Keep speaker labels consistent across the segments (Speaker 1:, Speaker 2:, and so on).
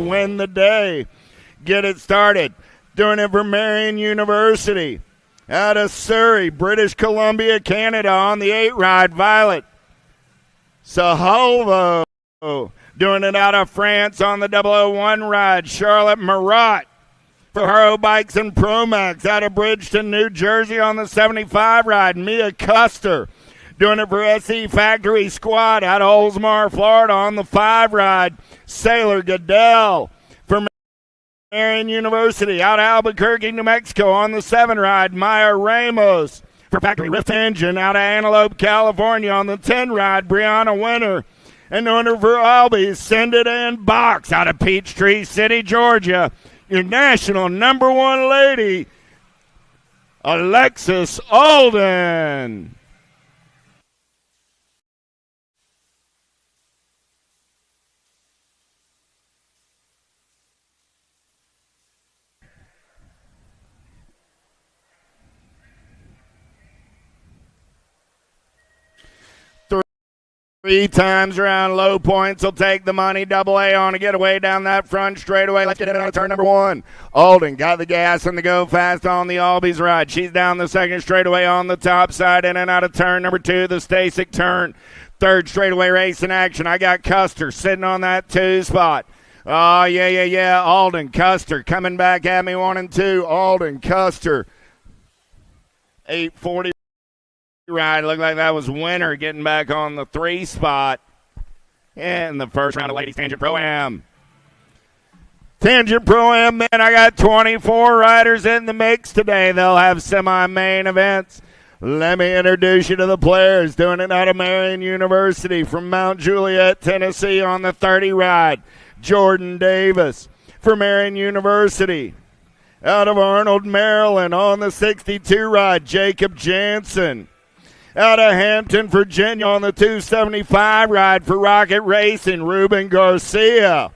Speaker 1: win the day. Get it started. Doing it for Marion University. Out of Surrey, British Columbia, Canada on the 8 ride, Violet Sahovo. Doing it out of France on the 001 ride, Charlotte Marat. For Haro Bikes and Promax out of Bridgeton, New Jersey on the 75 ride, Mia Custer. Doing it for SE Factory Squad out of Oldsmar, Florida on the 5 ride, Sailor Goodell. For Marion University out of Albuquerque, New Mexico on the 7 ride, Maya Ramos. For Factory Rift Engine out of Antelope, California on the 10 ride, Brianna Winter. And doing it for Albies, Send It In Box out of Peachtree City, Georgia. Your national number 1 lady, Alexis Alden. Three times around, low points will take the money. Double A on a getaway down that front straightaway. Let's get it on turn number 1. Alden got the gas and the go fast on the Albies ride. She's down the second straightaway on the top side, in and out of turn number 2, the Stasic turn. Third straightaway race in action. I got Custer sitting on that 2 spot. Oh, yeah. Alden, Custer coming back at me 1 and 2. Alden, Custer. 840. Ride looked like that was Winter getting back on the 3 spot in the first round of Ladies Tangent Pro-Am. Tangent Pro-Am, man, I got 24 riders in the mix today. They'll have semi-main events. Let me introduce you to the players. Doing it out of Marion University from Mount Juliet, Tennessee on the 30 ride, Jordan Davis. For Marion University, out of Arnold, Maryland on the 62 ride, Jacob Jansen. Out of Hampton, Virginia on the 275 ride for Rocket Racing, Ruben Garcia.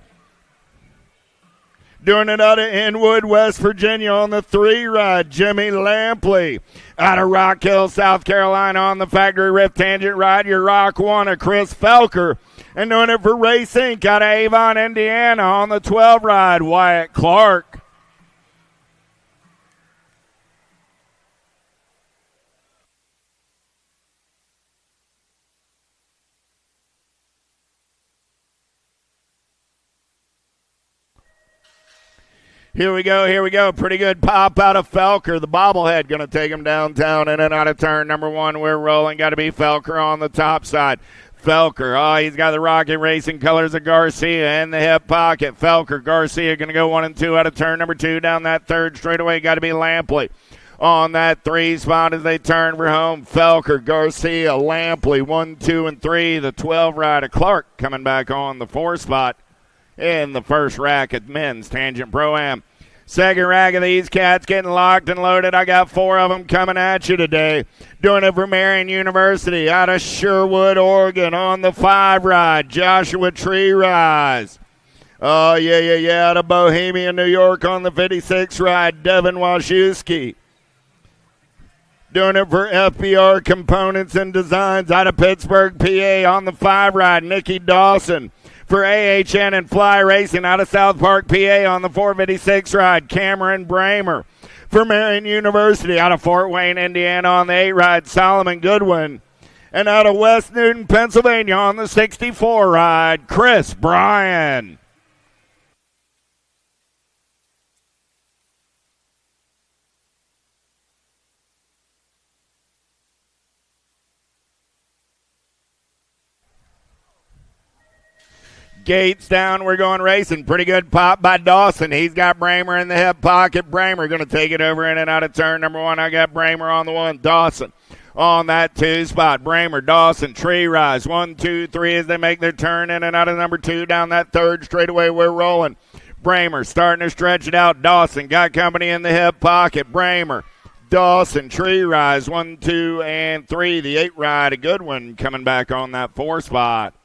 Speaker 1: Doing it out of Inwood, West Virginia on the 3 ride, Jimmy Lampley. Out of Rock Hill, South Carolina on the Factory Rift Tangent ride, your Rock One of Chris Felker. And doing it for Race Inc. out of Avon, Indiana on the 12 ride, Wyatt Clark. Here we go. Pretty good pop out of Felker. The bobblehead going to take him downtown in and out of turn number 1. We're rolling. Got to be Felker on the top side. Felker, he's got the Rocket Racing colors of Garcia in the hip pocket. Felker, Garcia going to go 1 and 2 out of turn number 2 down that third straightaway. Got to be Lampley on that 3 spot as they turn for home. Felker, Garcia, Lampley, 1, 2, and 3. The 12 rider Clark coming back on the 4 spot in the first rack at men's Tangent Pro-Am. Second rack of these cats getting locked and loaded. I got 4 of them coming at you today. Doing it for Marion University out of Sherwood, Oregon on the 5 ride, Joshua Tree Rise. Oh, yeah. Out of Bohemia, New York on the 56 ride, Devin Waszewski. Doing it for FBR Components and Designs out of Pittsburgh, PA on the 5 ride, Nikki Dawson. For AHN and Fly Racing out of South Park, PA on the 456 ride, Cameron Bramer. For Marion University out of Fort Wayne, Indiana on the 8 ride, Solomon Goodwin. And out of West Newton, Pennsylvania on the 64 ride, Chris Bryan. Gates down, we're going racing. Pretty good pop by Dawson. He's got Bramer in the hip pocket. Bramer going to take it over in and out of turn number 1. I got Bramer on the 1. Dawson on that 2 spot. Bramer, Dawson, Tree Rise. 1, 2, 3 as they make their turn in and out of number 2 down that third straightaway. We're rolling. Bramer starting to stretch it out. Dawson got company in the hip pocket. Bramer, Dawson, Tree Rise. 1, 2, and 3. The 8 ride, a good one coming back on that 4 spot.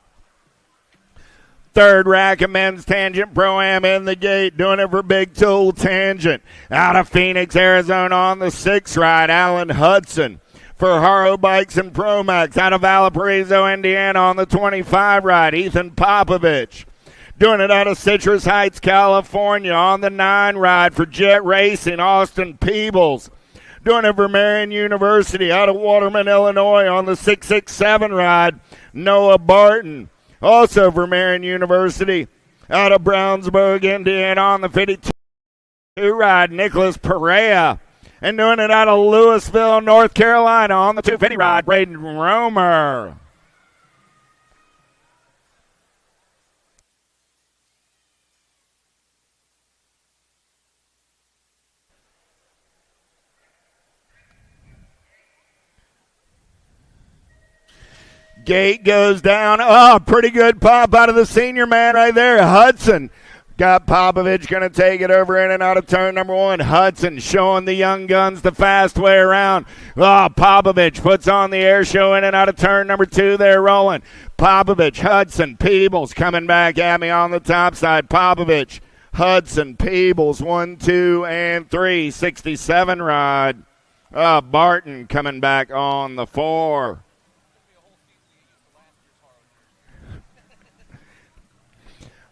Speaker 1: Third rack of men's Tangent Pro-Am in the gate, doing it for Big Tool Tangent. Out of Phoenix, Arizona on the 6 ride, Alan Hudson. For Haro Bikes and Promax, out of Valparaiso, Indiana on the 25 ride, Ethan Popovich. Doing it out of Citrus Heights, California on the 9 ride for Jet Racing, Austin Peebles. Doing it for Marion University out of Waterman, Illinois on the 667 ride, Noah Barton. Also for Marion University out of Brownsburg, Indiana on the 52 ride, Nicholas Perea. And doing it out of Louisville, North Carolina on the 250 ride, Braden Romer. Gate goes down. Oh, pretty good pop out of the senior man right there. Hudson got Popovich going to take it over in and out of turn number 1. Hudson showing the young guns the fast way around. Oh, Popovich puts on the air show in and out of turn number 2. They're rolling. Popovich, Hudson, Peebles coming back at me on the top side. Popovich, Hudson, Peebles, 1, 2, and 3. 67 ride. Barton coming back on the 4.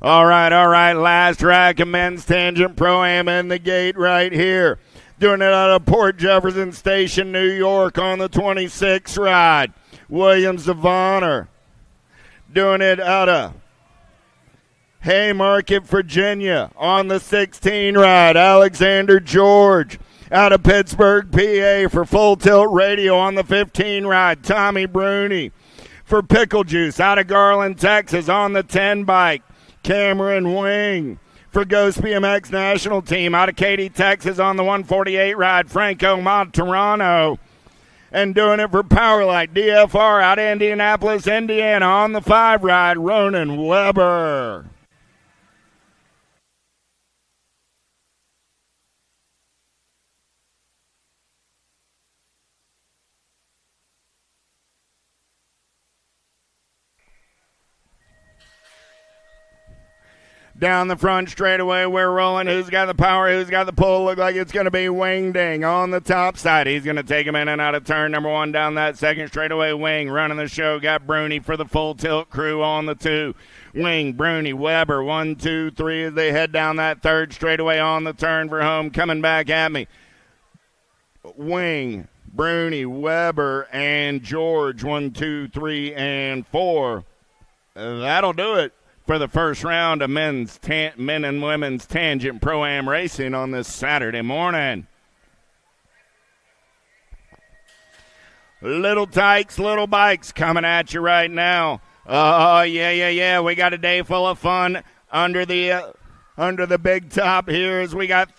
Speaker 1: All right. Last rack of men's tangent pro-am in the gate right here. Doing it out of Port Jefferson Station, New York on the 26 ride. Williams of Honor. Doing it out of Haymarket, Virginia on the 16 ride. Alexander George. Out of Pittsburgh, PA for Full Tilt Radio on the 15 ride. Tommy Bruni. For Pickle Juice out of Garland, Texas on the 10 bike. Cameron Wing. For Ghost BMX National Team out of Katy, Texas on the 148 ride, Franco Monterano. And doing it for Powerlight DFR out of Indianapolis, Indiana on the 5 ride, Ronan Weber. Down the front straightaway, we're rolling. Who's got the power? Who's got the pull? Look like it's going to be Wing Ding on the top side. He's going to take him in and out of turn number 1 down that second straightaway. Wing running the show. Got Bruni for the Full Tilt crew on the 2. Wing, Bruni, Weber, 1, 2, 3 as they head down that third straightaway on the turn for home. Coming back at me. Wing, Bruni, Weber, and George. 1, 2, 3, and 4. That'll do it for the first round of men and women's tangent pro-am racing on this Saturday morning. Little tykes, little bikes coming at you right now. Yeah. We got a day full of fun under the big top here as we got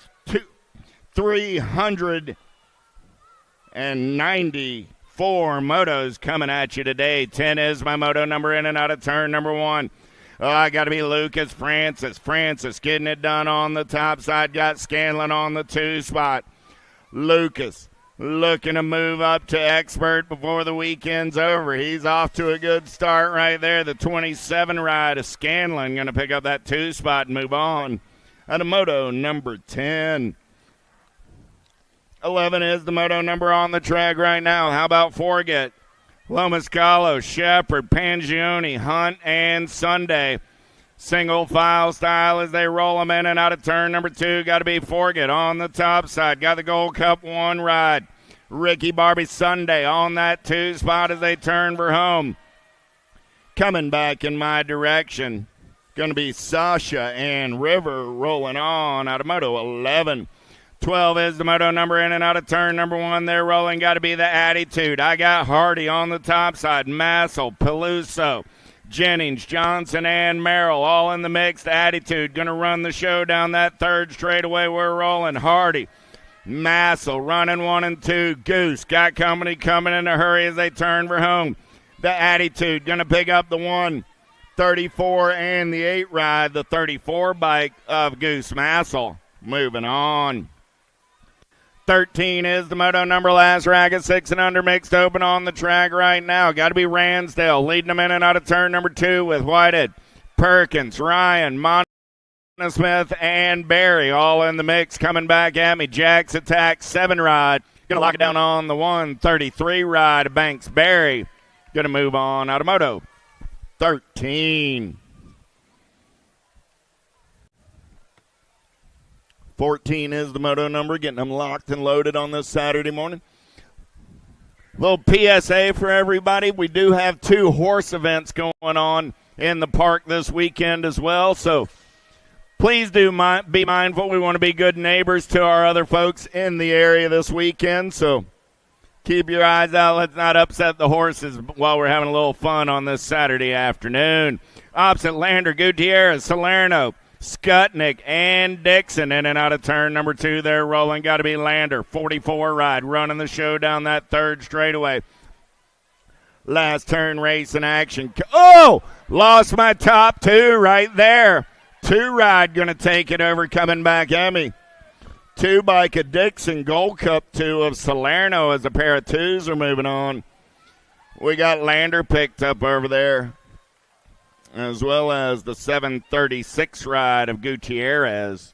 Speaker 1: 394 motos coming at you today. 10 is my moto number in and out of turn number 1. I got to be Lucas Francis. Francis getting it done on the top side. Got Scanlon on the 2 spot. Lucas looking to move up to expert before the weekend's over. He's off to a good start right there. The 27 ride of Scanlon going to pick up that 2 spot and move on. Out of moto number 10. 11 is the moto number on the track right now. How about Forget? Lomascalo, Shepard, Pangione, Hunt, and Sunday. Single file style as they roll them in and out of turn number 2. Got to be Forget on the top side. Got the Gold Cup 1 ride. Ricky Barbie Sunday on that 2 spot as they turn for home. Coming back in my direction. Going to be Sasha and River rolling on out of moto 11. 12 is the moto number in and out of turn number 1. They're rolling. Got to be the Attitude. I got Hardy on the top side. Massel, Peluso, Jennings, Johnson, and Merrill all in the mixed. Attitude going to run the show down that third straightaway. We're rolling. Hardy, Massel running 1 and 2. Goose got company coming in a hurry as they turn for home. The Attitude going to pick up the 134 and the 8 ride. The 34 bike of Goose Massel. Moving on. 13 is the moto number. Last racket, 6 and under, mixed open on the track right now. Got to be Ransdale leading them in and out of turn number 2 with Whitehead, Perkins, Ryan, Smith, and Barry all in the mix. Coming back at me, Jack's Attack 7 ride. Going to lock it down on the 133 ride of Banks Barry. Going to move on out of moto 13. 14 is the moto number, getting them locked and loaded on this Saturday morning. Little PSA for everybody. We do have 2 horse events going on in the park this weekend as well, so please do be mindful. We want to be good neighbors to our other folks in the area this weekend, so keep your eyes out. Let's not upset the horses while we're having a little fun on this Saturday afternoon. Opposite Lander, Gutierrez, Salerno, Skutnik, and Dixon in and out of turn number 2 there. Rolling, got to be Lander. 44 ride, running the show down that third straightaway. Last turn race in action. Oh, lost my top 2 right there. 2 ride going to take it over, coming back at me. 2 bike of Dixon, Gold Cup 2 of Salerno as a pair of 2s are moving on. We got Lander picked up over there, as well as the 736 ride of Gutierrez.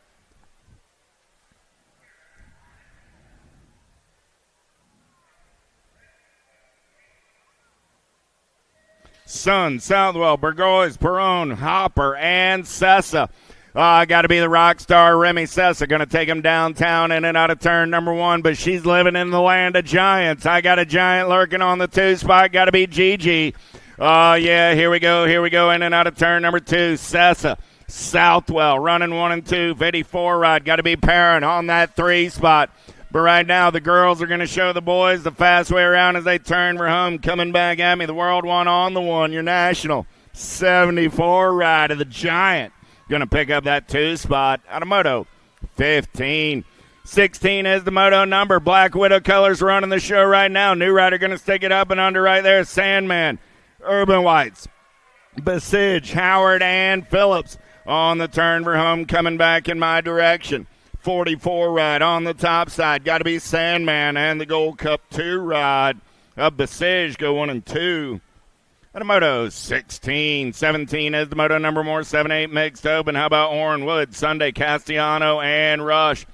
Speaker 1: Sun, Southwell, Burgoyes, Perone, Hopper, and Sessa. Got to be the rock star Remy Sessa. Going to take him downtown in and out of turn number 1, but she's living in the land of giants. I got a giant lurking on the 2 spot. Got to be Gigi. Yeah, here we go, in and out of turn number 2. Sessa, Southwell, running 1 and 2. 54 ride, got to be Perrin on that 3 spot. But right now, the girls are going to show the boys the fast way around as they turn for home. Coming back at me, the World 1 on the 1, your national. 74 ride of the Giant. Going to pick up that 2 spot out of Moto 15. 16 is the moto number. Black Widow colors running the show right now. New rider going to stick it up and under right there. Sandman, Urban Whites, Besige, Howard, and Phillips on the turn for home, coming back in my direction. 44 ride on the top side. Got to be Sandman and the Gold Cup 2 ride of Besige go 1 and 2. And a Moto 16. 17 is the moto number more. 7-8 mixed open. How about Orrin Wood, Sunday, Castellano, and Rush.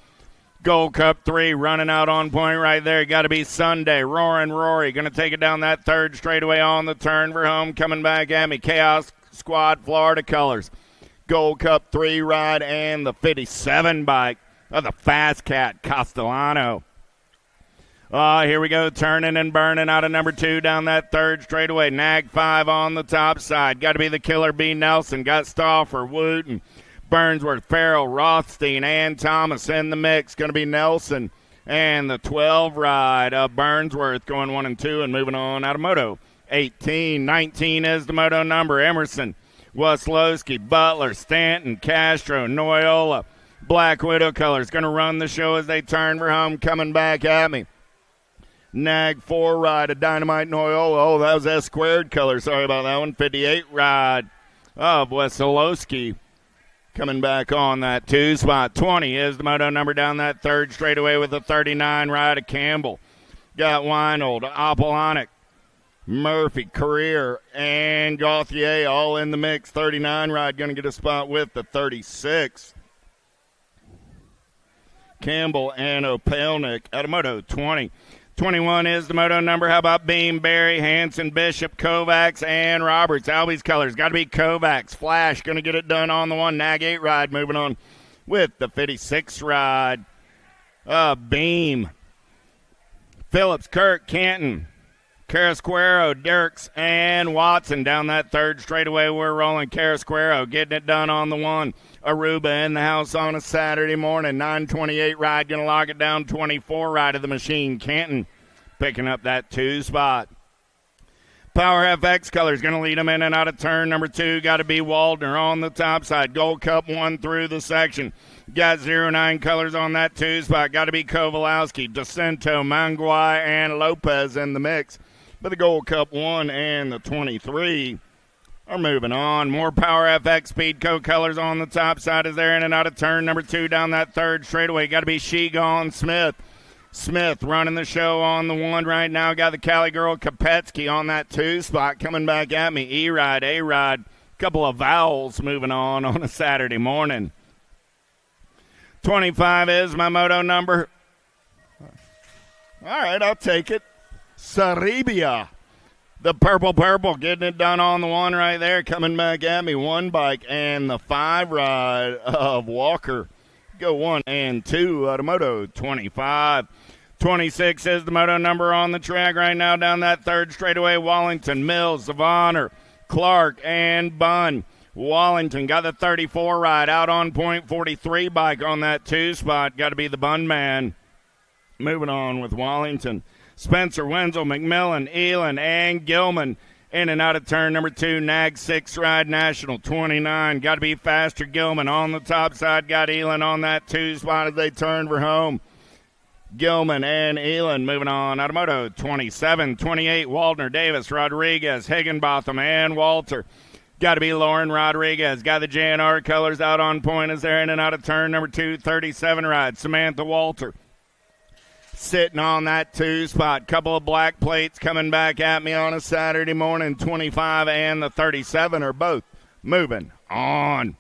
Speaker 1: Gold Cup 3 running out on point right there. Got to be Sunday. Roaring Rory going to take it down that third straightaway on the turn for home. Coming back at me. Chaos Squad Florida colors. Gold Cup 3 ride and the 57 bike of the Fast Cat Castellano. Here we go, turning and burning out of number 2 down that third straightaway. Nag 5 on the top side. Got to be the Killer B. Nelson. Got Stauffer, Wooten, Burnsworth, Farrell, Rothstein, and Thomas in the mix. Going to be Nelson and the 12 ride of Burnsworth going 1 and 2 and moving on out of Moto 18. 19 is the moto number. Emerson, Waslowski, Butler, Stanton, Castro, Noyola. Black Widow colors going to run the show as they turn for home, coming back at me. Nag 4 ride of Dynamite Noyola. Oh, that was S squared color. Sorry about that one. 58 ride of Waslowski coming back on that 2 spot. 20 is the moto number down that third straightaway with the 39 ride of Campbell. Got Weinold, Apollonic, Murphy, Career, and Gauthier all in the mix. 39 ride going to get a spot with the 36. Campbell and Opelnik at a Moto 20. 21 is the moto number. How about Beam, Barry, Hanson, Bishop, Kovacs, and Roberts? Albie's colors. Got to be Kovacs. Flash going to get it done on the 1. Nag 8 ride moving on with the 56 ride. Beam. Phillips, Kirk, Canton, Carrasquero, Dirks, and Watson down that third straightaway. We're rolling. Carrasquero getting it done on the 1. Aruba in the house on a Saturday morning. 9:28 ride, going to lock it down. 24 ride of the machine. Canton picking up that 2 spot. Power FX colors going to lead them in and out of turn number 2. Got to be Waldner on the top side. Gold Cup 1 through the section. Got 09 colors on that 2 spot. Got to be Kovalowski, DeCento, Manguai, and Lopez in the mix. But the Gold Cup 1 and the 23 are moving on. More Power FX Speedco colors on the top side as they're in and out of turn number 2 down that third straightaway. Got to be Shigon Smith. Smith running the show on the 1 right now. Got the Cali girl Kopetsky on that 2 spot coming back at me. E-Ride, A-Ride, couple of vowels moving on a Saturday morning. 25 is my moto number. All right, I'll take it. Saribia. The purple getting it done on the 1 right there. Coming back at me. 1 bike and the 5 ride of Walker. Go 1 and 2 out of Moto 25. 26 is the moto number on the track right now down that third straightaway. Wallington, Mills, Savonner, Clark, and Bunn. Wallington got the 34 ride out on point 43 bike on that 2 spot. Got to be the Bunn man. Moving on with Wallington. Spencer, Wenzel, McMillan, Elin, and Gilman. In and out of turn number 2, Nag 6 ride National 29. Got to be faster. Gilman on the top side. Got Elin on that 2 spot as they turn for home. Gilman and Elin moving on out of Moto 27, 28, Waldner, Davis, Rodriguez, Higginbotham, and Walter. Got to be Lauren Rodriguez. Got the JNR colors out on point as they're in and out of turn number 2, 37 ride. Samantha Walter sitting on that 2 spot. Couple of black plates coming back at me on a Saturday morning. 25 and the 37 are both moving on.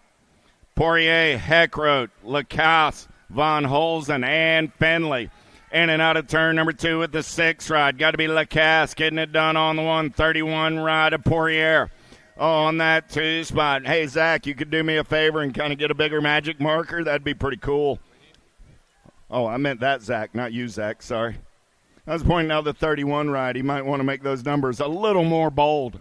Speaker 1: Poirier, Heckroth, Lacasse, Von Holzen, and Finley. In and out of turn number 2 with the 6 ride. Got to be Lacasse getting it done on the 131 ride of Poirier on that 2 spot. Hey, Zach, you could do me a favor and kind of get a bigger magic marker? That'd be pretty cool. Oh, I meant that, Zach, not you, Zach. Sorry. I was pointing out the 31 ride. He might want to make those numbers a little more bold.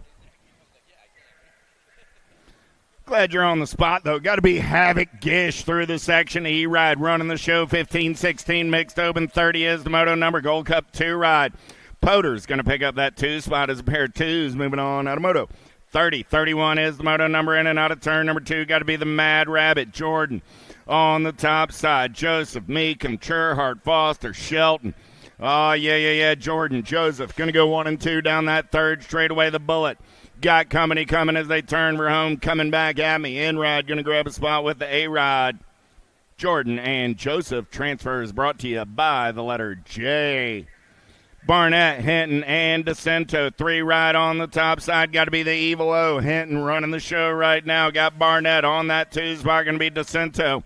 Speaker 1: Glad you're on the spot, though. Got to be Havoc Gish through the section. E-ride running the show. 15-16 mixed open. 30 is the moto number. Gold Cup 2 ride. Potter's going to pick up that 2 spot as a pair of 2s. Moving on out of moto. 30. 31 is the moto number. In and out of turn number 2. Got to be the Mad Rabbit. Jordan on the top side. Joseph, Meekum, Cherhart, Foster, Shelton. Oh, yeah. Jordan, Joseph. Going to go 1 and 2 down that third straightaway. The Bullet. Got company coming as they turn for home. Coming back at me. In-ride going to grab a spot with the A-ride. Jordan and Joseph. Transfers brought to you by the letter J. Barnett, Hinton, and DeCento. 3 ride on the top side. Got to be the Evil O. Hinton running the show right now. Got Barnett on that 2 spot. Going to be DeCento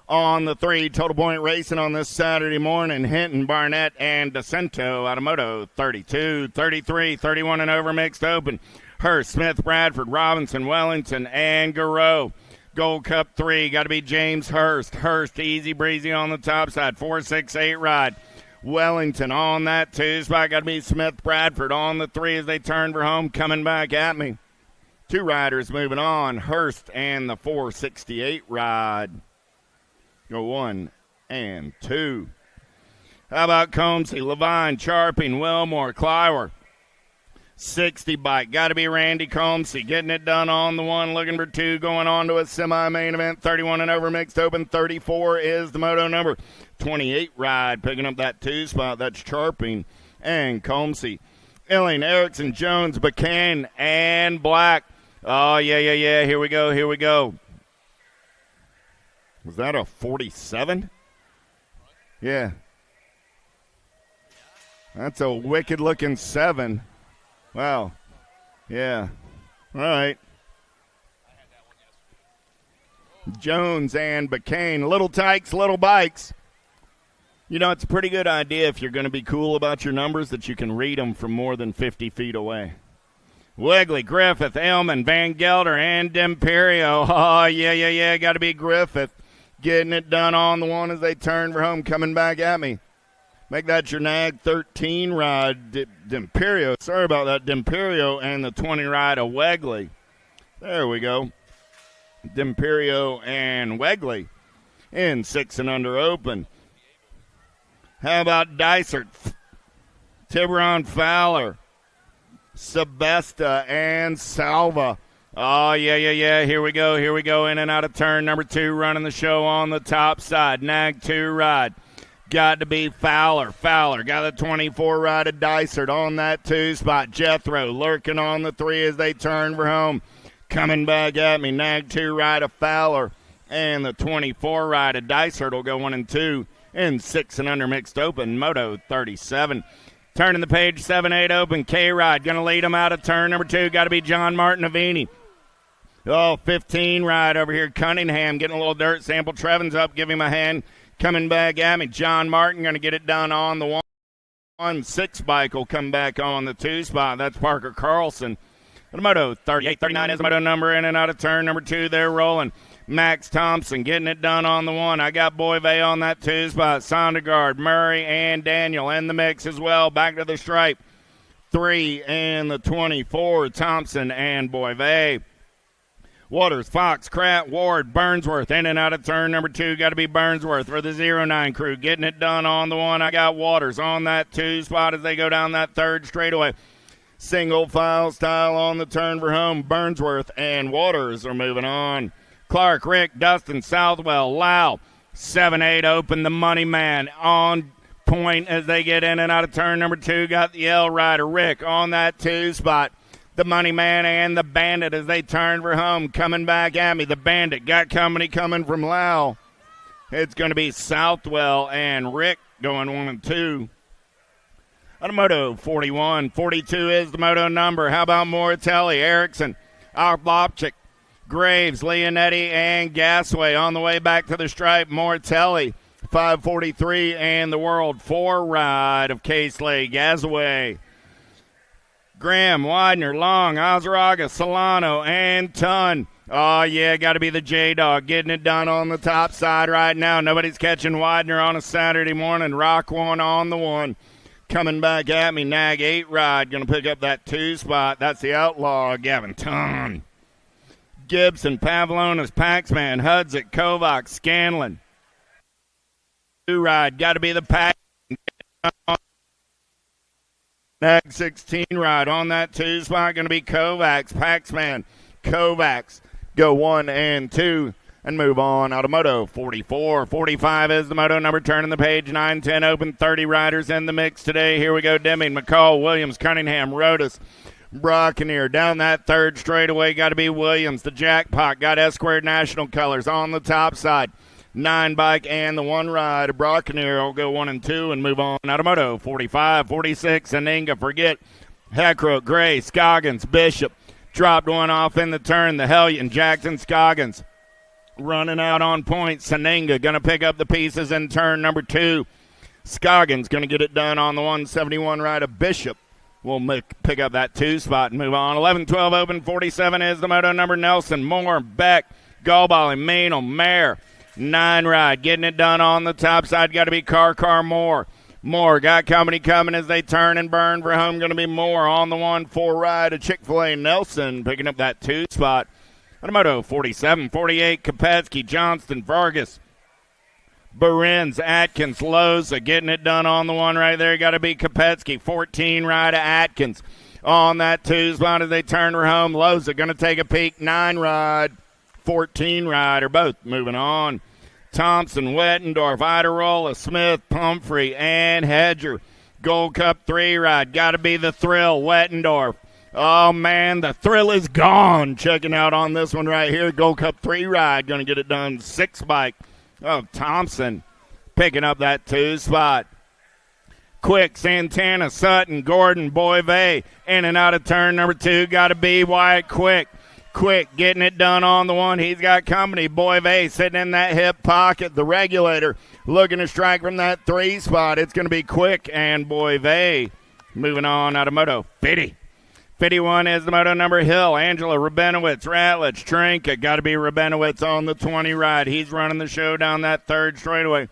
Speaker 1: on the 3. Total Point Racing on this Saturday morning. Hinton, Barnett, and DeCento out of Moto 32, 33, 31 and over mixed open. Hurst, Smith, Bradford, Robinson, Wellington, and Garreau. Gold Cup 3. Got to be James Hurst. Hurst, easy breezy on the top side. 4, 6, 8 ride. Wellington on that 2 spot. Got to be Smith, Bradford on the 3 as they turn for home. Coming back at me. 2 riders moving on. Hurst and the 468 ride. Go 1 and 2. How about Comesy, Levine, Charping, Wilmore, Clywer. 60 bike. Got to be Randy Comesy getting it done on the 1, looking for 2, going on to a semi-main event. 31 and over mixed open. 34 is the moto number. 28 ride picking up that 2 spot. That's Charping and Comesy. Illing, Erickson, Jones, McCann, and Black. Oh, yeah. Here we go. Was that a 47? Yeah. That's a wicked-looking 7. Wow. Yeah. All right. Jones and McCain. Little tykes, little bikes. You know, it's a pretty good idea if you're going to be cool about your numbers that you can read them from more than 50 feet away. Wigley, Griffith, Elman, Van Gelder, and D'Imperio. Oh, yeah. Got to be Griffith. Getting it done on the 1 as they turn for home. Coming back at me. Make that your Nag 13 ride. D'Imperio. Sorry about that. D'Imperio and the 20 ride of Wegley. There we go. D'Imperio and Wegley in 6 and under open. How about Dysart? Tiburon Fowler. Sebesta and Salva. Oh, yeah. Here we go. In and out of turn number 2, running the show on the top side. Nag 2 ride. Got to be Fowler. Got the 24 ride of Dysart on that 2 spot. Jethro lurking on the 3 as they turn for home. Coming back at me. Nag 2 ride of Fowler. And the 24 ride of Dysart will go 1 and 2 in 6 and under mixed open. Moto 37. Turning the page, 7-8 open. K-Ride going to lead them out of turn number 2. Got to be John Martinavini. Oh, 15 ride over here. Cunningham getting a little dirt sample. Trevin's up. Give him a hand. Coming back at me. John Martin going to get it done on the 1-6 bike. Will come back on the 2 spot. That's Parker Carlson. The Moto 38, 39 is the Moto number. In and out of turn number 2. They're rolling. Max Thompson getting it done on the 1. I got Boyve on that 2 spot. Sondergaard, Murray, and Daniel in the mix as well. Back to the stripe. 3 and the 24, Thompson and Boyve. Waters, Fox, Kratt, Ward, Burnsworth in and out of turn number 2. Got to be Burnsworth for the 09 crew. Getting it done on the 1. I got Waters on that 2 spot as they go down that third straightaway. Single file style on the turn for home. Burnsworth and Waters are moving on. Clark, Rick, Dustin, Southwell, Lau. 7-8 open the money man on point as they get in and out of turn number 2. Got the L rider, Rick, on that 2 spot. The money man and the bandit as they turn for home. Coming back at me, the bandit got company coming from Lau. It's going to be Southwell and Rick going 1 and 2. On a Moto 41, 42 is the Moto number. How about Moratelli, Erickson, Arbopchik, Graves, Leonetti, and Gasway on the way back to the stripe. Moratelli, 543, and the World 4 ride of Casely, Gasway. Graham, Widener, Long, Ozaraga, Solano, and Tunn. Oh, yeah, got to be the J-Dog getting it done on the top side right now. Nobody's catching Widener on a Saturday morning. Rock 1 on the 1. Coming back at me, Nag 8 ride. Going to pick up that 2 spot. That's the Outlaw, Gavin Tunn. Gibson, Pavlonis, Paxman, Hudzik, Kovac, Scanlon. 2 ride. Got to be the Pack. Nag 16 ride on that 2 spot. Going to be Kovacs, Paxman, Kovacs. Go 1 and 2 and move on. Out of Moto 44. 45 is the Moto number. Turning the page. 9-10 open. 30 riders in the mix today. Here we go. Deming, McCall, Williams, Cunningham, Rodas, Brockenier. Down that third straightaway. Got to be Williams. The Jackpot. Got S-Squared National Colors on the top side. 9 bike and the 1 ride. Brockenier will go 1 and 2 and move on. Out of Moto 45, 46, Aninga, Forget, Heckroat, Gray, Scoggins, Bishop. Dropped 1 off in the turn. The Hellion, Jackson, Scoggins. Running out on point. Saninga going to pick up the pieces in turn number 2. Scoggins going to get it done on the 171 ride of Bishop. We'll pick up that 2 spot and move on. 11-12 open. 47 is the Moto number. Nelson, Moore, Beck, Galbally, Maynell, Mayer. 9 ride, getting it done on the top side. Got to be Car Moore. Moore got company coming as they turn and burn for home. Going to be Moore on the 1-4 ride of Chick-fil-A. Nelson picking up that 2 spot. On Moto 47, 48, Kopetsky, Johnston, Vargas, Berens, Atkins, Loza getting it done on the 1 right there. Got to be Kopetsky. 14 ride of Atkins on that 2 spot as they turn for home. Loza going to take a peek. 9 ride, 14 ride are both moving on. Thompson, Wettendorf, Iderola, Smith, Pumphrey, and Hedger. Gold Cup 3 ride. Got to be the Thrill, Wettendorf. Oh, man, the Thrill is gone. Checking out on this one right here. Gold Cup 3 ride. Going to get it done. 6 bike. Oh, Thompson picking up that 2 spot. Quick, Santana, Sutton, Gordon, Boyve. In and out of turn number 2. Got to be Wyatt Quick. Quick getting it done on the 1. He's got company. Boyve sitting in that hip pocket. The Regulator looking to strike from that 3 spot. It's going to be Quick and Boyve. Moving on out of Moto 50. 51 is the Moto number. Hill, Angela, Rabinowitz, Ratledge, Trinka. Got to be Rabinowitz on the 20 ride. He's running the show down that third straightaway.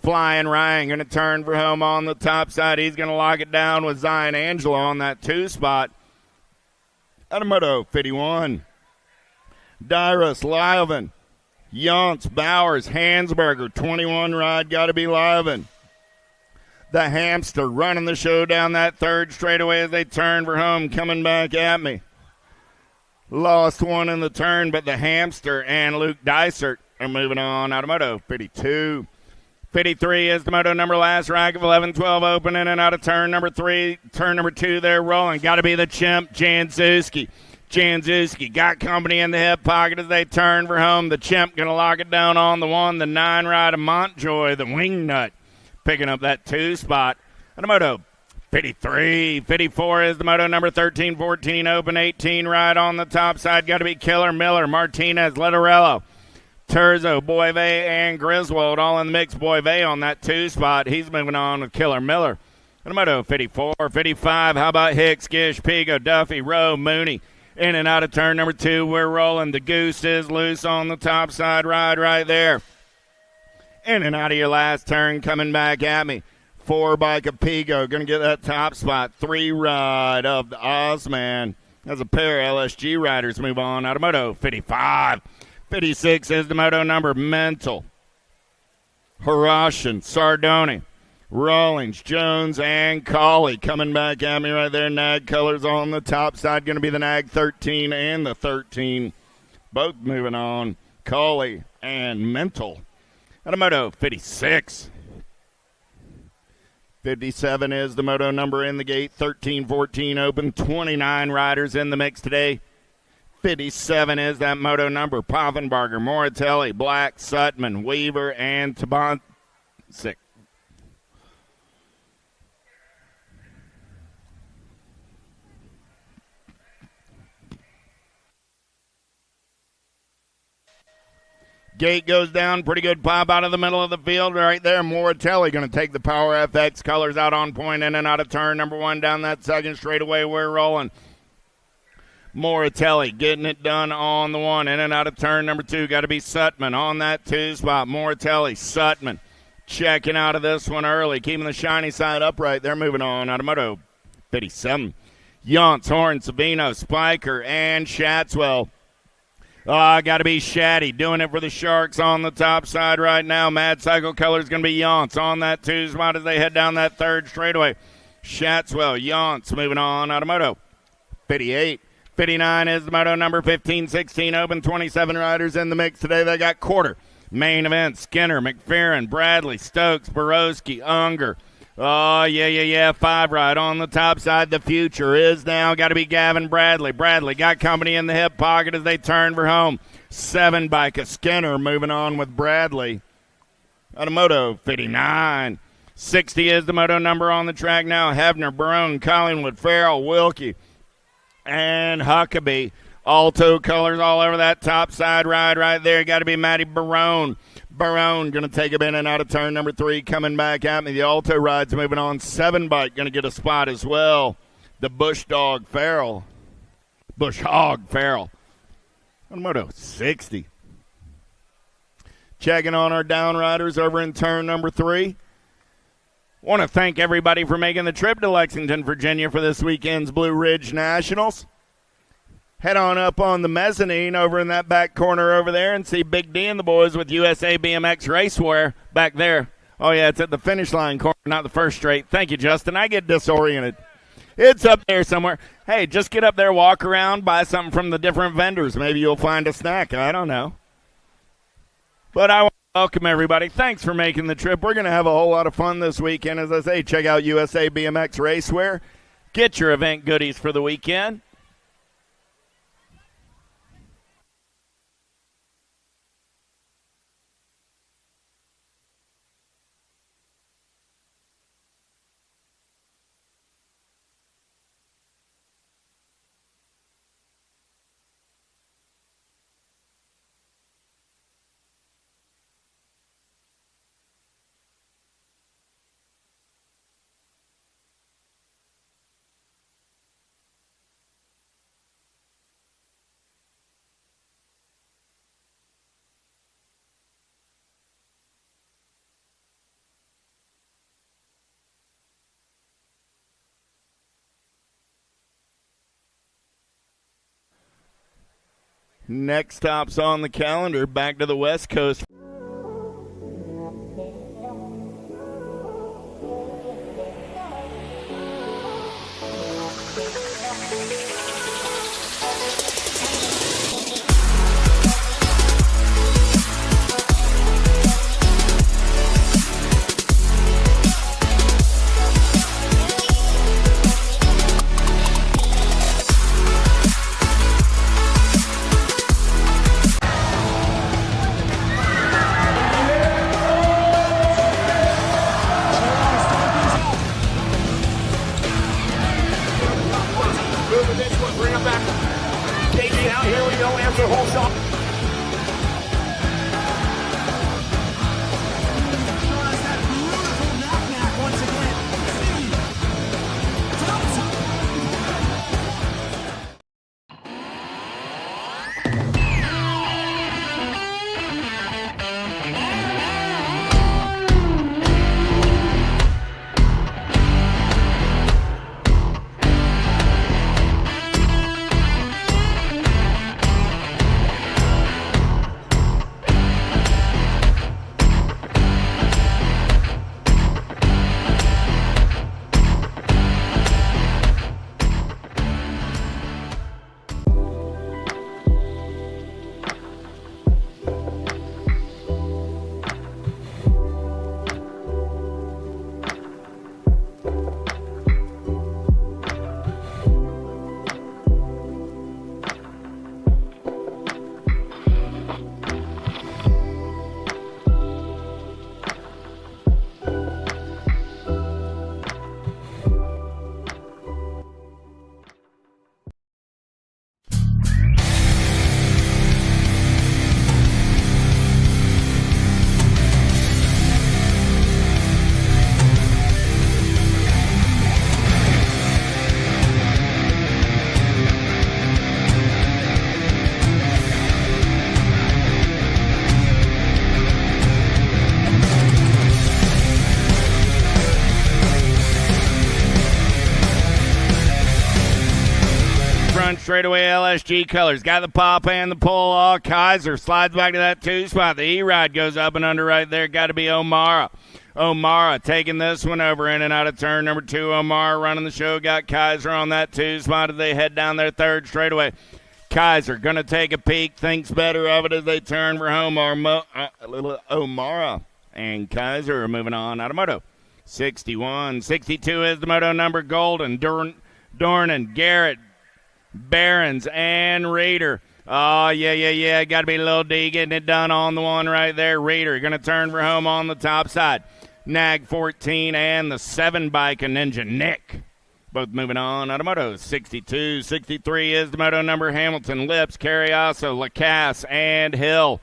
Speaker 1: Flying Ryan going to turn for home on the top side. He's going to lock it down with Zion Angela on that 2 spot. Out of Moto 51. Dyrus, Lyven, Yonts, Bowers, Hansberger, 21 ride, got to be Lyven. The Hamster running the show down that third straightaway as they turn for home, coming back at me. Lost 1 in the turn, but the Hamster and Luke Dysert are moving on. Out of Moto 52. 53 is the Moto number. Last rack of 11-12 open in and out of turn number 3. Turn number 2 there rolling. Got to be the Chimp, Janzuski. Janzuski got company in the hip pocket as they turn for home. The Chimp going to lock it down on the 1. The 9 ride of Montjoy, the Wingnut, picking up that 2 spot. And a Moto 53. 54 is the Moto number. 13-14 open. 18 ride on the top side. Got to be Killer, Miller, Martinez, Littorello, Terzo, Boyve, and Griswold all in the mix. Boyve on that 2 spot. He's moving on with Killer Miller. And a Moto 54. 55. How about Hicks, Gish, Pigo, Duffy, Rowe, Mooney, In and out of turn number 2, we're rolling. The Goose is loose on the top side ride right there. In and out of your last turn, coming back at me. 4 by Capigo, going to get that top spot. 3 ride of the Ozman. As a pair of LSG riders move on out of Moto 55. 56 is the Moto number. Mental, Harashian, Sardoni, Rawlings, Jones, and Colley coming back at me right there. Nag colors on the top side. Going to be the Nag 13 and the 13. Both moving on. Colley and Mental. Out of Moto 56. 57 is the Moto number in the gate. 13-14 open. 29 riders in the mix today. 57 is that Moto number. Poffenbarger, Moratelli, Black, Sutman, Weaver, and Tabancic. Gate goes down. Pretty good pop out of the middle of the field right there. Moratelli going to take the Power FX colors out on point, in and out of turn number 1 down that second straightaway. We're rolling. Moratelli getting it done on the 1, in and out of turn number 2. Got to be Sutman on that 2 spot. Moratelli, Sutman checking out of this one early, keeping the shiny side upright. They're moving on out of Moto 57. Yance, Horn, Savino, Spiker, and Shatswell. Got to be Shaddy doing it for the Sharks on the top side right now. Mad Cycle colors going to be Yance on that 2 spot as they head down that 3rd straightaway. Shatswell, Yance moving on out of Moto 58. 59 is the Moto number. 15-16 open. 27 riders in the mix today. They got quarter. Main event, Skinner, McFerrin, Bradley, Stokes, Borowski, Unger. Oh, yeah. 5 ride on the top side. The future is now got to be Gavin Bradley. Bradley got company in the hip pocket as they turn for home. 7 by Skinner moving on with Bradley. Out of Moto 59. 60 is the Moto number on the track now. Hebner, Barone, Collingwood, Farrell, Wilkie, and Huckabee. Alto colors all over that top side ride right there. Got to be Matty Barone. Barone going to take him in and out of turn number 3. Coming back at me. The Alto ride's moving on. 7 bike going to get a spot as well. The Bush Hog Farrell. On Moto 60. Checking on our down riders over in turn number 3. Want to thank everybody for making the trip to Lexington, Virginia for this weekend's Blue Ridge Nationals. Head on up on the mezzanine over in that back corner over there and see Big D and the boys with USA BMX racewear back there. Oh, yeah, it's at the finish line corner, not the first straight. Thank you, Justin. I get disoriented. It's up there somewhere. Hey, just get up there, walk around, buy something from the different vendors. Maybe you'll find a snack. I don't know. But I want to welcome everybody. Thanks for making the trip. We're going to have a whole lot of fun this weekend. As I say, check out USA BMX racewear. Get your event goodies for the weekend. Next stop's on the calendar, back to the West Coast. going straight away. LSG colors. Got the pop and the pull. Kaiser slides back to that 2 spot. The E-Ride goes up and under right there. Got to be O'Mara. O'Mara taking this one over in and out of turn number 2. O'Mara running the show. Got Kaiser on that 2 spot as they head down their third straightaway. Kaiser going to take a peek. Thinks better of it as they turn for home. O'Mara and Kaiser are moving on out of Moto. 61. 62 is the Moto number. Golden, Dornan, Garrett, Barons, and Reeder. Oh, yeah. Got to be Lil D getting it done on the one right there. Reeder going to turn for home on the top side. Nag 14 and the 7 bike and Ninja Nick. Both moving on out of Moto. 62. 63 is the Moto number. Hamilton, Lips, Carriasso, Lacasse, and Hill.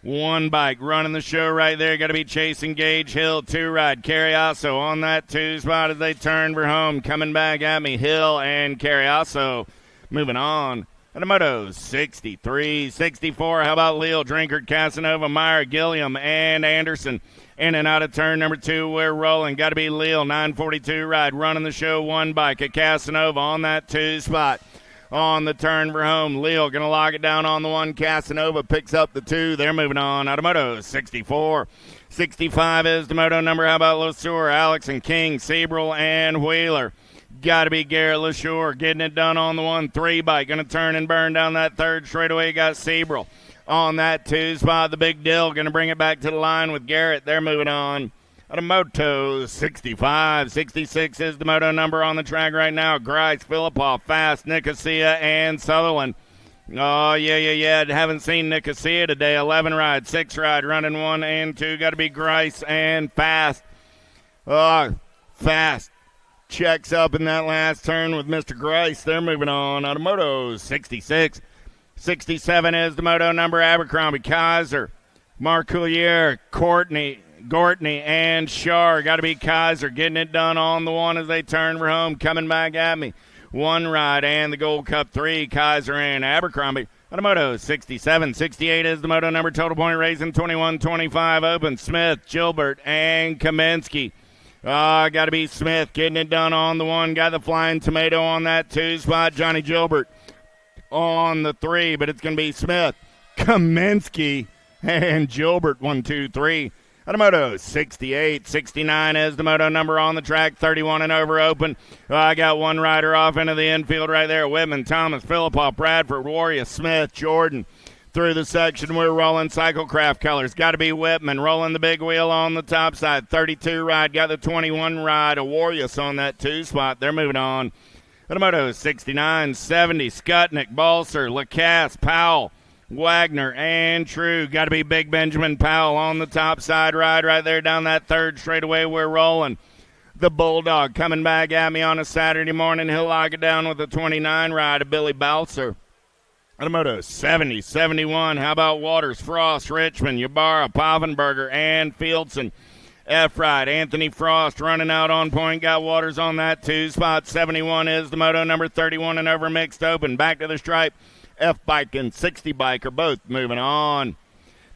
Speaker 1: 1 bike running the show right there. Got to be Chasing Gage. Hill, 2 ride. Carriasso on that 2 spot as they turn for home. Coming back at me. Hill and Carriasso moving on. Out of Moto. 63. 64. How about Leal, Drinkard, Casanova, Meyer, Gilliam, and Anderson. In and out of turn number 2, we're rolling. Got to be Leal, 942 ride, running the show. 1 bike at Casanova on that 2 spot. On the turn for home, Leal going to lock it down on the 1. Casanova picks up the 2. They're moving on out of Moto. 64. 65 is the Moto number. How about LeSueur, Alex and King, Sebrel, and Wheeler. Got to be Garrett LeSueur getting it done on the 1. 3 bike. Going to turn and burn down that third straightaway. Got Sebrel. On that 2 spot, the Big Dill going to bring it back to the line with Garrett. They're moving on. Out of Moto. 65. 66 is the Moto number on the track right now. Grice, Philipov, Fast, Nicosia, and Sutherland. Oh, yeah. Haven't seen Nicosia today. 11 ride, 6 ride, running 1 and 2. Got to be Grice and Fast. Fast checks up in that last turn with Mr. Grice. They're moving on. Out of Moto. 66. 67 is the Moto number. Abercrombie, Kaiser, Marcoulier, Gortney, and Shar. Got to be Kaiser getting it done on the 1 as they turn for home. Coming back at me. 1 ride and the Gold Cup 3. Kaiser and Abercrombie. Out of Moto. 67. 68 is the Moto number. Total Point Racing 21-25 open. Smith, Gilbert, and Kaminsky. Got to be Smith getting it done on the 1. Got the Flying Tomato on that 2 spot. Johnny Gilbert on the 3, but it's going to be Smith, Kaminsky, and Gilbert. 1, 2, 3. Out of Moto. 68. 69 is the Moto number on the track. 31 and over open. I got 1 rider off into the infield right there. Whitman, Thomas, Philipov, Bradford, Warrior, Smith, Jordan. Through the section, we're rolling Cyclecraft colors. Got to be Whitman rolling the big wheel on the top side. 32 ride. Got the 21 ride. A Warriors on that 2 spot. They're moving on. Moto. 69, 70, Skutnik, Balser, Lacasse, Powell, Wagner, and True. Got to be Big Benjamin Powell on the top side ride right there down that third straightaway. We're rolling. The Bulldog coming back at me on a Saturday morning. He'll lock it down with a 29 ride of Billy Balser. Moto. 70, 71. How about Waters, Frost, Richmond, Ybarra, Poffenberger, and Fieldson. F-Ride, Anthony Frost running out on point. Got Waters on that 2 spot. 71 is the Moto number. 31 and over mixed open. Back to the stripe. F-Bike and 60 Bike are both moving on.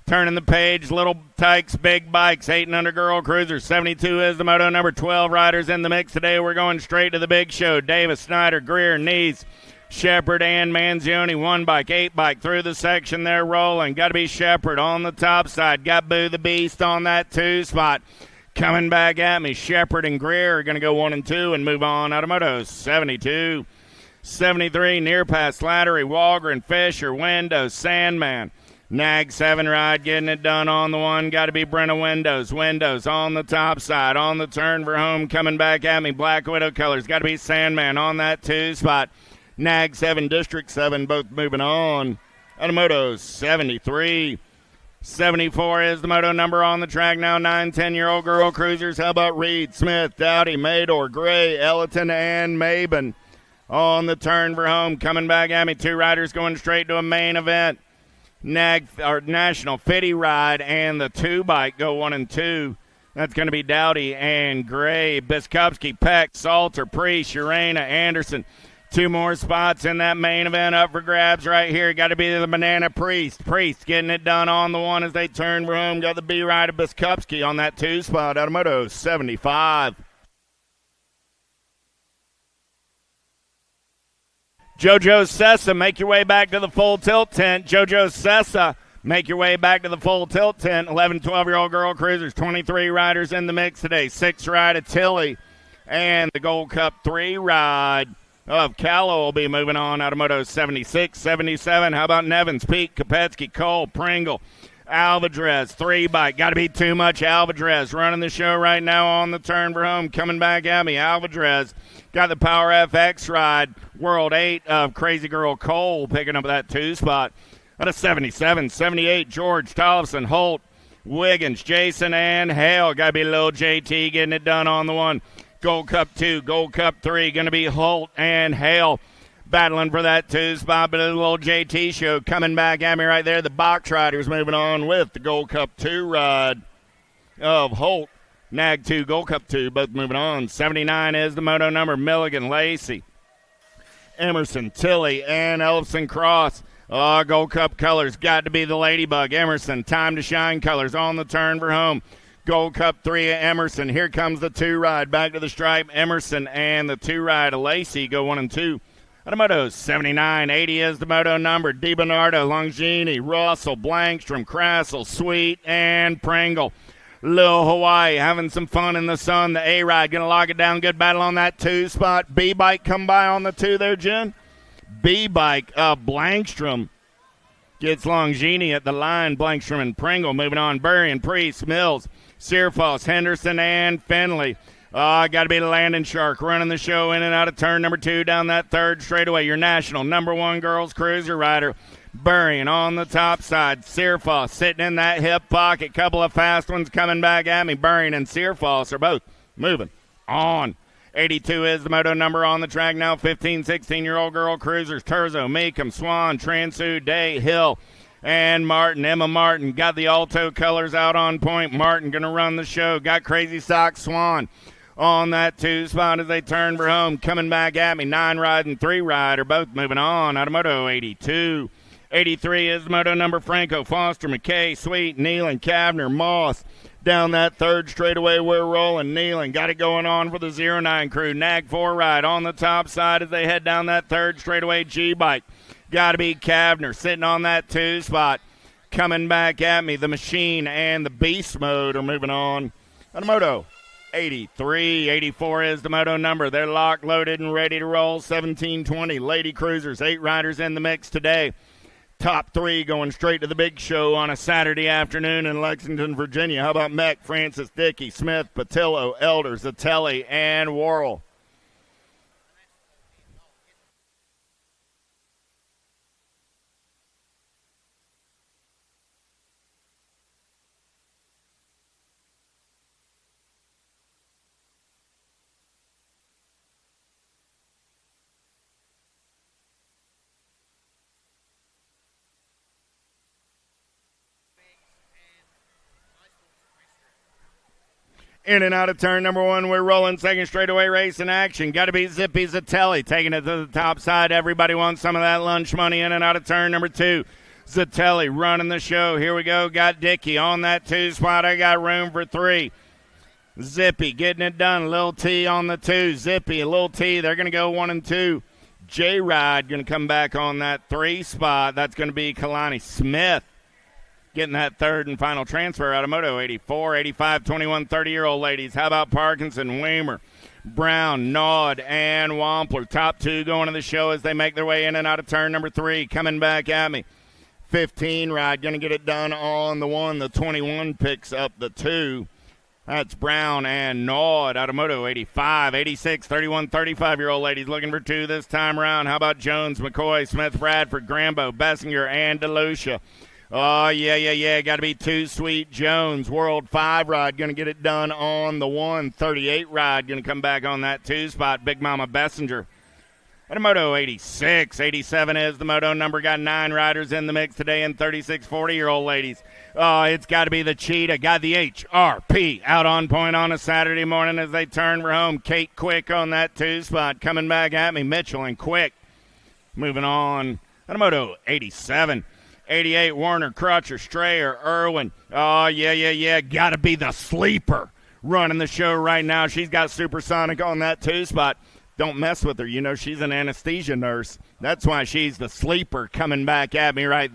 Speaker 1: Turning the page, Little Tykes, Big Bikes, 8 and under Girl Cruisers. 72 is the Moto number. 12 riders in the mix today. We're going straight to the big show. Davis, Snyder, Greer, Nees, Shepard, and Manzioni. 1 bike, 8 bike through the section. They're rolling. Got to be Shepard on the top side. Got Boo the Beast on that 2 spot. Coming back at me, Shepard and Greer are going to go 1 and 2 and move on out of Motos. 72. 73, Near Pass, Slattery, Walgren, Fisher, Windows, Sandman. Nag 7 ride getting it done on the 1. Got to be Brenna Windows. Windows on the top side. On the turn for home. Coming back at me, Black Widow colors. Got to be Sandman on that 2 spot. Nag 7, District 7, both moving on. Out of Motos. 73. 74 is the Moto number on the track now. 9, 10-year-old Girl Cruisers. How about Reed, Smith, Dowdy, Mador, Gray, Ellerton, and Maben on the turn for home. Coming back at me, 2 riders going straight to a main event. National Fitty Ride and the 2 bike go 1 and 2. That's going to be Dowdy and Gray. Biskupski, Peck, Salter, Priest, Urena, Anderson. 2 more spots in that main event up for grabs right here. Got to be the Banana Priest. Priest getting it done on the 1 as they turn for home. Got the B rider Biskupski on that 2 spot. Out of Moto. 75. JoJo Sessa, make your way back to the full tilt tent. JoJo Sessa, make your way back to the full tilt tent. 11, 12-year-old girl cruisers, 23 riders in the mix today. 6 ride of Tilly, and the Gold Cup 3 ride of Callow will be moving on out of Motos 76, 77. How about Nevins, Peak, Kopetsky, Cole, Pringle, Alvadrez, 3 bike. Got to be too much Alvadrez running the show right now on the turn for home. Coming back at me, Alvadrez. Got the Power FX ride, World 8 of Crazy Girl Cole picking up that 2 spot. Out of 77, 78, George, Tollefson, Holt, Wiggins, Jason, and Hale. Got to be little JT getting it done on the 1. Gold Cup 2, Gold Cup 3, going to be Holt and Hale battling for that 2 spot. But a little JT show coming back at me right there. The box riders moving on with the Gold Cup 2 ride of Holt. Nag 2, Gold Cup 2, both moving on. 79 is the moto number. Milligan, Lacey, Emerson, Tilly, and Ellison Cross. Gold Cup colors got to be the Ladybug. Emerson, Time to Shine colors on the turn for home. Gold Cup 3 of Emerson. Here comes the 2 ride. Back to the stripe. Emerson and the 2 ride of Lacey go 1 and 2. Out of Motos, 79, 80 is the moto number. DiBernardo, Longini, Russell, Blankstrom, Crassel, Sweet, and Pringle. Lil Hawaii having some fun in the sun. The A-Ride going to lock it down. Good battle on that 2 spot. B-Bike come by on the 2 there, Jen. B-Bike, Blankstrom gets Longini at the line. Blankstrom and Pringle moving on. Burry and Priest, Mills, Searfoss, Henderson, and Finley. Got to be the Landon Shark running the show in and out of turn number 2 down that 3rd straightaway. Your national number 1 girls cruiser rider. Burrying on the top side. Searfoss sitting in that hip pocket. Couple of fast ones coming back at me. Burrying and Searfoss are both moving on. 82 is the moto number on the track now. 15, 16-year-old girl cruisers. Terzo, Meekum, Swan, Transu, Day, Hill, and Martin. Emma Martin got the Alto colors out on point. Martin going to run the show. Got Crazy Sock Swan on that 2 spot as they turn for home. Coming back at me. 9 ride and 3 ride are both moving on out of moto 82. 83 is the moto number. Franco, Foster, McKay, Sweet, Nealon, Kavner, Moss. Down that 3rd straightaway, we're rolling. Nealon got it going on for the 09 crew. Nag 4 ride on the top side as they head down that 3rd straightaway. G-Bike. Got to be Kavner sitting on that 2 spot. Coming back at me, the Machine and the Beast Mode are moving on. On the moto 83, 84 is the moto number. They're locked, loaded, and ready to roll. 17-20 Lady Cruisers. 8 riders in the mix today. Top 3 going straight to the big show on a Saturday afternoon in Lexington, Virginia. How about Meck, Francis, Dickey, Smith, Patillo, Elder, Zatelli, and Worrell? In and out of turn number 1, we're rolling. 2nd straightaway race in action. Got to be Zippy Zatelli taking it to the top side. Everybody wants some of that lunch money. In and out of turn number 2. Zatelli running the show. Here we go. Got Dickey on that 2 spot. I got room for 3. Zippy getting it done. Lil T on the 2. Zippy, Lil T. They're going to go 1 and 2. J-Ride going to come back on that 3 spot. That's going to be Kalani Smith getting that 3rd and final transfer out of moto 84, 85, 21, 30-year-old ladies. How about Parkinson, Weimer, Brown, Nod, and Wampler? Top 2 going to the show as they make their way in and out of turn number 3. Coming back at me. 15 ride, going to get it done on the 1. The 21 picks up the 2. That's Brown and Nod out of moto 85, 86, 31, 35-year-old ladies looking for 2 this time around. How about Jones, McCoy, Smith, Bradford, Grambo, Bessinger, and DeLucia? Oh, yeah. Got to be 2 Sweet Jones. World 5 ride going to get it done on the 1. 38 ride going to come back on that 2 spot. Big Mama Bessinger. And a moto 86. 87 is the moto number. Got 9 riders in the mix today and 36 40-year-old ladies. Oh, it's got to be the Cheetah. Got the HRP out on point on a Saturday morning as they turn for home. Kate Quick on that 2 spot. Coming back at me. Mitchell and Quick. Moving on. And a moto 87. 88, Warner, Crutcher, Strayer, Irwin. Oh, yeah. Got to be the Sleeper running the show right now. She's got Supersonic on that 2 spot. Don't mess with her. You know, she's an anesthesia nurse. That's why she's the sleeper coming back at me right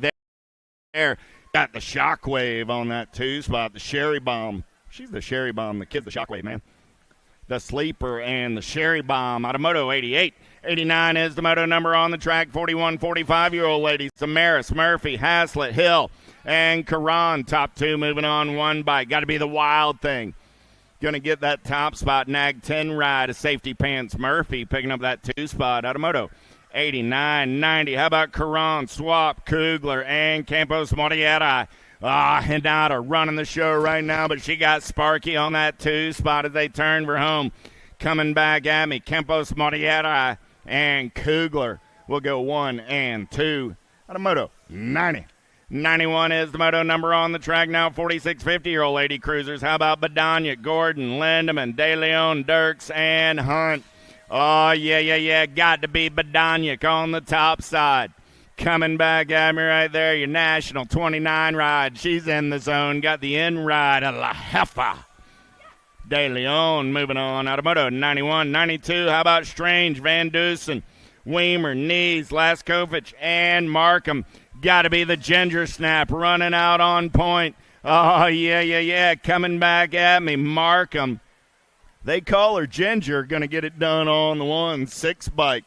Speaker 1: there. Got the shockwave on that 2 spot, the Sherry Bomb. She's the Sherry Bomb. The kid's the shockwave, man. The sleeper and the Sherry Bomb out of Moto 88. 89 is the moto number on the track. 41, 45-year-old ladies. Samaris, Murphy, Haslett, Hill, and Karan. Top 2 moving on 1 bike. Got to be the Wild Thing. Going to get that top spot. Nag 10 ride of Safety Pants Murphy picking up that 2 spot out of Moto 89, 90. How about Karan, Swap, Kugler, and Campos Moriera? Hinata running the show right now, but she got Sparky on that 2 spot as they turn for home. Coming back at me, Campos Moriera and Kugler will go 1 and 2 out of Moto 90. 91 is the moto number on the track now. 46, 50-year-old lady cruisers. How about Badania, Gordon, Lindemann, De Leon, Dirks, and Hunt? Oh, yeah. Got to be Badania on the top side. Coming back at me right there, your National 29 ride. She's in the zone. Got the in ride of La Jefa. De Leon moving on out of Moto 91, 92. How about Strange, Van Dusen, Weimer, Nees, Laskovich, and Markham? Got to be the Ginger Snap running out on point. Oh, yeah. Coming back at me, Markham. They call her Ginger. Going to get it done on the 1-6 bike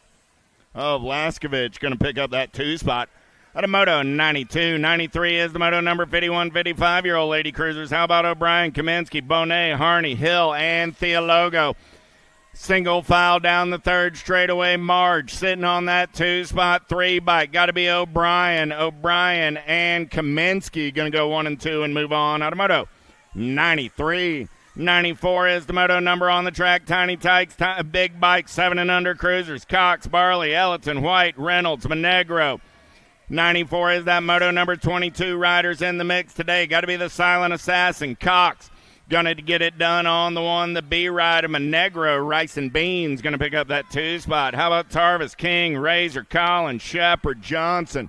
Speaker 1: of Laskovich. Going to pick up that 2 spot. Out of Moto 92, 93 is the moto number. 51, 55-year-old lady cruisers. How about O'Brien, Kaminsky, Bonet, Harney, Hill, and Theologo? Single file down the 3rd straightaway. Marge sitting on that 2 spot 3 bike. Got to be O'Brien, and Kaminsky going to go 1 and 2 and move on. Out of Moto 93. 94 is the moto number on the track. Tiny Tykes, big bike, 7 and under cruisers. Cox, Barley, Ellerton, White, Reynolds, Monegro. 94 is that moto number. 22 riders in the mix today. Got to be the Silent Assassin, Cox. Going to get it done on the 1. The B rider, Monegro, Rice and Beans, going to pick up that 2 spot. How about Tarvis, King, Razor, Collins, Shepard, Johnson?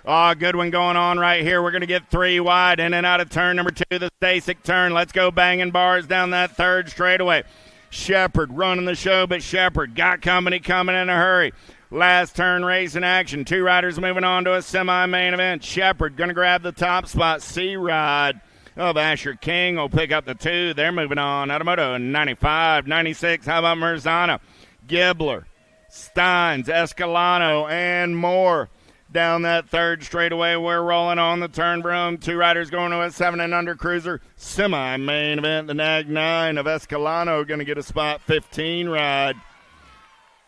Speaker 1: Oh, good one going on right here. We're going to get 3 wide in and out of turn number 2, the Stasic turn. Let's go banging bars down that 3rd straightaway. Shepard running the show, but Shepard got company coming in a hurry. Last turn race in action. 2 riders moving on to a semi-main event. Shepard going to grab the top spot. C-Ride of Asher King will pick up the 2. They're moving on. Out of Moto 95, 96. How about Merzana, Gibbler, Steins, Escalano, and more? Down that 3rd straightaway, we're rolling on the turn for home. 2 riders going to a 7 and under cruiser semi-main event. The Nag 9 of Escalano going to get a spot 15 ride.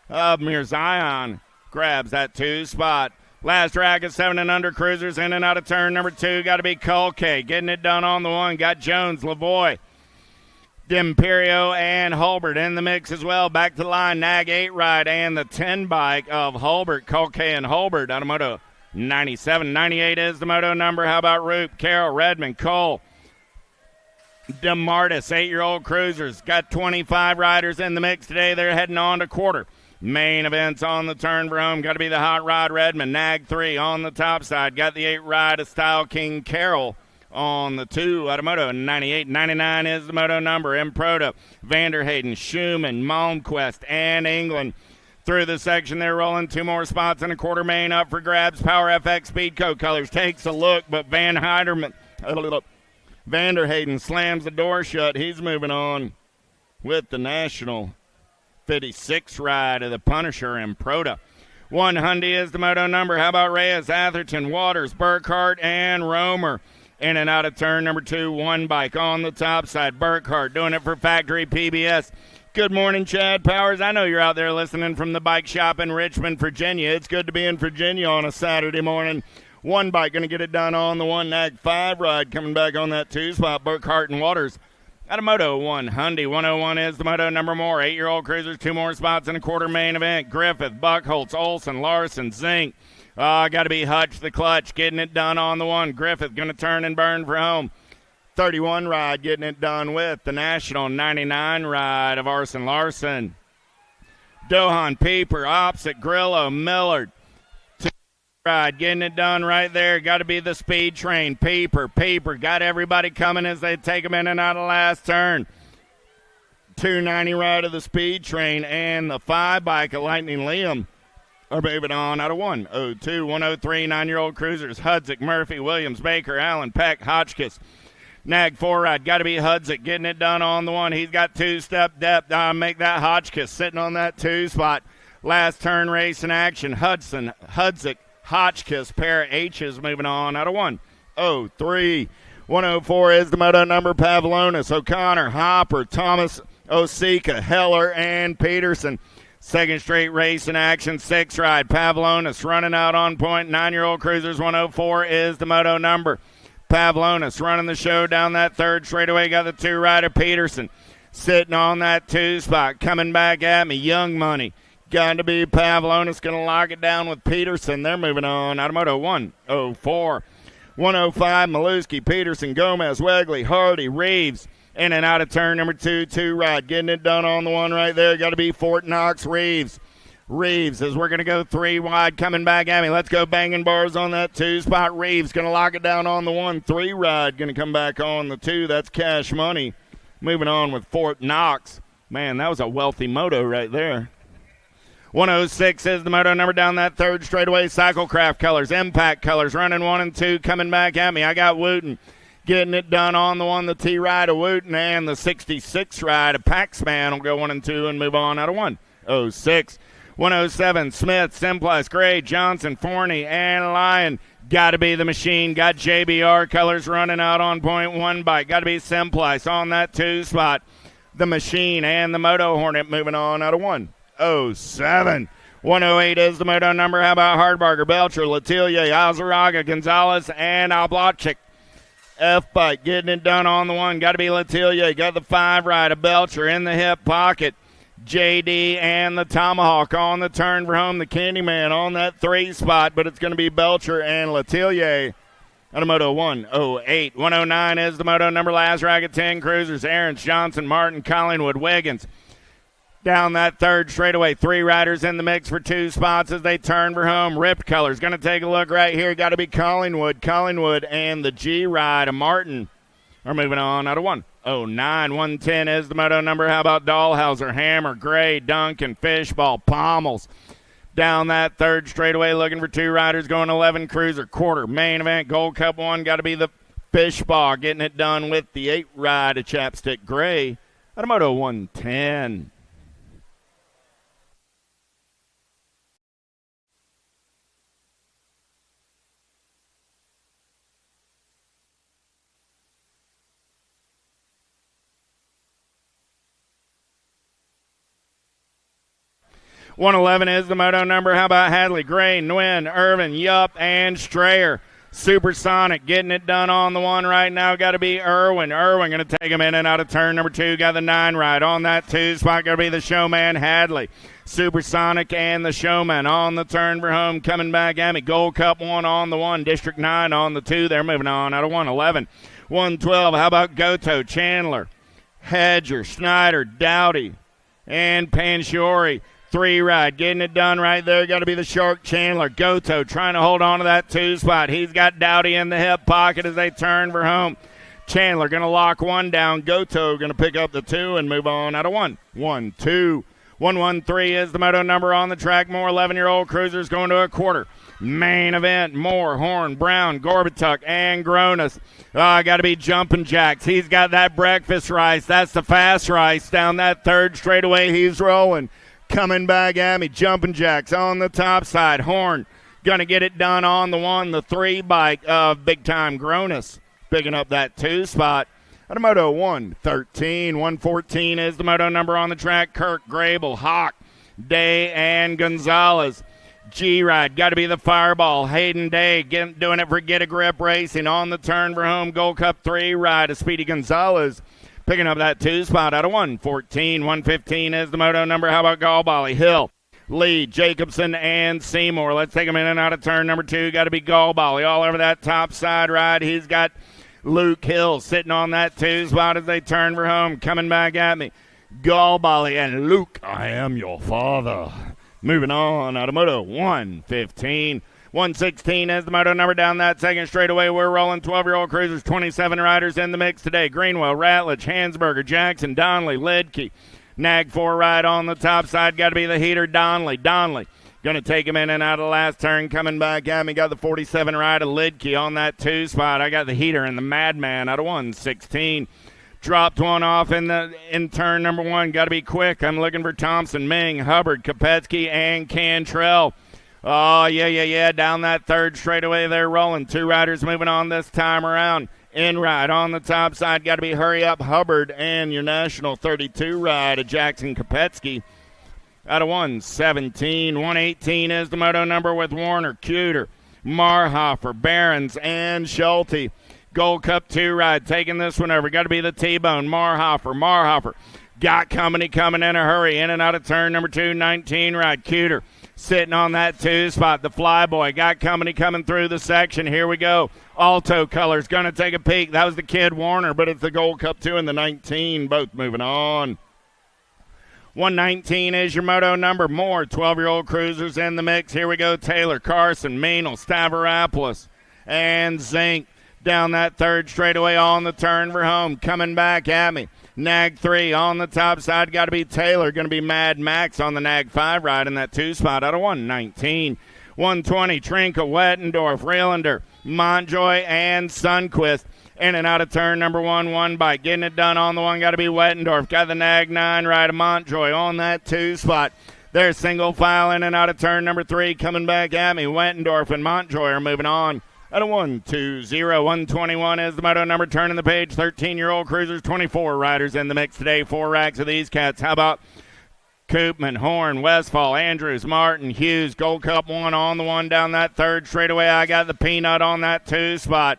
Speaker 1: Mirzion grabs that 2 spot. Last rack of 7 and under cruisers in and out of turn number 2. Got to be Colke getting it done on the 1. Got Jones, Lavoie, D'Imperio, and Hulbert in the mix as well. Back to the line, Nag 8 ride and the 10 bike of Hulbert, Colke and Hulbert out of Moto 97. 98 is the moto number. How about Roop, Carroll, Redmond, Cole, DeMartis, 8-year-old cruisers. Got 25 riders in the mix today. They're heading on to quarter. Main events on the turn for home. Got to be the Hot Rod Redmond, Nag 3 on the top side. Got the 8 ride of Style King Carroll on the 2 out of Moto 98. 99 is the moto number. Improda, Vanderhayden, Schumann, Malmquist, and England. Through the section, they're rolling 2 more spots and a quarter main up for grabs. Power FX Speedco colors takes a look, but Vanderhayden slams the door shut. He's moving on with the National 56 ride of the Punisher Improda. 100 is the moto number. How about Reyes, Atherton, Waters, Burkhart, and Romer? In and out of turn number 2, 1 bike on the top side. Burkhart doing it for Factory PBS. Good morning, Chad Powers. I know you're out there listening from the bike shop in Richmond, Virginia. It's good to be in Virginia on a Saturday morning. 1 bike going to get it done on the 1 Nag 5 ride. Coming back on that 2 spot, Burkhart and Waters. Out of Moto 100, 101 is the moto number more. 8-year-old cruisers, 2 more spots in a quarter main event. Griffith, Buckholtz, Olson, Larson, Zink. Got to be Hutch the Clutch getting it done on the 1. Griffith going to turn and burn for home. 31 ride getting it done with the National 99 ride of Arson Larson. Dohan, Pieper, opposite Grillo, Millard. 2 ride getting it done right there. Got to be the Speed Train. Pieper got everybody coming as they take them in and out of last turn. 290 ride of the Speed Train and the 5 bike of Lightning Liam are moving on out of 102, 103, 9-year-old cruisers. Hudzik, Murphy, Williams, Baker, Allen, Peck, Hotchkiss. Nag 4 ride. Got to be Hudzik getting it done on the 1. He's got 2-step depth. Make that Hotchkiss sitting on that 2 spot. Last turn race in action. Hudzik, Hotchkiss, pair of H's moving on out of 103. 104 is the moto number. Pavlonis, O'Connor, Hopper, Thomas, Osika, Heller, and Peterson. Second straight race in action. 6 ride. Pavlonis running out on point. 9-year-old cruisers. 104 is the moto number. Pavlonis running the show down that third straightaway. Got the 2 rider Peterson sitting on that 2 spot. Coming back at me. Young Money. Got to be Pavlonis. Going to lock it down with Peterson. They're moving on out of moto 104. 105, Maluski, Peterson, Gomez, Wegley, Hardy, Reeves. In and out of turn number 2, 2 ride. Getting it done on the 1 right there. Got to be Fort Knox, Reeves. Reeves, as we're going to go 3 wide, coming back at me. Let's go banging bars on that 2 spot. Reeves going to lock it down on the 1. 3 ride going to come back on the 2. That's Cash Money. Moving on with Fort Knox. Man, that was a wealthy moto right there. 106 is the moto number down that third straightaway. Cyclecraft colors, Impact colors, running 1 and 2, coming back at me. I got Wooten getting it done on the 1, the T ride of Wooten, and the 66 ride of Paxman will go 1 and 2 and move on out of 106. 107, Smith, Simplice, Gray, Johnson, Forney, and Lyon. Got to be the Machine. Got JBR colors running out on point 1 bike. Got to be Simplice on that 2 spot. The Machine and the Moto Hornet moving on out of 107. 108 is the moto number. How about Hardbarger, Belcher, Latilia, Azaraga, Gonzalez, and Alblachik. F-Bike getting it done on the 1. Got to be Latilia. Got the 5 ride of Belcher in the hip pocket. JD and the Tomahawk on the turn for home. The Candyman on that 3 spot, but it's going to be Belcher and Latilia. Out of moto 108. 109 is the moto number. Last racket 10 cruisers. Aarons, Johnson, Martin, Collingwood, Wiggins. Down that third straightaway, 3 riders in the mix for 2 spots as they turn for home. Ripped colors. Going to take a look right here. Got to be Collingwood. Collingwood and the G ride of Martin are moving on out of 109. 110 is the moto number. How about Dahlhauser, Hammer, Gray, Duncan, Fishball, Pommels. Down that third straightaway, looking for 2 riders, going 11 cruiser, quarter, main event, Gold Cup 1. Got to be the Fishball getting it done with the 8 ride of Chapstick Gray out of moto 110. .111 is the moto number. How about Hadley, Gray, Nguyen, Irvin, Yup, and Strayer. Supersonic getting it done on the 1 right now. Got to be Irwin. Irwin going to take him in and out of turn number 2. Got the 9 ride on that 2 spot. Got to be the Showman, Hadley. Supersonic and the Showman on the turn for home. Coming back at me. Gold Cup 1 on the 1. District 9 on the 2. They're moving on out of 111. 112. How about Goto, Chandler, Hedger, Schneider, Dowdy, and Panchiori. 3 ride, getting it done right there. Got to be the Shark Chandler. Goto trying to hold on to that 2 spot. He's got Dowdy in the hip pocket as they turn for home. Chandler going to lock 1 down. Goto going to pick up the 2 and move on out of 1-1-2. 113 is the moto number on the track. More 11-year-old cruisers going to a quarter. Main event, Moore, Horn, Brown, Gorbatuk, and Gronis. Got to be Jumpin' Jacks. He's got that breakfast rice. That's the fast rice down that third straightaway. He's rolling. Coming back at me, Jumpin' Jacks on the top side. Horn going to get it done on the 1, the 3 bike of Big Time Gronis. Picking up that 2 spot. Out of moto 113. 114 is the moto number on the track. Kirk, Grable, Hawk, Day, and Gonzalez. G-Ride, got to be the Fireball. Hayden Day doing it for Get a Grip Racing on the turn for home. Gold Cup 3 ride of Speedy Gonzalez. Picking up that 2 spot out of 114. 115 is the moto number. How about Galbally, Hill, Lee, Jacobson, and Seymour. Let's take them in and out of turn number 2. Got to be Galbally all over that top side ride. He's got Luke Hill sitting on that 2 spot as they turn for home. Coming back at me, Galbally and Luke, I am your father. Moving on out of moto 115. 116 is the moto number down that second straightaway. We're rolling 12-year-old cruisers, 27 riders in the mix today. Greenwell, Ratledge, Hansberger, Jackson, Donnelly, Lidke. Nag 4 ride on the top side. Got to be the heater, Donnelly. Donnelly going to take him in and out of the last turn. Coming back at me. Got the 47 ride of Lidke on that 2 spot. I got the heater and the Madman out of 116. Dropped one off in turn number 1. Got to be quick. I'm looking for Thompson, Ming, Hubbard, Kopetsky, and Cantrell. Oh, yeah. Down that third straightaway, they're rolling. 2 riders moving on this time around. In ride on the top side. Got to be Hurry Up Hubbard and your National 32 ride of Jackson Kopetsky. Out of 117. 118 is the moto number with Warner, Cuter, Marhofer, Behrens, and Schulte. Gold Cup 2 ride, taking this one over. Got to be the T-Bone, Marhofer. Got company coming in a hurry. In and out of turn number 2, 19 ride. Cuter sitting on that 2 spot. The Flyboy got company coming through the section. Here we go. Alto Colors going to take a peek. That was the kid Warner, but it's the Gold Cup 2 and the 19, both moving on. 119 is your moto number. More 12-year-old cruisers in the mix. Here we go. Taylor, Carson, Meanel, Stavropoulos, and Zink. Down that third straightaway on the turn for home. Coming back at me. Nag 3 on the top side. Got to be Taylor. Going to be Mad Max on the Nag 5 ride in that 2 spot out of 119. 120, Trinka, Wettendorf, Reelander, Montjoy, and Sunquist. In and out of turn number 1 bike. Getting it done on the one. Got to be Wettendorf. Got the Nag 9 ride of Montjoy on that 2 spot. They're single file in and out of turn number 3. Coming back at me. Wettendorf and Montjoy are moving on. Out of 120, 121 is the moto number. Turning the page, 13-year-old cruisers, 24 riders in the mix today. 4 racks of these cats. How about Koopman, Horn, Westfall, Andrews, Martin, Hughes, Gold Cup 1 on the one down that third straightaway. I got the Peanut on that 2 spot.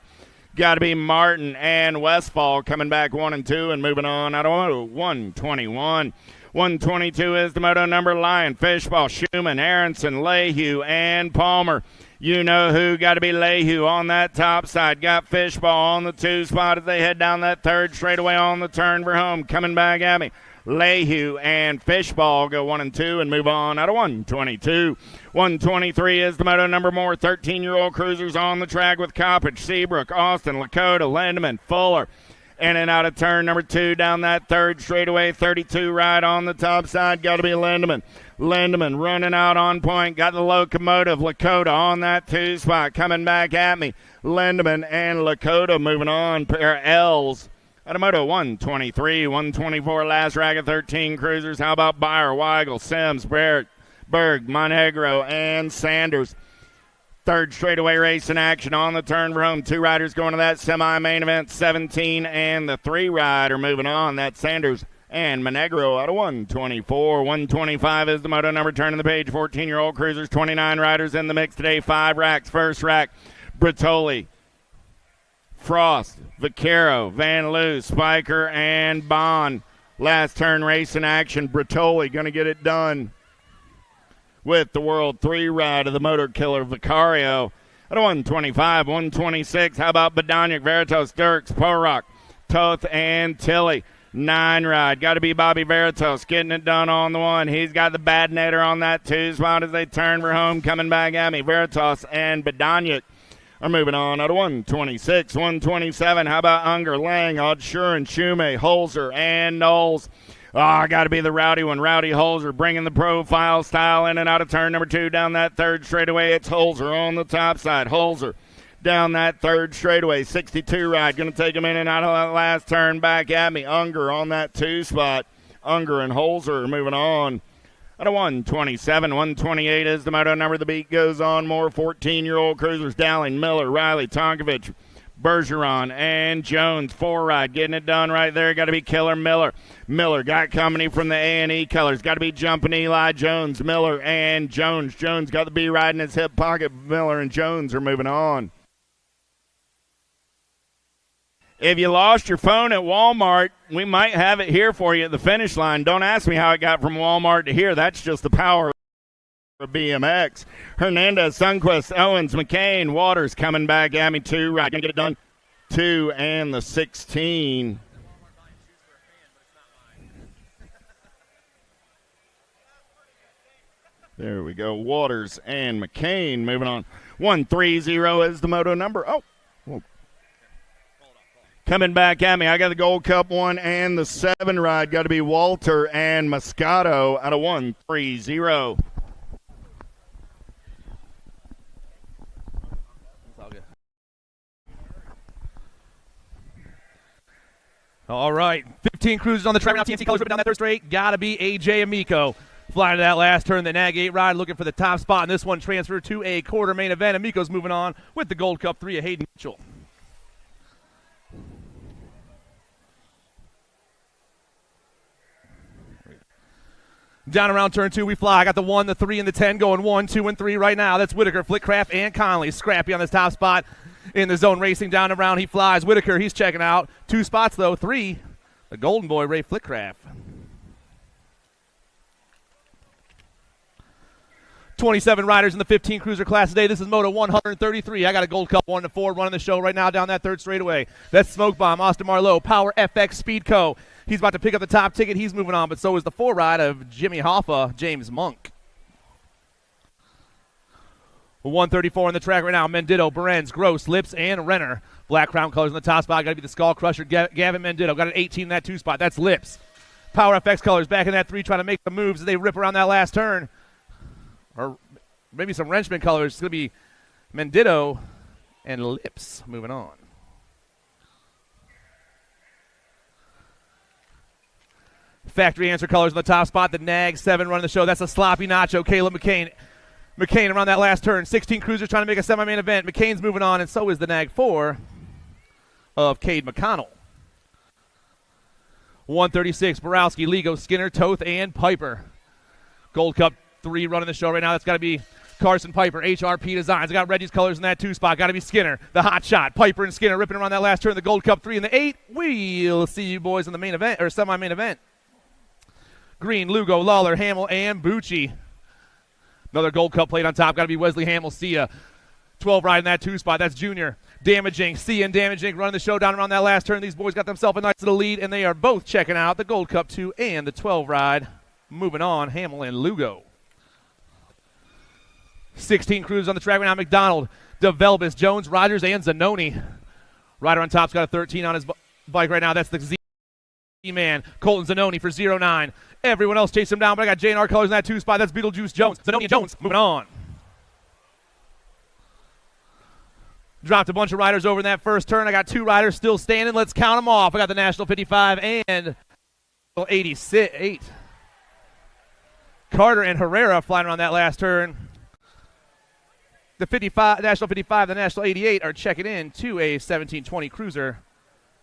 Speaker 1: Got to be Martin and Westfall coming back 1 and 2 and moving on. Out of 121. 122 is the moto number. Lyon, Fishball, Schumann, Aronson, Lehue, and Palmer. You know who. Got to be Lehue on that top side. Got Fishball on the 2 spot as they head down that third straightaway on the turn for home. Coming back at me. Lehue and Fishball go 1 and 2 and move on out of 122. 123 is the moto number. More 13-year-old cruisers on the track with Coppage, Seabrook, Austin, Lakota, Lindemann, Fuller. In and out of turn number 2 down that third straightaway. 32 ride on the top side. Got to be Lindemann. Lindemann running out on point. Got the Locomotive, Lakota on that 2 spot. Coming back at me. Lindemann and Lakota moving on. Pair L's. Out of moto 123, 124, last rack of 13 cruisers. How about Beyer, Weigel, Sims, Berg, Monegro, and Sanders? Third straightaway race in action on the turn for home. 2 riders going to that semi-main event. 17 and the 3 rider moving on. That's Sanders and Monegro out of 124. 125 is the moto number. Turning the page. 14-year-old cruisers. 29 riders in the mix today. 5 racks. First rack, Bertoli, Frost, Vaquero, Van Loo, Spiker, and Bond. Last turn race in action. Bertoli going to get it done with the World 3 ride of the Motor Killer Vicario. At 125, 126. How about Badonic, Veritas, Dirks, Porok, Toth, and Tilly? 9 ride. Got to be Bobby Veritas getting it done on the one. He's got the Badnator on that 2 spot as they turn for home. Coming back at me. Veritas and Badonic are moving on out of 126, 127. How about Unger, Lang, Oddshuren, Shume, Holzer, and Knowles? Got to be the rowdy one. Rowdy Holzer bringing the profile style in and out of turn number 2 down that third straightaway. It's Holzer on the top side. Holzer down that third straightaway. 62 ride. Going to take him in and out of that last turn. Back at me. Unger on that 2 spot. Unger and Holzer are moving on. At a 127, 128 is the moto number. The beat goes on. More 14-year-old cruisers. Dowling, Miller, Riley, Tonkovich, Bergeron, and Jones. 4 ride. Getting it done right there. Got to be Killer Miller. Miller got company from the A&E colors. Got to be Jumping Eli Jones. Miller and Jones. Jones got the B ride in his hip pocket. Miller and Jones are moving on. If you lost your phone at Walmart, we might have it here for you at the finish line. Don't ask me how it got from Walmart to here. That's just the power of BMX. Hernandez, Sunquist, Owens, McCain, Waters coming back at me. 2 right. Gonna get it done. 2 and the 16. There we go. Waters and McCain moving on. 1-3-0 is the moto number. Oh. Coming back at me, I got the Gold Cup 1 and the 7 ride. Got to be Walter and Moscato out of 1-3-0.
Speaker 2: All right, 15 cruisers on the track. Now TNT colors ripping down that third straight. Got to be AJ Amico. Flying to that last turn, the Nag 8 ride, looking for the top spot. And this one transferred to a quarter main event. Amico's moving on with the Gold Cup 3 of Hayden Mitchell. Down around turn 2, we fly. I got the 1, the 3, and the 10 going 1, 2, and 3 right now. That's Whitaker, Flickcraft, and Conley. Scrappy on this top spot in the zone racing. Down around, he flies. Whitaker, he's checking out. 2 spots, though. 3, the Golden Boy, Ray Flickcraft. 27 riders in the 15 cruiser class today. This is Moto 133. I got a Gold Cup 1 to 4 running the show right now down that third straightaway. That's Smoke Bomb, Austin Marlowe, Power FX Speed Co. He's about to pick up the top ticket. He's moving on, but so is the 4 ride of Jimmy Hoffa, James Monk. 134 on the track right now. Mendito, Berens, Gross, Lips, and Renner. Black Crown colors on the top spot. Got to be the Skull Crusher, Gavin Mendito. Got an 18 in that 2 spot. That's Lips. Power FX colors back in that 3, trying to make the moves as they rip around that last turn. Or maybe some Wrenchman colors. It's going to be Mendito and Lips moving on. Factory answer colors on the top spot. The Nag 7 running the show. That's a sloppy Nacho. Caleb McCain. McCain around that last turn. 16 cruisers trying to make a semi-main event. McCain's moving on, and so is the Nag 4 of Cade McConnell. 136, Borowski, Ligo, Skinner, Toth, and Piper. Gold Cup 3 running the show right now. That's got to be Carson Piper, HRP Designs. I got Reggie's colors in that 2 spot. Got to be Skinner, the hot shot. Piper and Skinner ripping around that last turn. The Gold Cup 3 and the 8. We'll see you boys in the main event, or semi-main event. Green, Lugo, Lawler, Hamill, and Bucci. Another Gold Cup plate on top. Got to be Wesley Hamill, Sia. 12 riding that 2 spot. That's Junior. Damaging, Sia and Damaging running the show down around that last turn. These boys got themselves a nice little lead, and they are both checking out the Gold Cup 2 and the 12 ride. Moving on, Hamill and Lugo. 16 crews on the track right now. McDonald, DeVelbis, Jones, Rogers, and Zanoni. Rider on top's got a 13 on his bike right now. That's the Z-Man. Colton Zanoni for 0-9. Everyone else chasing him down, but I got J&R colors in that 2 spot. That's Beetlejuice Jones. Zanoni and Jones moving on. Dropped a bunch of riders over in that first turn. I got 2 riders still standing. Let's count them off. I got the National 55 and 88. Carter and Herrera flying around that last turn. The 55, National 55, the National 88 are checking in to a 1720 cruiser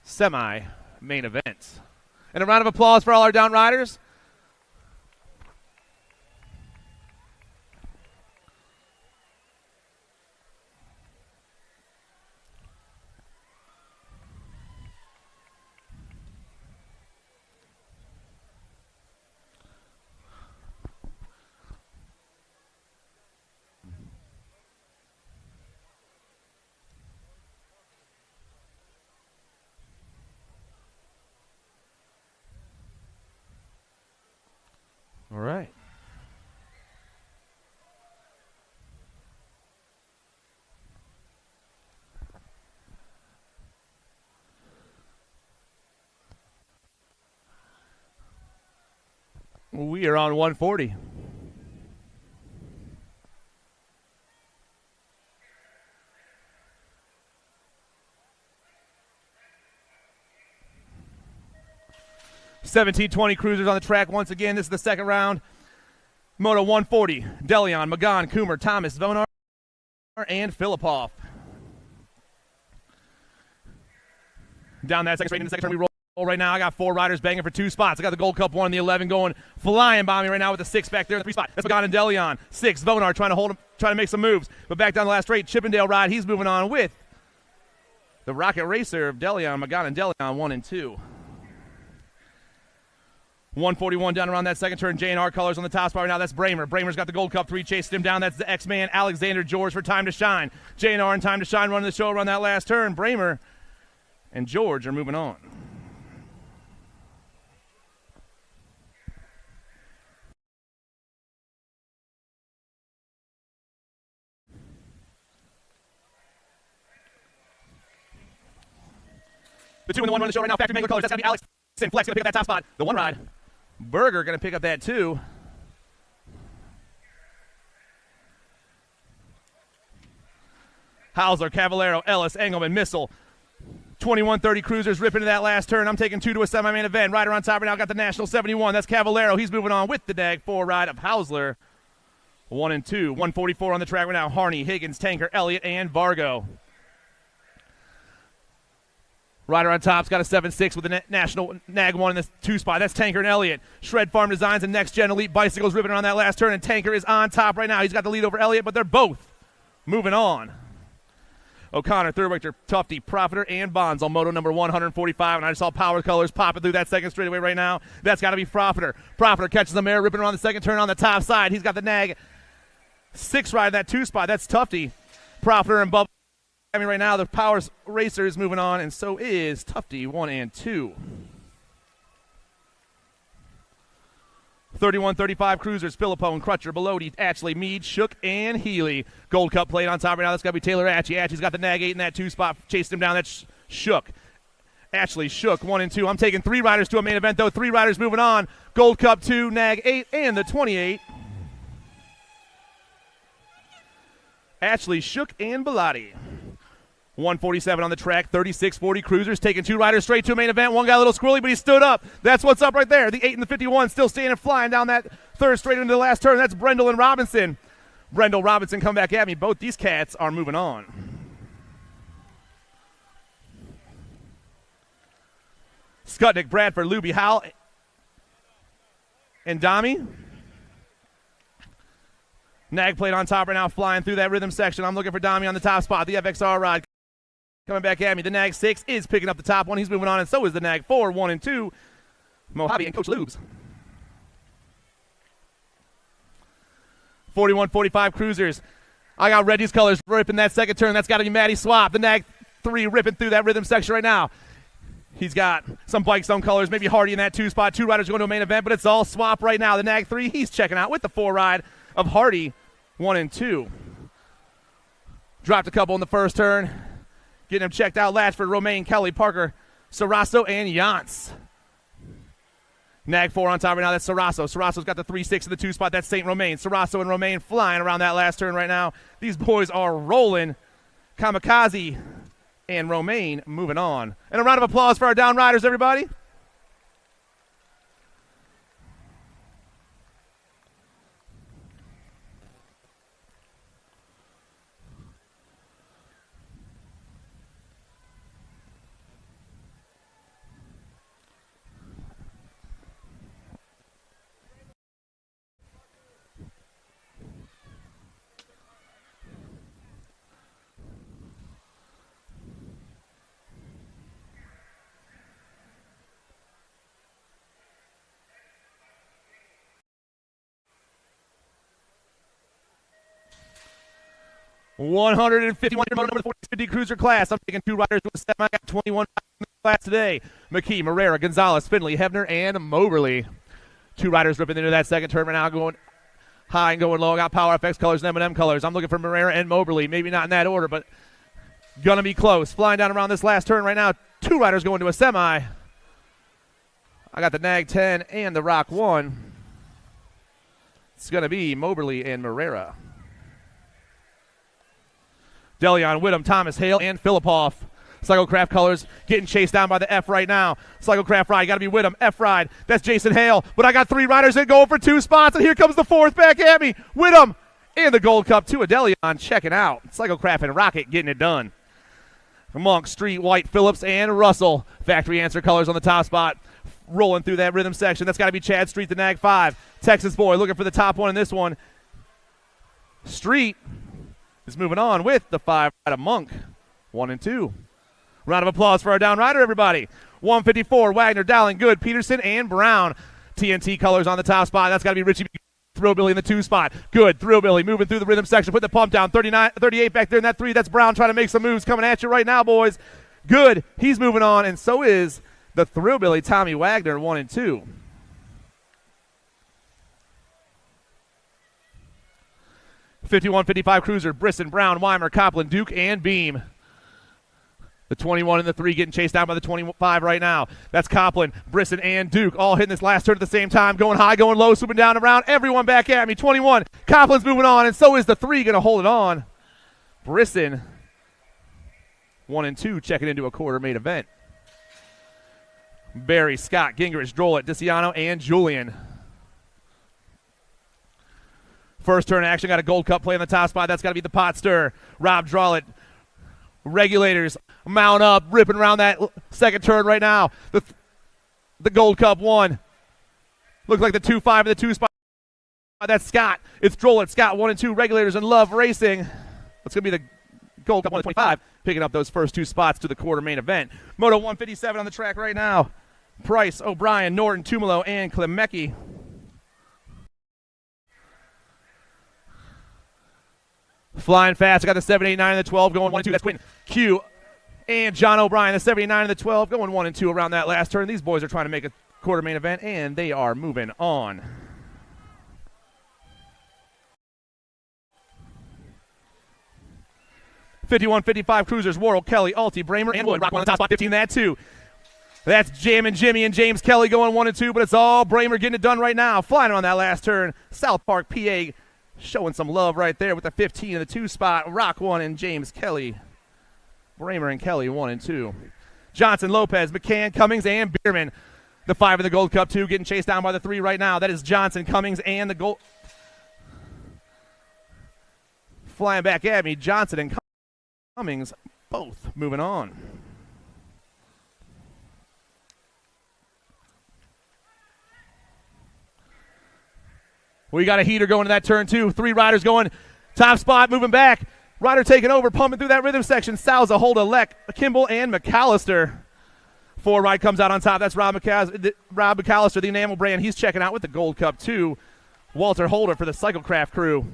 Speaker 2: semi-main event. And a round of applause for all our down riders. All right. We are on 140. $17.20 cruisers on the track once again. This is the second round. Moto 140. Deleon, Magan, Coomer, Thomas, Vonar, and Filipoff. Down that second straight in the second turn, we roll right now. I got 4 riders banging for 2 spots. I got the Gold Cup 1 and the 11 going flying by me right now with the 6 back there in the 3 spot. That's Magan and Deleon. 6, Vonar trying to hold him, trying to make some moves. But back down the last straight, Chippendale ride. He's moving on with the Rocket Racer of Deleon, Magan and Deleon 1 and 2. 141 down around that second turn. J&R colors on the top spot right now. That's Bramer. Bramer's got the Gold Cup 3 chasing him down. That's the X-Man Alexander George for Time to Shine. J&R and Time to Shine running the show around that last turn. Bramer and George are moving on. The 2 and the 1 run the show right now. Factory Mangler Colors. That's got to be Alex. Flex going to pick up that top spot. The 1 ride. Berger going to pick up that 2. Hausler, Cavallero, Ellis, Engelman, Missile. 21-30 Cruisers rip into that last turn. I'm taking 2 to a semi-main event. Rider on top right now got the National 71. That's Cavallero. He's moving on with the Nag 4 ride of Hausler. 1 and 2. 144 on the track right now. Harney, Higgins, Tanker, Elliott, and Vargo. Rider on top's got a 7-6 with the National Nag 1 in the 2 spot. That's Tanker and Elliott. Shred Farm Designs and Next Gen Elite Bicycles ripping around that last turn, and Tanker is on top right now. He's got the lead over Elliott, but they're both moving on. O'Connor, Thurwichter, Tufty, Profiter, and Bonds on moto number 145, and I just saw Power Colors popping through that second straightaway right now. That's got to be Profiter. Profiter catches the mare, ripping around the second turn on the top side. He's got the Nag 6 ride in that 2 spot. That's Tufty. Profiter and Bubba. I mean, right now the Power Racer is moving on, and so is Tufty 1 and 2. 31-35 Cruisers, Philippone, Crutcher, Belodi, Atchley, Mead, Shook, and Healy. Gold Cup plate on top right now. That's got to be Taylor Atchie. Atchie's got the Nag 8 in that 2 spot. Chased him down. That's Shook. Atchley, Shook, 1 and 2. I'm taking 3 riders to a main event, though. 3 riders moving on. Gold Cup 2, Nag 8, and the 28. Atchley, Shook, and Bellotti. 147 on the track, 36-40 Cruisers, taking 2 riders straight to a main event. One guy a little squirrely, but he stood up. That's what's up right there. The 8 and the 51 still standing flying down that third straight into the last turn. That's Brendel and Robinson. Brendel, Robinson come back at me. Both these cats are moving on. Skutnik, Bradford, Luby, Howell, and Dami. Nag plate on top right now, flying through that rhythm section. I'm looking for Dami on the top spot. The FXR ride coming back at me. The Nag 6 is picking up the top one. He's moving on, and so is the Nag 4, 1 and 2. Mojave and Coach Lubes. 41-45 Cruisers. I got Reggie's colors ripping that second turn. That's got to be Matty Swap. The Nag 3 ripping through that rhythm section right now. He's got some Bike Zone colors, maybe Hardy in that 2 spot. 2 riders going to a main event, but it's all Swap right now. The Nag 3, he's checking out with the 4 ride of Hardy, 1 and 2. Dropped a couple in the first turn. Getting him checked out. Latchford, Romaine, Kelly, Parker, Sarasso, and Yance. Nag 4 on top right now. That's Sarasso. Sarasso's got the 3-6 in the 2 spot. That's St. Romain. Sarasso and Romaine flying around that last turn right now. These boys are rolling. Kamikaze and Romaine moving on. And a round of applause for our down riders, everybody. $151 number 40 Cruiser class. I'm taking 2 riders to a semi. I got 21 in the class today. McKee, Morera, Gonzalez, Finley, Hebner, and Moberly. 2 riders ripping into that second turn right now, going high and going low. I got Power FX colors and M&M colors. I'm looking for Morera and Moberly. Maybe not in that order, but gonna be close. Flying down around this last turn right now. 2 riders going to a semi. I got the Nag 10 and the Rock 1. It's gonna be Moberly and Morera. Deleon, Whittam, Thomas, Hale, and Filipoff. Cyclecraft colors getting chased down by the F right now. Cyclecraft ride, got to be Whittam. F ride, that's Jason Hale. But I got 3 riders in going for 2 spots, and here comes the 4th back at me. Whittam and the Gold Cup to a Deleon checking out. Cyclecraft and Rocket getting it done. Monk, Street, White, Phillips, and Russell. Factory answer colors on the top spot. Rolling through that rhythm section. That's got to be Chad Street, the Nag 5. Texas boy looking for the top one in this one. Street is moving on with the 5 out of Monk. 1 and 2. Round of applause for our down rider, everybody. 154, Wagner, Dowling, Good, Peterson, and Brown. TNT colors on the top spot. That's got to be Richie Thrillbilly in the 2 spot. Good, Thrillbilly moving through the rhythm section. Put the pump down. 38 back there in that 3. That's Brown trying to make some moves. Coming at you right now, boys. Good, he's moving on, and so is the Thrillbilly Tommy Wagner, 1 and 2. $51-55 Cruiser, Brisson, Brown, Weimer, Copland, Duke, and Beam. The 21 and the 3 getting chased down by the 25 right now. That's Copland, Brisson, and Duke all hitting this last turn at the same time. Going high, going low, swooping down and around. Everyone back at me. 21. Copland's moving on, and so is the 3 going to hold it on. Brisson, 1 and 2, checking into a quarter main event. Barry, Scott, Gingrich, Drolet, DeCiano, and Julian. First turn action, got a Gold Cup play on the top spot. That's got to be the pot stir. Rob Drolet. Regulators mount up, ripping around that second turn right now. The Gold Cup 1. Looks like the 2-5 in the 2 spot. That's Scott. It's Drolet. Scott 1 and 2. Regulators and Love racing. That's going to be the Gold Cup 125. Picking up those first 2 spots to the quarter main event. Moto 157 on the track right now. Price, O'Brien, Norton, Tumalo, and Klemecki. Flying fast. I got the 789 and the 12 going 1 and 2. That's Quentin Q and John O'Brien. The 79 and the 12 going 1 and 2 around that last turn. These boys are trying to make a quarter main event, and they are moving on. '51-55 Cruisers, Worrell, Kelly, Alty, Bramer, and Wood. Rock on the top spot, 15 that too. That's Jammin' Jimmy and James Kelly going 1 and 2, but it's all Bramer getting it done right now. Flying on that last turn. South Park, PA, showing some love right there with the 15 in the 2 spot. Rock 1 and James Kelly. Bramer and Kelly 1 and 2. Johnson, Lopez, McCann, Cummings, and Bierman. The 5 in the Gold Cup 2 getting chased down by the 3 right now. That is Johnson, Cummings, and the Gold. Flying back at me, Johnson and Cummings both moving on. We got a heater going to that turn 2. 3 riders going. Top spot, moving back. Rider taking over, pumping through that rhythm section. Salza, Holda, Leck, Kimball, and McAllister. 4 right comes out on top. That's Rob McAllister, the Enamel brand. He's checking out with the Gold Cup 2. Walter Holder for the Cyclecraft crew.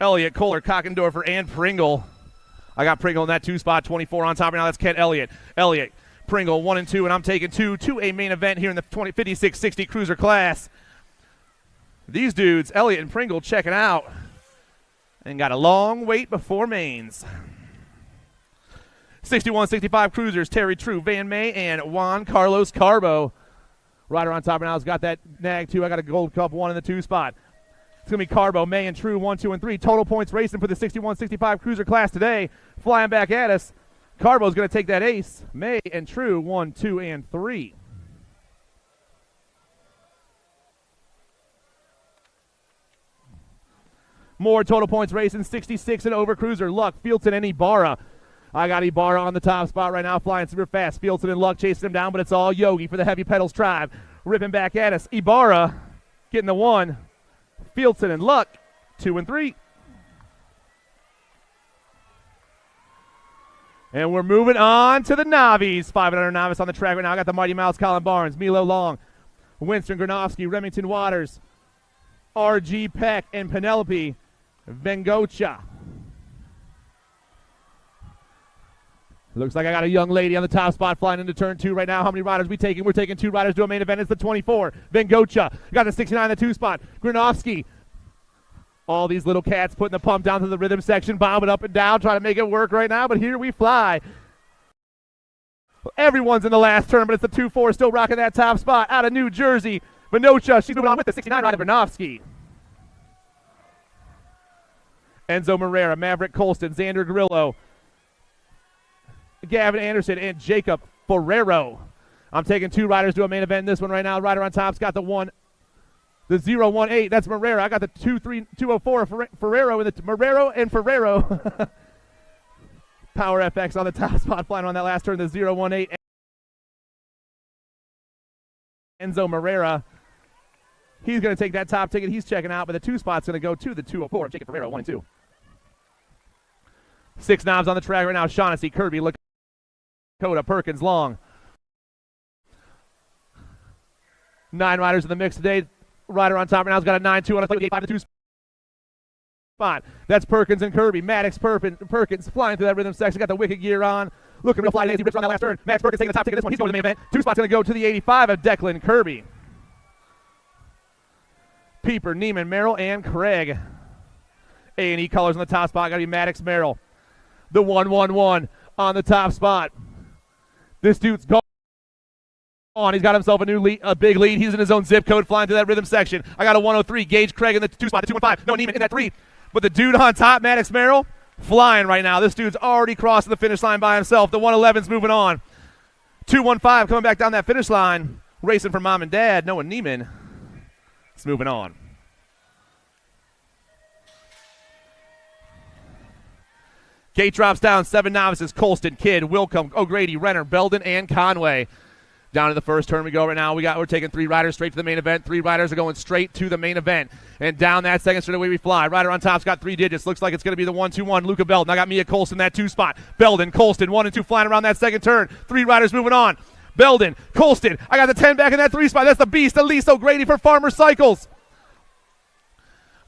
Speaker 2: Elliott, Kohler, Cockendorfer, and Pringle. I got Pringle in that 2 spot. 24 on top right now. That's Kent Elliott. Elliott, Pringle 1 and 2, and I'm taking 2 to a main event here in the 56-60 cruiser class. These dudes, Elliott and Pringle, checking out. And got a long wait before mains. 61-65 cruisers, Terry True, Van May, and Juan Carlos Carbo. Rider on top right now has got that nag 2. I got a Gold Cup 1 in the 2 spot. It's going to be Carbo, May, and True 1, 2, and 3. Total points racing for the 61-65 cruiser class today. Flying back at us. Carbo's going to take that ace. May and True 1, 2, and 3. More total points racing, 66 and over cruiser. Luck, Fielton, and Ibarra. I got Ibarra on the top spot right now, flying super fast. Fielton and Luck chasing him down, but it's all Yogi for the Heavy Pedals Tribe. Ripping back at us. Ibarra getting the 1. Fielton and Luck, 2 and 3. And we're moving on to the Navies. 500 novice on the track right now. I got the Mighty Mouse, Colin Barnes, Milo Long, Winston Granovsky, Remington Waters, R.G. Peck, and Penelope Vengocha. Looks like I got a young lady on the top spot flying into turn 2 right now. How many riders we taking? We're taking 2 riders to a main event. It's the 24. Vengocha got the 69 in the 2 spot. Granovsky. All these little cats putting the pump down to the rhythm section, bombing up and down, trying to make it work right now, but here we fly. Everyone's in the last turn, but it's the 2-4 still rocking that top spot out of New Jersey. Venocha, she's moving on with the 69 rider, Granovsky. Enzo Moreira, Maverick Colston, Xander Grillo, Gavin Anderson, and Jacob Ferrero. I'm taking 2 riders to a main event in this one right now. Rider on top's got the 018. That's Moreira. I got the 204 Ferrero with the Morero and Ferrero. Power FX on the top spot, flying on that last turn. The 018. Enzo Moreira. He's going to take that top ticket. He's checking out, but the 2 spot's going to go to the 204. Jacob Ferrero, 1 and 2. 6 knobs on the track right now. Shaughnessy, Kirby, Lakota, Perkins, Long. 9 riders in the mix today. Rider on top right now has got a 9-2 on a 8-5 spot. That's Perkins and Kirby. Maddox Perkins flying through that rhythm section. Got the wicked gear on. Looking real fly. Nancy rips on that last turn. Maddox Perkins taking the top ticket. This one, he's going to the main event. 2 spots going to go to the 85 of Declan Kirby. Pieper, Neiman, Merrill, and Craig. A&E colors on the top spot. Got to be Maddox Merrill. The 111. on the top spot. This dude's gone. He's got himself a big lead. He's in his own zip code flying through that rhythm section. I got a 103. Gage Craig in the 2 spot, the 215. No Neiman in that 3. But the dude on top, Maddox Merrill, flying right now. This dude's already crossing the finish line by himself. The 111's moving on. 215 coming back down that finish line. Racing for mom and dad. Noah Neiman is moving on. Gate drops down. 7 novices. Colston, Kidd, Wilcomb, O'Grady, Renner, Belden, and Conway. Down to the first turn we go right now. We're taking 3 riders straight to the main event. 3 riders are going straight to the main event. And down that second straightaway we fly. Rider on top's got 3 digits. Looks like it's going to be the 1-2-1. Luca Belden. I got Mia Colston that 2 spot. Belden, Colston, 1 and 2 flying around that second turn. 3 riders moving on. Belden, Colston. I got the 10 back in that 3 spot. That's the beast, Elise O'Grady for Farmer Cycles.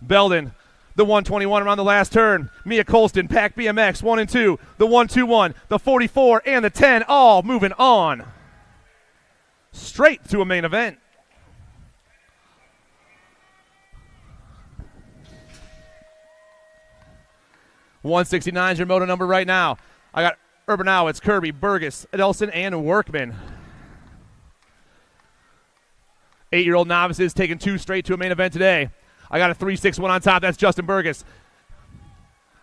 Speaker 2: Belden, the 121 around the last turn. Mia Colston, Pack BMX, 1 and 2. The 121, the 44, and the 10 all moving on. Straight to a main event. $169 is your moto number right now. I got Urbanowitz, Kirby, Burgess, Edelson, and Workman. 8-year-old novices taking 2 straight to a main event today. I got a 361 on top. That's Justin Burgess.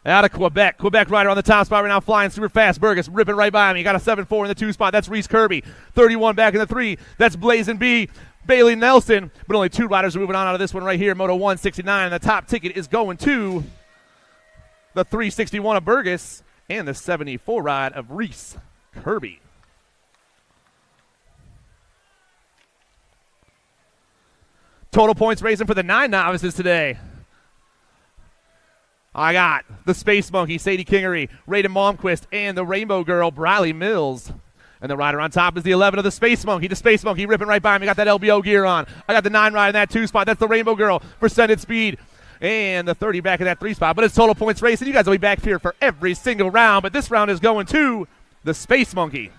Speaker 2: Out of Quebec. Quebec rider on the top spot right now, flying super fast. Burgess ripping right by me. Got a 7-4 in the 2 spot. That's Reese Kirby. 31 back in the 3. That's Blazin' B. Bailey Nelson. But only 2 riders are moving on out of this one right here. Moto 169. The top ticket is going to the 361 of Burgess and the 74 ride of Reese Kirby. Total points racing for the 9 novices today. I got the Space Monkey, Sadie Kingery, Raiden Malmquist, and the Rainbow Girl, Briley Mills. And the rider on top is the 11 of the Space Monkey. The Space Monkey ripping right by me. Got that LBO gear on. I got the 9 ride in that 2 spot. That's the Rainbow Girl for Sended Speed. And the 30 back in that 3 spot. But it's total points racing. You guys will be back here for every single round. But this round is going to the Space Monkey.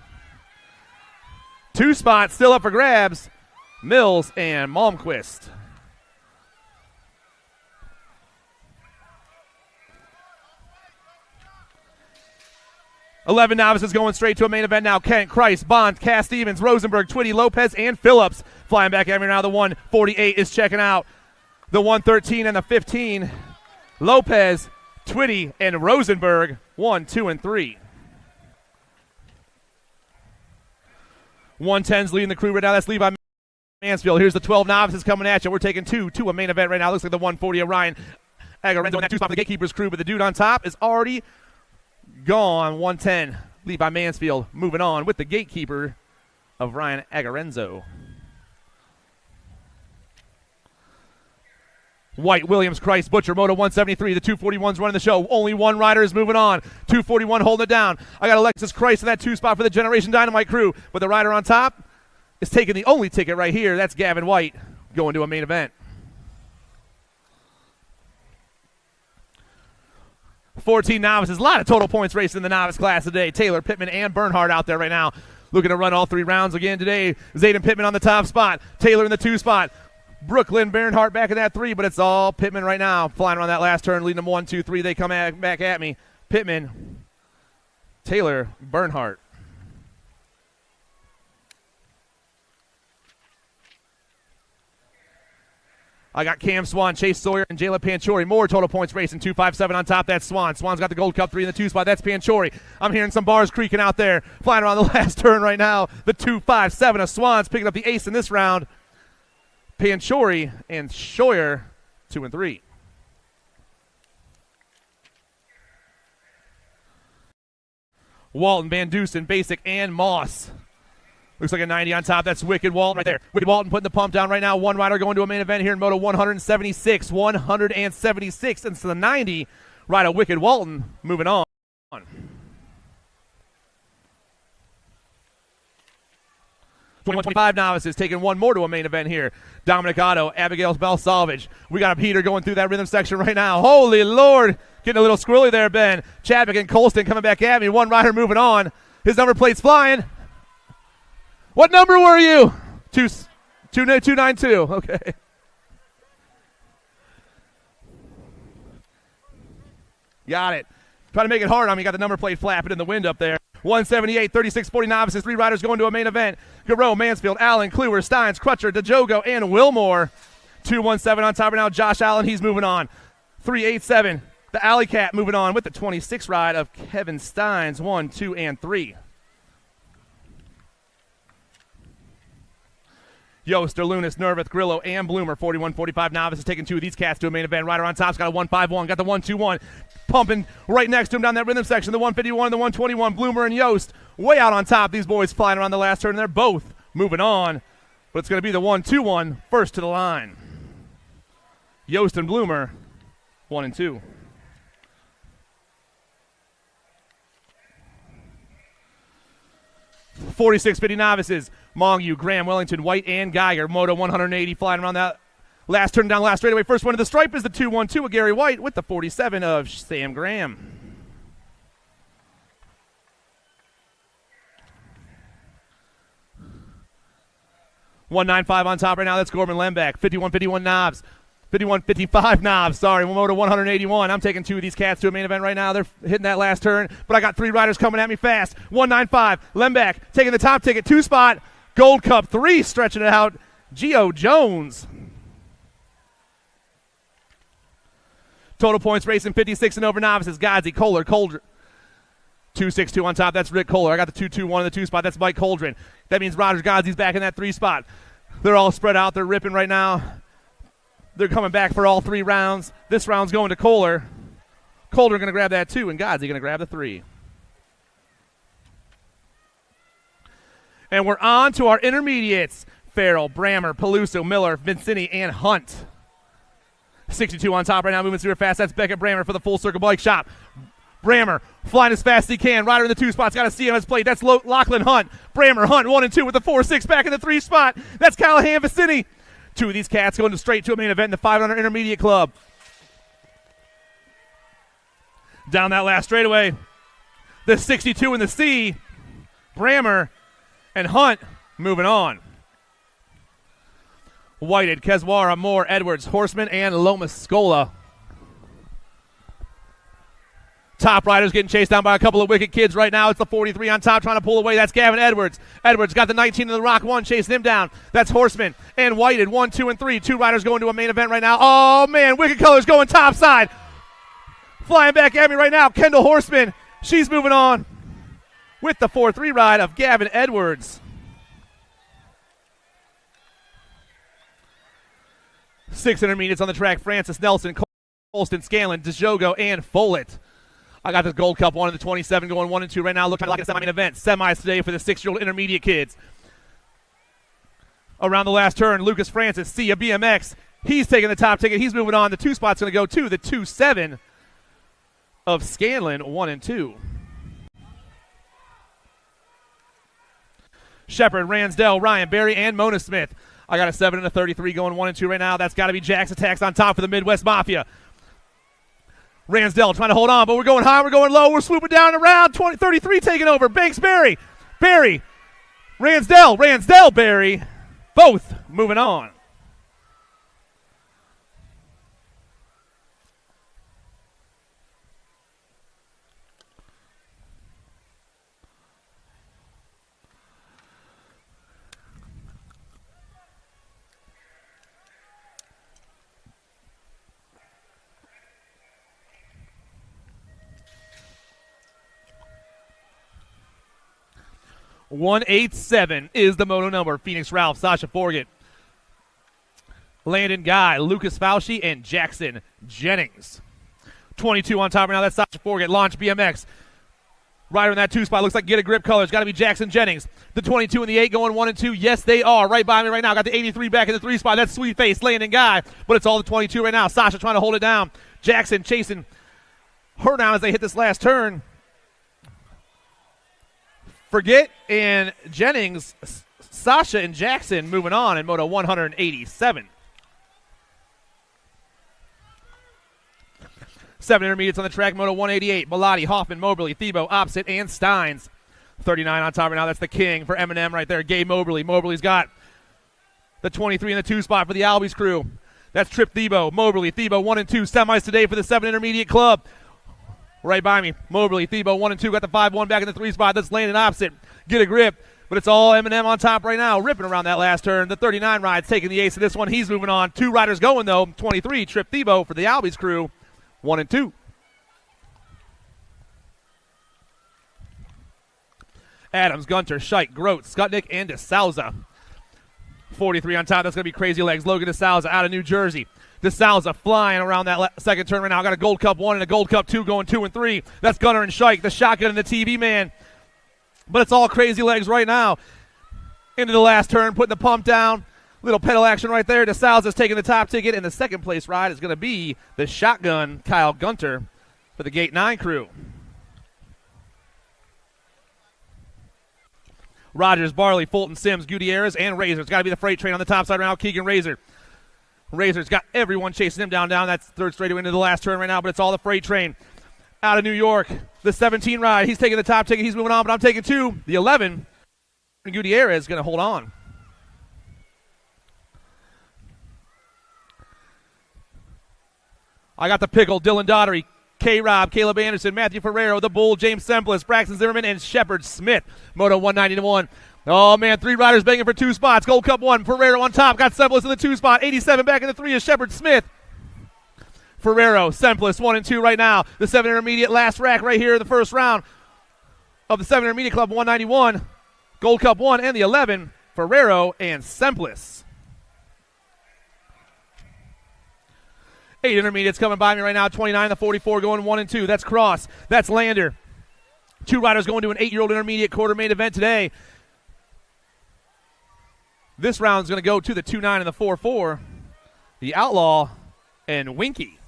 Speaker 2: 2 spots still up for grabs. Mills and Malmquist. 11 novices going straight to a main event now. Kent, Christ, Bond, Cass Stevens, Rosenberg, Twitty, Lopez, and Phillips. Flying back at me now. The 148 is checking out. The 113 and the 15. Lopez, Twitty, and Rosenberg. 1, 2, and 3. 110's leading the crew right now. That's Levi Mansfield. Here's the 12 novices coming at you. We're taking 2 to a main event right now. Looks like the 140 of Ryan Agarenzo in that 2 spot for the Gatekeepers crew, but the dude on top is already gone. 110. Levi Mansfield moving on with the Gatekeeper of Ryan Agarenzo. White, Williams, Christ, Butcher, Moto 173. The 241's running the show. Only 1 rider is moving on. 241 holding it down. I got Alexis Christ in that 2 spot for the Generation Dynamite crew. But the rider on top is taking the only ticket right here. That's Gavin White going to a main event. 14 novices. A lot of total points racing in the novice class today. Taylor, Pittman, and Bernhardt out there right now. Looking to run all 3 rounds again today. Zayden Pittman on the top spot. Taylor in the 2 spot. Brooklyn Bernhardt back in that 3, but it's all Pittman right now. Flying around that last turn, leading them 1, 2, 3. They come back at me. Pittman, Taylor, Bernhardt. I got Cam Swan, Chase Sawyer, and Jayla Panchori. More total points racing. 257 on top. That's Swan. Swan's got the Gold Cup 3 in the 2 spot. That's Panchori. I'm hearing some bars creaking out there. Flying around the last turn right now. The 257 of Swan's picking up the ace in this round. Panchori and Sawyer, 2 and 3. Walton, Van Dusen, Basic, and Moss. Looks like a 90 on top. That's Wicked Walton right there. Wicked Walton putting the pump down right now. 1 rider going to a main event here in Moto 176. 176. And so the 90 rider Wicked Walton moving on. 21-25 novices taking 1 more to a main event here. Dominic Otto, Abigail's Bell Salvage. We got a Peter going through that rhythm section right now. Holy Lord. Getting a little squirrely there, Ben. Chadwick and Colston coming back at me. 1 rider moving on. His number plate's flying. What number were you? 292. Okay. Got it. Trying to make it hard on me. Got the number plate flapping in the wind up there. 178, 36-40 novices. 3 riders going to a main event. Garreau, Mansfield, Allen, Kluwer, Steins, Crutcher, DeJogo, and Wilmore. 217 on top right now. Josh Allen, he's moving on. 387, the Alley Cat moving on with the 26 ride of Kevin Steins. 1, 2, and 3. Yost, Lunas, Nervith, Grillo, and Bloomer. 41-45 novices taking 2 of these cats to a main event. Rider on top's got a 151, got the 121. Pumping right next to him down that rhythm section. The 151 and the 121. Bloomer and Yost way out on top. These boys flying around the last turn. They're both moving on. But it's going to be the 121 first to the line. Yost and Bloomer, 1 and 2. $46.50 novices. Mongu, Graham, Wellington, White, and Geiger. Moto 180 flying around that last turn down last straightaway. First one to the stripe is the 212 of Gary White with the 47 of Sam Graham. $195 on top right now. That's Gorman Lembeck. 51-51 knobs. 51-55 knobs. Sorry, Moto 181. I'm taking 2 of these cats to a main event right now. They're hitting that last turn, but I got 3 riders coming at me fast. 195. Lembeck taking the top ticket. 2 spot. Gold Cup 3 stretching it out. Gio Jones. Total points racing 56 and over novices. Godsey, Kohler, 262 on top. That's Rick Kohler. I got the 221 in the 2 spot. That's Mike Coldren. That means Roger Godsey's back in that 3 spot. They're all spread out. They're ripping right now. They're coming back for all 3 rounds. This round's going to Kohler. Kohler going to grab that 2, and Godsey going to grab the 3. And we're on to our intermediates. Farrell, Brammer, Peluso, Miller, Vincini, and Hunt. 62 on top right now, moving super fast. That's Becca Brammer for the Full Circle Bike Shop. Brammer flying as fast as he can. Rider in the 2 spots. Got to see him as played. That's Lachlan Hunt. Brammer, Hunt, 1 and 2 with the 4-6 back in the 3 spot. That's Callahan, Vincini. 2 of these cats going straight to a main event in the 500 Intermediate Club. Down that last straightaway, the 62 in the C. Brammer and Hunt moving on. Whited, Keswara, Moore, Edwards, Horseman, and Lomascola. Top riders getting chased down by a couple of wicked kids right now. It's the 43 on top trying to pull away. That's Gavin Edwards. Edwards got the 19 in the Rock 1 chasing him down. That's Horseman and Whited. 1, 2, and 3. 2 riders going to a main event right now. Oh, man. Wicked Colors going top side. Flying back at me right now. Kendall Horseman. She's moving on with the 4-3 ride of Gavin Edwards. 6 intermediates on the track. Francis, Nelson, Colston, Scanlon, DeJogo, and Follett. I got this Gold Cup 1 and the 27 going 1 and 2 right now. Looking like a semi-main event. Semis today for the 6-year-old intermediate kids. Around the last turn, Lucas Francis, Sia BMX. He's taking the top ticket. He's moving on. The 2 spot's going to go to the 2-7 of Scanlon, 1 and 2. Shepard, Ransdell, Ryan, Barry, and Mona Smith. I got a 7 and a 33 going 1 and 2 right now. That's got to be Jack's Attacks on top for the Midwest Mafia. Ransdell trying to hold on, but we're going high, we're going low, we're swooping down around. 33 taking over. Banks, Barry, Ransdell, Barry. Both moving on. $187 is the moto number. Phoenix Ralph, Sasha Forget, Landon Guy, Lucas Fauci, and Jackson Jennings. 22 on top right now. That's Sasha Forget. Launch BMX. Rider in that 2 spot. Looks like Get a Grip colors. Got to be Jackson Jennings. The 22 and the 8 going 1 and 2. Yes, they are. Right by me right now. Got the 83 back in the 3 spot. That's Sweet Face, Landon Guy. But it's all the 22 right now. Sasha trying to hold it down. Jackson chasing her down as they hit this last turn. Forget and Jennings, Sasha and Jackson moving on in Moto 187. 7 intermediates on the track. Moto 188. Bellotti, Hoffman, Moberly, Thiebaud, Opsit, and Steins. 39 on top right now. That's the king for M&M right there. Gabe Moberly. Moberly's got the 23 in the 2 spot for the Albies crew. That's Trip Thiebaud, Moberly, Thiebaud 1 and 2. Semis today for the 7 intermediate club. Right by me, Mobley, Thiebaud 1 and 2, got the 5-1 back in the 3 spot. That's landing opposite. Get a grip, but it's all M&M on top right now, ripping around that last turn. The 39 ride's taking the ace of this one. He's moving on. 2 riders going, though. 23, Trip Thiebaud for the Albies crew, 1 and 2. Adams, Gunter, Scheick, Grote, Skutnik, and DeSalza. 43 on top. That's going to be Crazy Legs. Logan DeSalza out of New Jersey. DeSalza flying around that second turn right now. Got a Gold Cup 1 and a Gold Cup 2 going 2 and 3. That's Gunter and Scheick, the shotgun and the TV man. But it's all Crazy Legs right now. Into the last turn, putting the pump down. Little pedal action right there. DeSalza's taking the top ticket, and the second place ride is going to be the shotgun, Kyle Gunter, for the Gate 9 crew. Rogers, Barley, Fulton, Sims, Gutierrez, and Razor. It's got to be the freight train on the top side right now. Keegan Razor. Razor's got everyone chasing him down. That's third straight into the last turn right now, but it's all the freight train. Out of New York, the 17 ride. He's taking the top ticket. He's moving on, but I'm taking 2. The 11, Gutierrez is going to hold on. I got the pickle, Dylan Daughtery, K-Rob, Caleb Anderson, Matthew Ferrero, the Bull, James Semplis, Braxton Zimmerman, and Shepard Smith. Moto 191. Oh, man, 3 riders banging for 2 spots. Gold Cup 1, Ferrero on top. Got Semplis in the 2 spot. 87 back in the 3 is Shepard Smith. Ferrero, Semplis, 1 and 2 right now. The 7 intermediate last rack right here in the first round of the 7 intermediate club 191. Gold Cup 1 and the 11, Ferrero and Semplis. 8 intermediates coming by me right now. 29 to 44 going 1 and 2. That's Cross. That's Lander. 2 riders going to an 8-year-old intermediate quarter main event today. This round's going to go to the 2-9 and the 4-4. The Outlaw and Winky.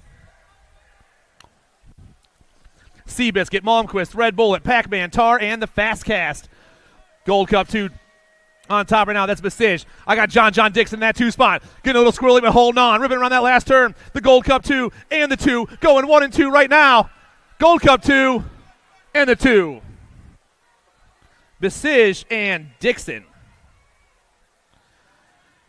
Speaker 2: Seabiscuit, Malmquist, Red Bullet, Pac-Man, Tar, and the Fast Cast. Gold Cup 2 on top right now. That's Basij. I got John Dixon in that 2 spot. Getting a little squirrely, but holding on. Ripping around that last turn. The Gold Cup 2 and the 2. Going 1 and 2 right now. Gold Cup 2 and the 2. Basij and Dixon.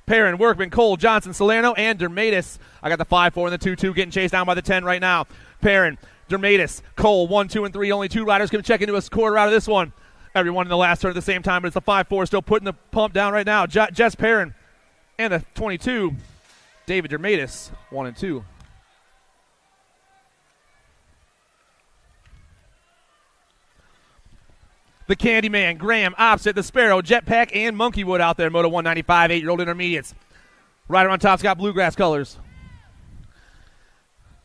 Speaker 2: Perrin, Workman, Cole, Johnson, Salerno, and Dermatis. I got the 5-4 and the 2-2 getting chased down by the 10 right now. Perrin, Dermatis, Cole, 1, 2, and 3. Only 2 riders can check into a quarter out of this one. Everyone in the last turn at the same time, but it's the 5-4 still putting the pump down right now. Jess Perrin and the 22, David Dermatis, 1 and 2. The Candyman, Graham, Opposite, the Sparrow, Jetpack, and Monkeywood out there. Moto 195, 8-year-old intermediates. Rider on top's got bluegrass colors.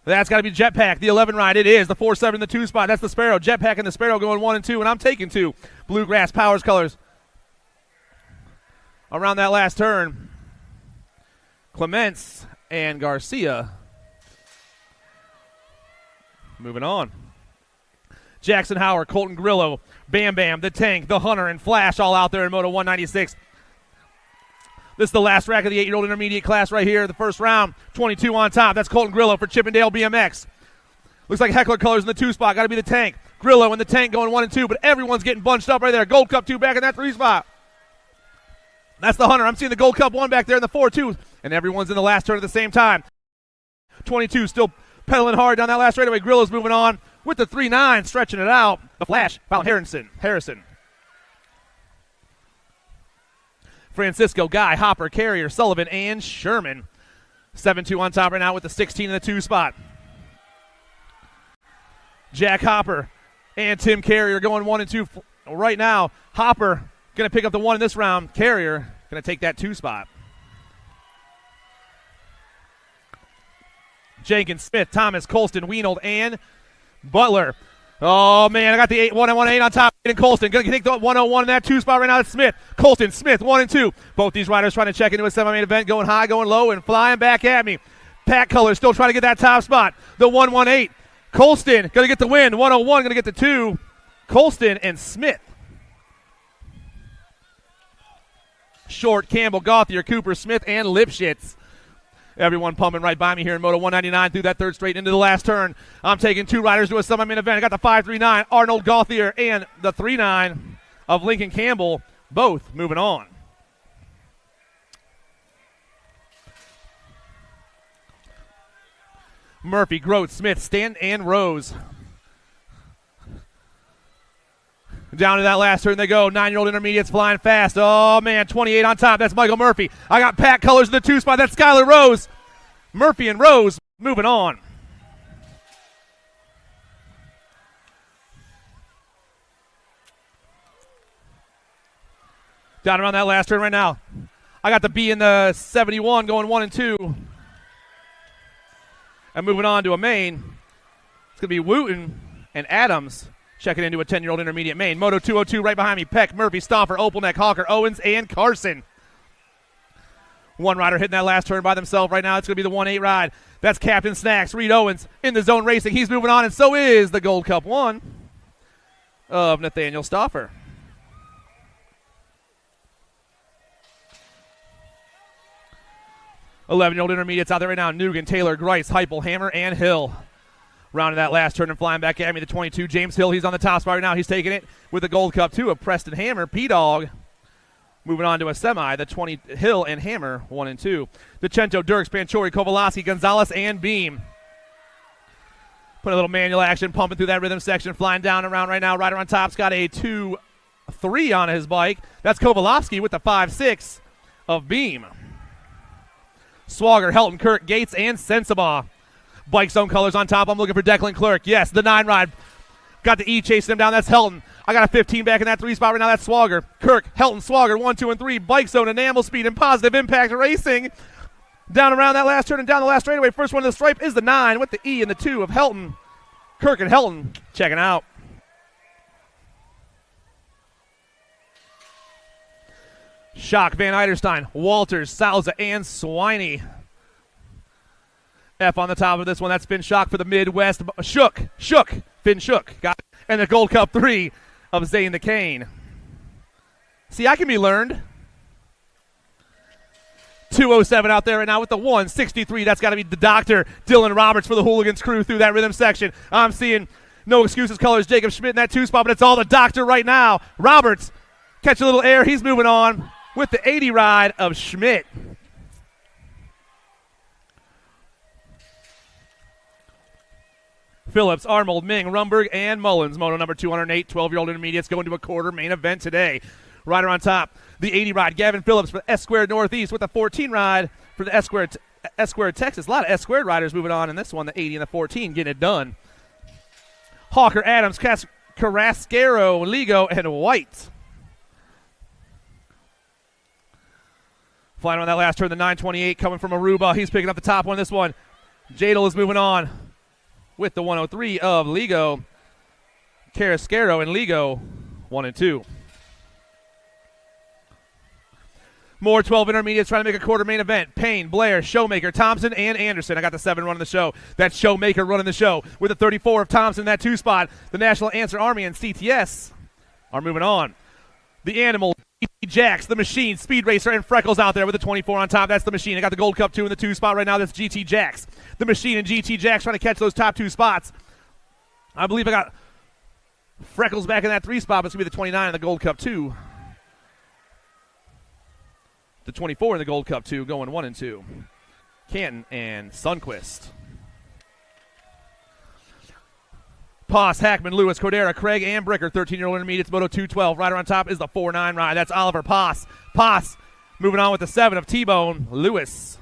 Speaker 2: That's got to be Jetpack, the 11 ride. It is the 4-7 in the 2 spot. That's the Sparrow. Jetpack and the Sparrow going 1 and 2, and I'm taking 2. Bluegrass Powers colors. Around that last turn, Clements and Garcia. Moving on. Jackson Howard, Colton Grillo, Bam Bam, the Tank, the Hunter, and Flash all out there in Moto 196. This is the last rack of the 8-year-old intermediate class right here. The first round, 22 on top. That's Colton Grillo for Chippendale BMX. Looks like heckler colors in the 2 spot. Got to be the Tank. Grillo and the Tank going 1 and 2, but everyone's getting bunched up right there. Gold Cup 2 back in that 3 spot. That's the Hunter. I'm seeing the Gold Cup 1 back there in the 4-2, and everyone's in the last turn at the same time. 22 still pedaling hard down that last straightaway. Grillo's moving on with the 3-9, stretching it out. The Flash, Val Harrison. Francisco, Guy, Hopper, Carrier, Sullivan, and Sherman. 7-2 on top right now with the 16 in the 2 spot. Jack Hopper and Tim Carrier going 1 and 2 right now. Hopper going to pick up the 1 in this round. Carrier going to take that 2 spot. Jenkins, Smith, Thomas, Colston, Wienold, and Butler. Oh, man, I got the 1-1-8 on top. And Colston going to take the 101 in that 2 spot right now. It's Smith. Colston, Smith, 1 and 2. Both these riders trying to check into a semi-main event, going high, going low, and flying back at me. Pack Colors still trying to get that top spot. The 1-1-8. Colston going to get the win. 101 going to get the 2. Colston and Smith. Short, Campbell, Gauthier, Cooper, Smith, and Lipschitz. Everyone pumping right by me here in Moto 199 through that third straight into the last turn. I'm taking 2 riders to a semi-main event. I got the 5-3-9, Arnold Gauthier, and the 3-9 of Lincoln Campbell, both moving on. Murphy, Grote, Smith, Stanton, and Rose. Down to that last turn they go. 9-year-old intermediates flying fast. Oh, man, 28 on top. That's Michael Murphy. I got Pat Colors in the 2 spot. That's Skylar Rose. Murphy and Rose moving on. Down around that last turn right now. I got the B in the 71 going 1 and 2. And moving on to a main. It's going to be Wooten and Adams checking into a 10-year-old intermediate main. Moto 202 right behind me. Peck, Murphy, Stomper, Opelneck, Hawker, Owens, and Carson. One rider hitting that last turn by themselves right now. It's going to be the 1-8 ride. That's Captain Snacks, Reed Owens in the zone racing. He's moving on, and so is the Gold Cup 1 of Nathaniel Stauffer. Eleven-year-old intermediates out there right now. Nugent, Taylor, Grice, Heupel, Hammer, and Hill. Rounding that last turn and flying back at me, the 22, James Hill. He's on the top spot right now. He's taking it with the Gold Cup 2 of Preston Hammer, P-Dog. Moving on to a semi, the 20, Hill and Hammer, 1 and 2. DeCento, Dirks, Panchori, Kovalowski, Gonzalez, and Beam. Put a little manual action, pumping through that rhythm section, flying down around right now. Rider on top's got a 2-3 on his bike. That's Kovalowski with the 5-6 of Beam. Swagger, Helton, Kirk, Gates, and Sensabaugh. Bike zone colors on top. I'm looking for Declan Clerk. Yes, the 9 ride. Got the E chasing him down. That's Helton. I got a 15 back in that 3 spot right now. That's Swagger. Kirk, Helton, Swagger, 1, 2, and 3. Bike zone, enamel speed, and positive impact racing. Down around that last turn and down the last straightaway. First one to the stripe is the 9 with the E and the 2 of Helton. Kirk and Helton checking out. Schock, Van Eiderstein, Walters, Salza, and Swiney. F on the top of this one. That's Finn Schock for the Midwest. Shook, Finn Shook. Got it. And the Gold Cup 3 of Zane the Cane. See, I can be learned. 207 out there right now with the 163. That's got to be the Doctor, Dylan Roberts for the Hooligans crew through that rhythm section. I'm seeing no excuses colors. Jacob Schmidt in that 2 spot, but it's all the Doctor right now. Roberts, catch a little air. He's moving on with the 80 ride of Schmidt. Phillips, Arnold, Ming, Rumberg, and Mullins. Moto number 208, 12-year-old intermediates going to a quarter main event today. Rider on top, the 80 ride, Gavin Phillips for the S-Squared Northeast with a 14 ride for the S-Squared Texas. A lot of S-Squared riders moving on in this one, the 80 and the 14 getting it done. Hawker, Adams, Carrasquero, Ligo, and White. Flying on that last turn, the 928 coming from Aruba. He's picking up the top one. This one, Jadal is moving on with the 103 of Ligo, Carrasquero, and Ligo, 1 and 2. More 12 intermediates trying to make a quarter main event. Payne, Blair, Showmaker, Thompson, and Anderson. I got the 7 running the show. That's Showmaker running the show with the 34 of Thompson in that 2 spot. The National Answer Army and CTS are moving on. The Animal, GT Jax, the Machine, Speed Racer, and Freckles out there with the 24 on top. That's the Machine. I got the Gold Cup 2 in the 2 spot right now. That's GT Jax. The Machine and GT Jax trying to catch those top 2 spots. I believe I got Freckles back in that 3 spot, but it's going to be the 29 in the Gold Cup 2. The 24 in the Gold Cup 2 going 1 and 2. Canton and Sundquist. Poss, Hackman, Lewis, Cordera, Craig, and Bricker, 13-year-old intermediates, Moto 212. Rider on top is the 4-9 ride. That's Oliver Poss. Poss moving on with the 7 of T-Bone, Lewis.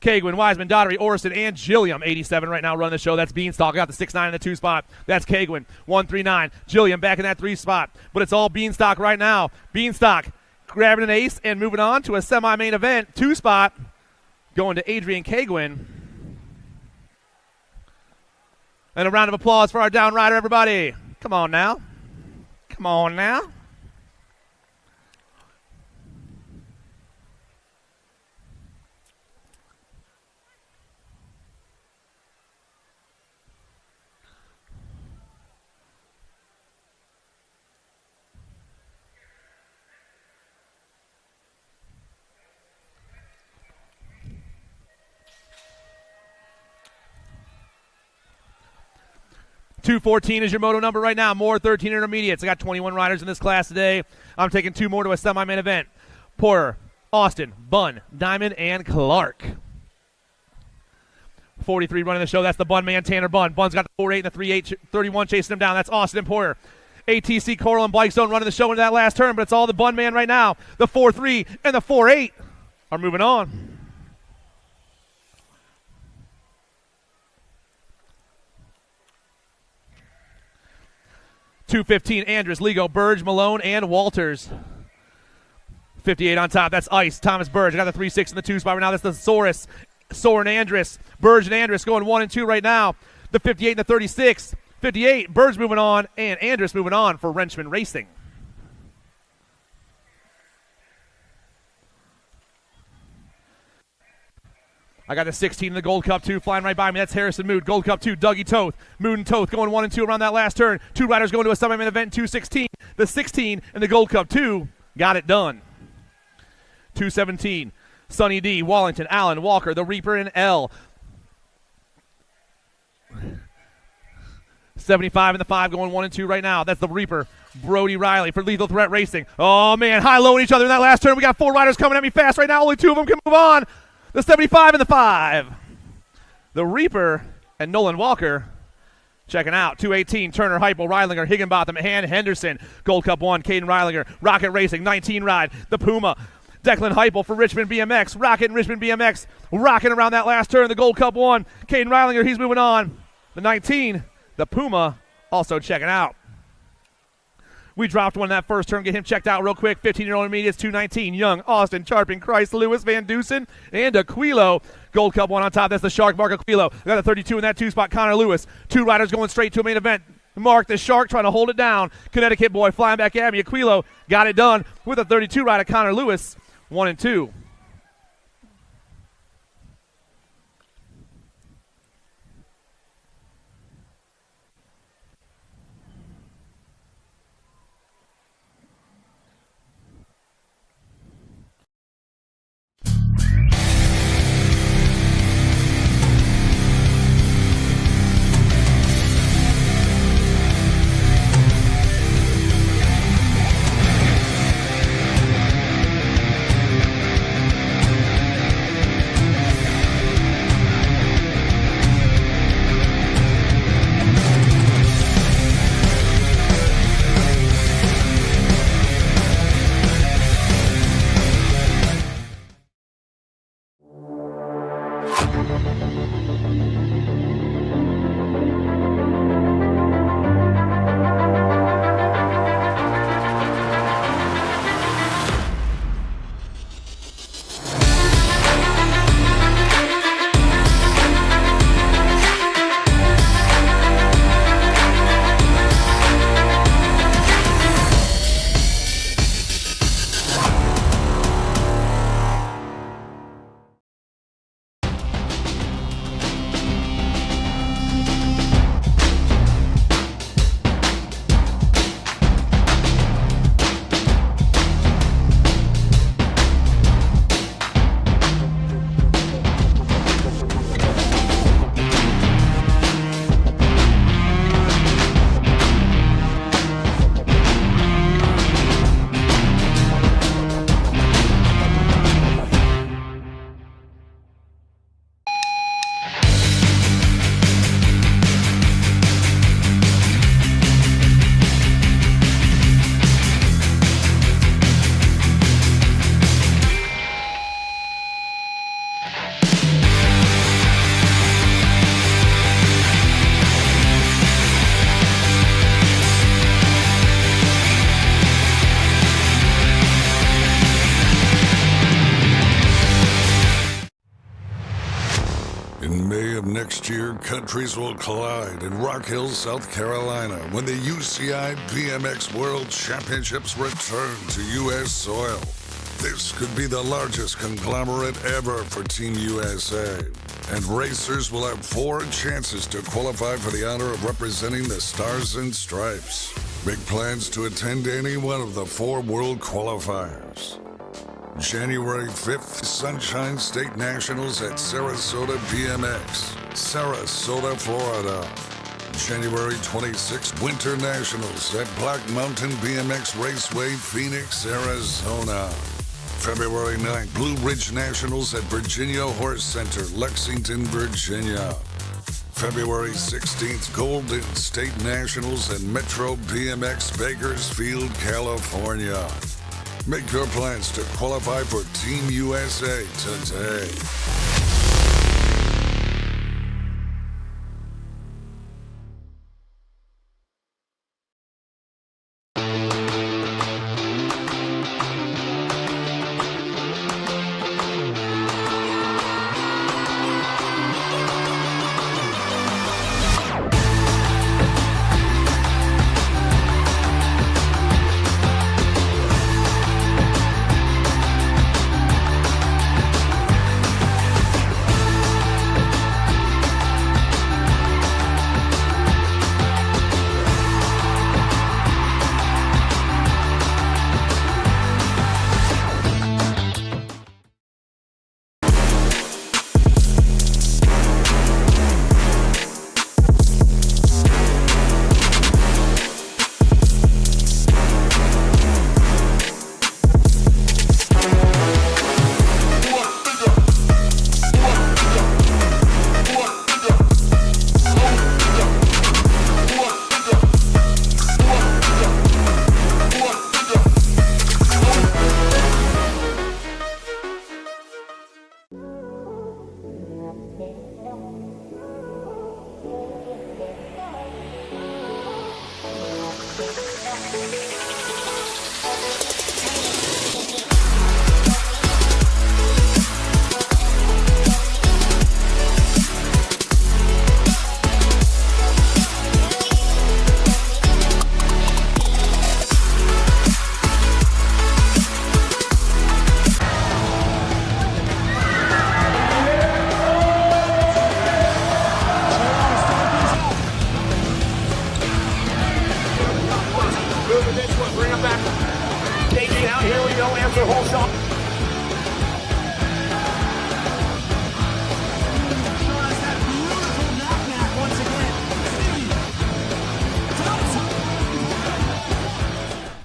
Speaker 2: Kagwin, Wiseman, Daughtery, Orson, and Gilliam. 87 right now running the show. That's Beanstalk. Got the 6-9 in the 2 spot. That's Kagwin. 139. Gilliam back in that 3 spot. But it's all Beanstalk right now. Beanstalk grabbing an ace and moving on to a semi-main event. 2 spot going to Adrian Kagwin. And a round of applause for our down rider, everybody. Come on now. Come on now. .214 is your moto number right now. More 13 intermediates. I got 21 riders in this class today. I'm taking 2 more to a semi-main event. Porter, Austin, Bunn, Diamond, and Clark. 43 running the show. That's the Bun man, Tanner Bunn. Bun's got the 4.8 and the 3.8, 31 chasing him down. That's Austin Empoyer. ATC Coral and Bike Zone running the show into that last turn, but it's all the Bun man right now. The 4.3 and the 4.8 are moving on. .215 Andrus, Ligo, Burge, Malone, and Walters. 58 on top. That's Ice. Thomas Burge. I got the 3.6 in the 2 spot right now. That's the Soren Andrus. Burge and Andrus going 1 and 2 right now. The 58 and the 36. 58. Burge moving on, and Andrus moving on for Wrenchman Racing. I got the 16 in the Gold Cup 2 flying right by me. That's Harrison Mood. Gold Cup 2, Dougie Toth. Mood and Toth going 1 and 2 around that last turn. 2 riders going to a semi-main event in 2.16. The 16 in the Gold Cup 2 got it done. 2.17. Sonny D, Wallington, Allen, Walker, the Reaper, and L. 75 in the 5 going 1 and 2 right now. That's the Reaper. Brody Riley for Lethal Threat Racing. Oh, man, high-low in each other in that last turn. We got 4 riders coming at me fast right now. Only 2 of them can move on. The 75 and the 5. The Reaper and Nolan Walker checking out. 218, Turner, Heupel, Reilinger, Higginbotham, Han, Henderson. Gold Cup 1, Caden Reilinger. Rocket Racing, 19 ride. The Puma. Declan Heupel for Richmond BMX. Rocket and Richmond BMX rocking around that last turn. The Gold Cup 1, Caden Reilinger, he's moving on. The 19, the Puma, also checking out. We dropped one in that first turn. Get him checked out real quick. 15-year-old intermediates, 219. Young, Austin, Charpin, Christ, Lewis, Van Dusen, and Aquilo. Gold Cup 1 on top. That's the Shark, Mark Aquilo. Got a 32 in that 2 spot, Connor Lewis. 2 riders going straight to a main event. Mark, the Shark, trying to hold it down. Connecticut boy flying back at me. Aquilo got it done with a 32 rider, Connor Lewis, 1 and 2.
Speaker 3: Next year, countries will collide in Rock Hill, South Carolina, when the UCI BMX World Championships return to U.S. soil. This could be the largest conglomerate ever for Team USA, and racers will have 4 chances to qualify for the honor of representing the Stars and Stripes. Make plans to attend any one of the 4 world qualifiers. January 5th, Sunshine State Nationals at Sarasota BMX, Sarasota, Florida. January 26th, Winter Nationals at Black Mountain BMX Raceway, Phoenix, Arizona. February 9th, Blue Ridge Nationals at Virginia Horse Center, Lexington, Virginia. February 16th, Golden State Nationals at Metro BMX Bakersfield, California. Make your plans to qualify for Team USA today.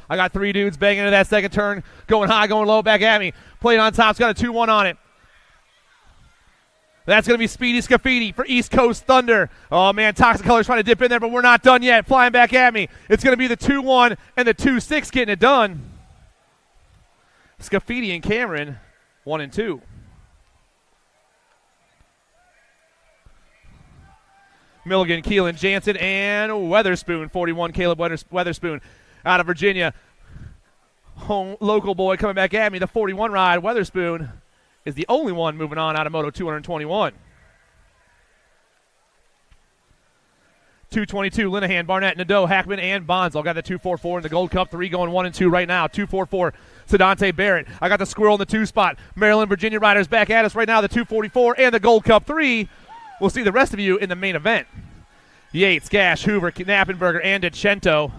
Speaker 2: I got three dudes banging into that second turn, going high, going low, back at me. Playing on top's got a 2-1 on it. That's going to be Speedy Scafidi for East Coast Thunder. Oh, man, Toxic Colors trying to dip in there, but we're not done yet. Flying back at me. It's going to be the 2-1 and the 2-6 getting it done. Scafidi and Cameron, 1 and 2. Milligan, Keelan, Jansen, and Weatherspoon. 41, Caleb Weatherspoon out of Virginia. Home local boy coming back at me. The 41 ride, Weatherspoon, is the only one moving on out of Moto 221. 222, Linehan, Barnett, Nadeau, Hackman, and Bonds all got the 244 in the Gold Cup. 3 going 1 and 2 right now. 244, Sedante Barrett. I got the squirrel in the 2 spot. Maryland, Virginia riders back at us right now. The 244 and the Gold Cup 3. We'll see the rest of you in the main event. Yates, Gash, Hoover, Knappenberger, and DeCento.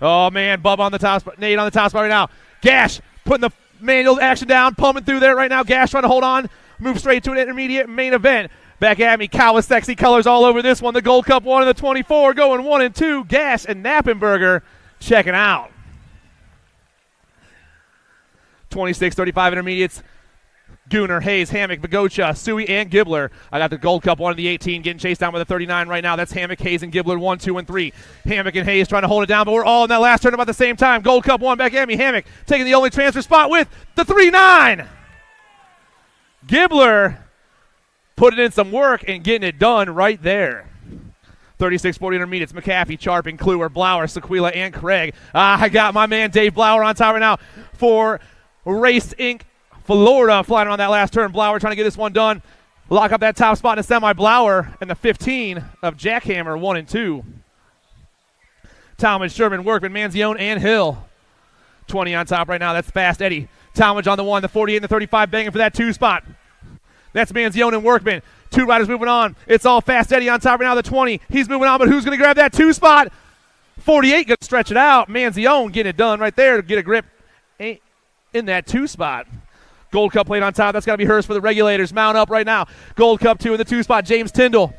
Speaker 2: Oh, man, Bub on the top spot. Nate on the top spot right now. Gash putting the manual action down, pumping through there right now. Gash trying to hold on. Move straight to an intermediate main event. Back at me, Cal with sexy colors all over this one. The Gold Cup 1 and the 24 going 1 and 2. Gash and Knappenberger checking out. 26-35 intermediates. Gooner, Hayes, Hammock, Bagocha, Suey, and Gibbler. I got the Gold Cup 1 and the 18 getting chased down by the 39 right now. That's Hammock, Hayes, and Gibbler 1, 2, and 3. Hammock and Hayes trying to hold it down, but we're all in that last turn about the same time. Gold Cup 1 back at me. Hammock taking the only transfer spot with the 3-9. Gibbler putting in some work and getting it done right there. 36-40 intermediates. McAfee, Charping, Kluwer, Blower, Sequila, and Craig. I got my man Dave Blower on top right now for Race Inc. Florida flying around that last turn. Blower trying to get this one done. Lock up that top spot in a semi. Blower and the 15 of Jackhammer 1 and 2. Talmadge, Sherman, Workman, Manzione, and Hill. 20 on top right now. That's Fast Eddie. Talmadge on the 1, the 48, and the 35 banging for that 2 spot. That's Manzione and Workman. 2 riders moving on. It's all Fast Eddie on top right now. The 20. He's moving on, but who's going to grab that 2 spot? 48 going to stretch it out. Manzione getting it done right there to get a grip in that 2 spot. Gold Cup plate on top. That's got to be hers for the regulators. Mount up right now. Gold Cup 2 in the 2 spot. James Tyndall.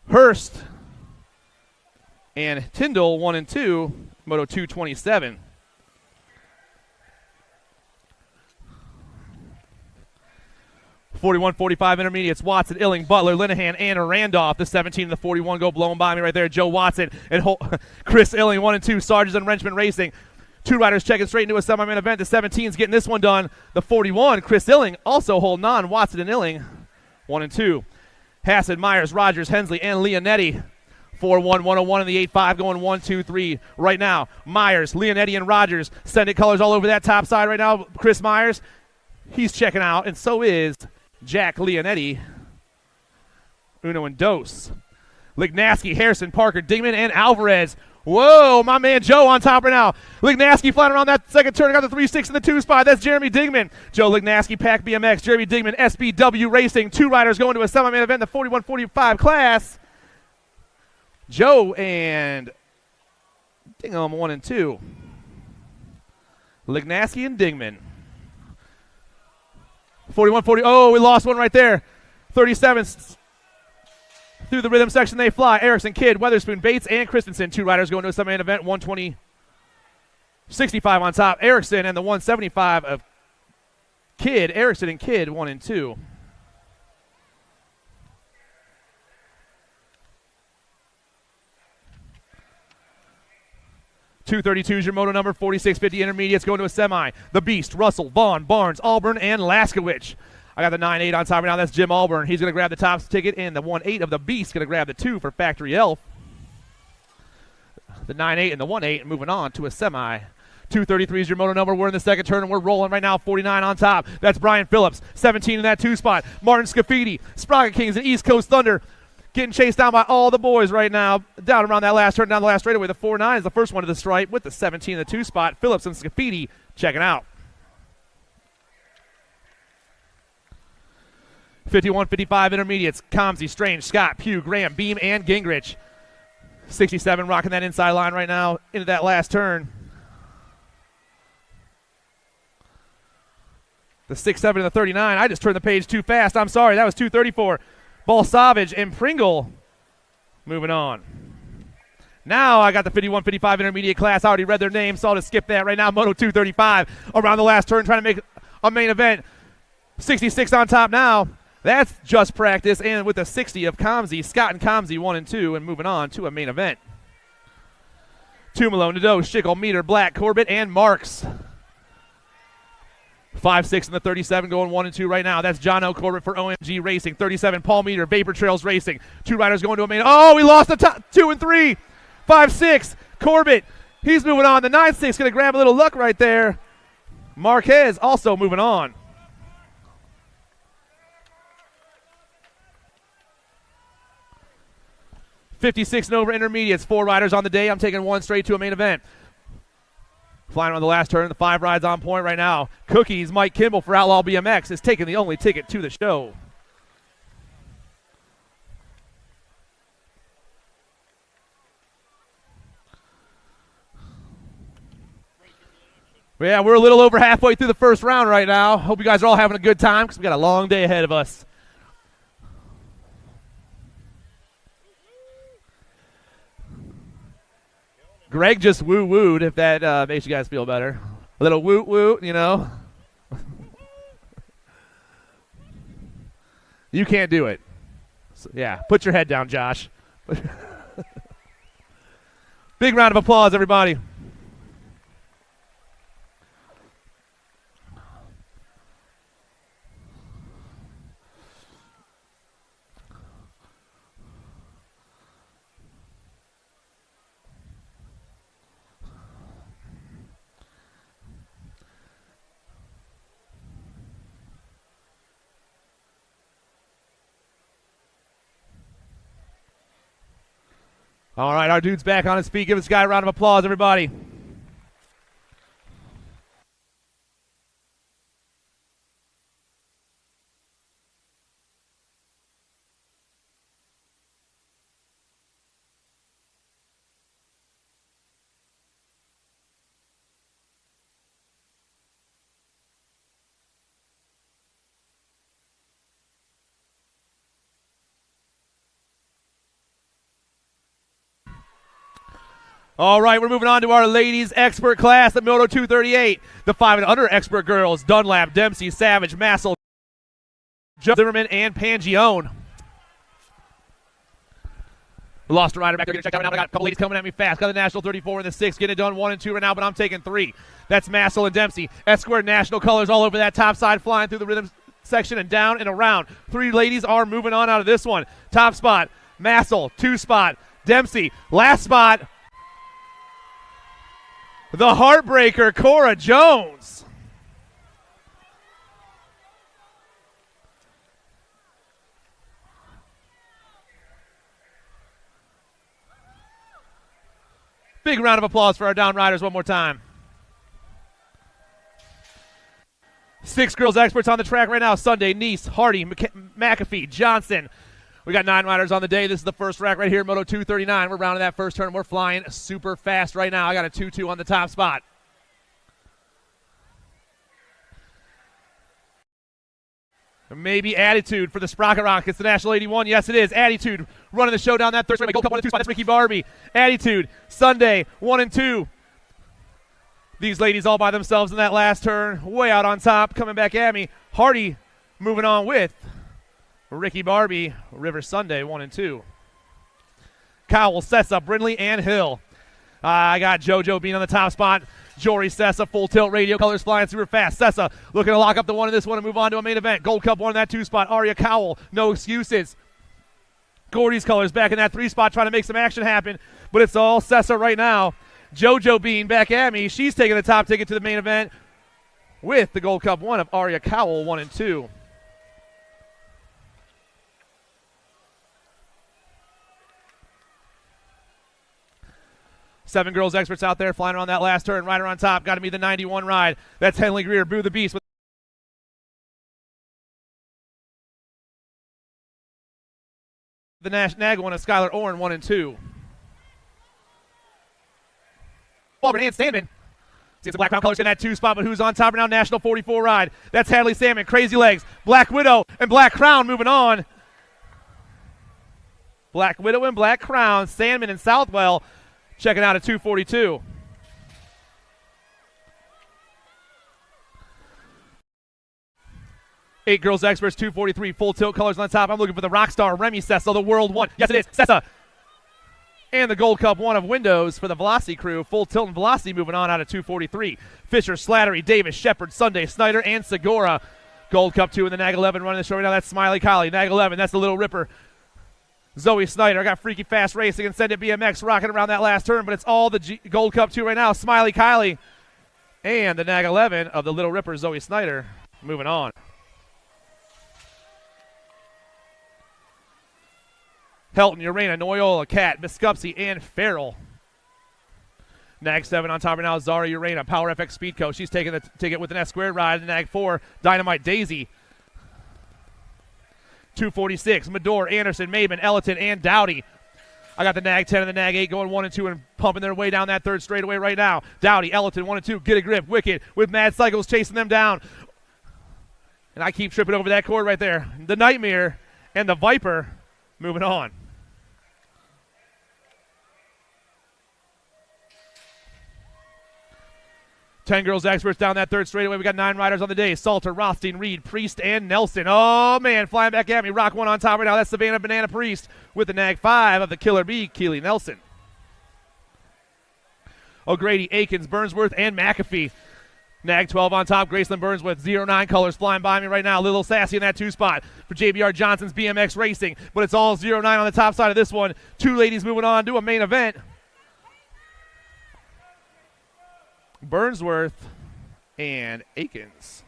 Speaker 2: Hurst and Tyndall 1 and 2 Moto 227. .41.45 intermediates. Watson, Illing, Butler, Linehan, and Randolph. The 17 and the 41 go blowing by me right there. Joe Watson and Chris Illing, 1 and 2. Sargent and Wrenchman Racing. 2 riders checking straight into a semi-main event. The 17's getting this one done. The 41, Chris Illing, also holding on. Watson and Illing, 1 and 2. Hassett, Myers, Rogers, Hensley, and Leonetti. 4-1, 101 in the 8-5 going 1, 2, 3 right now. Myers, Leonetti, and Rogers. Sending colors all over that top side right now. Chris Myers, he's checking out, and so is Jack Leonetti. Uno and dos. Lignaski, Harrison, Parker, Dingman, and Alvarez. Whoa, my man Joe on top right now. Lignaski flying around that second turn. Got the 3-6 in the 2 spot. That's Jeremy Dingman. Joe Lignaski, Pack BMX. Jeremy Dingman, SBW Racing. 2 riders going to a semi-main event in the 41-45 class. Joe and Dingham 1 and 2. Lignaski and Dingman. 41-40. Oh, we lost one right there. 37. Through the rhythm section they fly. Erickson, Kidd, Weatherspoon, Bates, and Christensen. 2 riders going to a semi-main event. 120-65 on top. Erickson and the 175 of Kidd. Erickson and Kidd 1 and 2. .232 is your moto number. 46.50 intermediates going to a semi. The Beast, Russell, Vaughn, Barnes, Auburn, and Laskowicz. I got the 9-8 on top right now. That's Jim Auburn. He's going to grab the top ticket, and the 1-8 of the Beast going to grab the 2 for Factory Elf. The 9-8 and the 1-8 moving on to a semi. 233 is your moto number. We're in the second turn, and we're rolling right now. 49 on top. That's Brian Phillips. 17 in that 2 spot. Martin Scafidi, Sprocket Kings, and East Coast Thunder. Getting chased down by all the boys right now. Down around that last turn, down the last straightaway. The 4-9 is the first one to the stripe with the 17 in the 2 spot. Phillips and Scafidi checking out. 51-55 intermediates. Comsey, Strange, Scott, Pugh, Graham, Beam, and Gingrich. 67 rocking that inside line right now into that last turn. The 6-7 and the 39. I just turned the page too fast. I'm sorry. That was 234. Balsavage and Pringle moving on. Now I got the 51-55 intermediate class. I already read their names, so I'll just skip that right now. Moto 235 around the last turn trying to make a main event. 66 on top now. That's just practice. And with the 60 of Comsey, Scott and Comsey 1 and 2, and moving on to a main event. Tumalo, Nadeau, Schickel, Meter, Black, Corbett, and Marks. 5-6 and the 37 going 1 and 2 right now. That's John O. Corbett for OMG Racing. 37, Paul Meter, Vapor Trails Racing. 2 riders going to a main. Oh, we lost the top 2 and 3. 5-6, Corbett. He's moving on. The 9-6 going to grab a little luck right there. Marquez also moving on. .56 and over intermediates. 4 riders on the day. I'm taking 1 straight to a main event. Flying on the last turn, the 5 rides on point right now. Cookies, Mike Kimball for Outlaw BMX is taking the only ticket to the show. Yeah, we're a little over halfway through the first round right now. Hope you guys are all having a good time because we got a long day ahead of us. Greg just woo-wooed, if that makes you guys feel better. A little woot-woot, you know. You can't do it. So, yeah, put your head down, Josh. Big round of applause, everybody. All right, our dude's back on his feet. Give this guy a round of applause, everybody. All right, we're moving on to our ladies expert class at Moto 238. The 5 and under expert girls, Dunlap, Dempsey, Savage, Massel, Zimmerman, and Pangione. Lost a rider back there. Getting checked out right now. I got a couple ladies coming at me fast. Got the National 34 and the 6. Getting it done 1 and 2 right now, but I'm taking 3. That's Massel and Dempsey. S-squared national colors all over that top side, flying through the rhythm section and down and around. 3 ladies are moving on out of this one. Top spot, Massel. 2 spot, Dempsey. Last spot, the heartbreaker, Cora Jones. Big round of applause for our down riders one more time. 6 girls experts on the track right now. Sunday, Neese, Hardy, McAfee, Johnson. We got 9 riders on the day. This is the first rack right here, Moto 239. We're rounding that first turn. We're flying super fast right now. I got a 2-2 on the top spot. Maybe Attitude for the Sprocket Rockets, the National 81. Yes, it is. Attitude running the show down that third straight. Gold Cup 1 and 2 spot. That's Ricky Barbie. Attitude, Sunday, 1 and 2. These ladies all by themselves in that last turn. Way out on top, coming back at me. Hardy moving on with Ricky Barbie, River Sunday, 1 and 2. Cowell, Sessa, Brindley, and Hill. I got JoJo being on the top spot. Jory Sessa, full tilt, radio colors flying super fast. Sessa looking to lock up the 1 in this one and move on to a main event. Gold Cup 1 in that 2 spot. Aria Cowell, no excuses. Gordy's colors back in that 3 spot trying to make some action happen, but it's all Sessa right now. JoJo Bean back at me. She's taking the top ticket to the main event with the Gold Cup 1 of Aria Cowell, 1 and 2. Seven girls experts out there flying around that last turn. Rider on top. Got to be the 91 ride. That's Henley Greer, Boo the Beast. With the Nag one of Skylar Orrin, 1 and 2. Auburn and Sandman. See, it's a Black Crown colors in that 2 spot, but who's on top right now? National 44 ride. That's Hadley Salmon, Crazy Legs, Black Widow, and Black Crown moving on. Black Widow and Black Crown, Sandman and Southwell checking out at 242. Eight girls experts, 243, full tilt colors on the top. I'm looking for the rock star, Remy Sessa, the world one. Yes, it is, Sessa. And the Gold Cup 1 of Windows for the Velocity crew. Full tilt and velocity moving on out of 243. Fisher, Slattery, Davis, Shepard, Sunday, Snyder, and Segura. Gold Cup 2 in the Nag 11 running the show right now. That's Smiley Collie. Nag 11, that's the Little Ripper. Zoe Snyder. I got Freaky Fast Racing and Send It BMX rocking around that last turn, but it's all the Gold Cup 2 right now. Smiley Kylie and the Nag 11 of the Little Ripper, Zoe Snyder, moving on. Helton, Urena, Noyola, Cat, Biskupsy, and Farrell. Nag 7 on top right now, Zara Urena, Power FX Speedco. She's taking the ticket with an S-squared ride. Nag 4, Dynamite Daisy. 246, Medor, Anderson, Maben, Ellerton, and Dowdy. I got the Nag 10 and the Nag 8 going 1 and 2 and pumping their way down that third straightaway right now. Dowdy, Ellerton, 1 and 2, get a grip, Wicked, with Mad Cycles chasing them down. And I keep tripping over that cord right there. The Nightmare and the Viper moving on. Ten girls experts down that third straightaway. We got 9 riders on the day. Salter, Rothstein, Reed, Priest, and Nelson. Oh, man, flying back at me. Rock 1 on top right now. That's Savannah Banana Priest with the Nag 5 of the Killer Bee, Keely Nelson. O'Grady, Akins, Burnsworth, and McAfee. Nag 12 on top. Graceland Burnsworth, 09 colors flying by me right now. Little Sassy in that 2 spot for JBR Johnson's BMX Racing. But it's all 09 on the top side of this one. 2 ladies moving on to a main event. Burnsworth and Akins.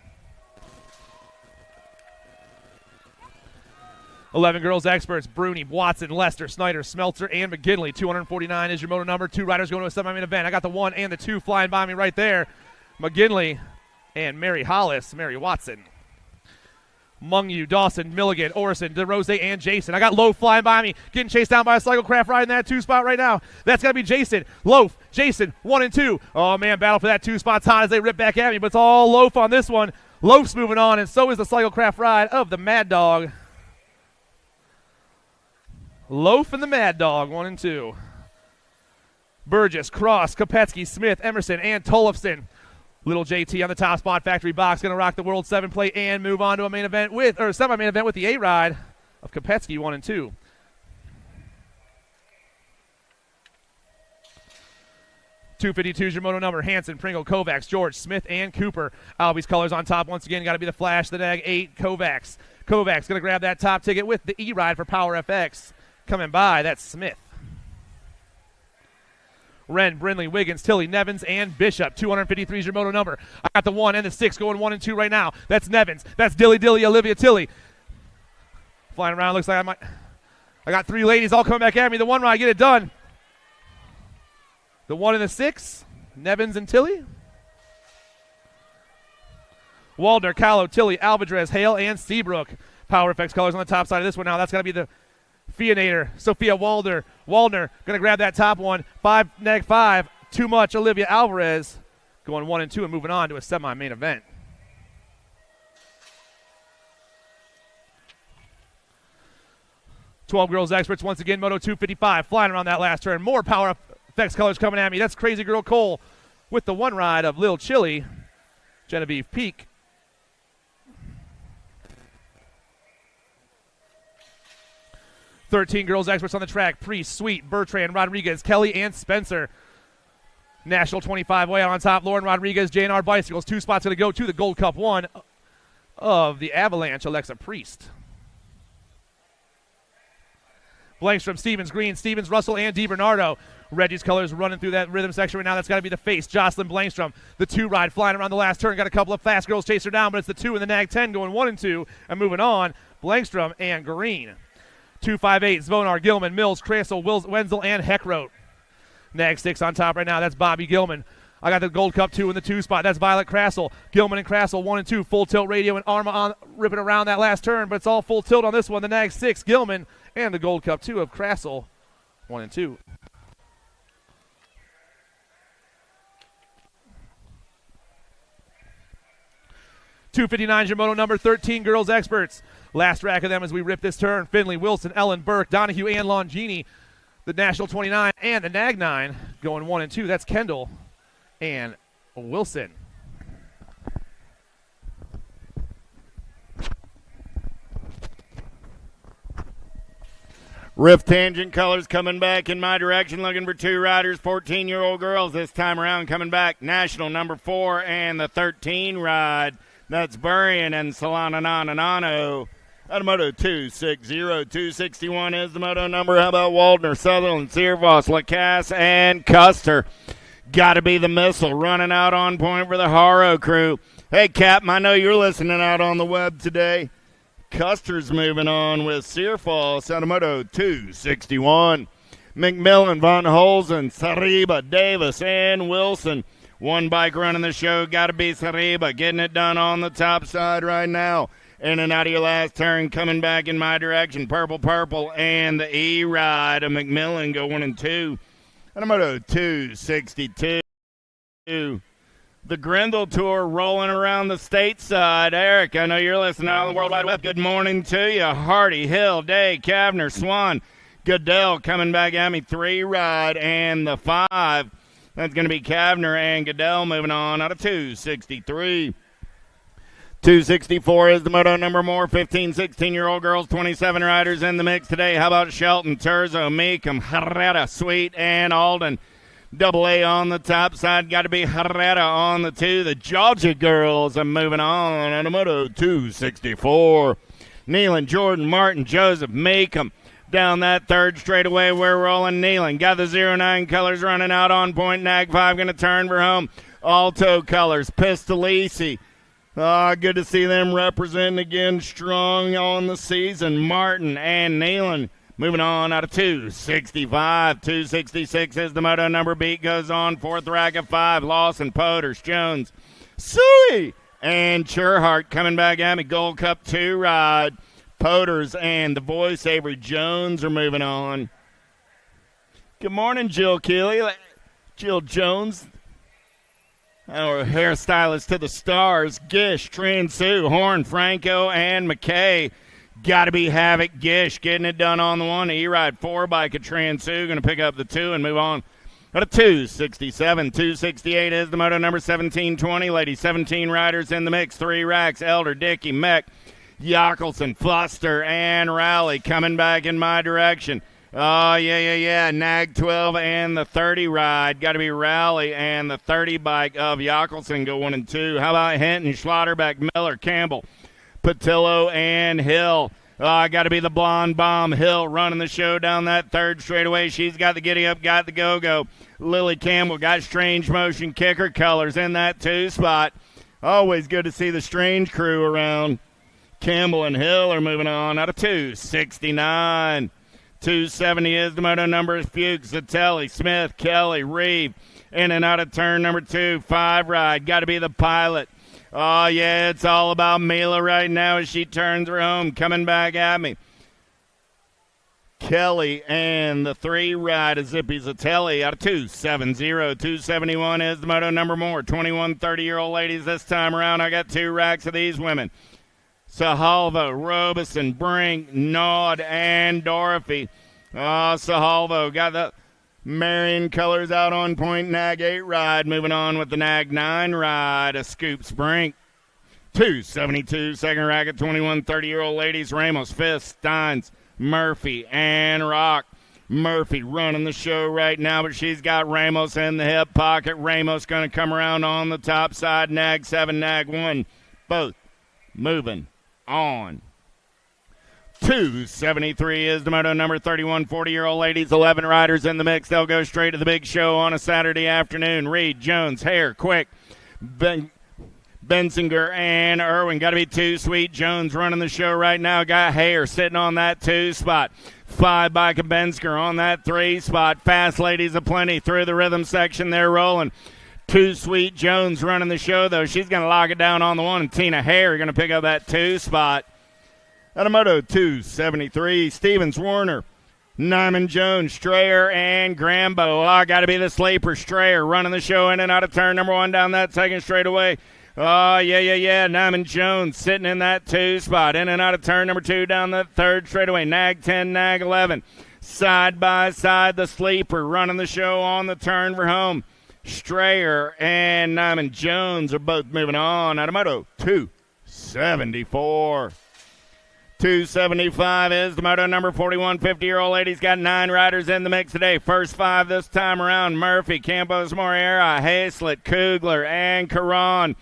Speaker 2: 11 girls experts, Bruni, Watson, Lester, Snyder, Smeltzer, and McGinley. 249 is your moto number. 2 riders going to a semi-main event. I got the 1 and the 2 flying by me right there. McGinley and Mary Hollis, Mary Watson. Mungu, Dawson, Milligan, Orson, DeRose, and Jason. I got Loaf flying by me, getting chased down by a Cyclecraft ride in that 2 spot right now. That's got to be Jason. Loaf, Jason, 1 and 2. Oh, man, battle for that 2 spot's hot as they rip back at me, but it's all Loaf on this one. Loaf's moving on, and so is the Cyclecraft ride of the Mad Dog. Loaf and the Mad Dog, 1 and 2. Burgess, Cross, Kopetsky, Smith, Emerson, and Tollefson. Little JT on the top spot. Factory Box going to rock the World 7 plate and move on to a main event semi-main event with the A-Ride of Kopetsky 1 and 2. .252 is your moto number. Hansen, Pringle, Kovacs, George, Smith, and Cooper. Albie's colors on top once again. Got to be the Flash, the Nag 8, Kovacs. Kovacs going to grab that top ticket with the E-Ride for Power FX. Coming by, that's Smith. Wren, Brindley, Wiggins, Tilley, Nevins, and Bishop. 253 is your moto number. I got the 1 and the 6 going 1 and 2 right now. That's Nevins. That's Dilly, Olivia Tilley. Flying around, looks like I got 3 ladies all coming back at me. The 1 ride, get it done. The 1 and the 6, Nevins and Tilley. Waldner, Callow, Tilley, Alvadrez, Hale, and Seabrook. Power Effects colors on the top side of this one now. That's going to be the Fianator, Sophia Waldner going to grab that top one. 5, too much, Olivia Alvarez. Going 1 and 2 and moving on to a semi-main event. "12 Girls Experts, once again, Moto 255, flying around that last turn. More Power Effects colors coming at me. That's Crazy Girl Cole with the 1 ride of Lil Chili, Genevieve Peak. "13 Girls Experts on the track. Priest, Sweet, Bertrand, Rodriguez, Kelly, and Spencer. National 25 way out on top. Lauren Rodriguez, J&R Bicycles. 2 spots going to go to the Gold Cup 1 of the Avalanche, Alexa Priest. Blankstrom, Stevens, Green, Stevens, Russell, and DiBernardo. Reggie's colors running through that rhythm section right now. That's got to be the face, Jocelyn Blankstrom. The 2 ride flying around the last turn. Got a couple of fast girls chase her down, but it's the 2 and the Nag 10 going 1 and 2 and moving on. Blankstrom and Green. 258, Zvonar, Gilman, Mills, Kransel, Wenzel, and Heckroth. Nag 6 on top right now. That's Bobby Gilman. I got the Gold Cup 2 in the 2 spot. That's Violet Krassel. Gilman and Krassel 1 and 2. Full tilt radio and Arma on ripping around that last turn, but it's all full tilt on this one. The Nag 6, Gilman, and the Gold Cup 2 of Krassel 1 and 2. .259 is your moto number. 13 Girls Experts. Last rack of them as we rip this turn. Finley, Wilson, Ellen, Burke, Donahue, and Longini. The National 29 and the Nag 9 going 1 and 2. That's Kendall and Wilson.
Speaker 1: Rift Tangent colors coming back in my direction, looking for 2 riders, 14-year-old girls this time around coming back. National number 4 and the 13 ride. That's Burrian and Solana Nananano. Out of Moto 260, 261 is the moto number. How about Waldner, Sutherland, Searvoss, Lacasse, and Custer? Got to be the missile running out on point for the Haro crew. Hey, Captain, I know you're listening out on the web today. Custer's moving on with Searfoss out of Moto 261. McMillan, Von Holzen, Sariba, Davis, and Wilson. 1 bike running the show. Got to be Sariba getting it done on the top side right now. In and out of your last turn, coming back in my direction. Purple, and the E-Ride of McMillan go 1 and 2. And a Moto 262. The Grendel Tour rolling around the stateside. Eric, I know you're listening on the World Wide Web. Good morning to you. Hardy, Hill, Day, Kavner, Swan, Goodell coming back at me. 3 ride and the 5. That's going to be Kavner and Goodell moving on out of 263. 264 is the moto number more. 15, 16-year-old girls, 27 riders in the mix today. How about Shelton, Terzo, Meekum, Herrera, Sweet, and Alden? Double A on the top side. Got to be Herrera on the 2. The Georgia girls are moving on a moto 264. Nealon, Jordan, Martin, Joseph, Meekum. Down that third straightaway, we're rolling. Nealon got the 09 colors running out on point. Nag 5 going to turn for home. Alto colors, Pistolisi. Good to see them representing again strong on the season. Martin and Nealon moving on out of 265. 266 is the moto number. Beat goes on. 4th rack of 5. Lawson, Poders, Jones, Suey, and Churhart coming back at me. Gold Cup 2 ride. Poders and the voice Avery Jones are moving on. Good morning, Jill Keeley. Jill Jones, our hairstylist to the stars. Gish, Trin-Su, Horn, Franco, and McKay. Got to be Havoc. Gish getting it done on the 1. E-Ride 4 by Trin-Su. Going to pick up the 2 and move on Got a 267, 268 is the moto number 1720. Ladies, 17 riders in the mix. 3 racks, Elder, Dickey, Meck, Jockelson, Foster, and Rowley coming back in my direction. Oh, yeah. Nag 12 and the 30 ride. Got to be Rowley and the 30 bike of Jockelson go 1 and 2. How about Hinton, Schlotterbeck, Miller, Campbell, Patillo, and Hill? Got to be the blonde bomb, Hill, running the show down that third straightaway. She's got the giddy up, got the go-go. Lily Campbell got strange motion kicker colors in that 2 spot. Always good to see the strange crew around. Campbell and Hill are moving on out of 269. 270 is the moto number. Fuchs, Zatelli, Smith, Kelly, Reeve. In and out of turn number 2. 5 ride. Got to be the pilot. Oh, yeah, it's all about Mila right now as she turns her home. Coming back at me. Kelly and the 3 ride of Zippy Zatelli out of 270. 271 is the moto number more. 21, 30-year-old ladies this time around. I got 2 racks of these women. Sahalvo, Robeson, Brink, Nod, and Dorothy. Sahalvo got the Marion colors out on point. Nag 8 ride. Moving on with the Nag 9 ride. A Scoops Brink. 272, second rack of 21, 30-year-old ladies. Ramos, Fist, Steins, Murphy, and Rock. Murphy running the show right now, but she's got Ramos in the hip pocket. Ramos going to come around on the top side. Nag 7, Nag 1. Both moving on. 273 is the moto number. 31, 40-year-old ladies. 11 riders in the mix. They'll go straight to the big show on a Saturday afternoon. Reed, Jones, Hare, Quick, Bensinger, and Irwin. Got to be 2 Sweet Jones running the show right now. Got Hare sitting on that 2 spot. 5 bike of Bensinger on that 3 spot. Fast ladies aplenty through the rhythm section. They're rolling. 2 Sweet Jones running the show, though. She's going to lock it down on the 1. And Tina Hare going to pick up that 2 spot. At a moto 273, Stevens, Warner, Nyman, Jones, Strayer, and Grambo. Got to be the sleeper. Strayer running the show in and out of turn number 1 down that second straightaway. Yeah. Nyman Jones sitting in that 2 spot. In and out of turn number 2 down that third straightaway. Nag 10, Nag 11. Side by side, the sleeper running the show on the turn for home. Strayer and Nyman Jones are both moving on. Out of moto 274. 275 is the moto number. 41, 50-year-old ladies. Got 9 riders in the mix today. First 5 this time around. Murphy, Campos, Moriera, Hazlett, Kugler, and Caron.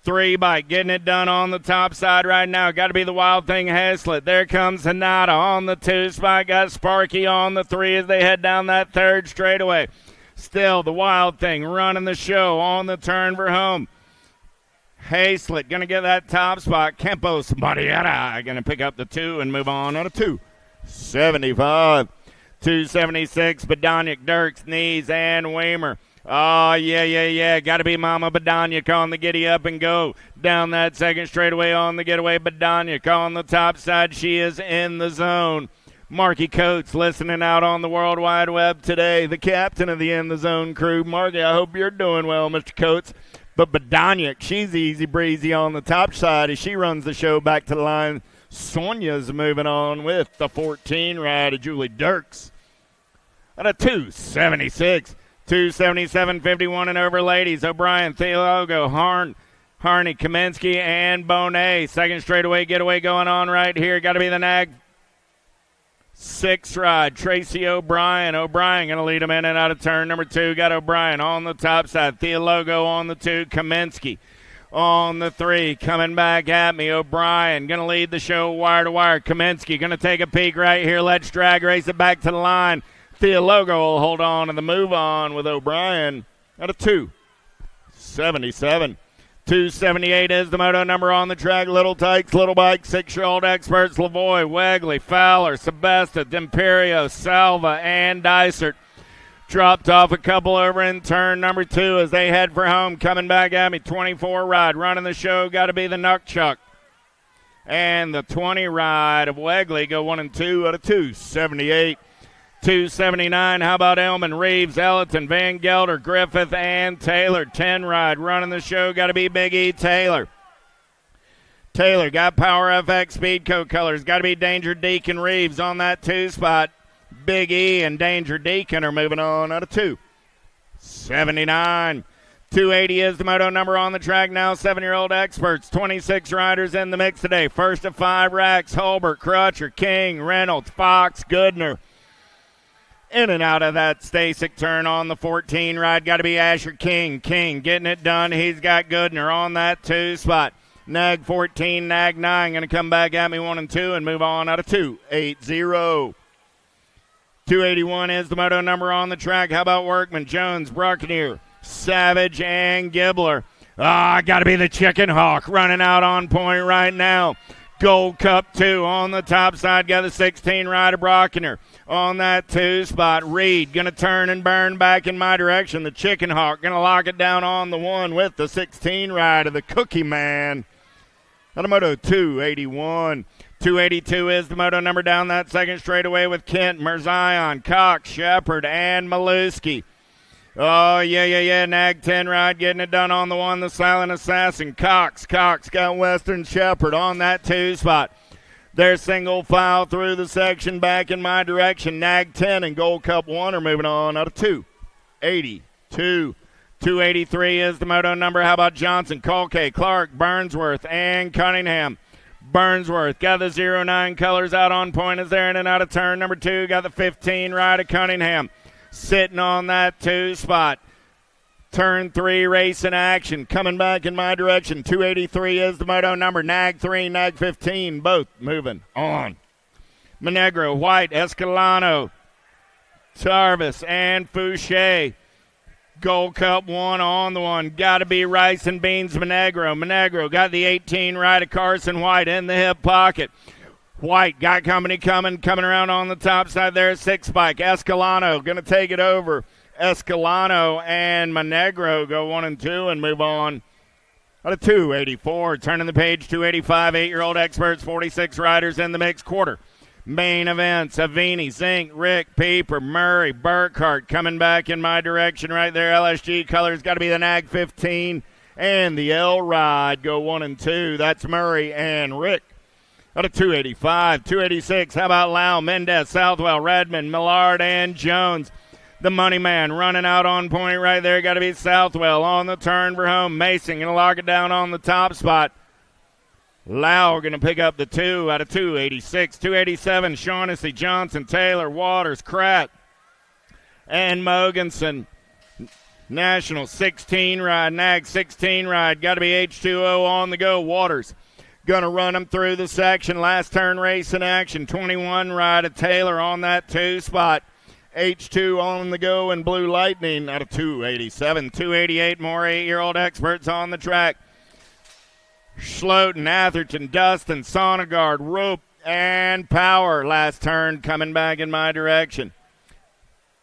Speaker 1: 3 bike getting it done on the top side right now. Got to be the Wild Thing, Hazlett. There comes Hanada on the 2 spot. Got Sparky on the 3 as they head down that third straightaway. Still the Wild Thing running the show on the turn for home. Hazlett going to get that top spot. Campos Marietta going to pick up the 2 and move on a 275. 276, Badoniak, Dirks, Knees, and Weimer. Yeah. Got to be Mama Badoniak on the giddy up and go. Down that second straightaway on the getaway. Badoniak on the top side. She is in the zone. Marky Coates listening out on the World Wide Web today. The captain of the In the Zone crew. Marky, I hope you're doing well, Mr. Coates. But Badoniak, she's easy breezy on the top side as she runs the show back to the line. Sonia's moving on with the 14 ride of Julie Dirks. At a 276. 277, 51 and over ladies. O'Brien, Theologo, Harney, Kaminsky, and Bonet. Second straightaway getaway going on right here. Got to be the Nag 6 ride. Tracy O'Brien. O'Brien going to lead him in and out of turn number 2. Got O'Brien on the top side. Theologo on the 2. Kaminsky on the 3. Coming back at me. O'Brien going to lead the show wire to wire. Kaminsky going to take a peek right here. Let's drag race it back to the line. Theologo will hold on to the move on with O'Brien at a 277. 278 is the moto number on the track. Little Tykes, Little Bike, 6-year-old experts, Lavoie, Wegley, Fowler, Sebesta, D'Imperio, Salva, and Dysert. Dropped off a couple over in turn number 2 as they head for home. Coming back at me, 24 ride. Running the show, got to be the Nuckchuck. And the 20 ride of Wegley go 1 and 2 at a 278. 279, how about Elman, Reeves, Ellerton, Van Gelder, Griffith, and Taylor. 10 ride, running the show, got to be Big E Taylor. Taylor got Power FX Speedco colors, got to be Danger Deacon Reeves on that 2 spot. Big E and Danger Deacon are moving on out of 79. 280 is the moto number on the track now. 7-year-old experts. 26 riders in the mix today. First of 5 racks. Holbert, Crutcher, King, Reynolds, Fox, Goodner. In and out of that Stasic turn on the 14 ride. Got to be Asher King. King getting it done. He's got Goodner on that 2 spot. Nag 14, Nag 9. Going to come back at me 1 and 2 and move on out of 280. 281 is the moto number on the track. How about Workman, Jones, Bruckner, Savage, and Gibbler? Got to be the Chicken Hawk running out on point right now. Gold Cup 2 on the top side. Got the 16 rider Brockner on that 2 spot. Reed going to turn and burn back in my direction. The Chicken Hawk going to lock it down on the 1 with the 16 rider, the Cookie Man. Out of moto 281. 282 is the moto number down that second straightaway with Kent, Merzion, Cox, Shepard, and Maluski. Oh, yeah. Nag 10 ride getting it done on the 1, the Silent Assassin. Cox got Western Shepard on that 2 spot. They're single file through the section back in my direction. Nag 10 and Gold Cup 1 are moving on out of 282. 283 is the moto number. How about Johnson, Colkay, Clark, Burnsworth, and Cunningham? Burnsworth got the 09 colors out on point as they're in and out of turn number 2. Got the 15 ride of Cunningham sitting on that 2 spot. Turn 3 race in action. Coming back in my direction. 283 is the moto number. Nag 3, Nag 15, both moving on. Monegro, White, Escalano, Tarvis, and Fouché. Gold Cup 1 on the 1. Got to be Rice and Beans Monegro. Monegro got the 18 right of Carson White in the hip pocket. White got company coming around on the top side there. 6 spike. Escalano going to take it over. Escalano and Monegro go 1 and 2 and move on. Out of 284. Turning the page, 285. 8-year-old experts, 46 riders in the mixed quarter. Main events, Avini, Zink, Rick, Pieper, Murray, Burkhart coming back in my direction right there. LSG colors got to be the Nag 15 and the L Ride go 1 and 2. That's Murray and Rick. Out of 285, 286. How about Lau, Mendez, Southwell, Redmond, Millard, and Jones? The money man running out on point right there. Got to be Southwell on the turn for home. Mason going to lock it down on the top spot. Lau going to pick up the 2 out of 286. 287, Shaughnessy, Johnson, Taylor, Waters, Kratt, and Mogensen. National 16 ride, Nag 16 ride. Got to be H2O on the go. Waters going to run them through the section. Last turn race in action. 21 ride of Taylor on that 2 spot. H2 on the go and Blue Lightning out of 287. 288 more 8-year-old experts on the track. Schloten, Atherton, Dustin, Sonnegaard, Rope, and Power. Last turn coming back in my direction.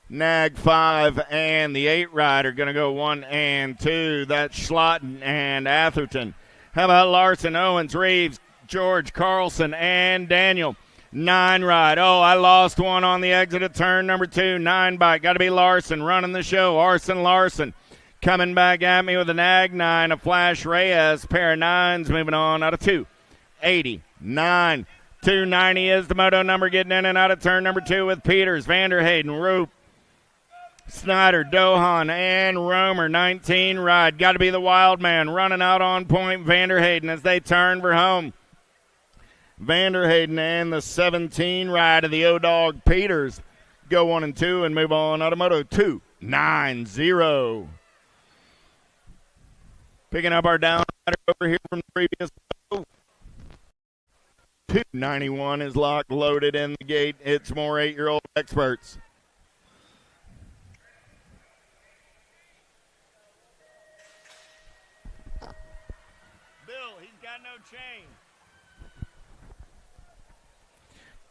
Speaker 1: Nag 5 and the 8 rider going to go 1 and 2. That's Schloten and Atherton. How about Larson, Owens, Reeves, George, Carlson, and Daniel? 9 ride. Oh, I lost one on the exit of turn number 2. 9 bike. Got to be Larson running the show. Arson Larson. Coming back at me with a Nag 9, a Flash Reyes, pair of 9s moving on out of 289. 290 is the moto number getting in and out of turn number 2 with Peters, Vanderhayden, Roop, Snyder, Dohan, and Romer. 19 ride. Got to be the Wild Man running out on point. Vanderhayden as they turn for home. Vanderhayden and the 17 ride of the O-Dog Peters go 1 and 2 and move on out of moto 290. Picking up our down rider over here from the previous 291 is locked, loaded in the gate. It's more 8-year-old experts. Bill, he's got no chain.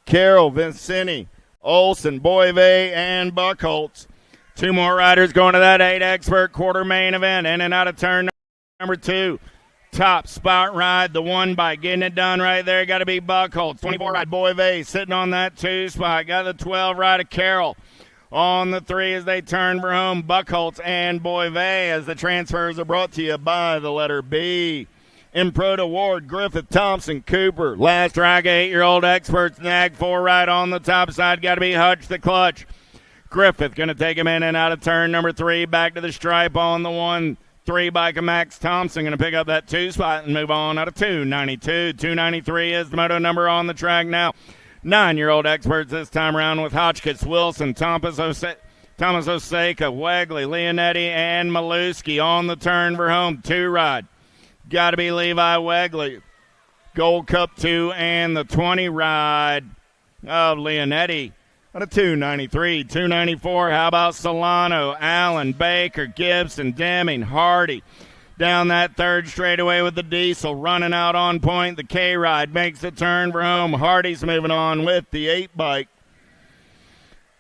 Speaker 1: Carroll, Vincini, Olson, Boyve, and Buckholtz. 2 more riders going to that 8 expert quarter main event. In and out of turn number 2. Top spot ride, the 1 by getting it done right there. Got to be Buckholtz. 24 ride Boyve sitting on that 2 spot. Got the 12 ride of Carroll on the 3 as they turn for home. Buckholtz and Boyve as the transfers are brought to you by the letter B. Improta, Ward, Griffith, Thompson, Cooper. Last track, 8-year-old experts. Nag 4 ride on the top side. Got to be Hutch the Clutch. Griffith going to take him in and out of turn number 3. Back to the stripe on the 1-3 bike of Max Thompson. Going to pick up that 2 spot and move on out of 292. 293 is the moto number on the track now. 9-year-old experts this time around with Hotchkiss, Wilson, Thomas Osaka, Wegley, Leonetti, and Maluski on the turn for home. 2 ride. Got to be Levi Wegley. Gold Cup 2 and the 20 ride of Leonetti. Out of 293, 294, how about Solano, Allen, Baker, Gibson, Deming, Hardy. Down that third straightaway with the diesel, running out on point. The K-Ride makes the turn for home. Hardy's moving on with the 8 bike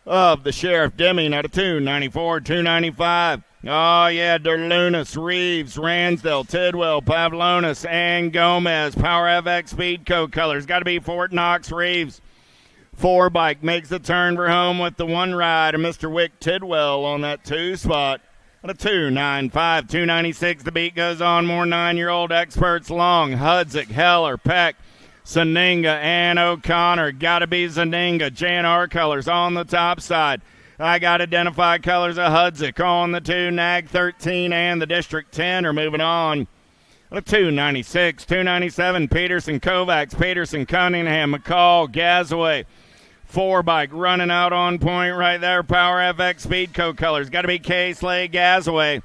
Speaker 1: of the Sheriff Deming out of 294, 295. Oh, yeah, Derlunas, Reeves, Ransdell, Tidwell, Pavlonis, and Gomez. Power FX Speedco colors. Got to be Fort Knox, Reeves. 4 bike makes the turn for home with the 1 ride of Mr. Wick Tidwell on that 2 spot. At a 295, 296, the beat goes on. More 9-year-old experts. Long, Hudzik, Heller, Peck, Zaninga, and O'Connor. Got to be Zaninga. JNR colors on the top side. I got identified colors of Hudzik on the 2. Nag 13 and the District 10 are moving on. At a 296, 297, Peterson, Kovacs, Peterson, Cunningham, McCall, Gazaway. 4 bike running out on point right there. Power FX Speedco colors. Got to be K-Slay, Gazaway.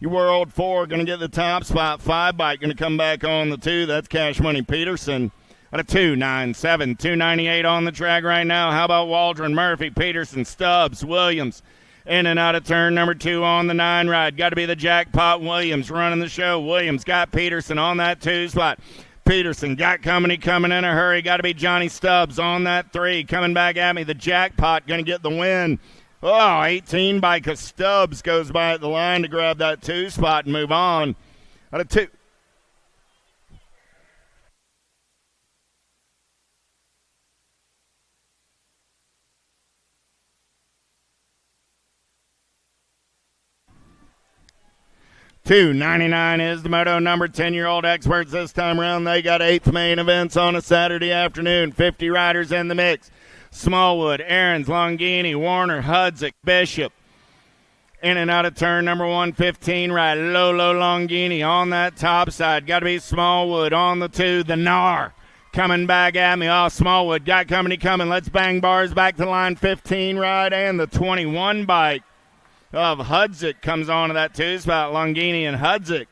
Speaker 1: Your World 4 going to get the top spot. 5 bike going to come back on the 2. That's Cash Money Peterson. At a 297, 298 on the track right now. How about Waldron, Murphy, Peterson, Stubbs, Williams. In and out of turn number 2 on the 9 ride. Got to be the Jackpot Williams running the show. Williams got Peterson on that 2 spot. Peterson got company coming in a hurry. Got to be Johnny Stubbs on that 3. Coming back at me. The Jackpot going to get the win. Oh, 18 bike of Stubbs goes by at the line to grab that 2 spot and move on. Out of 2. $2.99 is the moto number. 10-year-old experts this time around. They got 8th main events on a Saturday afternoon. 50 riders in the mix. Smallwood, Aarons, Longini, Warner, Hudzik, Bishop. In and out of turn number 115 ride. Lolo Longini on that top side. Got to be Smallwood on the 2. The Nar coming back at me. Oh, Smallwood got company coming. Let's bang bars back to line 15 ride and the 21 bike of Hudzik comes on to that 2 spot. Longini and Hudzik.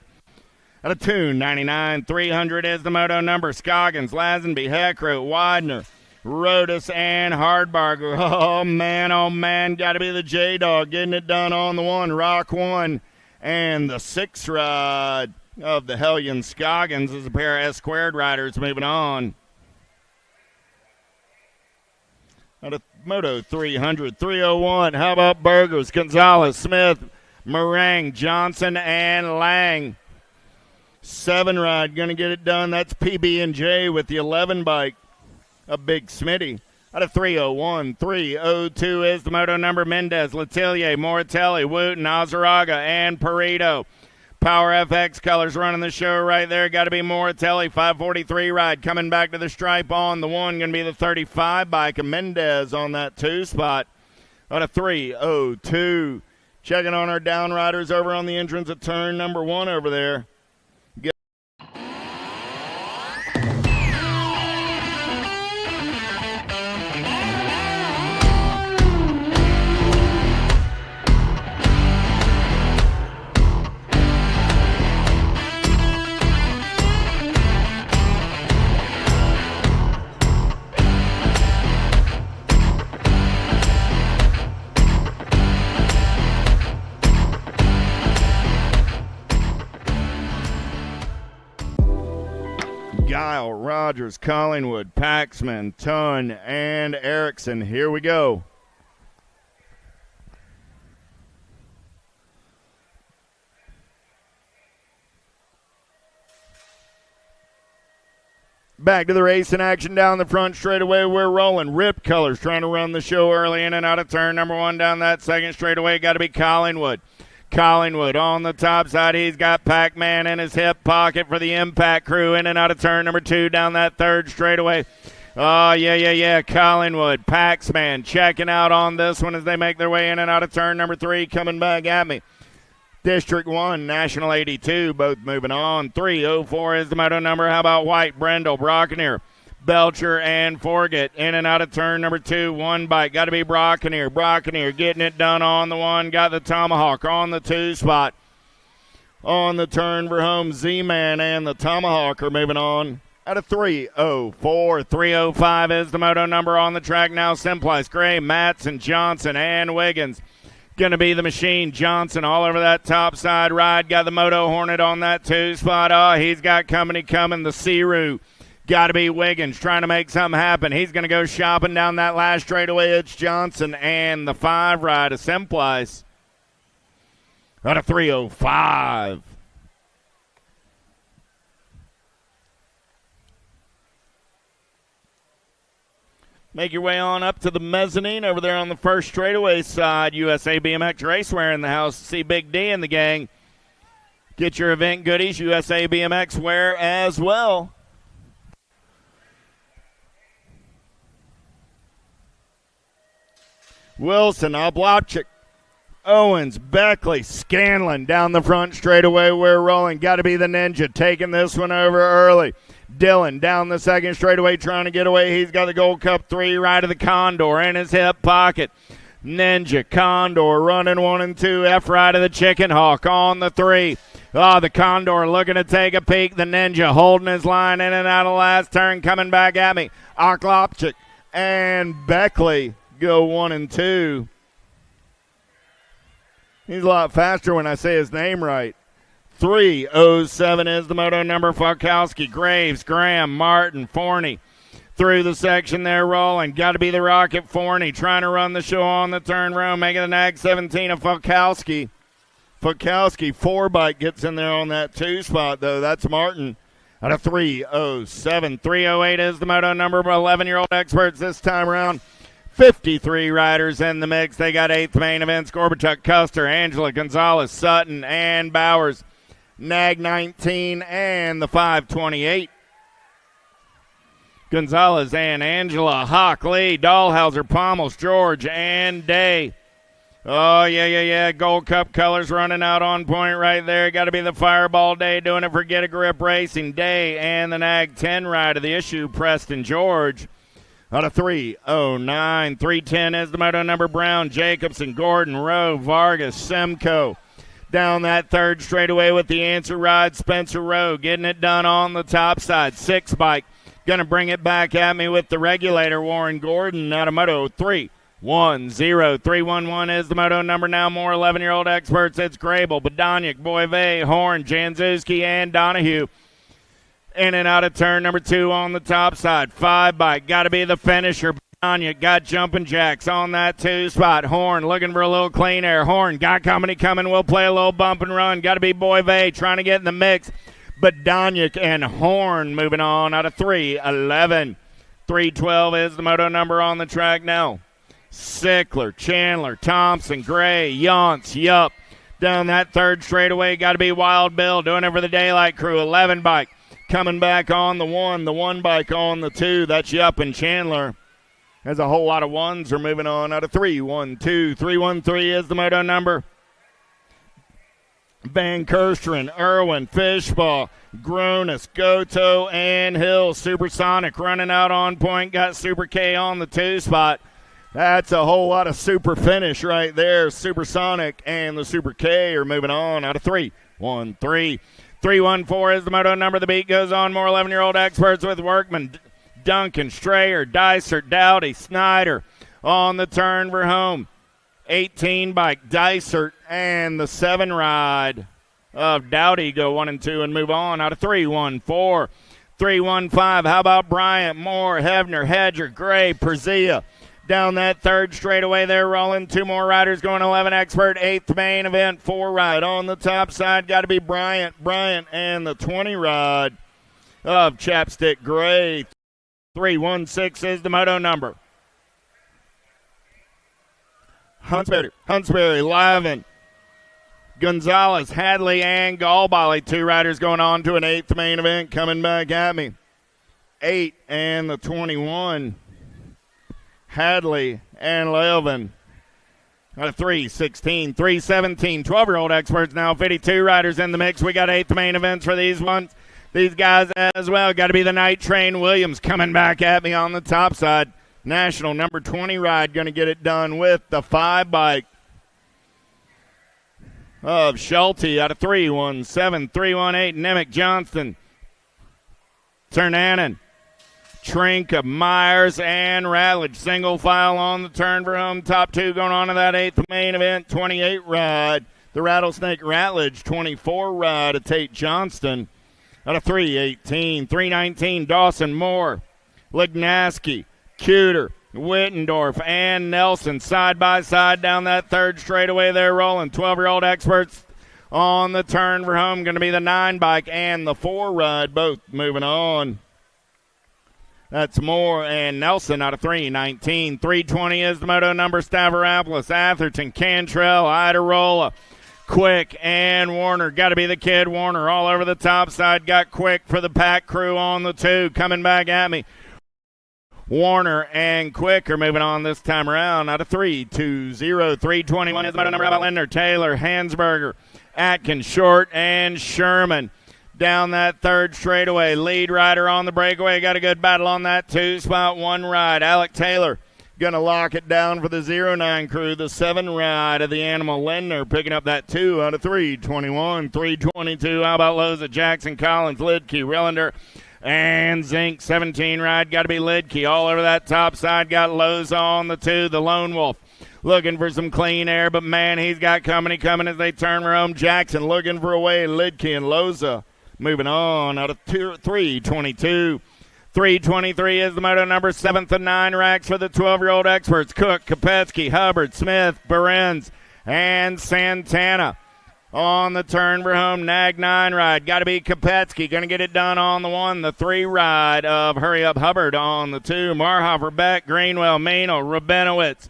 Speaker 1: At a 299, 300 is the moto number. Scoggins, Lazenby, Heckroth, Widener, Rodas, and Hardbarger. Oh, man, got to be the J-Dog getting it done on the 1. Rock 1. And the 6 ride of the Hellion Scoggins is a pair of S-squared riders moving on. At a Moto 300, 301. How about Burgos, Gonzalez, Smith, Meringue, Johnson, and Lang. 7 ride going to get it done. That's PB&J with the 11 bike. A big Smitty. Out of 301, 302 is the moto number. Mendez, Letelier, Moratelli, Wooten, Azaraga, and Perito. Power FX colors running the show right there. Got to be Moratelli, 543 ride. Coming back to the stripe on the 1. Going to be the 35 bike of Mendez on that 2 spot. Out of 302. Checking on our down riders over on the entrance of turn number 1 over there. Guile, Rogers, Collingwood, Paxman, Tunn, and Erickson. Here we go. Back to the race in action down the front straightaway. We're rolling. Rip Colors trying to run the show early in and out of turn number 1 down that second straightaway. Got to be Collingwood. Collingwood on the top side. He's got Pac-Man in his hip pocket for the Impact crew in and out of turn number 2 down that third straightaway. Oh, yeah. Collingwood, Paxman checking out on this one as they make their way in and out of turn number 3, coming back at me. District 1, National 82, both moving on. 304 is the moto number. How about White, Brendel, Brockenier, Belcher, and Forget in and out of turn number 2. One bike, got to be Brockenier. Brockenier getting it done on the 1, got the Tomahawk on the 2 spot. On the turn for home, Z-Man and the Tomahawk are moving on. Out of 304, 305 is the moto number on the track now. Simplice, Gray, Matson, Johnson, and Wiggins. Going to be the machine. Johnson all over that top side ride. Got the Moto Hornet on that 2 spot. Oh, he's got company coming. The Searoo. Got to be Wiggins trying to make something happen. He's going to go shopping down that last straightaway. It's Johnson and the 5 ride of Simplice. Out of 305. Make your way on up to the mezzanine over there on the first straightaway side. USA BMX Racewear in the house. See Big D and the gang. Get your event goodies. USA BMX wear as well. Wilson, Oblopchik, Owens, Beckley, Scanlon down the front straightaway. We're rolling. Got to be the Ninja taking this one over early. Dillon down the second straightaway trying to get away. He's got the Gold Cup 3 right of the Condor in his hip pocket. Ninja, Condor running 1 and 2. F right of the Chicken Hawk on the 3. Oh, the Condor looking to take a peek. The Ninja holding his line in and out of last turn. Coming back at me. Oklopchik and Beckley go 1 and 2. He's a lot faster when I say his name right. 307 is the moto number. Falkowski, Graves, Graham, Martin, Forney through the section there rolling. Got to be the Rocket Forney trying to run the show on the turn row, making the nag 17 of Falkowski. Falkowski, 4 bike gets in there on that 2 spot, though. That's Martin out of 307. 308 is the moto number. 11-year-old experts this time around. 53 riders in the mix. They got 8th main event. Scorbichuk, Custer, Angela, Gonzalez, Sutton, and Bowers. Nag 19 and the 528. Gonzalez and Angela, Hawk, Lee, Dahlhauser, Pommels, George, and Day. Oh, yeah. Gold Cup colors running out on point right there. Got to be the Fireball Day doing it for Get a Grip Racing. Day and the Nag 10 ride of the issue, Preston George. Out of 309. 310 is the moto number. Brown, Jacobson, Gordon, Rowe, Vargas, Semco. Down that third straightaway with the answer ride, Spencer Rowe getting it done on the top side. 6 bike. Going to bring it back at me with the regulator, Warren Gordon, out of Moto 310. 311 is the moto number now. More 11-year-old experts. It's Grable, Badoniak, Boyve, Horn, Janzewski, and Donahue. In and out of turn number 2 on the top side. 5 bike. Got to be the finisher. Anya got jumping jacks on that 2 spot. Horn looking for a little clean air. Horn got company coming. We'll play a little bump and run. Got to be Boyve trying to get in the mix. But Donyuk and Horn moving on out of 311. 312 is the moto number on the track now. Sickler, Chandler, Thompson, Gray, Yonts, Yup. Down that third straightaway. Got to be Wild Bill doing it for the Daylight Crew. 11 bike coming back on the 1. The 1 bike on the 2. That's Yup and Chandler. As a whole lot of 1s are moving on out of 312. 313 is the moto number. Van Kersteren, Irwin, Fishball, Gronis, Goto, and Hill. Supersonic running out on point. Got Super K on the 2 spot. That's a whole lot of super finish right there. Supersonic and the Super K are moving on out of 313. 314 is the moto number. The beat goes on. More 11-year-old experts with Workman, Duncan, Strayer, Dysert, Dowdy, Snyder on the turn for home. 18 bike, Dysert, and the 7 ride of Dowdy go 1 and 2 and move on out of 314. 315, how about Bryant, Moore, Hebner, Hedger, Gray, Perzia. Down that third straightaway they're rolling. 2 more riders going 11 expert. 8th main event, 4 ride on the top side. Got to be Bryant, and the 20 ride of Chapstick Gray. 316 is the moto number. Huntsberry, Lavin, Gonzalez, Hadley, and Gallbally. 2 riders going on to an 8th main event. Coming back at me. 8 and the 21. Hadley and Levin. Got a 3-16, 3-17. 12-year-old experts now. 52 riders in the mix. We got 8th main events for these ones. These guys as well. Got to be the Night Train Williams coming back at me on the top side. National number 20 ride going to get it done with the 5 bike of Schulte out of 3-1-7, 3-1-8. Nemec Johnston, Ternanen, Trink, Myers, and Ratledge. Single file on the turn for home. Top 2 going on to that 8th main event. 28 ride, the Rattlesnake Ratledge. 24 ride of Tate Johnston out of 3-18, 3-19. Dawson Moore, Lignaski, Cuter, Wittendorf, and Nelson side by side down that third straightaway. They're rolling. 12-year-old experts on the turn for home. Going to be the 9 bike and the 4 ride, both moving on. That's Moore and Nelson out of 3-19. 3-20 is the moto number. Stavropoulos, Atherton, Cantrell, Idarola, Quick, and Warner. Got to be the kid Warner all over the top side. Got Quick for the pack crew on the 2. Coming back at me. Warner and Quick are moving on this time around out of 3-2-0. 3-21 is the moto number. How about Linder, Taylor, Hansberger, Atkins, Short, and Sherman. Down that third straightaway. Lead rider on the breakaway. Got a good battle on that 2 spot. 1 ride. Alec Taylor going to lock it down for the 09 crew. The 7 ride of the Animal Lindner picking up that 2 out of 3-21. 3-22. How about Loza, Jackson, Collins, Lidke, Rillander, and Zink. 17 ride. Got to be Lidke all over that top side. Got Loza on the 2. The Lone Wolf looking for some clean air, but man, he's got company coming as they turn home. Jackson looking for a way. Lidke and Loza moving on out of 3-22. 3-23 is the moto number. 7th and 9 racks for the 12-year-old experts. Cook, Kopetsky, Hubbard, Smith, Berenz, and Santana. On the turn for home, Nag 9 ride. Got to be Kopetsky. Going to get it done on the 1. The 3 ride of Hurry Up Hubbard on the 2. Marhofer, Beck, Greenwell, Mano, Rabinowitz.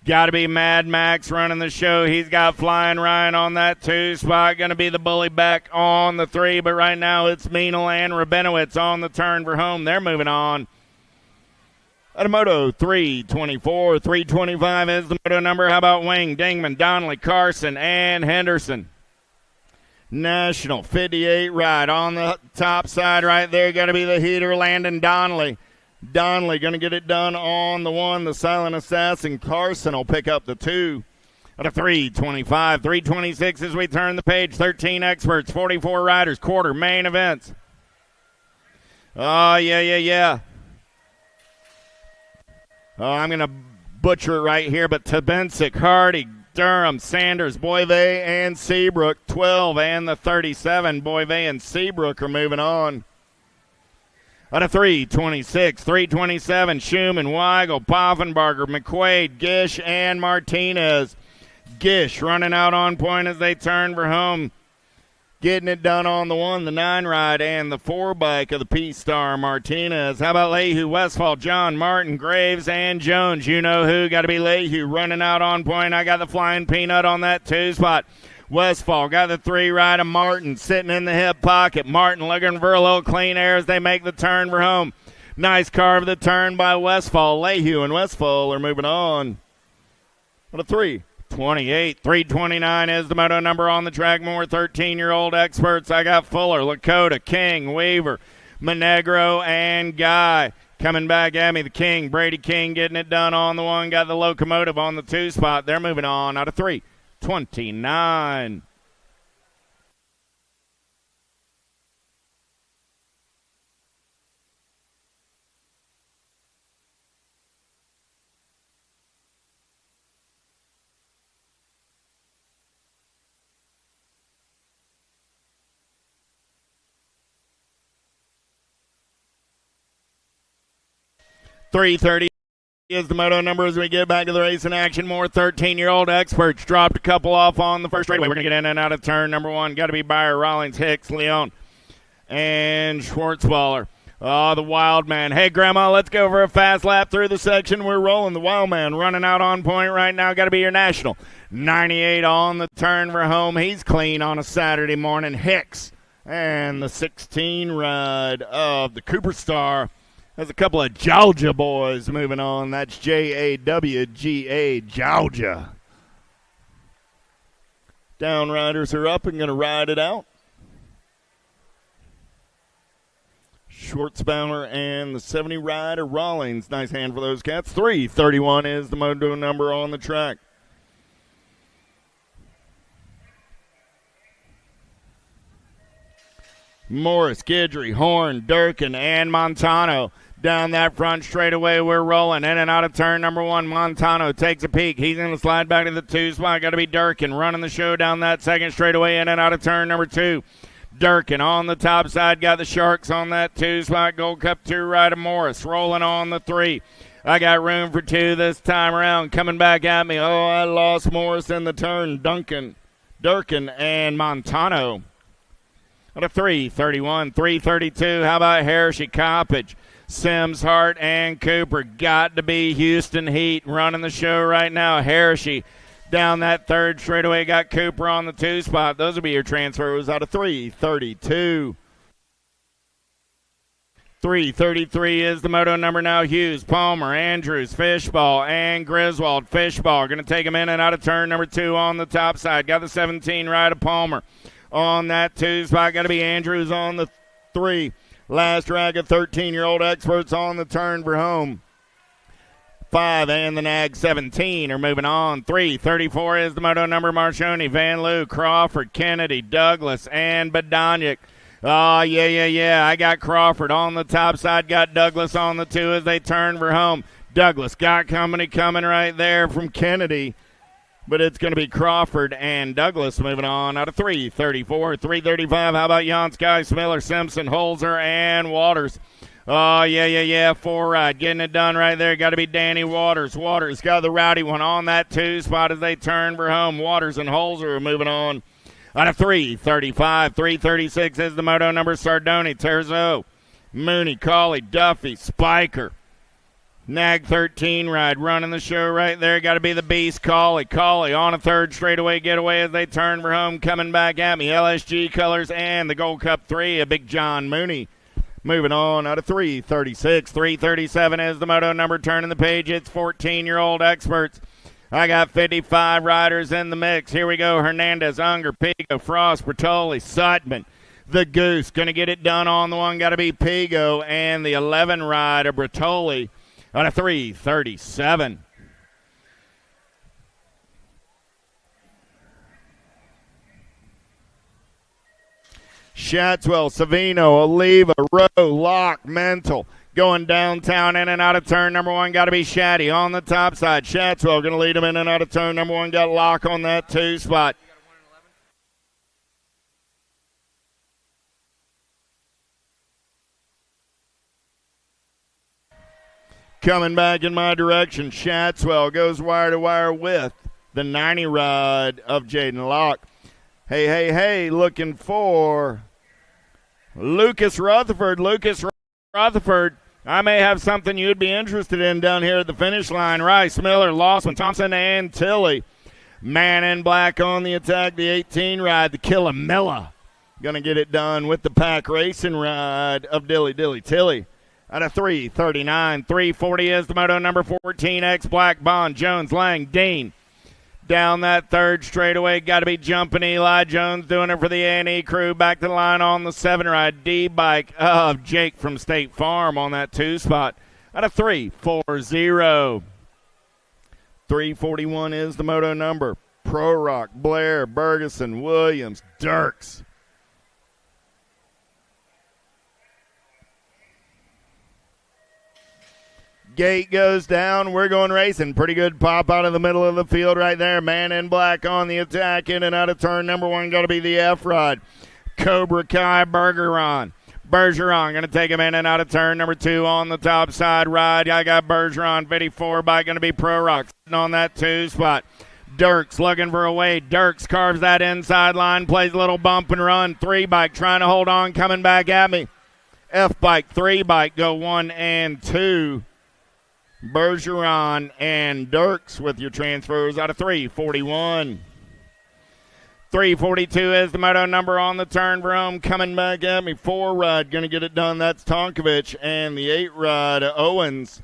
Speaker 1: Got to be Mad Max running the show. He's got Flying Ryan on that 2 spot. Going to be the Bully Beck on the 3. But right now it's Mano and Rabinowitz on the turn for home. They're moving on. At a moto 3-24, 3-25 is the moto number. How about Wing, Dingman, Donnelly, Carson, and Henderson? National 58 ride on the top side right there. Got to be the heater, Landon Donnelly. Donnelly going to get it done on the 1. The Silent Assassin, Carson, will pick up the 2. At a 3-25, 3-26 as we turn the page. 13 experts, 44 riders, quarter main events. Oh, yeah. Oh, I'm going to butcher it right here, but Tabensic, Hardy, Durham, Sanders, Boivay, and Seabrook. 12 and the 37. Boivay and Seabrook are moving on. Out of 3-26, 3-27, Schumann, Weigel, Poffenbarger, McQuaid, Gish, and Martinez. Gish running out on point as they turn for home. Getting it done on the 1, the 9 ride, and the 4 bike of the P-Star Martinez. How about Lehue, Westfall, John, Martin, Graves, and Jones? You know who. Got to be Lehue running out on point. I got the Flying Peanut on that 2 spot. Westfall got the 3 ride of Martin sitting in the hip pocket. Martin looking for a little clean air as they make the turn for home. Nice carve the turn by Westfall. Lehue and Westfall are moving on. What a 3-28. 3-29 is the moto number on the track. More 13-year-old experts. I got Fuller, Lakota, King, Weaver, Monegro, and Guy. Coming back at me, the King, Brady King getting it done on the 1. Got the Locomotive on the 2 spot. They're moving on out of 3-29. 3:30 is the moto number as we get back to the race in action. More 13-year-old experts dropped a couple off on the first straightaway. We're going to get in and out of turn number 1. Got to be Beyer, Rollins, Hicks, Leon, and Schwartzballer. Oh, the Wild Man. Hey, Grandma, let's go for a fast lap through the section. We're rolling. The Wild Man running out on point right now. Got to be your national. 98 on the turn for home. He's clean on a Saturday morning. Hicks and the 16 ride of the Cooper Star There's a couple of Georgia boys moving on. That's Jawga, Georgia. Downriders are up and going to ride it out. Schwartzbauer and the 70 rider Rawlings. Nice hand for those cats. 3:31 is the moto number on the track. Morris, Guidry, Horn, Durkin, and Montano. Down that front straightaway, we're rolling. In and out of turn number one, Montano takes a peek. He's going to slide back to the 2 spot. Got to be Durkin running the show down that second straightaway. In and out of turn number 2. Durkin on the top side. Got the Sharks on that 2 spot. Gold Cup 2 rider Morris rolling on the 3. I got room for 2 this time around. Coming back at me. Oh, I lost Morris in the turn. Durkin, and Montano. At a 3:31, 3:32. How about Hershey, Coppage, Sims, Hart, and Cooper? Got to be Houston Heat running the show right now. Hershey down that third straightaway. Got Cooper on the 2 spot. Those will be your transfers out of 3:32. 3:33 is the moto number now. Hughes, Palmer, Andrews, Fishball, and Griswold. Fishball going to take him in and out of turn number 2 on the top side. Got the 17 right of Palmer. On that 2 spot, got to be Andrews on the 3. Last drag of 13-year-old experts on the turn for home. 5 and the Nag 17 are moving on. 3:34 is the moto number. Marcioni, Van Loo, Crawford, Kennedy, Douglas, and Badonic. Oh, yeah. I got Crawford on the top side. Got Douglas on the 2 as they turn for home. Douglas got company coming right there from Kennedy. But it's going to be Crawford and Douglas moving on out of 3:34. 3:35, how about Janskis, Miller, Simpson, Holzer, and Waters? Oh, yeah. 4 ride. Getting it done right there. Got to be Danny Waters. Waters got the rowdy one on that 2 spot as they turn for home. Waters and Holzer are moving on out of 3:35. 3:36 is the moto number. Sardoni, Terzo, Mooney, Colley, Duffy, Spiker. Nag 13 ride running the show right there. Got to be the beast, Colley. Colley on a third straightaway getaway as they turn for home. Coming back at me. LSG colors and the Gold Cup 3. A big John Mooney. Moving on out of 3:36. 3:37 is the moto number. Turning the page. It's 14-year-old experts. I got 55 riders in the mix. Here we go. Hernandez, Unger, Pigo, Frost, Bertoli, Sutman. The Goose. Going to get it done on the one. Got to be Pigo and the 11 ride of Bertoli. On a 3:37. Shatswell, Savino, Oliva, Rowe, Locke, Mental. Going downtown in and out of turn number 1. Got to be Shaddy on the top side. Shatswell going to lead him in and out of turn number 1. Got Locke on that 2 spot. Coming back in my direction, Shatswell goes wire to wire with the 90 ride of Jaden Locke. Hey, looking for Lucas Rutherford. Lucas Rutherford, I may have something you'd be interested in down here at the finish line. Rice, Miller, Lawson, Thompson, and Tilley. Man in black on the attack, the 18 ride, the Killer Miller. Going to get it done with the pack racing ride of Dilly Tilley. Out of 3:39, 3:40 is the moto number 14, X Black, Bond, Jones, Lang, Dean. Down that third straightaway, got to be jumping Eli Jones, doing it for the A&E crew. Back to the line on the 7 ride, D-bike of Jake from State Farm on that 2 spot. Out of 3:40. 3:41 is the moto number. Pro Rock, Blair, Bergeson, Williams, Dirks. Gate goes down. We're going racing. Pretty good pop out of the middle of the field right there. Man in black on the attack. In and out of turn number 1. Got to be the F-Rod. Cobra Kai Bergeron. Bergeron going to take him in and out of turn number 2 on the top side ride. I got Bergeron 54 bike going to be Pro Rock sitting on that 2 spot. Dirks looking for a way. Dirks carves that inside line. Plays a little bump and run. 3 bike trying to hold on. Coming back at me. F-bike, 3 bike go 1 and 2. Bergeron and Dirks with your transfers out of 3:41. 342 is the moto number on the turn for home. Coming back at me, 4 ride, going to get it done. That's Tonkovich, and the 8 ride, Owens.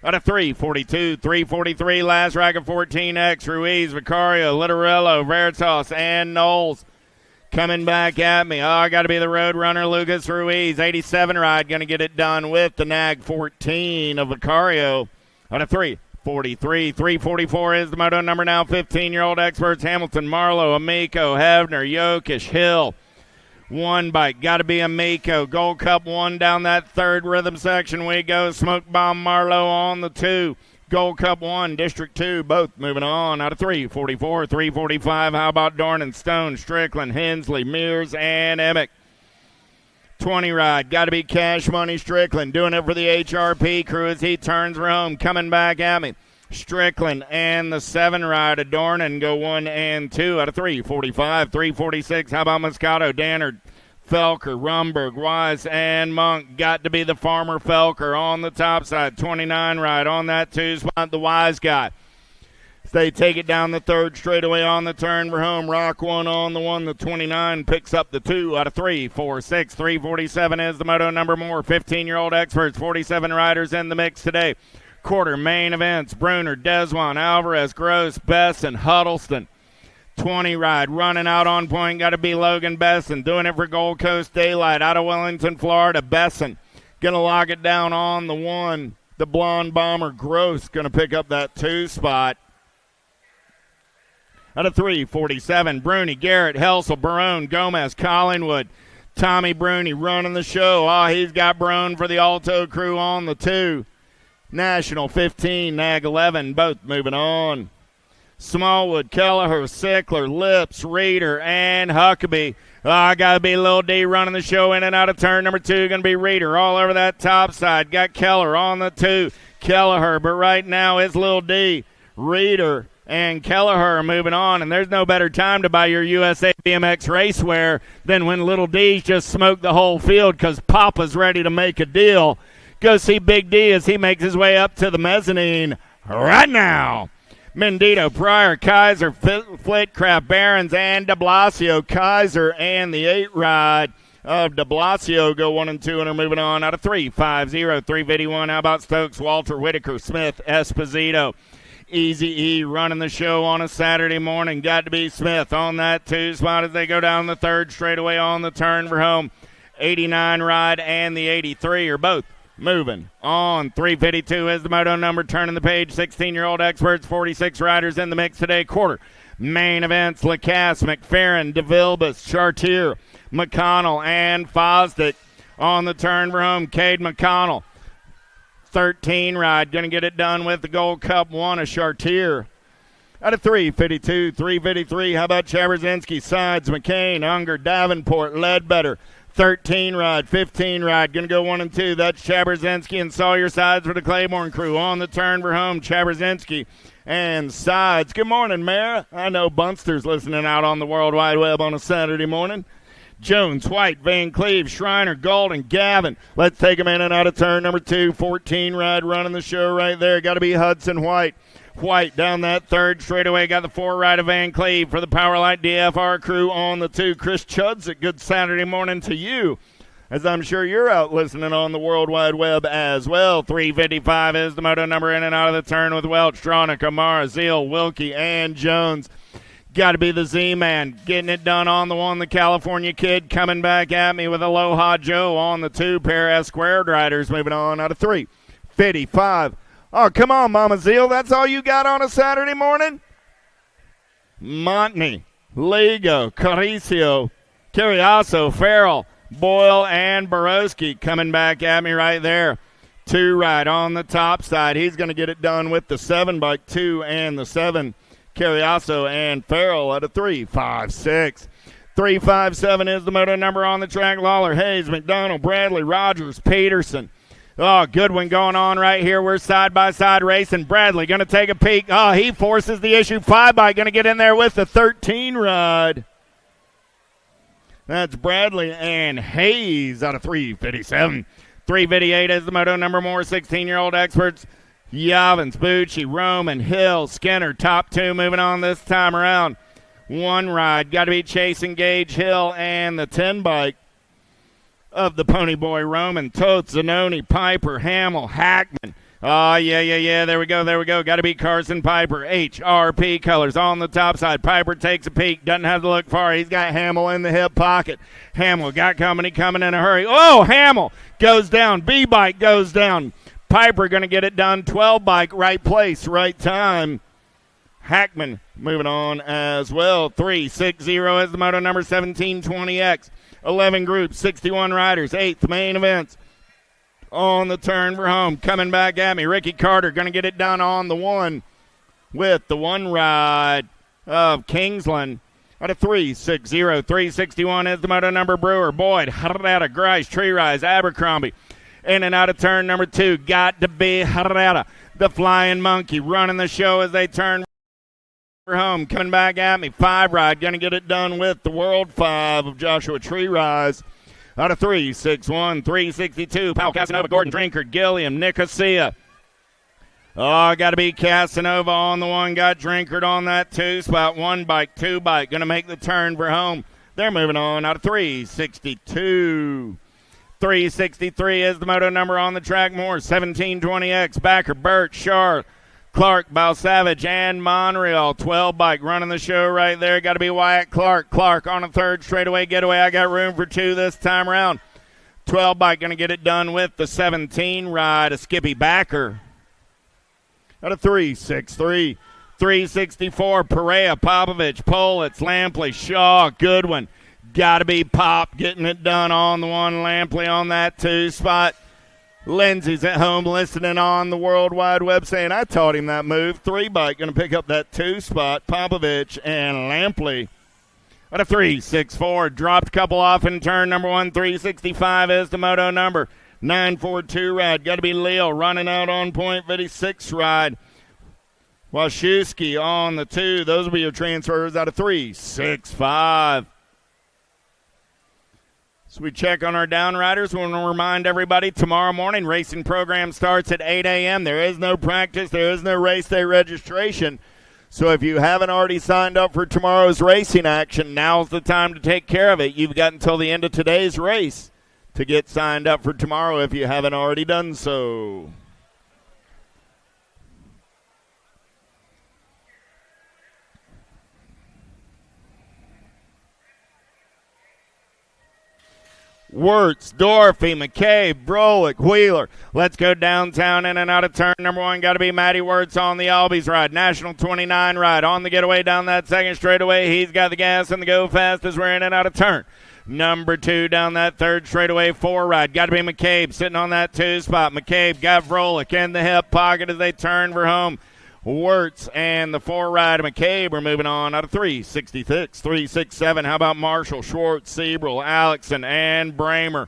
Speaker 1: Out of 342, 343, last rack of 14X, Ruiz, Vicario, Littorello, Veritas, and Knowles. Coming back at me, got to be the road runner, Lucas Ruiz. 87 ride, going to get it done with the nag 14 of Vicario. Out of 343, 344 is the moto number now. 15-year-old experts, Hamilton, Marlowe, Amico, Hebner, Jokic, Hill. 1 bike, got to be Amico. Gold Cup 1 down that third rhythm section we go. Smoke Bomb Marlowe on the 2. Gold Cup 1, District 2, both moving on. Out of 344, 345, how about Dornan, Stone, Strickland, Hensley, Mears, and Emick. 20 ride, got to be Cash Money Strickland, doing it for the HRP crew as he turns for home. Coming back at me, Strickland and the 7 ride of Dornan go 1 and 2. Out of 345, 346, how about Moscato, Dannard, Felker, Rumberg, Wise, and Monk. Got to be the Farmer Felker on the top side. 29 ride on that 2 spot, the Wise guy. They take it down the third straightaway on the turn for home. Rock 1 on the 1. The 29 picks up the 2 out of 346. 347 is the moto number more. 15-year-old experts, 47 riders in the mix today. Quarter main events, Bruner, Deswan, Alvarez, Gross, Besson, Huddleston. 20 ride, running out on point, got to be Logan Besson, doing it for Gold Coast Daylight, out of Wellington, Florida. Besson going to lock it down on the 1. The blonde bomber, Gross, going to pick up that 2 spot. Out of 347, Bruni, Garrett, Helsel, Barone, Gomez, Collingwood. Tommy Bruni running the show. He's got Barone for the Alto crew on the 2. National 15, Nag 11, both moving on. Smallwood, Kelleher, Sickler, Lips, Reeder, and Huckabee. Got to be Lil D running the show in and out of turn number 2. Going to be Reeder all over that top side. Got Keller on the 2. Kelleher, but right now it's Lil D. Reeder and Kelleher moving on, and there's no better time to buy your USA BMX racewear than when Little D's just smoked the whole field because Papa's ready to make a deal. Go see Big D as he makes his way up to the mezzanine right now. Mendito, Pryor, Kaiser, Flitcraft, Barons, and de Blasio. Kaiser and the 8 ride of de Blasio go 1 and 2 and are moving on. Out of 350, 351. How about Stokes, Walter, Whitaker, Smith, Esposito. Easy E running the show on a Saturday morning. Got to be Smith on that 2 spot as they go down the third straightaway on the turn for home. 89 ride and the 83 are both moving on. 352 is the moto number. Turning the page, 16-year-old experts, 46 riders in the mix today. Quarter main events, Lacasse, McFerrin, DeVilbus, Chartier, McConnell, and Fosdick on the turn for home. Cade McConnell, 13 ride, going to get it done with the Gold Cup 1 of Chartier. Out of 352, 353, how about Chaberzinski, Sides, McCain, Unger, Davenport, Ledbetter. 13 ride, 15 ride, going to go 1 and 2. That's Chaberzinski and Sawyer Sides for the Claiborne crew. On the turn for home, Chaberzinski and Sides. Good morning, Mayor. I know Bunster's listening out on the World Wide Web on a Saturday morning. Jones, White, Van Cleve, Schreiner, Golden, Gavin. Let's take them in and out of turn number 2. 14 ride running the show right there. Got to be Hudson White. White down that third straightaway. Got the 4 ride of Van Cleve for the Powerlight DFR crew on the 2. Chris Chudzik, good Saturday morning to you, as I'm sure you're out listening on the World Wide Web as well. 355 is the moto number in and out of the turn with Welch, Stronach, Amara, Zeal, Wilkie, and Jones. Got to be the Z-Man getting it done on the 1. The California Kid coming back at me with Aloha Joe on the 2. Pair of squared riders moving on out of 355. Oh, come on, Mama Zeal. That's all you got on a Saturday morning? Montney, Lego, Caricio, Carriasso, Farrell, Boyle, and Borowski coming back at me right there. 2 ride on the top side. He's going to get it done with the 7 bike 2 and the 7. Carriasso and Farrell at a 356. 357 is the moto number on the track. Lawler, Hayes, McDonald, Bradley, Rogers, Peterson. Oh, good one going on right here. We're side-by-side racing. Bradley going to take a peek. Oh, he forces the issue. 5 bike going to get in there with the 13 ride. That's Bradley and Hayes out of 357. 358 is the moto number more. 16-year-old experts. Yavins, Bucci, Roman, Hill, Skinner, top 2 moving on this time around. One ride, got to be Chasing Gage Hill and the 10 bike of the Pony Boy Roman, Toth, Zanoni, Piper, Hamill, Hackman. Oh, yeah. There we go. Got to be Carson Piper. HRP colors on the top side. Piper takes a peek. Doesn't have to look far. He's got Hamill in the hip pocket. Hamill got company coming in a hurry. Oh, Hamill goes down. B-bike goes down. Piper going to get it done. 12 bike, right place, right time. Hackman moving on as well. 360 is the moto number 1720X. 11 groups, 61 riders. 8th main events. On the turn for home. Coming back at me. Ricky Carter going to get it done on the one with the one ride of Kingsland. At a 360. 361 is the moto number Brewer. Boyd, Harada, Grice, Tree Rise, Abercrombie. In and out of turn number 2. Got to be Harada. The Flying Monkey running the show as they turn for home. Coming back at me. 5 ride. Going to get it done with the World 5 of Joshua Tree Rise. Out of 361, 362. Powell, Casanova, Gordon, Drinkard, Gilliam, Nicosia. Oh, got to be Casanova on the one. Got Drinkard on that 2 spot. 1 bike, 2 bike. Going to make the turn for home. They're moving on out of 362. 363 is the moto number on the track. More 1720X. Backer, Burt, Sharp, Clark, Balsavage, and Monreal. 12 bike running the show right there. Got to be Wyatt Clark. Clark on a third straightaway getaway. I got room for 2 this time around. 12 bike going to get it done with the 17 ride of Skippy Backer. Out of 363. 364, Perea, Popovich, Politz, Lampley, Shaw, Goodwin. Got to be Pop getting it done on the one. Lampley on that 2 spot. Lindsay's at home listening on the World Wide Web saying, I taught him that move. 3 bike going to pick up that 2 spot. Popovich and Lampley. At a 364, dropped a couple off in turn number 1. 365 is the moto number. 942 ride. Got to be Leo running out on point. 56 ride. Washewski on the 2. Those will be your transfers out of 365. So we check on our downriders. We want to remind everybody tomorrow morning racing program starts at 8 a.m. There is no practice. There is no race day registration. So if you haven't already signed up for tomorrow's racing action, now's the time to take care of it. You've got until the end of today's race to get signed up for tomorrow if you haven't already done so. Wirtz, Dorothy, McCabe, Brolick, Wheeler. Let's go downtown in and out of turn number 1. Got to be Matty Wirtz on the Albies ride. National 29 ride on the getaway down that second straightaway. He's got the gas and the go fast as we're in and out of turn. Number 2 down that third straightaway 4 ride. Got to be McCabe sitting on that 2 spot. McCabe got Brolick in the hip pocket as they turn for home. Wirtz and the 4 ride of McCabe are moving on out of 366. 367. How about Marshall, Schwartz, Siebel, Alexson, and Bramer?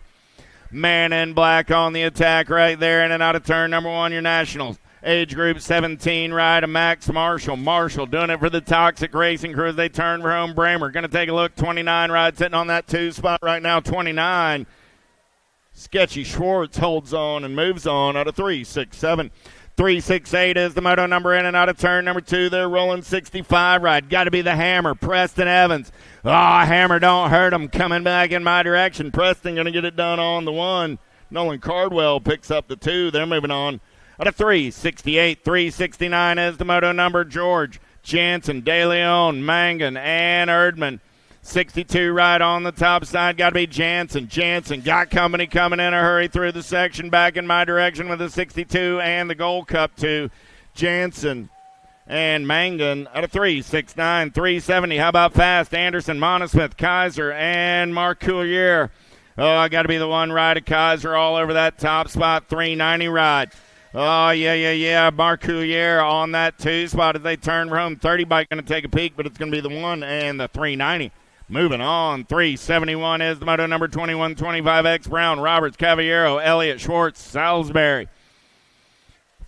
Speaker 1: Man in black on the attack right there in and out of turn number 1, your Nationals. Age group 17 ride of Max Marshall. Marshall doing it for the Toxic Racing Crew as they turn for home. Bramer going to take a look. 29 ride sitting on that 2 spot right now. 29. Sketchy Schwartz holds on and moves on out of 367. 368 is the moto number in and out of turn number 2. They're rolling 65 ride. Got to be the Hammer, Preston Evans. Hammer don't hurt him. Coming back in my direction. Preston going to get it done on the 1. Nolan Cardwell picks up the 2. They're moving on. Out of 368, 369 is the moto number. George, Jansen, De Leon, Mangan, and Erdman. 62 right on the top side. Got to be Jansen. Jansen got company coming in a hurry through the section. Back in my direction with the 62 and the Gold Cup to Jansen and Mangan. Out of 369, 370. How about fast? Anderson, Monosmith, Kaiser, and Mark Coulier. I got to be the 1 ride of Kaiser all over that top spot. 390 ride. Mark Coulier on that 2 spot as they turn for home. 30 bike going to take a peek, but it's going to be the 1 and the 390. Moving on, 371 is the moto number 2125X. Brown, Roberts, Cavallero, Elliott, Schwartz, Salisbury.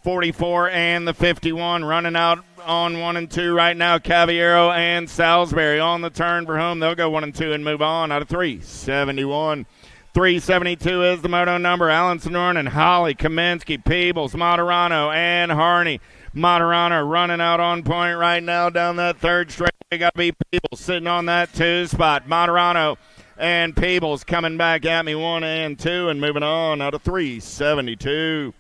Speaker 1: 44 and the 51 running out on 1 and 2 right now. Cavallero and Salisbury on the turn for home. They'll go 1 and 2 and move on out of 371. 372 is the moto number. Allen Sonoran and Holly, Kaminsky, Peebles, Moderano, and Harney. Materano running out on point right now down that third straight. Got to be Peebles sitting on that 2 spot. Materano and Peebles coming back at me 1 and 2 and moving on out of 372.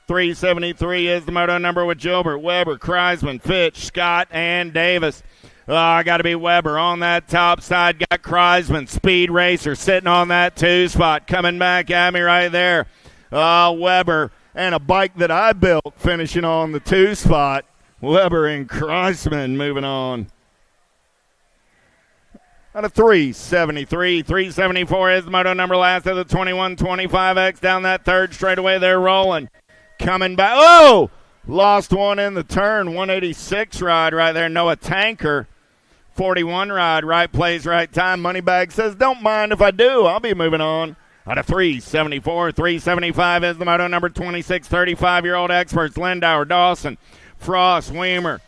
Speaker 1: 373 is the moto number with Gilbert, Weber, Kreisman, Fitch, Scott, and Davis. Got to be Weber on that top side. Got Kreisman, Speed Racer, sitting on that 2 spot. Coming back at me right there. Weber and a bike that I built finishing on the 2 spot. Weber and Kreisman moving on. Out of 373. 374 is the moto number last of the 2125X down that third straightaway. They're rolling. Coming back. Oh! Lost one in the turn. 186 ride right there. Noah Tanker. 41 ride. Right place, right time. Moneybag says, don't mind if I do. I'll be moving on. Out of 374. 375 is the moto number 26. 35-year-old experts. Lindauer, Dawson, Frost, Weimer,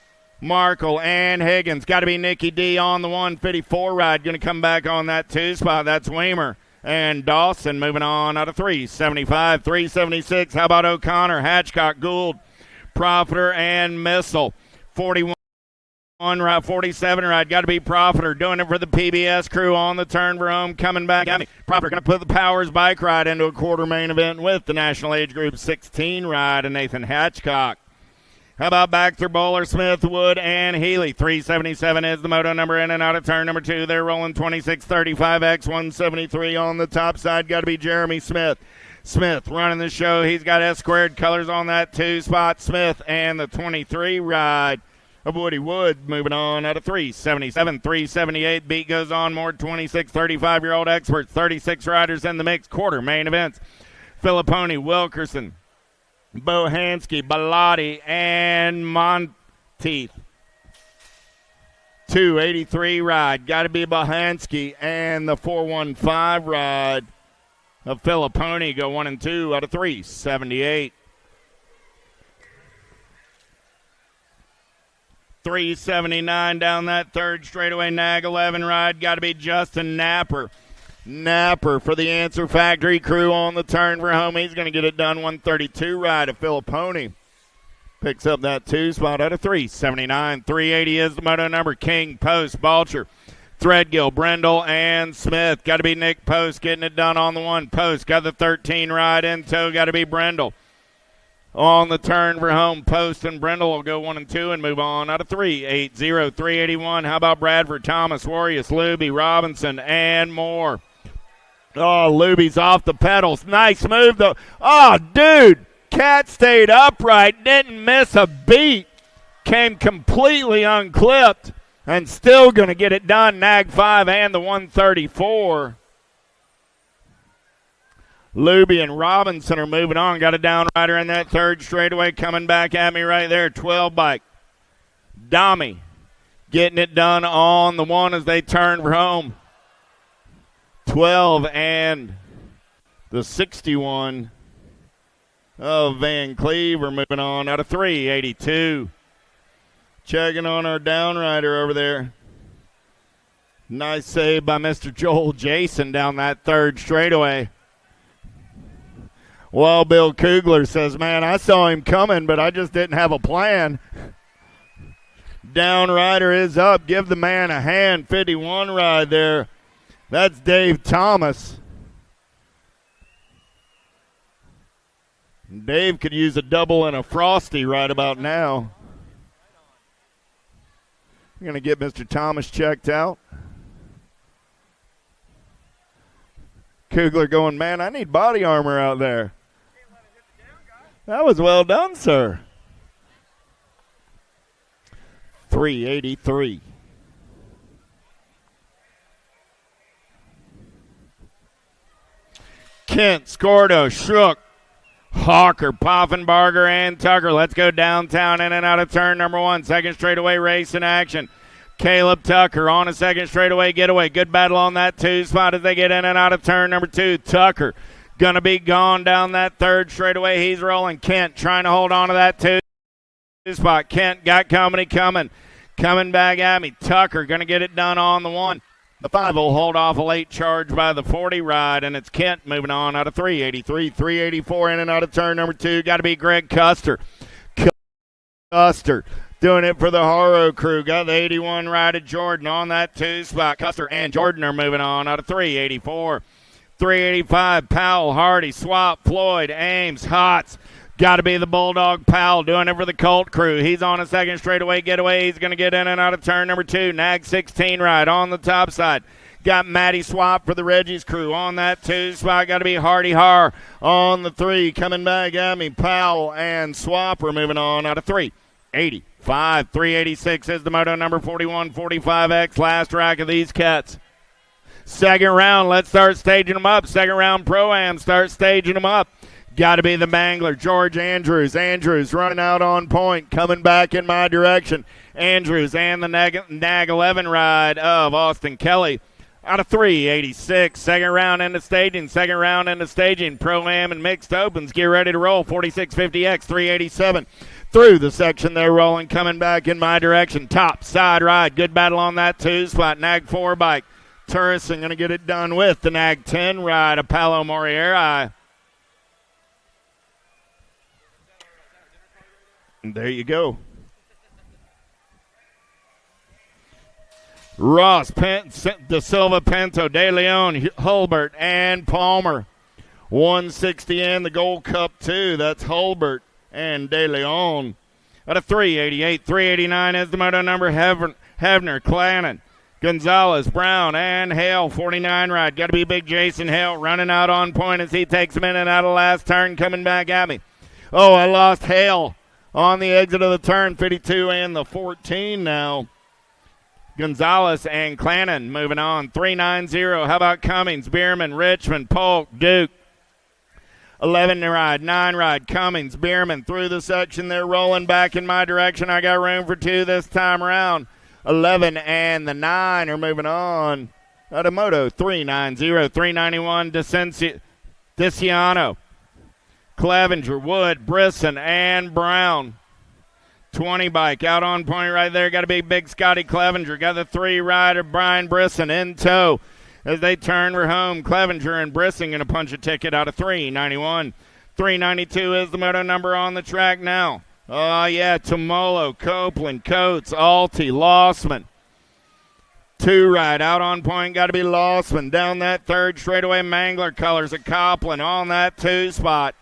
Speaker 1: Markle, and Higgins. Got to be Nikki D on the 154 ride. Going to come back on that 2 spot. That's Weimer and Dawson moving on out of 375. 376. How about O'Connor, Hatchcock, Gould, Profiter, and Missile. 41 ride, 47 ride. Got to be Profiter doing it for the PBS crew on the turn for home. Coming back at me. Profiter going to put the Powers bike ride into a quarter main event with the National Age Group 16 ride and Nathan Hatchcock. How about Baxter, Bowler, Smith, Wood, and Healy? 377 is the moto number in and out of turn number 2. They're rolling 2635X, 173 on the top side. Got to be Jeremy Smith. Smith running the show. He's got S-squared colors on that 2 spot. Smith and the 23 ride of Woody Wood moving on out of 377. 378. Beat goes on more. 26 35-year-old experts. 36 riders in the mix. Quarter main events. Filipponi, Wilkerson, Bohansky, Bellotti, and Monteith. 283 ride. Got to be Bohansky and the 415 ride of Filipponi go 1 and 2 out of 378. 379 down that third straightaway. Nag 11 ride. Got to be Justin Napper. Napper for the Answer Factory crew on the turn for home. He's going to get it done. 132 ride of Filipponi. Picks up that 2 spot out of 379. 380 is the moto number. King, Post, Balcher, Threadgill, Brendel, and Smith. Got to be Nick Post getting it done on the 1. Post got the 13 ride in tow. Got to be Brendel. On the turn for home, Post and Brendel will go 1 and 2 and move on out of 380. 381. How about Bradford, Thomas, Warrius, Luby, Robinson, and more? Oh, Luby's off the pedals. Nice move, though. Oh, dude. Cat stayed upright. Didn't miss a beat. Came completely unclipped. And still going to get it done. Nag 5 and the 134. Luby and Robinson are moving on. Got a down rider in that third straightaway. Coming back at me right there. 12 bike. Domi getting it done on the 1 as they turn for home. 12 and the 61 of Van Cleve are moving on out of 382. Checking on our downrider over there. Nice save by Mr. Joel Jason down that third straightaway. Well, Bill Kugler says, man, I saw him coming, but I just didn't have a plan. Downrider is up. Give the man a hand. 51 ride there. That's Dave Thomas. Dave could use a double and a frosty right about now. I'm going to get Mr. Thomas checked out. Kugler going, man, I need body armor out there. That was well done, sir. 383. Kent, Scordo, Shook, Hawker, Poffenbarger, and Tucker. Let's go downtown in and out of turn number 1. Second straightaway race in action. Caleb Tucker on a second straightaway getaway. Good battle on that 2 spot as they get in and out of turn number 2. Tucker going to be gone down that third straightaway. He's rolling. Kent trying to hold on to that 2 spot. Kent got company coming. Coming back at me. Tucker going to get it done on the 1. The 5 will hold off a late charge by the 40 ride, and it's Kent moving on out of 383. 384 in and out of turn number 2. Got to be Greg Custer. Custer doing it for the Haro crew. Got the 81 right at Jordan on that 2 spot. Custer and Jordan are moving on out of 384. 385, Powell, Hardy, Swap, Floyd, Ames, Hotz. Got to be the Bulldog Powell doing it for the Colt crew. He's on a second straightaway getaway. He's going to get in and out of turn number 2. Nag 16 right on the top side. Got Matty Swap for the Reggie's crew on that 2 spot. Got to be Hardy Har on the 3. Coming back at me, Powell and Swap are moving on out of 385. 386 is the moto number 41, 45X. Last rack of these cats. Second round, let's start staging them up. Second round Pro-Am, start staging them up. Got to be the Mangler, George Andrews. Andrews running out on point, coming back in my direction. Andrews and the Nag 11 ride of Austin Kelly. Out of 386. Second round into staging. Pro-Am and mixed opens. Get ready to roll. 4650X, 387. Through the section they're rolling, coming back in my direction. Top side ride. Good battle on that 2 spot. Nag 4 bike. Turrison going to get it done with the Nag 10 ride of Paolo Morieri. And there you go. Ross, De Silva, Pinto, De Leon, Hulbert, and Palmer. 160 in the Gold Cup 2. That's Hulbert and De Leon. Out of 388, 389 is the moto number. Hevner, Clannon, Gonzalez, Brown, and Hale. 49 ride. Got to be big Jason Hale running out on point as he takes him in and out of last turn, coming back at me. Oh, I lost Hale on the exit of the turn. 52 and the 14 now. Gonzalez and Clannon moving on. 390. How about Cummings, Bierman, Richmond, Polk, Duke. 11 ride, 9 ride, Cummings, Bierman through the section. They're rolling back in my direction. I got room for 2 this time around. 11 and the 9 are moving on. Out of Moto, 390, 391, DeCiano, Clevenger, Wood, Brisson, and Brown. 20 bike out on point right there. Got to be big Scotty Clevenger. Got the 3 rider Brian Brisson in tow as they turn for home. Clevenger and Brisson going to punch a ticket out of 391. 392 is the moto number on the track now. Oh, yeah, Tomolo, Copeland, Coates, Alty, Lossman. 2 ride out on point. Got to be Lossman. Down that third straightaway, Mangler colors of Copland on that 2 spot.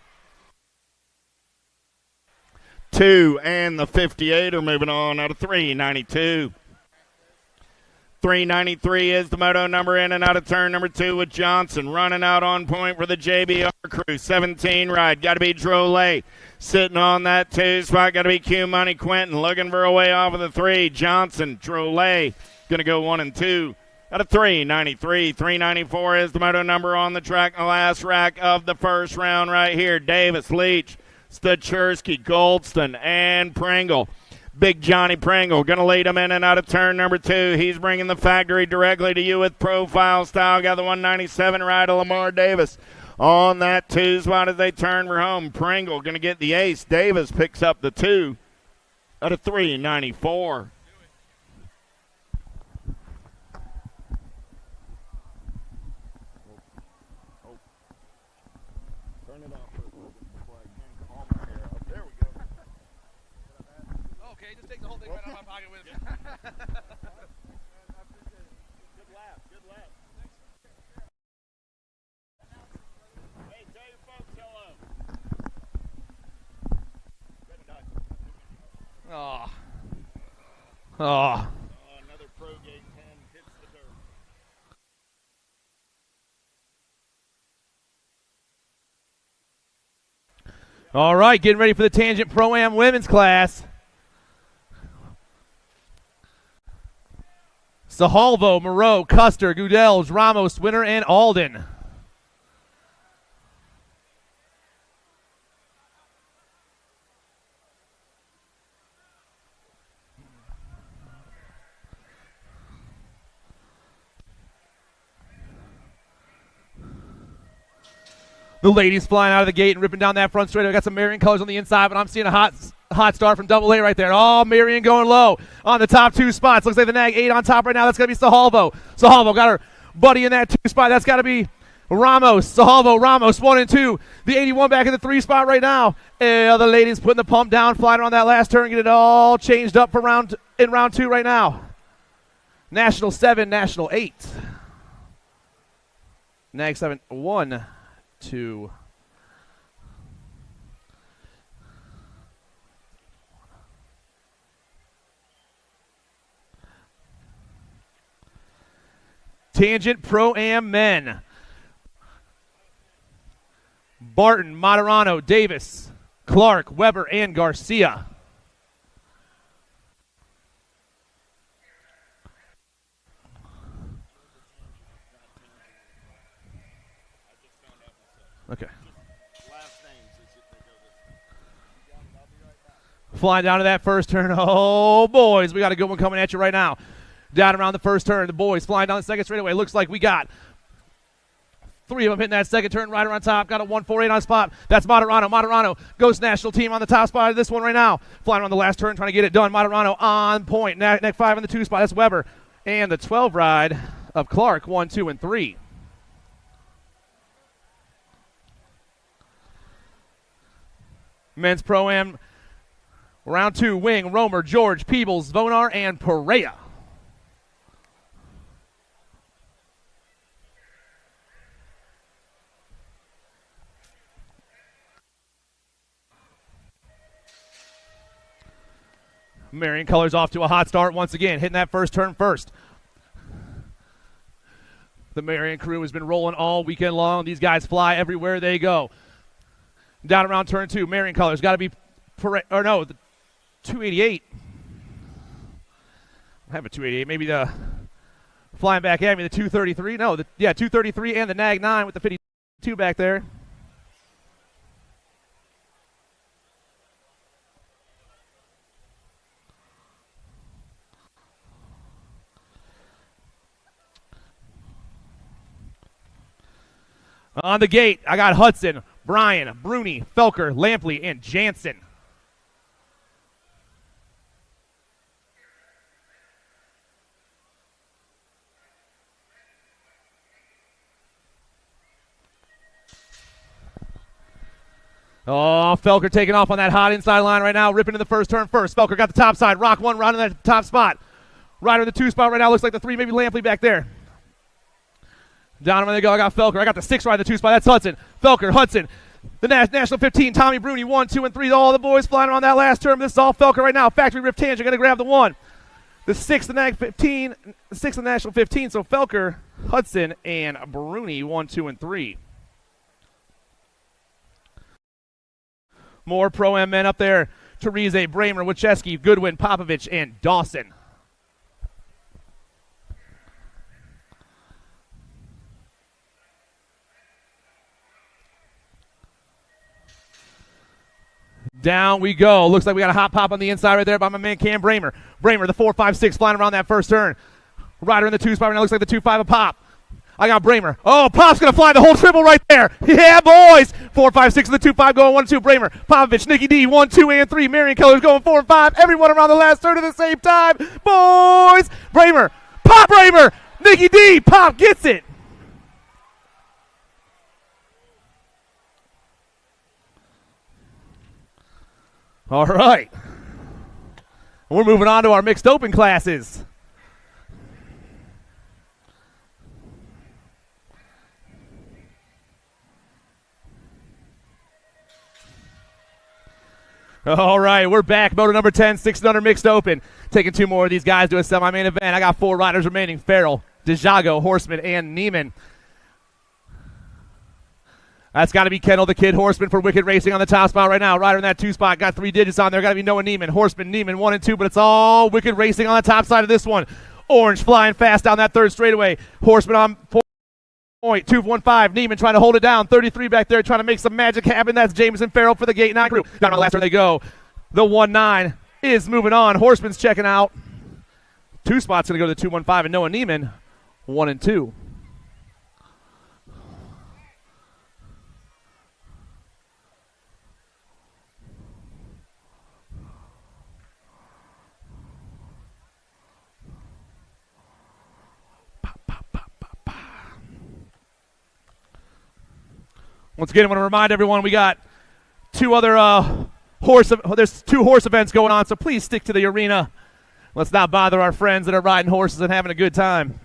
Speaker 1: 2 and the 58 are moving on out of 392. 393 is the moto number in and out of turn number 2 with Johnson running out on point for the JBR crew. 17 ride. Got to be Drolet sitting on that 2 spot. Got to be Q Money Quentin looking for a way off of the 3. Johnson, Drolet going to go 1 and 2 out of 393. 394 is the moto number on the track. The last rack of the first round right here. Davis, Leach, Stachersky, Goldston, and Pringle. Big Johnny Pringle going to lead him in and out of turn number 2. He's bringing the factory directly to you with profile style. Got the 197 ride of Lamar Davis on that 2 spot as they turn for home. Pringle going to get the ace. Davis picks up the 2 out of 394.
Speaker 2: Oh.
Speaker 1: Another Pro Gate 10 hits the dirt.
Speaker 2: All right, getting ready for the Tangent Pro-Am women's class. Sahalvo, Moreau, Custer, Goodels, Ramos, Winter, and Alden. The ladies flying out of the gate and ripping down that front straight. I got some Marion colors on the inside, but I'm seeing a hot start from Double A right there. Oh, Marion going low on the top 2 spots. Looks like the Nag 8 on top right now. That's going to be Sahalvo. Sahalvo got her buddy in that 2 spot. That's got to be Ramos, Salvo, Ramos, 1 and 2. The 81 back in the 3 spot right now. The ladies putting the pump down, flying on that last turn, get it all changed up for round 2 right now. National 7, National 8. Nag 7, 1, 2. Tangent Pro-Am men. Barton, Materano, Davis, Clark, Weber, and Garcia. Okay. Flying down to that first turn. Oh, boys, we got a good one coming at you right now. Down around the first turn, the boys flying down the second straightaway. Looks like we got 3 of them hitting that second turn right around top. Got a 148 on spot. That's Materano. Materano, Ghost National Team on the top spot of this one right now. Flying on the last turn, trying to get it done. Materano on point. Neck 5 in the 2 spot. That's Weber. And the 12 ride of Clark, 1, 2, and 3. Men's Pro-Am, round 2, Wing, Romer, George, Peebles, Vonar, and Perea. Marion Colors off to a hot start once again, hitting that first turn first. The Marion crew has been rolling all weekend long. These guys fly everywhere they go. Down around turn 2, Marion Colors got to be, the 288. I have a 288, maybe the flying back at me, the 233. No, 233 and the Nag 9 with the 52 back there. On the gate, I got Hudson, Bryan, Bruni, Felker, Lampley, and Jansen. Oh, Felker taking off on that hot inside line right now, ripping to the first turn first. Felker got the top side, Rock 1 right in that top spot. Rider in the 2 spot right now, looks like the 3, maybe Lampley back there. Down where they go, I got Felker. I got the 6 ride in the 2 spot. That's Hudson. Felker, Hudson. The National 15, Tommy Bruni, 1, 2, and 3. All the boys flying around that last turn. This is all Felker right now. Factory Rift Tangent going to grab the 1. The 6th, the Nag 15. The 6th, the National 15. So Felker, Hudson, and Bruni, 1, 2, and 3. More Pro-Am men up there. Therese, Bramer, Wachewski, Goodwin, Popovich, and Dawson. Down we go. Looks like we got a hot pop on the inside right there by my man Cam Bramer. Bramer, the 4.56 flying around that first turn. Rider in the 2 spot right now. Looks like the 2.5 a pop. I got Bramer. Oh, Pop's going to fly the whole triple right there. Yeah, boys. 4.56 in the 2.5 going 1 and 2. Bramer, Popovich, Nikki D, 1, 2, and 3. Marion Colors going 4 and 5. Everyone around the last turn at the same time. Boys. Bramer. Pop Bramer. Nikki D. Pop gets it. All right. We're moving on to our mixed open classes. All right, we're back. Moto number 10, 600 mixed open. Taking 2 more of these guys to a semi-main event. I got 4 riders remaining. Farrell, DeJago, Horseman, and Neiman. That's got to be Kendall, the Kid Horseman for Wicked Racing on the top spot right now. Rider in that 2 spot. Got 3 digits on there. Got to be Noah Neiman. Horseman, Neiman, 1 and 2, but it's all Wicked Racing on the top side of this one. Orange flying fast down that 3rd straightaway. Horseman on point. 2-1-5. Neiman trying to hold it down. 33 back there trying to make some magic happen. That's Jameson Farrell for the Gate 9 crew. Down on the last turn they go. The 1-9 is moving on. Horseman's checking out. 2 spots going to go to the 2-1-5 and Noah Neiman, 1 and 2. Once again, I want to remind everyone we got there's 2 horse events going on, so please stick to the arena. Let's not bother our friends that are riding horses and having a good time.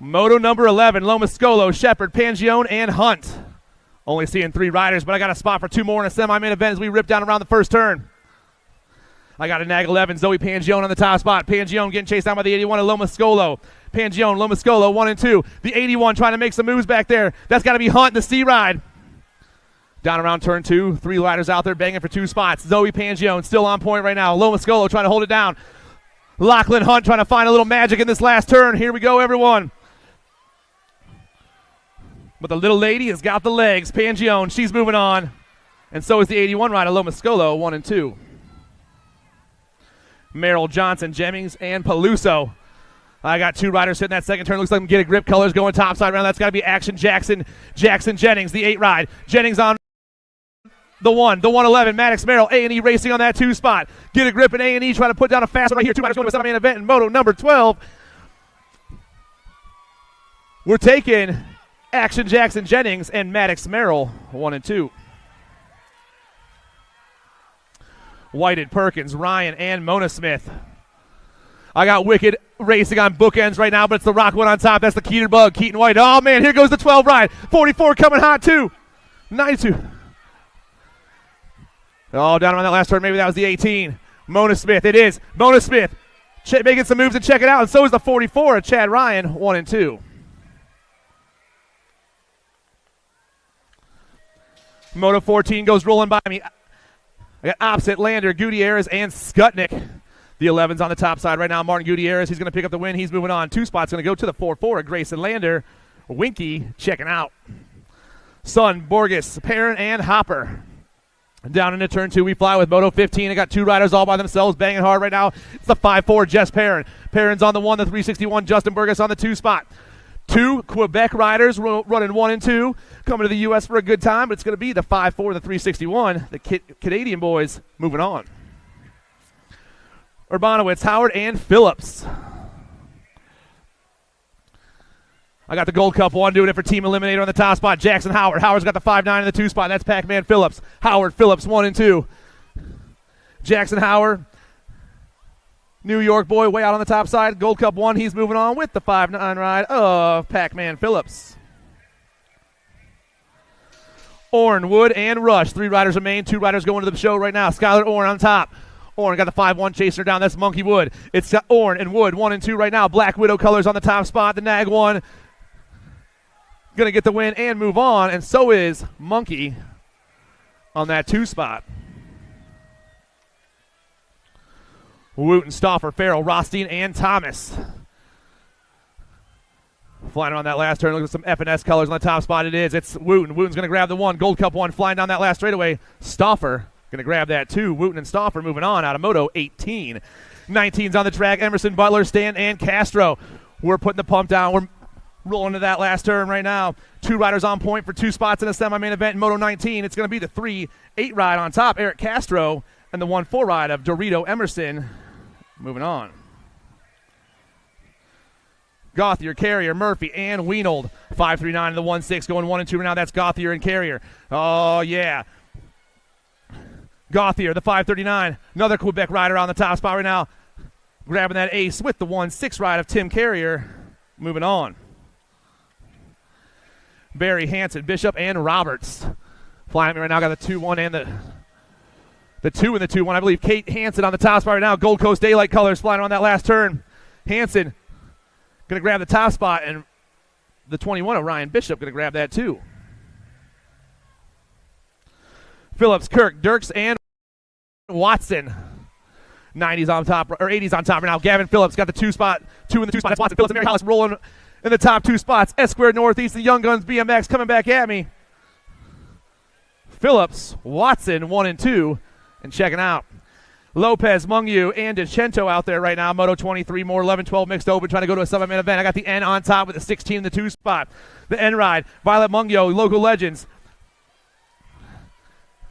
Speaker 2: Moto number 11, Lomascolo, Shepherd, Pangione, and Hunt. Only seeing 3 riders, but I got a spot for 2 more in a semi-main event as we rip down around the first turn. I got a nag 11, Zoe Pangione on the top spot. Pangione getting chased down by the 81 of Lomascolo. Pangione, Lomascolo, 1 and 2. The 81 trying to make some moves back there. That's got to be Hunt, the C-Ride. Down around turn 2, 3 riders out there banging for 2 spots. Zoe Pangione still on point right now. Lomascolo trying to hold it down. Lachlan Hunt trying to find a little magic in this last turn. Here we go, everyone. But the little lady has got the legs. Pangione, she's moving on. And so is the 81 rider, Lomascolo, 1 and 2. Merrill, Johnson, Jennings, and Peluso. I got 2 riders hitting that second turn. Looks like I'm getting grip colors going topside round. That's got to be Action Jackson, Jennings, the 8 ride. Jennings on the 111, Maddox Merrill, A&E racing on that 2 spot. Get a grip and A&E trying to put down a fast one right here. 2 riders going to a semi-main event in Moto number 12. We're taking Action Jackson Jennings and Maddox Merrill, 1 and 2. Whited, Perkins, Ryan, and Mona Smith. I got Wicked racing on bookends right now, but it's the Rock one on top. That's the Keaton Bug, Keaton White. Oh, man, here goes the 12 ride. 44 coming hot, too. 92. Oh, down around that last turn. Maybe that was the 18. Mona Smith. It is. Mona Smith making some moves and check it out. And so is the 44 of Chad Ryan, 1 and 2. Moto 14 goes rolling by me. I got Opposite, Lander, Gutierrez, and Skutnik. The 11's on the top side right now. Martin Gutierrez, he's going to pick up the win. He's moving on. 2 spots going to go to the 4-4 of Grayson Lander. Winky checking out. Sun, Borges, Perrin, and Hopper. Down into turn 2, we fly with Moto 15. I got 2 riders all by themselves banging hard right now. It's the 5-4, Jess Perrin. Perrin's on the 1, the 361. Justin Burgess on the 2 spot. 2 Quebec riders running 1 and 2. Coming to the U.S. for a good time, but it's going to be the 5-4, the 361. The Canadian boys moving on. Urbanowitz, Howard, and Phillips. I got the Gold Cup 1 doing it for Team Eliminator on the top spot. Jackson Howard. Howard's got the 5-9 in the 2 spot. That's Pac-Man Phillips. Howard, Phillips, 1 and 2. Jackson Howard, New York boy, way out on the top side. Gold Cup 1, he's moving on with the 5-9 ride of Pac-Man Phillips. Orn, Wood, and Rush. 3 riders remain. 2 riders going to the show right now. Skylar Orn on top. Orn got the 5-1 chaser down. That's Monkey Wood. It's got Orn and Wood 1 and 2 right now. Black Widow colors on the top spot. The Nag 1 going to get the win and move on. And so is Monkey on that 2 spot. Wooten, Stauffer, Farrell, Rothstein, and Thomas. Flying around that last turn. Look at some F&S colors on the top spot. It is. It's Wooten. Wooten's going to grab the 1. Gold Cup 1 flying down that last straightaway. Stauffer going to grab that 2. Wooten and Stauffer moving on out of Moto 18. 19's on the track. Emerson, Butler, Stan, and Castro. We're putting the pump down. We're rolling to that last turn right now. 2 riders on point for 2 spots in a semi-main event in Moto 19. It's going to be the 3-8 ride on top. Eric Castro and the 1-4 ride of Dorito Emerson. Moving on. Gauthier, Carrier, Murphy, and Wienold. 5-3-9 and the 1-6 going 1 and 2 right now. That's Gauthier and Carrier. Oh, yeah. Gauthier, the 539. Another Quebec rider on the top spot right now. Grabbing that ace with the 1-6 ride of Tim Carrier. Moving on. Barry, Hanson, Bishop, and Roberts. Flying at me right now. Got the 2-1 and the 2 and the 2-1. I believe Kate Hanson on the top spot right now. Gold Coast Daylight colors flying on that last turn. Hanson going to grab the top spot, and the 21 of Ryan Bishop going to grab that too. Phillips, Kirk, Dirks, and Watson. 90s on top, or 80s on top right now. Gavin Phillips got the 2 spot, 2 in the 2 spot. That's Watson, Phillips, and Mary Hollis rolling in the top 2 spots. S Squared Northeast, the Young Guns BMX coming back at me. Phillips, Watson, 1 and 2, and checking out. Lopez, Mungyu, and DeCento out there right now. Moto 23, more 11-12 mixed open, trying to go to a sub-main event. I got the N on top with the 16 in the 2 spot. The N ride, Violet Mungyo, Local Legends.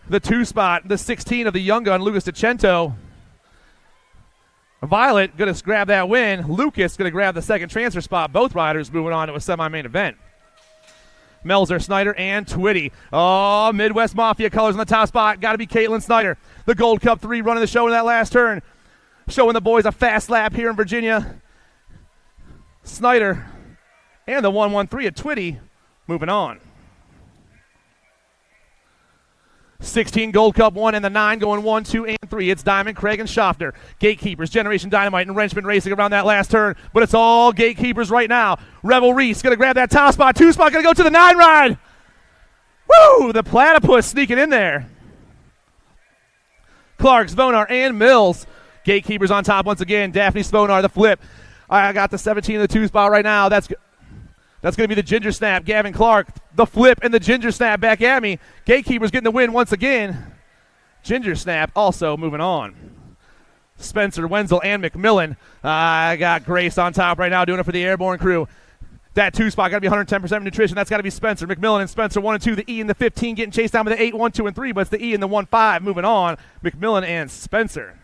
Speaker 2: The 2 spot, the 16 of the Young Gun, Lucas DeCento. Violet going to grab that win. Lucas going to grab the second transfer spot. Both riders moving on to a semi-main event. Melzer, Snyder, and Twitty. Oh, Midwest Mafia colors on the top spot. Got to be Caitlin Snyder. The Gold Cup 3 running the show in that last turn. Showing the boys a fast lap here in Virginia. Snyder and the 113 at Twitty moving on. 16 Gold Cup 1 and the 9 going 1, 2, and 3. It's Diamond, Craig, and Schaffner. Gatekeepers, Generation Dynamite, and Wrenchman racing around that last turn, but it's all Gatekeepers right now. Rebel Reese going to grab that top spot. 2 spot going to go to the 9 ride. Woo! The Platypus sneaking in there. Clark, Svonar, and Mills. Gatekeepers on top once again. Daphne Svonar, the flip. I got the 17 in the 2 spot right now. That's going to be the Ginger Snap. Gavin Clark, the flip, and the Ginger Snap back at me. Gatekeepers getting the win once again. Ginger Snap also moving on. Spencer, Wenzel, and McMillan. I got Grace on top right now doing it for the Airborne crew. That 2 spot got to be 110% nutrition. That's got to be Spencer. McMillan and Spencer 1 and 2. The E and the 15 getting chased down by the 8, 1, 2, and 3, but it's the E and the 1, 5 moving on. McMillan and Spencer.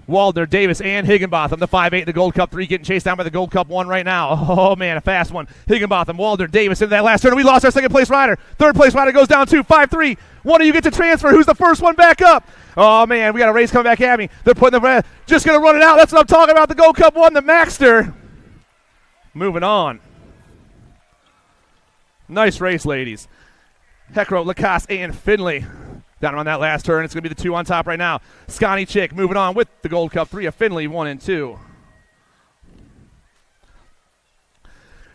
Speaker 2: Waldner, Davis, and Higginbotham, the 5-8, the Gold Cup 3 getting chased down by the Gold Cup 1 right now. Oh, man, a fast one. Higginbotham, Waldner, Davis into that last turn. We lost our second place rider. Third place rider goes down 2, 5-3. One of you get to transfer. Who's the first one back up? Oh, man, we got a race coming back at me. They're putting the just going to run it out. That's what I'm talking about. The Gold Cup 1, the Maxter. Moving on. Nice race, ladies. Heckrow, Lacoste, and Finley. Down on that last turn, it's going to be the 2 on top right now. Scotty Chick moving on with the Gold Cup 3 of Finley, 1 and 2.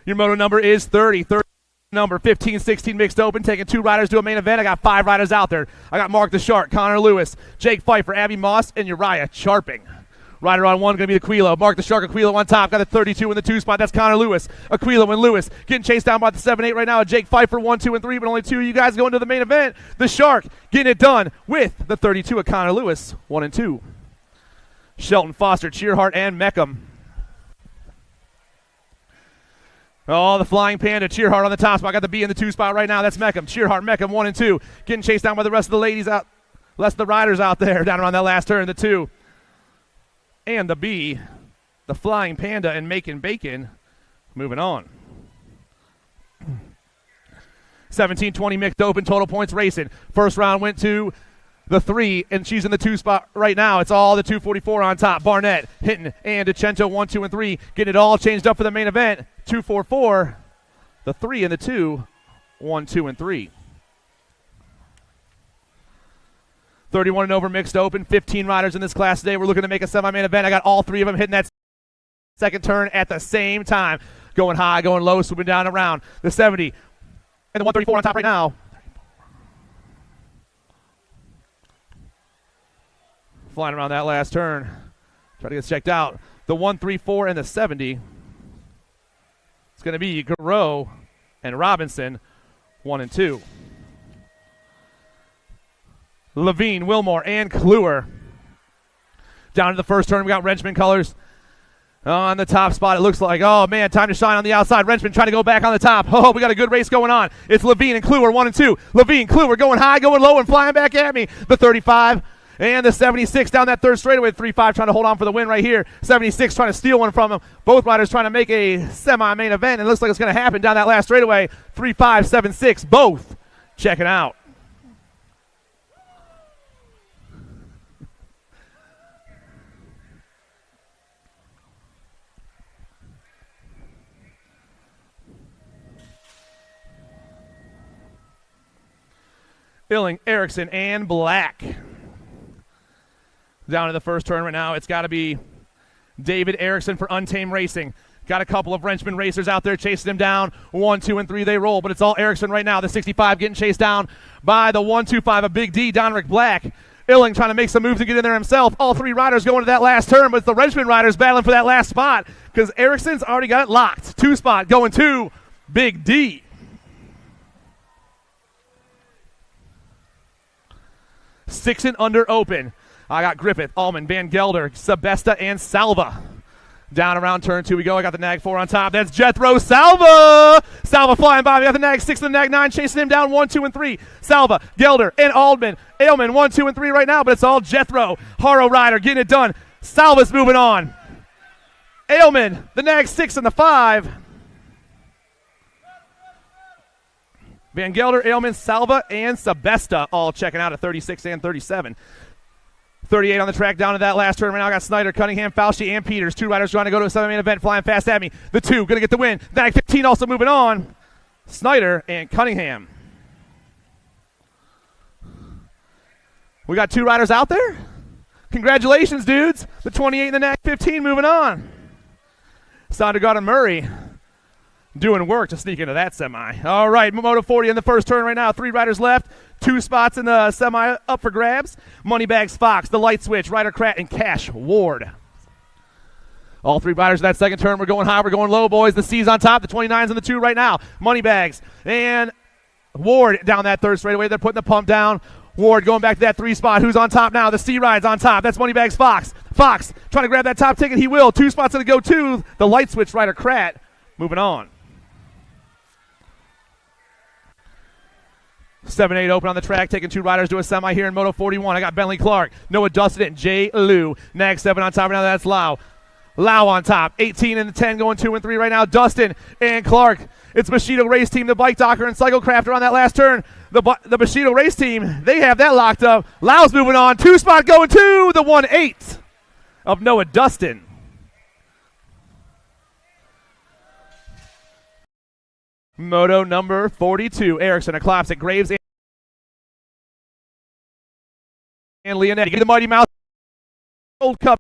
Speaker 2: Your moto number is 30. 30 number 15, 16 mixed open, taking 2 riders to a main event. I got 5 riders out there. I got Mark the Shark, Connor Lewis, Jake Pfeiffer, Abby Moss, and Uriah Charping. Rider on 1 going to be Aquilo. Mark the Shark, Aquilo on top. Got the 32 in the 2 spot. That's Connor Lewis. Aquilo and Lewis getting chased down by the 7-8 right now. Jake Pfeiffer 1, 2, and 3, but only 2 of you guys going to the main event. The Shark getting it done with the 32 of Connor Lewis, 1 and 2. Shelton, Foster, Cheerhart, and Meckham. Oh, the Flying Panda, Cheerhart on the top spot. I got the B in the 2 spot right now. That's Meckham. Cheerhart, Meckham, 1 and 2. Getting chased down by the rest of the ladies out, rest of the riders out there down around that last turn, the 2. And the B, the Flying Panda and Making Bacon, moving on. 17-20 mixed open, total points racing. First round went to the 3, and she's in the 2 spot right now. It's all the 244 on top. Barnett, Hinton, and DeCento 1, 2, and 3. Getting it all changed up for the main event. 244, the 3 and the 2, 1, 2, and 3. 31 and over mixed open, 15 riders in this class today. We're looking to make a semi-main event. I got all 3 of them hitting that second turn at the same time. Going high, going low, swooping down around. The 70 and the 134 on top right now. Flying around that last turn. Try to get checked out. The 134 and the 70. It's going to be Garreau and Robinson, 1 and 2. Levine, Wilmore, and Kluwer. Down to the first turn, we got Wrenchman colors on the top spot. It looks like, oh, man, time to shine on the outside. Wrenchman trying to go back on the top. Oh, we got a good race going on. It's Levine and Kluwer, 1 and 2. Levine, Kluwer going high, going low, and flying back at me. The 35 and the 76 down that third straightaway. 3-5 trying to hold on for the win right here. 76 trying to steal one from him. Both riders trying to make a semi-main event. It looks like it's going to happen down that last straightaway. 3-5, 7-6, both checking out. Billing, Erickson, and Black. Down to the first turn right now. It's got to be David Erickson for Untamed Racing. Got a couple of Wrenchman racers out there chasing him down. 1, 2, and 3 they roll, but it's all Erickson right now. The 65 getting chased down by the 125 of Big D, Donrick Black. Illing trying to make some moves and get in there himself. All 3 riders going to that last turn, but it's the Wrenchman riders battling for that last spot because Erickson's already got it locked. 2 spot going to Big D. 6 and under open. I got Griffith, Allman, Van Gelder, Sebesta, and Salva. Down around turn 2 we go. I got the Nag 4 on top. That's Jethro Salva. Salva flying by. We got the Nag 6 and the Nag 9 chasing him down 1, 2, and 3. Salva, Gelder, and Aldman. Ailman 1, 2, and 3 right now, but it's all Jethro. Haro rider getting it done. Salva's moving on. Ailman, the next 6 and the 5. Van Gelder, Ailman, Salva, and Sebesta all checking out at 36 and 37. 38 on the track down to that last turn. Right now I got Snyder, Cunningham, Fauci, and Peters. 2 riders trying to go to a 7-man event, flying fast at me. The 2 going to get the win. That 15 also moving on. Snyder and Cunningham. We got 2 riders out there? Congratulations, dudes. The 28 and the next 15 moving on. Sondergaard and Murray doing work to sneak into that semi. All right, Moto 40 in the first turn right now. 3 riders left. 2 spots in the semi up for grabs. Moneybags Fox, the Light Switch, Ryder Krat, and Cash Ward. All 3 riders in that second turn. We're going high, we're going low, boys. The C's on top, the 29's in the 2 right now. Moneybags and Ward down that third straightaway. They're putting the pump down. Ward going back to that 3 spot. Who's on top now? The C ride's on top. That's Moneybags Fox. Fox trying to grab that top ticket. He will. 2 spots to go to the Light Switch, Ryder Krat. Moving on. 7-8 open on the track, taking 2 riders to a semi here in Moto 41. I got Bentley Clark, Noah Dustin, and Jay Liu. Nag 7 on top right now, that's Lau. Lau on top, 18 and the 10 going 2 and 3 right now. Dustin and Clark. It's Bushido Race Team, the Bike Docker, and Cyclecrafter on that last turn. The Bushido Race Team, they have that locked up. Lau's moving on, 2 spot going to the 1-8 of Noah Dustin. Moto number 42. Erickson, a collapse at Graves and Leonetti. Get the Mighty Mouse Gold Cup.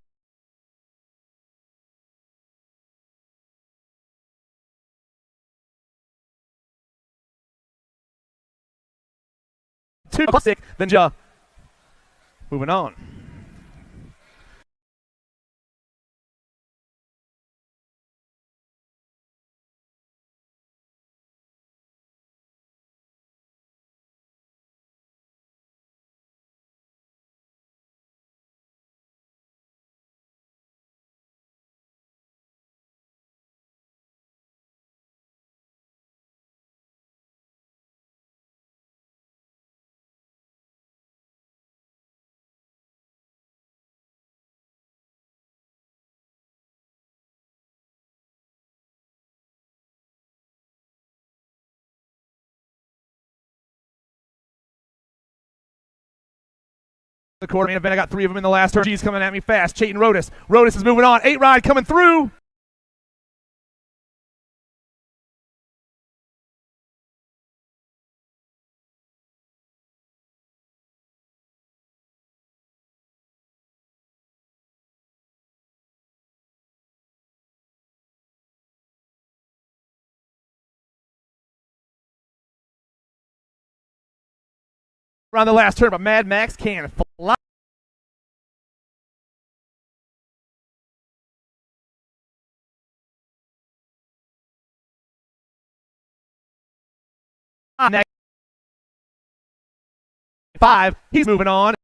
Speaker 2: Two classic, then moving on. The quarter main event, I got 3 of them in the last turn. G's coming at me fast. Chayton Rodas. Rodas is moving on. 8 ride coming through. Around the last turn, but Mad Max can fly. Next 5, he's moving on.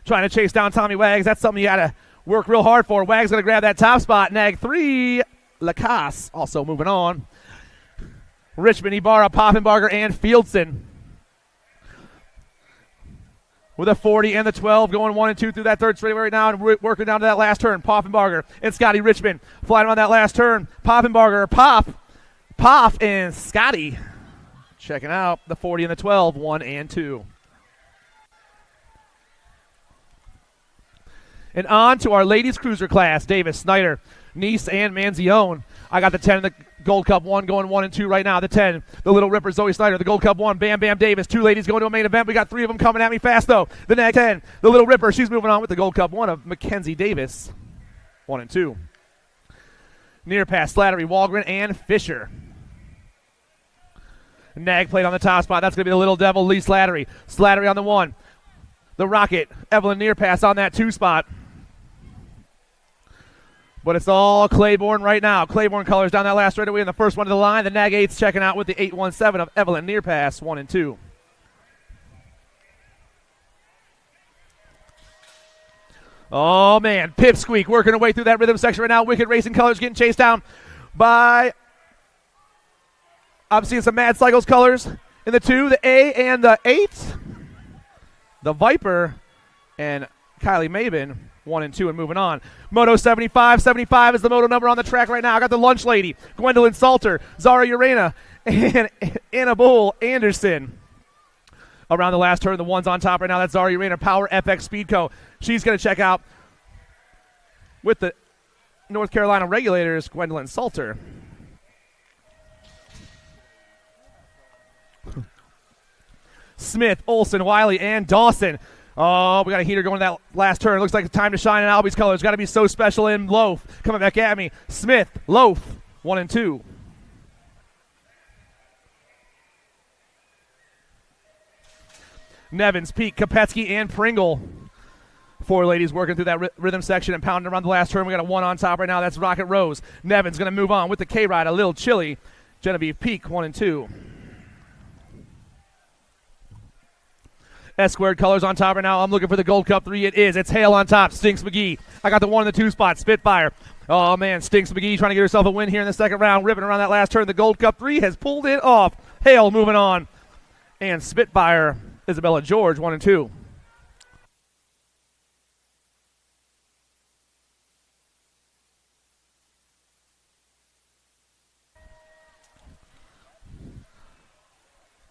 Speaker 2: trying to chase down Tommy Wags. That's something you got to work real hard for. Wags going to grab that top spot. Nag 3. Lacasse also moving on. Richmond, Ibarra, Poffenbarger, and Fieldson. With a 40 and the 12 going 1 and 2 through that third straightaway right now and working down to that last turn. Poffenbarger and Scotty Richmond flying around that last turn. Poffenbarger, Poff, and Scotty checking out the 40 and the 12, 1 and 2. And on to our ladies cruiser class. Davis, Snyder, Nice, and Manzione. I got the 10 in the Gold Cup 1 going 1 and 2 right now. The 10, the Little Ripper, Zoe Snyder. The Gold Cup 1, Bam Bam Davis. 2 ladies going to a main event. We got 3 of them coming at me fast, though. The next 10, the Little Ripper. She's moving on with the Gold Cup 1 of Mackenzie Davis. 1 and 2. Near pass, Slattery, Walgren, and Fisher. Nag played on the top spot. That's going to be the Little Devil, Lee Slattery. Slattery on the 1. The Rocket, Evelyn near pass on that 2 spot. But it's all Claiborne right now. Claiborne colors down that last straightaway in the first one of the line. The Nag 8's checking out with the 817 of Evelyn near pass, 1 and 2. Oh, man. Pipsqueak working her way through that rhythm section right now. Wicked Racing Colors getting chased down by... I'm seeing some Mad Cycles colors in the 2, the A, and the 8. The Viper and Kylie Mabin. 1 and 2 and moving on. Moto 75. 75 is the moto number on the track right now. I got the Lunch Lady, Gwendolyn Salter, Zara Urena, and Anna Bull Anderson. Around the last turn, the one's on top right now. That's Zara Urena, Power FX Speedco. She's going to check out with the North Carolina Regulators, Gwendolyn Salter. Smith, Olson, Wiley, and Dawson. Oh, we got a heater going to that last turn. Looks like it's time to shine in Albie's colors. Got to be so special in Loaf. Coming back at me. Smith, Loaf, 1 and 2. Nevins, Peak, Kopetsky, and Pringle. 4 ladies working through that rhythm section and pounding around the last turn. We got a 1 on top right now. That's Rocket Rose. Nevins going to move on with the K-Ride. A little chilly. Genevieve Peak, 1 and 2. S-squared colors on top right now. I'm looking for the Gold Cup 3. It is. It's Hale on top. Stinks McGee. I got the 1 in the 2 spot. Spitfire. Oh, man. Stinks McGee trying to get herself a win here in the second round. Ripping around that last turn. The Gold Cup 3 has pulled it off. Hale moving on. And Spitfire, Isabella George, 1 and 2.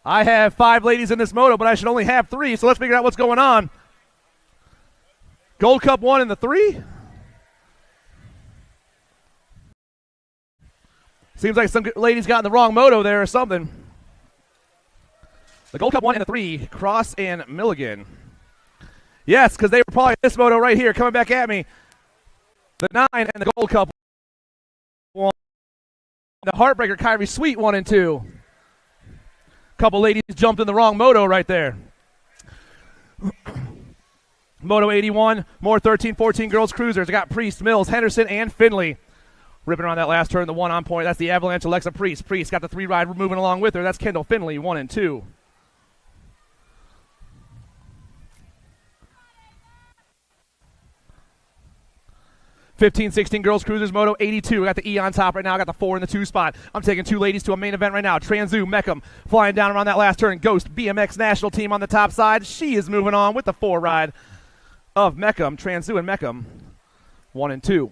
Speaker 2: I have 5 ladies in this moto, but I should only have 3, so let's figure out what's going on. Gold Cup 1 in the 3? Seems like some ladies got in the wrong moto there or something. The Gold Cup 1 and the 3, Cross and Milligan. Yes, because they were probably in this moto right here coming back at me. The 9 and the Gold Cup 1. The Heartbreaker Kyrie Sweet 1 and 2. Couple ladies jumped in the wrong moto right there. Moto 81, more 13-14 girls cruisers. I got Priest, Mills, Henderson, and Finley. Ripping around that last turn, the 1 on point. That's the Avalanche Alexa Priest. Priest got the 3 ride moving along with her. That's Kendall Finley, 1 and 2. Fifteen, 16 girls cruisers, Moto 82. I got the E on top right now. I got the 4 in the 2 spot. I'm taking 2 ladies to a main event right now. Transu, Meckham, flying down around that last turn. Ghost, BMX national team on the top side. She is moving on with the 4 ride of Meckham. Transu and Meckham, 1 and 2.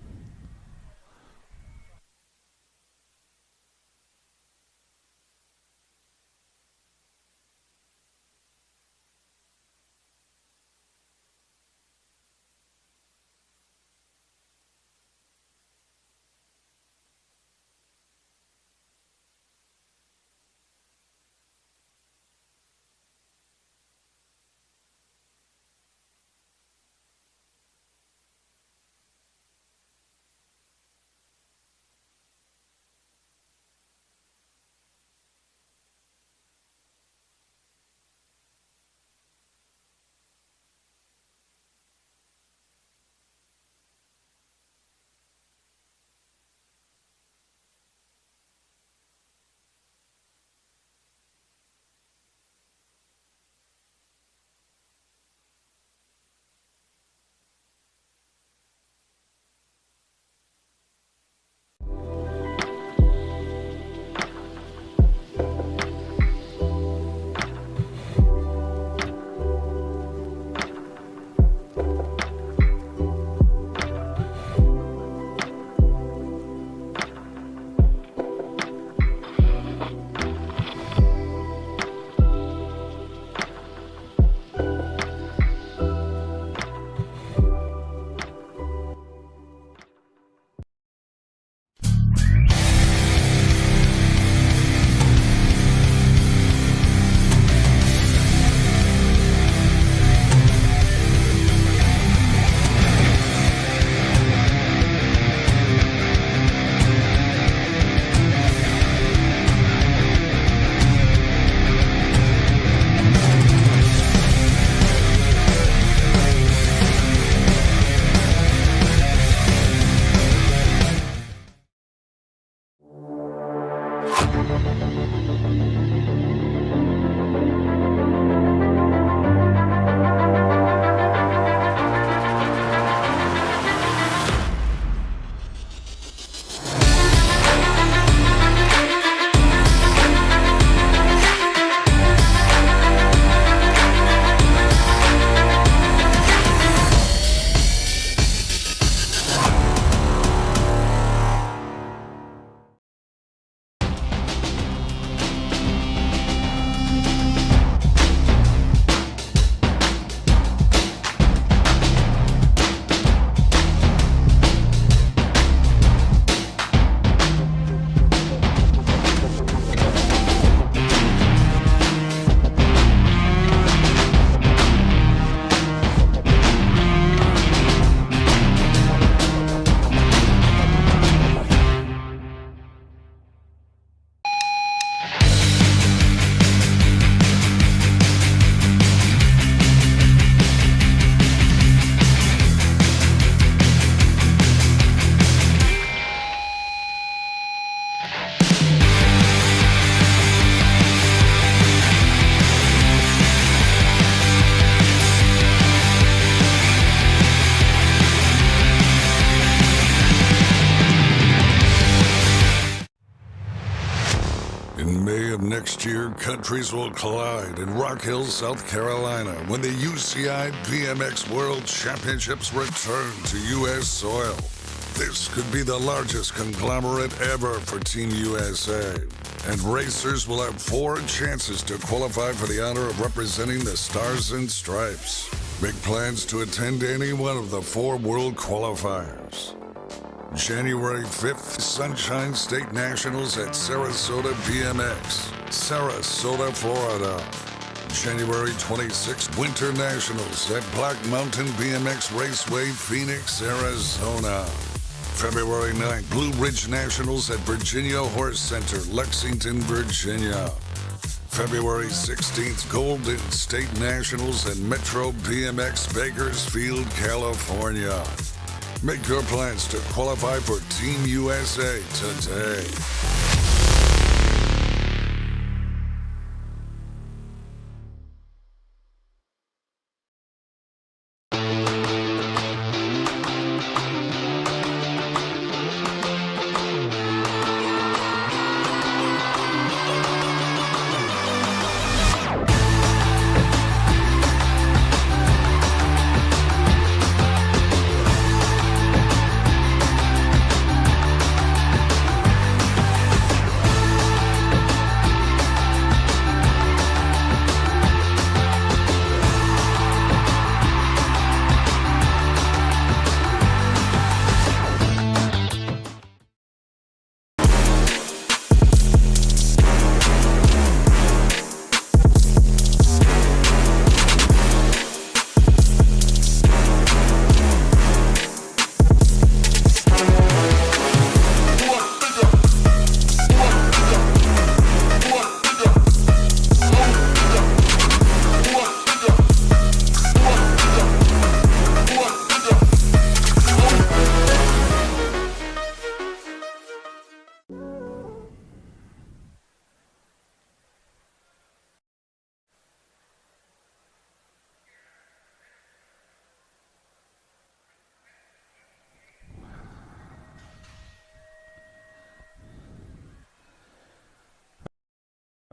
Speaker 3: next year, countries will collide in Rock Hill, South Carolina when the UCI BMX World Championships return to U.S. soil. This could be the largest conglomerate ever for Team USA, and racers will have 4 chances to qualify for the honor of representing the Stars and Stripes. Make plans to attend any one of the 4 world qualifiers. January 5th, Sunshine State Nationals at Sarasota BMX, Sarasota, Florida. January 26th, Winter Nationals at Black Mountain BMX Raceway, Phoenix, Arizona. February 9th, Blue Ridge Nationals at Virginia Horse Center, Lexington, Virginia. February 16th, Golden State Nationals at Metro BMX Bakersfield, California. Make your plans to qualify for Team USA today.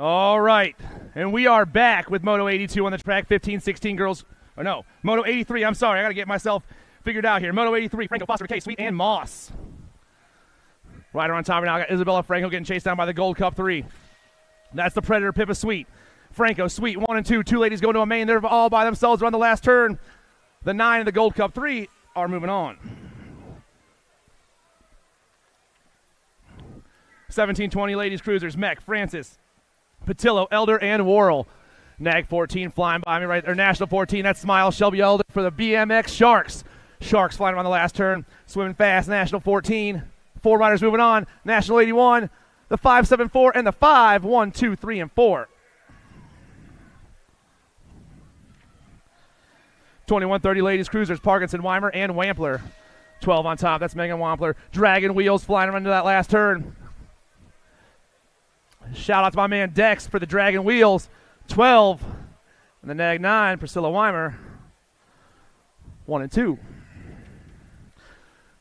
Speaker 2: All right, and we are back with Moto 82 on the track. 15-16 girls, or no, Moto 83. I'm sorry, I got to get myself figured out here. Moto 83, Franco, Foster, McKay, Sweet, and Moss. Rider on top right now. I got Isabella Franco getting chased down by the Gold Cup 3. That's the Predator, Pippa, Sweet. Franco, Sweet, 1 and 2. 2 ladies going to a main. They're all by themselves around the last turn. The 9 and the Gold Cup 3 are moving on. 17-20 ladies cruisers, Mech, Francis, Patillo, Elder, and Worrell. Nag 14 flying by me right there. National 14, that's Smile, Shelby Elder for the BMX Sharks. Sharks flying around the last turn, swimming fast. National 14, 4 riders moving on. National 81, the 574, and the 5, 1, 2, 3, and 4. 21-30 ladies cruisers, Parkinson, Weimer, and Wampler. 12 on top, that's Megan Wampler. Dragon Wheels flying around to that last turn. Shout out to my man Dex for the Dragon Wheels. 12. And the Nag 9, Priscilla Weimer. 1 and 2.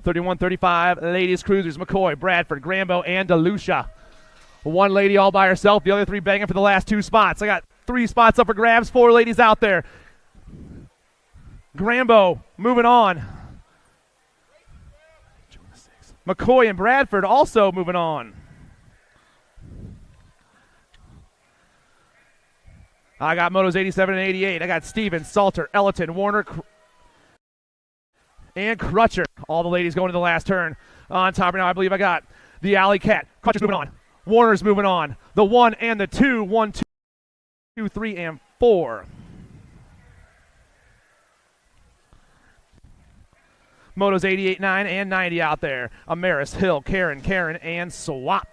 Speaker 2: 31-35 ladies cruisers, McCoy, Bradford, Grambo, and DeLucia. 1 lady all by herself. The other 3 banging for the last 2 spots. I got 3 spots up for grabs. 4 ladies out there. Grambo moving on. McCoy and Bradford also moving on. I got Motos 87 and 88. I got Stevens, Salter, Ellerton, Warner, and Crutcher. All the ladies going to the last turn. On top right now, I believe I got the Alley Cat. Crutcher's moving on. Warner's moving on. The 1 and the 2. 1, 2, 3, and 4. Motos 88, 9, and 90 out there. Amaris, Hill, Karen, and Swap.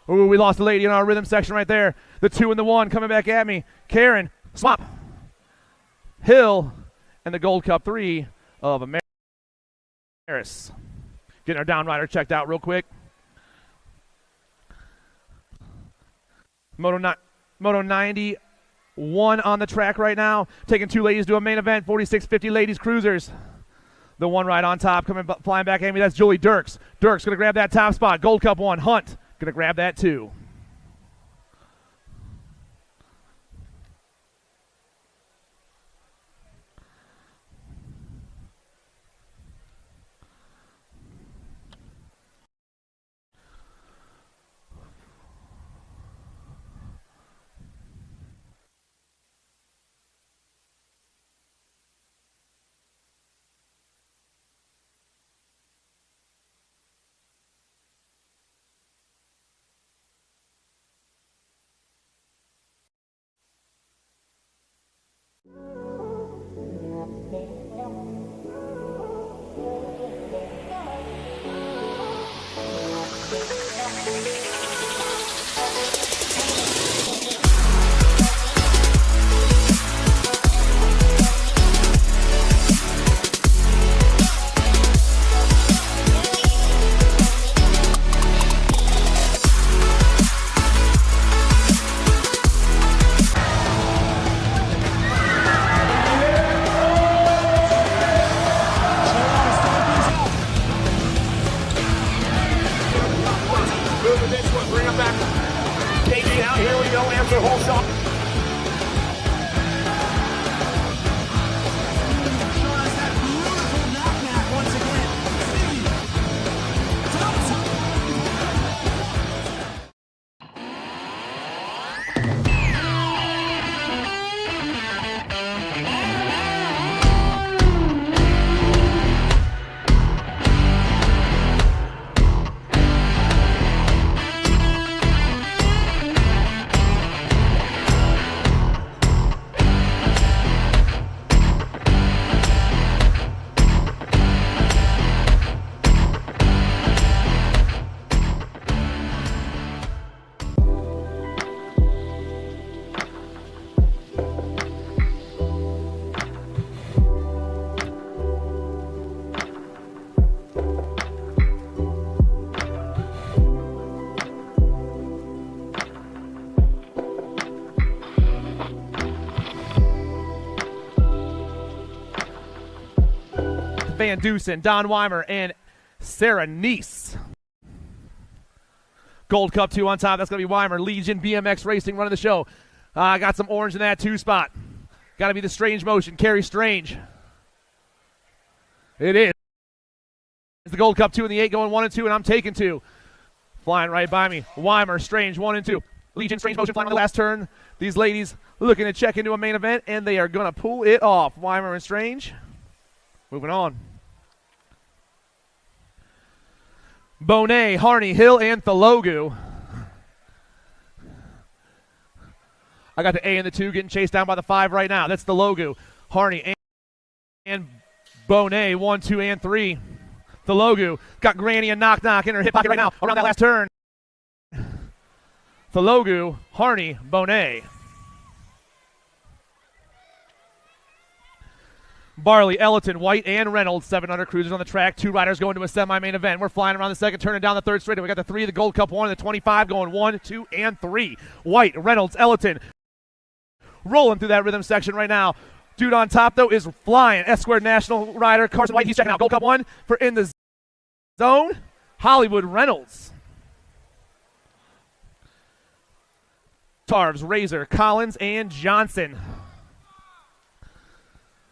Speaker 2: Ooh, we lost a lady in our rhythm section right there. The 2 and the 1 coming back at me. Karen, Swap, Hill, and the Gold Cup 3 of Amaris. Getting our down rider checked out real quick. Moto 91 on the track right now. Taking 2 ladies to a main event. 46-50 ladies cruisers. The one right on top coming flying back at me. That's Julie Dirks. Dirks going to grab that top spot. Gold Cup 1. Hunt going to grab that 2. Van Dusen, Don Weimer, and Sarah Neese. Gold Cup 2 on top. That's going to be Weimer. Legion BMX Racing running the show. Got some orange in that 2 spot. Got to be the Strange Motion. Carrie Strange. It is. It's the Gold Cup 2 in the 8 going 1 and 2, and I'm taking 2. Flying right by me. Weimer, Strange, 1 and 2. Legion, Strange Motion flying on the last turn. These ladies looking to check into a main event, and they are going to pull it off. Weimer and Strange. Moving on. Bonet, Harney, Hill, and Thalogu. I got the A and the 2 getting chased down by the 5 right now. That's Thalogu. Harney and Bonet, 1, 2, and 3. Thalogu got Granny and Knock Knock in her hip pocket right now around that last turn. Thalogu, Harney, Bonet. Barley, Ellerton, White, and Reynolds, 700 cruisers on the track. 2 riders going to a semi-main event. We're flying around the second turn and down the third straight. We got the 3 of the Gold Cup 1 and the 25 going 1, 2, and 3. White, Reynolds, Ellerton rolling through that rhythm section right now. Dude on top, though, is flying. S-Squared National rider Carson White. He's checking out Gold Cup 1 for in the zone. Hollywood Reynolds. Tarves, Razor, Collins, and Johnson.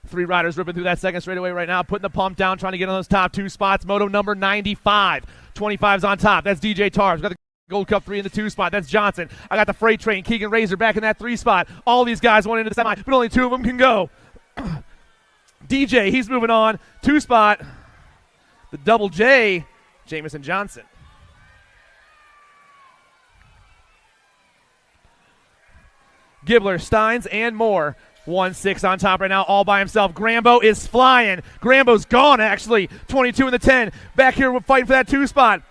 Speaker 2: 3 riders ripping through that second straightaway right now, putting the pump down, trying to get on those top 2 spots. Moto number 95. 25's on top. That's DJ Tarves. Got the Gold Cup 3 in the 2 spot. That's Johnson. I got the Freight Train. Keegan Razor back in that 3 spot. All these guys went into the semi, but only 2 of them can go. DJ, he's moving on. 2 spot. The double J, Jamison Johnson. Gibbler, Steins, and more. 1-6 on top right now, all by himself. Grambo is flying. Grambo's gone, actually. 22 in the 10. Back here, we're fighting for that 2 spot.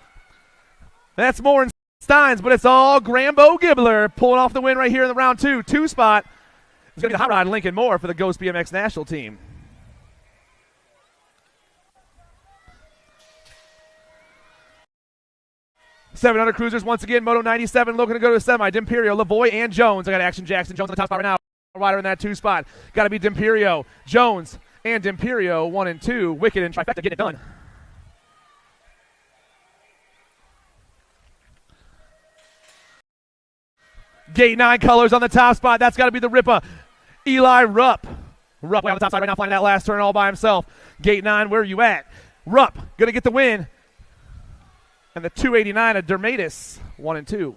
Speaker 2: That's more in Steins, but it's all Grambo Gibbler pulling off the win right here in the round 2. 2 spot. It's going to be the hot rod Lincoln Moore for the Ghost BMX national team. $700 cruisers once again. Moto 97 looking to go to a semi. D'Imperio, Lavoie, and Jones. I got Action Jackson Jones on the top spot right now. Rider in that 2 spot. Got to be D'Imperio. Jones and Imperio 1 and 2. Wicked and Trifecta getting it done. Gate 9 colors on the top spot. That's got to be the Ripper. Eli Rupp. Rupp way on the top side right now, flying that last turn all by himself. Gate 9, where are you at? Rupp going to get the win. And the 289 of Dermatis, 1 and 2.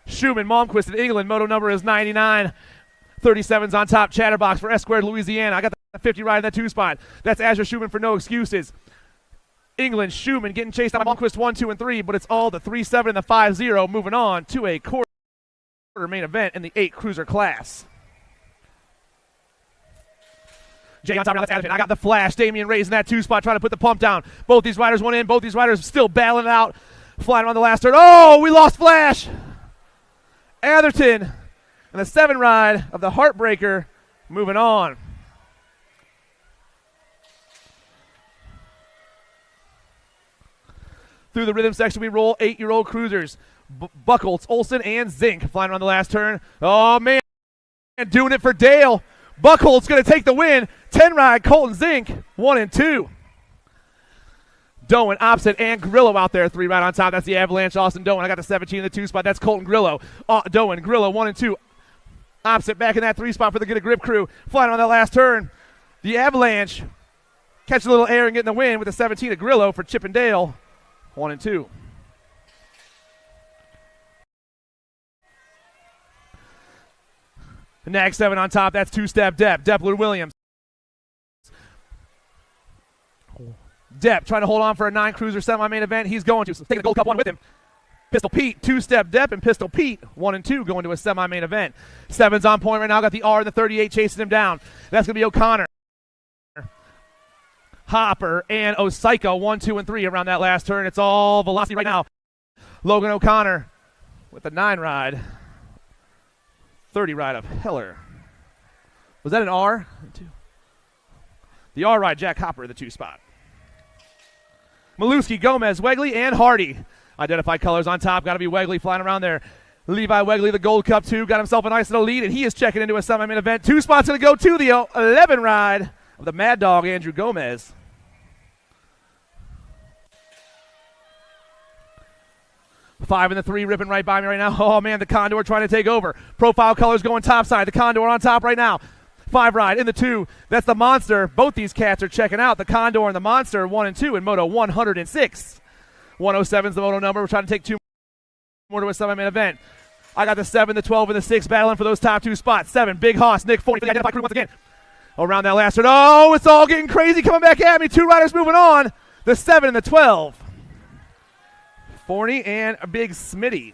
Speaker 2: Schumann, Malmquist in England. Moto number is 99. 37's on top. Chatterbox for S-Squared, Louisiana. I got the 50 right in that 2 spot. That's Azure Schumann for No Excuses. England, Schumann getting chased out by Malmquist 1, 2, and 3, but it's all the 3-7 and the 5-0 moving on to a quarter main event in the 8 cruiser class. Jay on top now, that's Addison. I got the flash. Damian Ray's in that 2 spot trying to put the pump down. Both these riders went in. Both these riders still battling it out. Flying around the last turn. Oh, we lost Flash. Atherton and the 7 ride of the Heartbreaker moving on. Through the rhythm section, we roll 8-year-old cruisers. Buckles, Olsen, and Zink flying around the last turn. Oh, man, doing it for Dale. Buckles going to take the win. 10 ride, Colton Zink, 1 and 2. Doan, Opposite, and Grillo out there. 3 ride on top. That's the Avalanche, Austin Doan. I got the 17 in the 2 spot. That's Colton Grillo. Doan, Grillo, 1 and 2. Opposite back in that 3 spot for the Get a Grip crew. Flying on that last turn. The Avalanche catch a little air and getting the win with the 17 of Grillo for Chip and Dale, 1 and 2. The Nag 7 on top. That's 2-step Depp. Deppler Williams. Depp trying to hold on for a 9 cruiser semi-main event. He's going to. So taking the Gold Cup 1 with him. Pistol Pete, 2-step Depp, and Pistol Pete, 1 and 2 going to a semi-main event. 7's on point right now. Got the R and the 38 chasing him down. That's going to be O'Connor. Hopper and Osika, 1, 2, and 3 around that last turn. It's all velocity right now. Logan O'Connor with the 9 ride. 30 ride of Heller. Was that an R? 2. The R ride, Jack Hopper, the 2 spot. Maluski, Gomez, Wegley, and Hardy. Identified colors on top. Got to be Wegley flying around there. Levi Wegley, the Gold Cup 2, got himself a nice little lead, and he is checking into a semi-main event. 2 spots going to go to the 11 ride of the Mad Dog, Andrew Gomez. Five and the 3 ripping right by me right now. Oh, man, the Condor trying to take over. Profile colors going top side. The Condor on top right now. 5 ride in the 2. That's the Monster. Both these cats are checking out. The Condor and the Monster, 1 and 2 in Moto 106. 107 is the Moto number. We're trying to take 2 more to a semi-main event. I got the 7, the 12, and the 6 battling for those top 2 spots. 7, Big Hoss, Nick 40 for the identified crew once again. Around that last turn. Oh, it's all getting crazy coming back at me. 2 riders moving on. The 7 and the 12. Forney and a Big Smitty.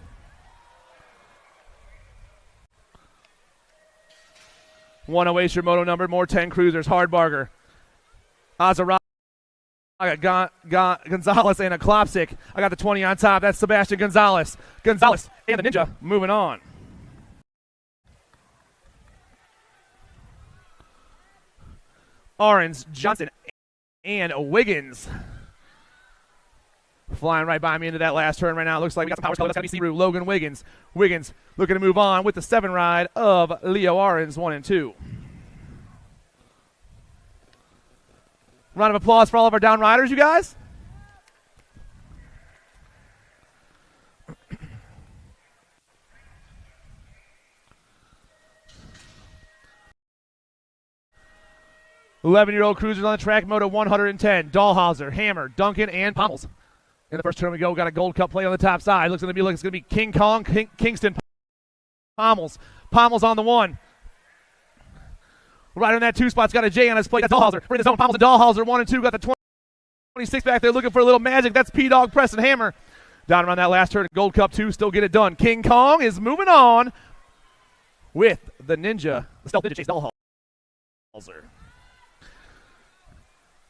Speaker 2: One away your Moto number, more 10 cruisers. Hardbarger, Azaraga, Gonzalez, and a Klopsic. I got the 20 on top. That's Sebastian Gonzalez. Gonzalez and the Ninja moving on. Orange, Johnson, and Wiggins. Flying right by me into that last turn right now. It looks like we got some power. That's got to be Searu. Logan Wiggins. Wiggins looking to move on with the 7 ride of Leo Arons, 1 and 2. Round of applause for all of our down riders, you guys. Eleven-year-old cruisers on the track, Moto 110. Dahlhauser, Hammer, Duncan, and Pommels. In the first turn we go, got a Gold Cup play on the top side. Looks like it's going to be King Kong, Kingston, Pommels. Pommels on the 1. Right on that 2 spot's got a J on his plate. That's Dahlhauser. For the zone, Pommels and Dahlhauser, 1 and 2. Got the 26 back there looking for a little magic. That's P-Dog, Preston, Hammer. Down around that last turn, Gold Cup 2, still get it done. King Kong is moving on with the Ninja, the Stealth Ninja Chase Dahlhauser.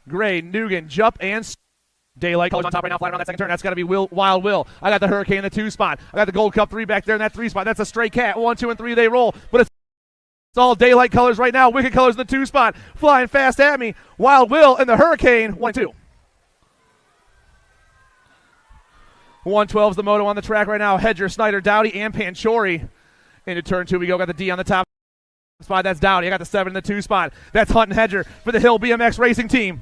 Speaker 2: Gray, Nugan, Jupp, and Daylight colors on top right now, flying around that second turn. That's got to be Wild Will. I got the Hurricane in the 2 spot. I got the Gold Cup 3 back there in that 3 spot. That's a Stray Cat. 1, 2, and 3 they roll. But it's all Daylight colors right now. Wicked colors in the 2 spot. Flying fast at me. Wild Will and the Hurricane. 1 and 2. 112 is the Moto on the track right now. Hedger, Snyder, Dowdy, and Panchori. Into turn 2 we go. Got the D on the top spot. That's Dowdy. I got the 7 in the 2 spot. That's Hunt and Hedger for the Hill BMX Racing Team.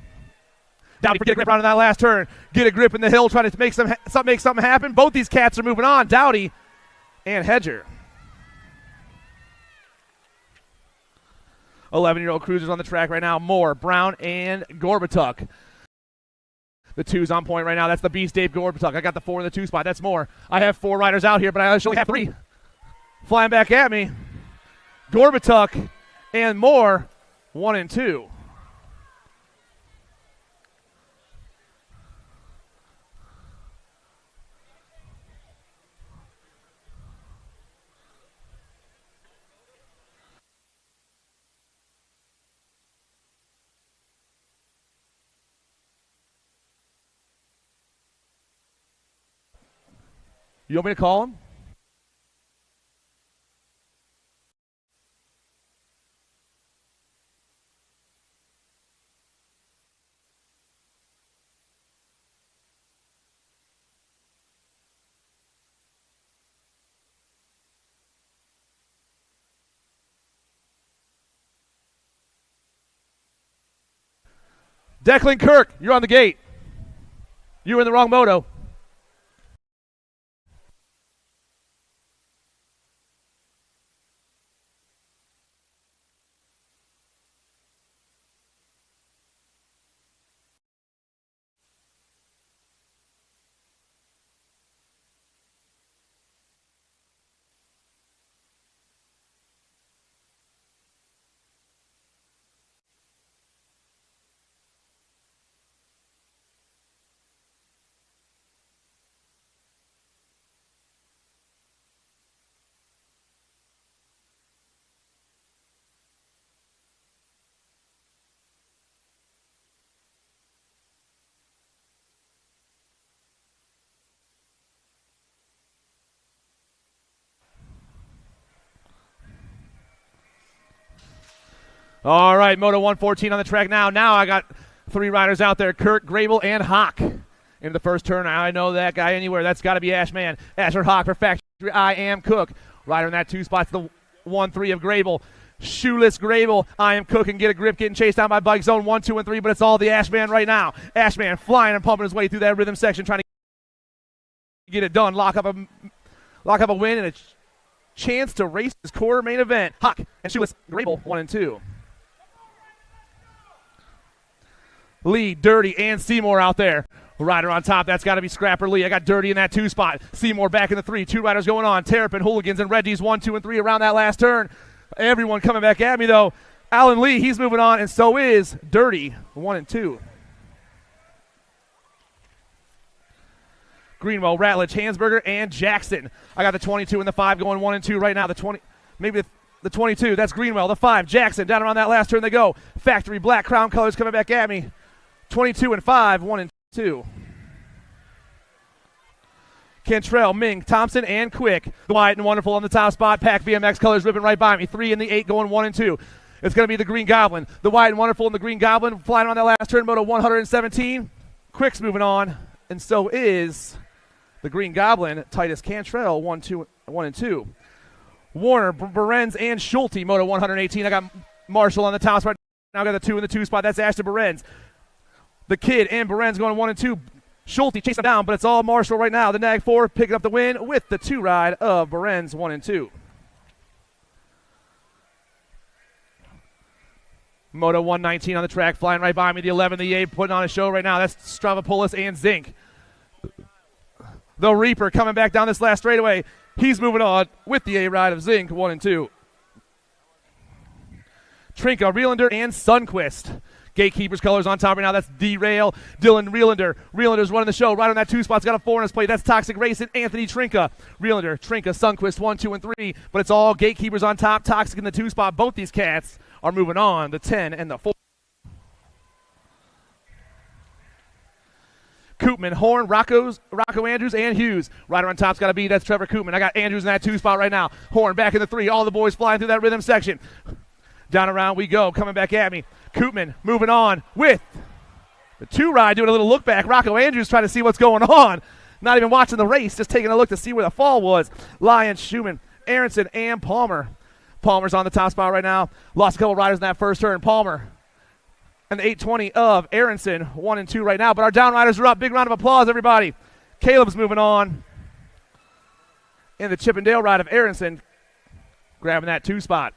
Speaker 2: Dowdy get a grip around in that last turn. Get a grip in the Hill, trying to make something happen. Both these cats are moving on, Dowdy and Hedger. 11-year-old cruisers on the track right now. Moore, Brown, and Gorbatuk. The 2's on point right now. That's the beast, Dave Gorbatuk. I got the 4 in the 2 spot. That's Moore. I have 4 riders out here, but I only have 3 flying back at me. Gorbatuk and Moore, 1 and 2. You want me to call him? Declan Kirk, you're on the gate. You were in the wrong moto. All right, Moto 114 on the track now. Now I got 3 riders out there, Kurt, Grable, and Hawk. In the first turn, I know that guy anywhere. That's got to be Ashman. Asher Hawk for Factory I Am Cook. Rider in that 2 spots, the 1-3 of Grable. Shoeless Grable, I Am Cook, and get a grip, getting chased down by Bike Zone 1, 2, and 3, but it's all the Ashman right now. Ashman flying and pumping his way through that rhythm section, trying to get it done, lock up a win, and a chance to race his quarter main event. Hawk and Shoeless Grable, 1 and 2. Lee, Dirty, and Seymour out there. Rider on top, that's got to be Scrapper Lee. I got Dirty in that 2 spot. Seymour back in the 3. 2 riders going on. Terrapin, Hooligans, and Reggie's 1, 2, and 3 around that last turn. Everyone coming back at me, though. Alan Lee, he's moving on, and so is Dirty, 1 and 2. Greenwell, Ratledge, Hansberger, and Jackson. I got the 22 and the 5 going 1 and 2 right now. The 20, maybe the 22, that's Greenwell. The 5, Jackson, down around that last turn they go. Factory Black Crown Colors coming back at me. 22 and 5, 1 and 2. Cantrell, Ming, Thompson, and Quick. Wyatt and Wonderful on the top spot. Pack BMX Colors ripping right by me. 3 and the 8 going 1 and 2. It's going to be the Green Goblin. The Wyatt and Wonderful and the Green Goblin flying on that last turn, Moto 117. Quick's moving on, and so is the Green Goblin. Titus Cantrell, 1, and 2. Warner, Berenz, and Schulte, Moto 118. I got Marshall on the top spot. Now I got the 2 in the 2 spot. That's Ashton Berenz. The Kid and Berenz going 1 and 2. Schulte chasing down, but it's all Marshall right now. The Nag 4 picking up the win with the 2 ride of Berenz, 1 and 2. Moto 119 on the track, flying right by me. The 11, the 8 putting on a show right now. That's Stravopoulos and Zink. The Reaper coming back down this last straightaway. He's moving on with the A ride of Zink, 1 and 2. Trinka, Reelander, and Sunquist. Gatekeepers colors on top right now. That's D-Rail, Dylan Reelander. Reelander's running the show. Right on that 2 spot's got a 4 in his plate. That's Toxic Racing, Anthony Trinka. Reelander, Trinka, Sunquist, 1, 2, and 3. But it's all Gatekeepers on top. Toxic in the 2 spot. Both these cats are moving on. The 10 and the 4. Koopman, Horn, Rocco Andrews, and Hughes. Rider on top's got to be, that's Trevor Koopman. I got Andrews in that 2 spot right now. Horn back in the 3. All the boys flying through that rhythm section. Down around we go, coming back at me. Koopman moving on with the 2 ride, doing a little look back. Rocco Andrews trying to see what's going on. Not even watching the race, just taking a look to see where the fall was. Lyons, Schumann, Aronson, and Palmer. Palmer's on the top spot right now. Lost a couple riders in that first turn. Palmer and the 820 of Aronson, 1 and 2 right now. But our down riders are up. Big round of applause, everybody. Caleb's moving on. And the Chippendale ride of Aronson grabbing that 2 spot.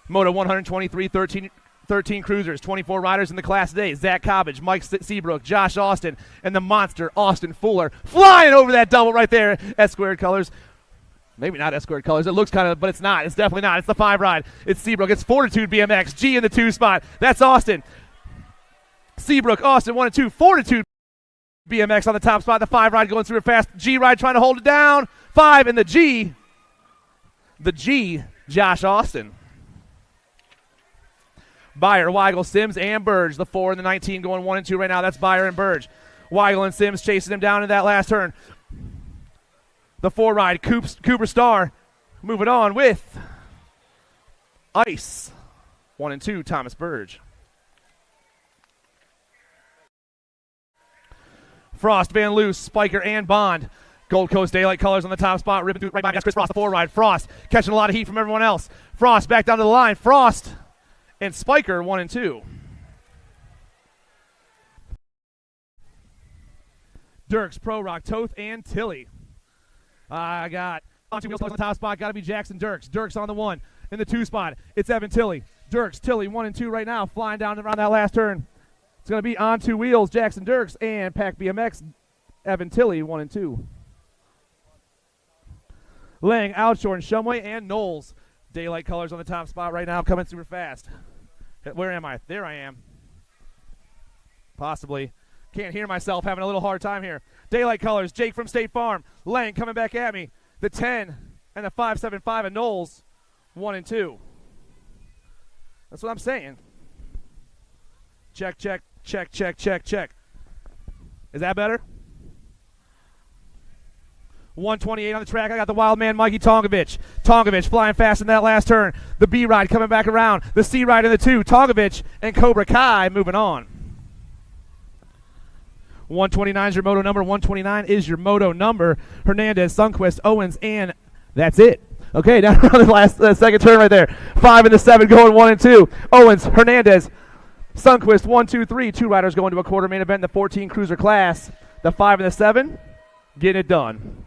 Speaker 2: Moto 123, 13 cruisers, 24 riders in the class today. Zach Cobbage, Mike Seabrook, Josh Austin, and the monster Austin Fuller flying over that double right there. S squared colors. Maybe not S squared colors. It looks kind of, but it's not. It's definitely not. It's the 5 ride. It's Seabrook. It's Fortitude BMX. G in the 2 spot. That's Austin. Seabrook, Austin, 1 and 2. Fortitude BMX on the top spot. The 5 ride going through it fast. G ride trying to hold it down. 5 and the G. The G, Josh Austin. Byer, Weigel, Sims, and Burge. The 4 and the 19 going 1 and 2 right now. That's Byer and Burge. Weigel and Sims chasing him down in that last turn. The 4 ride, Cooper Starr moving on with Ice. 1 and 2, Thomas Burge. Frost, Van Loos, Spiker, and Bond. Gold Coast Daylight colors on the top spot. Ripping through right by. That's Chris Frost, the 4 ride. Frost catching a lot of heat from everyone else. Frost back down to the line. Frost and Spiker, 1 and 2. Dirks, Pro Rock, Toth, and Tilly. I got on 2 wheels on the top spot. Got to be Jackson Dirks. Dirks on the 1. In the 2 spot, it's Evan Tilly. Dirks, Tilly, 1 and 2 right now. Flying down around that last turn. It's going to be on 2 wheels, Jackson Dirks and Pack BMX, Evan Tilly, 1 and 2. Lang, Outshore, and Shumway, and Knowles. Daylight colors on the top spot right now, coming super fast. Where am I? There I am. Possibly. Can't hear myself, having a little hard time here. Daylight colors, Jake from State Farm. Lang coming back at me. The 10 and the 575 of Knowles, 1 and 2. That's what I'm saying. Check, check, check, check, check, check. Is that better? 128 on the track. I got the wild man, Mikey Tongovich. Tongovich flying fast in that last turn. The B ride coming back around. The C ride in the 2. Tongovich and Cobra Kai moving on. 129 is your moto number. 129 is your moto number. Hernandez, Sundquist, Owens, and that's it. Okay, down around the last second turn right there. 5 and the 7 going 1 and 2. Owens, Hernandez, Sundquist, 1, 2, 3. 2 riders going to a quarter main event in the 14 cruiser class. The 5 and the 7, getting it done.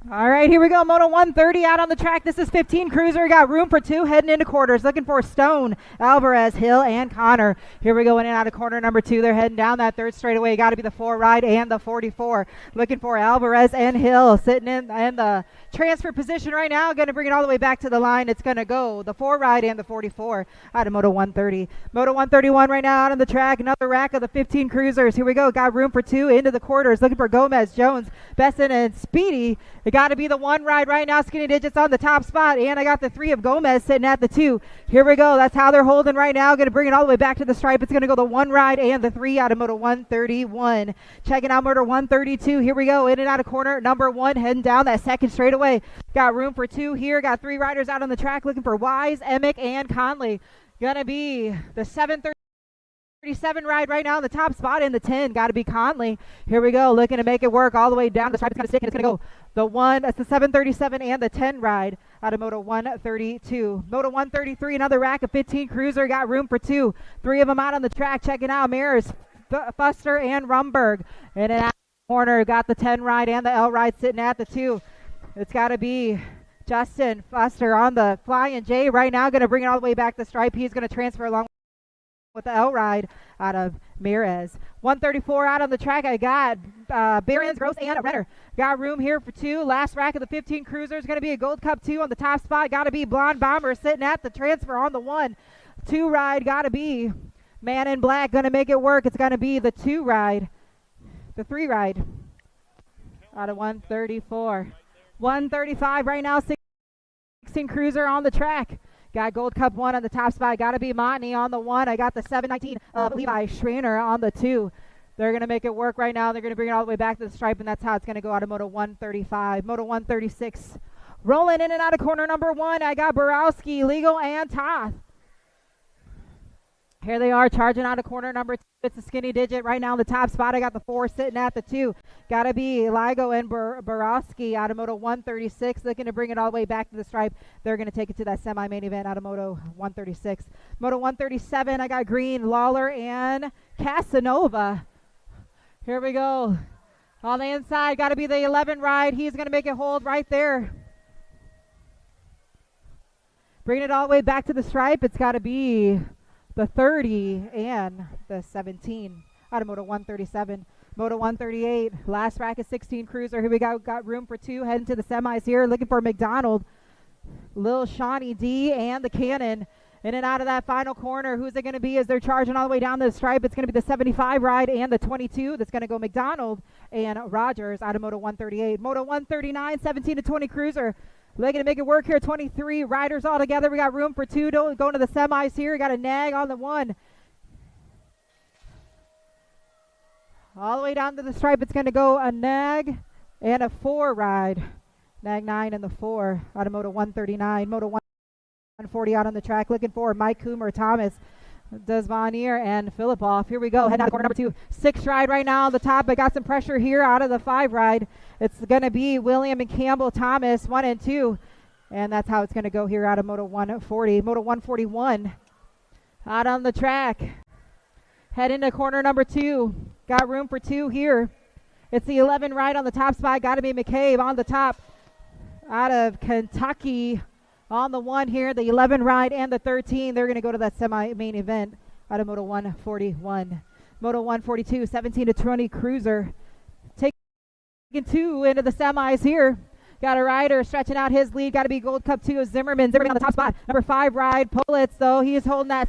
Speaker 4: All right, here we go. Moto 130 out on the track. This is 15 cruiser. Got room for 2 heading into quarters. Looking for Stone, Alvarez, Hill, and Connor. Here we go in and out of corner number 2. They're heading down that third straightaway. Got to be the 4 ride and the 44. Looking for Alvarez and Hill sitting in the transfer position right now. Going to bring it all the way back to the line. It's going to go the 4 ride and the 44 out of Moto 130. Moto 131 right now out on the track. Another rack of the 15 cruisers. Here we go. Got room for 2 into the quarters. Looking for Gomez, Jones, Besson, and Speedy. It got to be the 1 ride right now. Skinny Digits on the top spot. And I got the 3 of Gomez sitting at the 2. Here we go. That's how they're holding right now. Going to bring it all the way back to the stripe. It's going to go the 1 ride and the 3 out of Moto 131. Checking out Moto 132. Here we go. In and out of corner number 1. Heading down that second straightaway. Got room for 2 here. Got 3 riders out on the track looking for Wise, Emick, and Conley. Going to be the 737 ride right now in the top spot in the 10. Got to be Conley. Here we go. Looking to make it work all the way down. The stripe is going to stick and it's going to go the 1. That's the 737 and the 10 ride out of Moto 132. Moto 133, another rack of 15 cruiser. Got room for 2. 3 of them out on the track. Checking out Mares, Fuster, and Rumberg. In and out of the corner. Got the 10 ride and the L ride sitting at the 2. It's got to be Justin Fuster on the Flying J right now. Going to bring it all the way back to the stripe. He's going to transfer along with the L ride out of Mirez. 134 out on the track. I got Behrens, Gross, and Renner. Got room here for 2. Last rack of the 15 cruisers. Going to be a Gold Cup 2 on the top spot. Got to be Blonde Bomber sitting at the transfer on the 1. 2 ride. Got to be Man in Black. Going to make it work. It's going to be the 2 ride. The 3 ride out of 134. 135 right now. 16 cruiser on the track. Got Gold Cup 1 on the top spot. Got to be Montney on the 1. I got the 719 of Levi Schreiner on the 2. They're going to make it work right now. They're going to bring it all the way back to the stripe, and that's how it's going to go out of Moto 135. Moto 136. Rolling in and out of corner number 1. I got Borowski, Legal, and Toth. Here they are charging out of corner number 2. It's a skinny digit right now in the top spot. I got the 4 sitting at the 2. Got to be Ligo and Borowski out of Moto 136. Looking to bring it all the way back to the stripe. They're going to take it to that semi-main event out of Moto 136. Moto 137, I got Green, Lawler, and Casanova. Here we go. On the inside, got to be the 11 ride. He's going to make it hold right there. Bringing it all the way back to the stripe. It's got to be the 30 and the 17 out of Moto 137. Moto 138, last bracket 16 cruiser. Here we go. Got room for 2 heading to the semis here. Looking for McDonald, Lil Shawnee D, and the Cannon. In and out of that final corner. Who's it going to be as they're charging all the way down the stripe? It's going to be the 75 ride and the 22. That's going to go McDonald and Rogers out of Moto 138. Moto 139, 17 to 20 cruiser. Looking to make it work here. 23 riders all together. We got room for 2 going to the semis here. We got a nag on the 1. All the way down to the stripe. It's going to go a nag and a 4 ride. Nag 9 and the 4 out of Moto 139. Moto 140 out on the track. Looking for Mike Coomer, Thomas, Desvanier, and Filipoff. Here we go. Heading out of corner number 2. 6 ride right now on the top. I got some pressure here out of the 5 ride. It's going to be William and Campbell Thomas, 1 and 2. And that's how it's going to go here out of Moto 140. Moto 141 out on the track. Head into corner number 2. Got room for 2 here. It's the 11 ride on the top spot. Got to be McCabe on the top out of Kentucky. On the 1 here, the 11 ride and the 13. They're going to go to that semi-main event out of Moto 141. Moto 142, 17 to 20 cruiser. Taking 2 into the semis here. Got a rider stretching out his lead. Got to be Gold Cup 2 of Zimmerman. Zimmerman on the top spot. Number 5 ride, Politz, though. He is holding that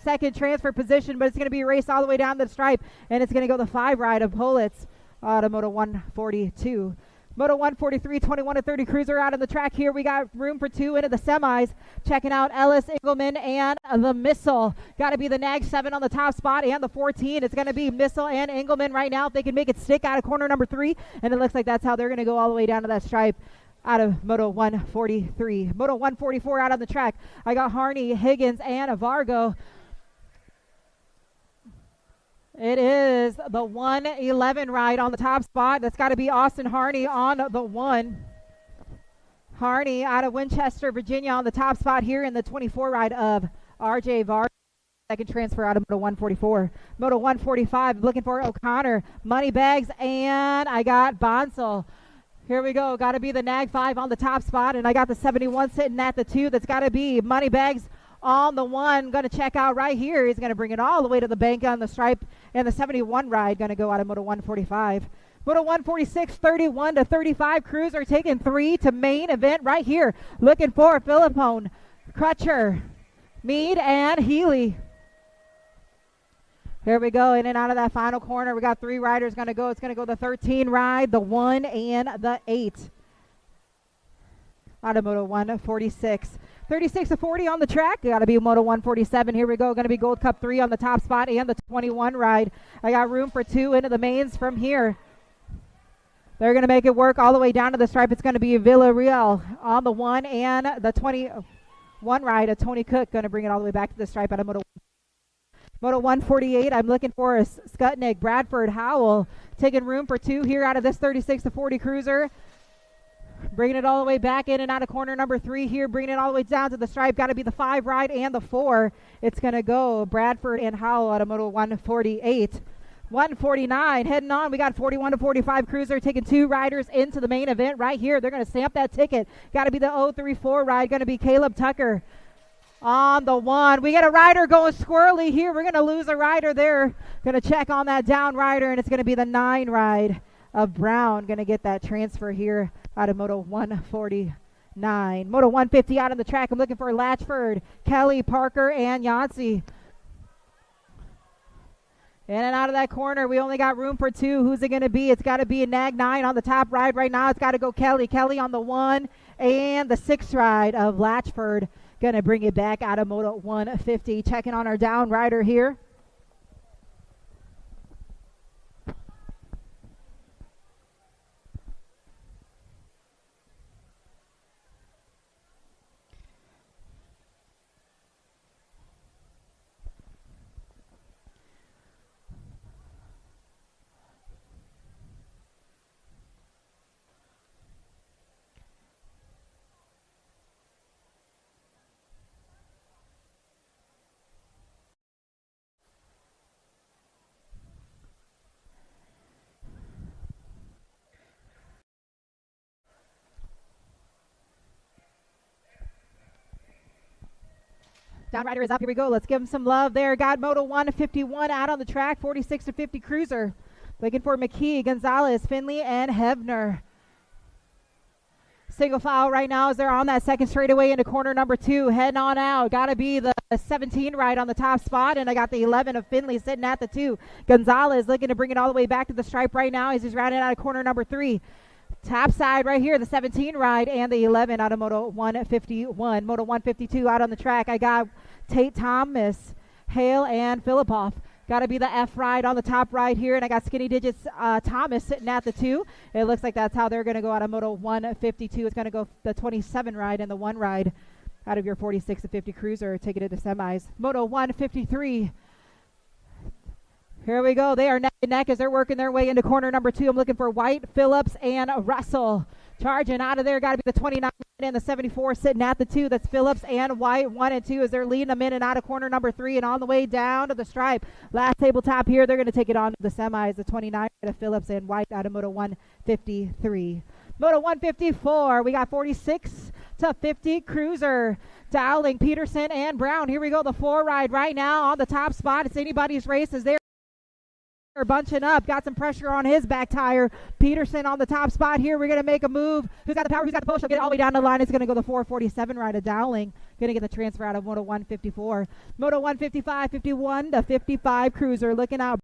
Speaker 4: second transfer position, but it's going to be a race all the way down the stripe, and it's going to go the 5 ride of Politz out of Moto 142. Moto 143, 21 to 30 cruiser out on the track here. We got room for 2 into the semis. Checking out Ellis, Engelman, and the Missile. Got to be the Nag 7 on the top spot and the 14. It's going to be Missile and Engelman right now. If they can make it stick out of corner number 3. And it looks like that's how they're going to go all the way down to that stripe out of Moto 143. Moto 144 out on the track. I got Harney, Higgins, and Vargo. It is the 111 ride on the top spot. That's got to be Austin Harney on the 1. Harney out of Winchester, Virginia on the top spot here in the 24 ride of RJ Vargo. Second transfer out of Moto 144. Moto 145 looking for O'Connor, Moneybags, and I got Bonsall. Here we go. Got to be the Nag 5 on the top spot, and I got the 71 sitting at the 2. That's got to be Moneybags on the 1. Going to check out right here. He's going to bring it all the way to the bank on the stripe, and the 71 ride going to go out of Moto 145. Moto 146, 31 to 35 cruiser, taking 3 to main event right here. Looking for Philippone, Crutcher, Mead, and Healy. Here we go, in and out of that final corner. We got 3 riders going to go. It's going to go the 13 ride, the 1, and the 8. Out of Moto 146. 36 to 40 on the track. Got to be Moto 147. Here we go. Going to be Gold Cup 3 on the top spot and the 21 ride. I got room for 2 into the mains from here. They're going to make it work all the way down to the stripe. It's going to be Villarreal on the 1 and the 21 ride of Tony Cook. Going to bring it all the way back to the stripe out of Moto 148. I'm looking for a Skutnik, Bradford, Howell. Taking room for 2 here out of this 36 to 40 cruiser. Bringing it all the way back in and out of corner number 3 here. Bringing it all the way down to the stripe. Got to be the 5 ride and the 4. It's going to go Bradford and Howell out of Moto 148. 149 heading on. We got 41 to 45 cruiser taking 2 riders into the main event right here. They're going to stamp that ticket. Got to be the 034 ride. Going to be Caleb Tucker on the 1. We got a rider going squirrely here. We're going to lose a rider there. Going to check on that down rider, and it's going to be the 9 ride of Brown. Going to get that transfer here out of Moto 149. Moto 150 out on the track. I'm looking for Latchford, Kelly, Parker, and Yancey. In and out of that corner. We only got room for 2. Who's it going to be? It's got to be a Nag 9 on the top ride right now. It's got to go Kelly. Kelly on the 1 and the 6 ride of Latchford. Going to bring it back out of Moto 150. Checking on our down rider here. Down rider is up. Here we go. Let's give him some love there. Got Moto 151 out on the track. 46 to 50 cruiser. Looking for McKee, Gonzalez, Finley, and Hebner. Single file right now as they're on that second straightaway into corner number 2. Heading on out. Got to be the 17 ride on the top spot. And I got the 11 of Finley sitting at the 2. Gonzalez looking to bring it all the way back to the stripe right now as he's rounding out of corner number 3. Top side right here, the 17 ride and the 11 out of Moto 151. Moto 152 out on the track. I got Tate Thomas, Hale, and Filipoff. Got to be the F ride on the top right here, and I got Skinny Digits Thomas sitting at the 2. It looks like that's how they're going to go out of Moto 152. It's going to go the 27 ride and the 1 ride out of your 46 to 50 cruiser, taking it to semis. Moto 153. Here we go. They are neck and neck as they're working their way into corner number 2. I'm looking for White, Phillips, and Russell. Charging out of there. Got to be the 29 and the 74 sitting at the 2. That's Phillips and White, 1 and 2 as they're leading them in and out of corner number 3 and on the way down to the stripe. Last tabletop here. They're going to take it on to the semis. The 29 of Phillips and White out of Moto 153. Moto 154. We got 46 to 50 cruiser. Dowling, Peterson, and Brown. Here we go. The 4 ride right now on the top spot. It's anybody's race as they're bunching up. Got some pressure on his back tire. Peterson on the top spot here. We're going to make a move. Who's got the power? Who's got the push? He'll get it all the way down the line. It's going to go the 447 ride of Dowling. Going to get the transfer out of Moto 154. Moto 155, 51 to 55 cruiser. Looking out.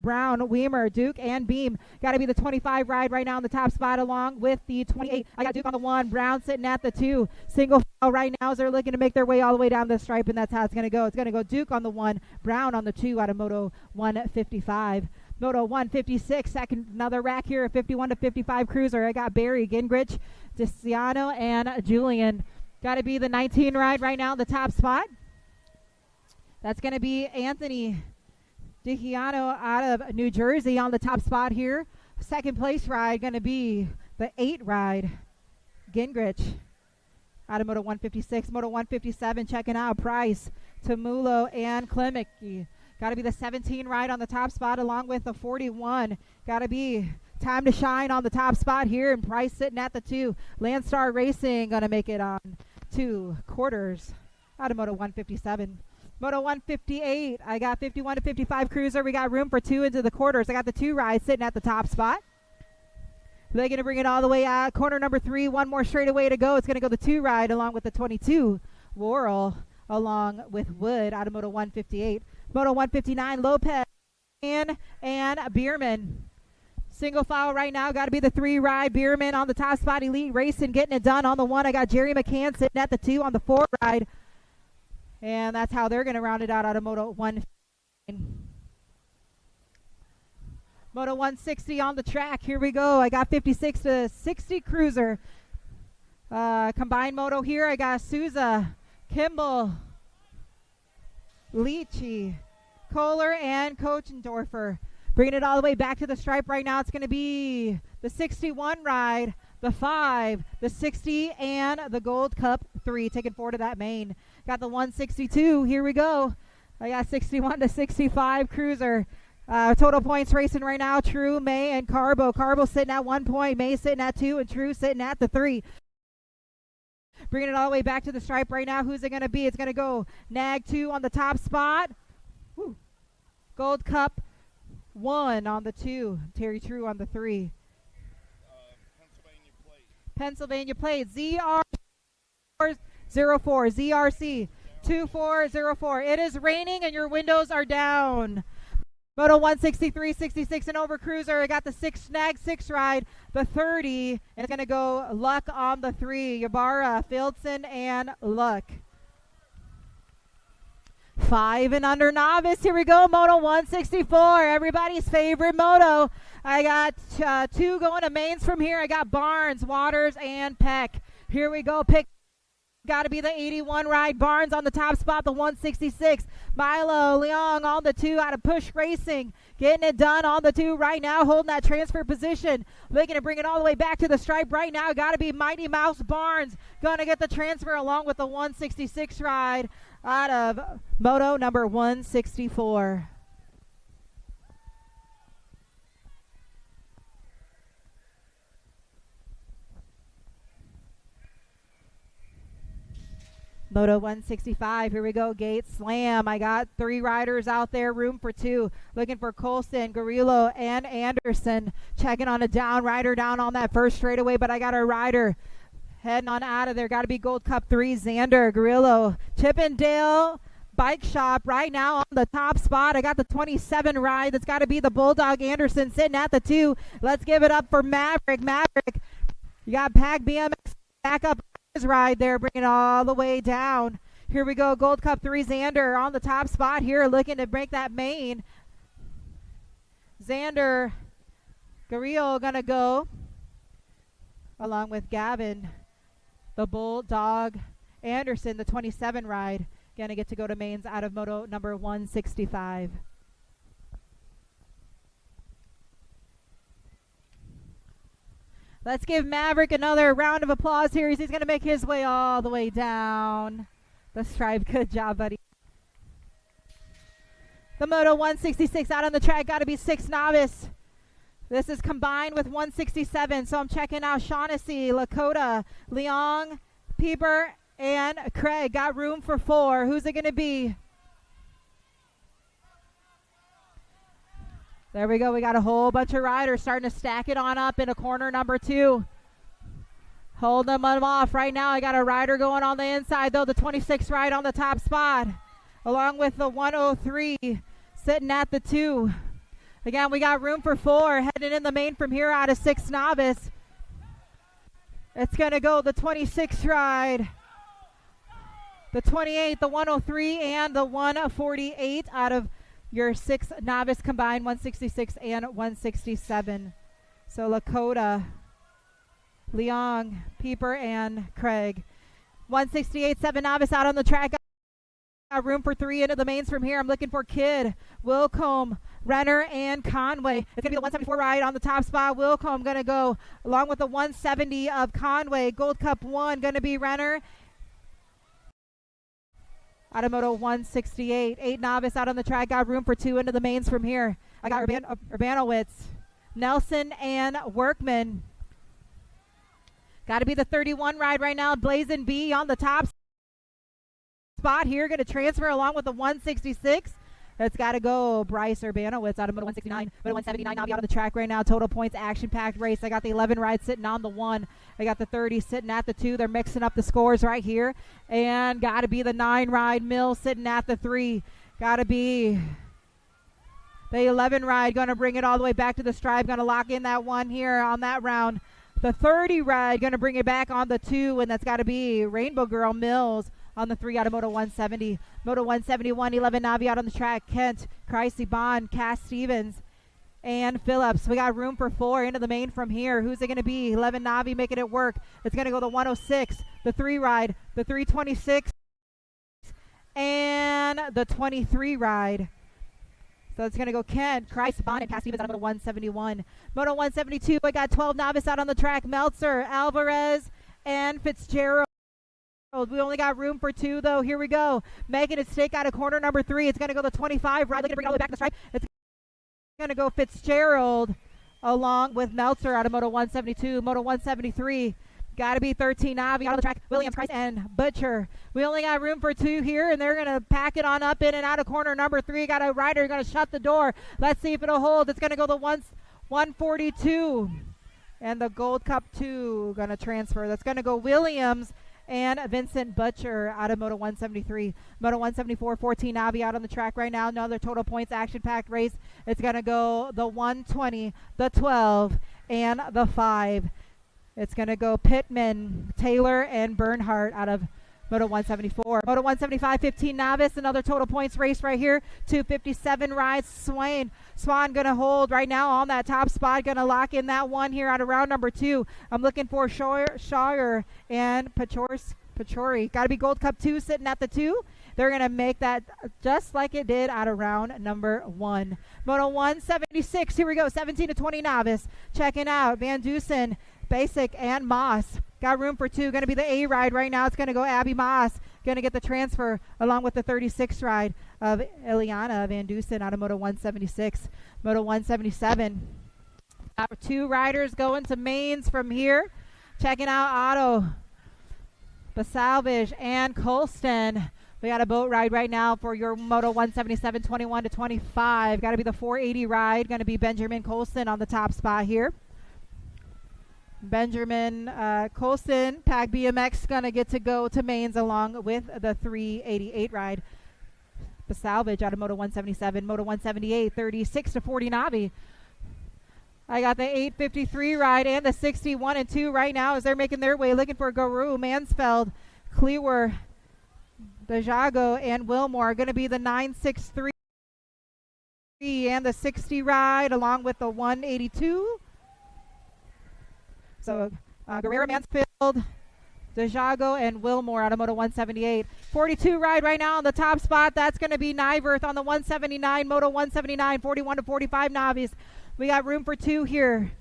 Speaker 4: Brown, Weimer, Duke, and Beam. Got to be the 25 ride right now in the top spot along with the 28. I got Duke on the 1. Brown sitting at the 2. Single file right now as they're looking to make their way all the way down the stripe, and that's how it's going to go. It's going to go Duke on the 1, Brown on the 2 out of Moto 155. Moto 156, second, another rack here, a 51 to 55 cruiser. I got Barry, Gingrich, DeCiano, and Julian. Got to be the 19 ride right now in the top spot. That's going to be Anthony DiGiano out of New Jersey on the top spot here. Second place ride going to be the 8 ride, Gingrich out of Moto 156. Moto 157 checking out Price, Tamulo, and Klemicki. Got to be the 17 ride on the top spot along with the 41. Got to be Time to Shine on the top spot here, and Price sitting at the 2. Landstar Racing going to make it on 2 quarters out of Moto 157. Moto 158, I got 51 to 55 cruiser. We got room for 2 into the quarters. I got the 2 ride sitting at the top spot. They're going to bring it all the way out. Corner number 3, one more straightaway to go. It's going to go the 2 ride along with the 22. Worrell along with Wood out of Moto 158. Moto 159, Lopez and Bierman. Single file right now. Got to be the 3 ride. Bierman on the top spot. Elite Racing getting it done on the 1. I got Jerry McCann sitting at the 2 on the 4 ride. And that's how they're going to round it out of Moto 1. Moto 160 on the track. Here we go. I got 56 to 60 cruiser. Combined moto here. I got Souza, Kimball, Leachy, Kohler, and Kochendorfer. Bringing it all the way back to the stripe right now. It's going to be the 61 ride, the 5, the 60, and the Gold Cup 3. Taking forward to that main. Got the 162. Here we go. I got 61 to 65 cruiser. Total points racing right now. True, May, and Carbo. Carbo sitting at 1 point. May sitting at 2, and True sitting at the 3. Bringing it all the way back to the stripe right now. Who's it going to be? It's going to go Nag 2 on the top spot. Woo. Gold Cup 1 on the 2. Terry True on the 3. Pennsylvania plate. ZR04. ZRC 2404. It is raining and your windows are down. Moto 163, 66 and over cruiser. I got the 6 Nag 6 ride, the 30, and it's going to go Luck on the 3. Ybarra, Fieldson, and Luck. 5 and under novice. Here we go. Moto 164. Everybody's favorite moto. I got 2 going to mains from here. I got Barnes, Waters, and Peck. Here we go. Pick. Got to be the 81 ride. Barnes on the top spot, the 166. Milo Leong on the 2 out of Push Racing. Getting it done on the 2 right now, holding that transfer position. Looking to bring it all the way back to the stripe right now. Got to be Mighty Mouse Barnes. Going to get the transfer along with the 166 ride out of moto number 164. Moto 165, here we go, gate slam. I got 3 riders out there, room for 2. Looking for Colson, Garillo, and Anderson. Checking on a down rider down on that first straightaway, but I got a rider heading on out of there. Got to be Gold Cup 3, Xander, Garillo. Chippendale Bike Shop right now on the top spot. I got the 27 ride. That's got to be the Bulldog Anderson sitting at the 2. Let's give it up for Maverick. Maverick, you got Pack BMX back up his ride there, bringing it all the way down. Here we go, Gold Cup 3, Xander on the top spot here, looking to break that main. Xander, Garillo gonna go along with Gavin, the Bulldog Anderson, the 27 ride, gonna get to go to mains out of Moto number 165. Let's give Maverick another round of applause here. He's going to make his way all the way down the stripe. Good job, buddy. The Moto 166 out on the track. Got to be 6 novice. This is combined with 167. So I'm checking out Shaughnessy, Lakota, Leong, Pieper, and Craig. Got room for 4. Who's it going to be? There we go. We got a whole bunch of riders starting to stack it on up into corner number 2. Hold them off right now. I got a rider going on the inside, though. The 26 ride on the top spot, along with the 103 sitting at the 2. Again, we got room for 4 heading in the main from here out of 6 novice. It's going to go the 26 ride, the 28, the 103, and the 148 out of your 6 novice combined, 166 and 167. So Lakota, Leong, Pieper, and Craig. 168, 7 novice out on the track. Got room for 3 into the mains from here. I'm looking for Kidd, Wilcombe, Renner, and Conway. It's going to be the 174 ride on the top spot. Wilcombe going to go along with the 170 of Conway. Gold Cup 1 going to be Renner. Out of Moto 168, 8 novice out on the track. Got room for 2 into the mains from here. I got Urbanowitz, Nelson, and Workman. Got to be the 31 ride right now. Blazin' B on the top spot here. Going to transfer along with the 166. That's got to go Bryce Urbanowitz out of Moto 169. Moto 179 Navi out on the track right now. Total points, action-packed race. I got the 11 ride sitting on the 1. I got the 30 sitting at the 2. They're mixing up the scores right here. And got to be the 9 ride Mill sitting at the 3. Got to be the 11 ride. Going to bring it all the way back to the stripe. Going to lock in that 1 here on that round. The 30 ride going to bring it back on the 2. And that's got to be Rainbow Girl Mills on the 3 out of Moto 170. Moto 171, 11 Navi out on the track. Kent, Chrisey Bond, Cass Stevens, and Phillips. We got room for 4 into the main from here. Who's it going to be? 11 Navi making it work. It's going to go the 106, the 3 ride, the 326, and the 23 ride. So it's going to go Kent, Chrisey Bond, and Cass Stevens out of Moto 171. Moto 172, I got 12 novice out on the track. Meltzer, Alvarez, and Fitzgerald. We only got room for 2, though. Here we go. Making it stake out of corner number 3. It's going to go the 25 ride. They're going to bring it all the way back to the stripe. It's going to go Fitzgerald along with Meltzer out of Moto 172. Moto 173. Got to be 13 Navi out of the track. Williams, Christ, and Butcher. We only got room for 2 here, and they're going to pack it on up in and out of corner number 3. Got a rider going to shut the door. Let's see if it'll hold. It's going to go the 142. And the Gold Cup 2 going to transfer. That's going to go Williams and Vincent Butcher out of Moto 173. Moto 174, 14 Navi out on the track right now. Another total points action-packed race. It's going to go the 120, the 12, and the 5. It's going to go Pittman, Taylor, and Bernhardt out of Moto 174. Moto 175, 15 novice. Another total points race right here. 257 rides. Swan going to hold right now on that top spot. Going to lock in that 1 here out of round number 2. I'm looking for Shire and Pachori. Got to be Gold Cup 2 sitting at the 2. They're going to make that just like it did out of round number 1. Moto 176. Here we go. 17 to 20 novice. Checking out Van Dusen, Basic, and Moss. Got room for 2. Going to be the A ride right now. It's going to go Abby Moss. Going to get the transfer along with the 36 ride of Ileana Van Dusen out of Moto 176. Moto 177. Got 2 riders going to mains from here. Checking out Otto Basalvage and Colston. We got a boat ride right now for your Moto 177 21 to 25. Got to be the 480 ride. Going to be Benjamin Colston on the top spot here. Benjamin Colston, Pack BMX, going to get to go to mains along with the 388 ride. Basalvage out of Moto 177. Moto 178, 36 to 40 Navi. I got the 853 ride and the 61 and 2 right now as they're making their way, looking for Guru, Mansfeld, Cleaver, Bajago, and Wilmore. Going to be the 963 and the 60 ride along with the 182. So Guerrero, Mansfield, Dejago, and Wilmore out of Moto 178. 42 ride right now on the top spot. That's going to be Nyverth on the 179, Moto 179, 41 to 45 Navis. We got room for 2 here.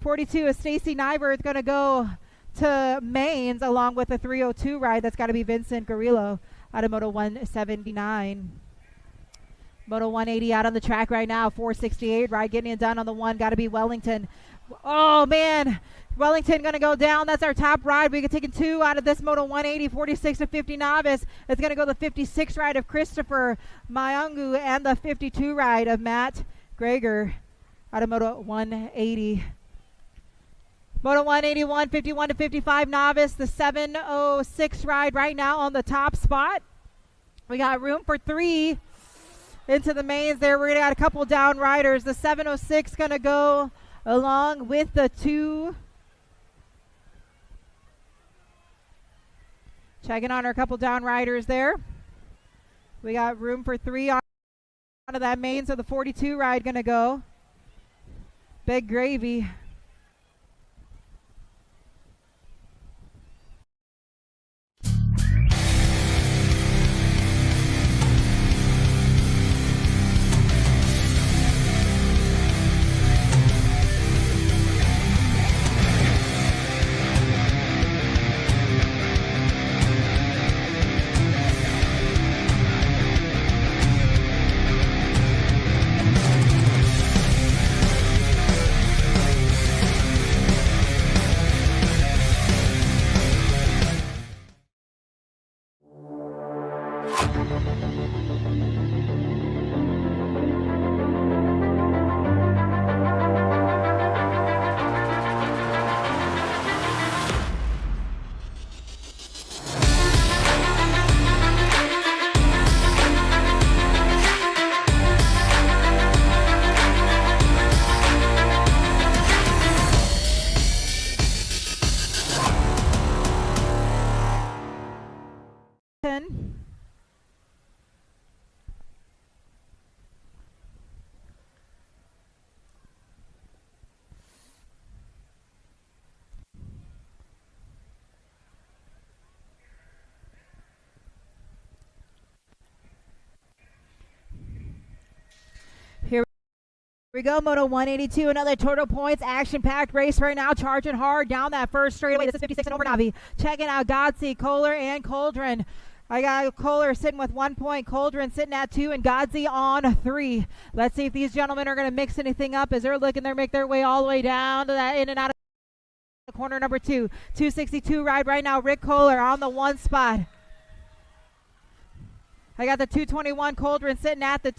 Speaker 4: 42 is Stacy Nyverth going to go to mains along with the 302 ride. That's got to be Vincent Garillo out of Moto 179. Moto 180 out on the track right now. 468 ride getting it done on the one. Got to be Wellington. Oh, man. Wellington going to go down. That's our top ride. We could take 2 out of this Moto 180, 46 to 50 novice. It's going to go the 56 ride of Christopher Mayangu and the 52 ride of Matt Greger out of Moto 180. Moto 181, 51 to 55 novice. The 706 ride right now on the top spot. We got room for 3 into the mains there. We're going to got a couple down riders. The 706 going to go along with the 2. Checking on our couple down riders there. We got room for 3 on of that main, so the 42 ride going to go. Big gravy. Here we go, Moto 182, another total points, action-packed race right now, charging hard down that first straightaway. This is 56 and over Navi. Checking out Godsey, Kohler, and Coldren. I got Kohler sitting with 1 point, Coldren sitting at 2, and Godsey on 3. Let's see if these gentlemen are going to mix anything up as they're looking. They make their way all the way down to that in and out of corner number 2. 262 ride right now, Rick Kohler on the 1 spot. I got the 221 Coldren sitting at the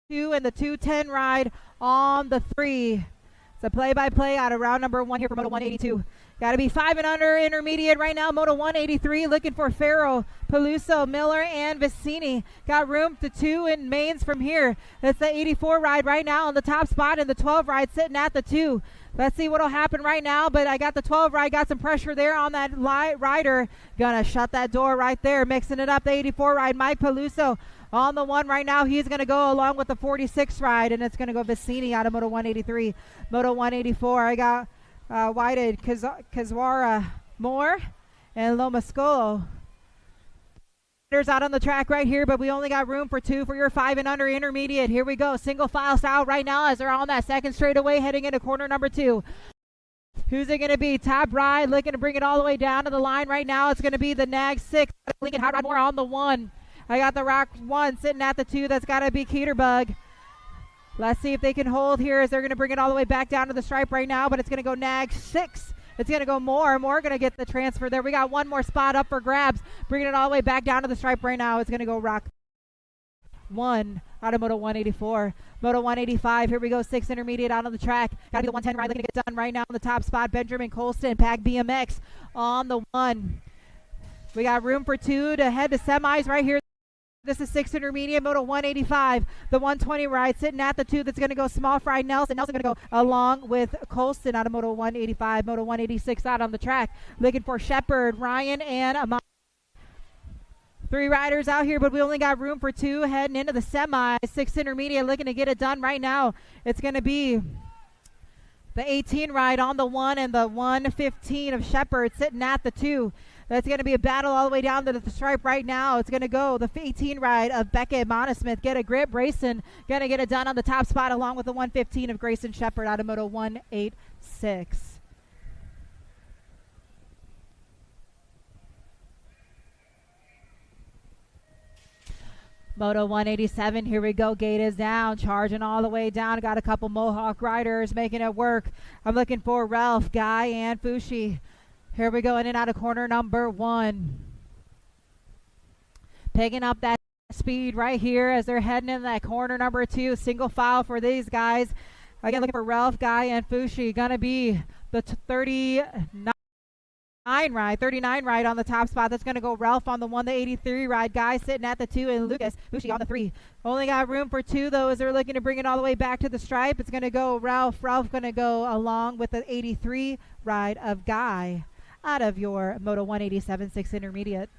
Speaker 4: 2 and the 210 ride on the 3. It's a play-by-play out of round number 1 here for Moto 182. Got to be 5 and under intermediate right now. Moto 183 looking for Farrow, Peluso, Miller, and Vicini. Got room to 2 in mains from here. That's the 84 ride right now on the top spot, and the 12 ride sitting at the 2. Let's see what'll happen right now, but I got the 12 ride, got some pressure there on that rider. Gonna shut that door right there, mixing it up. The 84 ride, Mike Peluso on the 1 right now. He's gonna go along with the 46 ride, and it's gonna go Vicini out of Moto 183. Moto 184, I got Whited, Kazwara, Moore, and Lomascolo. There's out on the track right here, but we only got room for 2 for your 5 and under intermediate. Here we go, single file style right now as they're on that second straightaway heading into corner number 2. Who's it going to be? Top ride looking to bring it all the way down to the line right now. It's going to be the Nag 6. Lincoln Hot Rod Moore on the 1. I got the Rock 1 sitting at the 2. That's got to be Keterbug. Let's see if they can hold here as they're going to bring it all the way back down to the stripe right now, but it's going to go Nag 6 It's going to go more going to get the transfer there. We got one more spot up for grabs, bringing it all the way back down to the stripe right now. It's going to go Rock 1 out of Moto 184. Moto 185, here we go, 6 intermediate out on the track. Got to be the 110 ride looking to get done right now on the top spot. Benjamin Colston, Pack BMX on the 1. We got room for 2 to head to semis right here. This is 6 intermediate, Moto 185. The 120 ride sitting at the 2 that's going to go small fry Nelson. Nelson going to go along with Colston out of Moto 185. Moto 186 out on the track. Looking for Shepard, Ryan, and Amon. 3 riders out here, but we only got room for 2 heading into the semi. 6 intermediate looking to get it done right now. It's going to be the 18 ride on the 1 and the 115 of Shepard sitting at the 2. That's going to be a battle all the way down to the stripe right now. It's going to go the 18 ride of Beckett Monosmith. Get a grip. Brayson going to get it done on the top spot along with the 115 of Grayson Shepard out of Moto 186. Moto 187, here we go. Gate is down, charging all the way down. Got a couple Mohawk riders making it work. I'm looking for Ralph, Guy, and Fushi. Here we go, in and out of corner number 1. Picking up that speed right here as they're heading in that corner number 2. Single file for these guys. Again, looking for Ralph, Guy, and Fushi. Gonna be the 39 ride on the top spot. That's going to go Ralph on the 1, the 83 ride. Guy sitting at the 2, and Lucas Fushi on the 3. Only got room for 2, though, as they're looking to bring it all the way back to the stripe. It's going to go Ralph. Ralph going to go along with the 83 ride of Guy out of your Moto 187 6 intermediate.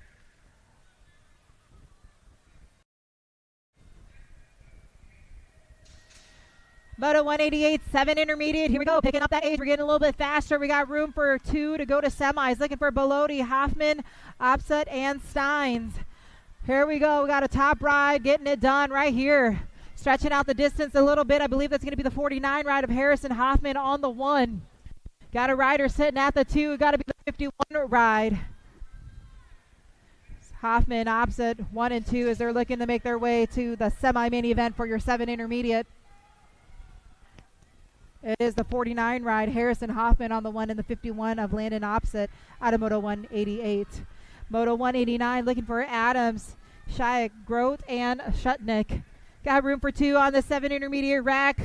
Speaker 4: Moto 188, 7 intermediate. Here we go, picking up that age. We're getting a little bit faster. We got room for 2 to go to semis. Looking for Bellotti, Hoffman, Opsut, and Steins. Here we go. We got a top ride, getting it done right here. Stretching out the distance a little bit. I believe that's going to be the 49 ride of Harrison Hoffman on the 1. Got a rider sitting at the 2. Got to be the 51 ride. Hoffman, Opsut, 1 and 2 as they're looking to make their way to the semi-main event for your 7 intermediate. It is the 49 ride, Harrison Hoffman on the 1 and the 51 of Landon Opsut out of Moto 188. Moto 189 looking for Adams, Shayak, Grote, and Shutnick. Got room for 2 on the 7 intermediate rack.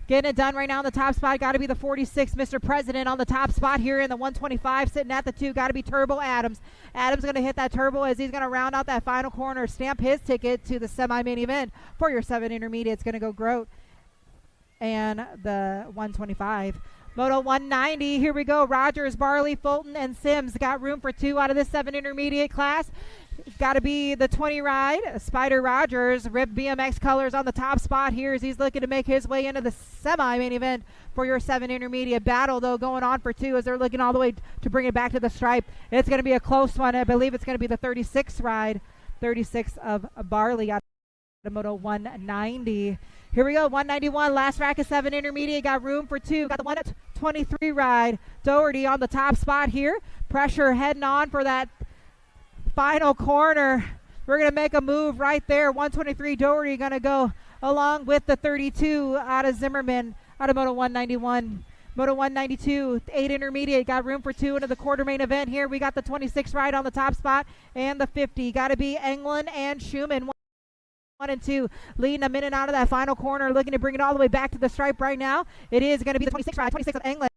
Speaker 4: Getting it done right now on the top spot. Got to be the 46, Mr. President, on the top spot here in the 125. Sitting at the 2. Got to be Turbo Adams. Adams going to hit that turbo as he's going to round out that final corner. Stamp his ticket to the semi-main event for your 7 intermediate. It's going to go Grote and the 125. Moto 190, here we go. Rogers, Barley, Fulton, and Sims. Got room for 2 out of this 7 intermediate class. Got to be the 20 ride, Spider Rogers, ripped BMX colors on the top spot here as he's looking to make his way into the semi-main event for your 7 intermediate. Battle, though, going on for 2 as they're looking all the way to bring it back to the stripe. It's going to be a close one. I believe it's going to be the 36 ride, 36 of Barley out of Moto 190. Here we go, 191, last rack of 7 intermediate. Got room for 2. Got the 123 ride, Doherty on the top spot here. Pressure heading on for that final corner. We're going to make a move right there. 123 Doherty going to go along with the 32 out of Zimmerman out of Moto 191. Moto 192, 8 intermediate. Got room for 2 into the quarter main event here. We got the 26 ride on the top spot and the 50. Got to be Englund and Schumann. 1 and 2 leading a minute out of that final corner, looking to bring it all the way back to the stripe right now. It is going to be the 26 ride, 26 of England.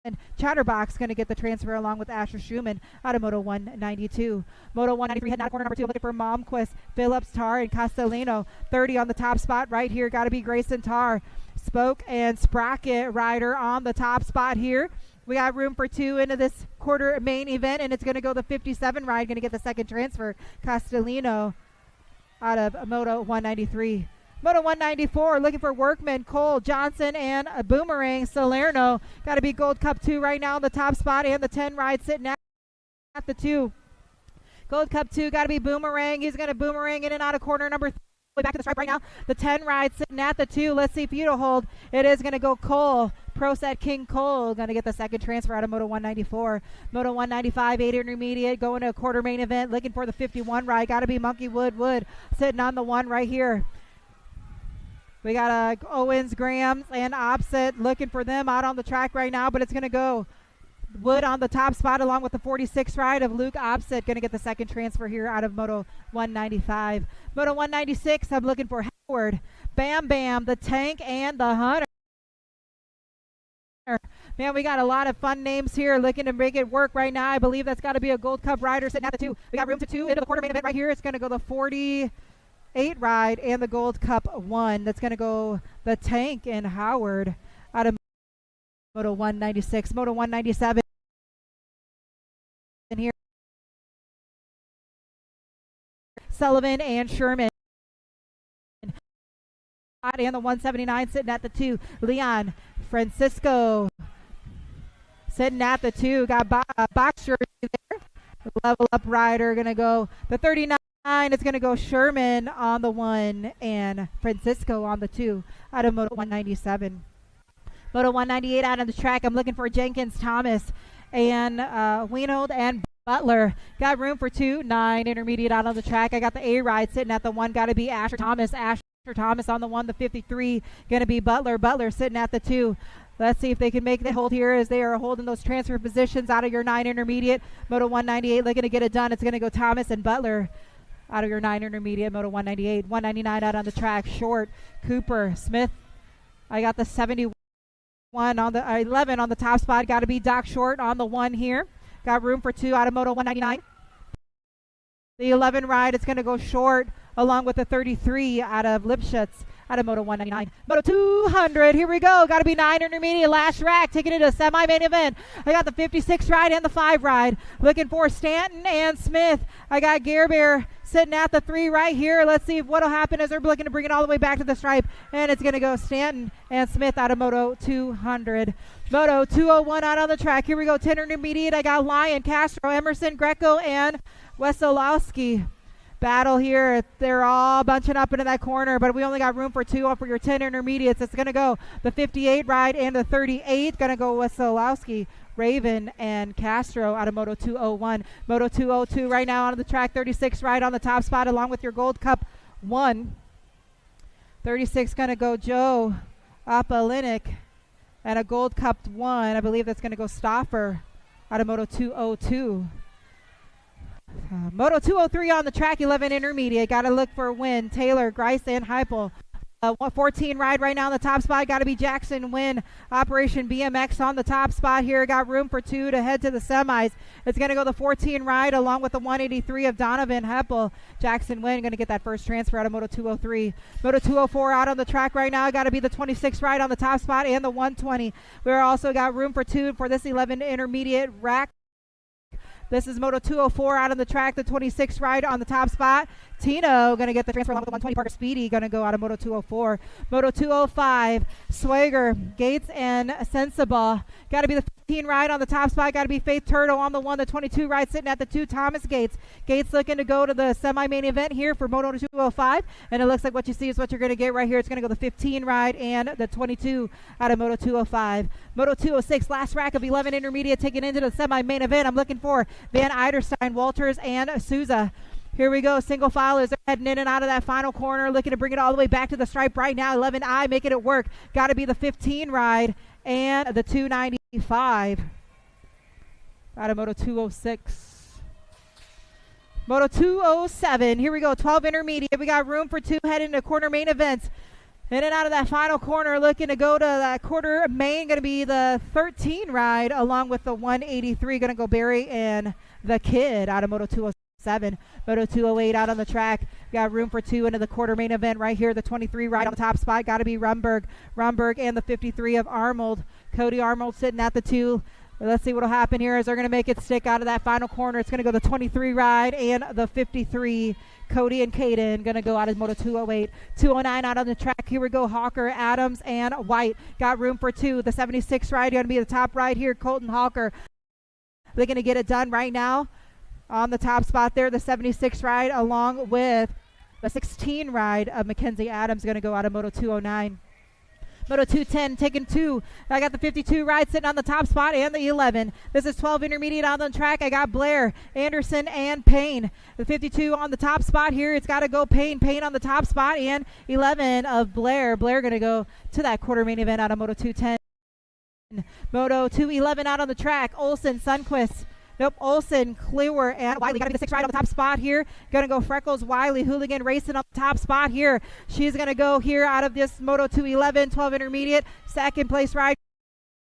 Speaker 4: And Chatterbox going to get the transfer along with Asher Schumann out of Moto 192. Moto 193 heading out of corner number 2, looking for Malmquist, Phillips, Tar, and Castellino. 30 on the top spot right here. Got to be Grayson Tar. Spoke and Sprocket rider on the top spot here. We got room for 2 into this quarter main event, and it's going to go the 57 ride, going to get the second transfer. Castellino out of Moto 193. Moto 194, looking for Workman, Cole, Johnson, and a Boomerang, Salerno. Got to be Gold Cup 2 right now on the top spot, and the 10 ride sitting at the 2. Gold Cup 2, got to be Boomerang. He's going to boomerang in and out of corner number 3. Back to the stripe right now. The 10 ride sitting at the 2. Let's see if you hold. It is going to go Cole. Pro Set King Cole going to get the second transfer out of Moto 194. Moto 195, 8 intermediate, going to a quarter main event, looking for the 51 ride. Got to be Monkey Wood sitting on the 1 right here. We got Owens, Grahams, and Opsett looking for them out on the track right now, but it's going to go Wood on the top spot along with the 46 ride of Luke Opsit. Going to get the second transfer here out of Moto 195. Moto 196, I'm looking for Howard, Bam Bam, the Tank, and the Hunter. Man, we got a lot of fun names here looking to make it work right now. I believe that's got to be a Gold Cup rider sitting at the 2. We got room to 2 into the quarter main event right here. It's going to go the 48 ride and the Gold Cup 1. That's going to go the Tank and Howard out of Moto 196. Moto 197 in here. Sullivan and Sherman. And the 179 sitting at the 2. Leon Francisco sitting at the 2. Got box jersey there. Level up rider going to go the 39. It's going to go Sherman on the 1 and Francisco on the 2 out of Moto 197. Moto 198 out on the track. I'm looking for Jenkins, Thomas, and Weinold and Butler. Got room for 2. 9 intermediate out on the track. I got the A ride sitting at the 1. Got to be Asher Thomas. Asher Thomas on the 1. The 53 going to be Butler. Butler sitting at the 2. Let's see if they can make the hold here as they are holding those transfer positions out of your 9 intermediate. Moto 198 looking to get it done. It's going to go Thomas and Butler out of your 9 intermediate. Moto 198. 199 out on the track. Short, Cooper, Smith. I got the 71 on the 11 on the top spot. Got to be Doc Short on the 1 here. Got room for 2 out of Moto 199. The 11 ride, it's going to go Short along with the 33 out of Lipschutz out of Moto 199. Moto 200, here we go. Got to be 9 intermediate, last rack, taking it to a semi-main event. I got the 56 ride and the 5 ride. Looking for Stanton and Smith. I got Gerber sitting at the 3 right here. Let's see what'll happen as they're looking to bring it all the way back to the stripe. And it's going to go Stanton and Smith out of Moto 200. Moto 201 out on the track. Here we go, 10 intermediate. I got Lyon, Castro, Emerson, Greco, and Wesolowski. Battle here. They're all bunching up into that corner, but we only got room for 2 for your 10 intermediates. It's going to go the 58 ride and the 38. Going to go Wesolowski, Raven, and Castro out of Moto 201. Moto 202 right now on the track. 36 ride on the top spot along with your Gold Cup 1. 36 going to go Joe Apalinik and a Gold Cup 1. I believe that's going to go Stoffer out of Moto 202. Moto 203 on the track, 11 intermediate. Got to look for a win. Taylor, Grice, and Heupel. 14 ride right now on the top spot. Got to be Jackson Wynn. Operation BMX on the top spot here. Got room for 2 to head to the semis. It's going to go the 14 ride along with the 183 of Donovan Heupel. Jackson Wynn going to get that first transfer out of Moto 203. Moto 204 out on the track right now. Got to be the 26 ride on the top spot and the 120. We're also got room for 2 for this 11 intermediate rack. This is Moto 204 out on the track, the 26 ride on the top spot. Tino going to get the transfer along with the 120. Parker Speedy going to go out of Moto 204. Moto 205, Swager, Gates, and Sensible. Got to be the 15 ride on the top spot. Got to be Faith Turtle on the 1. The 22 ride sitting at the 2, Thomas Gates. Gates looking to go to the semi-main event here for Moto 205. And it looks like what you see is what you're going to get right here. It's going to go the 15 ride and the 22 out of Moto 205. Moto 206, last rack of 11 intermediate taken into the semi-main event. I'm looking for Van Eiderstein, Walters, and Souza. Here we go. Single file as they're heading in and out of that final corner, looking to bring it all the way back to the stripe right now. 11I making it work. Got to be the 15 ride and the 295 out of Moto 206. Moto 207. Here we go. 12 intermediate. We got room for 2 heading to quarter main events. In and out of that final corner, looking to go to that quarter main, going to be the 13 ride along with the 183. Going to go Barry and the Kid out of Moto 207. Moto 208 out on the track. Got room for 2 into the quarter main event right here. The 23 ride on the top spot. Got to be Rumberg and the 53 of Arnold. Cody Arnold sitting at the 2. Let's see what will happen here as they're going to make it stick out of that final corner. It's going to go the 23 ride and the 53. Cody and Caden going to go out of Moto 208. 209 out on the track. Here we go. Hawker, Adams, and White. Got room for 2. The 76 ride going to be the top ride here. Colton Hawker. They're going to get it done right now on the top spot there. The 76 ride along with the 16 ride of Mackenzie Adams going to go out of Moto 209. Moto 210 taking 2. I got the 52 ride sitting on the top spot and the 11. This is 12 intermediate on the track. I got Blair, Anderson, and Payne. The 52 on the top spot here. It's got to go Payne. Payne on the top spot and 11 of Blair. Blair going to go to that quarter main event out of Moto 210. Moto 211 out on the track. Olsen, Sunquist. Nope, Olsen, Kluwer, and Wiley. Got to be the 6 ride on the top spot here. Going to go Freckles, Wiley, Hooligan racing on the top spot here. She's going to go here out of this Moto 211, 12 intermediate. Second place ride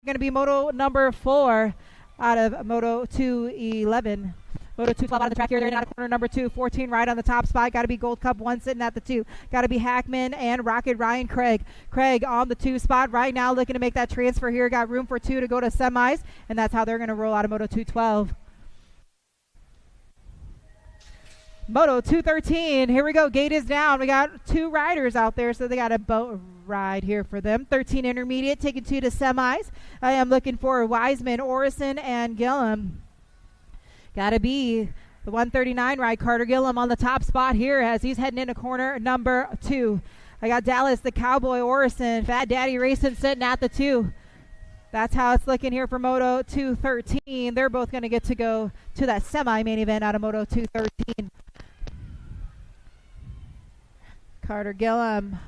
Speaker 4: going to be Moto number 4 out of Moto 211. Moto 212 out of the track here. They're in out of corner number 2. 14 right on the top spot. Got to be Gold Cup 1 sitting at the 2. Got to be Hackman and Rocket Ryan Craig. Craig on the 2 spot right now, looking to make that transfer here. Got room for 2 to go to semis, and that's how they're going to roll out of Moto 212. Moto 213. Here we go. Gate is down. We got 2 riders out there, so they got a boat ride here for them. 13 intermediate, taking 2 to semis. I am looking for Wiseman, Orison, and Gillum. Got to be the 139 ride. Carter Gillum on the top spot here as he's heading into corner number 2. I got Dallas, the Cowboy, Orison, Fat Daddy Racing sitting at the 2. That's how it's looking here for Moto 213. They're both going to get to go to that semi-main event out of Moto 213. Carter Gillum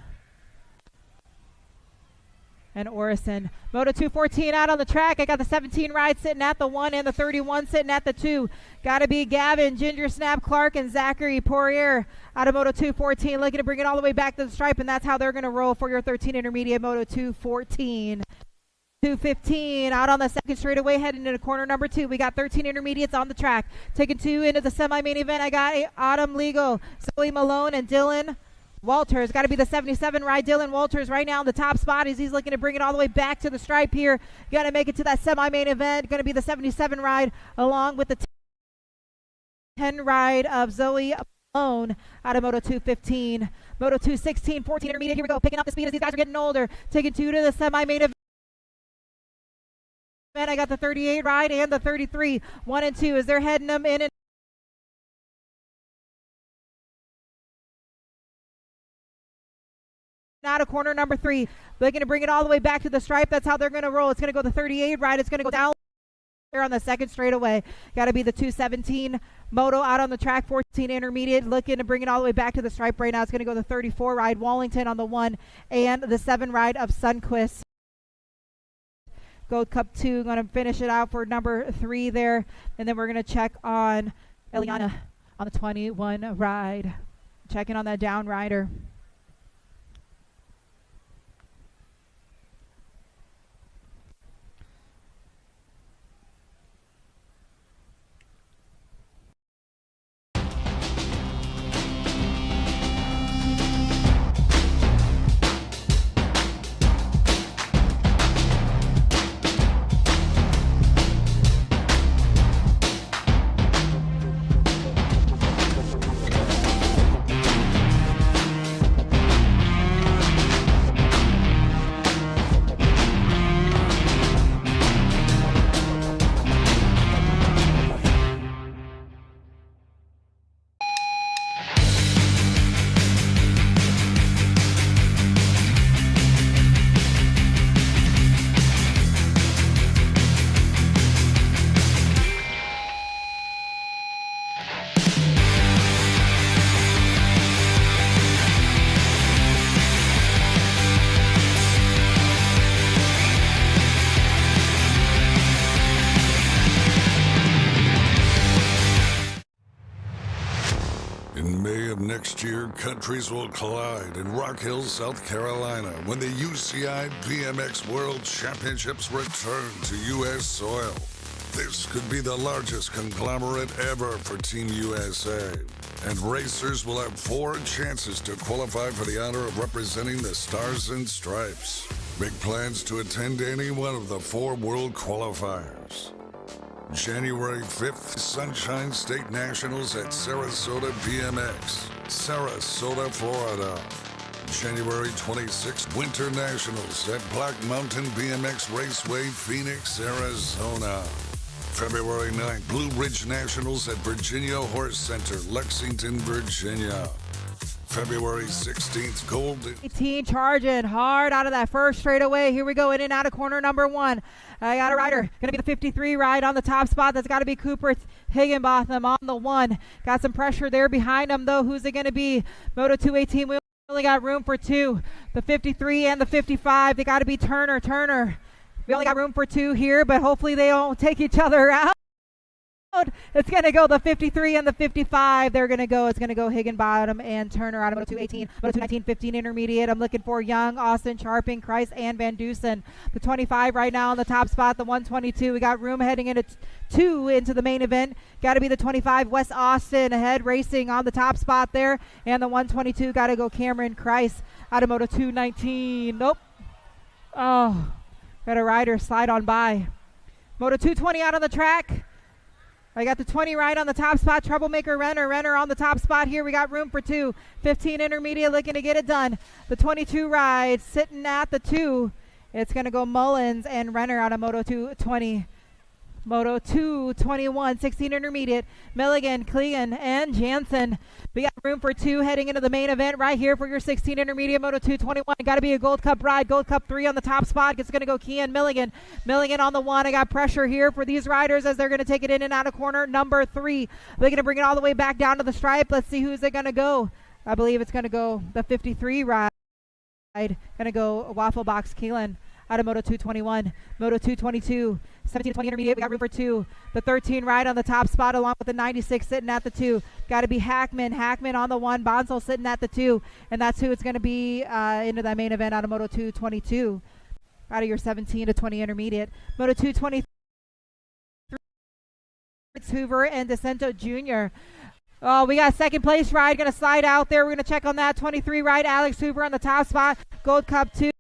Speaker 4: and Orison. Moto 214 out on the track. I got the 17 ride sitting at the 1 and the 31 sitting at the 2. Got to be Gavin, Ginger Snap Clark, and Zachary Poirier out of Moto 214. Looking to bring it all the way back to the stripe, and that's how they're going to roll for your 13 intermediate Moto 214. 215 out on the second straightaway, heading into corner number 2. We got 13 intermediates on the track. Taking 2 into the semi-main event. I got Autumn Legal, Zoe Malone, and Dylan Walters. Got to be the 77 ride. Dylan Walters right now in the top spot as he's looking to bring it all the way back to the stripe here. Got to make it to that semi-main event. Going to be the 77 ride along with the 10 ride of Zoe Malone out of Moto 215. Moto 216, 14 intermediate. Here we go. Picking up the speed as these guys are getting older. Taking 2 to the semi-main event. I got the 38 ride and the 33. 1 and 2 as they're heading them in and out of corner number 3. They're going to bring it all the way back to the stripe. That's how they're going to roll. It's going to go the 38 ride. It's going to go down there on the second straightaway. Got to be the 217 Moto out on the track. 14 intermediate. Looking to bring it all the way back to the stripe right now. It's going to go the 34 ride. Wallington on the 1 and the 7 ride of Sunquist. Gold Cup 2. Going to finish it out for number 3 there. And then we're going to check on Eliana on the 21 ride. Checking on that down rider.
Speaker 3: Next year, countries will collide in Rock Hill, South Carolina when the UCI BMX World Championships return to U.S. soil. This could be the largest conglomerate ever for Team USA, and racers will have 4 chances to qualify for the honor of representing the Stars and Stripes. Make plans to attend any one of the 4 world qualifiers. January 5th, Sunshine State Nationals at Sarasota BMX, Sarasota, Florida. January 26th, Winter Nationals at Black Mountain BMX Raceway, Phoenix, Arizona. February 9th, Blue Ridge Nationals at Virginia Horse Center, Lexington, Virginia. February 16th, Golden
Speaker 4: 18 charging hard out of that first straightaway. Here we go, in and out of corner number 1. I got a rider. Going to be the 53 ride on the top spot. That's got to be Cooper Higginbotham on the 1. Got some pressure there behind him, though. Who's it going to be? Moto 218. We only got room for 2. The 53 and the 55. They got to be Turner. We only got room for 2 here, but hopefully they don't take each other out. It's going to go the 53 and the 55. They're going to go. It's going to go Higginbottom and Turner out of Moto 218, Moto 219, 15 intermediate. I'm looking for Young, Austin, Sharping, Christ, and Van Dusen. The 25 right now on the top spot. The 122. We got room heading into 2 into the main event. Got to be the 25. West Austin ahead racing on the top spot there. And the 122 got to go Cameron Christ out of Moto 219. Nope. Oh, got a rider slide on by. Moto 220 out on the track. I got the 20 right on the top spot. Troublemaker Renner on the top spot here. We got room for 2. 15 intermediate looking to get it done. The 22 ride sitting at the 2. It's going to go Mullins and Renner out of Moto 220. Moto 221, 16 intermediate. Milligan, Clegan, and Jansen. We got room for 2 heading into the main event right here for your 16 intermediate. Moto 221. Got to be a Gold Cup ride. Gold Cup 3 on the top spot. It's going to go Kian Milligan. Milligan on the 1. I got pressure here for these riders as they're going to take it in and out of corner number 3. They're going to bring it all the way back down to the stripe. Let's see who's it going to go. I believe it's going to go the 53 ride. Going to go Waffle Box Keelan out of Moto 221. Moto 222, 17 to 20 intermediate. We got room for 2. The 13 ride on the top spot along with the 96 sitting at the 2. Got to be Hackman on the 1. Bonsall sitting at the 2. And that's who it's going to be into that main event out of Moto 222. Out of your 17 to 20 intermediate. Moto 223. It's Hoover and DeCento Jr. Oh, we got second place ride. Going to slide out there. We're going to check on that. 23 ride. Alex Hoover on the top spot. Gold Cup 2.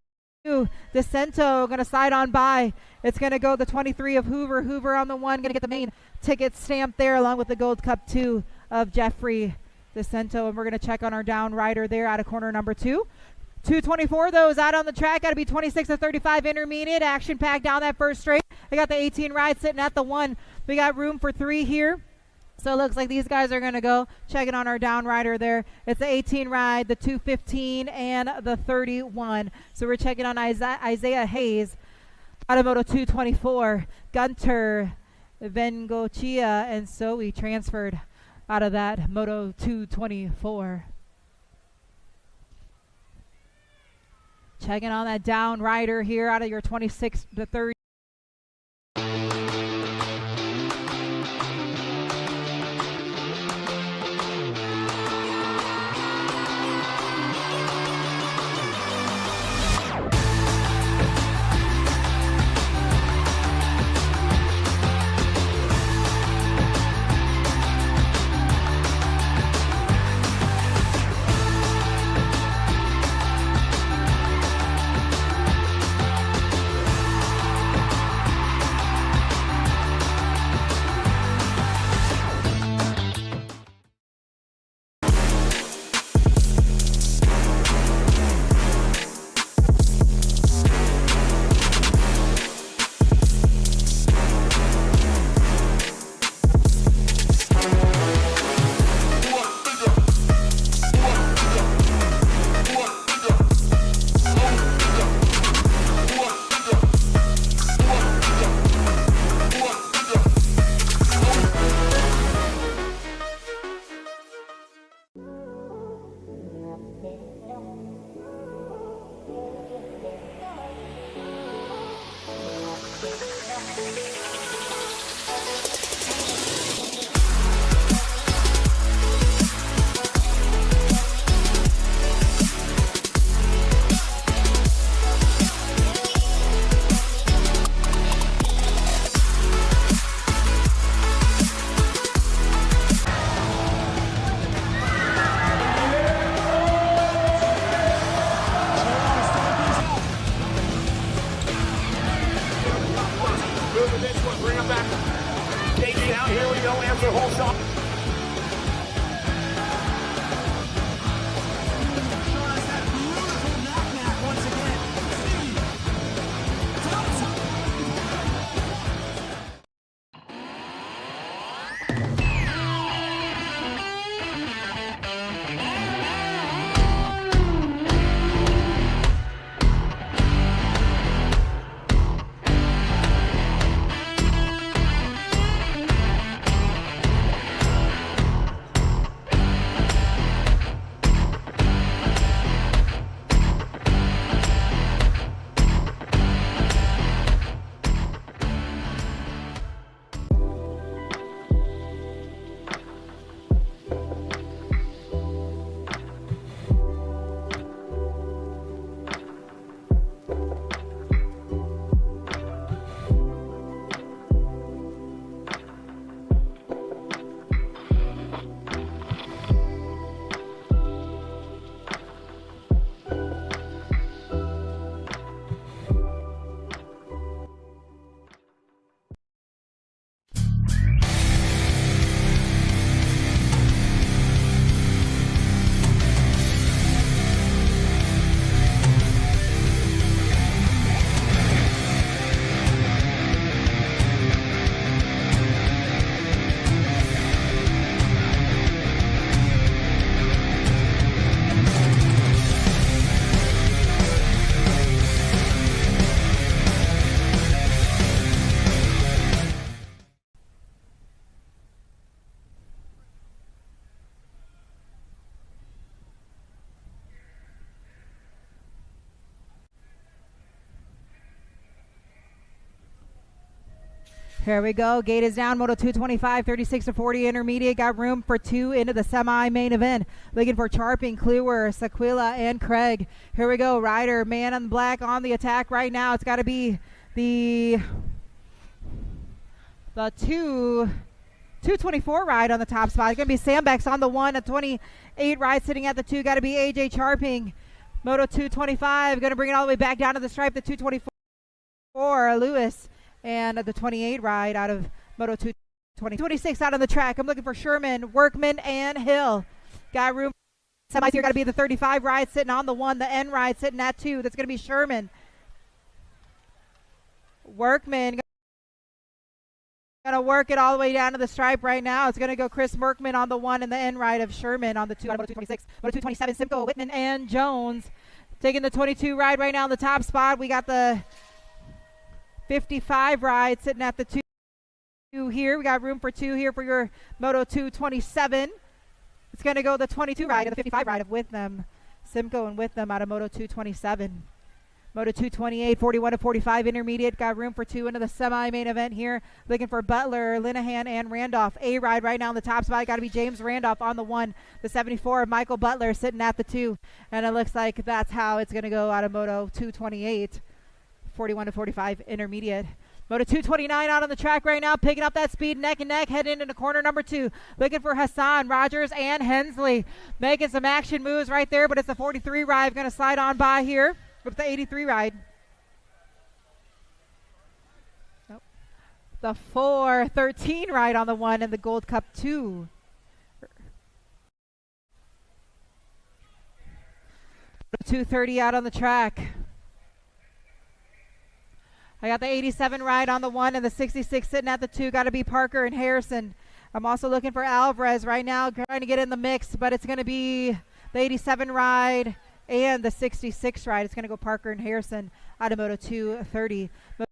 Speaker 4: DeCento going to slide on by. It's going to go the 23 of Hoover. Hoover on the 1. Going to get the main ticket stamped there along with the Gold Cup 2 of Jeffrey DeCento. And we're going to check on our down rider there out of corner number 2. 224 those out on the track. Got to be 26 to 35 intermediate. Action packed down that first straight. I got the 18 ride sitting at the 1. We got room for 3 here. So it looks like these guys are going to go. Checking on our down rider there. It's the 18 ride, the 215, and the 31. So we're checking on Isaiah Hayes out of Moto 224. Gunter, Vengochia, and so we transferred out of that Moto 224. Checking on that down rider here out of your 26 to 30. Here we go. Gate is down. Moto 225, 36 to 40 intermediate. Got room for 2 into the semi-main event. Looking for Charping, Kluwer, Sequila, and Craig. Here we go. Ryder, man on black on the attack right now. It's got to be the 224 ride on the top spot. It's going to be Sambex on the 1. A 28 ride sitting at the 2. Got to be AJ Charping. Moto 225. Going to bring it all the way back down to the stripe. The 224. Lewis. And the 28 ride out of Moto 220. 26 out on the track. I'm looking for Sherman, Workman, and Hill. Got room. Semis here. Got to be the 35 ride sitting on the 1. The N ride sitting at 2. That's going to be Sherman. Workman. Going to work it all the way down to the stripe right now. It's going to go Chris Workman on the 1 and the N ride of Sherman on the 2 out of Moto 226. Moto 227, Simcoe, Whitman, and Jones. Taking the 22 ride right now in the top spot. We got the 55 ride sitting at the 2 here. We got room for 2 here for your Moto 227. It's going to go the 22 ride and the 55 ride of Witham. Simcoe and Witham out of Moto 227. Moto 228, 41 to 45 intermediate. Got room for 2 into the semi-main event here. Looking for Butler, Linehan, and Randolph. A ride right now in the top spot. Got to be James Randolph on the 1. The 74 Michael Butler sitting at the 2. And it looks like that's how it's going to go out of Moto 228. 41 to 45 intermediate. Moto 229 out on the track right now, picking up that speed, neck and neck, heading into corner number 2. Looking for Hassan, Rogers, and Hensley. Making some action moves right there, but it's the 43 ride going to slide on by here with the 83 ride. Nope. The 413 ride on the 1 and the Gold Cup 2. 230 out on the track. I got the 87 ride on the 1 and the 66 sitting at the 2. Got to be Parker and Harrison. I'm also looking for Alvarez right now, trying to get in the mix, but it's going to be the 87 ride and the 66 ride. It's going to go Parker and Harrison out of Moto 230. Moto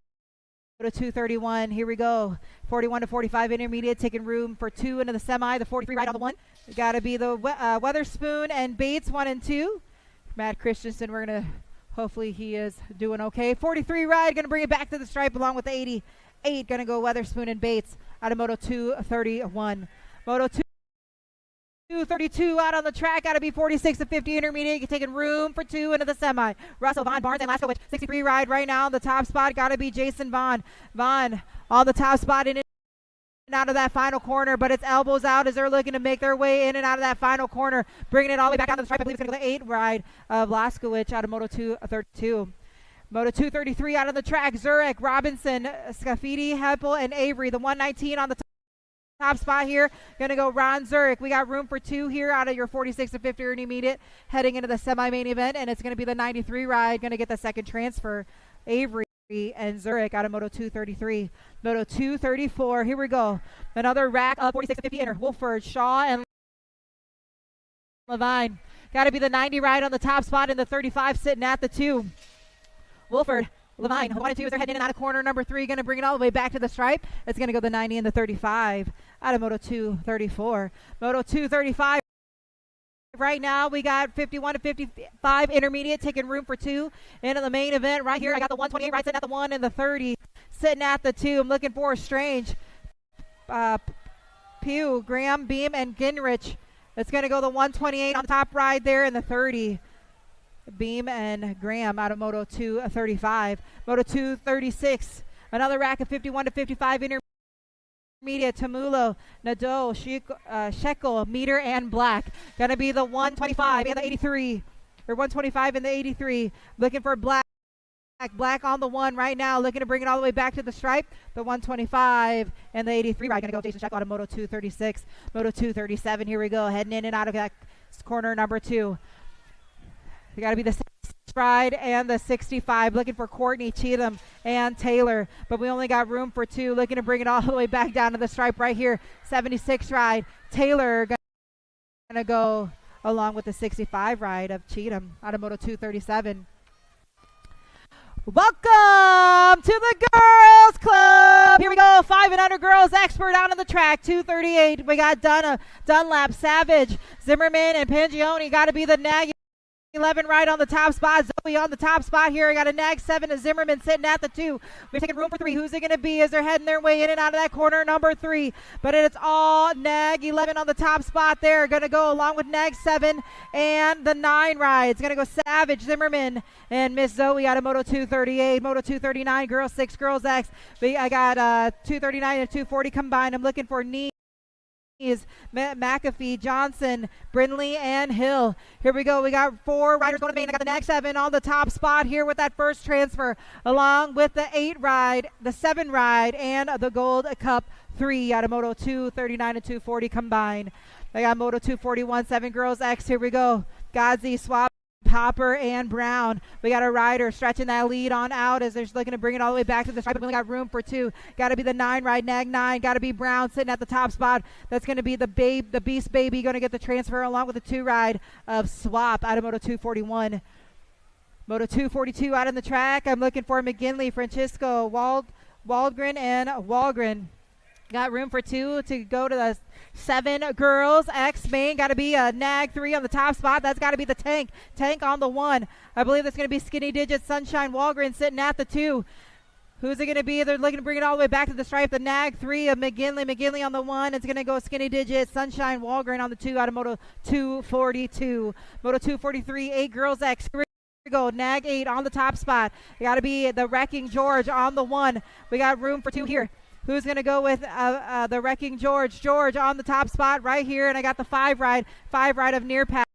Speaker 4: 231, here we go. 41 to 45 intermediate, taking room for 2 into the semi. The 43 ride on the 1. Got to be the Weatherspoon and Bates 1 and 2. Matt Christensen, we're going to... Hopefully he is doing okay. 43 ride, going to bring it back to the stripe along with the 88. Going to go Weatherspoon and Bates out of Moto 231. Moto 232 out on the track. Got to be 46 to 50 intermediate. You're taking room for 2 into the semi. Russell, Vaughn, Barnes, and Laskowicz. 63 ride right now on the top spot. Got to be Jason Vaughn. Vaughn on the top spot in and out of that final corner, but it's elbows out as they're looking to make their way in and out of that final corner, bringing it all the way back down to the stripe. I believe it's going to go the 8 ride of Laskowicz out of Moto 232. Moto 233 out of the track. Zurich, Robinson, Scafidi, Heppel, and Avery. The 119 on the top spot here. Going to go Ron Zurich. We got room for 2 here out of your 46 to 50 intermediate heading into the semi-main event, and it's going to be the 93 ride. Going to get the second transfer. Avery and Zurich out of Moto 233. Moto 234, here we go. Another rack of 46 to 50 inner. Wolford, Shaw, and Levine. Got to be the 90 ride on the top spot and the 35 sitting at the 2. Wolford, Levine, 1 and 2 as they're heading in and out of corner number 3. Going to bring it all the way back to the stripe. It's going to go the 90 and the 35 out of Moto 234. Moto 235. Right now, we got 51 to 55 intermediate, taking room for 2 into the main event. Right here, I got the 128 right sitting at the 1 and the 30 sitting at the 2. I'm looking for Strange, Pugh, Graham, Beam, and Ginrich. It's going to go the 128 on the top ride there and the 30. Beam and Graham out of Moto 235. Moto 236, another rack of 51 to 55 intermediate. Tamulo, Nadeau, Shekel, Meter, and Black. Gonna be the 125 and the 83, or 125 and the 83. Looking for Black. Black on the 1 right now, looking to bring it all the way back to the stripe. The 125 and the 83 ride. Gonna go Jason Shekel out of Moto 236. Moto 237, here we go. Heading in and out of that corner number 2. We gotta be the ride and the 65, looking for Courtney, Cheatham, and Taylor, but we only got room for 2, looking to bring it all the way back down to the stripe right here. 76 ride, Taylor gonna go along with the 65 ride of Cheatham out of Moto 237. Welcome to the Girls Club. Here we go, 5 and under girls expert out on the track. 238, we got Dunlap, Savage, Zimmerman, and Pangioni. Got to be the 11 right on the top spot. Zoe on the top spot here. I got a nag 7 to Zimmerman sitting at the 2. We're taking room for 3. Who's it going to be as they're heading their way in and out of that corner? Number 3. But it's all nag 11 on the top spot there. Going to go along with nag 7 and the 9 ride. It's going to go Savage, Zimmerman, and Miss Zoe out of Moto 238. Moto 239, girls 6, girls X. I got 239 and 240 combined. I'm looking for is McAfee, Johnson, Brindley, and Hill. Here we go. We got 4 riders going to main. I got the next 7 on the top spot here with that first transfer, along with the 8 ride, the 7 ride, and the Gold Cup 3 out of Moto 239 and 240 combined. I got Moto 241, 7 girls X. Here we go. Godzi, Swap, Hopper, and Brown. We got a rider stretching that lead on out as they're looking to bring it all the way back to the stripe. We only got room for 2. Got to be the 9 ride, nag 9. Got to be Brown sitting at the top spot. That's going to be the Beast Baby going to get the transfer along with the 2 ride of Swap out of Moto 241. Moto 242 out on the track. I'm looking for McGinley, Francisco, Waldgren, and Walgren. Got room for 2 to go to the 7 girls X main. Got to be a nag 3 on the top spot. That's got to be the tank on the 1. I believe that's going to be Skinny Digits, Sunshine, Walgren sitting at the 2. Who's it going to be? They're looking to bring it all the way back to the stripe. The nag 3 of McGinley on the 1. It's going to go Skinny Digits, Sunshine, Walgren on the 2 out of Moto 242. Moto 243, 8 girls X. Here we go, nag 8 on the top spot. Got to be the Wrecking George on the 1. We got room for 2 here. Who's going to go with the Wrecking George? George on the top spot right here. And I got the 5 ride of Near Pass.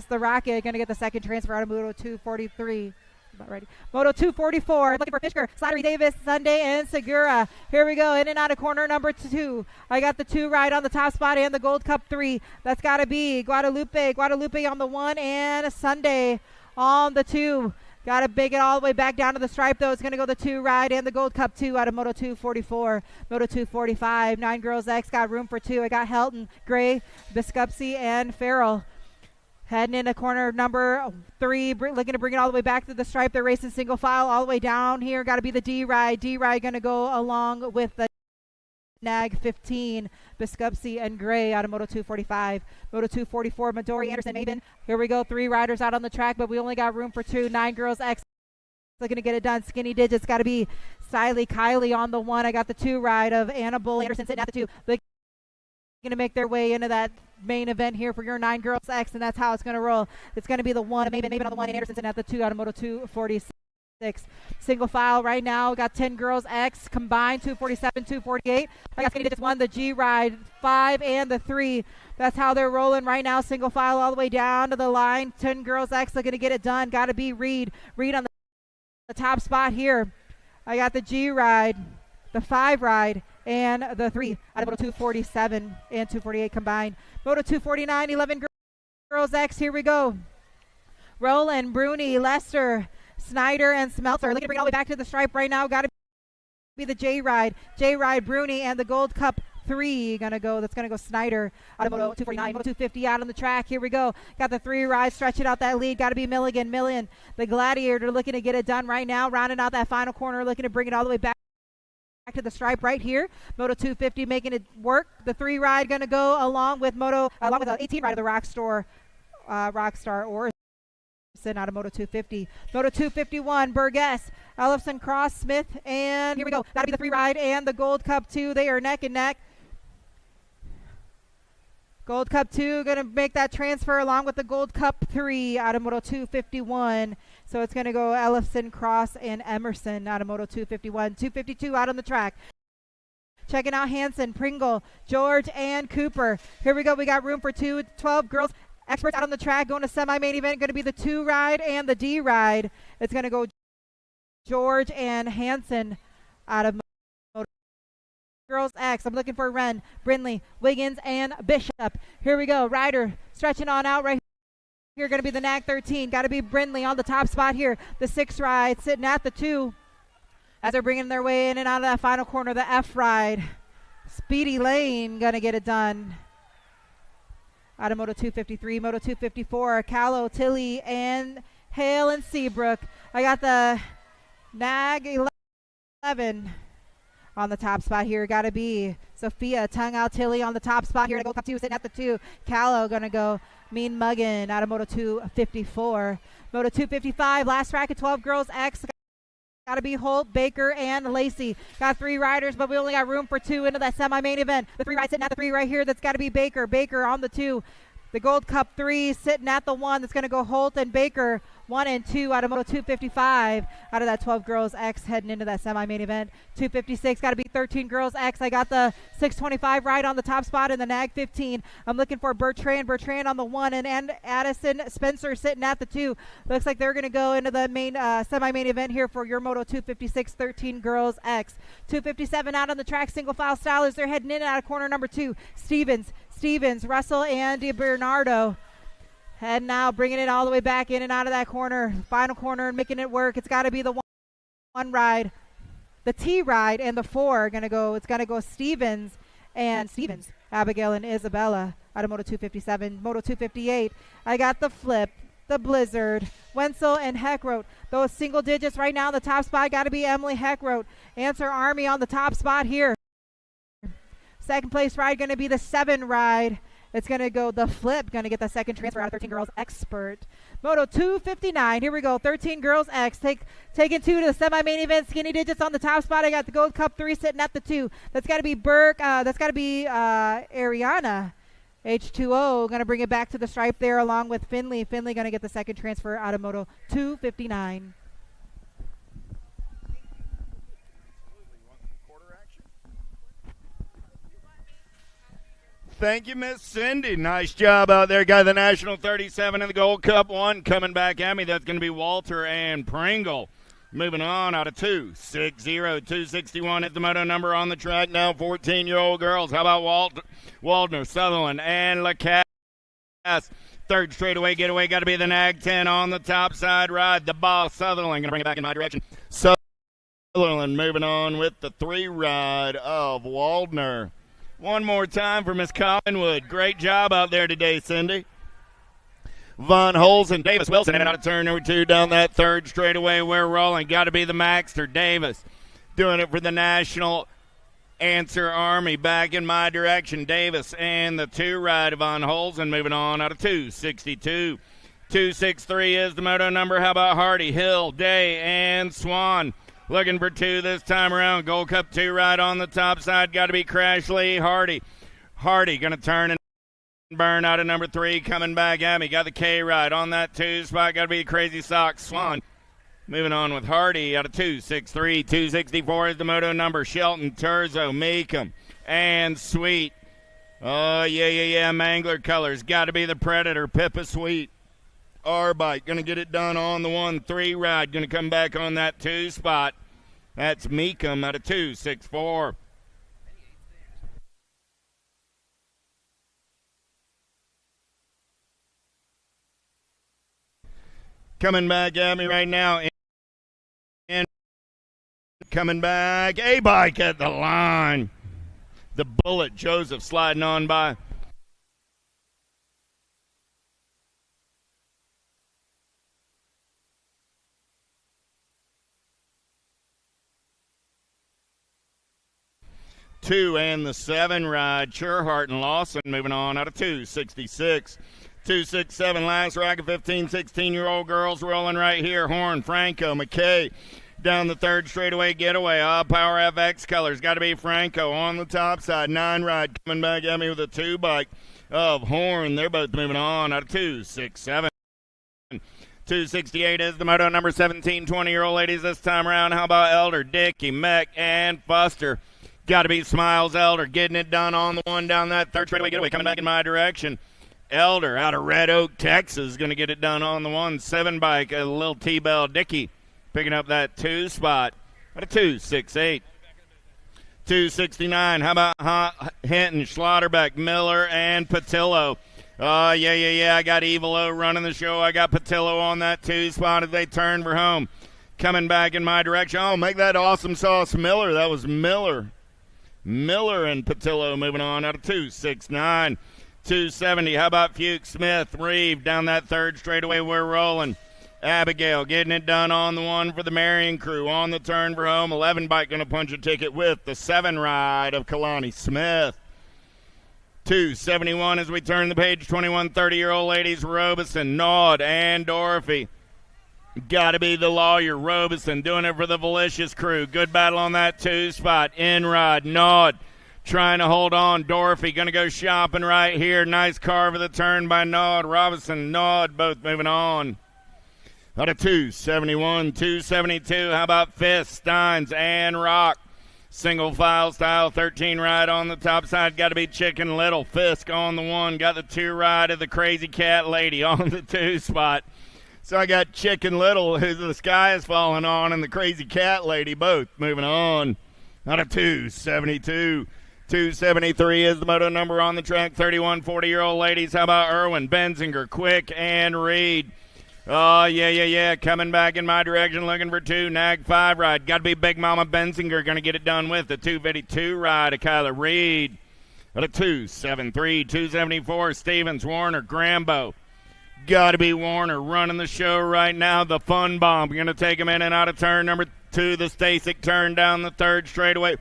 Speaker 4: The Rocket going to get the second transfer out of Moto 243. About ready. Moto 244. Looking for Fishker, Slattery, Davis, Sunday, and Segura. Here we go. In and out of corner number 2. I got the 2 ride on the top spot and the Gold Cup 3. That's got to be Guadalupe on the 1 and Sunday on the 2. Got to big it all the way back down to the stripe, though. It's going to go the 2 ride and the Gold Cup 2 out of Moto 244. Moto 245, 9 girls X. Got room for 2. I got Helton, Gray, Biskupsy, and Farrell. Heading into corner number 3, looking to bring it all the way back to the stripe. They're racing single file all the way down here. Got to be the D ride. D ride going to go along with the nag 15, Biskupsy, and Gray out of Moto 245. Moto 244, Midori, Anderson, Maven. Here we go, 3 riders out on the track, but we only got room for 2. 9 girls X looking to get it done. Skinny Digits got to be Siley Kylie on the 1. I got the 2 ride of Anna Bull, Anderson sitting at the 2. They're going to make their way into that main event here for your 9 girls X, and that's how it's going to roll. It's going to be the 1, Maven on the 1, and Anderson sitting at the 2 out of Moto 246. Single file right now. Got 10 girls X combined, 247, 248. I got Skinny Digits 1, the G ride 5, and the 3. That's how they're rolling right now. Single file all the way down to the line. 10 girls X looking to get it done. Got to be Reed on the top spot here. I got the G ride, the 5 ride, and the 3 out of Moto 247 and 248 combined. Moto 249, 11 girls X. Here we go. Roland, Bruni, Lester, Snyder, and Smeltzer looking to bring it all the way back to the stripe right now. Got to be the J ride, Bruni, and the Gold Cup 3 gonna go. That's gonna go Snyder out of Moto 249, Moto 250 out on the track. Here we go. Got the 3 rides stretching out that lead. Got to be Milligan, the Gladiator looking to get it done right now. Rounding out that final corner, looking to bring it all the way back to the stripe right here. Moto 250 making it work. The 3 ride gonna go along with the 18 ride of the Rockstar Orson out of Moto 250. Moto 251, Burgess, Ellefson, Cross, Smith, and here we go. That'll be the 3 ride and the Gold Cup 2. They are neck and neck. Gold Cup 2 going to make that transfer along with the Gold Cup 3 out of Moto 251. So it's going to go Ellefson, Cross, and Emerson out of Moto 251. 252 out on the track. Checking out Hansen, Pringle, George, and Cooper. Here we go. We got room for 2. 12 girls experts out on the track going to semi-main event. Going to be the 2 ride and the D ride. It's going to go George and Hansen out of Moto Girls X. I'm looking for Wren, Brindley, Wiggins, and Bishop. Here we go. Ryder stretching on out right here. Going to be the nag 13. Got to be Brindley on the top spot here. The 6 ride sitting at the 2 as they're bringing their way in and out of that final corner. The F ride. Speedy Lane going to get it done out of Moto 253, Moto 254, Callow, Tilly, and Hale and Seabrook. I got the nag 11 on the top spot here. Got to be Sophia Tongue Out Tilly on the top spot here to Gold Cup 2, sitting at the 2. Callow going to go Mean Muggin out of Moto 254. Moto 255, last bracket, 12 girls X. Got to be Holt, Baker, and Lacey. Got 3 riders, but we only got room for 2 into that semi-main event. The 3 ride sitting at the 3 right here. That's got to be Baker. Baker on the 2. The Gold Cup 3 sitting at the 1. That's going to go Holt and Baker. 1 and 2 out of Moto 255. Out of that 12 girls X heading into that semi-main event. 256 got to be 13 girls X. I got the 625 ride on the top spot in the NAG 15. I'm looking for Bertrand on the 1 and Addison Spencer sitting at the 2. Looks like they're going to go into the main semi-main event here for your Moto 256 13 girls X. 257 out on the track, single file style as they're heading in and out of corner number 2. Stevens, Russell, and DiBernardo. And now bringing it all the way back in and out of that corner. Final corner and making it work. It's got to be the one ride. The T ride and the 4 are going to go. It's going to go Stevens, Abigail, and Isabella out of Moto 257. Moto 258, I got the Flip, the Blizzard, Wenzel, and Heckroth. Those single digits right now. The top spot got to be Emily Heckroth. Answer Army on the top spot here. Second place ride going to be the 7 ride. It's going to go the Flip, going to get the second transfer out of 13 girls Expert. Moto 259, here we go, 13 girls X. Taking 2 to the semi-main event, skinny digits on the top spot. I got the Gold Cup 3 sitting at the 2. That's got to be Burke, that's got to be Ariana. H2O going to bring it back to the stripe there along with Finley. Finley going to get the second transfer out of Moto 259.
Speaker 1: Thank you, Miss Cindy. Nice job out there. Got the National 37 in the Gold Cup 1 coming back at me. That's going to be Walter and Pringle. Moving on out of 260, 261 at the moto number on the track now. 14-year-old girls. How about Waldner, Sutherland, and Lacasse? Third straightaway getaway got to be the NAG 10 on the top side ride. The Boss Sutherland going to bring it back in my direction. Sutherland moving on with the 3 ride of Waldner. One more time for Miss Collingwood. Great job out there today, Cindy. Von Holzen, Davis Wilson, and out of turn number 2 down that third straightaway. We're rolling. Got to be the Maxter. Davis doing it for the National Answer Army. Back in my direction. Davis and the 2 ride. Von Holzen moving on out of 262. 263 is the moto number. How about Hardy, Hill, Day, and Swan? Looking for 2 this time around. Gold Cup 2 ride on the top side. Got to be Crash Lee Hardy. Hardy going to turn and burn out of number 3. Coming back at me. Got the K ride on that 2 spot. Got to be Crazy Sock Swan. Moving on with Hardy out of 263. 264 is the moto number. Shelton, Terzo, Meekum, and Sweet. Oh, yeah. Mangler colors. Got to be the Predator. Pippa Sweet. R-Bike going to get it done on the 1-3 ride. Going to come back on that 2 spot. That's Meekum out of 264. Coming back at me right now. And coming back. A-Bike at the line. The Bullet Joseph sliding on by. Two and the 7 ride. Sherhart and Lawson moving on out of 266. 267 last racket. 15, 16-year-old girls rolling right here. Horn, Franco, McKay down the third straightaway getaway. Power FX colors. Got to be Franco on the top side. 9 ride coming back at me with a 2 bike of Horn. They're both moving on out of 267. 268 is the moto number. 17, 20-year-old ladies this time around. How about Elder, Dickey, Meck, and Fuster? Got to be Smiles Elder getting it done on the 1 down that third straightaway getaway. Coming back in my direction. Elder out of Red Oak, Texas, going to get it done on the 1-7 bike. A little T-Bell Dickey picking up that 2 spot at a 268. 269. How about Hinton, Schlotterbeck, Miller, and Patillo? Yeah. I got Evil O running the show. I got Patillo on that 2 spot as they turn for home. Coming back in my direction. Oh, make that Awesome Sauce Miller. That was Miller. Miller and Patillo moving on out of 269. 270. How about Fuchs, Smith, Reeve down that third straightaway? We're rolling. Abigail getting it done on the one for the Marion crew. On the turn for home. 11 bike going to punch a ticket with the 7 ride of Kalani Smith. 271 as we turn the page. 21 30-year-old ladies. Robeson, Nod, and Dorothy. Got to be the lawyer. Robeson doing it for the Valicious crew. Good battle on that 2 spot. In-ride, Nod trying to hold on. Dorothy going to go shopping right here. Nice carve of the turn by Nod. Robinson, Nod both moving on. Out of 271, 272. How about Fist, Steins, and Rock? Single file style, 13 ride on the top side. Got to be Chicken Little. Fisk on the 1. Got the 2 ride of the Crazy Cat Lady on the 2 spot. So I got Chicken Little, who the sky is falling on, and the Crazy Cat Lady both moving on. Out of 272. 273 is the moto number on the track. 31 40-year-old ladies. How about Irwin, Benzinger, Quick, and Reed? Oh, yeah. Coming back in my direction, looking for 2. Nag 5 ride. Got to be Big Mama Benzinger going to get it done with the 252 ride of Kyler Reed. At a 273, 274, Stevens, Warner, Grambo. Got to be Warner running the show right now. The Fun Bomb going to take him in and out of turn number 2. The Stasic turn down the 3rd straightaway.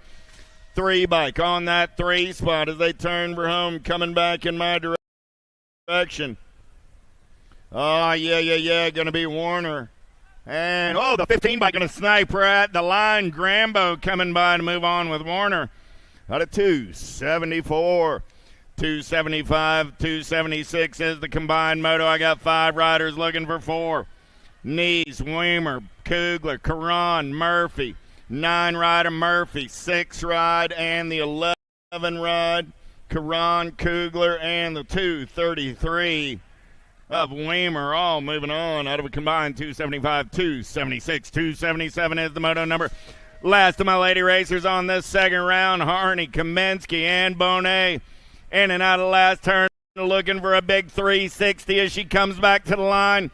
Speaker 1: 3 bike on that 3 spot as they turn for home. Coming back in my direction. Oh, yeah. Going to be Warner. And, the 15 bike going to snipe right at the line. Grambo coming by to move on with Warner. Out of 274. 275, 276 is the combined moto. I got 5 riders looking for 4. Nees, Weimer, Kugler, Karan, Murphy. 9 rider Murphy. 6 ride and the 11 ride. Karan, Kugler, and the 233. Of Weimer, all moving on out of a combined 275, 276, 277 is the moto number. Last of my lady racers on this second round, Harney, Kaminsky, and Bonet. In and out of the last turn, looking for a big 360 as she comes back to the line.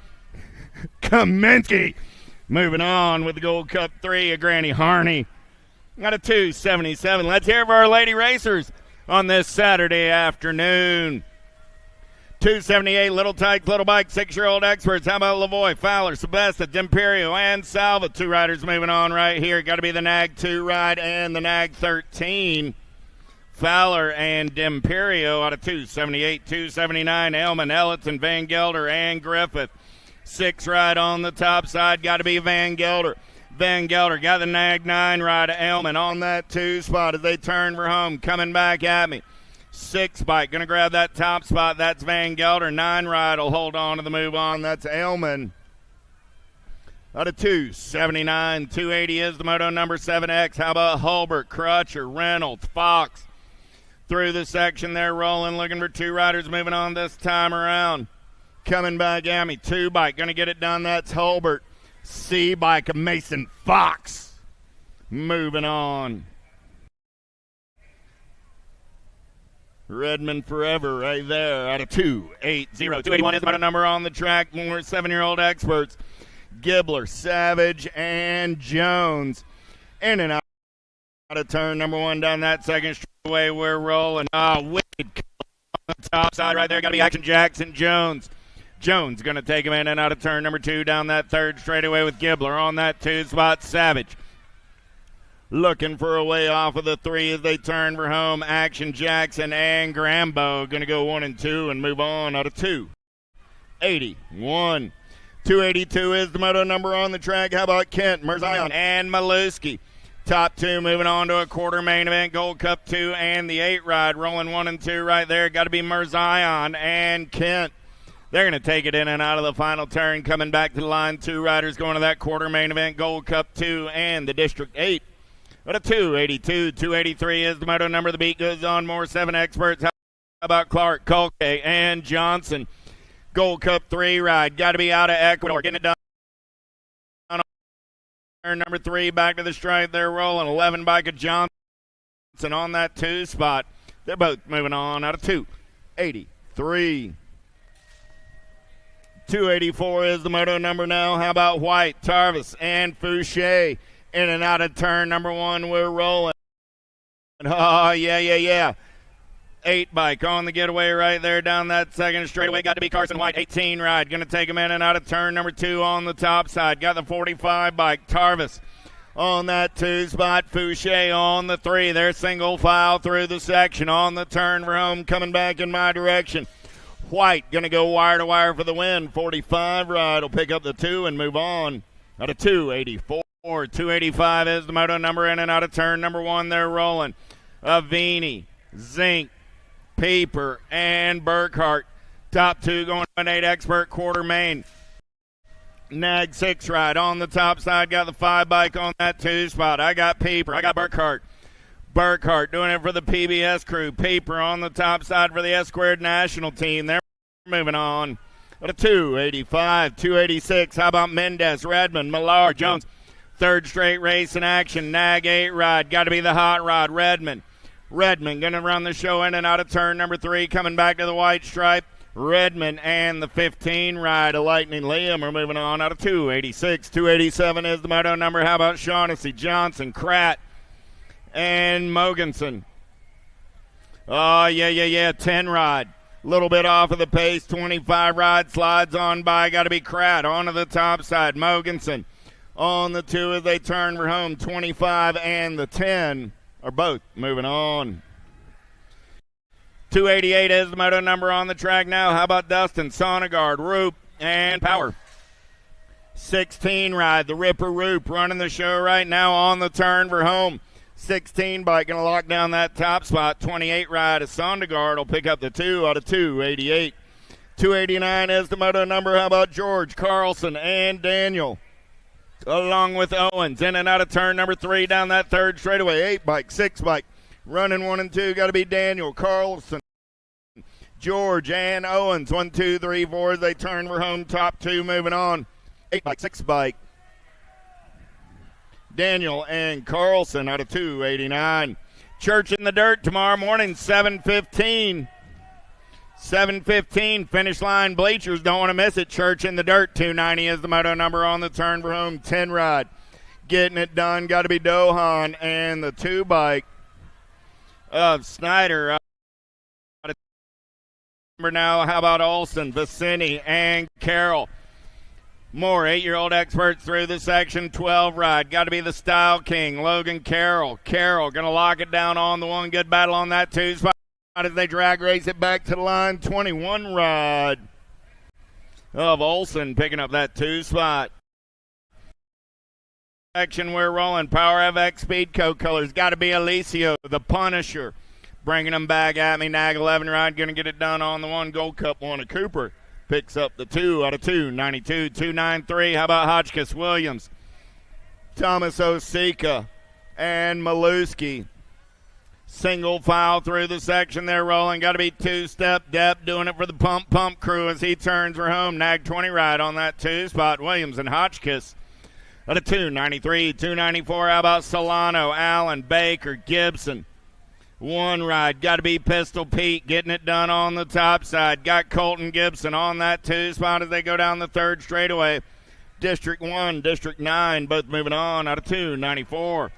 Speaker 1: Kaminsky moving on with the Gold Cup 3 of Granny Harney. Got a 277. Let's hear it for our lady racers on this Saturday afternoon. 278, Little Tyke, Little Bike, 6-year-old experts. How about Lavoie, Fowler, Sebesta, D'Imperio, and Salva? 2 riders moving on right here. Got to be the Nag 2 ride and the Nag 13. Fowler and D'Imperio out of 278, 279. Elman, Ellison, Van Gelder, and Griffith. 6 ride on the top side. Got to be Van Gelder. Van Gelder got the Nag 9 ride of Elman on that 2 spot as they turn for home. Coming back at me. 6 bike, going to grab that top spot. That's Van Gelder. 9 ride will hold on to the move on. That's Elman. Out of 279, 280 is the moto number 7X. How about Hulbert, Crutcher, Reynolds, Fox? Through the section there, rolling, looking for 2 riders moving on this time around. Coming back at me. 2 bike, going to get it done. That's Hulbert. C bike of Mason Fox. Moving on. Redmond forever right there out of 280. 281 is the number on the track. More 7-year-old experts. Gibbler, Savage, and Jones. In and out of turn number 1 down that second straightaway. We're rolling. Wicked on the top side right there. Got to be Action Jackson Jones. Jones going to take him in and out of turn number 2 down that 3rd straightaway with Gibbler on that 2 spot. Savage looking for a way off of the 3 as they turn for home. Action Jackson and Grambo going to go 1 and 2 and move on out of 281. 282 is the moto number on the track. How about Kent, Merzion, and Maluski? Top 2 moving on to a quarter main event. Gold Cup 2 and the 8 ride. Rolling 1 and 2 right there. Got to be Merzion and Kent. They're going to take it in and out of the final turn. Coming back to the line. 2 riders going to that quarter main event. Gold Cup 2 and the District 8. But a 282, 283 is the moto number. The beat goes on. More 7 experts. How about Clark, Kolke, and Johnson? Gold Cup 3 ride. Got to be out of Ecuador. Getting it done. Turn number 3 back to the stripe. They're rolling. 11 bike of Johnson on that 2 spot. They're both moving on out of 283. 284 is the moto number now. How about White, Tarvis, and Fouché? In and out of turn number 1, we're rolling. Oh, yeah. 8 bike on the getaway right there down that second straightaway. Got to be Carson White. 18 ride. Going to take him in and out of turn number 2 on the top side. Got the 45 bike. Tarvis on that 2 spot. Fouché on the 3. They're single file through the section on the turn for home. Coming back in my direction. White going to go wire to wire for the win. 45 ride will pick up the 2 and move on. Out of 284. 285 is the moto number in and out of turn number 1. They're rolling. Avini, Zink, Pieper, and Burkhart. Top 2 going to an 8 expert quarter main. Nag 6 ride on the top side. Got the 5 bike on that 2 spot. I got Pieper. I got Burkhart. Burkhart doing it for the PBS crew. Pieper on the top side for the S-Squared national team. They're moving on. At a 285, 286. How about Mendez, Redmond, Millar, Jones? Third straight race in action. Nag 8 ride. Got to be the hot rod. Redmond going to run the show in and out of turn number 3. Coming back to the white stripe. Redmond and the 15 ride of Lightning Liam are moving on. Out of 286. 287 is the moto number. How about Shaughnessy, Johnson, Kratt, and Mogensen? Oh, yeah. 10 ride. Little bit off of the pace. 25 ride slides on by. Got to be Kratt onto the top side. Mogensen on the 2 as they turn for home. 25 and the 10 are both moving on. 288 is the moto number on the track now. How about Dustin, Sonnegaard, Roop, and Power? 16 ride, the Ripper Roop running the show right now on the turn for home. 16 bike going to lock down that top spot. 28 ride of Sonnegaard will pick up the 2 out of 288. 289 is the moto number. How about George, Carlson, and Daniel? Along with Owens, in and out of turn number 3 down that third straightaway. 8 bike, 6 bike, running 1 and 2. Got to be Daniel, Carlson, George, and Owens. 1, 2, 3, 4 as they turn for home. Top 2 moving on. 8 bike, 6 bike. Daniel and Carlson out of 289. Church in the Dirt tomorrow morning, 7:15. 7:15, finish line bleachers. Don't want to miss it. Church in the Dirt. 290 is the moto number on the turn for home. 10 ride. Getting it done. Got to be Dohan and the 2 bike of Snyder. Number now, how about Olson, Vicini, and Carroll? More 8-year-old experts through the section. 12 ride. Got to be the Style King, Logan Carroll. Carroll going to lock it down on the 1. Good battle on that 2 spot as they drag race it back to the line. 21 ride of Olson picking up that 2 spot. Section we're rolling. Power FX Speedco colors. Got to be Alicio, the Punisher. Bringing them back at me. Nag 11 ride. Going to get it done on the 1. Gold Cup 1 of Cooper. Picks up the 2 out of 292. 293. How about Hotchkiss Williams, Thomas Osika, and Maluski? Single file through the section. They're rolling. Got to be 2-step. Depp doing it for the pump crew as he turns for home. Nag 20 ride on that 2 spot. Williams and Hotchkiss at a 293. 294. How about Solano, Allen, Baker, Gibson? 1 ride. Got to be Pistol Pete getting it done on the top side. Got Colton Gibson on that 2 spot as they go down the third straightaway. District 1, District 9, both moving on out of 294.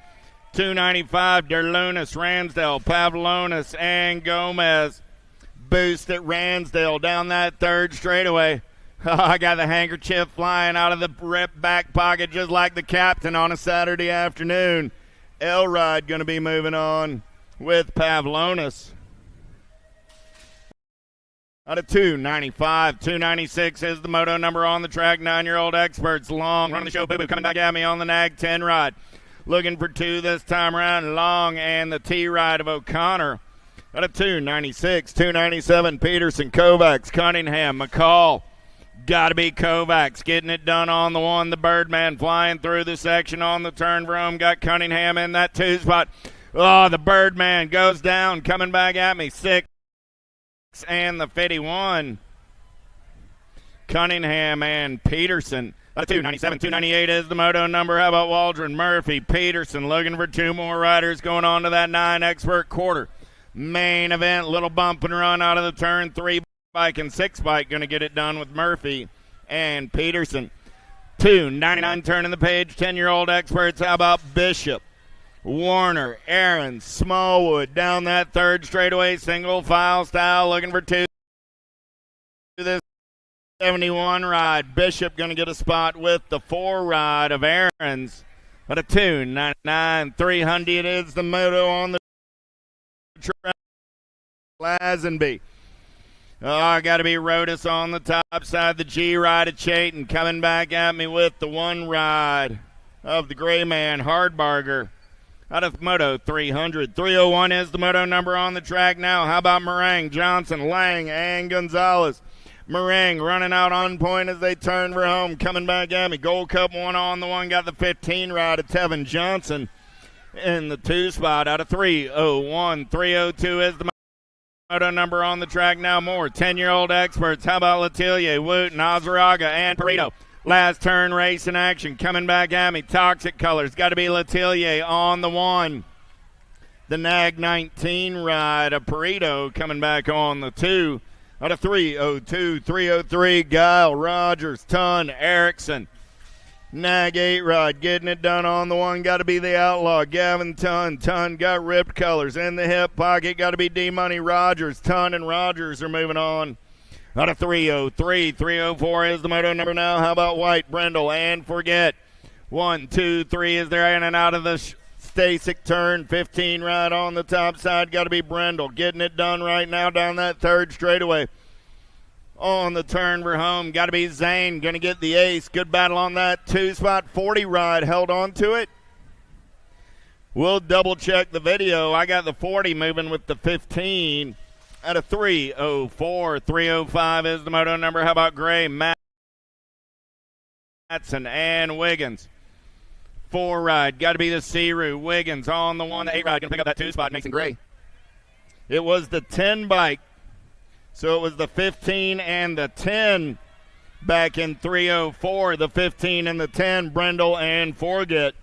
Speaker 1: 295, Derlunas, Ransdale, Pavlonis, and Gomez. Boost at Ransdale down that third straightaway. I got the handkerchief flying out of the rip back pocket just like the captain on a Saturday afternoon. Elrod going to be moving on with Pavlonis. Out of 295, 296 is the moto number on the track. 9-year-old experts. Long running the show. Boo-boo coming back at me on the Nag 10 ride. Looking for 2 this time around. Long and the T ride of O'Connor. Out of 296, 297, Peterson, Kovacs, Cunningham, McCall. Got to be Kovacs getting it done on the 1. The Birdman flying through the section on the turn for home. Got Cunningham in that 2 spot. Oh, the Birdman goes down. Coming back at me. 6 and the 51. Cunningham and Peterson. 297, 298 is the moto number. How about Waldron, Murphy, Peterson looking for 2 more riders going on to that 9 expert quarter. Main event, little bump and run out of the turn. 3 bike and 6 bike going to get it done with Murphy and Peterson. 299 turning the page. 10-year-old experts. How about Bishop, Warner, Aaron, Smallwood down that third straightaway, single file style, looking for two. This 71 ride. Bishop going to get a spot with the 4 ride of Aaron's. But a 2.99, 300 is the moto on the track. Lazenby. I got to be Rodas on the top side. The G ride of Chayton coming back at me with the 1 ride of the gray man, Hardbarger. Out of Moto 300. 301 is the moto number on the track now. How about Meringue, Johnson, Lang, and Gonzalez? Meringue running out on point as they turn for home. Coming back at me. Gold Cup 1 on the 1. Got the 15 ride of Tevin Johnson in the 2 spot. Out of 301. 302 is the moto number on the track now. More 10-year-old experts. How about Letellier, Woot, Nazaraga, and Perito? Last turn race in action. Coming back at me. Toxic Colors. Got to be Letellier on the 1. The Nag 19 ride of Perito coming back on the 2. Out of 302, 303, Guile, Rogers, Ton, Erickson. Nag 8 ride, getting it done on the 1. Got to be the Outlaw, Gavin Ton. Ton got ripped colors in the hip pocket. Got to be D-Money, Rogers. Ton and Rogers are moving on. Out of 303, 304 is the moto number now. How about White, Brendel, and Forget? 1, 2, 3 is there in and out of the Stasic turn. 15 ride on the top side. Got to be Brendel. Getting it done right now down that third straightaway. On the turn for home. Got to be Zane. Going to get the ace. Good battle on that 2 spot. 40 ride. Held on to it. We'll double check the video. I got the 40 moving with the 15. Out of 304. 305 is the moto number. How about Gray, Matson, and Wiggins? 4 ride. Got to be the Seru. Wiggins on the 1. The 8 ride. Going to pick up that 2 spot. Mason Gray. It was the 10 bike. So it was the 15 and the 10 back in 304. The 15 and the 10. Brendel and Forget.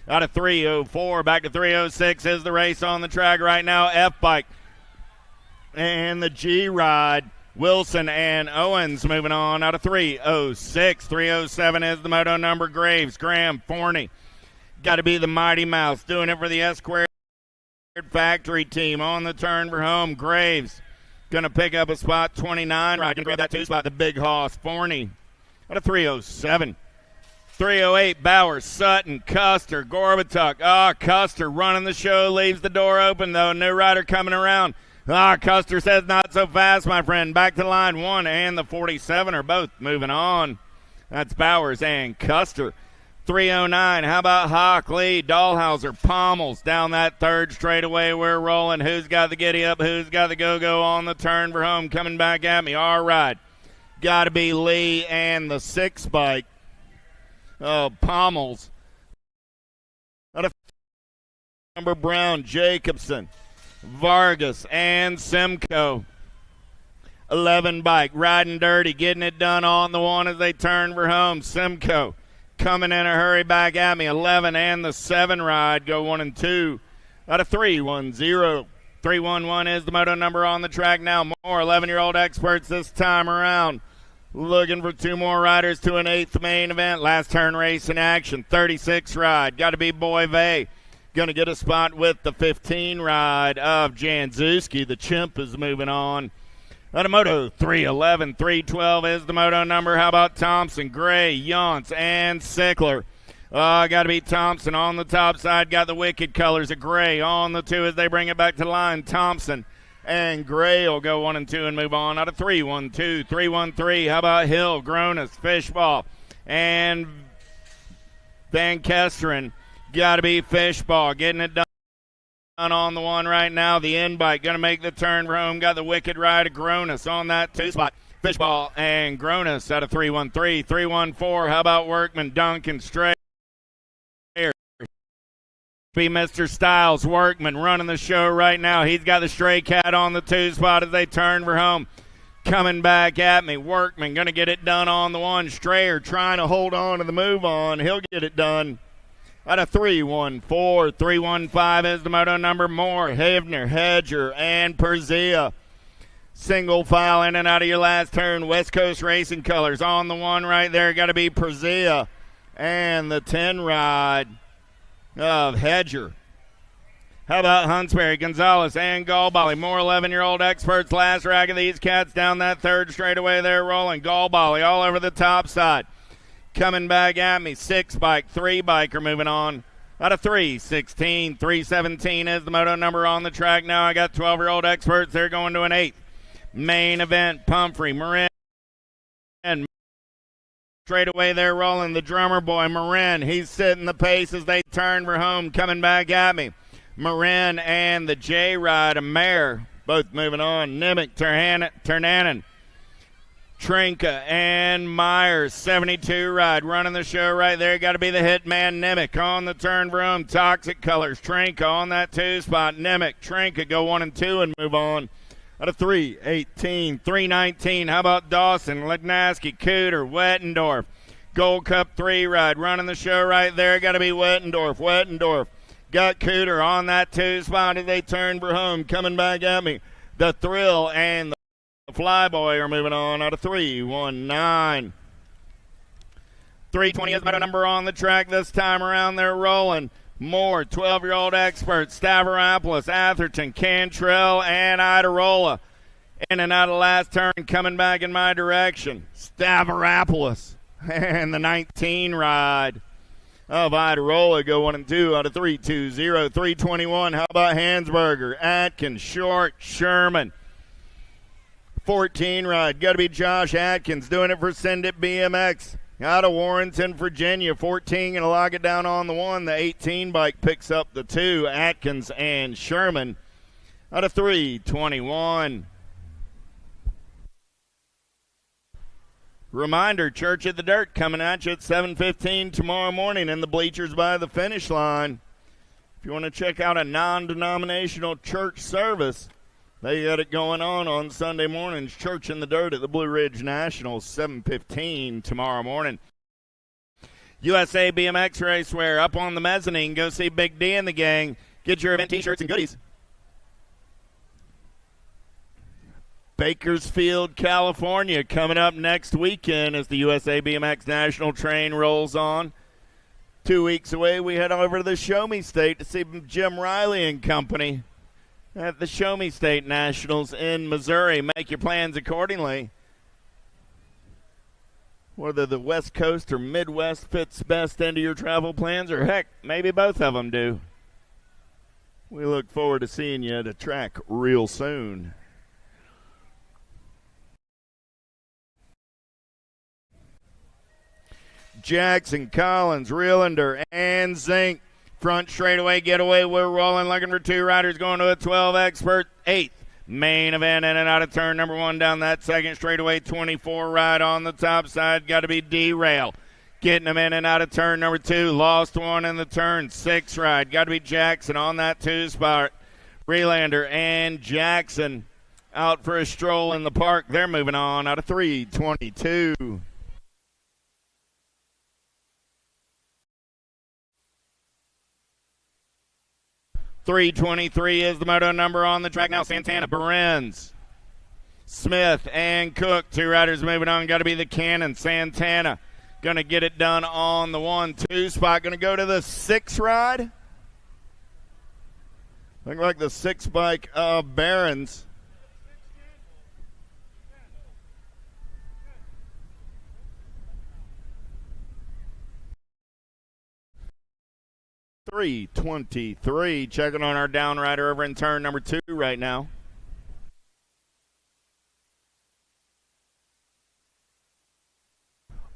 Speaker 1: Out of 304. Back to 306 is the race on the track right now. F bike. And the G ride. Wilson and Owens moving on. Out of 306. 307 is the moto number. Graves, Graham, Forney. Got to be the Mighty Mouse doing it for the S-Squared Factory team on the turn for home. Graves going to pick up a spot 29. Right, going to grab that 2 spot. The Big Hoss, Forney. Out of 307. 308, Bauer, Sutton, Custer, Gorbatuk. Custer running the show. Leaves the door open, though. New rider coming around. Custer says not so fast, my friend. Back to line 1 and the 47 are both moving on. That's Bowers and Custer. 309. How about Hawk, Lee, Dahlhauser, Pommels down that third straightaway? We're rolling. Who's got the giddy up? Who's got the go-go on the turn for home? Coming back at me. All right. Got to be Lee and the 6 bike. Pommels. Number Brown, Jacobson, Vargas, and Simcoe. 11 bike. Riding dirty. Getting it done on the 1 as they turn for home. Simcoe. Coming in a hurry back at me. 11 and the 7 ride go 1 and 2. Out of 310. 311 is the moto number on the track now. More 11-year-old experts this time around. Looking for 2 more riders to an 8th main event. Last turn race in action. 36 ride. Got to be Boyve. Going to get a spot with the 15 ride of Janzuski. The Chimp is moving on. Out of Moto 311, 312 is the moto number. How about Thompson, Gray, Yonts, and Sickler? Got to be Thompson on the top side. Got the Wicked colors of Gray on the 2 as they bring it back to line. Thompson and Gray will go 1 and 2 and move on. Out of 312, 313. How about Hill, Gronis, Fishball, and Van Kesteren? Got to be Fishball getting it done on the 1 right now. The end bike going to make the turn for home. Got the Wicked ride of Gronis on that 2 spot. Fishball and Gronis out of 313. 314. How about Workman, Duncan, Strayer? Be Mr. Styles. Workman running the show right now. He's got the Stray Cat on the 2 spot as they turn for home. Coming back at me. Workman going to get it done on the 1. Strayer trying to hold on to the move on. He'll get it done. Out of 314, 315 is the moto number. Moore, Havner, Hedger, and Perzia. Single file in and out of your last turn. West Coast Racing colors on the 1 right there. Got to be Perzia. And the 10 ride of Hedger. How about Huntsberry, Gonzalez, and Galbally? More 11-year-old experts. Last rack of these cats down that third straightaway. They're rolling. Galbally all over the top side. Coming back at me. 6 bike, 3 bike are moving on. Out of 3:16, 3:17 is the moto number on the track. Now I got 12-year-old experts. They're going to an 8th. Main event, Pumphrey, Marin. Straight away they're rolling. The drummer boy, Marin. He's setting the pace as they turn for home. Coming back at me. Marin and the J-Ride, a mare, both moving on. Nimick, Ternanen, Trinka, and Myers, 72 ride, running the show right there. Got to be the hitman, Nimick, on the turn for home. Toxic Colors, Trinka on that 2 spot. Nimick, Trinka go 1 and 2 and move on. Out of 3:18, 3:19. How about Dawson, Legnaski, Cooter, Wettendorf, Gold Cup 3 ride, running the show right there. Got to be Wettendorf. Got Cooter on that 2 spot as they turn for home. Coming back at me. The Thrill and the Flyboy are moving on out of 3:19. 3:20 is the number on the track this time around. They're rolling. More 12-year-old experts. Stavropoulos, Atherton, Cantrell, and Idarola. In and out of last turn, coming back in my direction. Stavropoulos and the 19 ride of Idarola go 1 and 2 out of 3:20, 3:21. How about Hansberger, Atkins, Short, Sherman? 14 ride. Got to be Josh Atkins doing it for Send It BMX. Out of Warrenton, Virginia. 14 going to lock it down on the 1. The 18 bike picks up the 2. Atkins and Sherman out of 3:21. Reminder, Church at the Dirt coming at you at 7:15 tomorrow morning in the bleachers by the finish line. If you want to check out a non-denominational church service, they got it going on Sunday mornings. Church in the Dirt at the Blue Ridge Nationals, 7:15 tomorrow morning. USA BMX Racewear up on the mezzanine. Go see Big D and the gang. Get your event t-shirts and goodies. Bakersfield, California, coming up next weekend as the USA BMX National Train rolls on. 2 weeks away, we head over to the Show Me State to see Jim Riley and company at the Show Me State Nationals in Missouri. Make your plans accordingly. Whether the West Coast or Midwest fits best into your travel plans, or heck, maybe both of them do. We look forward to seeing you at a track real soon. Jackson, Collins, Reelander, and Zink. Front straightaway getaway. We're rolling, looking for 2 riders going to a 12 expert. 8th main event in and out of turn number 1 down that second straightaway. 24 ride on the top side. Got to be Derail. Getting them in and out of turn number 2. Lost 1 in the turn. 6 ride. Got to be Jackson on that 2 spot. Reelander and Jackson out for a stroll in the park. They're moving on out of 3:22. 3:23 is the moto number on the track now. Santana, Berens, Smith, and Cook. 2 riders moving on. Got to be the Cannon. Santana going to get it done on the 1-2 spot. Going to go to the 6 ride. Look like the 6 bike of Barons. .323. Checking on our down rider over in turn number 2 right now.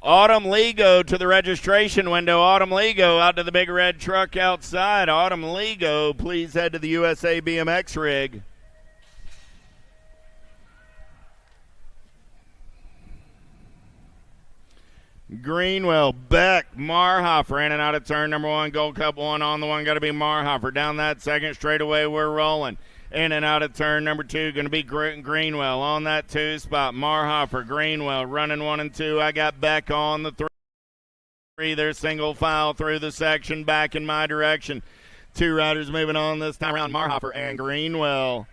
Speaker 1: Autumn Lego to the registration window. Autumn Lego out to the big red truck outside. Autumn Lego, please head to the USA BMX rig. Greenwell, Beck, Marhofer in and out of turn number 1. Gold Cup 1 on the 1. Got to be Marhofer. Down that second straightaway, we're rolling. In and out of turn number 2. Going to be Greenwell on that 2 spot. Marhofer, Greenwell running 1 and 2. I got Beck on the 3. They're single file through the section back in my direction. 2 riders moving on this time around. Marhofer and Greenwell.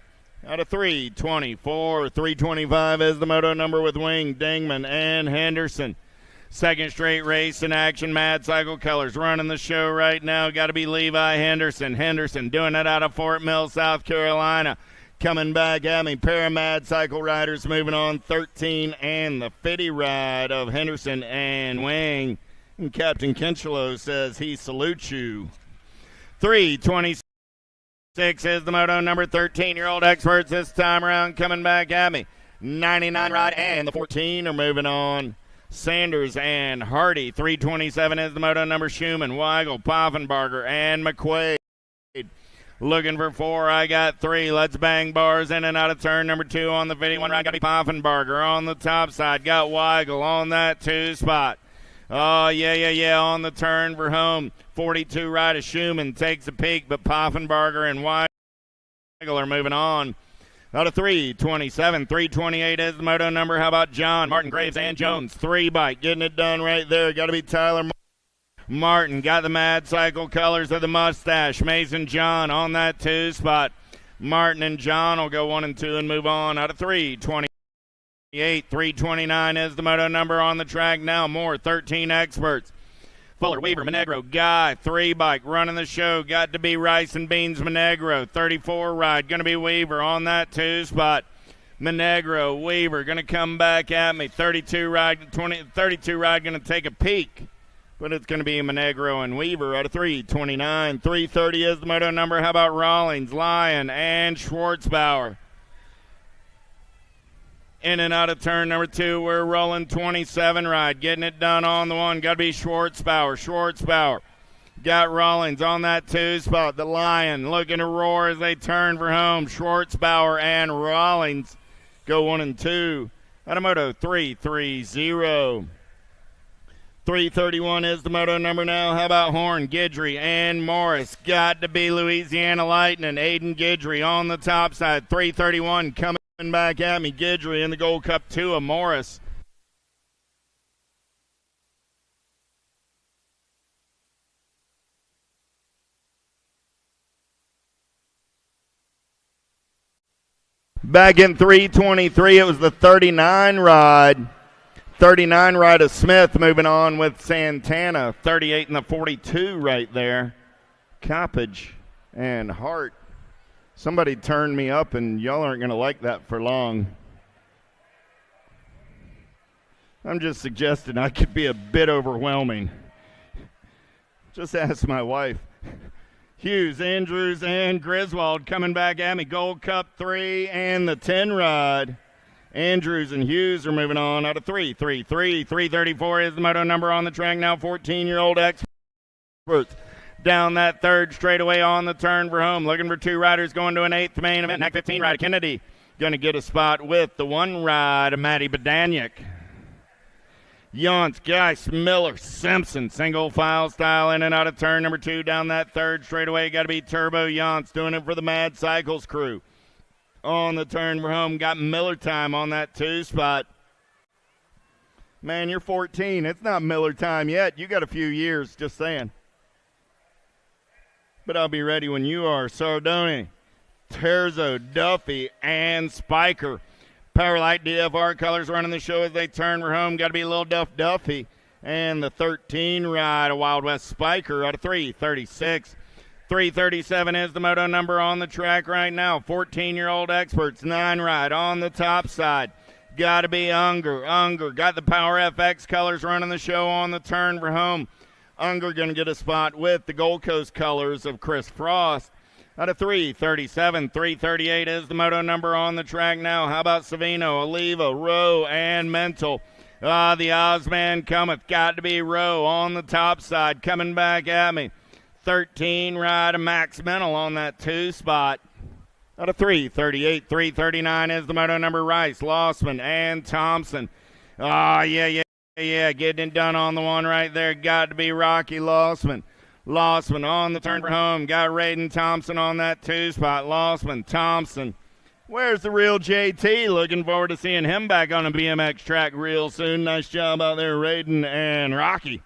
Speaker 1: Out of 3:24. 3:25 is the moto number with Wing, Dingman, and Henderson. Second straight race in action. Mad Cycle Colors running the show right now. Got to be Levi Henderson. Henderson doing it out of Fort Mill, South Carolina. Coming back at me. Pair of Mad Cycle riders moving on. 13 and the 50 ride of Henderson and Wang. And Captain Kinchelo says he salutes you. 3:26 is the moto number. 13-year-old experts this time around coming back at me. 99 ride and the 14 are moving on. Sanders and Hardy. 3:27 is the moto number. Schumann, Weigel, Poffenbarger, and McQuaid. Looking for 4. I got 3. Let's bang bars in and out of turn number 2 on the 51 ride. Got to be Poffenbarger on the top side. Got Weigel on that 2 spot. Oh, yeah. On the turn for home. 42 ride of Schumann takes a peek, but Poffenbarger and Weigel are moving on. Out of 3:27, 3:28 is the moto number. How about John, Martin, Graves, and Jones? 3 bike, getting it done right there. Got to be Tyler Martin. Got the Mad Cycle Colors of the mustache. Mason John on that 2 spot. Martin and John will go 1 and 2 and move on. Out of 3:28, 3:29 is the moto number on the track now. More 13 experts. Fuller, Weaver, Monegro, Guy, 3 bike, running the show. Got to be Rice and Beans, Monegro. 34 ride, going to be Weaver on that 2 spot. Monegro, Weaver, going to come back at me. 32 ride, going to take a peek. But it's going to be Monegro and Weaver out of 3:29. 3:30 is the moto number. How about Rawlings, Lyon, and Schwartzbauer? In and out of turn number 2, we're rolling 27 ride. Getting it done on the 1. Got to be Schwartzbauer. Got Rawlings on that 2 spot. The Lion looking to roar as they turn for home. Schwartzbauer and Rawlings go 1 and 2. Out of moto 3:30. 3:31 is the moto number now. How about Horn, Guidry, and Morris? Got to be Louisiana Lightning. Aiden Guidry on the top side. 3:31 coming back at me. Guidry in the Gold Cup 2 of Morris. Back in 3:23, it was the 39 ride. 39 ride of Smith moving on with Santana. 38 and the 42 right there. Coppage and Hart. Somebody turned me up, and y'all aren't going to like that for long. I'm just suggesting I could be a bit overwhelming. Just ask my wife. Hughes, Andrews, and Griswold coming back at me. Gold Cup 3 and the 10 ride. Andrews and Hughes are moving on out of 3:33. 3:34 is the moto number on the track now. 14-year-old experts. Down that third straightaway on the turn for home. Looking for 2 riders going to an 8th main event. Next 15 ride, Kennedy going to get a spot with the 1 ride of Matty Badaniak. Yonts, Geis, Miller, Simpson, single file style in and out of turn number 2. Down that third straightaway, got to be Turbo Yonts doing it for the Mad Cycles crew. On the turn for home, got Miller time on that 2 spot. Man, you're 14. It's not Miller time yet. You got a few years, just saying. But I'll be ready when you are. Sardoni, Terzo, Duffy, and Spiker. Powerlight DFR Colors running the show as they turn for home. Got to be Lil Duffy. And the 13 ride of Wild West Spiker out of 3:36. 3:37 is the moto number on the track right now. 14-year-old experts, 9 ride on the top side. Got to be Unger. Got the Power FX Colors running the show on the turn for home. Unger going to get a spot with the Gold Coast Colors of Chris Frost. Out of 3:37, 3:38 is the moto number on the track now. How about Savino, Oliva, Rowe, and Mental? The Ozman cometh. Got to be Rowe on the top side. Coming back at me. 13 ride of Max Mental on that 2 spot. Out of 3:38, 3:39 is the moto number. Rice, Lossman, and Thompson. Yeah, getting it done on the 1 right there. Got to be Rocky Lossman. Lossman on the turn for home. Got Raiden Thompson on that 2 spot. Lossman, Thompson. Where's the real JT? Looking forward to seeing him back on a BMX track real soon. Nice job out there, Raiden and Rocky.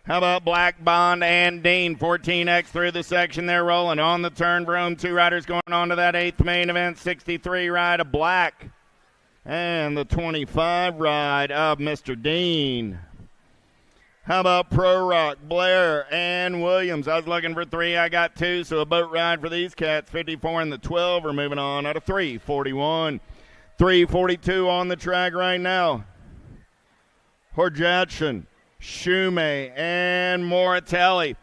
Speaker 1: How about Black, Bond, and Dean? 14X through the section there, rolling on the turn for home. 2 riders going on to that 8th main event. 63 ride of Black. And the 25 ride of Mr. Dean. How about Pro Rock, Blair, and Williams? I was looking for 3. I got 2, so a boat ride for these cats. 54 and the 12 are moving on out of 341. 342 on the track right now. Horjatchin, Shume, and Moratelli.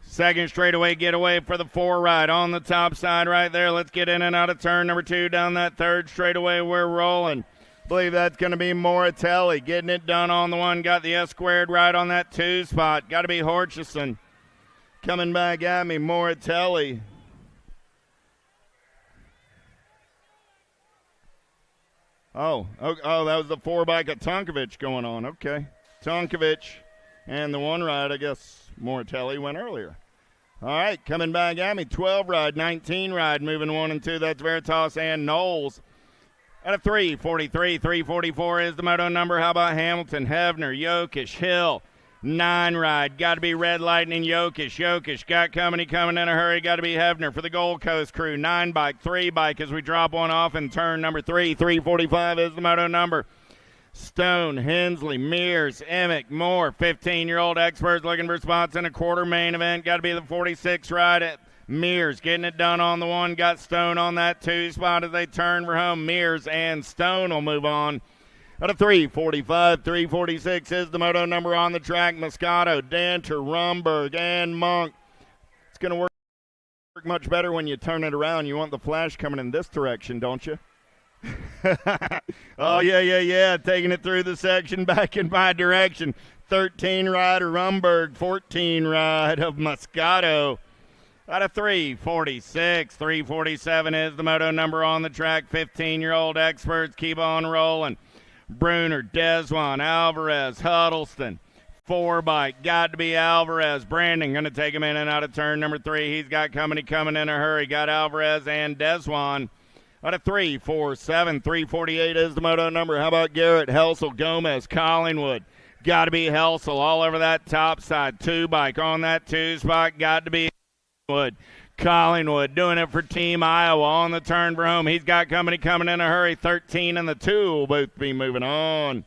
Speaker 1: Second straightaway getaway for the 4 ride on the top side right there. Let's get in and out of turn number 2 down that third straightaway. We're rolling. Believe that's going to be Moratelli getting it done on the 1. Got the S squared right on that 2 spot. Got to be Horchison coming back at me. Moratelli. Oh, that was the 4 bike of Tonkovic going on. Okay. Tonkovic and the 1 ride, I guess Moratelli went earlier. All right, coming back at me. 12 ride, 19 ride, moving 1 and 2. That's Veritas and Knowles. Out of 343, 344 is the moto number. How about Hamilton, Hevner, Jokic, Hill? 9 ride, got to be Red Lightning, Jokic. Jokic got coming in a hurry. Got to be Hevner for the Gold Coast crew. 9 bike, 3 bike as we drop 1 off in turn number 3. 345 is the moto number. Stone, Hensley, Mears, Emick, Moore. 15-year-old experts looking for spots in a quarter main event. Got to be the 46 ride at Mears getting it done on the 1. Got Stone on that 2 spot as they turn for home. Mears and Stone will move on. Out of 345, 346 is the moto number on the track. Moscato, Danter, Rumberg, and Monk. It's going to work much better when you turn it around. You want the flash coming in this direction, don't you? Oh, yeah. Taking it through the section back in my direction. 13 ride of Rumberg, 14 ride of Moscato. Out of 346, 347 is the moto number on the track. 15-year-old experts keep on rolling. Bruner, Deswan, Alvarez, Huddleston. 4 bike, got to be Alvarez. Brandon going to take him in and out of turn number 3. He's got coming in a hurry. Got Alvarez and Deswan. Out of 347, 348 is the moto number. How about Garrett, Helsel, Gomez, Collingwood? Got to be Helsel all over that top side. 2 bike on that 2 spot. Got to be Collingwood doing it for Team Iowa on the turn for home. He's got coming in a hurry. 13 and the 2 will both be moving on.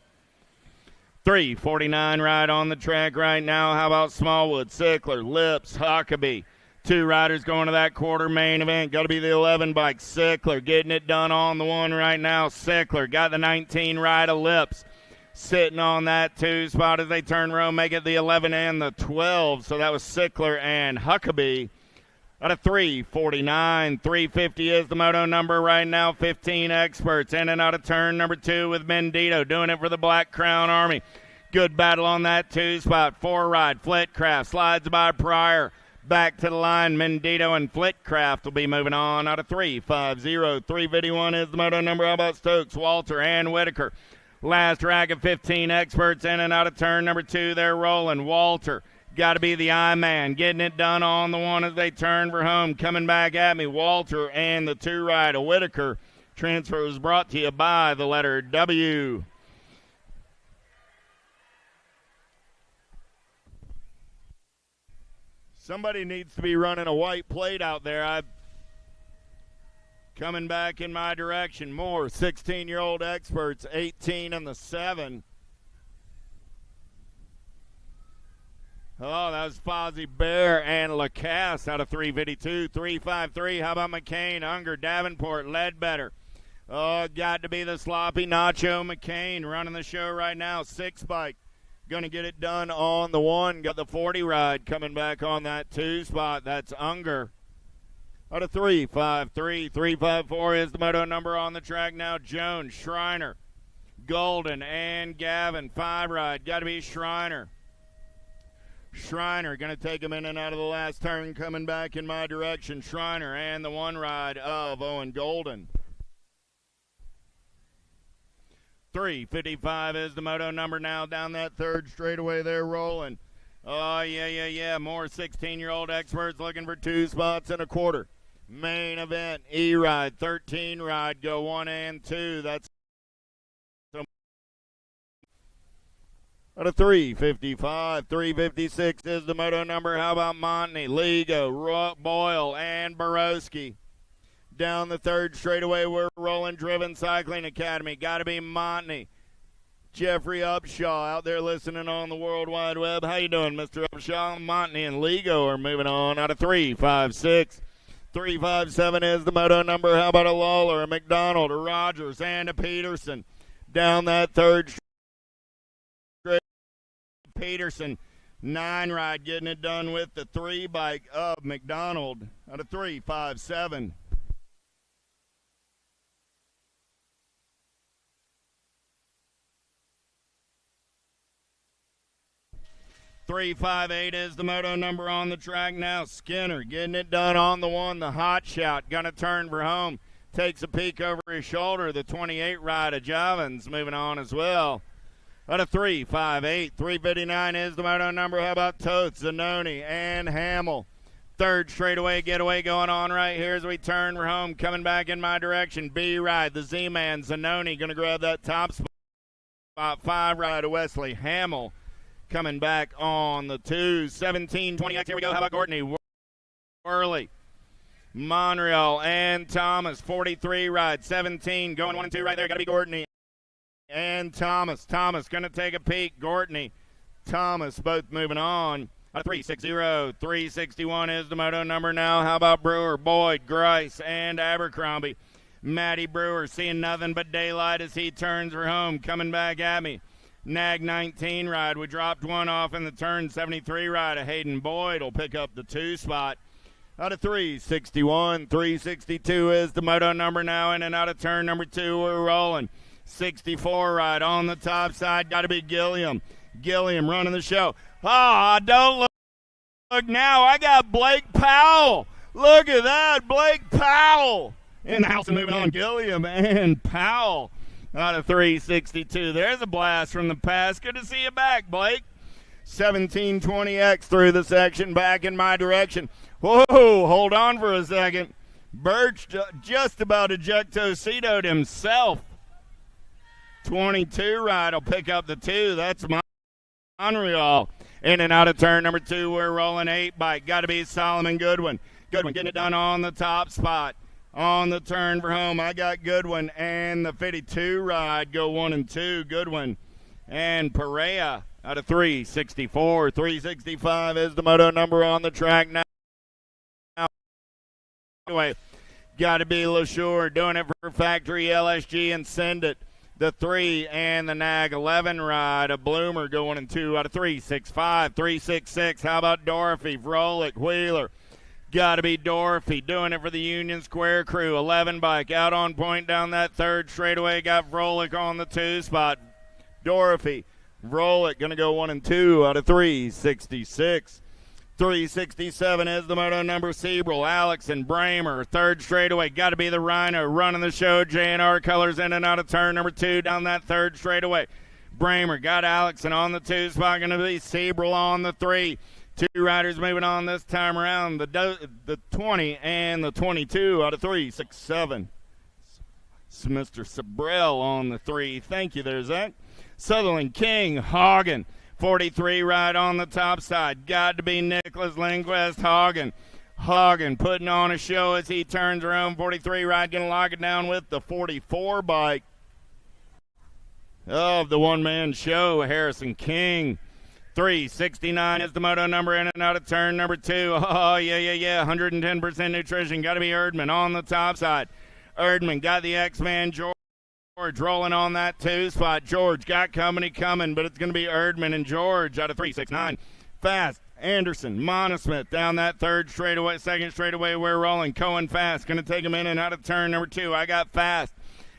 Speaker 1: 349 ride on the track right now. How about Smallwood, Sickler, Lips, Huckabee? 2 riders going to that quarter main event. Got to be the 11 bike. Sickler getting it done on the 1 right now. Sickler got the 19 ride of Lips. Sitting on that 2 spot as they turn around, make it the 11 and the 12. So that was Sickler and Huckabee. Out of 349, 350 is the moto number right now. 15 experts in and out of turn number 2 with Mendito doing it for the Black Crown Army. Good battle on that 2 spot. 4 ride, Flitcraft slides by Pryor. Back to the line, Mendito and Flitcraft will be moving on. Out of 350, 351 is the moto number. How about Stokes, Walter, and Whitaker? Last rack of 15 experts in and out of turn number 2. They're rolling. Walter. Got to be the I-man, getting it done on the 1 as they turn for home. Coming back at me, Walter and the 2 ride of Whitaker. Transfer was brought to you by the letter W. Somebody needs to be running a white plate out there. Coming back in my direction, more 16-year-old experts, 18 and the 7. Oh, that was Fozzie Bear and Lacasse out of 352. 353, how about McCain, Unger, Davenport, Ledbetter. Oh, got to be the sloppy Nacho McCain running the show right now. 6 bike, going to get it done on the 1. Got the 40 ride coming back on that 2 spot. That's Unger. Out of 353, 354 is the moto number on the track now. Jones, Schreiner, Golden, and Gavin. 5 ride, got to be Schreiner. Schreiner going to take him in and out of the last turn, coming back in my direction. Schreiner and the 1 ride of Owen Golden. 355 is the moto number now down that 3rd straightaway. They're rolling. Oh, yeah. More 16-year-old experts looking for 2 spots and a quarter. Main event, E-Ride, 13 ride, go 1 and 2. That's out of 355, 356 is the moto number. How about Montney, Ligo, Boyle, and Borowski? Down the third straightaway, we're rolling. Driven Cycling Academy. Got to be Montney. Jeffrey Upshaw out there listening on the World Wide Web. How you doing, Mr. Upshaw? Montney and Lego are moving on out of 3-5-6. 3-5-7 is the moto number. How about a Lawler, a McDonald, a Rogers, and a Peterson? Down that third straight, Peterson. 9 ride getting it done with the 3 bike of McDonald out of 3-5-7. 3-5-8 is the moto number on the track now. Skinner getting it done on the 1, the hot shot. Gonna turn for home. Takes a peek over his shoulder. The 28 ride of Javins moving on as well. Out of 3-5-8. 359 is the moto number. How about Totes, Zanoni, and Hamill? Third straightaway getaway going on right here as we turn for home. Coming back in my direction. B ride, the Z-Man, Zanoni gonna grab that top spot. 5 ride of Wesley Hamill. Coming back on the 2, 17-20X. Here we go. How about Courtney? Worley, Monreal, and Thomas. 43 ride. 17 going 1 and 2 right there. Got to be Courtney and Thomas. Thomas going to take a peek. Courtney, Thomas both moving on. 360. 361 is the moto number now. How about Brewer, Boyd, Grice, and Abercrombie? Matty Brewer seeing nothing but daylight as he turns for home. Coming back at me. Nag 19 ride. We dropped one off in the turn. 73 ride of Hayden Boyd will pick up the 2 spot. Out of 361. 362 is the moto number now. In and out of turn number 2, we're rolling. 64 ride on the top side. Got to be Gilliam. Gilliam running the show. Don't look now. I got Blake Powell. Look at that. Blake Powell in the house and moving on. Gilliam and Powell. Out of 362. There's a blast from the past. Good to see you back, Blake. 1720X through the section, back in my direction. Whoa, hold on for a second. Birch just about ejectocetoed himself. 22 ride will pick up the 2. That's Monreal. In and out of turn number 2, we're rolling 8 bike. Got to be Solomon Goodwin. Goodwin getting it done on the top spot. On the turn for home, I got Goodwin and the 52 ride go 1 and 2. Goodwin and Perea out of 364. 365 is the moto number on the track now. Anyway, got to be LaSure doing it for Factory LSG and Send It. The 3 and the Nag 11 ride. A Bloomer go 1 and 2 out of 365. 366. How about Dorothy, Frolic, Wheeler? Got to be Dorothy doing it for the Union Square crew. 11 bike out on point down that third straightaway. Got Frolic on the 2 spot. Dorothy, Frolic going to go 1 and 2 out of 366. 367 is the moto number. Siebel, Alex, and Bramer. Third straightaway. Got to be the Rhino running the show. J&R colors in and out of turn number 2 down that third straightaway. Bramer got Alex and on the 2 spot. Going to be Siebel on the 3. 2 riders moving on this time around. The 20 and the 22 out of 367. It's Mr. Sabrell on the 3. Thank you there, Zach. Sutherland, King, Hagen. 43 ride on the top side. Got to be Nicholas Lindquist. Hagen putting on a show as he turns around. 43 ride going to lock it down with the 44 bike of the one-man show, Harrison King. 369 is the moto number in and out of turn number 2. Oh, yeah. 110% nutrition. Got to be Erdman on the top side. Erdman got the X-Man George rolling on that 2 spot. George got company coming, but it's going to be Erdman and George out of 369. Fast. Anderson, Monosmith down that third straightaway, second straightaway. We're rolling. Cohen Fast going to take him in and out of turn number 2. I got Fast.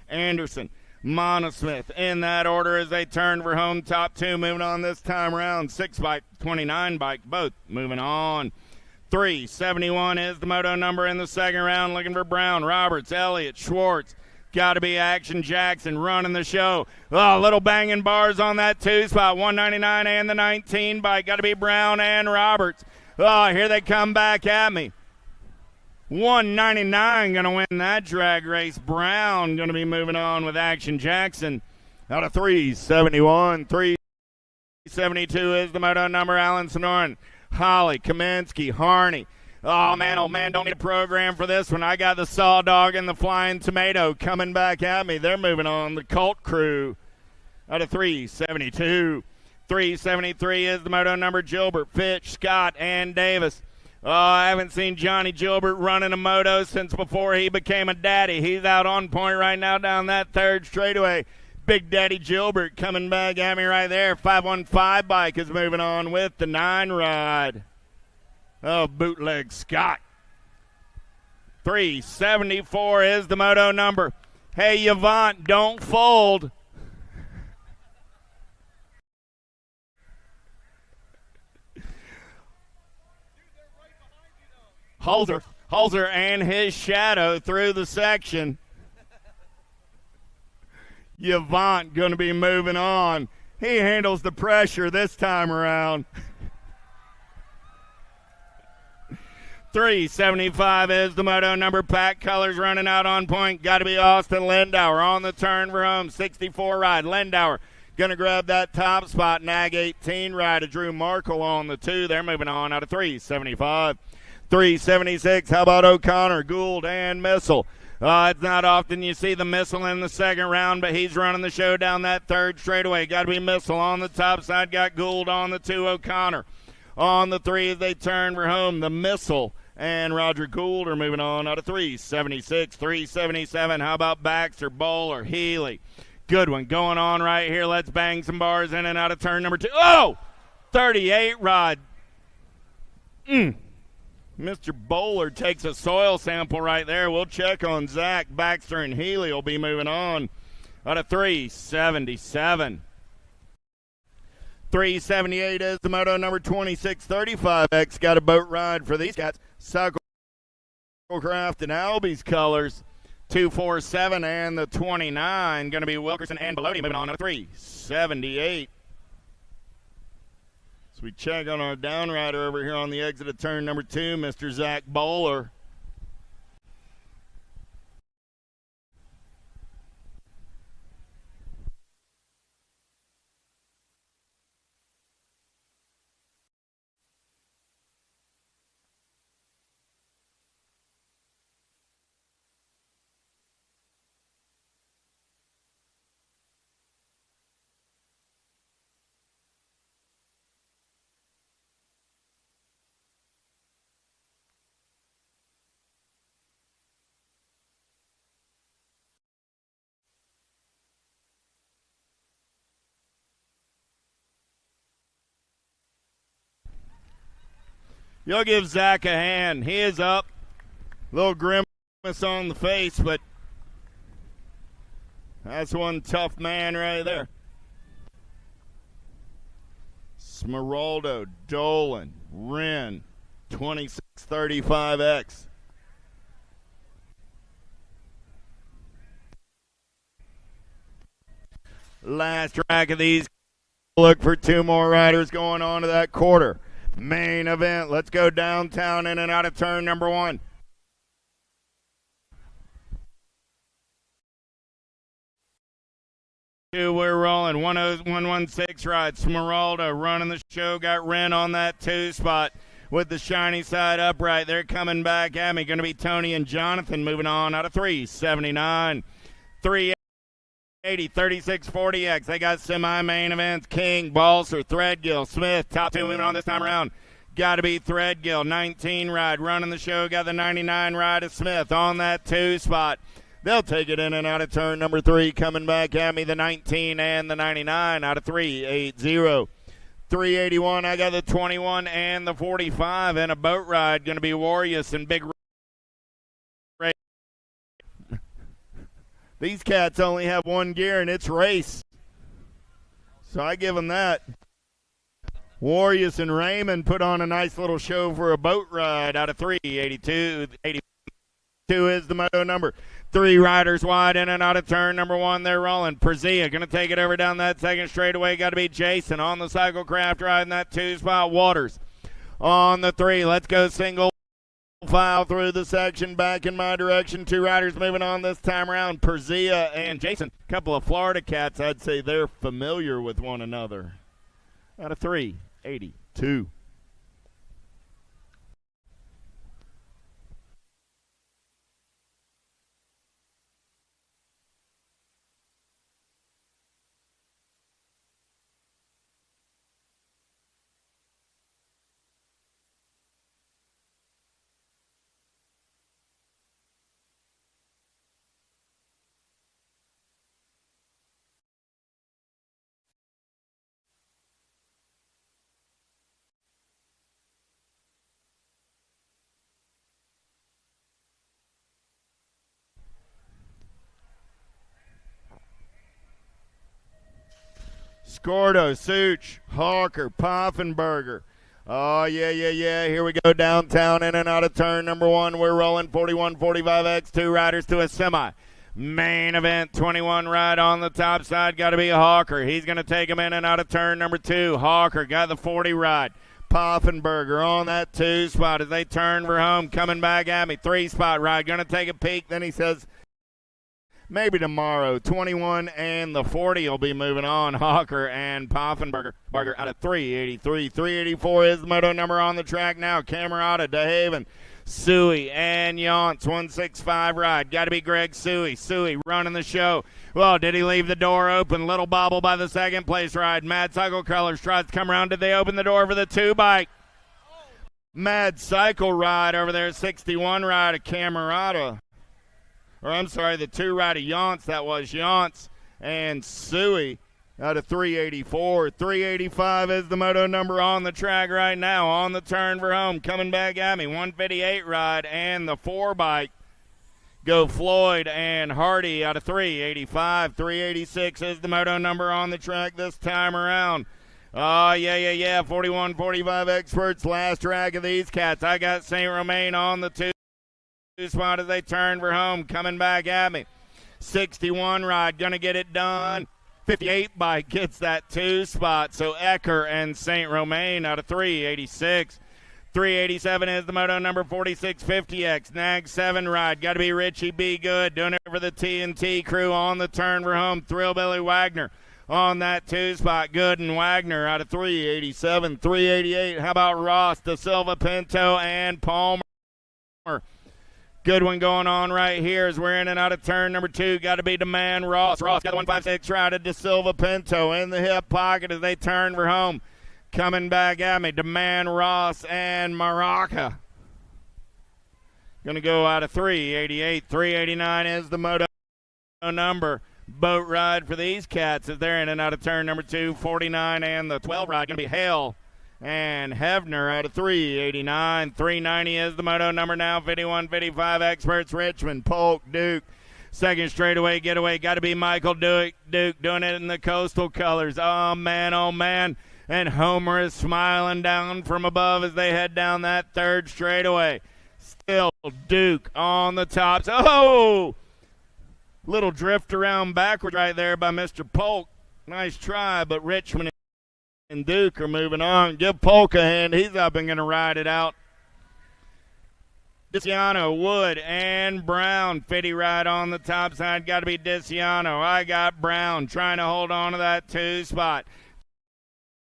Speaker 1: Anderson. Monosmith in that order as they turn for home. Top 2 moving on this time around. 6 bike, 29 bike, both moving on. 371 is the moto number in the second round. Looking for Brown, Roberts, Elliott, Schwartz. Got to be Action Jackson running the show. Oh, little banging bars on that 2 spot. 199 and the 19 bike. Got to be Brown and Roberts. Oh, here they come back at me. 199 going to win that drag race. Brown going to be moving on with Action Jackson out of 371. 372 is the moto number. Alan Sonoran, Holly, Kaminsky, Harney. Oh, man, don't need a program for this one. I got the Saw Dog and the Flying Tomato coming back at me. They're moving on. The Colt Crew out of 372. 373 is the moto number Gilbert, Fitch, Scott, and Davis. Oh, I haven't seen Johnny Gilbert running a moto since before he became a daddy. He's out on point right now down that third straightaway. Big Daddy Gilbert coming back at me right there. 515 bike is moving on with the 9 ride. Oh, Bootleg Scott. 374 is the moto number. Hey, Yvonne, don't fold. Holzer and his shadow through the section. Yvonne going to be moving on. He handles the pressure this time around. 375 is the moto number. Pack colors running out on point. Got to be Austin Lindauer on the turn for home. 64 ride. Lindauer going to grab that top spot. Nag 18 ride of Drew Markle on the 2. They're moving on out of 375. 376. How about O'Connor, Gould, and Missile? It's not often you see the Missile in the second round, but he's running the show down that third straightaway. Got to be Missile on the top side. Got Gould on the 2. O'Connor on the 3 as they turn for home. The Missile and Roger Gould are moving on out of 376. 377. How about Baxter, Bowler, Healy? Good one going on right here. Let's bang some bars in and out of turn number 2. Oh! 38 rod. Mr. Bowler takes a soil sample right there. We'll check on Zach. Baxter and Healy will be moving on out of 377. 378 is the moto number 2635X. Got a boat ride for these guys. Cyclecraft and Albie's colors. 247 and the 29. Going to be Wilkerson and Bellotti moving on out of 378. So we check on our downrider over here on the exit of turn number 2, Mr. Zach Bowler. You'll give Zach a hand. He is up. Little grimace on the face, but that's one tough man right there. Smeraldo, Dolan, Wren, 2635X. Last track of these. Look for 2 more riders going on to that quarter. Main event. Let's go downtown in and out of turn number 1. We're rolling. 116 ride. Smeralda running the show. Got Wren on that 2 spot with the shiny side upright. They're coming back at me. Going to be Tony and Jonathan moving on out of 379. 380, 3640X. They got semi-main events. King, Balser, Threadgill, Smith. Top 2 moving on this time around. Got to be Threadgill. 19 ride. Running the show. Got the 99 ride of Smith on that 2 spot. They'll take it in and out of turn number 3. Coming back at me, the 19 and the 99 out of 380. 381, I got the 21 and the 45. And a boat ride. Going to be Warriors and Big Ray. These cats only have 1 gear, and it's race. So I give them that. Warriors and Raymond put on a nice little show for a boat ride out of 382. 82 is the moto number. 3 riders wide in and out of turn number 1. They're rolling. Perzia going to take it over down that second straightaway. Got to be Jason on the Cyclecraft riding that 2 spot. Waters on the 3. Let's go single file through the section back in my direction. 2 riders moving on this time around. Perzia and Jason. A couple of Florida cats. I'd say they're familiar with one another. Out of 382. Gordo, Such, Hawker, Poffenberger. Oh, yeah. Here we go downtown, in and out of turn number 1. We're rolling 41-45X, 2 riders to a semi. Main event, 21 ride on the top side. Got to be a Hawker. He's going to take him in and out of turn number 2. Hawker got the 40 ride. Poffenberger on that 2 spot as they turn for home. Coming back at me. 3 spot ride. Going to take a peek. Then he says, maybe tomorrow. 21 and the 40 will be moving on. Hawker and Poffenberger. Barger out of 383. 384 is the moto number on the track now. Camerata, DeHaven, Suey, and Yance. 165 ride. Got to be Greg Suey. Suey running the show. Well, did he leave the door open? Little bobble by the second place ride. Mad Cycle Colors tries to come around. Did they open the door for the 2 bike? Mad Cycle ride over there. 61 ride of Camerata. Or I'm sorry, the 2 ride of Yance. That was Yance and Suey out of 384. 385 is the moto number on the track right now. On the turn for home. Coming back at me. 158 ride and the 4 bike. Go Floyd and Hardy out of 385. 386 is the moto number on the track this time around. Oh, yeah. 41-45 experts. Last track of these cats. I got St. Romain on the 2 spot as they turn for home. Coming back at me. 61 ride. Going to get it done. 58 bike gets that 2 spot. So Ecker and St. Romain out of 386. 387 is the moto number 4650X. Nag 7 ride. Got to be Richie B. Good. Doing it for the TNT crew on the turn for home. Thrillbilly Wagner on that 2 spot. Good and Wagner out of 387. 388. How about Ross, De Silva, Pinto, and Palmer? Good one going on right here as we're in and out of turn number 2. Got to be Demand Ross. Ross got the 156 ride of De Silva, Pinto in the hip pocket as they turn for home. Coming back at me, Demand Ross and Maraca. Going to go out of 388. 389 is the moto number. Boat ride for these cats as they're in and out of turn number 2. 49 and the 12 ride going to be Hale and Hevner out of 389. 390 is the moto number now. 51-55 experts. Richmond, Polk, Duke. Second straightaway getaway. Got to be Michael Duke doing it in the coastal colors. Oh, man. And Homer is smiling down from above as they head down that third straightaway. Still Duke on the tops. Oh! Little drift around backwards right there by Mr. Polk. Nice try, but Richmond and Duke are moving on. Give Polk a hand. He's up and going to ride it out. Diciano, Wood, and Brown. 50 ride on the top side. Got to be Diciano. I got Brown trying to hold on to that 2 spot.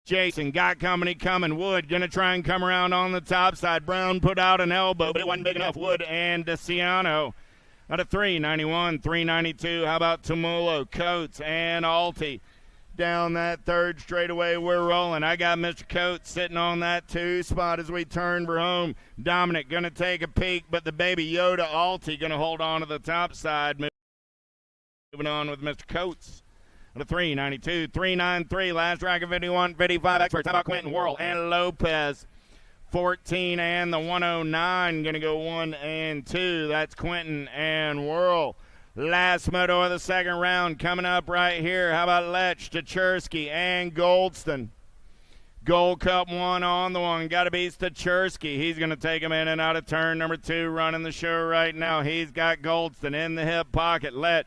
Speaker 1: Jason got company coming. Wood going to try and come around on the top side. Brown put out an elbow, but it wasn't big enough. Wood and Diciano out of 391, 392. How about Tumulo, Coates, and Alty? Down that third straightaway, we're rolling. I got Mr. Coates sitting on that 2 spot as we turn for home. Dominic going to take a peek, but the baby Yoda Alty going to hold on to the top side. Moving on with Mr. Coates. The 392, 393, last track of 51-55 experts. How about Quentin Worrell and Lopez? 14 and the 109 going to go 1 and 2. That's Quentin and Worrell. Last moto of the second round coming up right here. How about Lech, Stachersky, and Goldston? Gold Cup 1 on the one. Got to be Stachersky. He's going to take him in and out of turn number 2, running the show right now. He's got Goldston in the hip pocket. Lech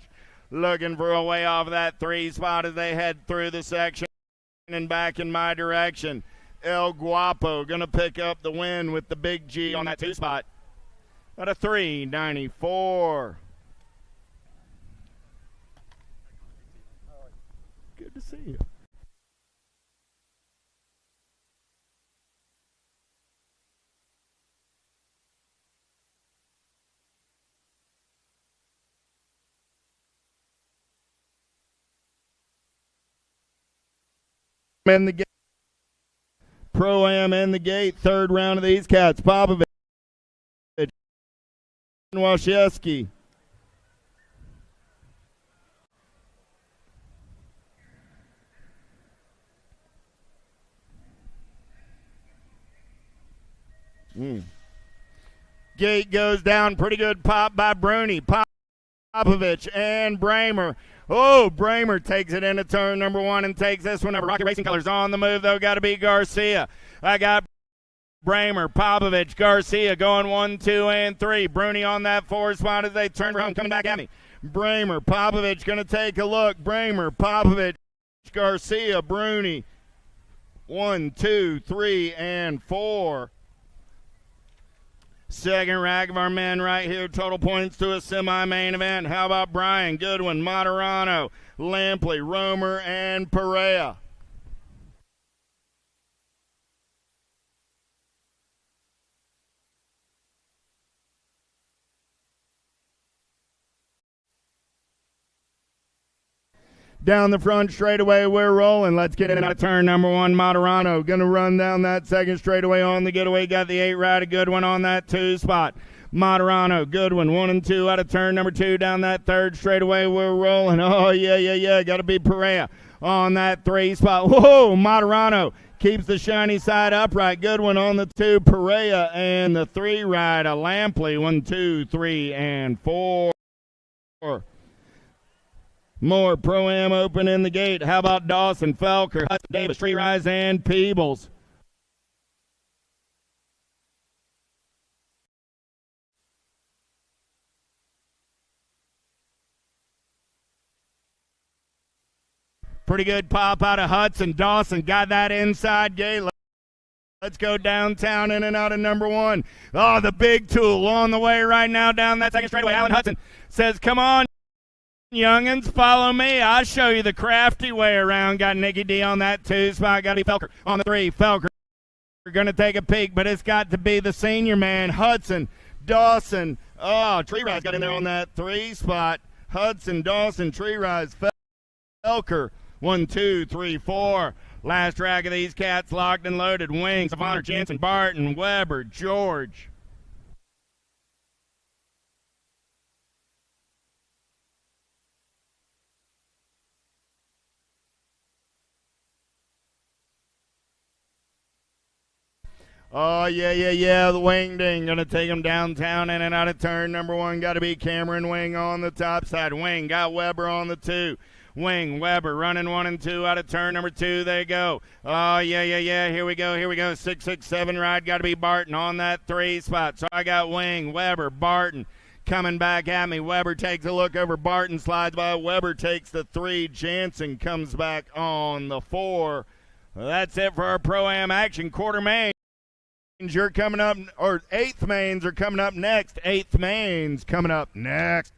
Speaker 1: looking for a way off of that 3 spot as they head through the section and back in my direction. El Guapo going to pick up the win with the big G on that 2 spot. At a 394. Good to see you. In the gate. Pro-Am in the gate. Third round of these cats. Popovich. Washewski. Gate goes down. Pretty good pop by Bruni. Popovich and Bramer. Oh, Bramer takes it into turn number 1 and takes this one over. Rocky Racing Colors on the move, though. Got to be Garcia. I got Bramer, Popovich, Garcia going 1, 2, and 3. Bruni on that 4 spot as they turn for home. Coming back at me. Bramer, Popovich going to take a look. Bramer, Popovich, Garcia, Bruni. 1, 2, 3, and 4. Second rack of our men right here. Total points to a semi-main event. How about Brian, Goodwin, Moderano, Lampley, Romer, and Perea? Down the front straightaway, we're rolling. Let's get it out of turn number 1. Moderano going to run down that second straightaway on the getaway. Got the 8 right, a good one on that 2 spot. Moderano, good one. 1 and 2 out of turn number 2. Down that third straightaway, we're rolling. Oh, yeah. Got to be Perea on that 3 spot. Whoa, Moderano keeps the shiny side upright. Good one on the 2. Perea and the 3 right. A Lampley. 1, 2, 3, and 4. More Pro-Am open in the gate. How about Dawson, Felker, Hudson, Davis, Tree Rise, and Peebles? Pretty good pop out of Hudson. Dawson got that inside gate. Let's go downtown in and out of number 1. Oh, the big tool on the way right now down that second straightaway. Alan Hudson says, come on, youngins, follow me. I'll show you the crafty way around. Got Nicky D on that 2 spot. Got to be Felker on the 3. Felker going to take a peek, but it's got to be the senior man, Hudson, Dawson. Oh, Tree Rise got in there on that 3 spot. Hudson, Dawson, Tree Rise, Felker. 1, 2, 3, 4. Last rack of these cats locked and loaded. Wings of Honor, Jensen, Barton, Weber, George. Oh, yeah. The Wing Ding going to take him downtown in and out of turn number 1. Got to be Cameron Wing on the top side. Wing got Weber on the 2. Wing, Weber running 1 and 2 out of turn number 2. They go. Oh, yeah. Here we go. 6, 6, 7 ride. Got to be Barton on that 3 spot. So I got Wing, Weber, Barton coming back at me. Weber takes a look over. Barton slides by. Weber takes the 3. Jansen comes back on the 4. Well, that's it for our Pro-Am action. Quarter mains are coming up, or 8th mains are coming up next. 8th mains coming up next.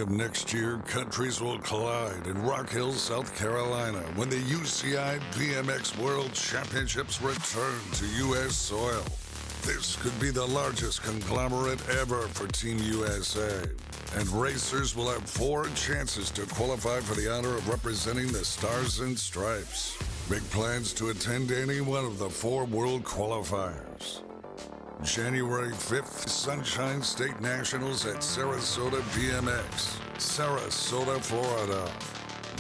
Speaker 3: Next year, countries will collide in Rock Hill, South Carolina, when the UCI BMX World Championships return to U.S. soil. This could be the largest conglomerate ever for Team USA, and racers will have 4 chances to qualify for the honor of representing the Stars and Stripes. Make plans to attend any one of the 4 world qualifiers. January 5th, Sunshine State Nationals at Sarasota BMX, Sarasota, Florida.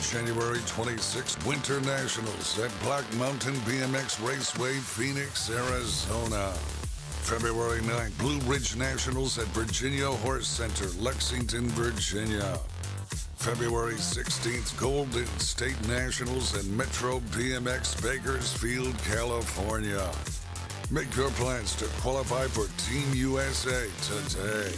Speaker 3: January 26th, Winter Nationals at Black Mountain BMX Raceway, Phoenix, Arizona. February 9th, Blue Ridge Nationals at Virginia Horse Center, Lexington, Virginia. February 16th, Golden State Nationals at Metro BMX Bakersfield, California. Make your plans to qualify for Team USA today.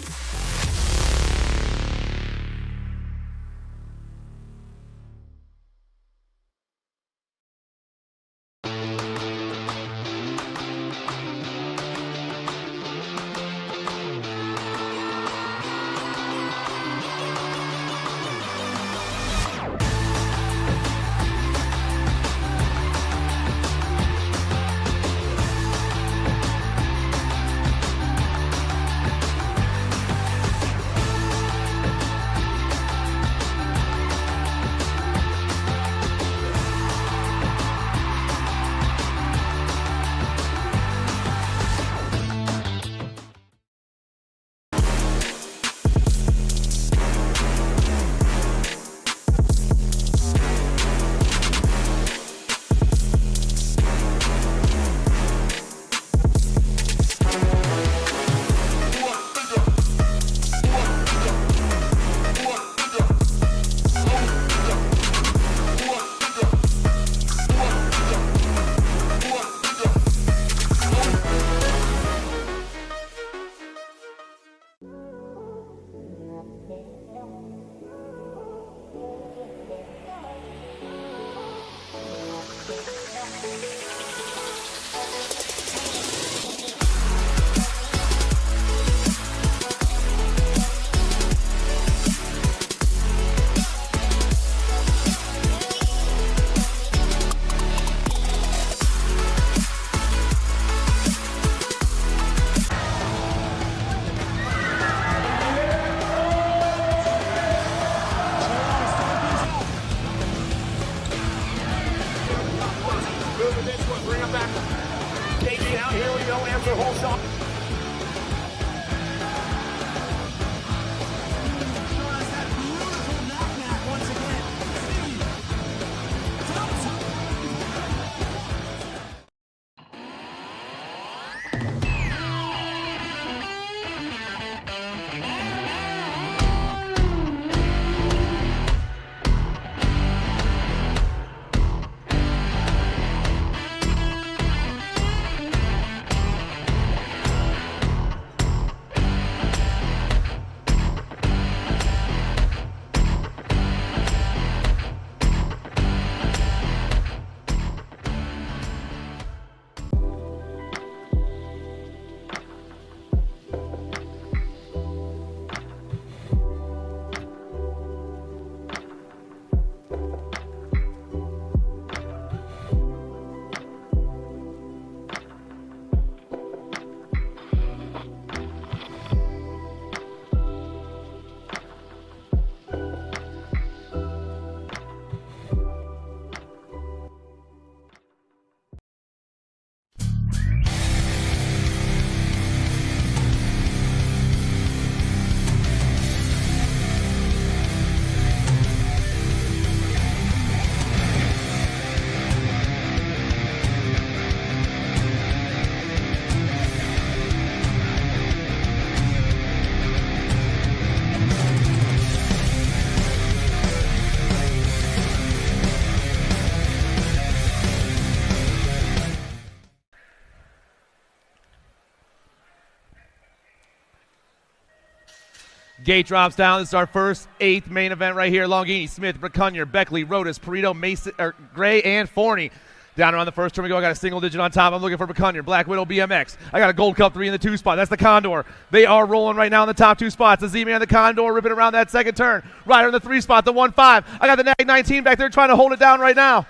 Speaker 2: Gate drops down. This is our first 8th main event right here. Longini, Smith, Bracunyer, Beckley, Rodas, Perito, Mason, Gray, and Forney. Down around the first turn we go. I got a single digit on top. I'm looking for Bracunyer, Black Widow, BMX. I got a Gold Cup 3 in the 2 spot. That's the Condor. They are rolling right now in the top 2 spots. The Z-Man, the Condor, ripping around that second turn. Ryder in the 3 spot, the 1-5. I got the Nag 19 back there trying to hold it down right now.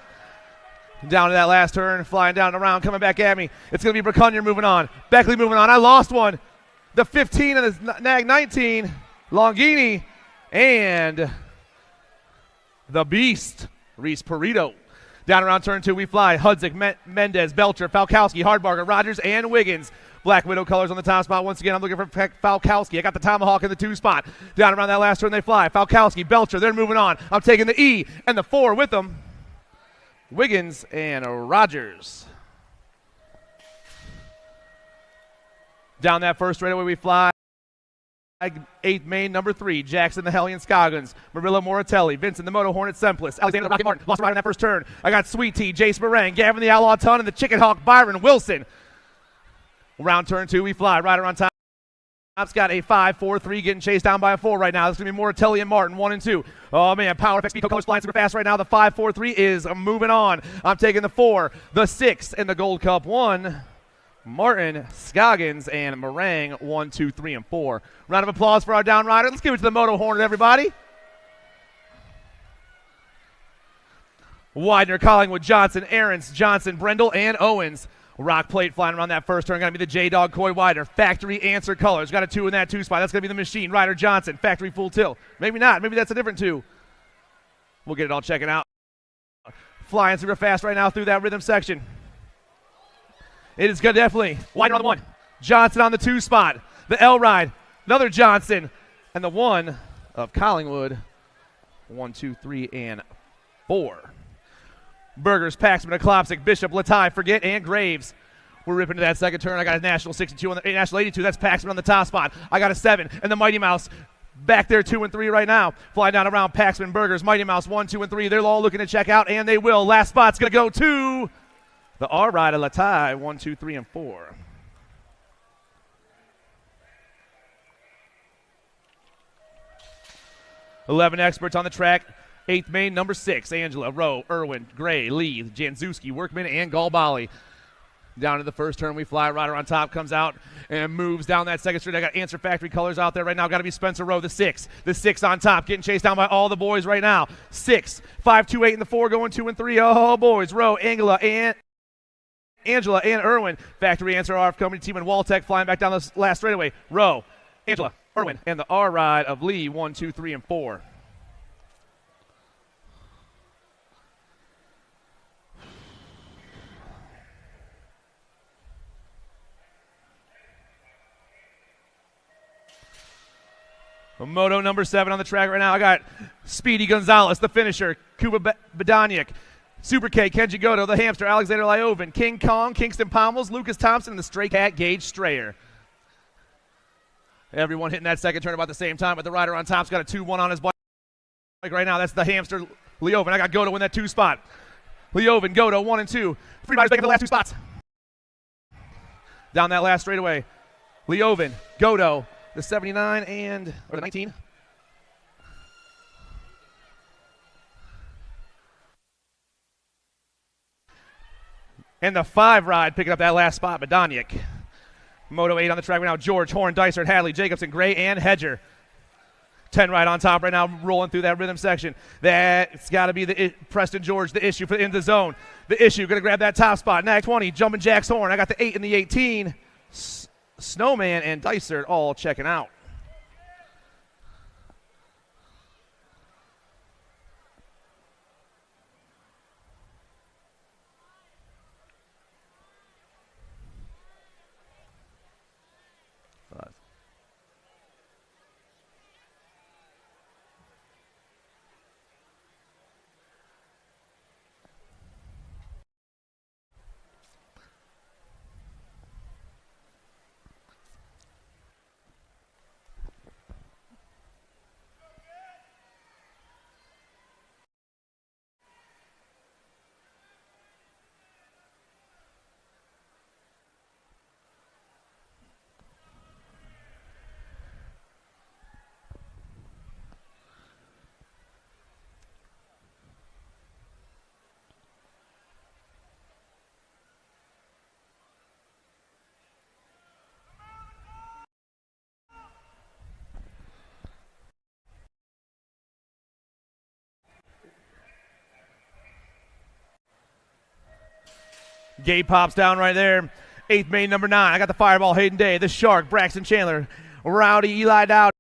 Speaker 2: Down to that last turn, flying down around, coming back at me. It's going to be Bracunyer moving on. Beckley moving on. I lost one. The 15 and the Nag 19. Longini and the Beast, Reese Perito. Down around turn 2, we fly. Hudzik, Mendez, Belcher, Falkowski, Hardbarger, Rogers, and Wiggins. Black Widow colors on the top spot. Once again, I'm looking for Falkowski. I got the Tomahawk in the 2 spot. Down around that last turn, they fly. Falkowski, Belcher, they're moving on. I'm taking the E and the 4 with them. Wiggins and Rogers. Down that first straightaway we fly. 8th main, number 3, Jackson the Hellion Scoggins, Marilla Moratelli, Vincent the Moto Hornet Semplis, Alexander the Rocket Martin, lost right on that first turn. I got Sweet Tea, Jace Meringue, Gavin the Outlaw Ton, and the Chicken Hawk Byron Wilson. Round turn 2, we fly. Rider on top. Top's got a 5-4-3, getting chased down by a 4 right now. This is going to be Moratelli and Martin, 1 and 2. Oh, man, Power FX Pico colors flying super fast right now. The 5-4-3 is moving on. I'm taking the 4, the 6, and the Gold Cup 1. Martin, Scoggins, and Meringue, 1, 2, 3, and 4. Round of applause for our down rider. Let's give it to the Moto Hornet, everybody. Widener, Collingwood, Johnson, Aarons, Johnson, Brendel, and Owens. Rock plate flying around that first turn. Going to be the J-Dog Coy Widener. Factory answer colors. Got a 2 in that 2 spot. That's going to be the Machine. Ryder Johnson. Factory full tilt. Maybe not. Maybe that's a different 2. We'll get it all checking out. Flying super fast right now through that rhythm section. It is good, definitely. Widener on the 1. Johnson on the 2 spot. The L ride. Another Johnson. And the 1 of Collingwood. 1, 2, 3, and 4. Burgers, Paxman, Klopsic, Bishop, Latai, Forget, and Graves. We're ripping to that second turn. I got a National 62 on the National 82. That's Paxman on the top spot. I got a 7, and the Mighty Mouse back there 2 and 3 right now. Flying down around Paxman, Burgers, Mighty Mouse 1, 2, and 3. They're all looking to check out, and they will. Last spot's going to go to the R ride of Latai, 1, 2, 3, and 4. Eleven experts on the track. 8th main, number 6, Angela, Rowe, Irwin, Gray, Lee, Janzewski, Workman, and Galbali. Down to the first turn, we fly. Rider on top comes out and moves down that second street. I got Answer Factory colors out there right now. Got to be Spencer Rowe, the 6. The 6 on top, getting chased down by all the boys right now. 6, 5, 2, 8, and the 4 going 2 and 3. Oh, boys. Rowe, Angela, and Irwin. Factory Answer RF Company team and Waltech flying back down the last straightaway. Rowe, Angela, Irwin, and the R ride of Lee, 1, 2, 3, and 4. Moto number 7 on the track right now. I got Speedy Gonzalez, the finisher, Kuba Badaniak, Super K, Kenji Goto, the hamster, Alexander Lyoven, King Kong, Kingston Pommels, Lucas Thompson, and the Stray Cat, Gage Strayer. Everyone hitting that second turn about the same time, but the rider on top's got a 2-1 on his bike right now. That's the hamster, Lyoven. I got Goto in that 2 spot. Lyoven, Goto, 1 and 2. 3 riders making the last 2 spots. Down that last straightaway. Lyoven, Goto, the 79 or the 19. And the 5 ride picking up that last spot, Badaniak. Moto 8 on the track right now. George, Horn, Dysart, Hadley, Jacobson, Gray, and Hedger. 10 right on top right now, rolling through that rhythm section. That's got to be the Preston George, the issue for in the zone. The issue, going to grab that top spot. Nag 20, Jumping Jack's Horn. I got the 8 and the 18. Snowman and Dysart all checking out. Gabe pops down right there. 8th main, number 9. I got the Fireball, Hayden Day, the Shark, Braxton Chandler, Rowdy, Eli Dowd,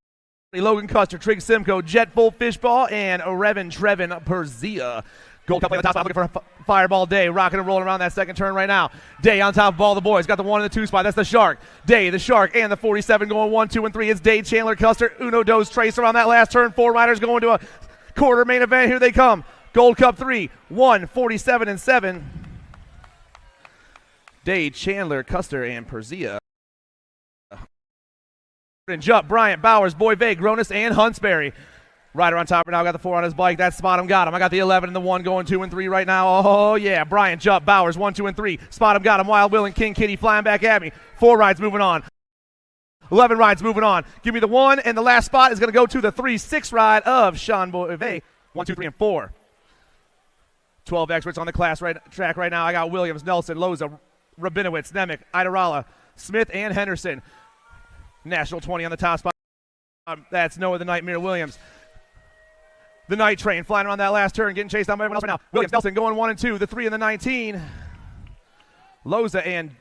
Speaker 2: Logan Custer, Trig Simcoe, Jet Full Fishball, and Trevin Perzia. Gold Cup on the top spot, looking for a fireball. Day rocking and rolling around that second turn right now. Day on top of all the boys. Got the 1 and the 2 spot. That's the Shark. Day, the Shark, and the 47 going 1, 2, and 3. It's Day, Chandler, Custer, Uno, Dos, Tracer on that last turn. 4 riders going to a quarter main event. Here they come. Gold Cup 3, 1, 47, and 7. Day, Chandler, Custer, and Perzia. And Jump, Bryant, Bowers, Boyve, Gronus, and Huntsberry. Rider on top right now, got the 4 on his bike. That spot him, got him. I got the 11 and the 1 going 2 and 3 right now. Oh, yeah. Bryant, Jump, Bowers, 1, 2, and 3. Spot him, got him. Wild Will and King Kitty flying back at me. 4 rides moving on. 11 rides moving on. Give me the 1, and the last spot is going to go to the 3-6 ride of Sean Boyve. 1, 2, 3, and 4. 12 experts on the track right now. I got Williams, Nelson, Loza, Rabinowitz, Nemec, Idarala, Smith, and Henderson. National 20 on the top spot. That's Noah the Nightmare Williams. The Night Train flying around that last turn, getting chased down by everyone else right now. Williams, Nelson going 1 and 2. The 3 and the 19. Loza and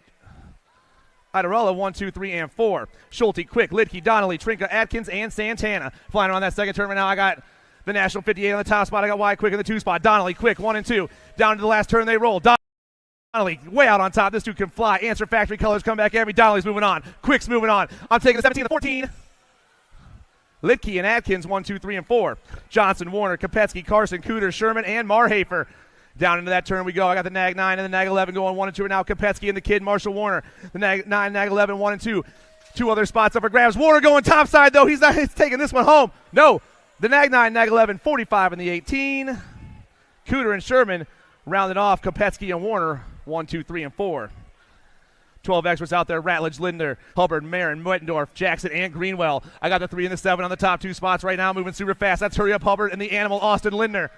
Speaker 2: Idarella 1, 2, 3, and 4. Schulte, Quick, Lidke, Donnelly, Trinka, Atkins, and Santana. Flying around that second turn right now. I got the National 58 on the top spot. I got Wyatt Quick in the 2 spot. Donnelly, Quick, 1 and 2. Down to the last turn they roll. Donnelly way out on top. This dude can fly. Answer Factory Colors come back at me. Donnelly's moving on. Quick's moving on. I'm taking the 17 and the 14. Lidke and Atkins 1, 2, 3, and 4. Johnson, Warner, Kopetsky, Carson, Cooter, Sherman, and Marhafer. Down into that turn we go. I got the Nag 9 and the Nag 11 going 1 and 2. And now Kopetsky and the kid, Marshall Warner. The Nag 9, Nag 11, 1 and 2. 2 other spots up for grabs. Warner going topside, though. He's taking this one home. No. The Nag 9, Nag 11, 45 and the 18. Cooter and Sherman rounded off. Kopetsky and Warner 1, 2, 3, and 4. 12 experts out there. Ratledge, Linder, Hubbard, Marin, Wettendorf, Jackson, and Greenwell. I got the 3 and the 7 on the top 2 spots right now, moving super fast. That's Hurry Up Hubbard and the Animal Austin Linder.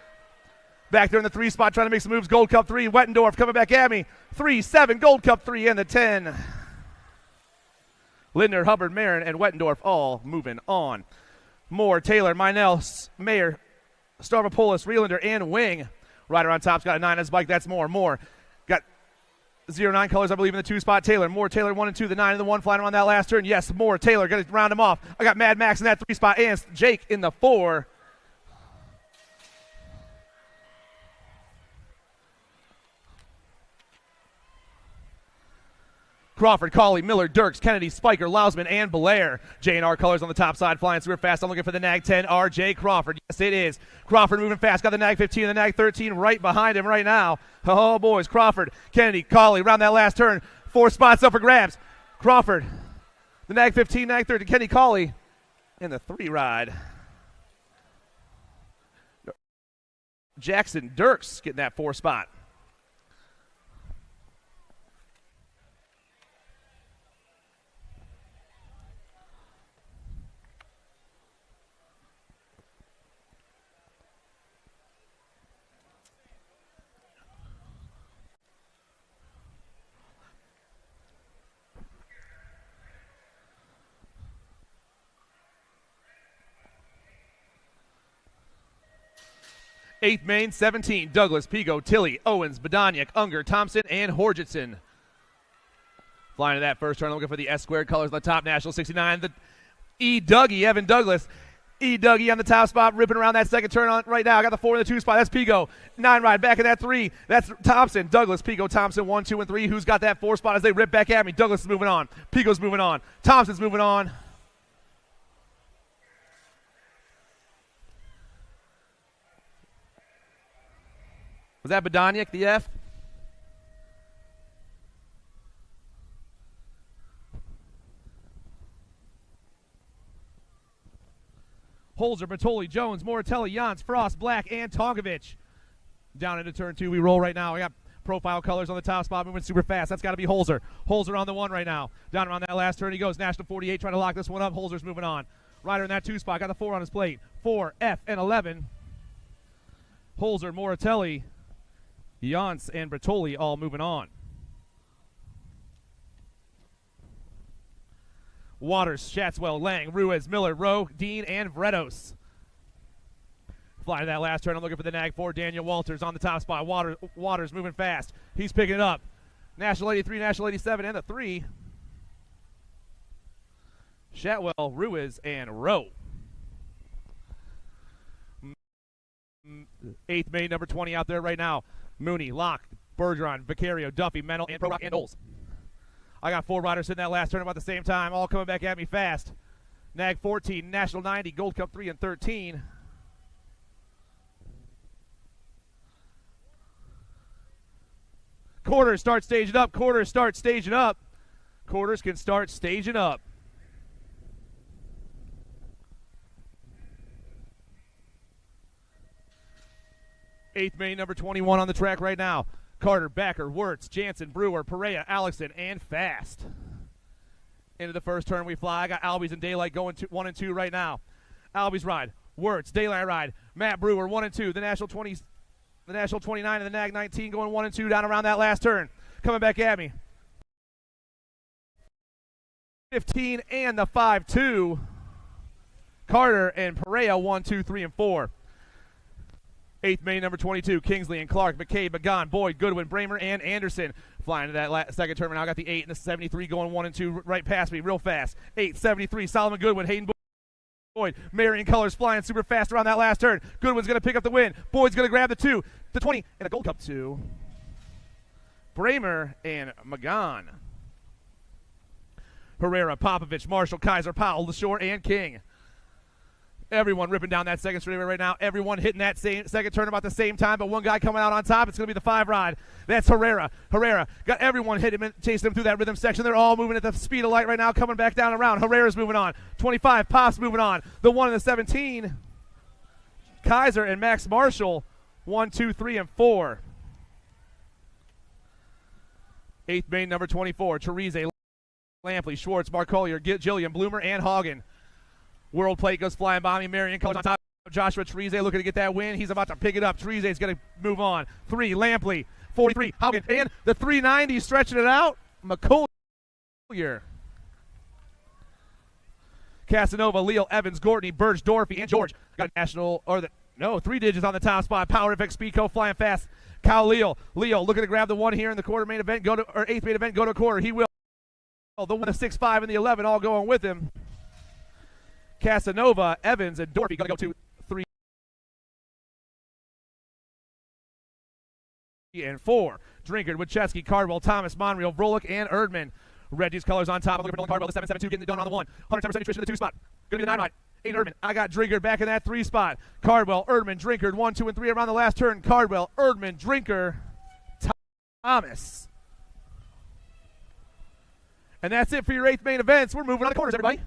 Speaker 2: Back there in the 3 spot, trying to make some moves. Gold Cup 3, Wettendorf coming back at me. 3, 7, Gold Cup 3, and the 10. Linder, Hubbard, Marin, and Wettendorf all moving on. Moore, Taylor, Minell, Mayer, Stavropoulos, Reelander, and Wing. Rider on top's got a 9 on his bike. That's Moore. Got 09 colors, I believe, in the 2 spot. Taylor, 1 and 2. The 9 and the 1 flying around that last turn. Yes, Moore, Taylor, going to round him off. I got Mad Max in that 3 spot and Jake in the 4. Crawford, Colley, Miller, Dirks, Kennedy, Spiker, Lausman, and Belair. J&R colors on the top side, flying super fast. I'm looking for the Nag 10, RJ Crawford. Yes, it is. Crawford moving fast. Got the Nag 15 and the Nag 13 right behind him right now. Oh, boys. Crawford, Kennedy, Colley, around that last turn. 4 spots up for grabs. Crawford, the Nag 15, Nag 13, Kennedy, Colley in the 3 ride. Jackson, Dirks getting that 4 spot. Eighth main, 17. Douglas, Pigo, Tilley, Owens, Badaniak, Unger, Thompson, and Horjitson. Flying to that first turn, looking for the S-squared colors on the top. National 69. The E. Dougie, Evan Douglas. E. Dougie on the top spot, ripping around that second turn on right now. I got the 4 in the 2 spot. That's Pigo. 9 ride back in that 3. That's Thompson. Douglas, Pigo, Thompson, 1, 2, and 3. Who's got that 4 spot as they rip back at me? Douglas is moving on. Pigo's moving on. Thompson's moving on. Was that Badaniak, the F? Holzer, Bertoli, Jones, Moratelli, Jans, Frost, Black, and Tonkovic. Down into turn 2 we roll right now. We got profile colors on the top spot moving super fast. That's got to be Holzer. Holzer on the 1 right now. Down around that last turn he goes. National 48 trying to lock this one up. Holzer's moving on. Rider in that 2 spot. Got the 4 on his plate. 4, F, and 11. Holzer, Moratelli, Jans, and Bertoli all moving on. Waters, Shatswell, Lang, Ruiz, Miller, Rowe, Dean, and Vredos. Flying to that last turn. I'm looking for the Nag 4. Daniel Walters on the top spot. Waters moving fast. He's picking it up. National 83, National 87, and the 3. Shatwell, Ruiz, and Rowe. 8th main, number 20 out there right now. Mooney, Locke, Bergeron, Vicario, Duffy, Mennel, and Pro Rock and Doles. I got 4 riders in that last turn about the same time, all coming back at me fast. Nag 14, National 90, Gold Cup 3 and 13. Quarters start staging up. Quarters start staging up. Quarters can start staging up. Eighth main, number 21 on the track right now. Carter, Backer, Wirtz, Jansen, Brewer, Perea, Alexson, and Fast. Into the first turn we fly. I got Albies and Daylight going 1 and 2 right now. Albies ride. Wirtz, Daylight ride. Matt Brewer 1 and 2. The National 20, the National 29 and the Nag 19 going 1 and 2 down around that last turn. Coming back at me. 15 and the 5-2. Carter and Perea 1, 2, 3, and 4. 8th main, number 22, Kingsley and Clark, McCabe, McGon, Boyd, Goodwin, Bramer, and Anderson. Flying to that second turn. Now I got the 8 and the 73 going 1 and 2 right past me real fast. 8, 73, Solomon Goodwin, Hayden Boyd, Marion Colors flying super fast around that last turn. Goodwin's going to pick up the win. Boyd's going to grab the 2, the 20, and a Gold Cup 2. Bramer and McGon. Herrera, Popovich, Marshall, Kaiser, Powell, LaShore, and King. Everyone ripping down that second straightaway right now. Everyone hitting that same second turn about the same time, but one guy coming out on top. It's going to be the 5 ride. That's Herrera. Herrera got everyone hitting him, chasing him through that rhythm section. They're all moving at the speed of light right now, coming back down around. Herrera's moving on. 25, Pop's moving on. The 1 and the 17, Kaiser and Max Marshall, 1, 2, 3, and 4. 8th main, number 24, Therese, Lampley, Schwartz, Marcollier, Gilliam, Bloomer, and Hagen. World plate goes flying by me. Marion Colors on top. Joshua Therese looking to get that win. He's about to pick it up. Therese is going to move on. 3, Lampley. 43, Hagen. And the 390 stretching it out. McCollier. Casanova, Leal, Evans, Gortney, Burge, Dorothy, and George. Got a national, or the, no, 3 digits on the top spot. Power FX Speedco flying fast. Kyle Leal. Leal looking to grab the 1 here in the quarter main event. Go to, or 8th main event, go to a quarter. He will. The 1, the 6, 5, and the 11 all going with him. Casanova, Evans, and Dorothy going to go 2, 3, and 4. Drinkard, Winchesky, Cardwell, Thomas, Monreal, Vrolick, and Erdman. Reggie's Colors on top. I'm looking for Cardwell, the 7-7-2, getting it done on the 1. 110% nutrition in the 2 spot. Going to be the 9 ride. 8 Erdman. I got Drinkard back in that 3 spot. Cardwell, Erdman, Drinkard, 1, 2, and 3 around the last turn. Cardwell, Erdman, Drinkard, Thomas. And that's it for your 8th main events. We're moving on the corners, everybody.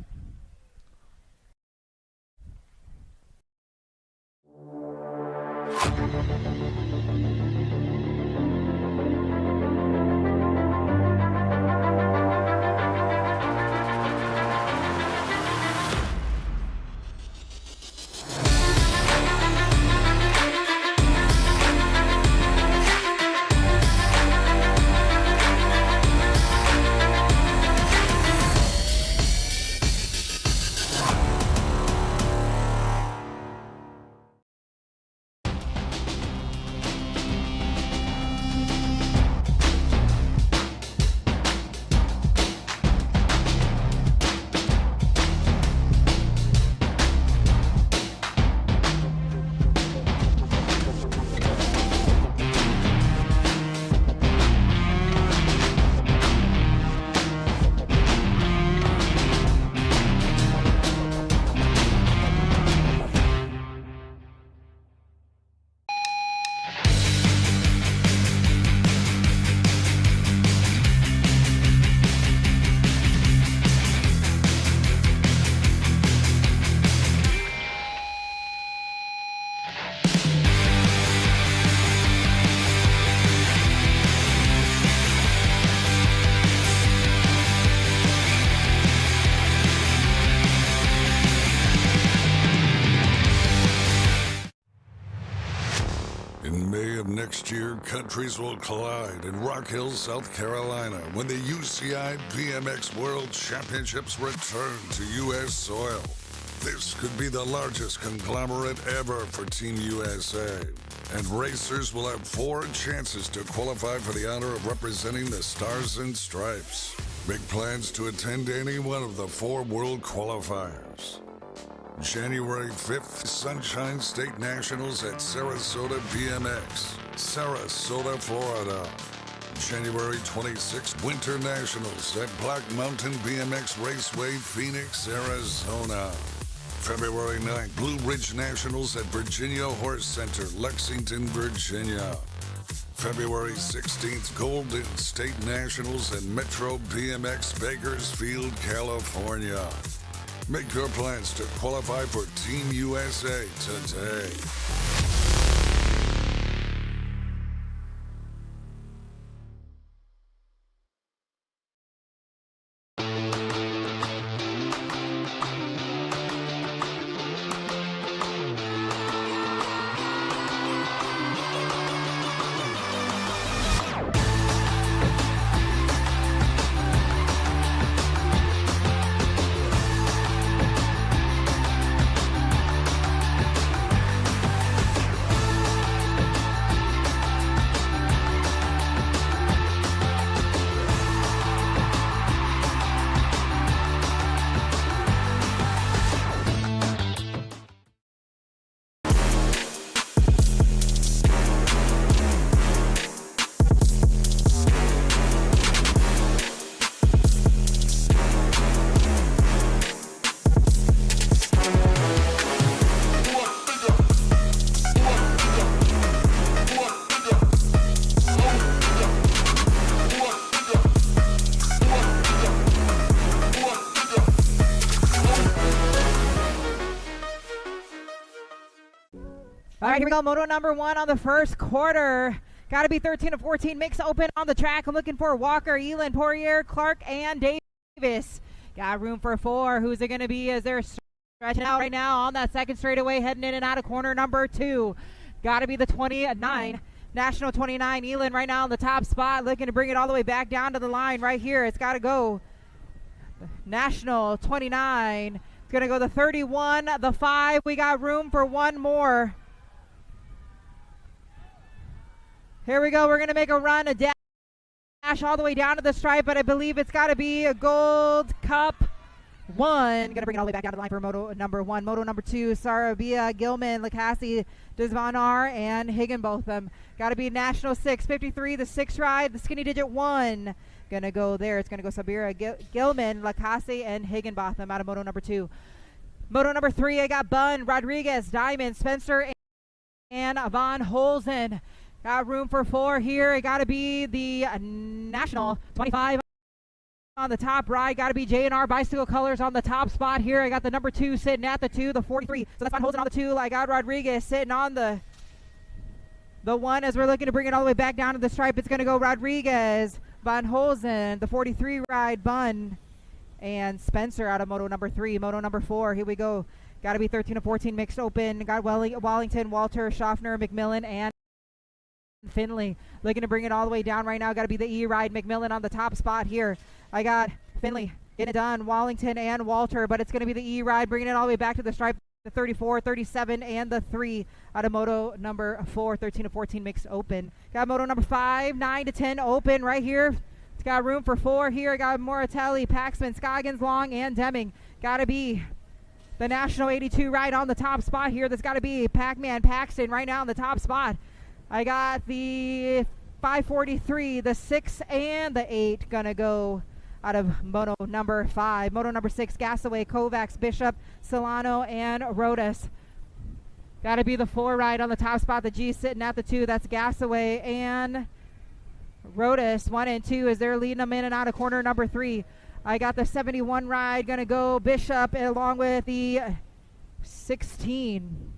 Speaker 3: Next year, countries will collide in Rock Hill, South Carolina when the UCI BMX World Championships return to U.S. soil. This could be the largest conglomerate ever for Team USA. And racers will have 4 chances to qualify for the honor of representing the Stars and Stripes. Make plans to attend any one of the 4 world qualifiers. January 5th, Sunshine State Nationals at Sarasota BMX, Sarasota, Florida. January 26th, Winter Nationals at Black Mountain BMX Raceway, Phoenix, Arizona. February 9th, Blue Ridge Nationals at Virginia Horse Center, Lexington, Virginia. February 16th, Golden State Nationals at Metro BMX Bakersfield, California. Make your plans to qualify for Team USA today.
Speaker 4: All right, here we go. Moto number 1 on the first quarter. Got to be 13 to 14. Mix open on the track. I'm looking for Walker, Elin, Poirier, Clark, and Davis. Got room for 4. Who's it going to be as they're stretching out right now on that second straightaway, heading in and out of corner number 2. Got to be the 29. National 29, Elin right now on the top spot, looking to bring it all the way back down to the line right here. It's got to go. National 29. It's going to go the 31, the 5. We got room for 1 more. Here we go. We're going to make a run, a dash all the way down to the stripe, but I believe it's got to be a Gold Cup 1. Going to bring it all the way back down to the line for Moto number 1. Moto number 2, Sarabia, Gilman, Lacassi, Desvanar, and Higginbotham. Got to be National 6, 53, the 6 ride, the skinny digit 1. Going to go there. It's going to go Sabira, Gilman, Lacassi, and Higginbotham out of Moto number 2. Moto number 3, I got Bunn, Rodriguez, Diamond, Spencer, and Von Holzen. Got room for 4 here. It got to be the National 25 on the top ride. Got to be J&R Bicycle Colors on the top spot here. I got the number 2 sitting at the 2, the 43. So that's Von Holzen on the 2. I got Rodriguez sitting on the 1 as we're looking to bring it all the way back down to the stripe. It's going to go Rodriguez, Von Holzen, the 43 ride, Bunn, and Spencer out of Moto number 3. Moto number 4, here we go. Got to be 13 to 14 mixed open. Got Wallington, Walter, Schaffner, McMillan, and Finley. Looking to bring it all the way down right now. Got to be the E-Ride, McMillan on the top spot here. I got Finley getting it done, Wallington and Walter, but it's going to be the E-Ride bringing it all the way back to the stripe. The 34, 37, and the 3 out of Moto number 4, 13 to 14 mixed open. Got Moto number 5, 9 to 10 open right here. It's got room for 4 here. I got Moratelli, Paxman, Scoggins, Long, and Deming. Got to be the National 82 ride on the top spot here. That's got to be Pac-Man Paxton right now on the top spot. I got the 543, the 6, and the 8 gonna go out of Moto number 5. Moto number 6, Gasaway, Kovacs, Bishop, Solano, and Rodas. Gotta be the 4 ride on the top spot. The G sitting at the 2. That's Gasaway and Rodas. 1 and 2 as they're leading them in and out of corner number 3. I got the 71 ride gonna go Bishop along with the 16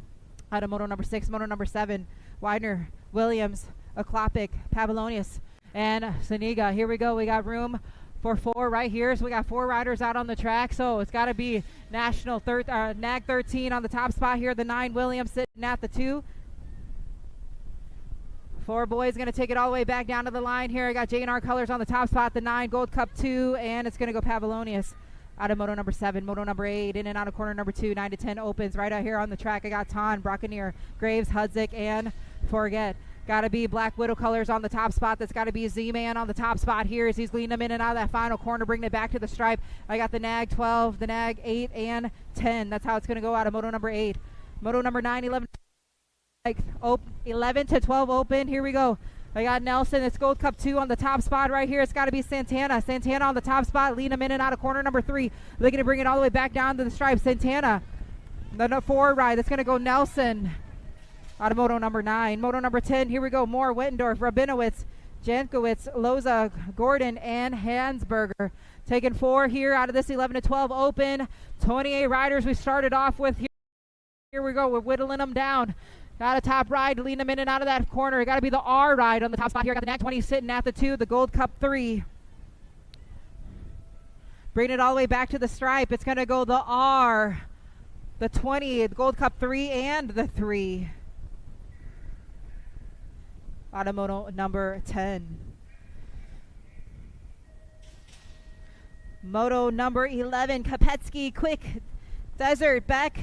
Speaker 4: out of Moto number 6. Moto number 7, Widener, Williams, Aklopic, Pavlonius, and Saniga. Here we go. We got room for 4 right here. So we got 4 riders out on the track. So it's got to be National NAG 13 on the top spot here. The 9 Williams sitting at the 2. 4 boys going to take it all the way back down to the line here. I got J&R Colors on the top spot. The 9 Gold Cup 2, and it's going to go Pavlonius out of Moto number 7. Moto number 8 in and out of corner number 2. 9 to 10 opens right out here on the track. I got Ton, Brockeneer, Graves, Hudzik, and Forget. Got to be Black Widow colors on the top spot. That's got to be Z-Man on the top spot here as he's leading them in and out of that final corner, bringing it back to the stripe. I got the Nag 12, the Nag 8, and 10. That's how it's going to go out of Moto number 8. Moto number 9, 11, 11 to 12 open. Here we go. I got Nelson. It's Gold Cup 2 on the top spot right here. It's got to be Santana. Santana on the top spot, leading him in and out of corner number 3. Looking to bring it all the way back down to the stripe. Santana, the 4 ride. That's going to go Nelson out of Moto number 9. Moto number 10, here we go. Moore, Wittendorf, Rabinowitz, Jankowitz, Loza, Gordon, and Hansberger. Taking 4 here out of this 11 to 12 open. 28 riders we started off with here. Here we go. We're whittling them down. Got a top ride, leading them in and out of that corner. It got to be the R ride on the top spot here. Got the NAC 20 sitting at the 2, the Gold Cup 3. Bring it all the way back to the stripe. It's going to go the R, the 20, the Gold Cup 3, and the 3. Moto number 10. Moto number 11, Kopetsky, Quick, Desert, Beck,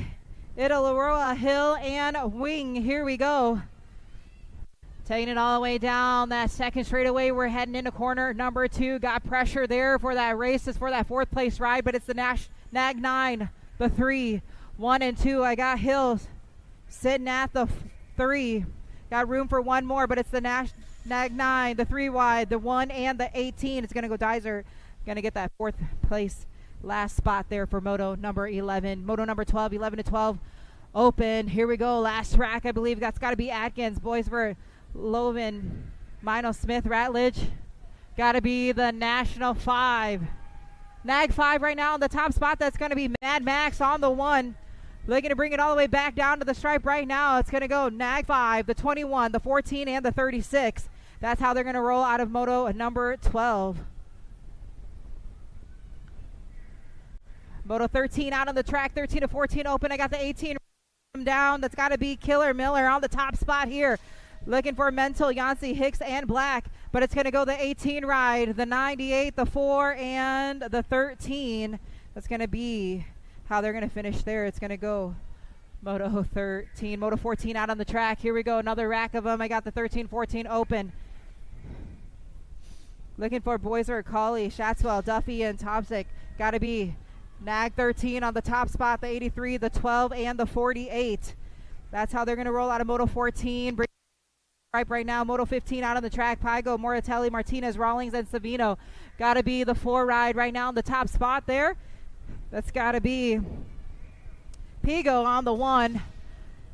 Speaker 4: Italaroa, Hill, and Wing. Here we go. Taking it all the way down that second straightaway. We're heading into corner number 2. Got pressure there for that race. It's for that 4th place ride, but it's the Nag 9, the 3. 1 and 2. I got Hill sitting at the 3. Got room for one more, but it's the Nag 9, the 3 wide, the 1, and the 18. It's going to go Dizer. Going to get that 4th place last spot there for Moto number 11. Moto number 12, 11 to 12 open. Here we go. Last track, I believe that's got to be Atkins, Boisvert, Loven, Mino Smith, Ratledge. Got to be the National 5. Nag 5 right now on the top spot. That's going to be Mad Max on the 1. Looking to bring it all the way back down to the stripe right now. It's going to go Nag 5, the 21, the 14, and the 36. That's how they're going to roll out of Moto number 12. Moto 13 out on the track, 13 to 14 open. I got the 18 down. That's got to be Killer Miller on the top spot here. Looking for Mental, Yancey, Hicks, and Black. But it's going to go the 18 ride, the 98, the 4, and the 13. That's going to be how they're going to finish there. It's going to go Moto 13, Moto 14 out on the track. Here we go, another rack of them. I got the 13, 14 open. Looking for Boiser, Colley, Shatswell, Duffy, and Topsic. Got to be Nag 13 on the top spot, the 83, the 12, and the 48. That's how they're going to roll out of Moto 14. Bring right now, Moto 15 out on the track. Pygo, Moratelli, Martinez, Rawlings, and Savino. Got to be the 4 ride right now on the top spot there. That's got to be Pigo on the 1.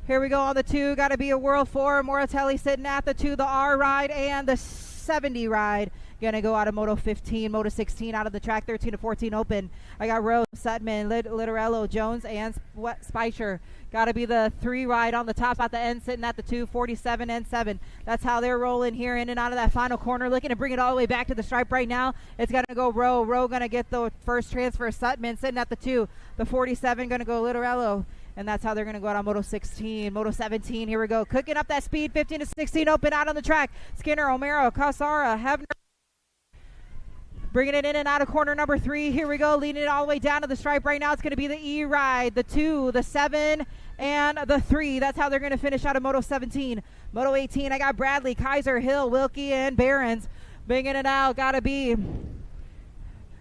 Speaker 4: Here we go on the 2. Got to be a World 4. Moratelli sitting at the 2, the R ride, and the 70 ride. Going to go out of Moto 15, Moto 16 out of the track, 13 to 14 open. I got Rose, Sutman, Littorello, Jones, and Spicer. Got to be the 3 ride on the top at the end, sitting at the 2, 47, and 7. That's how they're rolling here in and out of that final corner. Looking to bring it all the way back to the stripe right now. It's going to go Rowe. Rowe going to get the first transfer. Sutman sitting at the 2. The 47 going to go Littorello. And that's how they're going to go out on Moto 16. Moto 17, here we go. Cooking up that speed, 15 to 16 open out on the track. Skinner, Omero, Casara, Hebner. Bringing it in and out of corner number 3. Here we go, leading it all the way down to the stripe right now. It's going to be the E ride, the 2, the 7, and the 3. That's how they're going to finish out of Moto 17. Moto 18, I got Bradley, Kaiser, Hill, Wilkie, and Barons. Bringing it out, got to be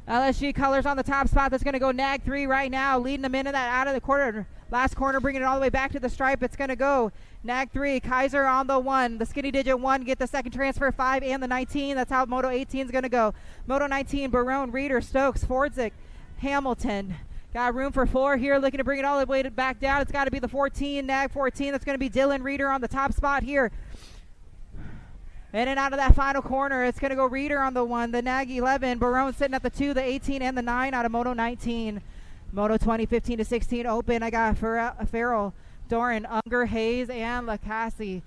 Speaker 4: LSG colors on the top spot. That's going to go Nag 3 right now, leading them into that out of the corner. Last corner, bringing it all the way back to the stripe. It's going to go Nag 3, Kaiser on the 1, the skinny digit 1, get the second transfer, 5, and the 19. That's how Moto 18 is going to go. Moto 19, Barone, Reeder, Stokes, Fordzik, Hamilton. Got room for 4 here, looking to bring it all the way back down. It's got to be the 14, Nag 14. That's going to be Dylan Reeder on the top spot here. In and out of that final corner, it's going to go Reeder on the 1, the Nag 11, Barone sitting at the 2, the 18, and the 9 out of Moto 19. Moto 20, 15 to 16 open. I got Farrell, Doran, Unger, Hayes, and Lacassie.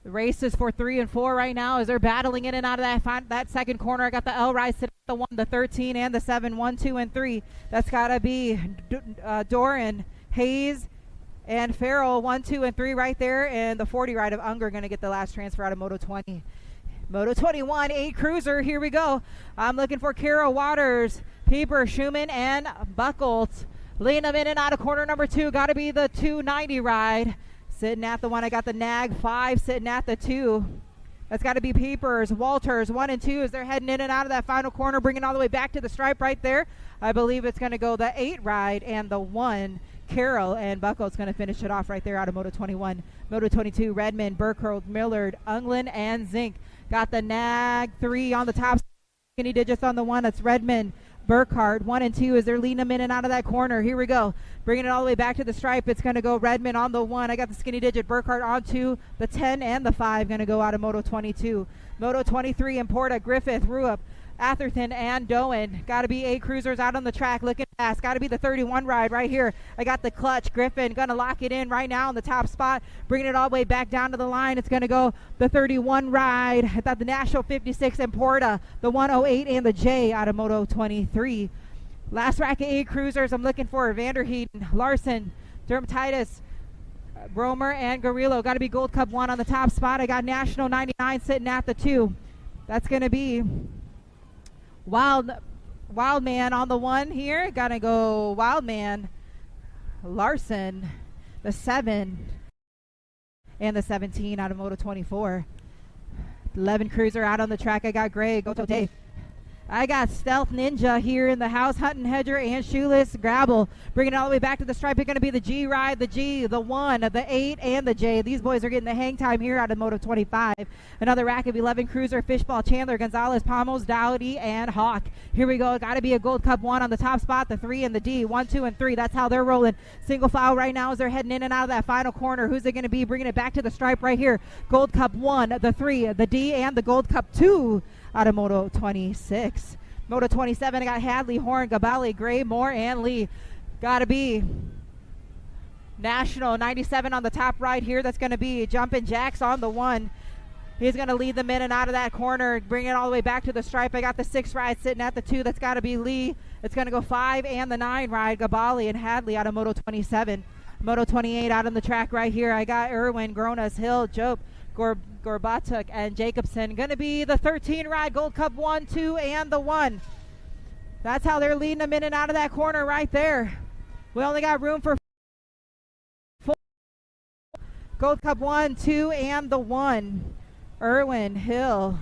Speaker 4: The race is for 3 and 4 right now as they're battling in and out of that second corner. I got the L Rise sitting at the 1, the 13, and the 7, 1, 2, and 3. That's got to be Doran, Hayes, and Farrell, 1, 2, and 3 right there. And the 40 ride of Unger going to get the last transfer out of Moto 20. Moto 21, 8 Cruiser, here we go. I'm looking for Kara Waters, Pieper, Schumann, and Buckles. Leading them in and out of corner number 2. Got to be the 290 ride. Sitting at the 1, I got the Nag 5 sitting at the 2. That's got to be Peepers. Walters 1 and 2 as they're heading in and out of that final corner, bringing all the way back to the stripe right there. I believe it's going to go the 8 ride and the 1. Carroll and Buckles going to finish it off right there out of Moto 21. Moto 22, Redmond, Burkhold, Millard, Unglin, and Zink. Got the Nag 3 on the top. Skinny digits on the 1. That's Redmond. Burkhardt 1 and 2 as they're leading them in and out of that corner. Here we go. Bringing it all the way back to the stripe. It's going to go Redmond on the 1. I got the skinny digit. Burkhardt on 2. The 10 and the 5 going to go out of Moto 22. Moto 23, Importa, Griffith, Ruup, Atherton, and Doan. Got to be 8 cruisers out on the track looking fast. Got to be the 31 ride right here. I got the clutch. Griffin going to lock it in right now in the top spot. Bringing it all the way back down to the line. It's going to go the 31 ride. I thought the National 56 Importa, the 108 and the J out of Moto 23. Last rack of 8 cruisers. I'm looking for Vanderheeden, Larson, Dermatitis, Romer, and Gorillo. Got to be Gold Cup 1 on the top spot. I got National 99 sitting at the 2. That's going to be Wild Man on the 1 here. Gotta go Wild Man, Larson, the 7, and the 17 out of Moto 24. 11 cruiser out on the track. I got Gray, Goto Dave. I got Stealth Ninja here in the house, Hutton Hedger and Shoeless Grabble. Bringing it all the way back to the stripe. It's going to be the G ride, the G, the 1, the 8, and the J. These boys are getting the hang time here out of Moto 25. Another rack of 11 cruiser, Fishball, Chandler, Gonzalez, Palmos, Dowdy, and Hawk. Here we go. Got to be a Gold Cup 1 on the top spot, the 3 and the D. 1, 2, and 3. That's how they're rolling. Single file right now as they're heading in and out of that final corner. Who's it going to be? Bringing it back to the stripe right here. Gold Cup 1, the 3, the D, and the Gold Cup 2 out of Moto 26. Moto 27, I got Hadley, Horn, Gabali, Gray, Moore, and Lee. Got to be National 97 on the top right here. That's going to be Jumpin' Jacks on the 1. He's going to lead them in and out of that corner, bring it all the way back to the stripe. I got the 6 ride sitting at the 2. That's got to be Lee. It's going to go 5 and the 9 ride, Gabali and Hadley out of Moto 27. Moto 28 out on the track right here. I got Irwin, Gronas, Hill, Jope, Gorbatuk, and Jacobson. Going to be the 13 ride, Gold Cup 1, 2, and the 1. That's how they're leading them in and out of that corner right there. We only got room for 4. Gold Cup 1, 2, and the 1. Irwin, Hill.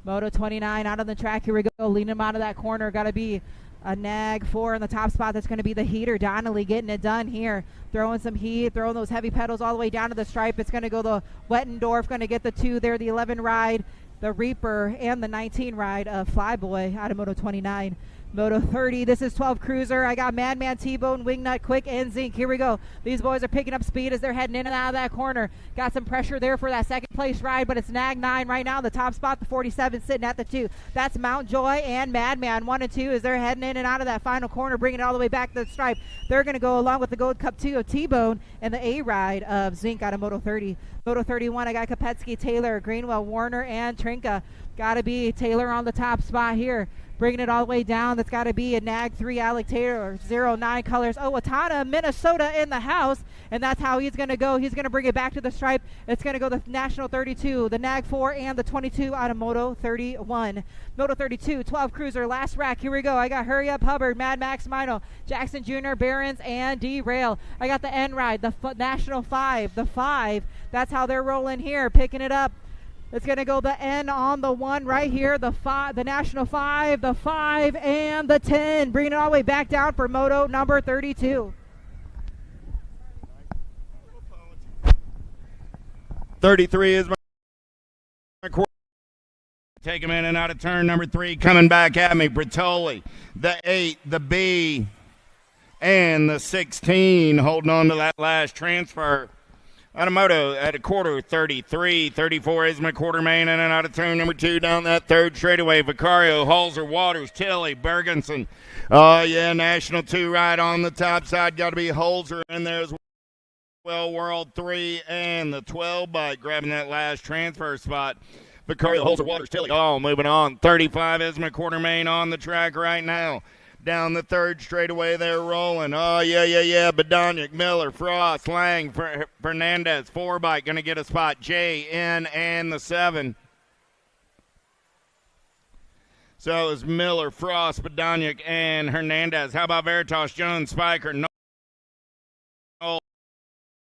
Speaker 4: Moto 29 out on the track. Here we go. Leading them out of that corner. Got to be a Nag 4 in the top spot. That's going to be the heater. Donnelly getting it done here. Throwing some heat, throwing those heavy pedals all the way down to the stripe. It's going to go the Wettendorf, going to get the 2 there, the 11 ride, the Reaper, and the 19 ride of Flyboy out of Moto 29. Moto 30, this is 12 cruiser. I got Madman, T-Bone, Wingnut, Quick, and Zink. Here we go. These boys are picking up speed as they're heading in and out of that corner. Got some pressure there for that second place ride, but it's Nag 9 right now. The top spot, the 47 sitting at the 2. That's Mountjoy and Madman 1 and 2 as they're heading in and out of that final corner, bringing it all the way back to the stripe. They're going to go along with the Gold Cup 2 of T-Bone and the A ride of Zink out of Moto 30. Moto 31, I got Kopetsky, Taylor, Greenwell, Warner, and Trinka. Got to be Taylor on the top spot here. Bringing it all the way down. That's got to be a Nag 3 Alec Taylor, 09 colors. Owatonna, Minnesota in the house. And that's how he's going to go. He's going to bring it back to the stripe. It's going to go the National 32, the Nag 4, and the 22 out of Moto 31. Moto 32, 12 cruiser, last rack. Here we go. I got Hurry Up Hubbard, Mad Max Mino, Jackson Jr., Barons, and D-Rail. I got the N ride, the National 5, the 5. That's how they're rolling here, picking it up. It's going to go the N on the 1 right here, the 5, the National 5, the 5, and the 10. Bringing it all the way back down for Moto number 32.
Speaker 1: 33 is my quarter. Take him in and out of turn number 3. Coming back at me, Bertoli, the 8, the B, and the 16. Holding on to that last transfer. Automoto at a quarter, 33. 34 is my quarter main in and out of turn number 2 down that third straightaway. Vicario, Halser, Waters, Tilley, Bergenson. Oh, yeah, National 2 right on the top side. Got to be Holzer in there as well. World 3 and the 12 bike grabbing that last transfer spot. Vicario, Holzer, Waters, Tilley. Oh, moving on. 35 is my quarter main on the track right now. Down the third straightaway, they're rolling. Oh, yeah. Badonic, Miller, Frost, Lang, Fernandez, 4 bike, going to get a spot. J, N, and the 7. So it's Miller, Frost, Badonic, and Hernandez. How about Veritas, Jones, Spiker,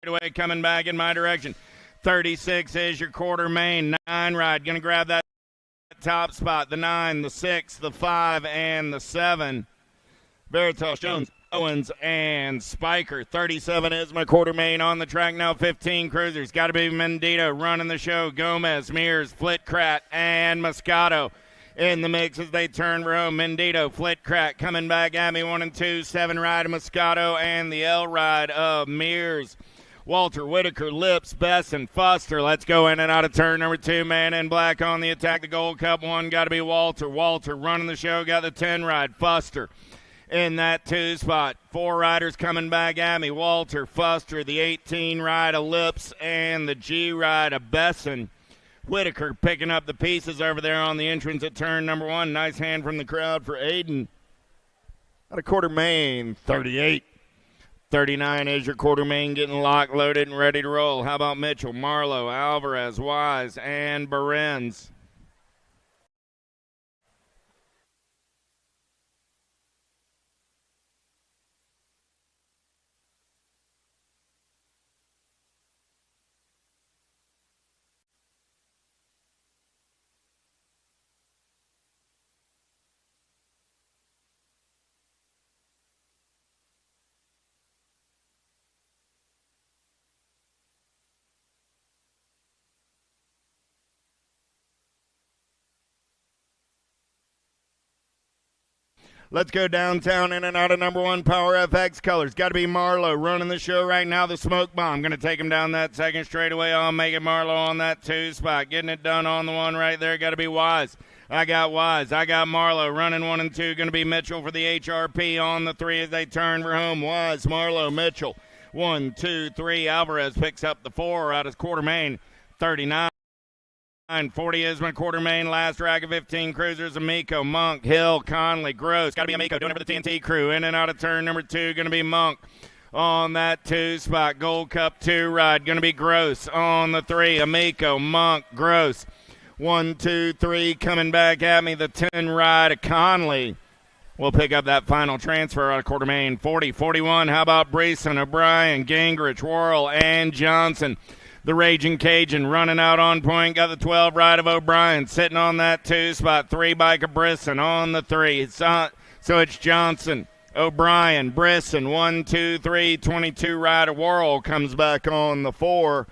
Speaker 1: straightaway coming back in my direction. 36 is your quarter main. 9 ride. Going to grab that top spot. The 9, the 6, the 5, and the 7. Veritas, Jones, Owens, and Spiker. 37 is my quarter main on the track now. 15 cruisers. Got to be Mendito running the show. Gomez, Mears, Flitcrat, and Moscato in the mix as they turn for home. Mendito, Flitcrat coming back at me. 1 and 2. 7 ride of Moscato and the L ride of Mears. Walter, Whitaker, Lips, Besson, Fuster. Let's go in and out of turn number 2. Man in black on the attack. The Gold Cup 1 got to be Walter. Walter running the show. Got the 10 ride. Fuster in that 2 spot. 4 riders coming back at me. Walter, Fuster, the 18 ride of Lips, and the G ride of Besson. Whitaker picking up the pieces over there on the entrance at turn number 1. Nice hand from the crowd for Aiden. Out of quarter main, 38. 39 is your quarter main getting locked, loaded, and ready to roll. How about Mitchell, Marlowe, Alvarez, Wise, and Berenz? Let's go downtown in and out of number 1 Power FX colors. Got to be Marlowe running the show right now. The smoke bomb. Going to take him down that second straightaway. I'll make it Marlowe on that 2 spot. Getting it done on the 1 right there. Got to be Wise. I got Wise. I got Marlowe running 1 and 2. Going to be Mitchell for the HRP on the 3 as they turn for home. Wise, Marlowe, Mitchell. 1, 2, 3. Alvarez picks up the 4 out of quarter main. 39. 40 is my quarter main. Last rack of 15 cruisers. Amico, Monk, Hill, Conley, Gross. Got to be Amico doing it for the TNT crew. In and out of turn number 2. Going to be Monk on that 2 spot. Gold Cup 2 ride. Going to be Gross on the 3. Amico, Monk, Gross. 1, 2, 3. Coming back at me. The 10 ride of Conley. We'll pick up that final transfer out of quarter main. 40, 41. How about Breeson, O'Brien, Gingrich, Worrell, and Johnson? The Raging Cajun running out on point. Got the 12 ride of O'Brien sitting on that 2 spot. 3 bike of Brisson on the 3. So it's Johnson, O'Brien, Brisson. 1, 2, 3. 22 ride of Worrell comes back on the 4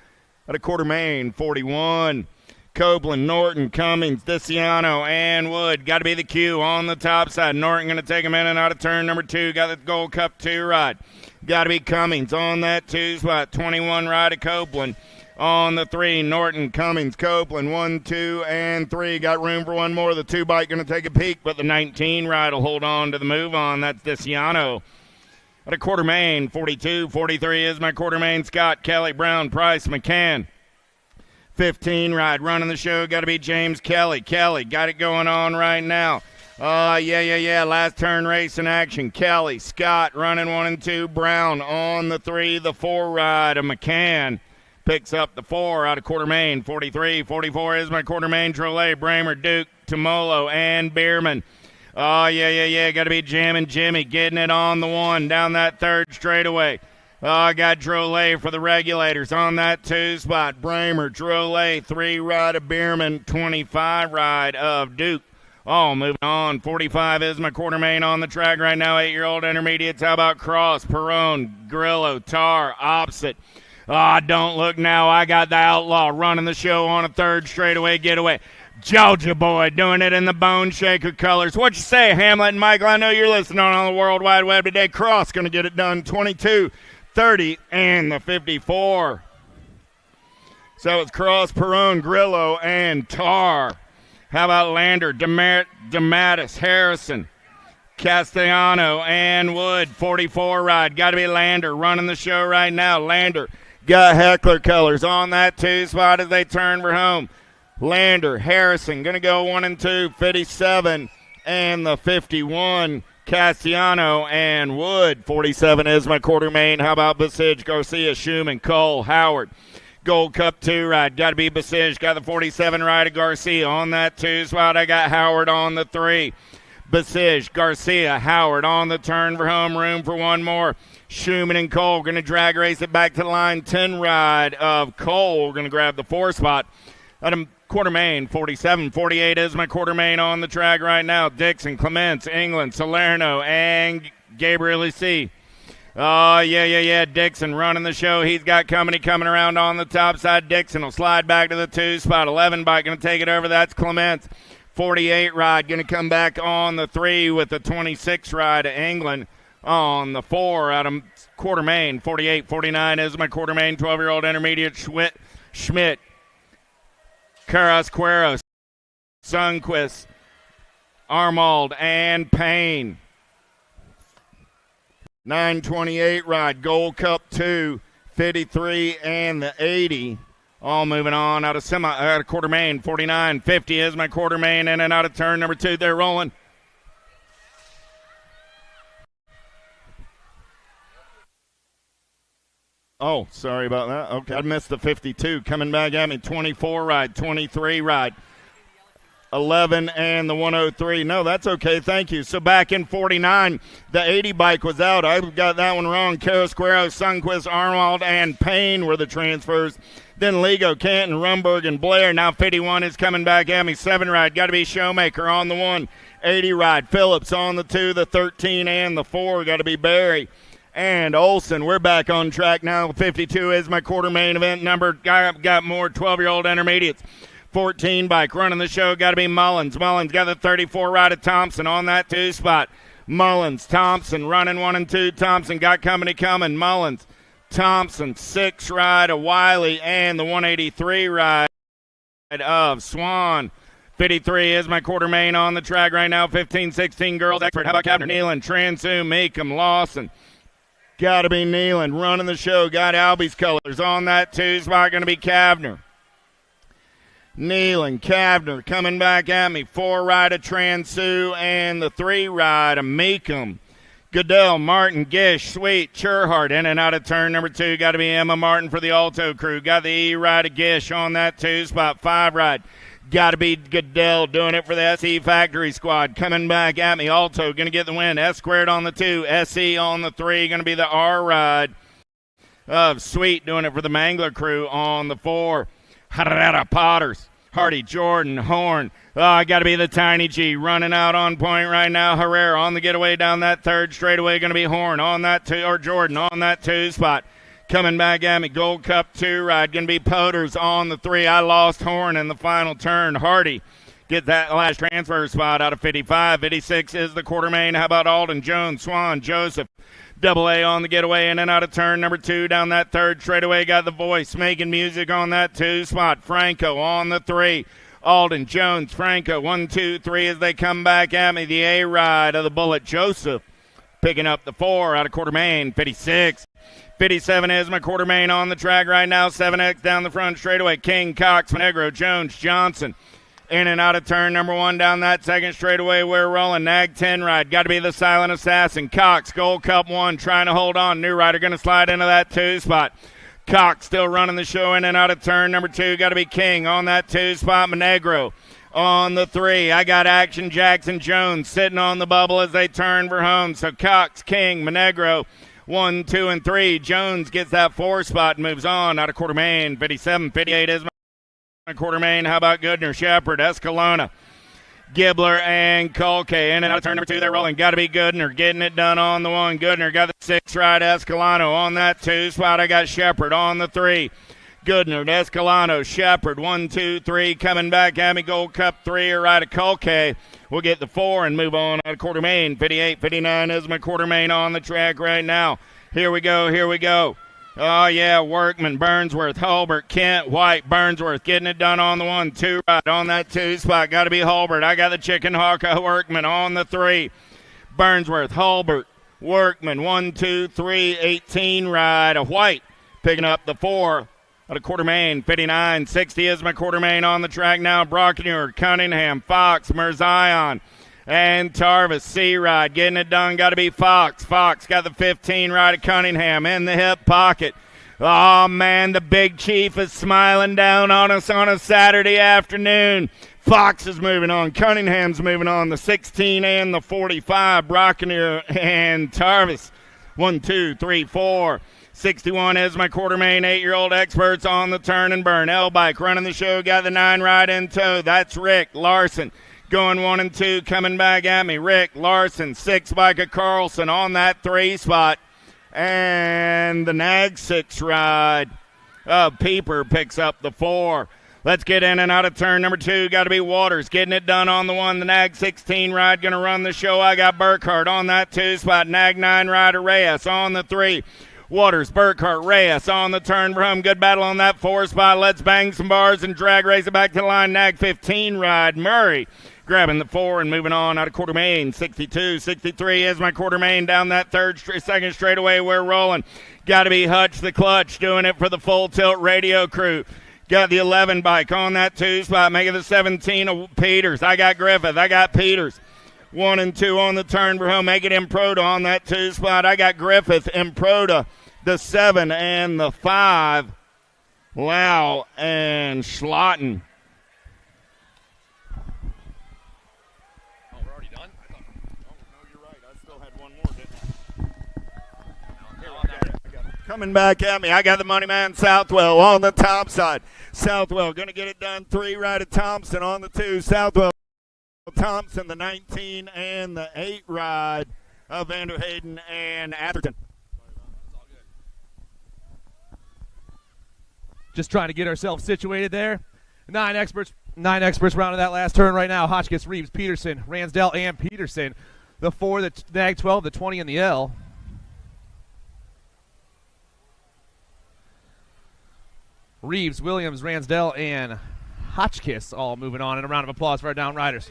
Speaker 1: at a quarter main. 41. Copeland, Norton, Cummings, Diciano, and Wood. Got to be the Q on the top side. Norton going to take him in and out of turn number 2. Got the Gold Cup 2 ride. Got to be Cummings on that 2 spot. 21 ride of Copeland. On the 3, Norton, Cummings, Copeland, 1, 2, and 3. Got room for one more. The 2 bike going to take a peek, but the 19 ride will hold on to the move on. That's Diciano. At a quarter main, 42, 43 is my quarter main. Scott, Kelly, Brown, Price, McCann. 15 ride running the show. Got to be James Kelly. Kelly got it going on right now. Yeah. Last turn race in action. Kelly, Scott running 1 and 2. Brown on the 3. The 4 ride of McCann. Picks up the 4 out of quarter main. 43, 44 is my quarter main. Trolley, Bramer, Duke, Tomolo, and Bierman. Yeah. Got to be Jam and Jimmy getting it on the 1 down that 3rd straightaway. I got Trolley for the regulators on that 2 spot. Bramer, Trolley, 3 ride of Bierman, 25 ride of Duke. Moving on. 45 is my quarter main on the track right now. 8-year-old intermediates. How about Cross, Perone, Grillo, Tar, opposite. Don't look now. I got the Outlaw running the show on a 3rd straightaway getaway. Georgia boy doing it in the Bone Shaker colors. What you say, Hamlet and Michael? I know you're listening on the World Wide Web today. Cross going to get it done. 22, 30, and the 54. So it's Cross, Perone, Grillo, and Tar. How about Lander, DeMattis, Harrison, Castellano, and Wood. 44 ride. Got to be Lander running the show right now. Lander got Heckler colors on that 2 spot as they turn for home. Lander, Harrison, going to go 1 and 2, 57, and the 51. Castellano and Wood. 47 is my quarter main. How about Basij, Garcia, Schumann, Cole, Howard? Gold Cup 2 ride. Got to be Basij. Got the 47 ride of Garcia on that 2 spot. I got Howard on the 3. Basij, Garcia, Howard on the turn for home. Room for one more. Schumann and Cole going to drag race it back to the line. 10 ride of Cole going to grab the 4 spot. Adam Quartermain, 47. 48 is my Quartermain on the track right now. Dixon, Clements, England, Salerno, and Gabriel C. Oh, yeah. Dixon running the show. He's got company coming around on the top side. Dixon will slide back to the 2 spot. 11 bike going to take it over. That's Clements. 48 ride going to come back on the 3 with the 26 ride of England on the 4 out of Quartermain. 48, 49 is my Quartermain. 12-year-old intermediate Schmidt. Carrasqueros, Sundquist, Armald, and Payne. 928 ride, Gold Cup 2, 53, and the 80. All moving on out of Quartermain. 49, 50 is my Quartermain, in and out of turn number 2. They're rolling. Oh, sorry about that. Okay, I missed the 52. Coming back at me, 24 ride, 23 ride. 11 and the 103. No, that's okay. Thank you. So back in 49, the 80 bike was out. I got that one wrong. Carrasquero, Sundquist, Arnold, and Payne were the transfers. Then Lego, Canton, Rumberg, and Blair. Now 51 is coming back at me. 7 ride. Got to be Showmaker on the 1. 80 ride. Phillips on the 2, the 13, and the 4. Got to be Barry and Olson. We're back on track now. 52 is my Quartermain event number. Got more 12-year-old intermediates. 14 bike running the show. Got to be Mullins. Mullins got the 34 ride of Thompson on that 2 spot. Mullins, Thompson running 1 and 2. Thompson got company coming. Mullins, Thompson, 6 ride of Wiley, and the 183 ride of Swan. 53 is my Quartermain on the track right now. 15, 16 girls expert. How about Captain Nealon, Transu, Meekum, Lawson. Got to be Nealon running the show. Got Albie's colors on that 2 spot. Going to be Kavner. Nealon, Kavner coming back at me. 4 ride of Transu and the 3 ride of Meekum. Goodell, Martin, Gish, Sweet, Churhart in and out of turn number 2. Got to be Emma Martin for the Alto crew. Got the E ride of Gish on that 2 spot. 5 ride. Got to be Goodell doing it for the SE Factory squad. Coming back at me. Alto going to get the win. S squared on the 2. SE on the 3. Going to be the R ride of Sweet doing it for the Mangler crew on the 4. Harada Potters, Hardy, Jordan, Horn. I got to be the Tiny G running out on point right now. Herrera on the getaway down that 3rd straightaway. Going to be Horn on that 2, or Jordan on that 2 spot. Coming back at me, Gold Cup 2 ride. Going to be Poters on the 3. I lost Horn in the final turn. Hardy get that last transfer spot out of 55. 56 is the Quartermain. How about Alden, Jones, Swan, Joseph? Double A on the getaway, in and out of turn number 2 down that 3rd straightaway. Got the Voice making music on that 2 spot. Franco on the 3. Alden, Jones, Franco, 1, 2, 3 as they come back at me. The A ride of the Bullet, Joseph picking up the 4 out of Quartermain. 56. 57 is my Quartermain on the track right now. 7X down the front straightaway. King, Cox, Monegro, Jones, Johnson. In and out of turn number 1 down that 2nd straightaway. We're rolling. Nag 10 ride. Got to be the Silent Assassin. Cox, Gold Cup 1, trying to hold on. New rider going to slide into that 2 spot. Cox still running the show in and out of turn number 2. Got to be King on that 2 spot. Monegro on the 3. I got Action Jackson Jones sitting on the bubble as they turn for home. So Cox, King, Monegro, 1, 2, and 3. Jones gets that 4 spot and moves on out of Quartermain. 57, 58 is my Quartermain. How about Goodner, Shepard, Escalona, Gibbler, and Kolke. In and out of turn number 2, they're rolling. Got to be Goodner getting it done on the 1. Goodner got the 6 ride. Escalano on that 2 spot. I got Shepard on the 3. Goodner, Escalano, Shepard, 1, 2, 3. Coming back at me. Gold Cup 3 or right of Kolke. We'll get the 4 and move on out of Quartermain. 58, 59 is my Quartermain on the track right now. Here we go. Oh, yeah, Workman, Burnsworth, Hulbert, Kent, White, Burnsworth getting it done on the 1, 2 ride on that 2 spot. Got to be Hulbert. I got the Chicken Hawk Workman on the 3. Burnsworth, Hulbert, Workman, 1, 2, 3, 18 ride. A White picking up the 4 out of Quartermain. 59, 60 is my Quartermain on the track now. Brockner, Cunningham, Fox, Mirzion, and Tarvis. C-Ride getting it done. Got to be Fox. Fox got the 15 ride of Cunningham in the hip pocket. Oh, man, the Big Chief is smiling down on us on a Saturday afternoon. Fox is moving on. Cunningham's moving on. The 16 and the 45. Brockner and Tarvis 1, 2, 3, 4. 61 is my quarter main. 8-year-old experts on the turn and burn. L-Bike running the show. Got the 9 right in tow. That's Rick Larson. Going 1 and 2, coming back at me. Rick Larson, 6 bike of Carlson on that 3 spot. And the Nag 6 ride of Peeper picks up the 4. Let's get in and out of turn number 2. Got to be Waters getting it done on the 1. The Nag 16 ride going to run the show. I got Burkhart on that 2 spot. Nag 9 rider Reyes on the 3. Waters, Burkhart, Reyes on the turn for him. Good battle on that 4 spot. Let's bang some bars and drag race it back to the line. Nag 15 ride Murray grabbing the 4 and moving on out of quarter main. 62, 63 is my quarter main down that second straightaway. We're rolling. Got to be Hutch the Clutch doing it for the Full Tilt Radio crew. Got the 11 bike on that 2 spot, making the 17 of Peters. I got Griffith. I got Peters. 1 and 2 on the turn for home. Make it Improda on that 2 spot. I got Griffith, Improda, the 7 and the 5. Lau and Schlatten. Coming back at me, I got the money man Southwell on the top side. Southwell going to get it done. 3 right of Thompson on the 2. Southwell, Thompson, the 19 and the 8 ride of Vander Hayden and Atherton.
Speaker 2: Just trying to get ourselves situated there. 9 experts rounding that last turn right now. Hotchkiss, Reeves, Peterson, Ransdell, and Peterson. The 4, the Nag 12, the 20, and the L. Reeves, Williams, Ransdell, and Hotchkiss all moving on. And a round of applause for our down riders.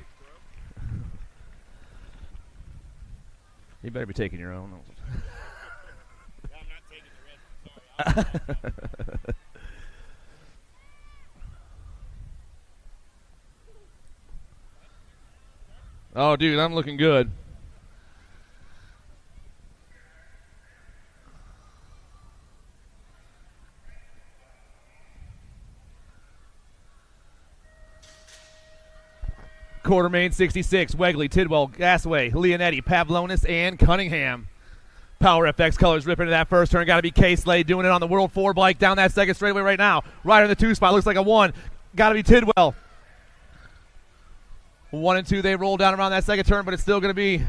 Speaker 2: You better be taking your own.
Speaker 1: Yeah, I'm not taking the red. Sorry.
Speaker 2: Oh, dude, I'm looking good. Quarter main 66, Wegley, Tidwell, Gasway, Leonetti, Pavlonis, and Cunningham. Power FX colors ripping into that first turn. Got to be K-Slade doing it on the World 4 bike down that second straightaway right now. Rider in the 2 spot, looks like a 1. Got to be Tidwell. 1 and 2, they roll down around that second turn, but it's still going to be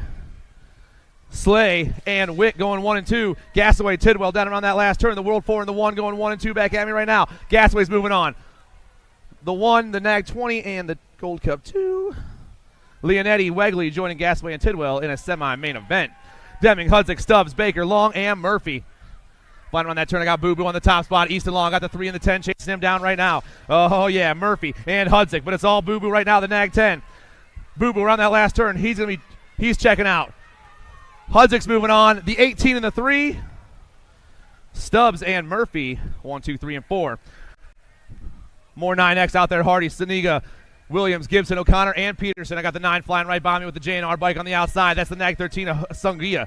Speaker 2: Slay and Witt going 1 and 2. Gasaway, Tidwell down around that last turn. The World 4 and the 1 going 1 and 2 back at me right now. Gasaway's moving on. The 1, the Nag 20, and the Gold Cup 2. Leonetti, Wegley joining Gasaway and Tidwell in a semi-main event. Deming, Hudzik, Stubbs, Baker, Long, and Murphy. Flying around that turn, I got Boo Boo on the top spot. Easton Long got the 3 and the 10, chasing him down right now. Oh, yeah, Murphy and Hudzik, but it's all Boo Boo right now, the Nag 10. Boo Boo around that last turn. He's checking out. Hudzik's moving on. The 18 and the 3. Stubbs and Murphy. 1, 2, 3, and 4. More 9X out there. Hardy, Saniga, Williams, Gibson, O'Connor, and Peterson. I got the 9 flying right by me with the J&R bike on the outside. That's the Nag 13 of Sungia.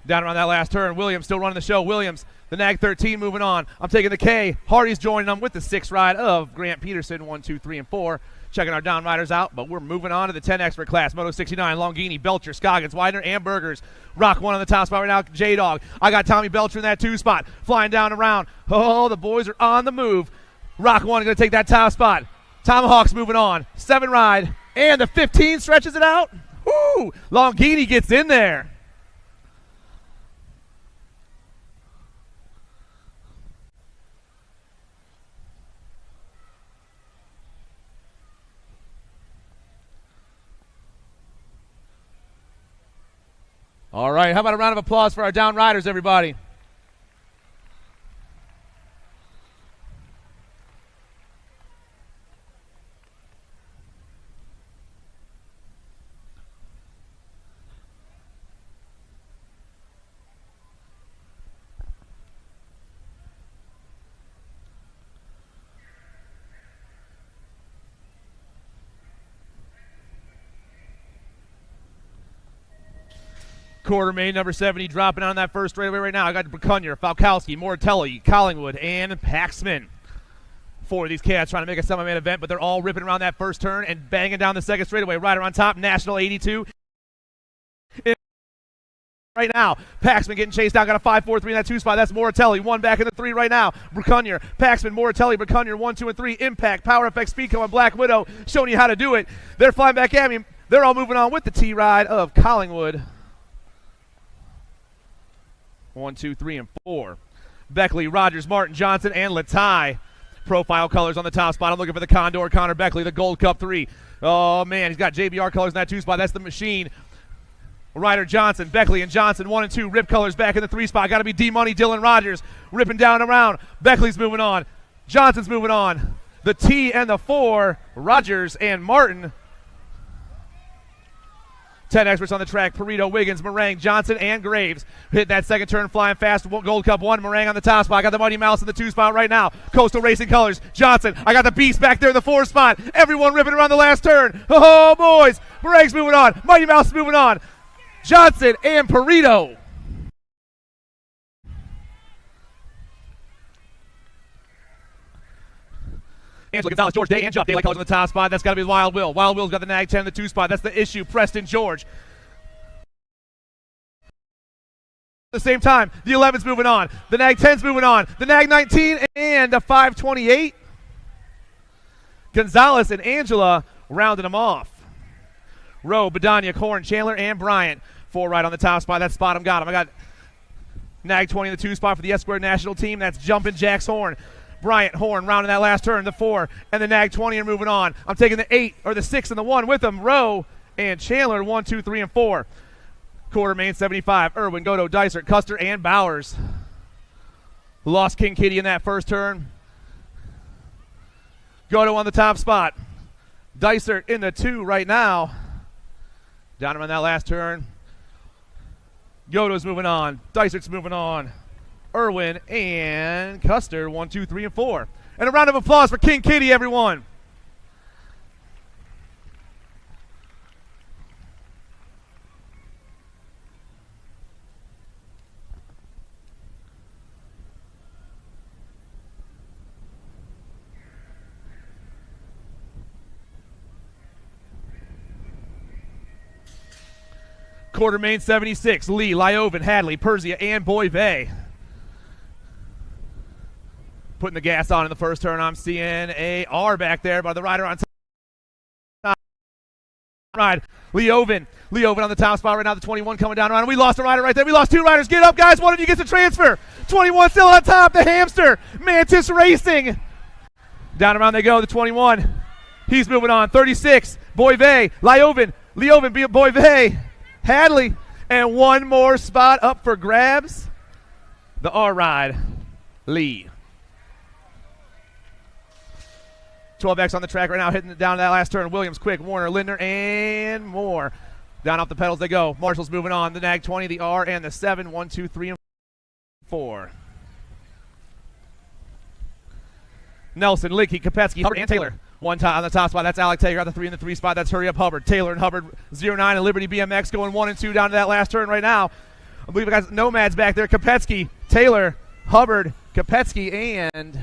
Speaker 2: Down around that last turn. Williams still running the show. Williams, the Nag 13 moving on. I'm taking the K. Hardy's joining them with the 6 ride of Grant Peterson. 1, 2, 3, and 4. Checking our down riders out, but we're moving on to the 10 expert class. Moto 69, Longini, Belcher, Scoggins, Widener, and Burgers. Rock 1 on the top spot right now, J-Dog. I got Tommy Belcher in that 2 spot, flying down around. Oh, the boys are on the move. Rock 1 going to take that top spot. Tomahawk's moving on. 7 ride, and the 15 stretches it out. Woo! Longini gets in there. All right, how about a round of applause for our down riders, everybody? Quarter main, number 70, dropping on that first straightaway right now. I got Bracunyer, Falkowski, Mortelli, Collingwood, and Paxman. 4 of these cats trying to make a semi-main event, but they're all ripping around that first turn and banging down the second straightaway. Rider on top, National 82. right now. Paxman getting chased down, got a 5-4-3 in that 2 spot. That's Moratelli. 1 back in the 3 right now. Brucunier, Paxman, Moratelli, Brucunier, 1, 2, and 3. Impact, Power FX, Speedco, and Black Widow showing you how to do it. They're flying back at me. They're all moving on with the T-Ride of Collingwood. 1, 2, 3, and 4. Beckley, Rogers, Martin, Johnson, and Latai. Profile colors on the top spot. I'm looking for the Condor, Connor Beckley, the Gold Cup 3. Oh, man, he's got JBR colors in that 2 spot. That's the machine. Ryder Johnson, Beckley, and Johnson, 1 and 2. Rip colors back in the 3 spot. Got to be D-Money, Dylan Rogers, ripping down around. Beckley's moving on. Johnson's moving on. The T and the 4, Rogers and Martin. 10 experts on the track. Perito, Wiggins, Meringue, Johnson, and Graves. Hitting that second turn, flying fast. Gold Cup 1, Meringue on the top spot. I got the Mighty Mouse in the 2 spot right now. Coastal Racing colors. Johnson, I got the Beast back there in the 4 spot. Everyone ripping around the last turn. Oh, boys. Meringue's moving on. Mighty Mouse is moving on. Johnson and Perito. Angela Gonzalez, George Day, and Jupp. Daylight colors on the top spot. That's got to be Wild Will. Wild Will's got the Nag 10 in the 2 spot. That's the issue. Preston George. At the same time, the 11's moving on. The Nag 10's moving on. The Nag 19 and the 528. Gonzalez and Angela rounding them off. Rowe, Badania, Corn, Chandler, and Bryant. 4 right on the top spot. That spot got him. I got Nag 20 in the 2 spot for the S-Squared National Team. That's Jumpin' Jack's Horn. Bryant, Horn, rounding that last turn. The 4 and the Nag 20 are moving on. I'm taking the 8 or the 6 and the 1 with them. Rowe and Chandler, 1, 2, 3, and 4. Quarter main 75. Irwin, Godo, Dysert, Custer, and Bowers. Lost King Kitty in that first turn. Godo on the top spot. Dysert in the 2 right now. Down around that last turn. Godo's moving on. Dysert's moving on. Irwin and Custer, 1, 2, 3, and 4. And a round of applause for King Kitty, everyone. Quarter main 76, Lee, Lyoven, Hadley, Perzia, and Boyve. Putting the gas on in the first turn. I'm seeing a R back there by the rider on top. Ride. Leoven on the top spot right now. The 21 coming down around. We lost a rider right there. We lost 2 riders. Get up, guys. One of you gets a transfer. 21 still on top. The hamster. Mantis Racing. Down around they go. The 21. He's moving on. 36. Boyve. Leoven, Boyve. Hadley. And one more spot up for grabs. The R ride. Lee. 12X on the track right now, hitting it down to that last turn. Williams, Quick, Warner, Lindner, and more. Down off the pedals they go. Marshall's moving on. The Nag 20, the R, and the 7. 1, 2, 3, and 4. Nelson, Lickey, Kopetsky, Hubbard, and Taylor. One on the top spot. That's Alec Taylor. Got the 3 in the 3 spot. That's Hurry Up Hubbard. Taylor and Hubbard, 0-9, and Liberty BMX going 1 and 2 down to that last turn right now. I believe I got Nomads back there. Kopetsky, Taylor, Hubbard, Kopetsky, and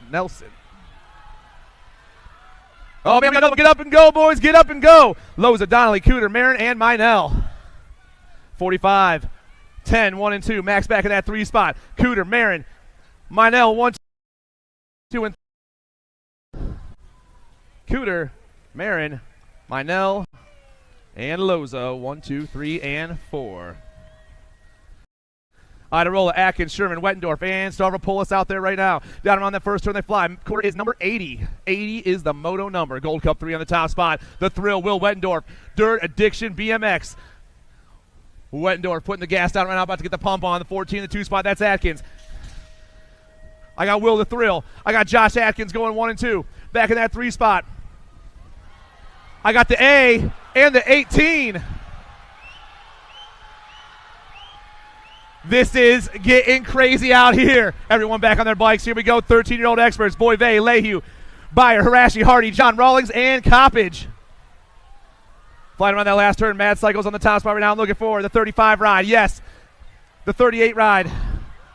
Speaker 2: Nelson. Oh, man, get up and go, boys. Get up and go. Loza, Donnelly, Cooter, Marin, and Minell. 45, 10, 1 and 2. Max back in that 3 spot. Cooter, Marin, Minell, 1, 2, and 3. Cooter, Marin, Minell, and Loza. 1, 2, 3, and 4. Iderola, Atkins, Sherman, Wettendorf, and Stavropoulos out there right now. Down around that first turn they fly. Quarter is number 80. 80 is the moto number. Gold Cup 3 on the top spot. The Thrill, Will Wettendorf. Dirt Addiction, BMX. Wettendorf putting the gas down right now, about to get the pump on. The 14, the 2 spot, that's Atkins. I got Will the Thrill. I got Josh Atkins going 1 and 2. Back in that 3 spot. I got the A and the 18. This is getting crazy out here. Everyone back on their bikes. Here we go. 13-year-old experts. Boyve, Lehue, Byer, Harashi, Hardy, John Rawlings, and Coppage. Flying around that last turn. Mad Cycles on the top spot right now. I'm looking for the 35 ride. Yes. The 38 ride.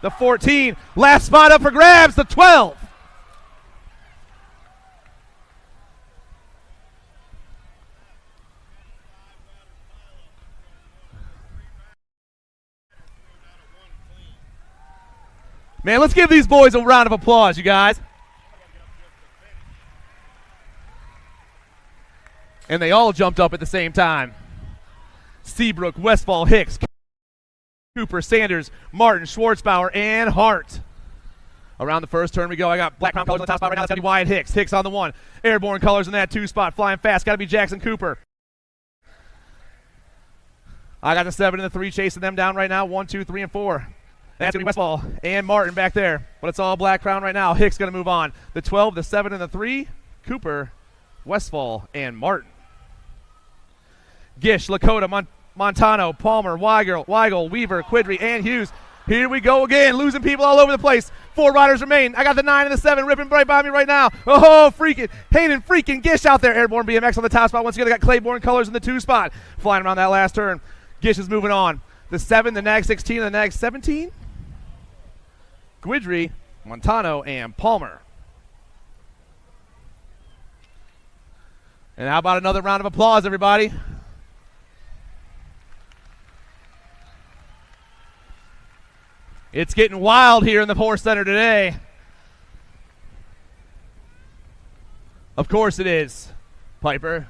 Speaker 2: The 14. Last spot up for grabs. The 12. Man, let's give these boys a round of applause, you guys. And they all jumped up at the same time. Seabrook, Westfall, Hicks, Cooper, Sanders, Martin, Schwartzbauer, and Hart. Around the first turn we go. I got black crown colors on the top spot right now. It's going to be Wyatt Hicks. Hicks on the 1. Airborne colors in that 2 spot. Flying fast. Got to be Jackson Cooper. I got the 7 and the 3 chasing them down right now. 1, 2, 3, and 4. That's going to be Westfall and Martin back there. But it's all black crown right now. Hicks going to move on. The 12, the 7, and the 3. Cooper, Westfall, and Martin. Gish, Lakota, Montano, Palmer, Weigel, Weaver, Quidry, and Hughes. Here we go again, losing people all over the place. 4 riders remain. I got the 9 and the 7 ripping right by me right now. Oh, freaking Hayden freaking Gish out there. Airborne BMX on the top spot. Once again, I got Claiborne colors in the 2 spot. Flying around that last turn. Gish is moving on. The 7, the Nag 16, and the Nag 17. Quidry, Montano, and Palmer. And how about another round of applause, everybody? It's getting wild here in the Horse Center today. Of course it is, Piper.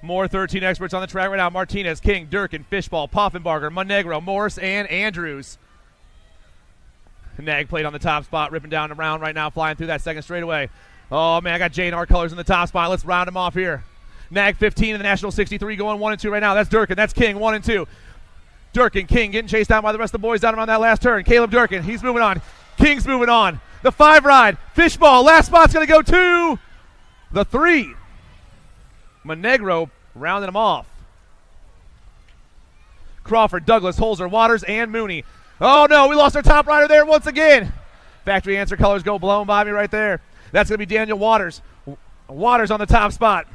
Speaker 2: More 13 experts on the track right now. Martinez, King, Durkin, Fishball, Poffenbarger, Monegro, Morris, and Andrews. Nag played on the top spot, ripping down the round right now, flying through that second straightaway. Oh, man, I got J&R colors in the top spot. Let's round them off here. Nag 15 in the National 63 going 1 and 2 right now. That's Durkin. That's King, 1 and 2. Durkin, King getting chased down by the rest of the boys down around that last turn. Caleb Durkin, he's moving on. King's moving on. The 5 ride. Fishball, last spot's going to go to the 3. Monegro rounding them off. Crawford, Douglas, Holzer, Waters, and Mooney. Oh, no, we lost our top rider there once again. Factory answer colors go blown by me right there. That's going to be Daniel Waters. Waters on the top spot.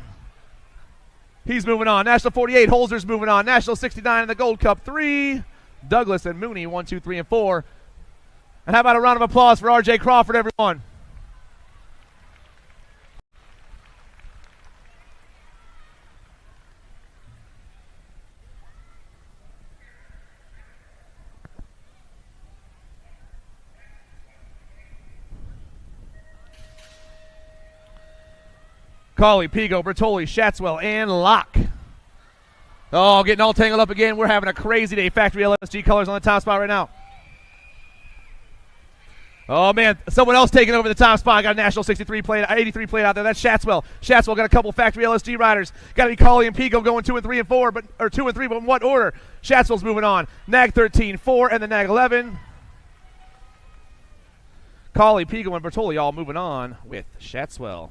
Speaker 2: He's moving on. National 48, Holzer's moving on. National 69 in the Gold Cup 3. Douglas and Mooney, 1, 2, 3, and 4. And how about a round of applause for R.J. Crawford, everyone? Colley, Pigo, Bertoli, Shatswell, and Locke. Oh, getting all tangled up again. We're having a crazy day. Factory LSG colors on the top spot right now. Oh, man, someone else taking over the top spot. Got a National 63 plate, 83 plate out there. That's Shatswell. Shatswell got a couple Factory LSG riders. Got to be Colley and Pigo going 2 and 3 and 4, or 2 and 3, but in what order? Shatswell's moving on. Nag 13, 4, and the Nag 11. Colley, Pigo, and Bertoli all moving on with Shatswell.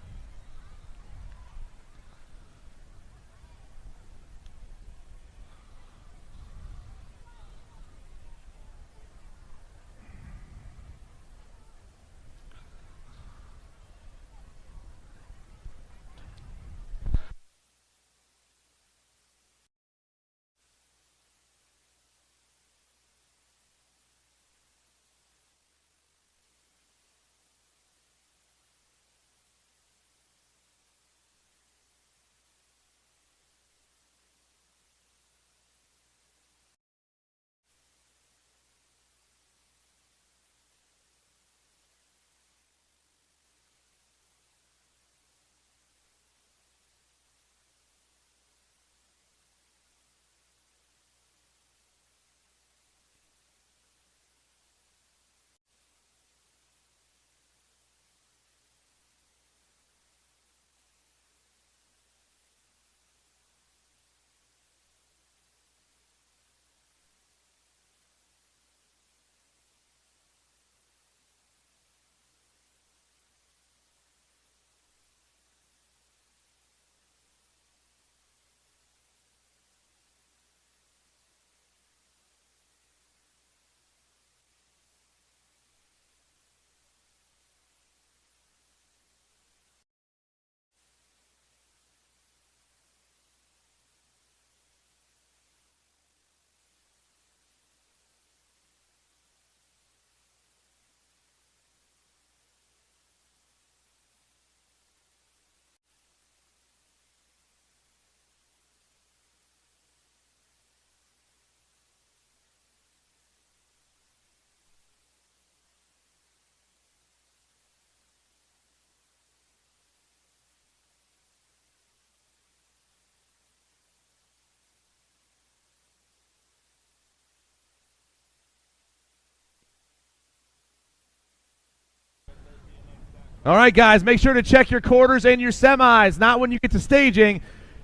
Speaker 2: All right, guys, make sure to check your quarters and your semis. Not when you get to staging.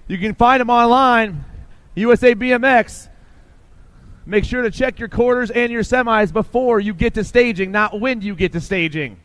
Speaker 2: You can find them online, USA BMX. Make sure to check your quarters and your semis before you get to staging, not when you get to staging.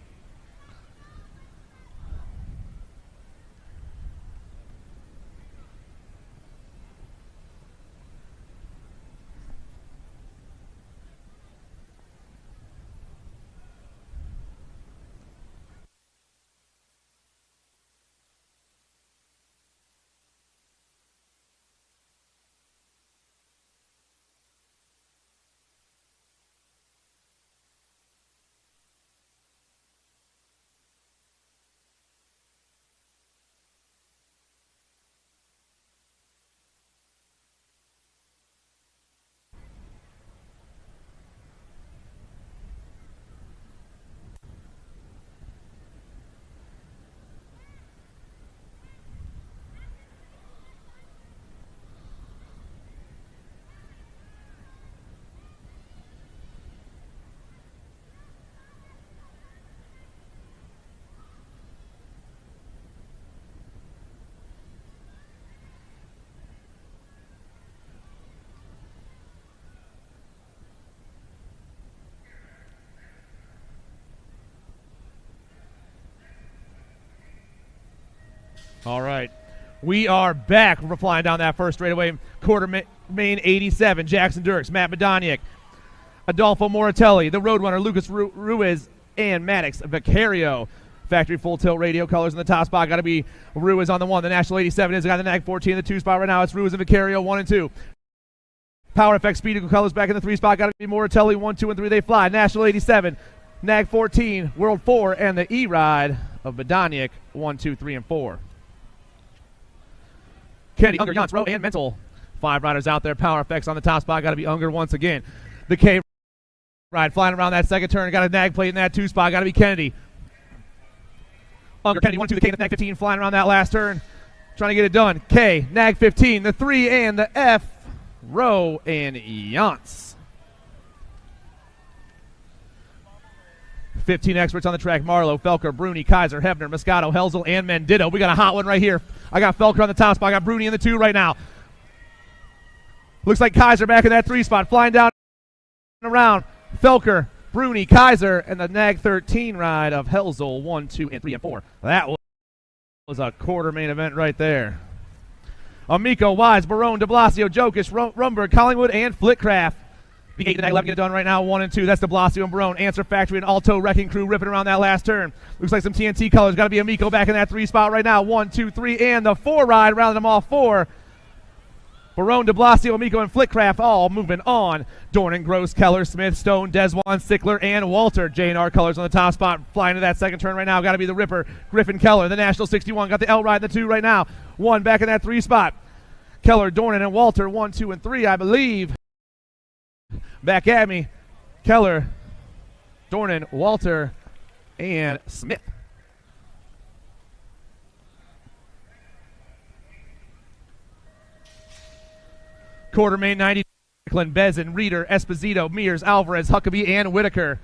Speaker 2: All right. We are back. We're flying down that first straightaway. Quarter main 87. Jackson Dirks, Matt Medoniak, Adolfo Moratelli, the Roadrunner, Lucas Ruiz, and Maddox Vicario. Factory full tilt radio colors in the top spot. Got to be Ruiz on the 1. The National 87 is got the NAG 14 in the 2 spot right now. It's Ruiz and Vicario 1 and 2. Power Effect Speed Eagle colors back in the 3 spot. Got to be Moratelli 1, 2, and 3. They fly. National 87, NAG 14, World 4, and the E-Ride of Medoniak 1, 2, 3, and 4. Kennedy, Unger, Jans, Rowe, and Mental. 5 riders out there. Power Effects on the top spot. Got to be Unger once again. The K ride flying around that second turn. Got a nag plate in that 2 spot. Got to be Kennedy. Unger, Kennedy, 1, 2, the K, the nag 15 flying around that last turn. Trying to get it done. K, nag 15, the 3, and the F. Rowe and Jans. 15 experts on the track. Marlowe, Felker, Bruni, Kaiser, Hebner, Moscato, Helzel, and Mendito. We got a hot one right here. I got Felker on the top spot. I got Bruni in the 2 right now. Looks like Kaiser back in that 3 spot. Flying down and around. Felker, Bruni, Kaiser, and the NAG 13 ride of Helzel 1, 2, and 3, and 4. That was a quarter main event right there. Amico, Wise, Barone, de Blasio, Jokic, Rumberg, Collingwood, and Flitcraft. The 8 and 11 get it done right now, 1 and 2. That's de Blasio and Barone. Answer Factory and Alto Wrecking Crew ripping around that last turn. Looks like some TNT colors. Got to be Amico back in that 3 spot right now. 1, 2, 3, and the 4 ride, rounding them all 4. Barone, de Blasio, Amico, and Flitcraft all moving on. Dornan, Gross, Keller, Smith, Stone, Deswan, Sickler, and Walter. J&R colors on the top spot. Flying to that second turn right now. Got to be the Ripper, Griffin, Keller. The National 61 got the L ride in the 2 right now. 1 back in that 3 spot. Keller, Dornan, and Walter, 1, 2, and 3, I believe. Back at me, Keller, Dornan, Walter, and Smith. Quarter main 90, Franklin, Bezin, Reeder, Esposito, Mears, Alvarez, Huckabee, and Whitaker.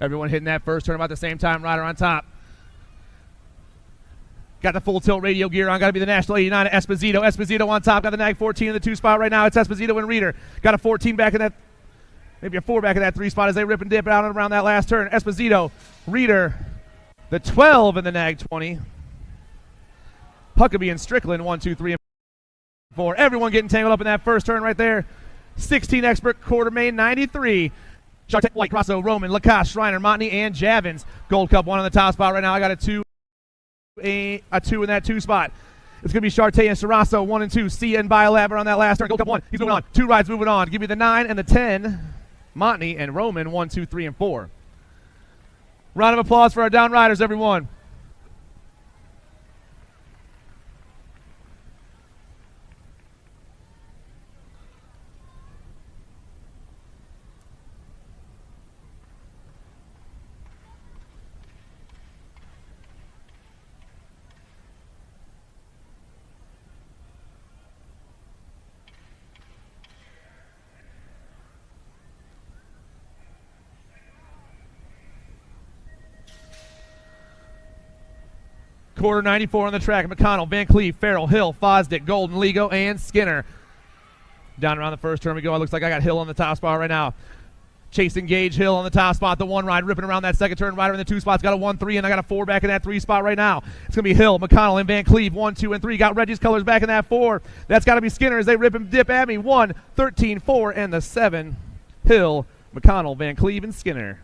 Speaker 2: Everyone hitting that first turn about the same time. Rider on top. Got the full tilt radio gear on. Got to be the National 89 Esposito. Esposito on top. Got the NAG 14 in the 2 spot right now. It's Esposito and Reeder. Got a 14 back in that, maybe a 4 back in that 3 spot as they rip and dip out and around that last turn. Esposito, Reeder, the 12 in the NAG 20. Huckabee and Strickland, 1, 2, 3, and 4. Everyone getting tangled up in that first turn right there. 16 expert quarter main 93. Chartek, White, Grosso, Roman, Lacoste, Schreiner, Montney, and Javins. Gold Cup 1 on the top spot right now. I got a 2 in that 2 spot. It's going to be Charté and Sarasso, 1 and 2. C and Biolab on that last turn. Gold Cup 1. He's moving on. 2 rides moving on. Give me the 9 and the 10. Montney and Roman, 1, 2, 3, and 4. Round of applause for our down riders, everyone. Quarter 94 on the track. McConnell, Van Cleve, Farrell, Hill, Fosdick, Golden, Ligo, and Skinner. Down around the first turn we go. It looks like I got Hill on the top spot right now. Chasing Gage, Hill on the top spot. The one ride ripping around that second turn. Rider in the two spots. Got a 1-3, and I got a 4 back in that 3 spot right now. It's going to be Hill, McConnell, and Van Cleve. 1, 2, and 3. Got Reggie's colors back in that 4. That's got to be Skinner as they rip and dip at me. 1, 13, 4, and the 7. Hill, McConnell, Van Cleve, and Skinner.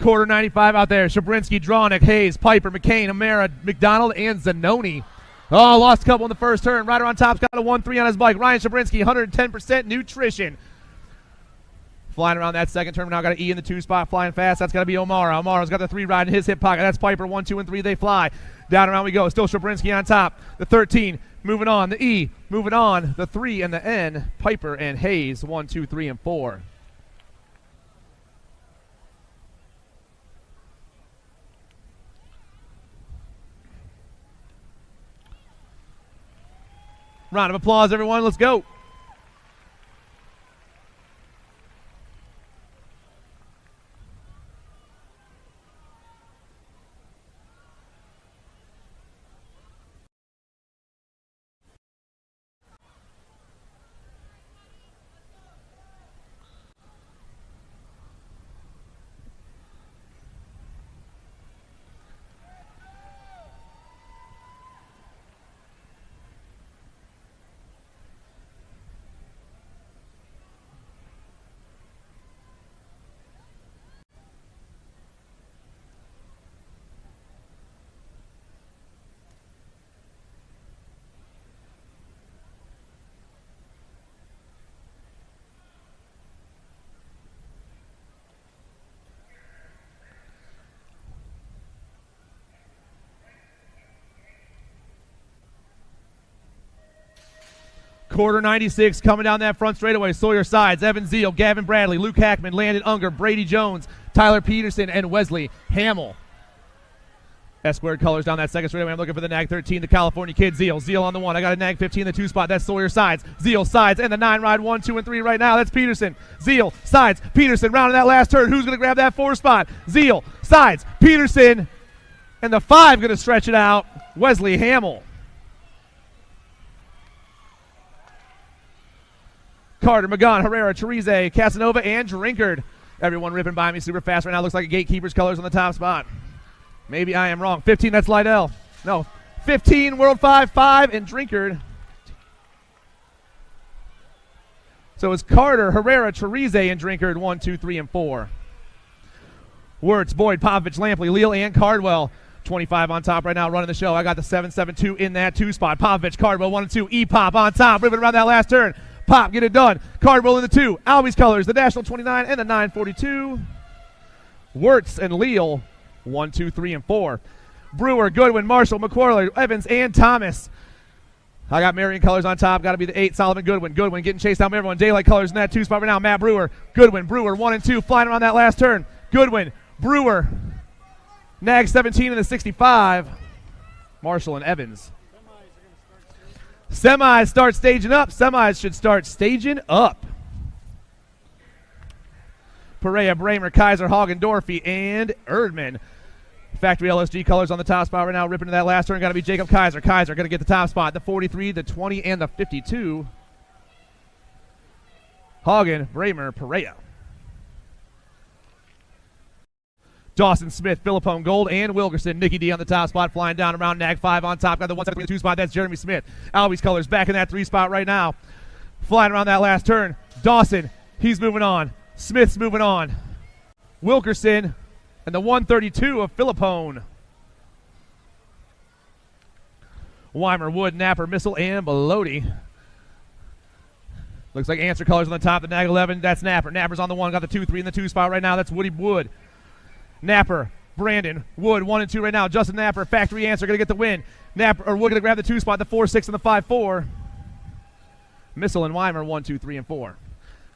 Speaker 2: Quarter 95 out there. Shabrinsky, Drawnick, Hayes, Piper, McCain, Amara, McDonald, and Zanoni. Oh, lost a couple in the first turn. Rider on top's got a 1-3 on his bike. Ryan Shabrinsky, 110% nutrition. Flying around that second turn. Now got an E in the 2 spot. Flying fast. That's got to be O'Mara. O'Mara's got the 3 ride in his hip pocket. That's Piper. 1, 2, and 3. They fly. Down around we go. Still Shabrinsky on top. The 13. Moving on. The E. Moving on. The 3 and the N. Piper and Hayes. 1, 2, 3, and 4. Round of applause, everyone. Let's go. Quarter 96 coming down that front straightaway. Sawyer Sides, Evan Zeal, Gavin Bradley, Luke Hackman, Landon Unger, Brady Jones, Tyler Peterson, and Wesley Hamill. S-squared colors down that second straightaway. I'm looking for the nag 13, the California kid, Zeal. Zeal on the 1. I got a nag 15, the 2 spot. That's Sawyer Sides. Zeal, Sides, and the 9 ride 1, 2, and 3 right now. That's Peterson. Zeal, Sides, Peterson rounding that last turn. Who's going to grab that 4 spot? Zeal, Sides, Peterson, and the 5 going to stretch it out. Wesley Hamill. Carter, Magan, Herrera, Cherize, Casanova, and Drinkard. Everyone ripping by me super fast right now. Looks like a Gatekeeper's colors on the top spot. Maybe I am wrong. 15, that's Lydell. No, 15, World 5, 5, and Drinkard. So it's Carter, Herrera, Cherize, and Drinkard, 1, 2, 3, and 4. Wirtz, Boyd, Popovich, Lampley, Leal, and Cardwell. 25 on top right now, running the show. I got the 7-7-2 in that 2 spot. Popovich, Cardwell, 1 and 2. E-Pop on top, ripping around that last turn. Pop, get it done. Cardwell in the 2. Albie's colors, the National 29 and the 942. Wirtz and Leal, 1, 2, 3, and 4. Brewer, Goodwin, Marshall, McQuarrie, Evans, and Thomas. I got Marion colors on top. Got to be the 8, Solomon Goodwin. Goodwin getting chased down by everyone. Daylight colors in that 2 spot right now. Matt Brewer, Goodwin, Brewer, 1 and 2, flying around that last turn. Goodwin, Brewer, Nag 17 in the 65. Marshall and Evans. Semis start staging up. Semis should start staging up. Perea, Bramer, Kaiser, Hagen, Dorfy, and Erdman. Factory LSG colors on the top spot right now. Ripping to that last turn. Got to be Jacob Kaiser. Kaiser going to get the top spot. The 43, the 20, and the 52. Hagen, Bramer, Perea. Dawson Smith, Philippone Gold, and Wilkerson. Nicky D on the top spot, flying down around Nag 5 on top. Got the 1-7 2 spot. That's Jeremy Smith. Albie's colors back in that 3 spot right now. Flying around that last turn. Dawson, he's moving on. Smith's moving on. Wilkerson and the 132 of Philippone. Weimer, Wood, Napper, Missile, and Belody. Looks like answer colors on the top. The Nag 11, that's Napper. Napper's on the 1, got the 2-3 in the 2 spot right now. That's Woody Wood. Napper, Brandon, Wood, 1 and 2 right now. Justin Napper, factory answer, going to get the win. Napper, or Wood going to grab the 2 spot, the 4-6 and the 5-4. Missile and Weimer, 1, 2, 3, and 4.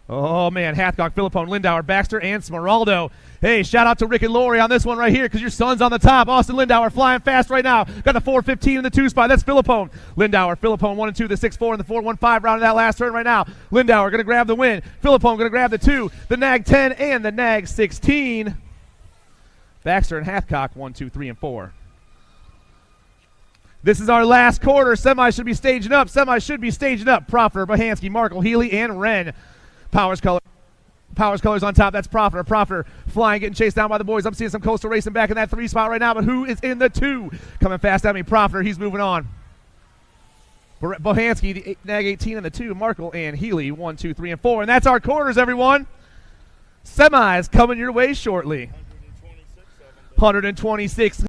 Speaker 2: Oh, man, Hathcock, Philippone, Lindauer, Baxter, and Smeraldo. Hey, shout out to Rick and Lori on this one right here because your son's on the top. Austin Lindauer flying fast right now. Got the 4-15 in the 2 spot. That's Philippone. Lindauer, Philippone, 1 and 2, the 6-4 and the 4-1-5 round of that last turn right now. Lindauer going to grab the win. Philippone going to grab the 2, the Nag 10, and the Nag 16. Baxter and Hathcock, 1, 2, 3, and 4. This is our last quarter. Semis should be staging up. Proffer, Bohansky, Markle, Healy, and Wren. Powers colors on top. That's Proffer. Proffer flying, getting chased down by the boys. I'm seeing some Coastal racing back in that 3 spot right now, but who is in the 2? Coming fast at me. Proffer, he's moving on. Bohansky, the Nag 18 and the 2. Markle and Healy, 1, 2, 3, and 4. And that's our quarters, everyone. Semis coming your way shortly. 126.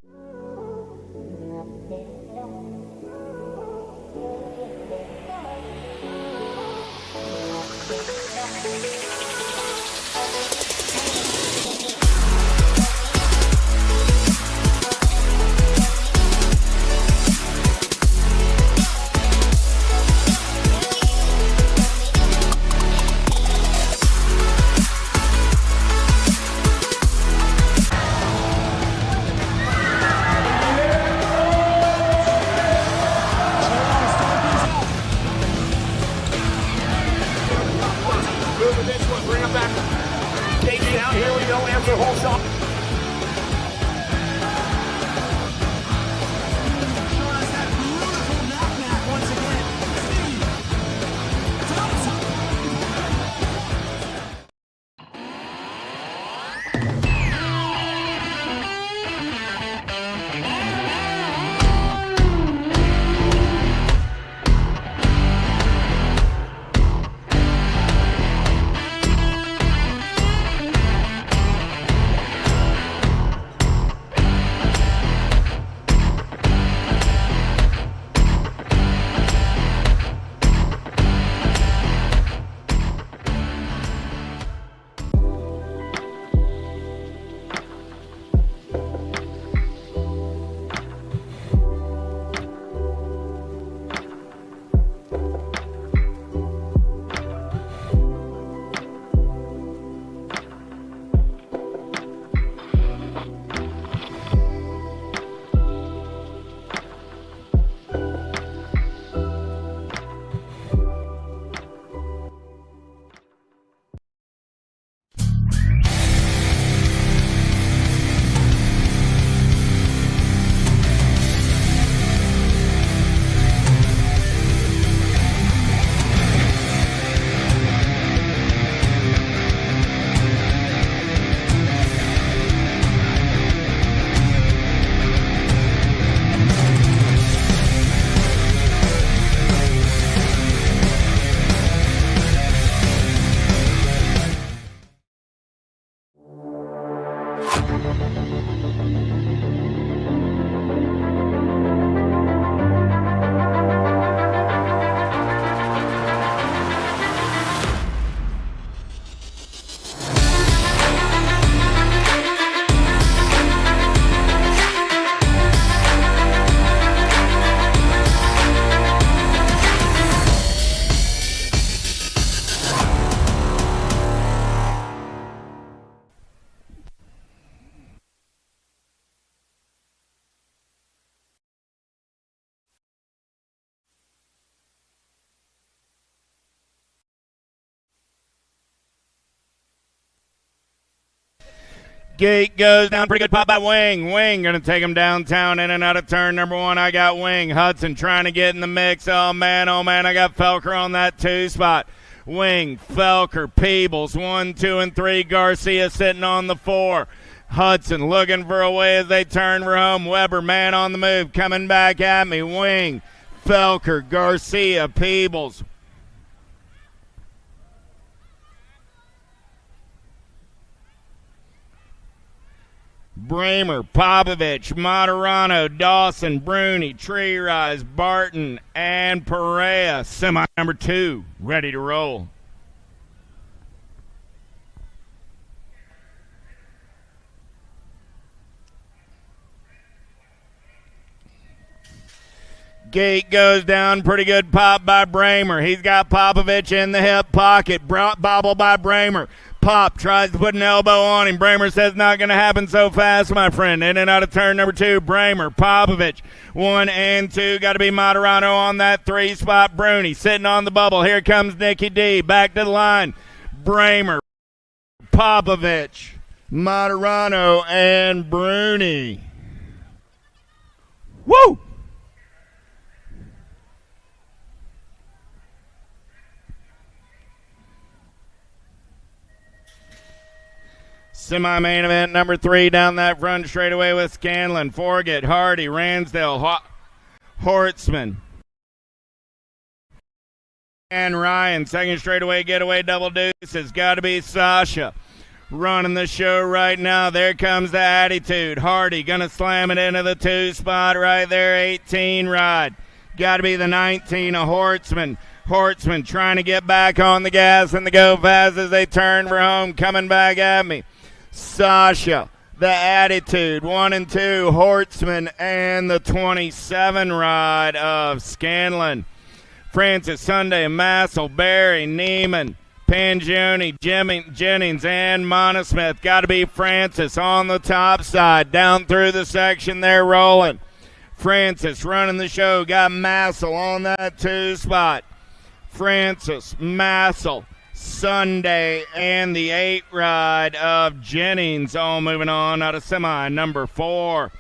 Speaker 1: Gate goes down. Pretty good pop by Wing. Wing going to take him downtown in and out of turn number 1. I got Wing. Hudson trying to get in the mix. Oh, man. I got Felker on that 2 spot. Wing, Felker, Peebles, 1, 2, and 3. Garcia sitting on the 4. Hudson looking for a way as they turn for home. Weber, man on the move, coming back at me. Wing, Felker, Garcia, Peebles. Bramer, Popovich, Moderano, Dawson, Bruni, Tree Rise, Barton, and Perea. Semi number 2, ready to roll. Gate goes down. Pretty good pop by Bramer. He's got Popovich in the hip pocket. Bobble by Bramer. Pop tries to put an elbow on him. Bramer says not going to happen so fast, my friend. In and out of turn number 2. Bramer, Popovich. 1 and 2. Got to be Moderano on that 3 spot. Bruni sitting on the bubble. Here comes Nicky D. Back to the line. Bramer, Popovich, Moderano, and Bruni. Woo! Semi-main event number 3 down that front straightaway with Scanlon, Forget, Hardy, Ransdale, Hortzman, and Ryan. Second straightaway getaway double deuces. Got to be Sasha running the show right now. There comes the attitude. Hardy going to slam it into the 2 spot right there. 18 ride. Got to be the 19 of Hortzman. Hortzman trying to get back on the gas and the go fast as they turn for home. Coming back at me. Sasha, the attitude, 1 and 2, Hortzman, and the 27 ride of Scanlon. Francis, Sunday, Massel, Barry, Neiman, Pangioni, Jennings, and Monosmith. Got to be Francis on the top side. Down through the section, they're rolling. Francis running the show. Got Massel on that 2 spot. Francis, Massel, Sunday, and the 8 ride of Jennings. All moving on out of semi number 4.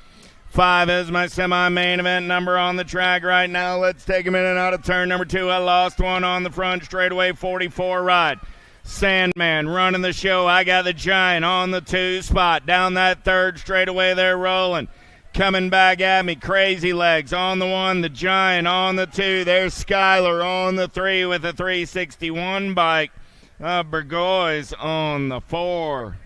Speaker 1: 5 is my semi-main event number on the track right now. Let's take him in and out of turn number 2. I lost one on the front straightaway, 44 ride. Sandman running the show. I got the Giant on the 2 spot. Down that 3rd straightaway, they're rolling. Coming back at me, Crazy Legs on the 1, the Giant on the 2. There's Skyler on the 3 with a 361 bike. Burgoyes on the 4.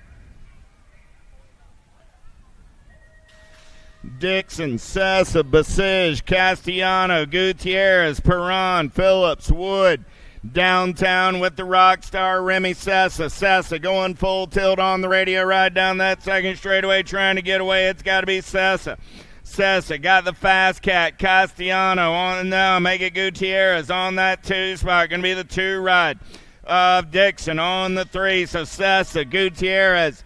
Speaker 1: Dixon, Sessa, Basige, Castellano, Gutierrez, Perron, Phillips, Wood. Downtown with the rock star Remy Sessa. Sessa going full tilt on the radio ride down that 2nd straightaway trying to get away. It's got to be Sessa. Sessa got the fast cat. Castellano on now. Make it Gutierrez on that 2 spot. Going to be the 2 ride of Dixon on the 3. So Sessa, Gutierrez,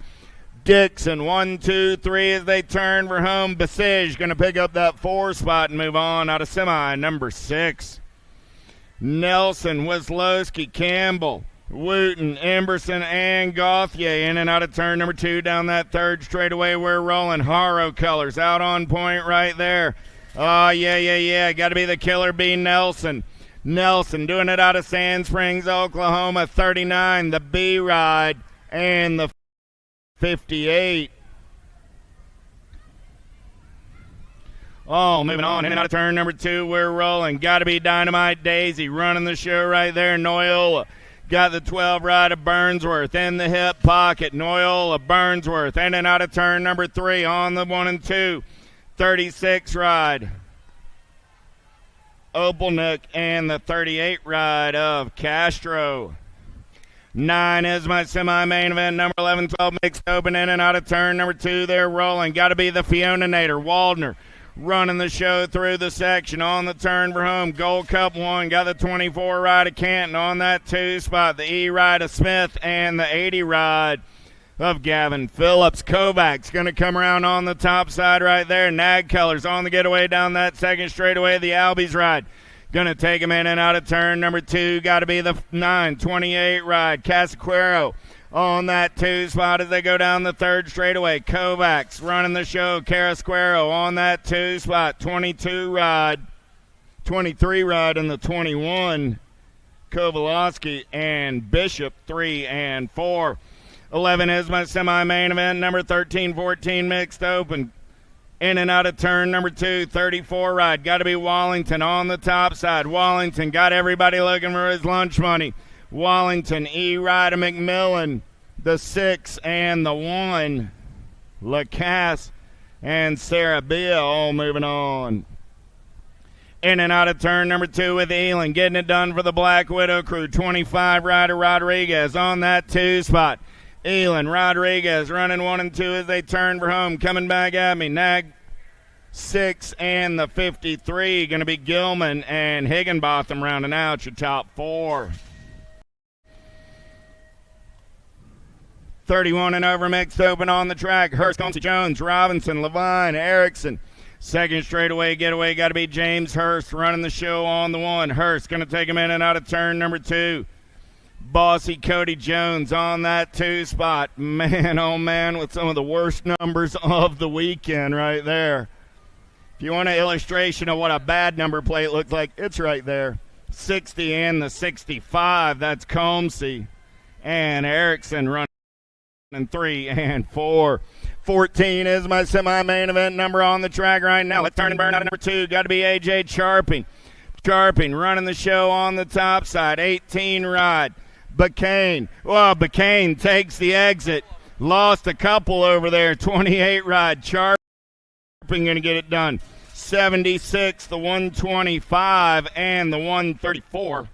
Speaker 1: Dixon, 1, 2, 3 as they turn for home. Basige going to pick up that 4 spot and move on out of semi number 6. Nelson, Weslowski, Campbell, Wooten, Emberson, and Gauthier in and out of turn number 2 down that 3rd straightaway. We're rolling. Haro colors out on point right there. Oh, yeah. Got to be the killer bee, Nelson. Nelson doing it out of Sand Springs, Oklahoma, 39, the B ride, and the 58. Oh, moving on in and out of turn number 2, we're rolling. Got to be Dynamite Daisy running the show right there. Noyola got the 12 ride of Burnsworth in the hip pocket. Noyola, Burnsworth in and out of turn number 3 on the 1 and 2. 36 ride. Opelnick and the 38 ride of Castro. 9 is my semi-main event. Number 11, 12 mixed open in and out of turn number 2. They're rolling. Got to be the Fionanator. Waldner running the show through the section on the turn for home. Gold Cup 1. Got the 24 ride of Canton on that 2 spot. The E ride of Smith and the 80 ride of Gavin Phillips. Kovacs going to come around on the top side right there. Nag Colors on the getaway down that 2nd straightaway. The Albies ride going to take him in and out of turn number 2. Got to be the 9-28 ride. Casaquero on that 2 spot as they go down the 3rd straightaway. Kovacs running the show. Carasquero on that 2 spot. 22 ride. 23 ride in the 21. Kovalowski and Bishop 3 and 4. 11 is my semi-main event. Number 13, 14 mixed open. In and out of turn number 2, 34 ride. Got to be Wallington on the top side. Wallington got everybody looking for his lunch money. Wallington, E ride of McMillan, the 6 and the 1. Lacasse, and Sarah Bill all moving on. In and out of turn number 2 with Elin, getting it done for the Black Widow crew. 25 rider Rodriguez on that 2 spot. Elin, Rodriguez running 1 and 2 as they turn for home. Coming back at me, Nag 6 and the 53. Going to be Gilman and Higginbotham rounding out your top 4. 31 and over mixed open on the track. Hurst, Concy Jones, Robinson, Levine, Erickson. Second straightaway getaway got to be James Hurst running the show on the 1. Hurst going to take him in and out of turn number 2. Bossy Cody Jones on that 2 spot. Man, oh man, with some of the worst numbers of the weekend right there. If you want an illustration of what a bad number plate looks like, it's right there. 60 and the 65, that's Comsey. And Erickson running 3 and 4. 14 is my semi-main event number on the track right now. Let's turn and burn out of number 2. Got to be A.J. Charping. Charping running the show on the top side. 18 ride. Bacane. Well, Bacane takes the exit. Lost a couple over there. 28 ride. Charping going to get it done. 76, the 125, and the 134.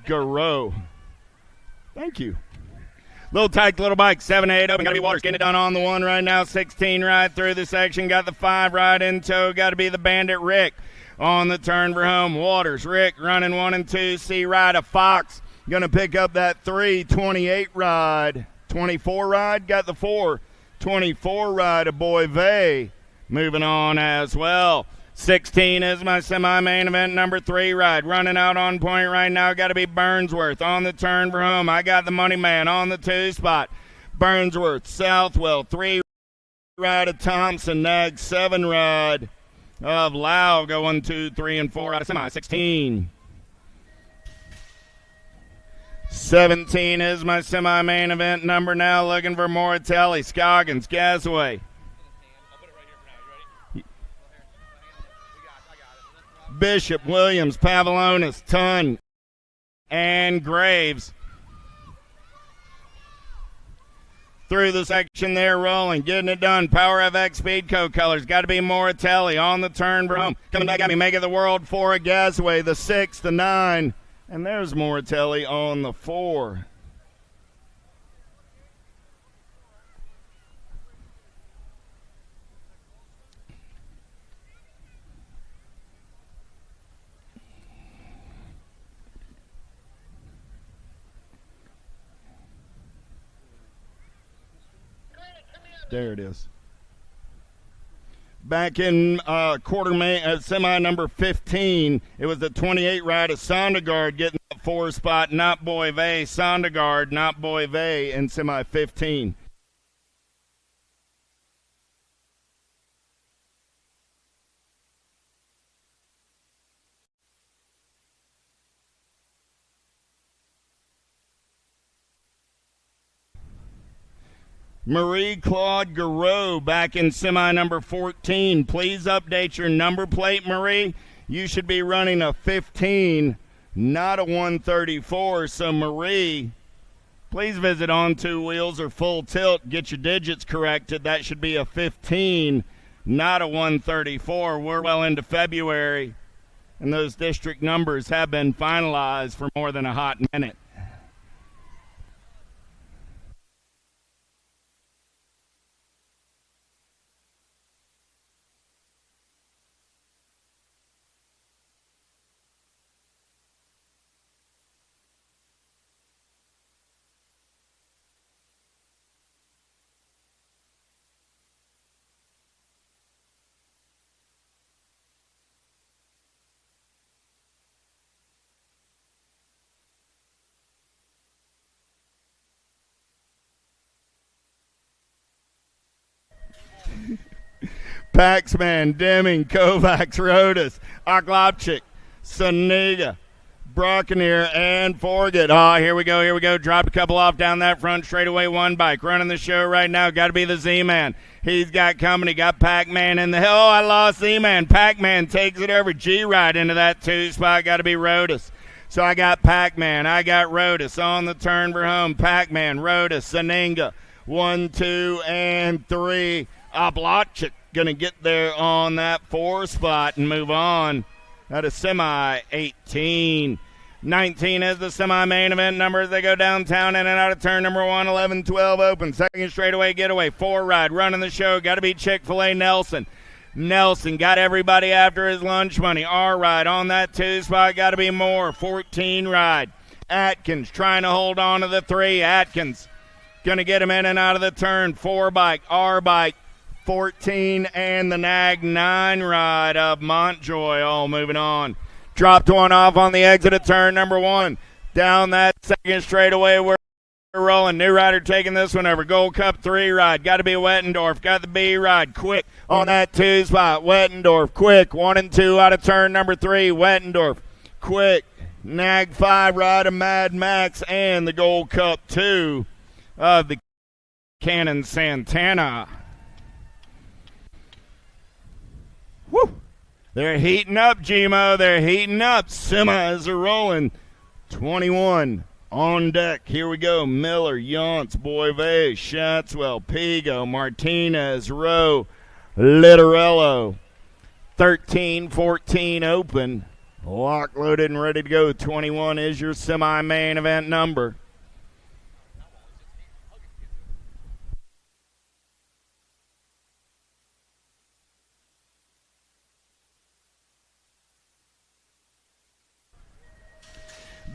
Speaker 1: Garreau. Thank you. Little tight little bike, 7-8 open. Got to be Waters getting it done on the 1 right now. 16 right through the section. Got the 5 right in tow. Got to be the Bandit Rick on the turn for home. Waters, Rick running 1 and 2. C ride a Fox. Going to pick up that 3. 28 ride. 24 ride. Got the 4. 24 ride of Boy Vay. Moving on as well. 16 is my semi-main event number 3 ride. Running out on point right now. Got to be Burnsworth on the turn for home. I got the money man on the 2 spot. Burnsworth, Southwell, 3 ride of Thompson. Nag 7 ride of Lau. Go 1, 2, 3, and 4 out of semi. 16. 17 is my semi-main event number now. Looking for Moratelli, Scoggins, Gasaway. Bishop, Williams, Pavlonis, Tunn, and Graves. Through the section there, rolling, getting it done. Power FX Speedco colors. Got to be Moratelli on the turn for home. Coming back at me, making the world 4 at Gasaway, the 6, the 9. And there's Moratelli on the 4. There it is. Back in semi number 15, it was the 28 ride of Sondergaard getting that 4 spot, not Boy Vay. Sondergaard, not Boy Vay in semi 15. Marie-Claude Garreau back in semi number 14. Please update your number plate, Marie. You should be running a 15, not a 134. So, Marie, please visit On Two Wheels or Full Tilt. Get your digits corrected. That should be a 15, not a 134. We're well into February, and those district numbers have been finalized for more than a hot minute. Paxman, Deming, Kovacs, Rodas, Aklopchik, Soniga, Buccaneer and Forget. Oh, here we go. Dropped a couple off down that front straightaway. One bike running the show right now. Got to be the Z-Man. He's got company. Got Pac-Man in the hill. Oh, I lost Z-Man. Pac-Man takes it over. G-Ride into that 2 spot. Got to be Rotus. So I got Pac-Man. I got Rotus on the turn for home. Pac-Man, Rotus, Saninga. 1, 2, and 3. Oblachik going to get there on that 4 spot and move on. That is semi 18. 19 is the semi-main event number as they go downtown in and out of turn number 1. 11, 12 open. Second straightaway getaway. 4 ride. Running the show. Got to be Chick-fil-A Nelson. Nelson got everybody after his lunch money. R ride on that 2 spot. Got to be Moore. 14 ride. Atkins trying to hold on to the 3. Atkins going to get him in and out of the turn. 4 bike. R bike. 14 and the Nag 9 ride of Montjoy. All moving on. Dropped one off on the exit of turn number 1. Down that second straightaway we're rolling. New rider taking this one over. Gold Cup 3 ride. Got to be Wettendorf. Got the B ride. Quick on that 2 spot. Wettendorf. Quick. 1 and 2 out of turn number 3. Wettendorf. Quick. Nag 5 ride of Mad Max and the Gold Cup 2 of the Cannon Santana. Woo! They're heating up, Gmo. They're heating up. Semis are rolling. 21 on deck. Here we go. Miller, Yonts, Boivay, Shatswell, Pigo, Martinez, Rowe, Littorello. 13, 14 open. Lock loaded and ready to go. 21 is your semi-main event number.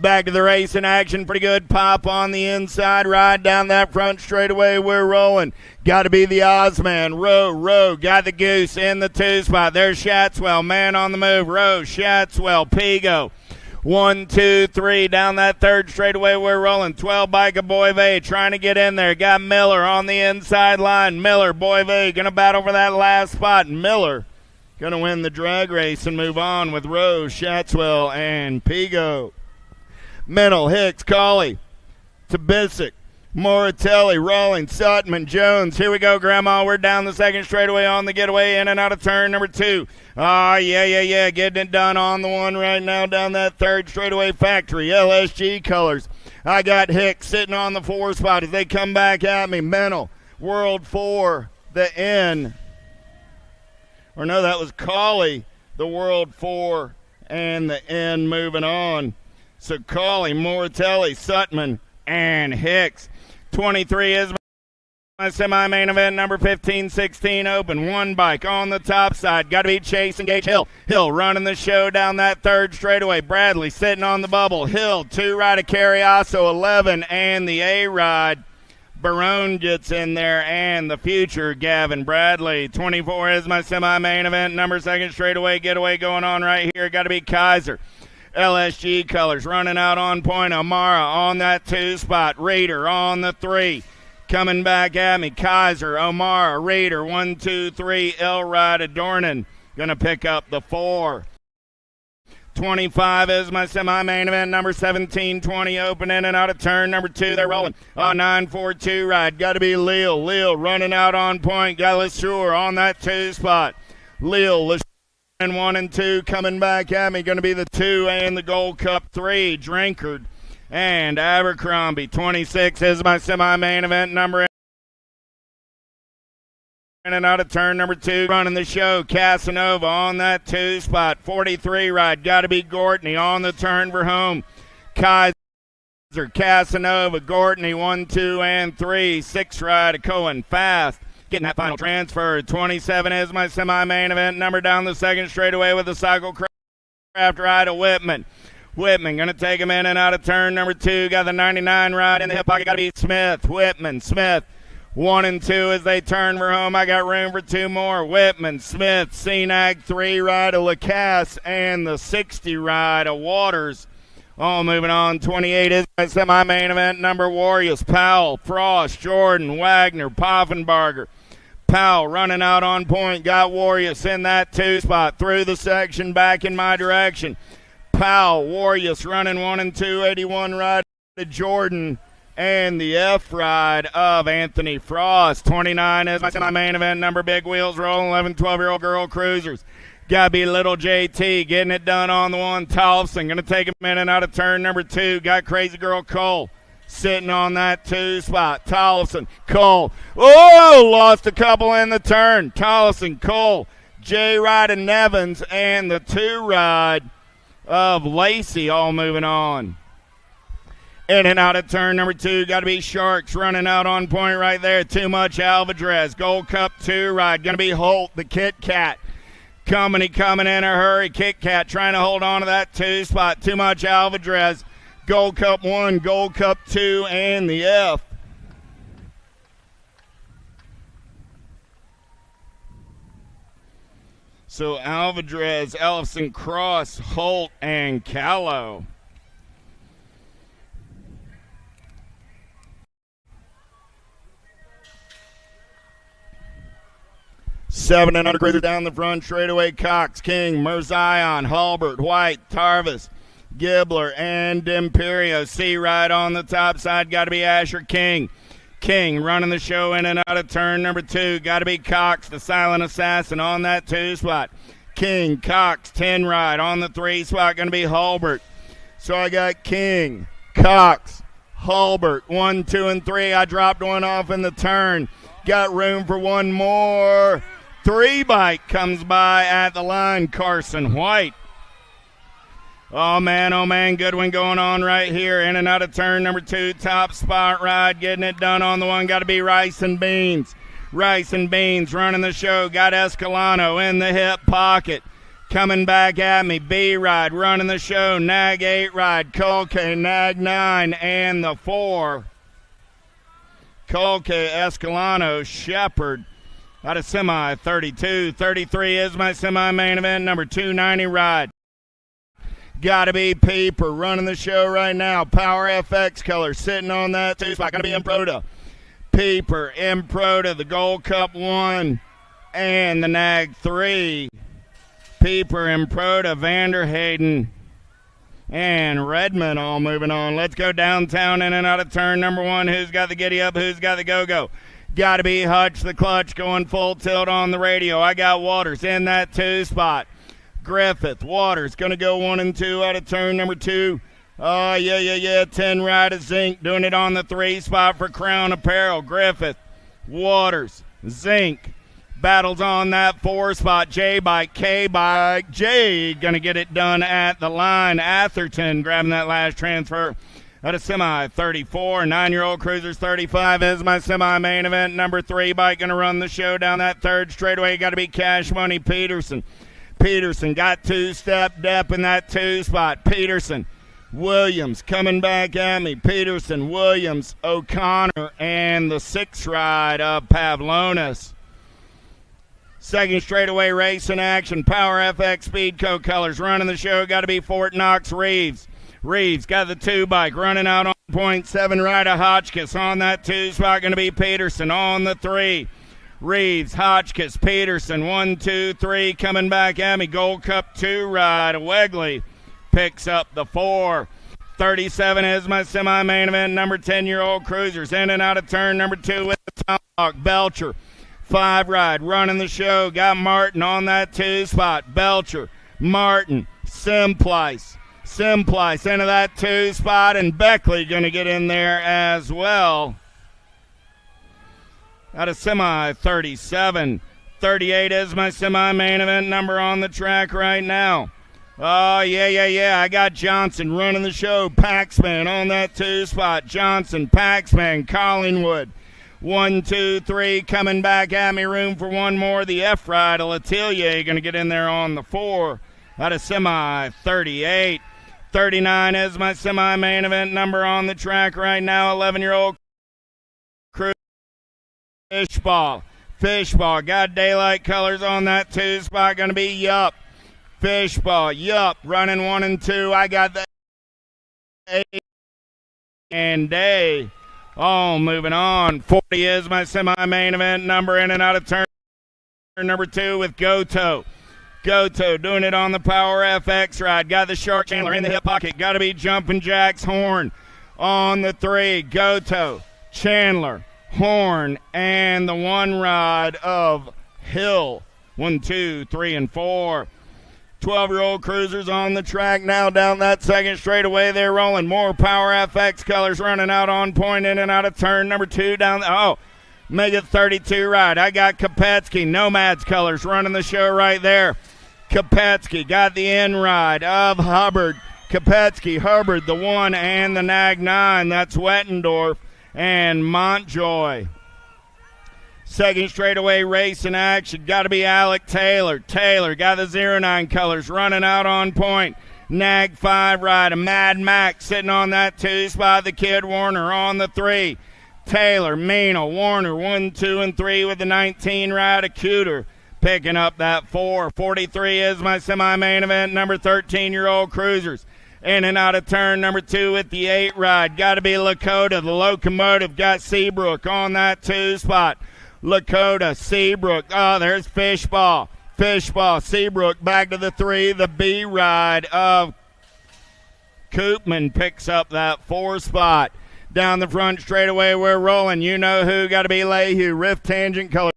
Speaker 1: Back to the race in action. Pretty good pop on the inside. Ride down that front straightaway. We're rolling. Got to be the Ozman. Rowe. Got the Goose in the 2 spot. There's Shatswell. Man on the move. Rowe, Shatswell, Pigo. 1, 2, 3. Down that third straightaway. We're rolling. 12 bike of Boivay trying to get in there. Got Miller on the inside line. Miller, Boivay going to battle for that last spot. Miller going to win the drag race and move on with Rowe, Shatswell, and Pigo. Mennel, Hicks, Colley, Tabisic, Moratelli, Rawlings, Sutman, Jones. Here we go, Grandma. We're down the second straightaway on the getaway in and out of turn number 2. Yeah. Getting it done on the one right now down that third straightaway factory. LSG colors. I got Hicks sitting on the 4 spot as they come back at me. Mennel, World 4, the N. Or no, that was Colley, the World 4, and the N moving on. So Colley, Moratelli, Sutman, and Hicks. 23 is my semi-main event, number 15, 16 open. 1 bike on the top side. Got to be Chase and Gage Hill. Hill running the show down that third straightaway. Bradley sitting on the bubble. Hill, 2 ride of Carriasso, 11, and the A-ride. Barone gets in there, and the future Gavin Bradley. 24 is my semi-main event, number 2nd straightaway getaway going on right here. Got to be Kaiser. LSG colors running out on point. Amara on that 2 spot. Raider on the 3. Coming back at me. Kaiser, Omara, Raider. 1, 2, 3. Elride, Adornan. Going to pick up the 4. 25 is my semi-main event. Number 17, 20 open in and out of turn number 2. They're rolling. 9-4-2 ride. Got to be Leal. Leal running out on point. Got LeSure on that 2 spot. Leal, and 1 and 2 coming back at me. Going to be the 2 and the Gold Cup 3. Drinkard and Abercrombie. 26 is my semi-main event number. In and out of turn number 2. Running the show. Casanova on that 2 spot. 43 ride. Got to be Gortney on the turn for home. Kaiser, Casanova, Gortney. 1, 2, and 3. 6 ride of Cohen. Fast. Getting that final transfer. 27 is my semi-main event number down the 2nd straightaway with the cycle craft ride of Whitman. Whitman going to take him in and out of turn number 2. Got the 99 ride in the hip pocket. Got to be Smith. Whitman, Smith. 1 and 2 as they turn for home. I got room for 2 more. Whitman, Smith, CNAG 3 ride of Lacasse, and the 60 ride of Waters. All moving on. 28 is my semi-main event number. Warriors, Powell, Frost, Jordan, Wagner, Poffenbarger. Powell running out on point. Got Warriors in that 2 spot. Through the section, back in my direction. Powell. Warriors running 1 and 2. 81 ride to Jordan. And the F ride of Anthony Frost. 29 is my main event number. Big wheels rolling. 11, 12-year-old girl cruisers. Gotta be little JT getting it done on the one. Tolson gonna take a minute out of turn number 2. Got Crazy Girl Cole sitting on that 2 spot. Tolson, Cole. Oh, lost a couple in the turn. Tolson, Cole, J Ride and Nevins, and the 2 ride of Lacey all moving on. In and out of turn number 2, got to be Sharks running out on point right there. Too much Alvarez. Gold Cup 2 ride. Going to be Holt, the Kit Kat. Coming in a hurry. Kit Kat trying to hold on to that 2 spot. Too much Alvarez. Gold Cup 1, Gold Cup 2, and the F. So Alvarez, Ellison, Cross, Holt, and Callow. Seven and under cruiser down the front straightaway. Cox, King, Merzion, Halbert, White, Tarvis, Gibbler, and Imperio. C right on the top side. Got to be Asher King. King running the show in and out of turn number 2. Got to be Cox, the silent assassin, on that 2 spot. King, Cox, 10 ride on the 3 spot. Going to be Halbert. So I got King, Cox, Halbert, 1, 2, and 3. I dropped one off in the turn. Got room for one more. 3 bike comes by at the line. Carson White. Oh, man, good one going on right here. In and out of turn number 2, top spot ride. Getting it done on the one. Got to be Rice and Beans. Rice and Beans running the show. Got Escalano in the hip pocket. Coming back at me. B-Ride running the show. Nag 8 ride. Colke, Nag 9, and the 4. Colke, Escalano, Shepard. Out of semi, 32. 33 is my semi-main event, number 290 ride. Gotta be Peeper running the show right now. Power FX color sitting on that 2 spot. Gotta be Improda. Peeper, Improda, the Gold Cup 1, and the Nag 3. Peeper, Improda, Vanderhayden, and Redmond all moving on. Let's go downtown in and out of turn number 1. Who's got the giddy up? Who's got the go-go? Got to be Hutch, the clutch, going full tilt on the radio. I got Waters in that 2 spot. Griffith, Waters, going to go 1 and 2 out of turn number 2. Oh, yeah. 10 ride of Zink, doing it on the 3 spot for Crown Apparel. Griffith, Waters, Zink. Battles on that 4 spot. J-Bike, K-Bike. J going to get it done at the line. Atherton grabbing that last transfer. At a semi, 34. 9-year-old cruisers, 35 is my semi-main event. Number 3 bike going to run the show down that 3rd straightaway. Got to be Cash Money Peterson. Peterson got 2-step depth in that 2 spot. Peterson, Williams coming back at me. Peterson, Williams, O'Connor, and the 6 ride of Pavlonis. 2nd straightaway race in action. Power FX Speedco colors running the show. Got to be Fort Knox Reeves. Reeves got the 2 bike running out on point. 7 ride of Hotchkiss on that 2 spot. Going to be Peterson on the 3. Reeves, Hotchkiss, Peterson, 1, 2, 3 coming back at me. Gold Cup 2 ride. Wegley picks up the 4. 37 is my semi-main event. Number 10-year-old cruisers in and out of turn number 2 with the tomahawk. Belcher, 5 ride running the show. Got Martin on that 2 spot. Belcher, Martin, Simplice into that 2 spot, and Beckley going to get in there as well. Out of semi, 37. 38 is my semi-main event number on the track right now. Oh, yeah. I got Johnson running the show. Paxman on that 2 spot. Johnson, Paxman, Collingwood. 1, 2, 3 coming back at me. Room for one more. The F ride of Letelier going to get in there on the 4. Out of semi, 38. 39 is my semi-main event number on the track right now. 11-year-old Fishball. Got daylight colors on that 2 spot. Going to be Yup. Fishball, running 1 and 2. I got the 8 and Day. Oh, moving on. 40 is my semi-main event number in and out of turn number 2 with Goto. Goto doing it on the Power FX ride. Got the Shark Chandler in the hip pocket. Got to be Jumpin' Jack's Horn on the 3. Goto, Chandler, Horn, and the 1 ride of Hill. 1, 2, 3, and 4. 12-year-old cruisers on the track now down that second straightaway. They're rolling. More Power FX colors running out on point in and out of turn number 2 down. Make it 32 ride. I got Kopetsky, Nomads colors running the show right there. Kopetsky got the in ride of Hubbard. Kopetsky, Hubbard, the 1 and the Nag 9. That's Wettendorf and Montjoy. Second straightaway race in action. Got to be Alec Taylor. Taylor got the 09 colors running out on point. Nag 5 ride. A Mad Max sitting on that 2 spot. The Kid Warner on the 3. Taylor, Mina, Warner, 1, 2, and 3 with the 19 ride. A Cooter picking up that 4. 43 is my semi-main event. Number 13-year-old cruisers. In and out of turn number 2 with the 8 ride. Got to be Lakota. The Locomotive got Seabrook on that 2 spot. Lakota, Seabrook. There's Fishball. Fishball, Seabrook back to the 3. The B ride of Koopman picks up that 4 spot. Down the front straightaway, we're rolling. You know who. Got to be Lehue. Rift Tangent color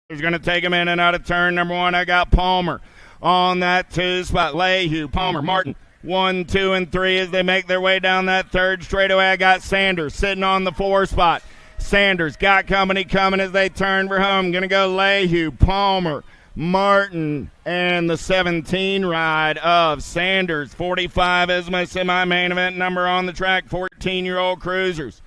Speaker 1: is going to take him in and out of turn number 1. I got Palmer on that 2 spot. Lehue, Palmer, Martin. 1, 2, and 3 as they make their way down that third straightaway. I got Sanders sitting on the 4 spot. Sanders got company coming as they turn for home. Going to go Lehue, Palmer, Martin, and the 17 ride of Sanders. 45 is my semi-main event number on the track. 14-year-old cruisers.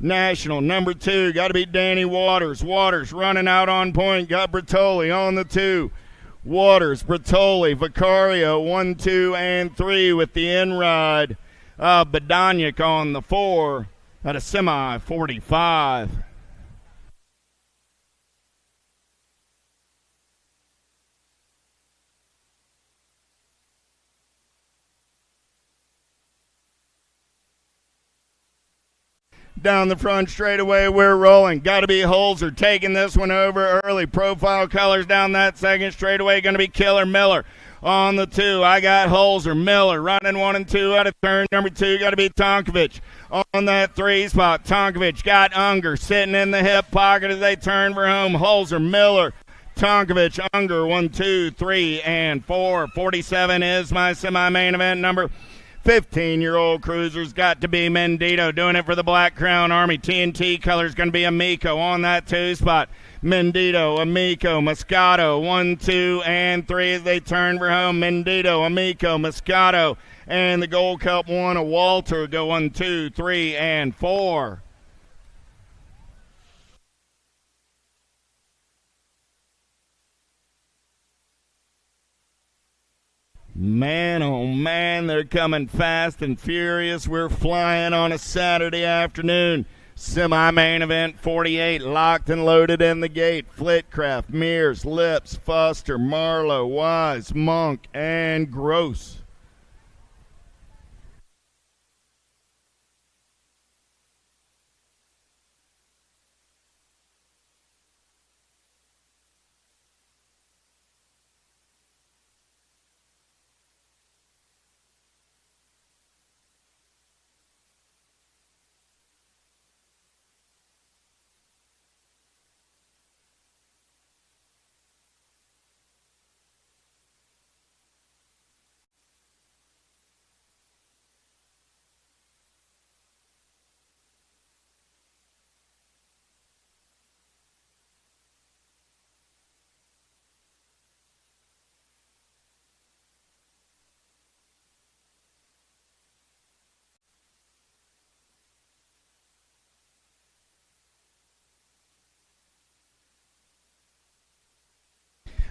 Speaker 1: National, number 2, got to be Danny Waters. Waters running out on point. Got Bertoli on the 2. Waters, Bertoli, Vicario, 1, 2, and 3 with the in ride. Badaniak on the 4 at a semi 45. Down the front straightaway, we're rolling. Got to be Holzer taking this one over early. Profile colors down that second straightaway. Going to be Killer Miller on the 2. I got Holzer, Miller running 1 and 2 out of turn number 2. Got to be Tonkovich on that 3 spot. Tonkovich got Unger sitting in the hip pocket as they turn for home. Holzer, Miller, Tonkovich, Unger, 1, 2, 3, and 4. 47 is my semi-main event number. 15-year-old cruisers got to be Mendito doing it for the Black Crown Army. TNT colors going to be Amico on that 2 spot. Mendito, Amico, Moscato, 1, 2, and 3 as they turn for home. Mendito, Amico, Moscato, and the Gold Cup 1 of Walter go 1, 2, 3, and 4. Man, oh man, they're coming fast and furious. We're flying on a Saturday afternoon. Semi-main event 48, locked and loaded in the gate. Flitcraft, Mears, Lips, Foster, Marlowe, Wise, Monk, and Gross.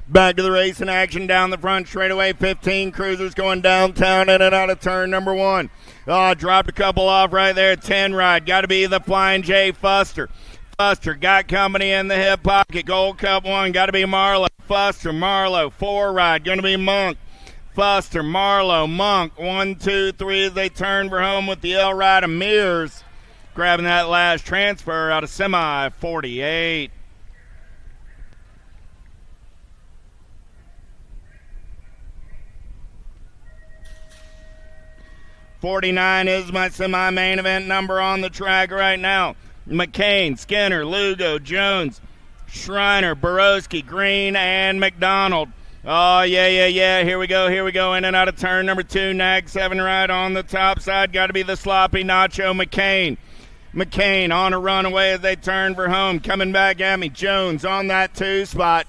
Speaker 1: Back to the race in action down the front straightaway. 15 cruisers going downtown in and out of turn number 1. Dropped a couple off right there. 10 ride. Got to be the Flying J Fuster. Fuster got company in the hip pocket. Gold Cup 1. Got to be Marlowe. Fuster, Marlowe. 4 ride. Going to be Monk. Fuster, Marlowe, Monk. 1, 2, 3 as they turn for home with the L ride of Mears. Grabbing that last transfer out of semi 48. 49 is my semi-main event number on the track right now. McCain, Skinner, Lugo, Jones, Schreiner, Borowski, Green, and McDonald. Oh, yeah. Here we go. In and out of turn number 2. Nag 7 right on the top side. Got to be the sloppy Nacho McCain. McCain on a runaway as they turn for home. Coming back at me. Jones on that 2 spot.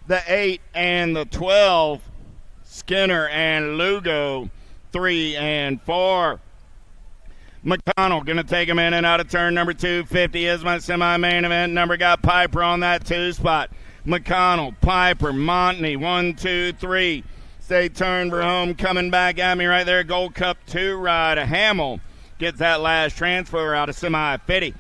Speaker 1: The 8 and the 12. Skinner and Lugo. 3 and 4. McConnell going to take him in and out of turn number 2. 50 is my semi-main event number. Got Piper on that 2 spot. McConnell, Piper, Montney, 1, 2, 3. Stay turn for home. Coming back at me right there. Gold Cup 2 ride. Hamill gets that last transfer out of semi-50.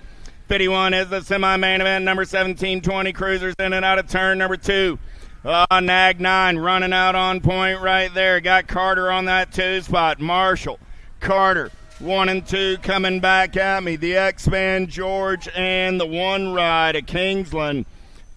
Speaker 1: 51 is the semi-main event number. 17-20 Cruisers in and out of turn number 2. Nag 9 running out on point right there. Got Carter on that 2 spot. Marshall, Carter, 1 and 2 coming back at me. The X-Man, George, and the 1 ride of Kingsland.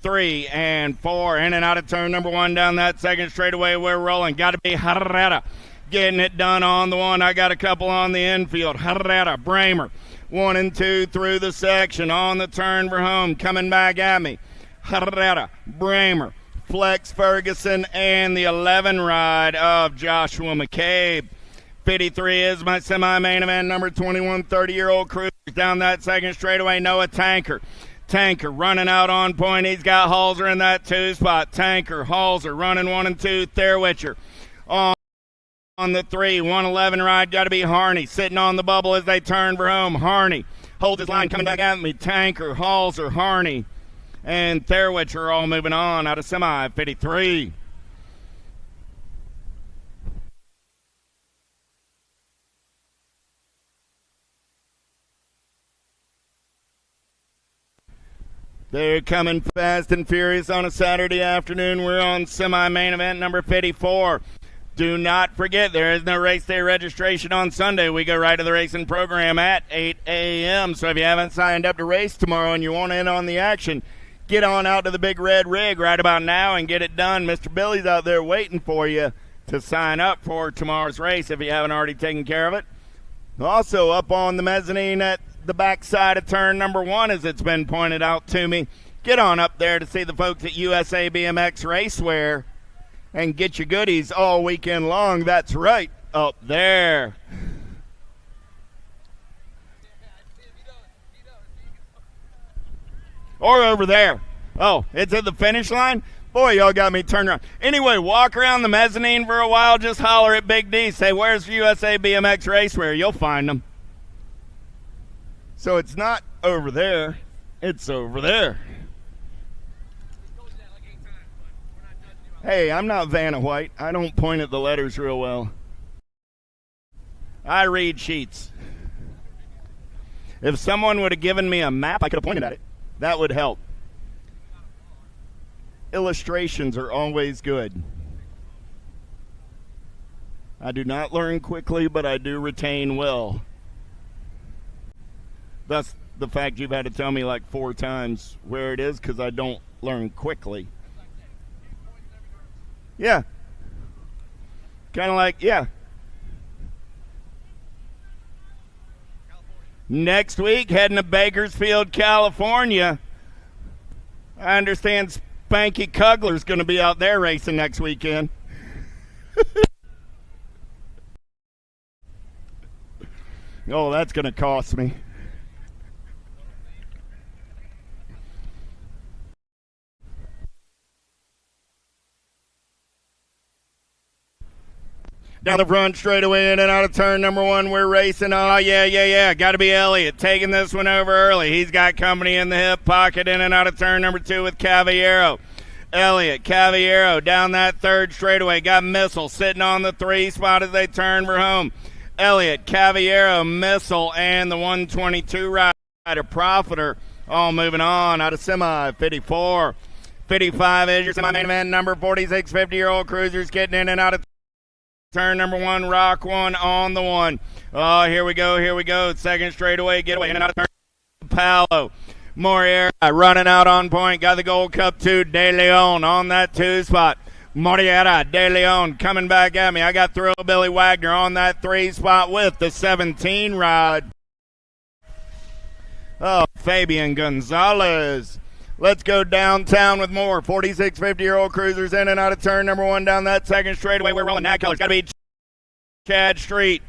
Speaker 1: 3 and 4 in and out of turn number 1 down that second straightaway. We're rolling. Got to be Herrera getting it done on the 1. I got a couple on the infield. Herrera, Bramer, 1 and 2 through the section on the turn for home. Coming back at me. Herrera, Bramer, Flex Ferguson, and the 11 ride of Joshua McCabe. 53 is my semi-main event number. 21 30-year-old Cruisers down that second straightaway. Noah Tanker running out on point. He's got Halser in that 2 spot. Tanker, Halser running 1 and 2. Therwitcher on the 3. 111 ride. Got to be Harney sitting on the bubble as they turn for home. Harney holds his line coming back at me. Tanker, Halser, Harney, and Therwitcher all moving on out of semi 53. They're coming fast and furious on a Saturday afternoon. We're on semi-main event number 54. Do not forget, there is no race day registration on Sunday. We go right to the racing program at 8 a.m. So if you haven't signed up to race tomorrow and you want in on the action, get on out to the Big Red Rig right about now and get it done. Mr. Billy's out there waiting for you to sign up for tomorrow's race if you haven't already taken care of it. Also up on the mezzanine at the backside of turn number 1, as it's been pointed out to me. Get on up there to see the folks at USA BMX Racewear and get your goodies all weekend long. That's right, up there. Or over there. Oh, it's at the finish line? Boy, y'all got me turned around. Anyway, walk around the mezzanine for a while. Just holler at Big D. Say, where's USA BMX Racewear? You'll find them. So it's not over there. It's over there. Hey, I'm not Vanna White. I don't point at the letters real well. I read sheets. If someone would have given me a map, I could have pointed at it. That would help. Illustrations are always good. I do not learn quickly, but I do retain well. That's the fact you've had to tell me like 4 times where it is, because I don't learn quickly. Yeah. Kind of like, yeah. Next week, heading to Bakersfield, California. I understand Spanky Kugler's going to be out there racing next weekend. Oh, that's going to cost me. Down the front straightaway in and out of turn number 1, we're racing. Oh, yeah. Got to be Elliott taking this one over early. He's got company in the hip pocket in and out of turn number 2 with Cavallero. Elliott, Cavallero down that third straightaway. Got Missile sitting on the 3 spot as they turn for home. Elliott, Cavallero, Missile, and the 122 rider Profiter all moving on out of semi 54. 55 is your semi-main event number. 46 50-year-old Cruisers getting in and out of turn number 1, Rock 1 on the 1. Oh, here we go. Second straightaway, getaway in and out of turn. Paolo. Moriera running out on point. Got the Gold Cup 2. De Leon on that 2 spot. Moriera De Leon coming back at me. I got Thrill Billy Wagner on that 3 spot with the 17 ride. Oh, Fabian Gonzalez. Let's go downtown with more 46 50-year-old cruisers in and out of turn number 1 down that second straightaway. We're rolling that colors. Got to be Chad Street.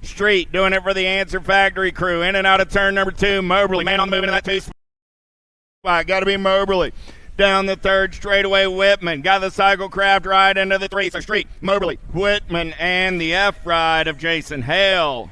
Speaker 1: Street doing it for the Answer Factory crew. In and out of turn number 2. Moberly, man on the move into that 2 spot. Got to be Moberly. Down the third straightaway, Whitman. Got the Cyclecraft ride into the 3. So Street, Moberly, Whitman, and the F ride of Jason Hale.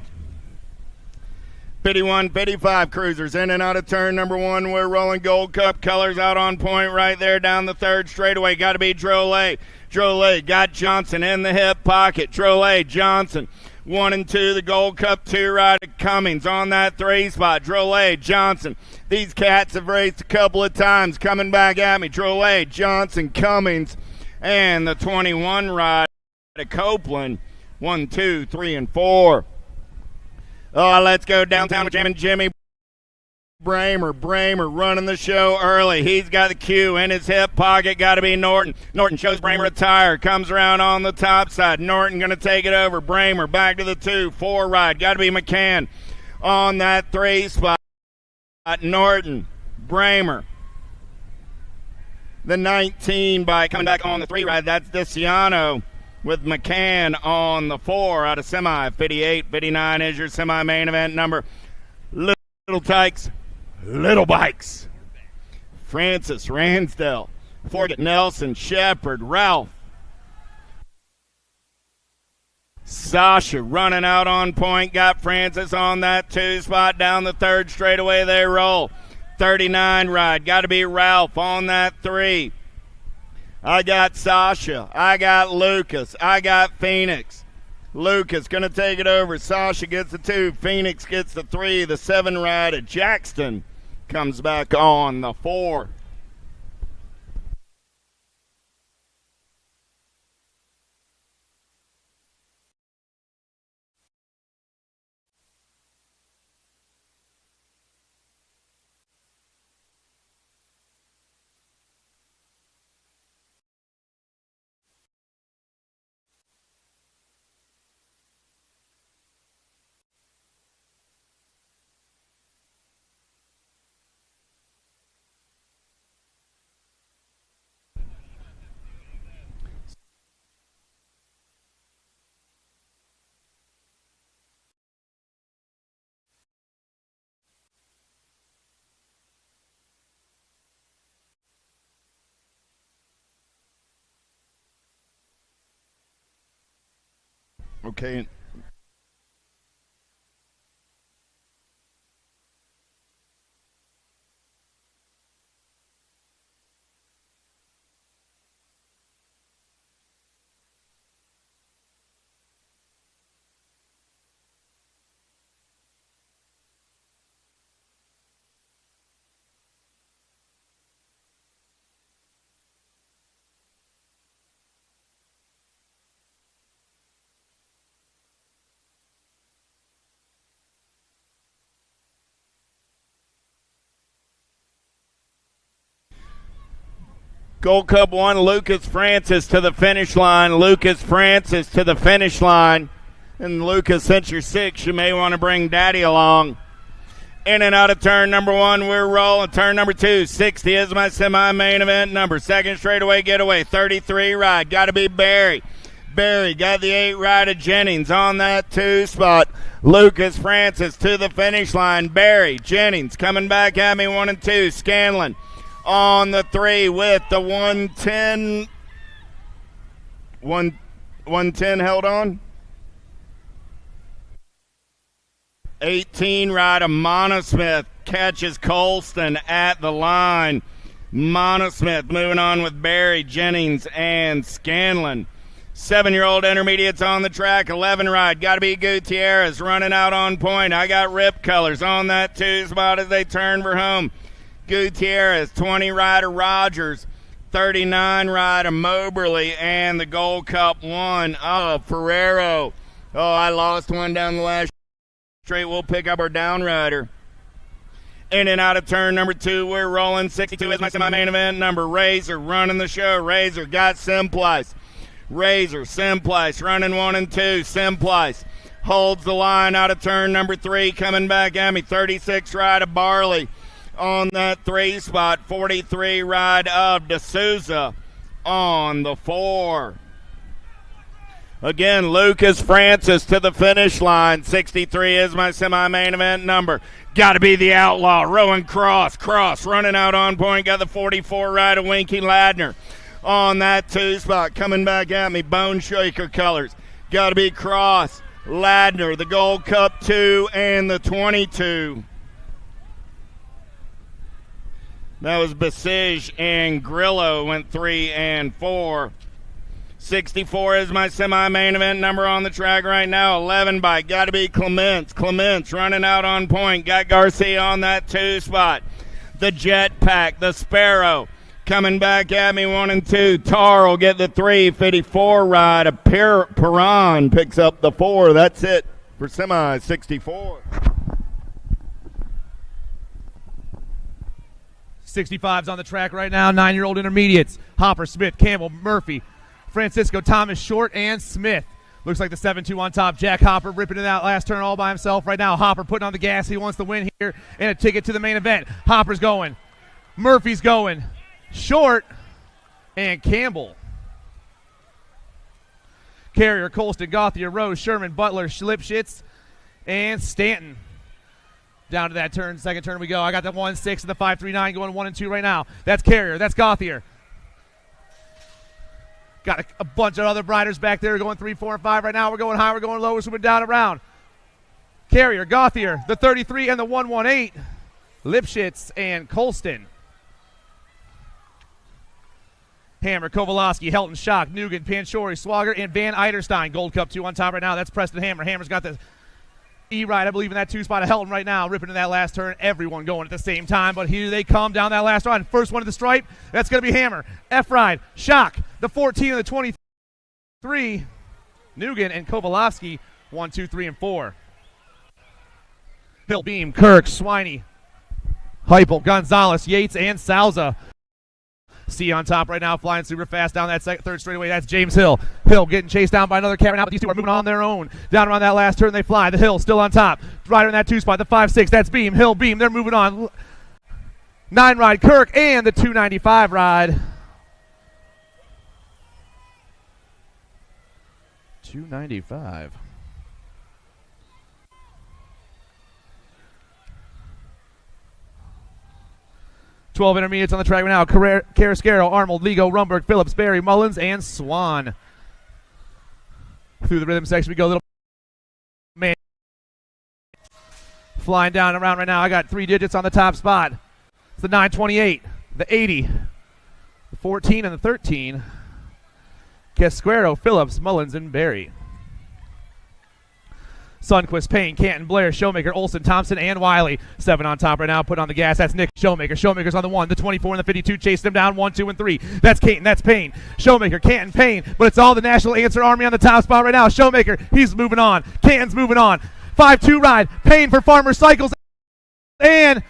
Speaker 1: 51, 55 cruisers in and out of turn number 1. We're rolling Gold Cup colors out on point right there down the third straightaway. Got to be Drolet. Drolet got Johnson in the hip pocket. Drolet, Johnson. 1 and 2, the Gold Cup 2 ride of Cummings on that 3 spot. Drolet, Johnson. These cats have raced a couple of times. Coming back at me. Drolet, Johnson, Cummings, and the 21 ride of Copeland. 1, 2, 3, and 4. Oh, let's go downtown with Jimmy Bramer running the show early. He's got the cue in his hip pocket. Got to be Norton. Norton shows Bramer a tire. Comes around on the top side. Norton going to take it over. Bramer back to the 2, 4 ride. Got to be McCann on that 3 spot. Norton, Bramer. The 19 bike coming back on the 3 ride. That's DeCiano with McCann on the 4 out of semi. 58, 59 is your semi-main event number. Little Tykes, Little Bikes. Francis, Ransdell, Forget, Nelson, Shepard, Ralph. Sasha running out on point. Got Francis on that 2 spot down the third straightaway. They roll. 39 ride. Got to be Ralph on that 3. I got Sasha. I got Lucas. I got Phoenix. Lucas going to take it over. Sasha gets the 2. Phoenix gets the 3. The 7 ride of Jackson comes back on the 4. Okay. Gold Cup 1, Lucas Francis to the finish line. Lucas Francis to the finish line. And Lucas, since you're 6, you may want to bring Daddy along. In and out of turn number 1, we're rolling. Turn number 2, 60 is my semi-main event number. Second straightaway getaway, 33 ride. Got to be Barry. Barry got the 8 ride of Jennings on that 2 spot. Lucas Francis to the finish line. Barry, Jennings coming back at me, 1 and 2. Scanlon on the 3 with the 110. 110 held on. 18 ride of Monosmith catches Colston at the line. Monosmith moving on with Barry, Jennings, and Scanlon. 7-year-old intermediates on the track. 11 ride. Got to be Gutierrez running out on point. I got Rip Colors on that 2 spot as they turn for home. Gutierrez, 20 rider Rogers, 39 rider Moberly, and the Gold Cup 1 of Ferrero. Oh, I lost one down the last straight. We'll pick up our down rider. In and out of turn number 2, we're rolling. 62 is my semi-main event number. Razor running the show. Razor got Simplice. Razor, Simplice, running 1 and 2. Simplice holds the line out of turn number 3, coming back at me. 36 ride of Barley on that 3 spot. 43 ride of D'Souza on the 4. Again, Lucas Francis to the finish line. 63 is my semi-main event number. Got to be the Outlaw. Rowan Cross. Cross running out on point. Got the 44 ride of Winky Ladner on that 2 spot. Coming back at me. Bone Shaker colors. Got to be Cross. Ladner, the Gold Cup 2 and the 22. That was Basige and Grillo went 3 and 4. 64 is my semi-main event number on the track right now. 11 by got to be Clements. Clements running out on point. Got Garcia on that 2 spot. The Jetpack, the Sparrow coming back at me 1 and 2. Tar will get the 3. 54 ride. A Perron picks up the 4. That's it for semi 64.
Speaker 2: 65's on the track right now. 9-year-old intermediates. Hopper, Smith, Campbell, Murphy, Francisco, Thomas, Short, and Smith. Looks like the 7-2 on top. Jack Hopper ripping it out last turn all by himself right now. Hopper putting on the gas. He wants to win here and a ticket to the main event. Hopper's going. Murphy's going. Short and Campbell. Carrier, Colston, Gauthier, Rose, Sherman, Butler, Lipschitz, and Stanton. Down to that turn, second turn we go. I got the 1-6 and the 5-3-9 going 1 and 2 right now. That's Carrier. That's Gauthier. Got a bunch of other riders back there going 3, 4, and 5 right now. We're going high, we're going low, we're swimming down around. Carrier, Gauthier, the 33 and the 118. Lipschitz and Colston. Hammer, Kovalowski, Helton, Schock, Nugent, Panchori, Swagger, and Van Eiderstein. Gold Cup 2 on top right now. That's Preston Hammer. Hammer's got the E-ride, I believe, in that 2 spot of Helton right now, ripping in that last turn. Everyone going at the same time, but here they come down that last run. First one to the stripe, that's going to be Hammer. F-ride, Schock, the 14 and the 23. Nugent and Kovalowski, 1, 2, 3, and 4. Hill, Beam, Kirk, Swiney, Heupel, Gonzalez, Yates, and Salza. C on top right now, flying super fast down that third straightaway. That's James Hill. Hill getting chased down by another cat right now, but these two are moving on their own. Down around that last turn, they fly. The Hill still on top. Rider in that 2 spot, the 5-6. That's Beam. Hill, Beam. They're moving on. 9 ride, Kirk, and the 295 ride. 295. 12 intermediates on the track right now. Carrasquero, Arnold, Ligo, Rumberg, Phillips, Berry, Mullins, and Swan. Through the rhythm section we go. Little man flying down around right now. I got 3 digits on the top spot. It's the 928, the 80, the 14, and the 13. Casquero, Phillips, Mullins, and Berry. Sunquist, Payne, Canton, Blair, Showmaker, Olson, Thompson, and Wiley. 7 on top right now, put on the gas. That's Nick Showmaker. Showmaker's on the 1, the 24, and the 52, chasing him down 1, 2, and 3. That's Canton, that's Payne. Showmaker, Canton, Payne, but it's all the National Answer Army on the top spot right now. Showmaker, he's moving on. Canton's moving on. 5-2 ride, Payne for Farmer Cycles, and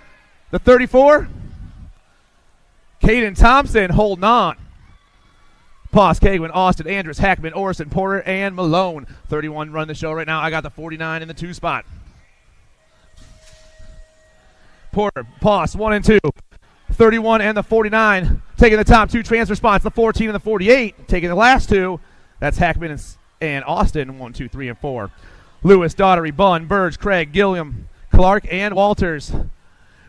Speaker 2: the 34. Caden Thompson holding on. Poss, Kagwin, Austin, Andrus, Hackman, Orson, Porter, and Malone. 31 run the show right now. I got the 49 in the 2 spot. Porter, Poss, 1 and 2. 31 and the 49. Taking the top 2 transfer spots. The 14 and the 48. Taking the last 2. That's Hackman and Austin. 1, 2, 3, and 4. Lewis, Daughtery, Bunn, Burge, Craig, Gilliam, Clark, and Walters.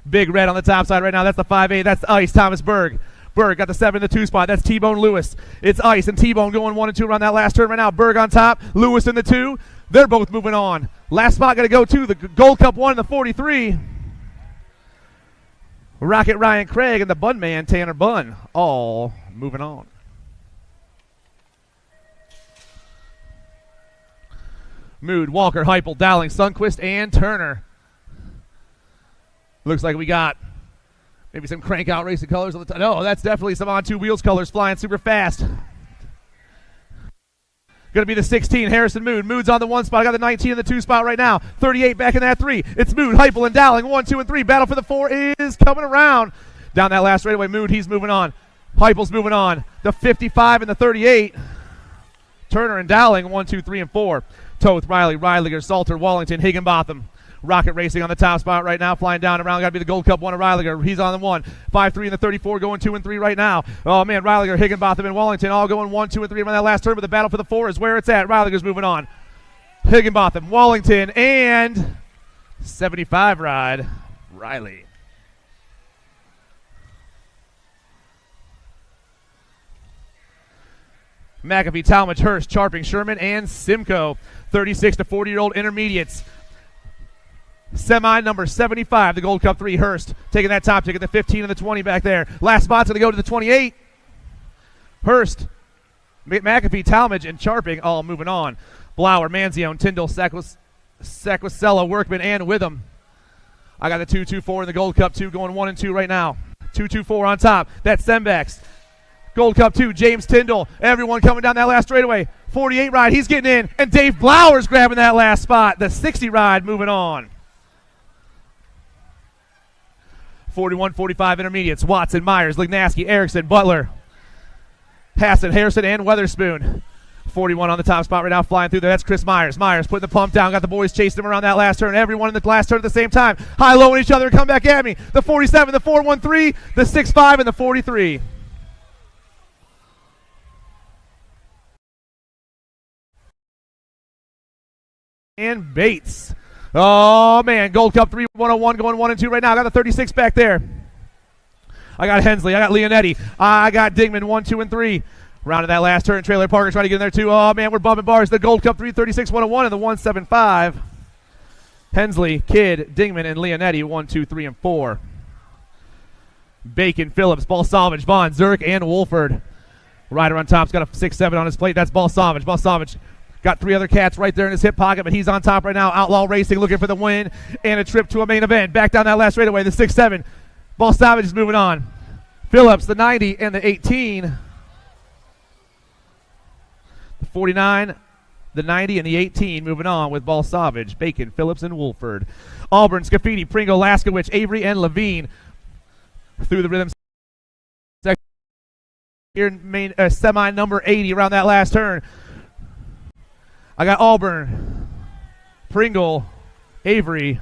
Speaker 2: Big red on the top side right now. That's the 5-8. That's Ice, Thomas Berg. Berg got the 7 in the 2 spot. That's T-Bone Lewis. It's Ice and T-Bone going 1 and 2 around that last turn right now. Berg on top. Lewis in the 2. They're both moving on. Last spot going to go to the Gold Cup 1 and the 43. Rocket Ryan Craig and the Bun Man Tanner Bunn all moving on. Mood, Walker, Heupel, Dowling, Sunquist, and Turner. Looks like we got maybe some crank out racing colors on the top. No, that's definitely some on 2 wheels colors flying super fast. Going to be the 16, Harrison Mood. Mood's on the 1 spot. I got the 19 in the 2 spot right now. 38 back in that 3. It's Mood, Heupel, and Dowling. 1, 2, and 3. Battle for the 4 is coming around. Down that last straightaway, Mood, he's moving on. Heupel's moving on. The 55 and the 38. Turner and Dowling, 1, 2, 3, and 4. Toth, Riley, Reiliger, Salter, Wallington, Higginbotham. Rocket racing on the top spot right now, flying down around. Got to be the Gold Cup one of Reiliger. He's on the 1. 5, 3 in the 34, going 2 and 3 right now. Oh, man, Reiliger, Higginbotham, and Wallington all going 1, 2, and 3 around that last turn, but the battle for the 4 is where it's at. Reiliger's moving on. Higginbotham, Wallington, and 75 ride, Riley. McAfee, Talmadge, Hurst, Charping, Sherman, and Simcoe. 36 to 40-year-old intermediates. Semi number 75, the Gold Cup 3, Hurst. Taking that top ticket, the 15 and the 20 back there. Last spot's going to go to the 28. Hurst, McAfee, Talmadge, and Charping all moving on. Blower, Manzione, Tyndall, Sacquicella, Workman, and Witham. I got the 2-2-4 in the Gold Cup 2 going 1 and 2 right now. 2-2-4 on top. That's Sembex. Gold Cup 2, James Tyndall. Everyone coming down that last straightaway. 48 ride, he's getting in. And Dave Blower's grabbing that last spot. The 60 ride moving on. 41-45 intermediates. Watson, Myers, Lignaski, Erickson, Butler, Hassan, Harrison, and Weatherspoon. 41 on the top spot right now, flying through there. That's Chris Myers. Myers putting the pump down. Got the boys chasing him around that last turn. Everyone in the last turn at the same time. High-low on each other. Come back at me. The 47, the 4-1-3, the 6-5, and the 43. And Bates. Oh, man. Gold Cup 3, 101 going 1 and 2 right now. I got the 36 back there. I got Hensley. I got Leonetti. I got Dingman, 1, 2, and 3. Rounding that last turn. Traylor Parker trying to get in there, too. Oh, man. We're bumping bars. The Gold Cup 3, 36, 101, and the 175. Hensley, Kidd, Dingman, and Leonetti, 1, 2, 3, and 4. Bacon, Phillips, Balsavage, Vaughn, Zurich, and Wolford. Rider on top's got a 6-7 on his plate. That's Balsavage. Balsavage got 3 other cats right there in his hip pocket, but he's on top right now. Outlaw Racing looking for the win and a trip to a main event. Back down that last straightaway, the 6-7. Balsavage is moving on. Phillips, the 90, and the 18. The 49, the 90, and the 18 moving on with Balsavage, Bacon, Phillips, and Wolford. Auburn, Scafidi, Pringle, Laskowicz, Avery, and Levine through the rhythm section. Here in main semi number 80 around that last turn. I got Auburn, Pringle, Avery,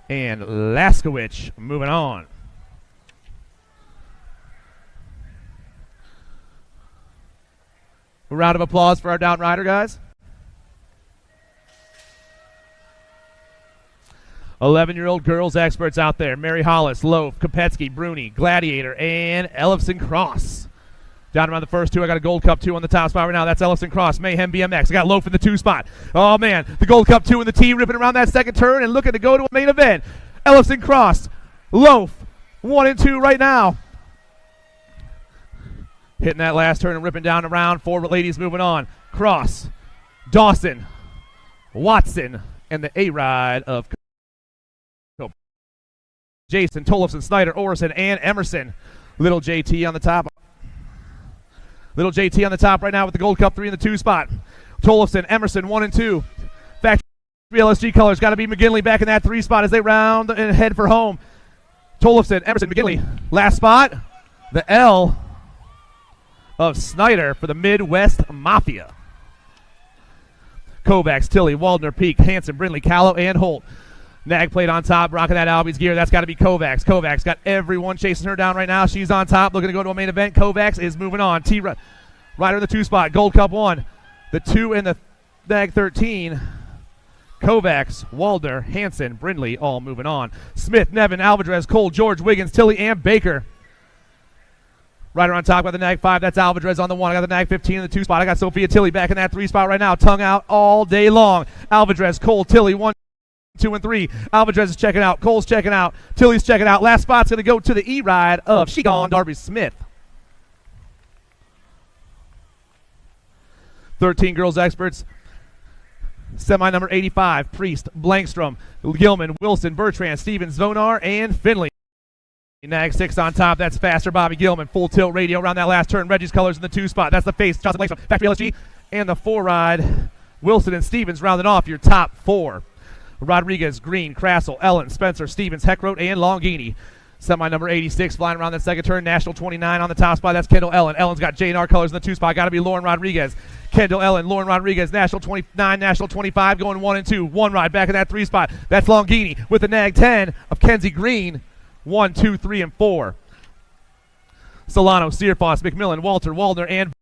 Speaker 2: and Laskowicz moving on. A round of applause for our down rider, guys. 11-year-old girls experts out there. Mary Hollis, Loaf, Kopetsky, Bruni, Gladiator, and Ellefson Cross. Down around the first 2, I got a Gold Cup 2 on the top spot right now. That's Ellefson Cross, Mayhem BMX. I got Loaf in the 2 spot. Oh, man, the Gold Cup 2 in the T, ripping around that second turn and looking to go to a main event. Ellefson Cross, Loaf, 1 and 2 right now. Hitting that last turn and ripping down around. 4 ladies moving on. Cross, Dawson, Watson, and the A-Ride of Jason, Tollefson, Snyder, Orson, and Emerson. Little JT on the top. Little JT on the top right now with the Gold Cup 3 in the 2 spot. Tollefson, Emerson, 1 and 2. Factory LSG colors. Got to be McGinley back in that 3 spot as they round and head for home. Tollefson, Emerson, McGinley. Last spot, the L of Snyder for the Midwest Mafia. Kovacs, Tilley, Waldner, Peak, Hanson, Brindley, Callow, and Holt. Nag plate on top, rocking that Albie's gear. That's got to be Kovacs. Kovacs got everyone chasing her down right now. She's on top, looking to go to a main event. Kovacs is moving on. Rider in the 2 spot. Gold Cup 1. The 2 and the Nag 13. Kovacs, Waldner, Hanson, Brindley all moving on. Smith, Nevin, Alvarez, Cole, George, Wiggins, Tilley, and Baker. Rider on top, got the Nag 5. That's Alvarez on the 1. I got the Nag 15 in the 2 spot. I got Sophia Tilley back in that 3 spot right now. Tongue out all day long. Alvarez, Cole, Tilley, 1, 2, and 3. Alvarez is checking out. Cole's checking out. Tilley's checking out. Last spot's going to go to the E-Ride of Shegon Darby Smith. 13 girls experts. Semi number 85. Priest, Blankstrom, Gilman, Wilson, Bertrand, Stevens, Zonar, and Finley. Nag 6 on top. That's faster Bobby Gilman. Full tilt radio around that last turn. Reggie's colors in the 2 spot. That's the face. Johnson Blankstrom. Factory LSG. And the 4 ride. Wilson and Stevens rounding off your top 4. Rodriguez, Green, Crassel, Ellen, Spencer, Stevens, Heckroat, and Longini. Semi number 86 flying around that second turn. National 29 on the top spot. That's Kendall Ellen. Ellen's got J&R colors in the 2 spot. Got to be Lauren Rodriguez. Kendall Ellen, Lauren Rodriguez, National 29, National 25, going 1 and 2. One ride back in that 3 spot. That's Longini with the nag 10 of Kenzie Green. 1, 2, 3, and 4. Solano, Searfoss, McMillan, Walter, Waldner, and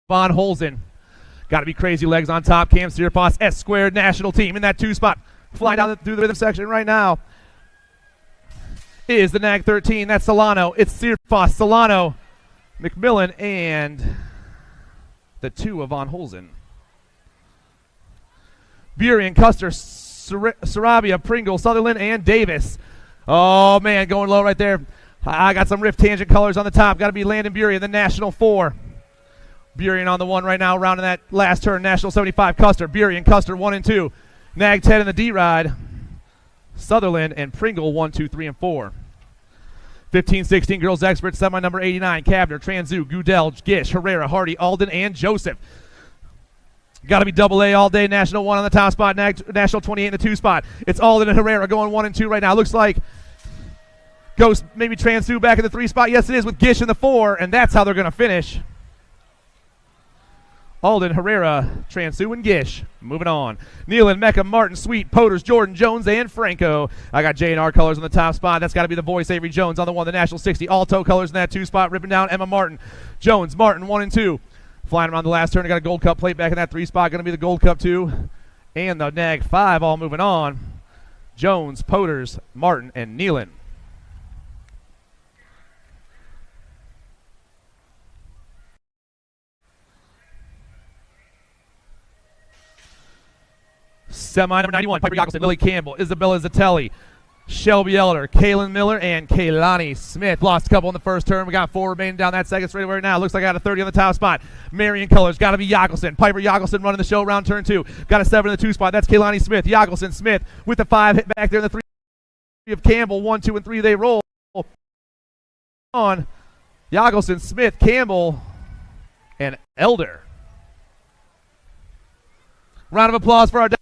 Speaker 2: Von Holzen. Got to be Crazy Legs on top. Cam Searfoss, S squared national team in that 2 spot. Flying down through the rhythm section right now is the nag 13. That's Solano. It's Searfoss, Solano, McMillan, and the 2 of Von Holzen. Burien, Custer, Sarabia, Pringle, Sutherland, and Davis. Oh, man, going low right there. I got some Rift Tangent colors on the top. Got to be Landon Burien, the National 4. Burien on the 1 right now, rounding that last turn. National 75, Custer. Burien, Custer, 1 and 2. Nag 10 in the D-Ride. Sutherland and Pringle, 1, 2, 3, and 4. 15-16 girls experts, semi number 89. Kavner, Transu, Gudel, Gish, Herrera, Hardy, Alden, and Joseph. Got to be double A all day. National 1 on the top spot. National 28 in the 2 spot. It's Alden and Herrera going 1 and 2 right now. Looks like Ghost maybe Transu back in the 3 spot. Yes, it is with Gish in the 4, and that's how they're going to finish. Alden, Herrera, Transu, and Gish. Moving on. Nealon, Mecca, Martin, Sweet, Poters, Jordan, Jones, and Franco. I got J&R colors on the top spot. That's got to be the voice, Avery Jones on the 1, the National 60. Alto colors in that 2 spot. Ripping down Emma Martin. Jones, Martin, 1 and 2. Flying around the last turn. I got a Gold Cup plate back in that 3 spot. Going to be the Gold Cup 2. And the nag 5 all moving on. Jones, Poters, Martin, and Nealon. Semi number 91, Piper Yakelson, Lily Campbell, Isabella Zatelli, Shelby Elder, Kaylin Miller, and Kaylani Smith. Lost a couple in the first turn. We got 4 remaining down that second straight right now. Looks like I got a 30 on the top spot. Marion colors, got to be Yakelson. Piper Yakelson running the show around turn 2. Got a 7 in the 2 spot. That's Kaylani Smith. Yakelson, Smith with the 5 hit back there in the 3 of Campbell. 1, 2, and 3 they roll. On Yakelson, Smith, Campbell, and Elder. Round of applause for our day.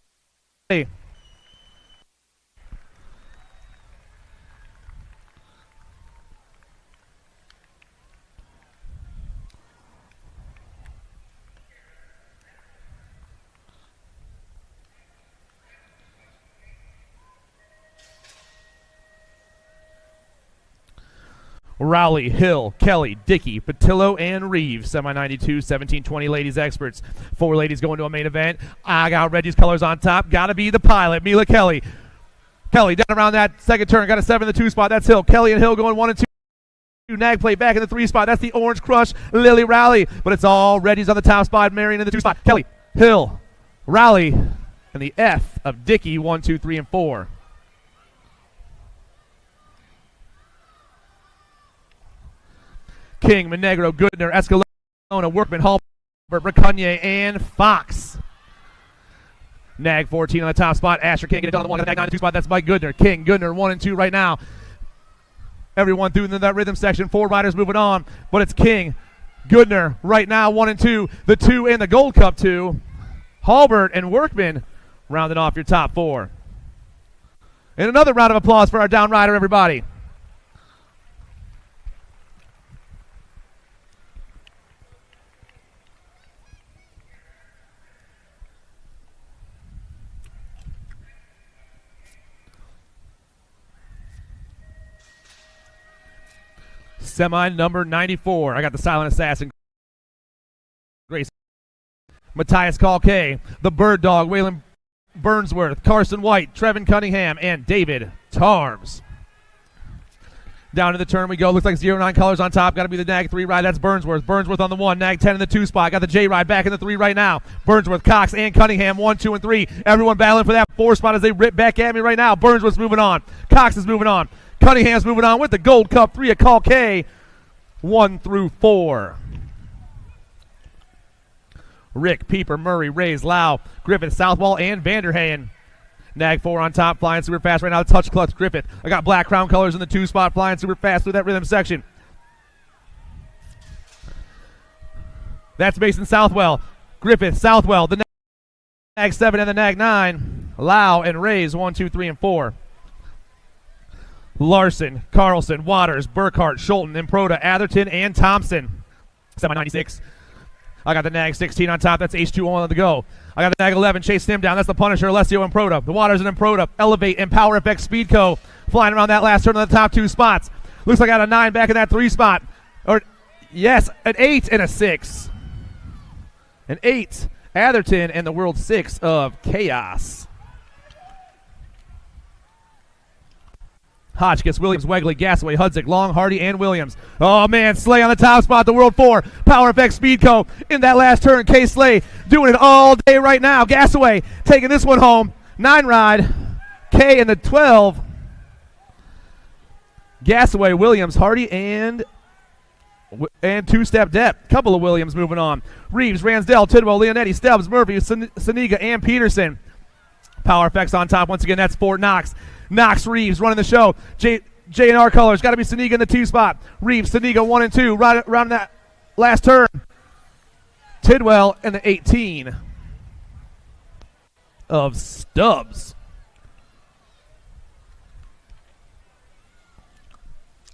Speaker 2: Rowley, Hill, Kelly, Dickey, Patillo, and Reeves. Semi 92, 17-20 ladies experts. 4 ladies going to a main event. I got Reggie's colors on top. Got to be the pilot, Mila Kelly. Kelly down around that second turn. Got a 7 in the 2 spot. That's Hill. Kelly and Hill going 1 and 2. Nag play back in the 3 spot. That's the Orange Crush, Lily Rowley. But it's all Reggie's on the top spot. Marion in the 2 spot. Kelly, Hill, Rowley, and the F of Dickey. 1, 2, 3, and 4. King, Monegro, Goodner, Escalona, Workman, Hall, Braconier, and Fox. Nag 14 on the top spot. Asher can't get it done on the 1. Nag 9 on the 2 spot. That's Mike Goodner. King, Goodner, 1 and 2 right now. Everyone through that rhythm section. 4 riders moving on. But it's King, Goodner right now, 1 and 2. The 2 and the Gold Cup 2. Halbert and Workman rounding off your top 4. And another round of applause for our down rider, everybody. Semi number 94. I got the Silent Assassin. Grace. Matthias Kalke. The Bird Dog. Waylon Burnsworth. Carson White. Trevin Cunningham. And David Tarms. Down to the turn we go. Looks like 09 colors on top. Got to be the Nag 3 ride. That's Burnsworth. Burnsworth on the 1. Nag 10 in the 2 spot. Got the J ride back in the 3 right now. Burnsworth, Cox, and Cunningham. 1, 2, and 3. Everyone battling for that 4 spot as they rip back at me right now. Burnsworth's moving on. Cox is moving on. Cunningham's moving on with the Gold Cup 3 at Call K. 1 through 4. Rick, Pieper, Murray, Rays, Lau, Griffith, Southwall, and Vanderhaen. Nag 4 on top, flying super fast right now. Touch clutch, Griffith. I got Black Crown colors in the 2 spot, flying super fast through that rhythm section. That's Mason Southwell. Griffith, Southwell, the Nag 7 and the Nag 9. Lau and Rays 1, 2, 3, and 4. Larson, Carlson, Waters, Burkhart, Schulten, Improda, Atherton, and Thompson. Semi 96. I got the nag 16 on top. That's H2 on the go. I got the nag 11. Chase him down. That's the Punisher, Alessio Improda. The Waters and Improda. Elevate and Power FX Speedco. Flying around that last turn on the top 2 spots. Looks like I got a 9 back in that 3 spot. Or, yes, an 8 and a 6. An 8. Atherton and the World 6 of Chaos. Hotchkiss, Williams, Wegley, Gasaway, Hudzik, Long, Hardy, and Williams. Oh, man, Slay on the top spot, the World 4. Power FX Speedco in that last turn. K. Slay doing it all day right now. Gasaway taking this one home. 9 ride. K in the 12. Gasaway, Williams, Hardy, and two-step depth. Couple of Williams moving on. Reeves, Ransdell, Tidwell, Leonetti, Stubbs, Murphy, Saniga, and Peterson. Power FX on top. Once again, that's Fort Knox. Knox, Reeves running the show. J&R colors. Got to be Saniga in the 2 spot. Reeves, Saniga 1 and 2. Right around that last turn. Tidwell and the 18 of Stubbs.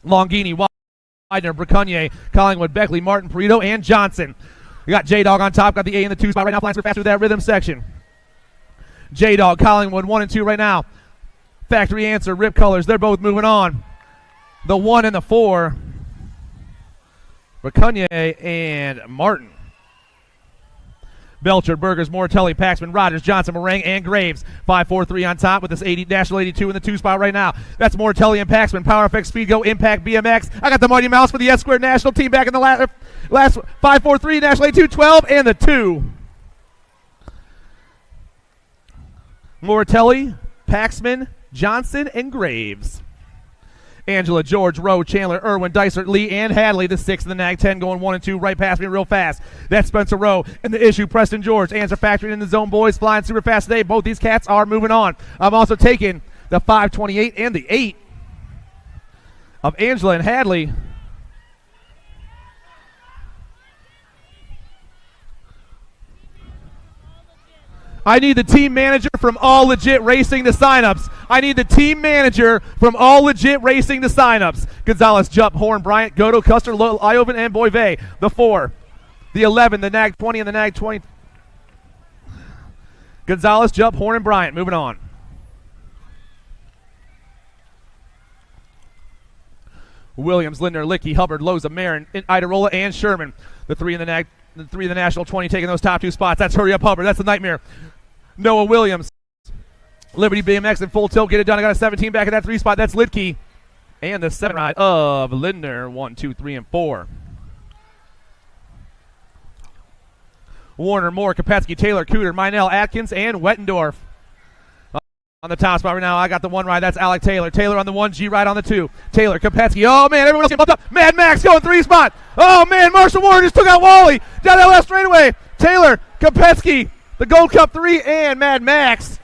Speaker 2: Longini, Widener, Braconier, Collingwood, Beckley, Martin, Perito, and Johnson. We got J-Dog on top. Got the A in the 2 spot right now. Flying faster through that rhythm section. J-Dog, Collingwood 1 and 2 right now. Factory Answer, Rip Colors, they're both moving on. The 1 and the 4, Braconier and Martin. Belcher, Burgers, Mortelli, Paxman, Rogers, Johnson, Meringue, and Graves. 5-4-3 on top with this National 82 in the 2 spot right now. That's Mortelli and Paxman. Power FX Speedco, Impact BMX. I got the Mighty Mouse for the S-Squared National team back in the last 5-4-3, National 82, 12, and the 2. Mortelli, Paxman, Johnson, and Graves. Angela, George, Rowe, Chandler, Irwin, Dysert, Lee, and Hadley. The 6 in the nag 10 going 1 and 2 right past me real fast. That's Spencer Rowe in the issue. Preston George, Answer Factory in the zone. Boys flying super fast today. Both these cats are moving on. I'm also taking the 528 and the 8 of Angela and Hadley. I need the team manager from All Legit Racing to signups. I need the team manager from All Legit Racing to signups. Gonzalez, Jupp, Horn, Bryant, Godo, Custer, Iovan, and Boyve. The 4. The 11, the nag 20, and the nag 20. Gonzalez, Jupp, Horn, and Bryant. Moving on. Williams, Lindner, Licky, Hubbard, Loza, Marin, Idarola, and Sherman. The 3 in the nag. The 3 in the National 20 taking those top 2 spots. That's Hurry Up Hubbard. That's the Nightmare. Noah Williams. Liberty BMX in full tilt. Get it done. I got a 17 back in that 3 spot. That's Lidke. And the 7 ride of Lindner. 1, 2, 3, and 4. Warner, Moore, Kopetsky, Taylor, Cooter, Minell, Atkins, and Wettendorf. On the top spot right now, I got the 1 ride. That's Alec Taylor. Taylor on the 1, G ride on the 2. Taylor, Kopetsky. Oh, man, everyone else getting bumped up. Mad Max going 3 spot. Oh, man, Marshall Warren just took out Wally down that left straightaway. Taylor, Kopetsky, the Gold Cup 3, and Mad Max.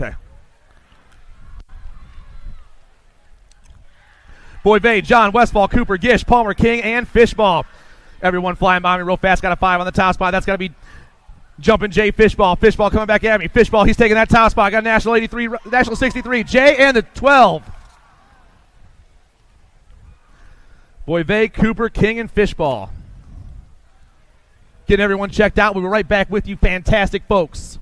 Speaker 2: Okay. Boyve, John, Westfall, Cooper, Gish, Palmer, King, and Fishball. Everyone flying by me real fast. Got a 5 on the top spot. That's got to be Jumping Jay Fishball. Fishball coming back at me. Fishball, he's taking that top spot. Got National 83, National 63. Jay and the 12. Boyve, Cooper, King, and Fishball. Getting everyone checked out. We'll be right back with you, fantastic folks.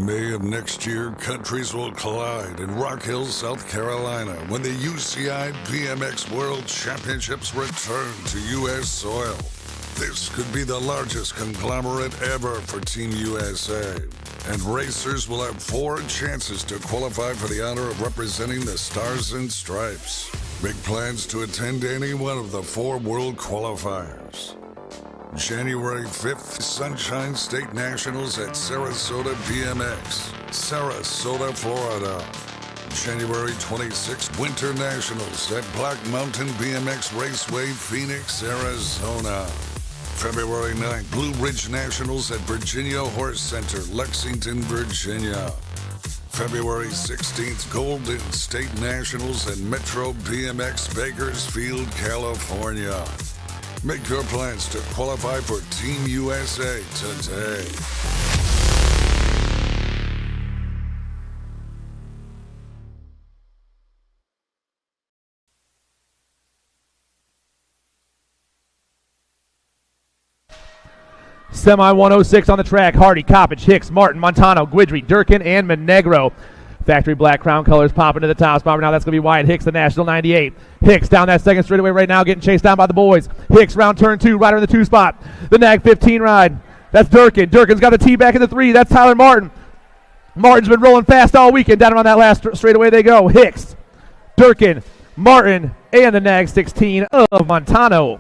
Speaker 3: In May of next year, countries will collide in Rock Hill, South Carolina when the UCI BMX World Championships return to U.S. soil. This could be the largest conglomerate ever for Team USA, and racers will have 4 chances to qualify for the honor of representing the Stars and Stripes. Make plans to attend any one of the 4 world qualifiers. January 5th, Sunshine State Nationals at Sarasota BMX, Sarasota, Florida. January 26th, Winter Nationals at Black Mountain BMX Raceway, Phoenix, Arizona. February 9th, Blue Ridge Nationals at Virginia Horse Center, Lexington, Virginia. February 16th, Golden State Nationals at Metro BMX Bakersfield, California. Make your plans to qualify for Team USA today.
Speaker 2: Semi 106 on the track. Hardy, Coppage, Hicks, Martin, Montano, Guidry, Durkin, and Monegro. Factory black crown colors popping to the top spot. Now that's going to be Wyatt Hicks, the National 98. Hicks down that second straightaway right now, getting chased down by the boys. Hicks round turn 2, rider in the 2 spot. The Nag 15 ride. That's Durkin. Durkin's got the T back in the 3. That's Tyler Martin. Martin's been rolling fast all weekend. Down on that last straightaway they go. Hicks, Durkin, Martin, and the Nag 16 of Montano.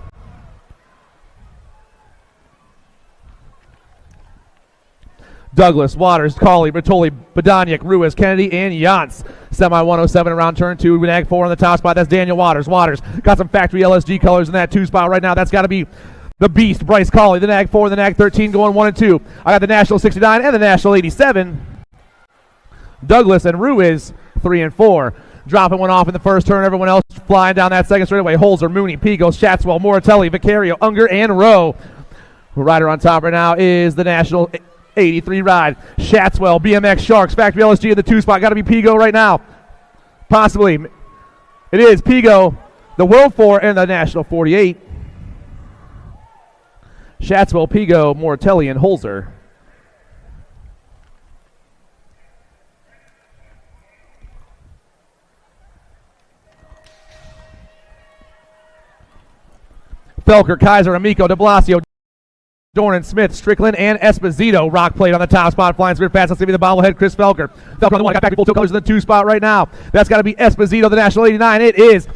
Speaker 2: Douglas, Waters, Cawley, Bertoli, Badaniak, Ruiz, Kennedy, and Yance. Semi 107 around turn 2. Nag 4 on the top spot. That's Daniel Waters. Waters got some factory LSG colors in that 2 spot right now. That's got to be the beast, Bryce Cawley. The Nag 4, the Nag 13 going 1 and 2. I got the National 69 and the National 87. Douglas and Ruiz 3 and 4. Dropping one off in the first turn. Everyone else flying down that second straightaway. Holzer, Mooney, Pigos, Shatswell, Moratelli, Vicario, Unger, and Rowe. The rider on top right now is the National 83 ride. Shatswell, BMX Sharks, Factory LSG in the 2 spot. Got to be Pigo right now. Possibly. It is Pigo, the World 4 and the National 48. Shatswell, Pigo, Moratelli, and Holzer. Felker, Kaiser, Amico, de Blasio, Dornan, Smith, Strickland, and Esposito. Rock plate on the top spot, flying super fast. That's going to be the bobblehead, Chris Felker. Felker on the 1, got factory full 2 colors in the 2 spot right now. That's got to be Esposito, the National 89. It is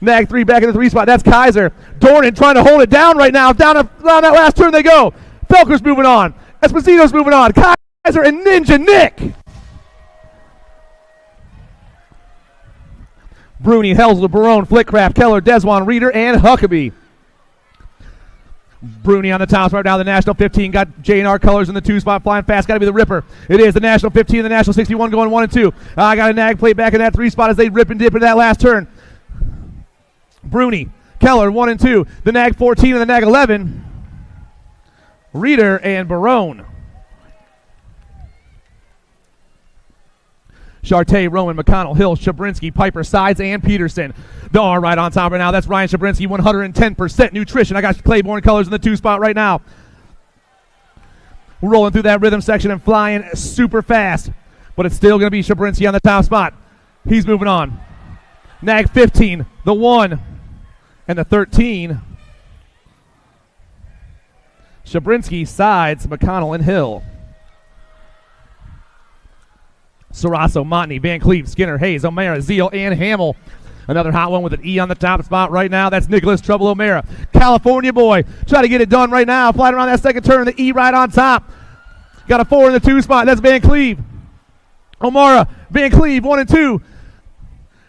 Speaker 2: Nag 3 back in the 3 spot. That's Kaiser. Dornan trying to hold it down right now. Down that last turn they go. Felker's moving on. Esposito's moving on. Kaiser and Ninja Nick. Bruni, Helsel, Barone, Flickcraft, Keller, Deswan, Reeder, and Huckabee. Bruni on the top spot now. The National 15 got J&R colors in the 2 spot, flying fast. Got to be the Ripper. It is the National 15 and the National 61 going 1 and 2. I got a Nag plate back in that 3 spot as they rip and dip into that last turn. Bruni, Keller 1 and 2. The Nag 14 and the Nag 11. Reeder and Barone. Charte, Roman, McConnell, Hill, Shabrinsky, Piper, Sides, and Peterson. The R right on top right now. That's Ryan Shabrinsky, 110% nutrition. I got Claiborne colors in the 2 spot right now. Rolling through that rhythm section and flying super fast. But it's still going to be Shabrinsky on the top spot. He's moving on. Nag 15, the 1, and the 13. Shabrinsky, Sides, McConnell, and Hill. Sarasso, Montney, Van Cleve, Skinner, Hayes, O'Mara, Zeal, and Hamill. Another hot one with an E on the top spot right now. That's Nicholas Trouble O'Mara. California boy. Try to get it done right now. Flying around that second turn. The E right on top. Got a 4 in the 2 spot. That's Van Cleve. O'Mara, Van Cleve, 1 and 2.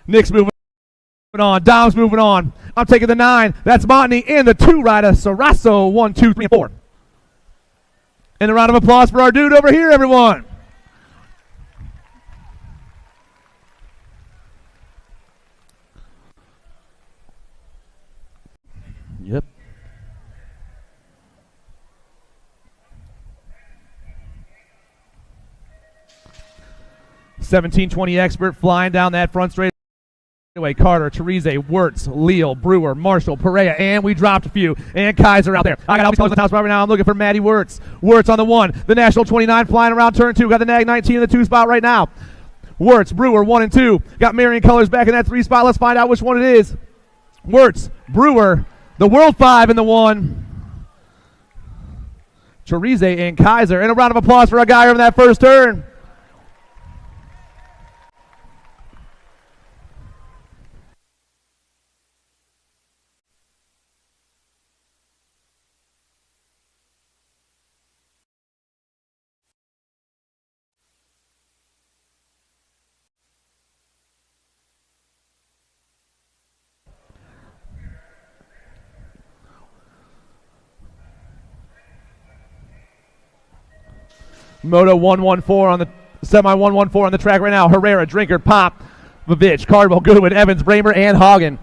Speaker 2: Nick's moving on. Dom's moving on. I'm taking the 9. That's Montney and the 2 rider. Sarasso, 1, 2, 3, and 4. And a round of applause for our dude over here, everyone. Yep. $17.20 expert flying down that front straight. Carter, Therese, Wirtz, Leal, Brewer, Marshall, Perea, and we dropped a few. And Kaiser out there. I got Elvis on the top spot right now. I'm looking for Maddie Wirtz. Wirtz on the 1. The National 29 flying around turn 2. Got the Nag 19 in the 2 spot right now. Wirtz, Brewer, 1 and 2. Got Marion Colors back in that 3 spot. Let's find out which one it is. Wirtz, Brewer, the World 5 in the 1. Therese and Kaiser. And a round of applause for a guy over that first turn. Moto 114 on the semi 114 on the track right now. Herrera, Drinker, Pop, Vavitch, Cardwell, Goodwin, Evans, Bramer, and Hagen.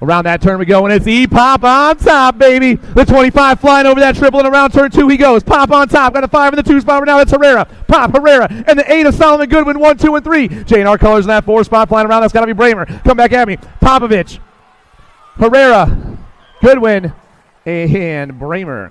Speaker 2: Around that turn we go, and it's E-Pop on top, baby. The 25 flying over that triple, and around turn 2 he goes. Pop on top, got a 5 in the 2 spot right now. That's Herrera, Pop, Herrera, and the 8 of Solomon Goodwin, 1, 2, and 3. J&R Colors in that 4 spot flying around. That's got to be Bramer. Come back at me. Popovich, Herrera, Goodwin, and Bramer.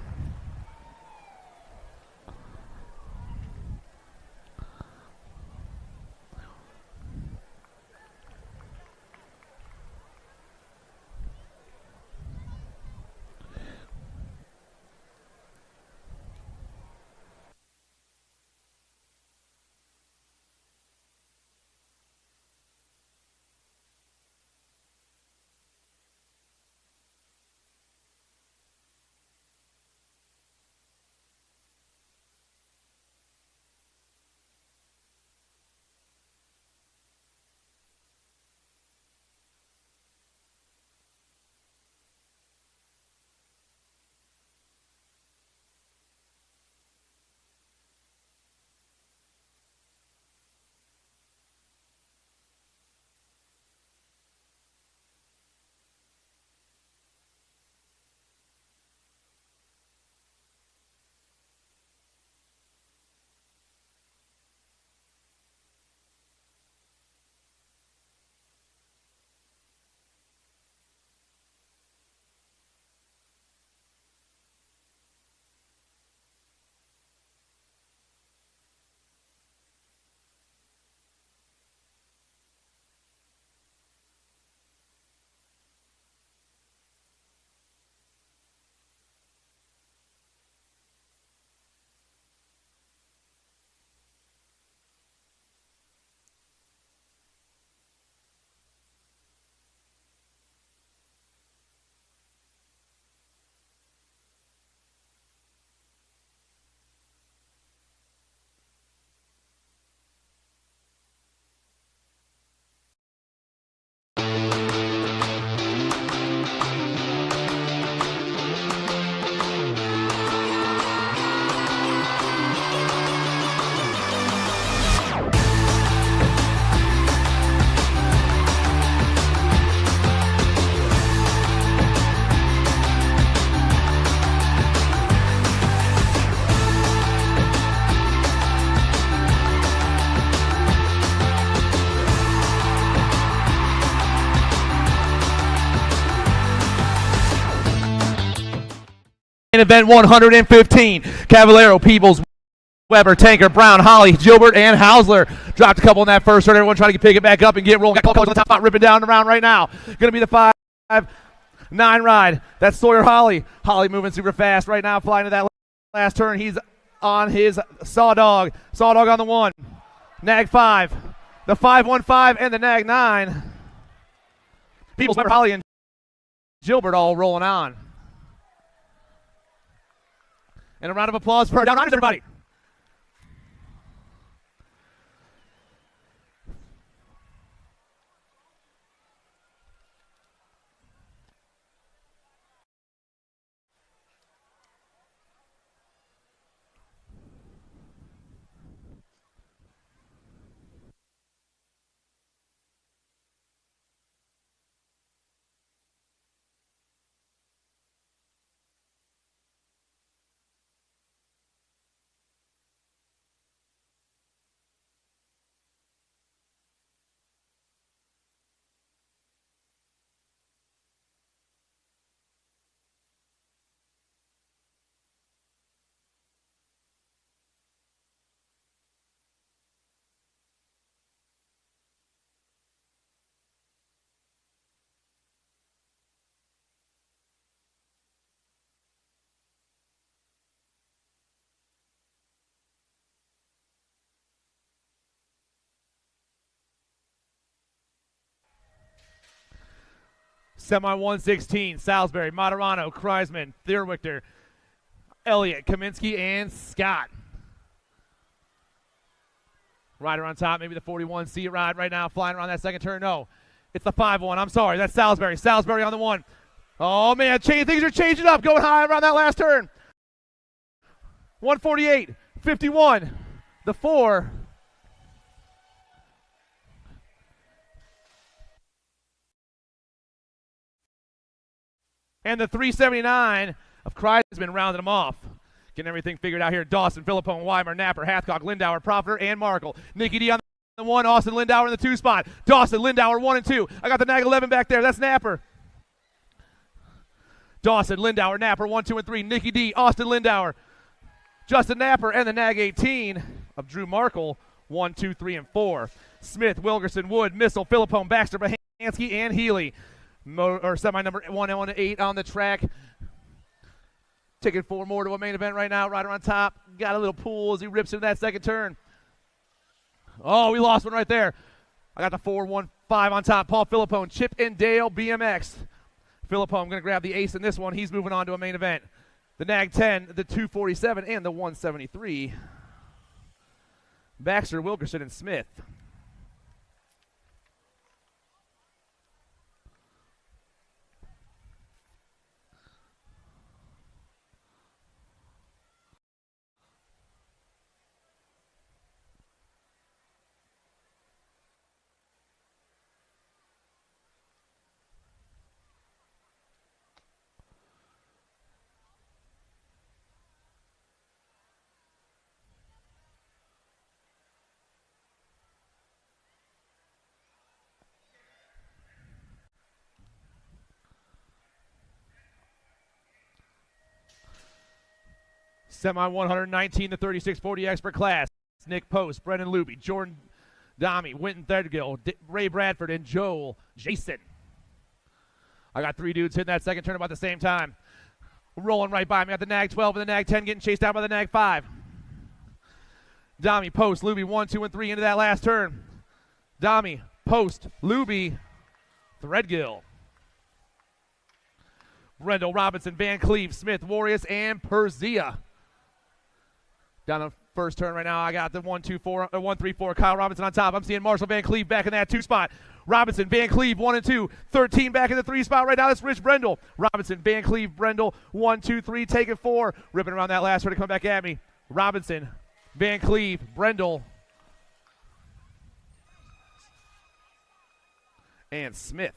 Speaker 2: Event 115, Cavallero, Peebles, Weber, Tanker, Brown, Holly, Gilbert, and Hausler. Dropped a couple in that first turn. Everyone trying to pick it back up and get rolling. Got colors on the top spot, ripping down the round right now. Going to be the 5-9 ride. That's Sawyer Holly. Holly moving super fast right now, flying to that last turn. He's on his Sawdog. Sawdog on the 1. Nag 5. The 5-1-5 and the Nag 9. Peebles, Weber, Holly, and Gilbert all rolling on. And a round of applause for our down riders, everybody. Semi 116, Salisbury, Materano, Kreisman, Thierwichter, Elliott, Kaminsky, and Scott. Rider on top, maybe the 41C ride right now, flying around that second turn. No, it's the 5-1. I'm sorry, that's Salisbury. Salisbury on the 1. Oh, man, things are changing up, going high around that last turn. 148, 51, the 4. And the 379 of Kreisman rounded them off. Getting everything figured out here. Dawson, Philippone, Weimer, Napper, Hathcock, Lindauer, Profiter, and Markle. Nicky D on the 1. Austin Lindauer in the 2 spot. Dawson, Lindauer 1 and 2. I got the Nag 11 back there. That's Napper. Dawson, Lindauer, Napper 1, 2, and 3. Nicky D, Austin Lindauer, Justin Napper, and the Nag 18 of Drew Markle 1, 2, 3, and 4. Smith, Wilgerson, Wood, Missile, Philippone, Baxter, Bahansky, and Healy. Semi number 118 on the track. Taking 4 more to a main event right now. Rider on top. Got a little pull as he rips into that second turn. Oh, we lost one right there. I got the 4-1-5 on top. Paul Philippone, Chip and Dale BMX. Philippone going to grab the ace in this one. He's moving on to a main event. The Nag 10, the 247, and the 173. Baxter, Wilkerson, and Smith. Semi 119 to 3640 expert class. Nick Post, Brendan Luby, Jordan Dami, Winton Threadgill, Ray Bradford, and Joel Jason. I got 3 dudes hitting that second turn about the same time. Rolling right by me. I got the Nag 12 and the Nag 10 getting chased down by the Nag 5. Dami, Post, Luby 1, 2, and 3 into that last turn. Dami, Post, Luby, Threadgill. Rendell, Robinson, Van Cleve, Smith, Warriors, and Perzia. Down the first turn right now, I got the 1-3-4. Kyle Robinson on top. I'm seeing Marshall Van Cleve back in that 2 spot. Robinson, Van Cleve, 1 and 2. 13 back in the 3 spot right now. That's Rich Brendel. Robinson, Van Cleve, Brendel, 1, 2, 3, taking 4. Ripping around that last turn to come back at me. Robinson, Van Cleve, Brendel, and Smith.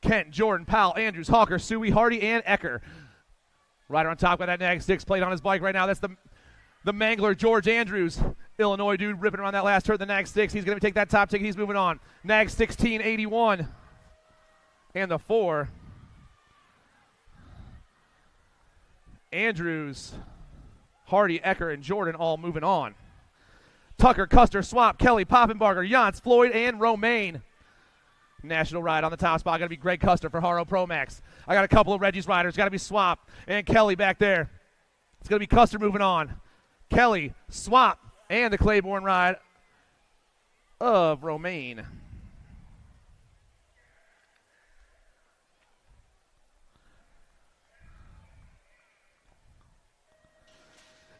Speaker 2: Kent, Jordan, Powell, Andrews, Hawker, Suey, Hardy, and Ecker. Rider on top with that Nag 6 plate on his bike right now. That's the Mangler, George Andrews. Illinois dude ripping around that last turn. The Nag 6. He's going to take that top ticket. He's moving on. Nag 1681. And the 4. Andrews, Hardy, Ecker, and Jordan all moving on. Tucker, Custer, Swamp, Kelly, Poppenbarger, Jantz, Floyd, and Romaine. National ride on the top spot. Got to be Greg Custer for Haro Pro Max. I got a couple of Reggie's riders. Got to be Swamp and Kelly back there. It's going to be Custer moving on. Kelly, Swamp, and the Claiborne ride of Romaine.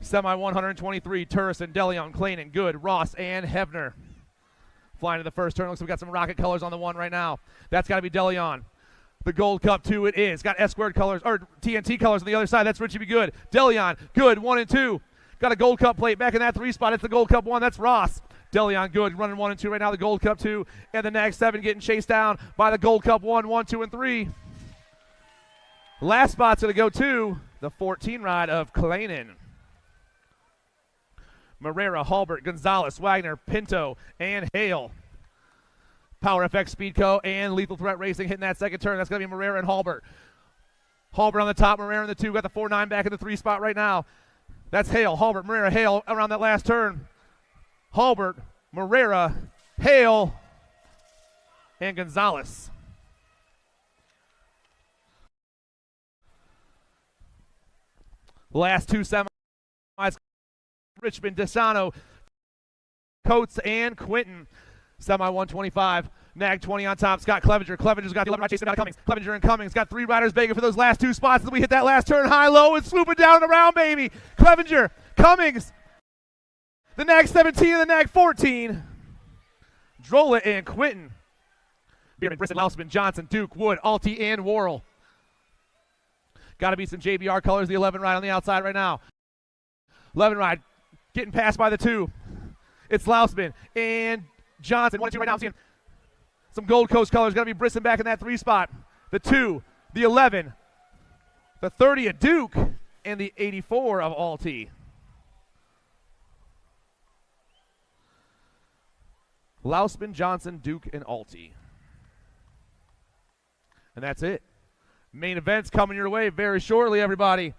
Speaker 2: Semi 123, Turrison, DeLeon, Clayton, Good, Ross, and Hebner. Flying to the first turn. Looks like we got some rocket colors on the 1 right now. That's got to be DeLeon. The Gold Cup 2 it is. Got S-squared colors, or TNT colors on the other side. That's Richie B. Good. DeLeon, Good, 1 and 2. Got a Gold Cup plate back in that 3 spot. It's the Gold Cup 1. That's Ross. DeLeon, Good, running 1 and 2 right now. The Gold Cup 2. And the Nag 7 getting chased down by the Gold Cup 1, 1, 2, and 3. Last spot's going to go to the 14 ride of Kalinin. Marrera, Halbert, Gonzalez, Wagner, Pinto, and Hale. Power FX Speedco and Lethal Threat Racing hitting that second turn. That's going to be Marrera and Halbert. Halbert on the top, Marrera in the 2. Got the 4-9 back in the 3 spot right now. That's Hale, Halbert, Marrera, Hale around that last turn. Halbert, Marrera, Hale, and Gonzalez. Last 2 semis. Richmond, Desano, Coates, and Quinton. Semi 125. Nag 20 on top. Scott Clevenger. Clevenger's got the 11 right chasing out of Cummings. Clevenger and Cummings got 3 riders begging for those last 2 spots. As we hit that last turn high low and swooping down and around, baby. Clevenger, Cummings, the Nag 17 and the Nag 14. Drolla and Quinton. Bierman, Brisson, Lausman, Johnson, Duke, Wood, Alty, and Worrell. Got to be some JBR colors. The 11 ride on the outside right now. 11 ride getting passed by the 2. It's Lausman and Johnson. 1 and 2 right now. I'm seeing some Gold Coast colors. Got to be Brisson back in that 3 spot. The 2, the 11, the 30 of Duke, and the 84 of Alty. Lausman, Johnson, Duke, and Alty. And that's it. Main event's coming your way very shortly, everybody.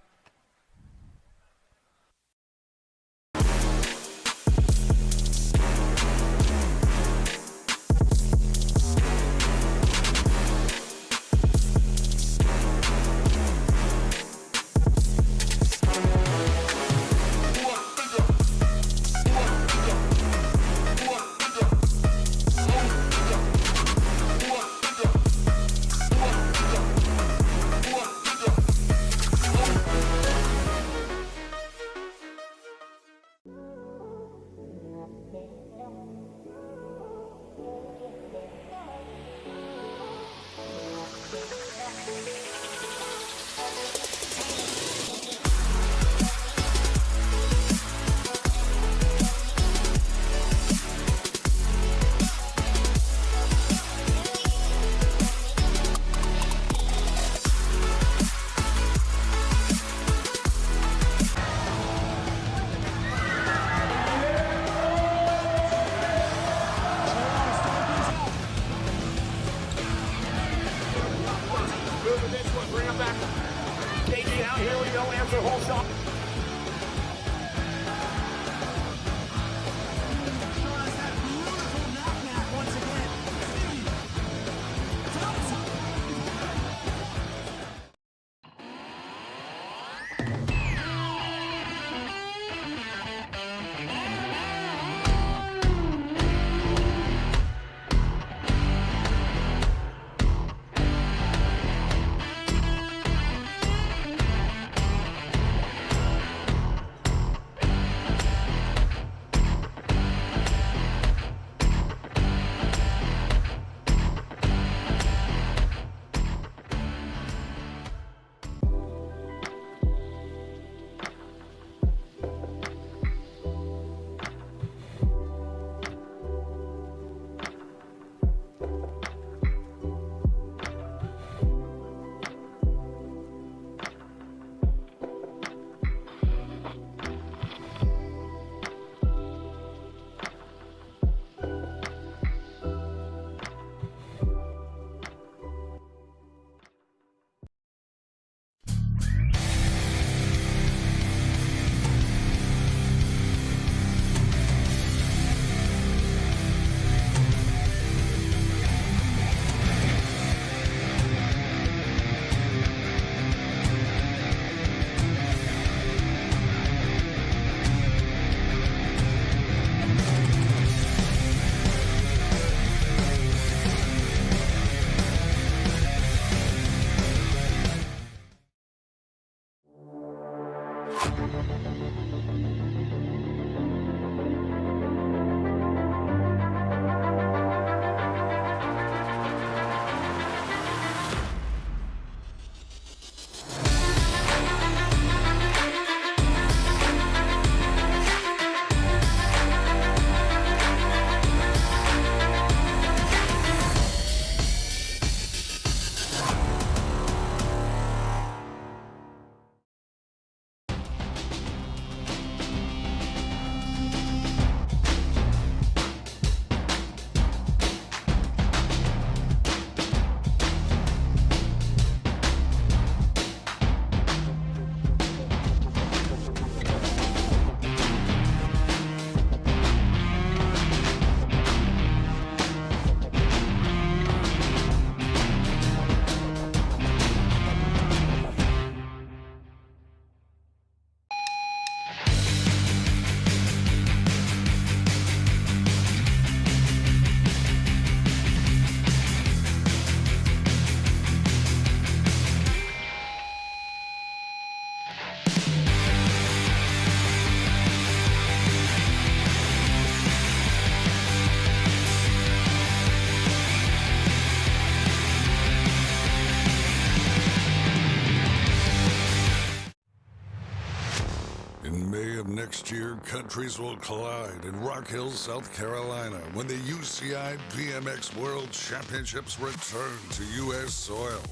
Speaker 3: In May of next year, countries will collide in Rock Hill, South Carolina when the UCI BMX World Championships return to U.S. soil.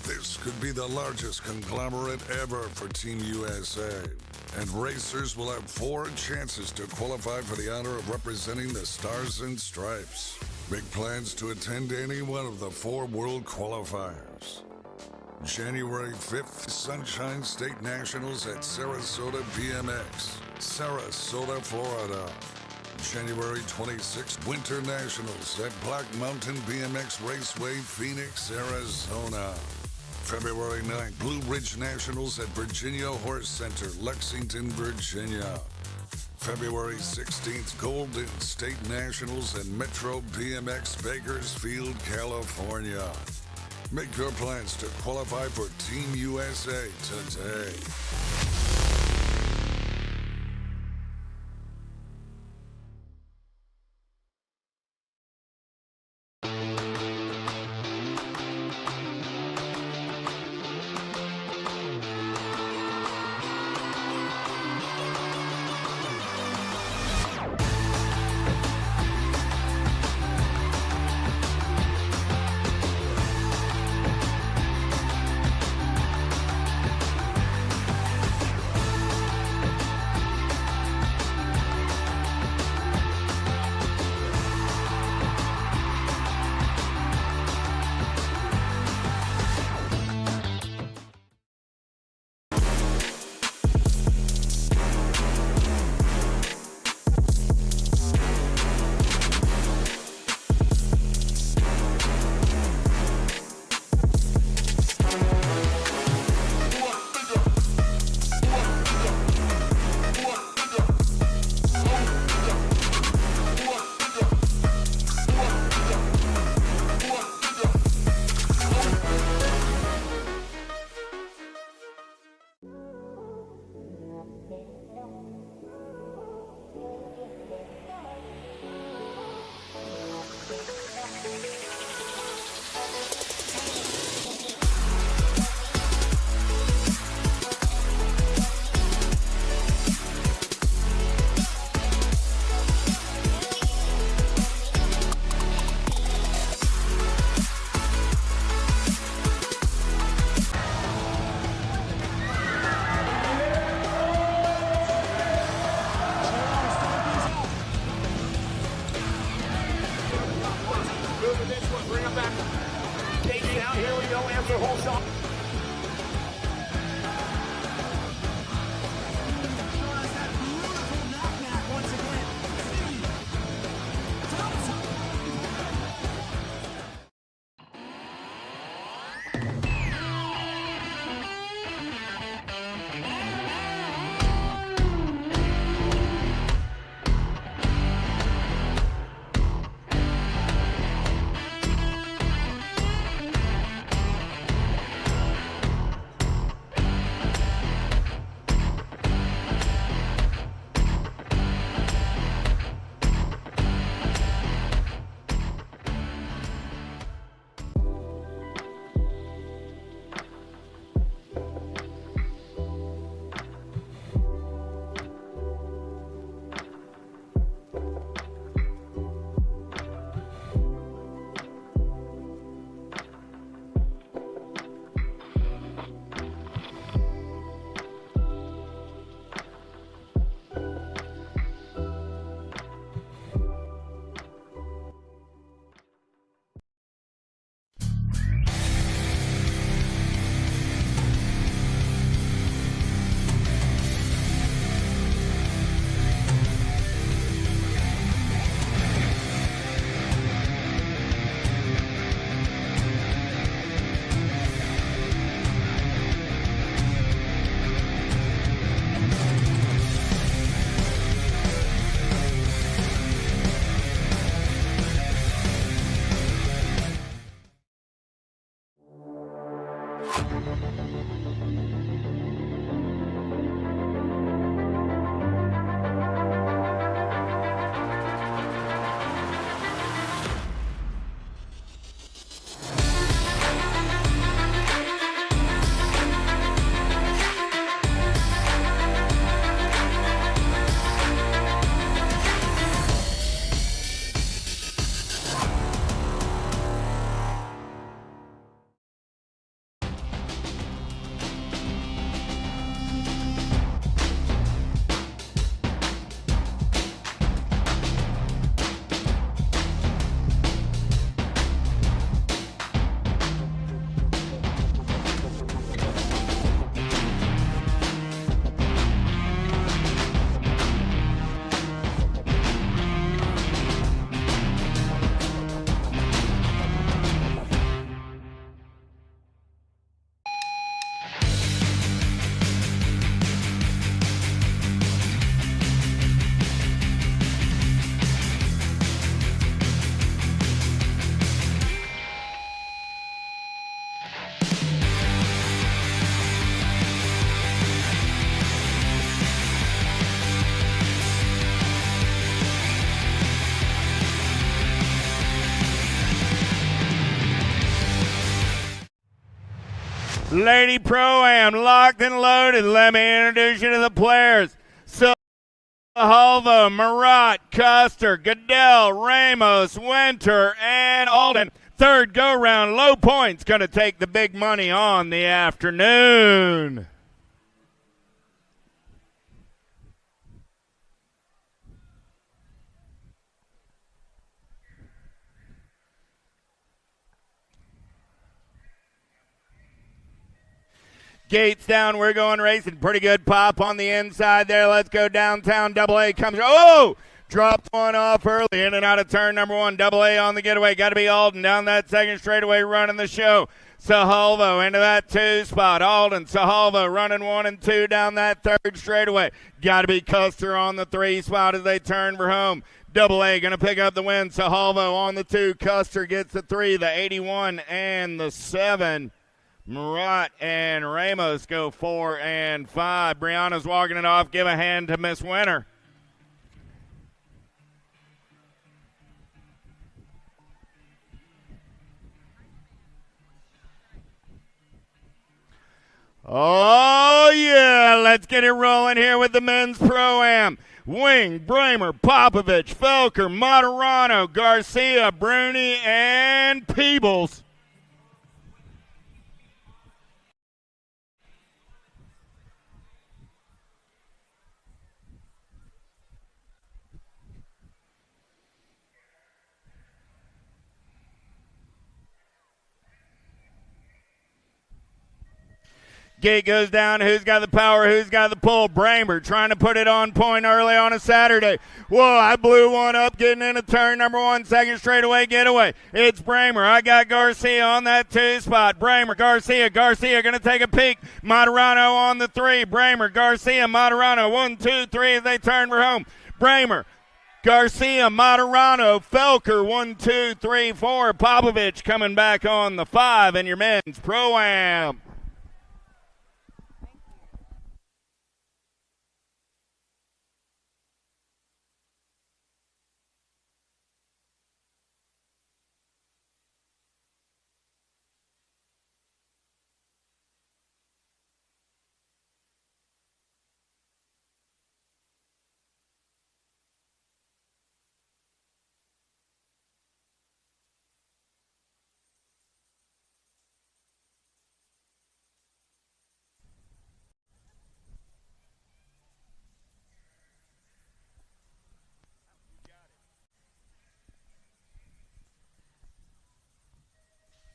Speaker 3: This could be the largest conglomerate ever for Team USA, and racers will have 4 chances to qualify for the honor of representing the Stars and Stripes. Make plans to attend any one of the 4 world qualifiers. January 5th, Sunshine State Nationals at Sarasota BMX, Sarasota, Florida. January 26th, Winter Nationals at Black Mountain BMX Raceway, Phoenix, Arizona. February 9th, Blue Ridge Nationals at Virginia Horse Center, Lexington, Virginia. February 16th, Golden State Nationals at Metro BMX Bakersfield, California. Make your plans to qualify for Team USA today.
Speaker 1: Lady Pro-Am, locked and loaded. Let me introduce you to the players. Halva, Marat, Custer, Goodell, Ramos, Winter, and Alden. Third go-round, Low Point's going to take the big money on the afternoon. Gates down, we're going racing. Pretty good pop on the inside there. Let's go downtown. Double A comes. Oh! Dropped one off early. In and out of turn number one. Double A on the getaway. Got to be Alden down that second straightaway running the show. Sahalvo into that 2 spot. Alden, Sahalvo running 1 and 2 down that third straightaway. Got to be Custer on the 3 spot as they turn for home. Double A going to pick up the win. Sahalvo on the 2. Custer gets the 3, the 81, and the 7. Murat and Ramos go 4 and 5. Brianna's walking it off. Give a hand to Miss Winter. Oh, yeah. Let's get it rolling here with the men's Pro-Am. Wing, Bramer, Popovich, Felker, Moderano, Garcia, Bruni, and Peebles. Gate goes down. Who's got the power? Who's got the pull? Bramer trying to put it on point early on a Saturday. Whoa, I blew one up getting into turn number 1. Second straightaway getaway. It's Bramer. I got Garcia on that 2 spot. Bramer, Garcia going to take a peek. Moderano on the 3. Bramer, Garcia, Moderano. 1, 2, 3 as they turn for home. Bramer, Garcia, Moderano, Felker, 1, 2, 3, 4. Popovich coming back on the 5 in your men's Pro-Am.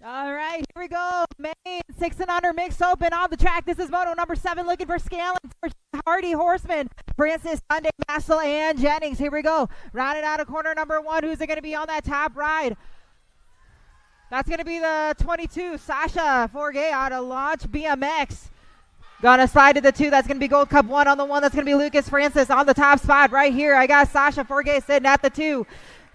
Speaker 4: All right, here we go. Main 6 and under mixed open on the track. This is moto number 7 looking for Scanlon, for Hardy Horseman, Francis, Sunday, Massel, and Jennings. Here we go. Rounding out of corner number 1. Who's it going to be on that top ride? That's going to be the 22, Sasha Forgay out of Launch BMX. Gonna slide to the 2. That's going to be Gold Cup 1 on the 1. That's going to be Lucas Francis on the top spot right here. I got Sasha Forgay sitting at the 2.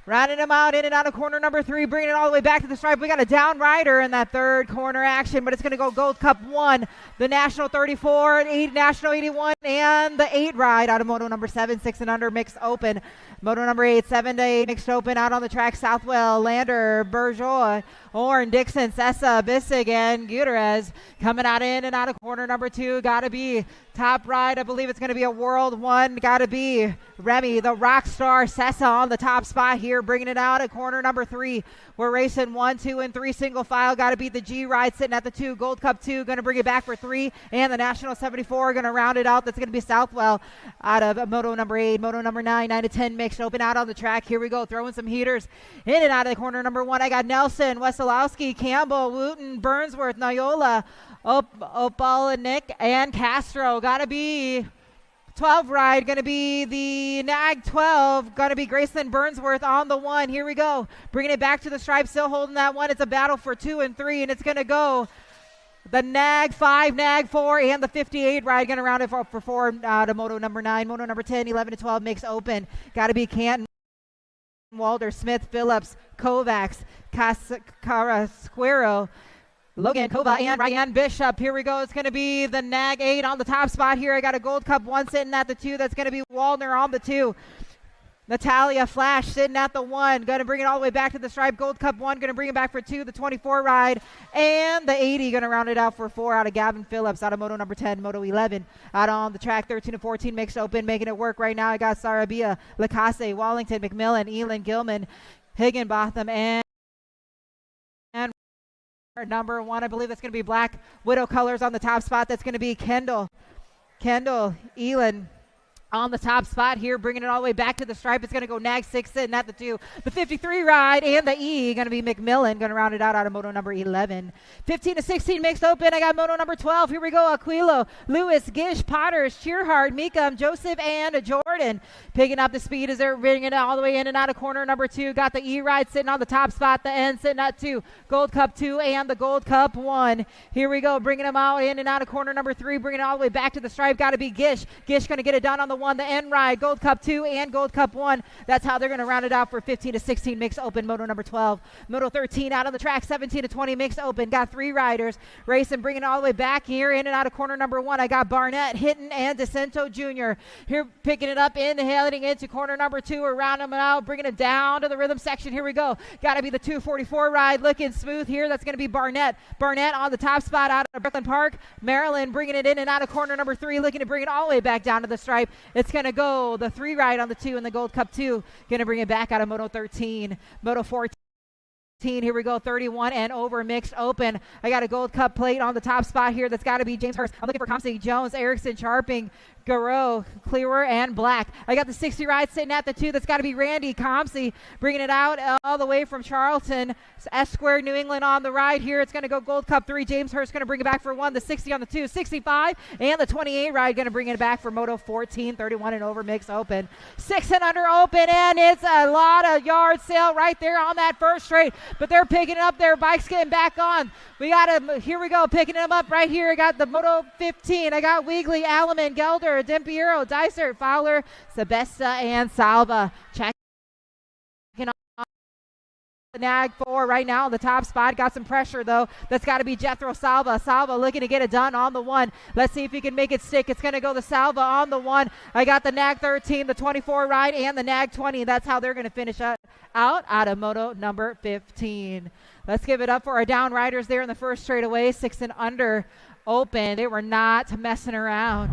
Speaker 4: Rounding him out, in and out of corner number 3, bringing it all the way back to the stripe. We got a down rider in that third corner action, but it's going to go Gold Cup 1, the National 34, 8, National 81, and the 8 ride out of moto number 7, 6 and under mixed open. Moto number 8, 7 to 8 mixed open out on the track. Southwell, Lander, Bourgeois, Orn, Dixon, Sessa, Bissig, and Gutierrez coming out in and out of corner number 2. Got to be top ride. I believe it's going to be a World 1. Got to be Remy, the rock star. Sessa on the top spot here, bringing it out at corner number 3. We're racing 1, 2, and 3 single file. Got to beat the G ride sitting at the 2. Gold Cup 2 going to bring it back for 3, and the National 74 going to round it out. That's going to be Southwell out of moto number 8. Moto number 9, 9 to 10 mixed open out on the track. Here we go, throwing some heaters in and out of the corner number 1. I got Nelson, Wesolowski, Campbell, Wooten, Burnsworth, Noyola, Opalinick, and Castro. Got to be 12 ride, going to be the Nag 12, going to be Grayson Burnsworth on the 1. Here we go, bringing it back to the stripe, still holding that 1. It's a battle for 2 and 3, and it's going to go the Nag 5, Nag 4, and the 58 ride, going to round it for 4 to moto number 9. Moto number 10, 11 to 12 makes open. Got to be Canton, Walter, Smith, Phillips, Kovacs, Carasquero, Logan Kova, and Ryan Bishop. Here we go. It's going to be the Nag 8 on the top spot here. I got a Gold Cup 1 sitting at the 2. That's going to be Waldner on the 2. Natalia Flash sitting at the 1. Going to bring it all the way back to the stripe. Gold Cup 1. Going to bring it back for 2. The 24 ride. And the 80 going to round it out for 4 out of Gavin Phillips out of Moto number 10. Moto 11 out on the track. 13 to 14 mixed open. Making it work right now. I got Sarabia, Lacasse, Wallington, McMillan, Elin, Gilman, Higginbotham, and number 1. I believe that's going to be Black Widow colors on the top spot. That's going to be Kendall, Elin. On the top spot here, bringing it all the way back to the stripe. It's going to go Nag 6 sitting at the 2. The 53 ride and the E going to be McMillan. Going to round it out of Moto number 11. 15 to 16 mixed open. I got Moto number 12. Here we go. Aquilo, Lewis, Gish, Potters, Shearhart, Mika, Joseph, and Jordan. Picking up the speed as they're bringing it all the way in and out of corner number 2. Got the E ride sitting on the top spot. The N sitting at 2. Gold Cup 2 and the Gold Cup 1. Here we go. Bringing them out in and out of corner number 3. Bringing it all the way back to the stripe. Got to be Gish. Gish going to get it done on the 1. The N ride, Gold Cup 2 and Gold Cup 1. That's how they're going to round it out for 15 to 16 mixed open. Moto number 12. Moto 13 out on the track. 17 to 20 mixed open. Got 3 riders racing, bringing it all the way back here in and out of corner number 1. I got Barnett, Hinton, and DeCento Jr. here picking it up in, heading into corner number 2. We're rounding them out, bringing it down to the rhythm section. Here we go. Got to be the 244 ride, looking smooth here. That's going to be Barnett. Barnett on the top spot out of Brooklyn Park. Maryland bringing it in and out of corner number 3, looking to bring it all the way back down to the stripe. It's going to go the 3 ride on the 2 and the Gold Cup 2. Going to bring it back out of Moto 13. Moto 14. Here we go, 31 and over mixed open. I got a Gold Cup plate on the top spot here. That's got to be James Hurst. I'm looking for Comsey, Jones, Erickson, Sharping, Garreau, Clearer, and Black. I got the 60 ride sitting at the 2. That's got to be Randy Comsey, bringing it out all the way from Charlton. S Square New England on the ride here. It's going to go Gold Cup 3. James Hurst going to bring it back for 1. The 60 on the 2, 65, and the 28 ride going to bring it back for Moto 14, 31 and over mixed open. 6 and under open, and it's a lot of yard sale right there on that first straight. But they're picking it up. Their bike's getting back on. We got him. Here we go, picking them up right here. I got the Moto 15. I got Weegley, Alleman, Gelder, Dempiero, Dysert, Fowler, Sebesta, and Salva. Checking on the Nag 4 right now on the top spot. Got some pressure, though. That's got to be Jethro Salva. Salva looking to get it done on the 1. Let's see if he can make it stick. It's going to go the Salva on the 1. I got the Nag 13, the 24 ride, and the Nag 20. That's how they're going to finish out of Moto number 15. Let's give it up for our down riders there in the first straightaway. 6 and under open. They were not messing around.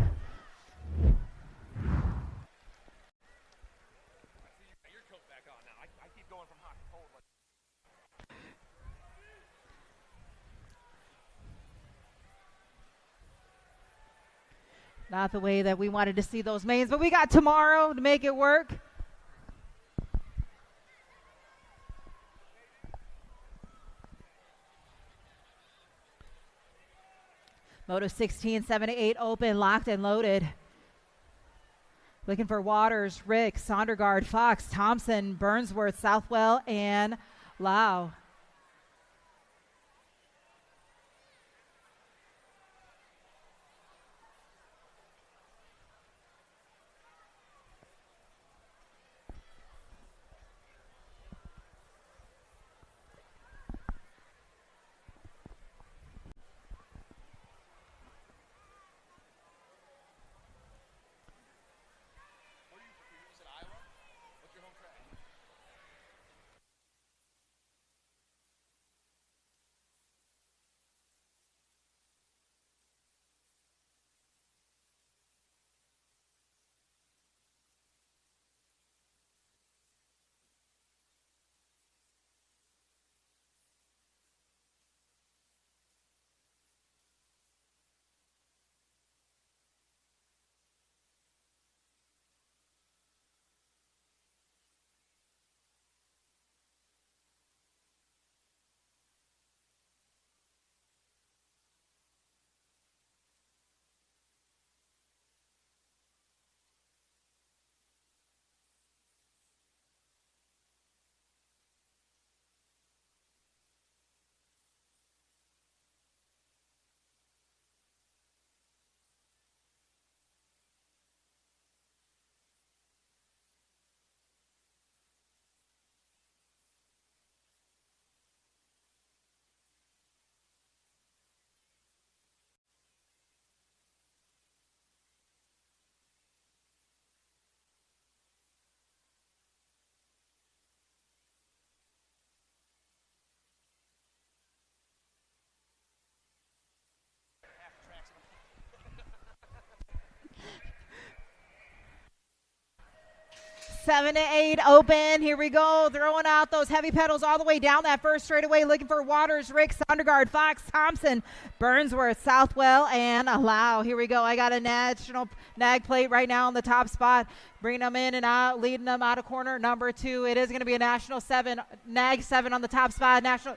Speaker 4: Not the way that we wanted to see those mains, but we got tomorrow to make it work. Moto 16, 7 to 8 open, locked and loaded. Looking for Waters, Rick, Sondergaard, Fox, Thompson, Burnsworth, Southwell, and Lau. 7 to 8 open. Here we go. Throwing out those heavy pedals all the way down that first straightaway. Looking for Waters, Rick, Sondergaard, Fox, Thompson, Burnsworth, Southwell, and Allow. Here we go. I got a national nag plate right now on the top spot. Bringing them in and out, leading them out of corner number 2. It is going to be a national 7, nag 7 on the top spot. National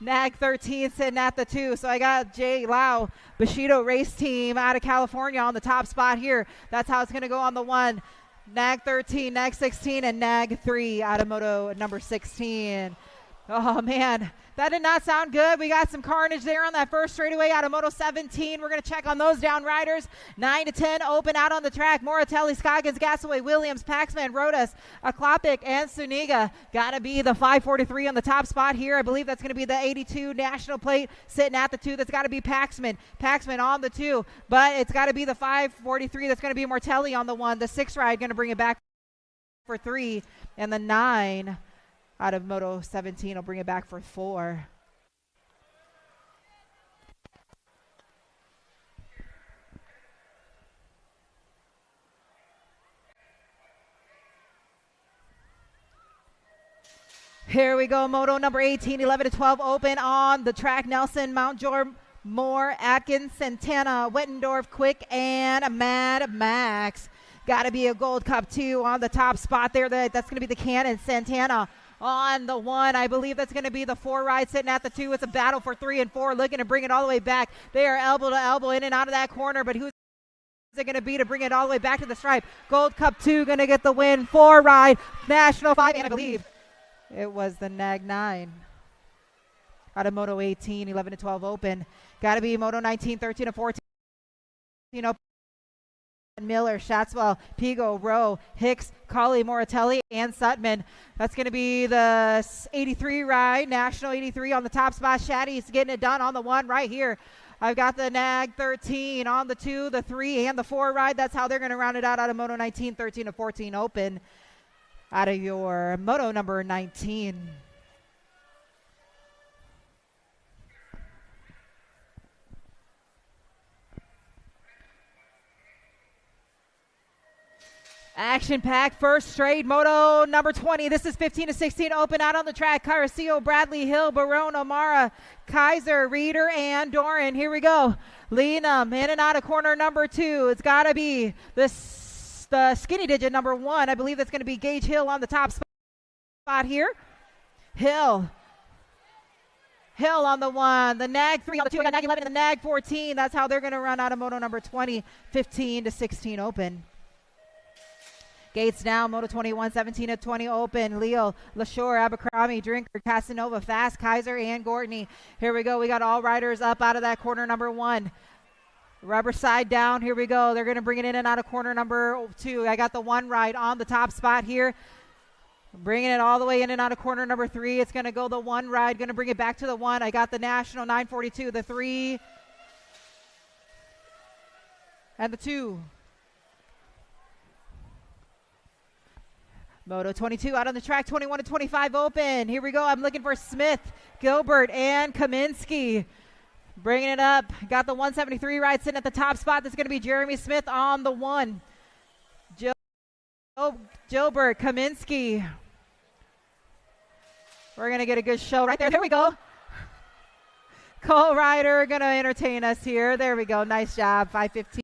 Speaker 4: nag 13 sitting at the 2. So I got Jay Lau, Bushido Race Team out of California on the top spot here. That's how it's going to go on the 1. Nag 13, Nag 16, and Nag 3 out of Moto number 16. Oh, man, that did not sound good. We got some carnage there on that first straightaway out of Moto 17. We're going to check on those down riders. 9 to 10 open out on the track. Moratelli, Scoggins, Gasaway, Williams, Paxman, Rodas, Aklopik, and Suniga. Got to be the 543 on the top spot here. I believe that's going to be the 82 national plate sitting at the 2. That's got to be Paxman. Paxman on the 2, but it's got to be the 543. That's going to be Mortelli on the 1. The 6 ride going to bring it back for 3, and the 9 out of Moto 17 will bring it back for 4. Here we go, Moto number 18, 11 to 12 open on the track. Nelson, Mountjoy, Moore, Atkins, Santana, Wettendorf, Quick, and Mad Max. Got to be a Gold Cup 2 on the top spot there. That's going to be the Cannon. Santana on the 1. I believe that's going to be the 4 ride sitting at the 2. It's a battle for 3 and 4, looking to bring it all the way back. They are elbow to elbow in and out of that corner, but who's it going to be to bring it all the way back to the stripe? Gold Cup 2 going to get the win. 4 ride, National 5, and I believe it was the Nag 9 out of Moto 18, 11 to 12 open. Got to be Moto 19, 13 to 14. You know, Miller, Shatswell, Pigo, Rowe, Hicks, Colley, Moratelli, and Sutman. That's going to be the 83 ride, National 83 on the top spot. Shaddy's getting it done on the 1 right here. I've got the Nag 13 on the 2, the 3, and the 4 ride. That's how they're going to round it out of Moto 19, 13 to 14 open out of your Moto number 19. Action-packed first straight, Moto number 20. This is 15 to 16 open out on the track. Caracillo, Bradley, Hill, Barone, O'Mara, Kaiser, Reeder, and Doran. Here we go. Leading them in and out of corner number 2. It's got to be the skinny digit number 1. I believe that's going to be Gage Hill on the top spot here. Hill on the 1. The Nag 3 on the 2. I got Nag 11 and the Nag 14. That's how they're going to run out of Moto number 20. 15 to 16 open. Gates now, Moto 21, 17 to 20 open. Leo, LaShore, Abercrombie, Drinker, Casanova, Fast, Kaiser, and Gortney. Here we go. We got all riders up out of that corner number 1. Rubber side down. Here we go. They're going to bring it in and out of corner number 2. I got the 1 ride on the top spot here. Bringing it all the way in and out of corner number 3. It's going to go the 1 ride. Going to bring it back to the 1. I got the National 942, the 3, and the 2. Moto 22 out on the track, 21 to 25 open. Here we go. I'm looking for Smith, Gilbert, and Kaminsky. Bringing it up. Got the 173 ride sitting at the top spot. That's going to be Jeremy Smith on the 1. Gilbert, Kaminsky. We're going to get a good show right there. There we go. Cole Ryder going to entertain us here. There we go. Nice job. 5:15.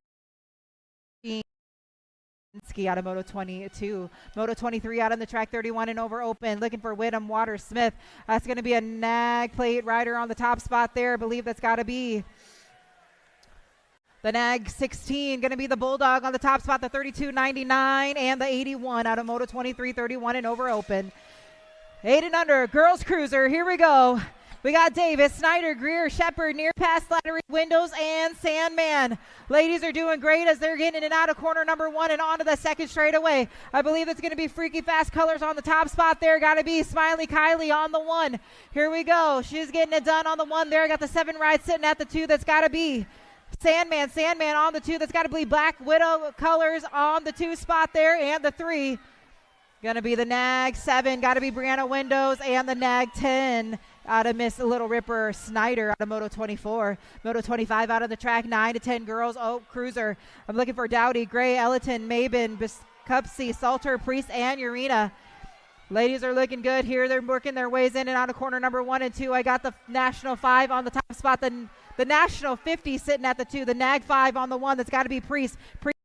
Speaker 4: Out of Moto 22. Moto 23 out on the track, 31 and over open. Looking for Whittam, Waters, Smith. That's going to be a Nag plate rider on the top spot there. I believe that's got to be the Nag 16. Going to be the Bulldog on the top spot, the 32.99 and the 81 out of Moto 23, 31 and over open. 8 and under, girls cruiser. Here we go. We got Davis, Snyder, Greer, Shepard, Near Pass, Slattery, Windows, and Sandman. Ladies are doing great as they're getting in and out of corner number 1 and onto the second straightaway. I believe it's going to be Freaky Fast Colors on the top spot there. Got to be Smiley Kylie on the 1. Here we go. She's getting it done on the 1 there. Got the 7 ride sitting at the 2. That's got to be Sandman on the 2. That's got to be Black Widow Colors on the 2 spot there. And the 3. Going to be the Nag 7. Got to be Brianna Windows and the Nag 10. Out of Miss Little Ripper Snyder out of Moto 24. Moto 25 out of the track, 9 to 10 girls. Oh, cruiser. I'm looking for Dowdy, Gray, Elliton, Mabin, Cup C, Salter, Priest, and Urena. Ladies are looking good here. They're working their ways in and out of corner number 1 and 2. I got the National 5 on the top spot. The National 50 sitting at the 2. The Nag 5 on the 1. That's got to be Priest. Priest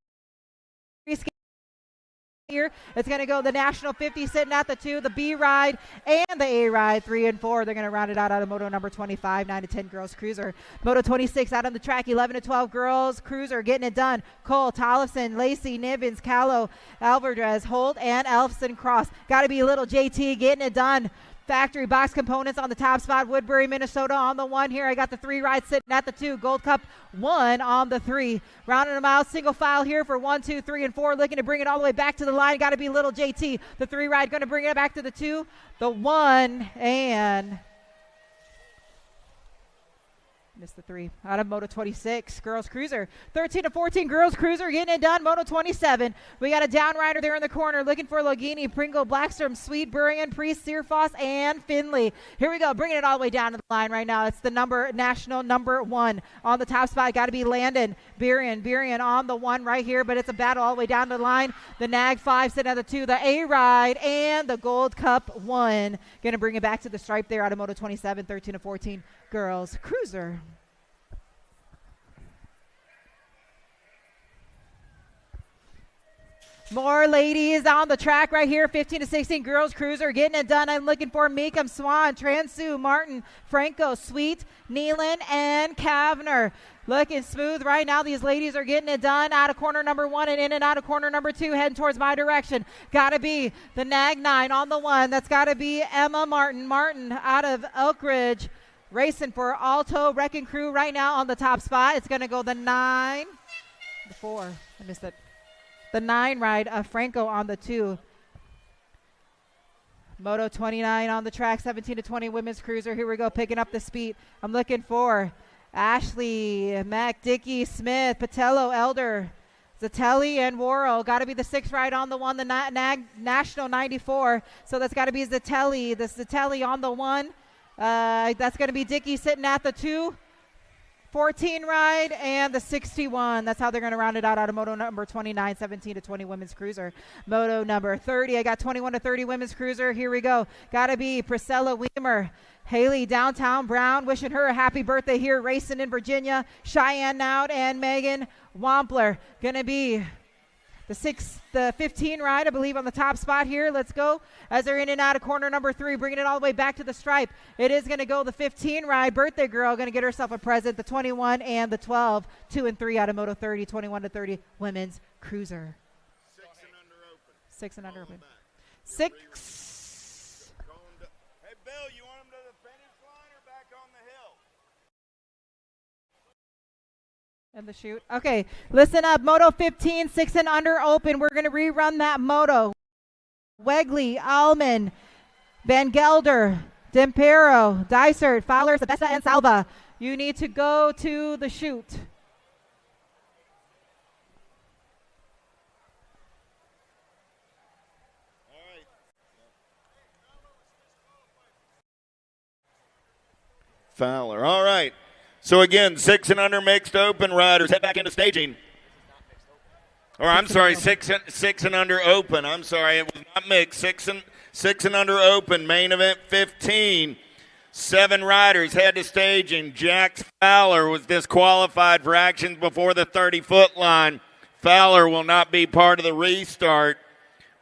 Speaker 4: here. It's going to go the National 50 sitting at the 2. The B ride and the A ride 3 and 4. They're going to round it out of Moto number 25, 9 to 10 girls cruiser. Moto 26 out on the track, 11 to 12 girls cruiser getting it done. Cole, Tollefson, Lacey, Nivens, Callow, Alvarez, Holt, and Elfson Cross. Got to be little JT getting it done. Factory box components on the top spot. Woodbury, Minnesota on the 1 here. I got the 3 ride sitting at the 2. Gold Cup 1 on the 3. Rounding them out. Single file here for 1, 2, 3, and 4. Looking to bring it all the way back to the line. Got to be little JT. The 3 ride going to bring it back to the 2. The 1 and... missed the 3 out of Moto 26 girls cruiser. 13 to 14 girls cruiser getting it done. Moto 27. We got a down rider there in the corner looking for Logini, Pringle, Blackstrom, Sweet, Burrian, Priest, Searfoss, and Finley. Here we go, bringing it all the way down to the line right now. It's the national number 1 on the top spot. Got to be Landon Burian on the 1 right here, but it's a battle all the way down to the line. The Nag 5 sitting at the 2, the A ride, and the Gold Cup 1. Gonna bring it back to the stripe there out of Moto 27. 13 to 14 girls cruiser. More ladies on the track right here. 15 to 16 girls cruiser getting it done. I'm looking for Meekum, Swan, Transu, Martin, Franco, Sweet, Nealon, and Kavner. Looking smooth right now. These ladies are getting it done out of corner number 1 and in and out of corner number 2, heading towards my direction. Got to be the Nag 9 on the 1. That's got to be Emma Martin. Martin out of Elk Ridge, racing for Alto Wrecking Crew right now on the top spot. It's going to go the 9, the 4. I missed it. The 9 ride of Franco on the 2. Moto 29 on the track, 17 to 20 women's cruiser. Here we go, picking up the speed. I'm looking for Ashley, Mac, Dickey, Smith, Patello, Elder, Zatelli, and Worrell. Got to be the 6 ride on the 1, the National 94. So that's got to be Zatelli. The Zatelli on the 1. That's going to be Dickey sitting at the 2. 14 ride and the 61. That's how they're going to round it out of Moto number 29, 17 to 20 women's cruiser. Moto number 30. I got 21 to 30 women's cruiser. Here we go. Got to be Priscilla Weimer. Haley Downtown Brown, wishing her a happy birthday here, racing in Virginia. Cheyenne Nout and Megan Wampler. Going to be the 15 ride, I believe, on the top spot here. Let's go as they're in and out of corner number 3, bringing it all the way back to the stripe. It is going to go the 15 ride. Birthday girl going to get herself a present. The 21 and the 12, 2 and 3 out of Moto 30, 21 to 30 women's cruiser. 6 and under open. 6.
Speaker 1: Hey, Bill, you want him to the finish line or back on the hill?
Speaker 4: And the shoot. Okay, listen up. Moto 15, 6 and under open. We're going to rerun that moto. Wegley, Allman, Van Gelder, Dempero, Dysert, Fowler, Sebesta, and Salva. You need to go to the shoot.
Speaker 1: Fowler. All right. So again, 6 and under mixed open riders head back into staging. Or I'm sorry, six and under open. I'm sorry, it was not mixed. Six and under open. Main event 15. 7 riders head to staging. Jax Fowler was disqualified for actions before the 30-foot line. Fowler will not be part of the restart.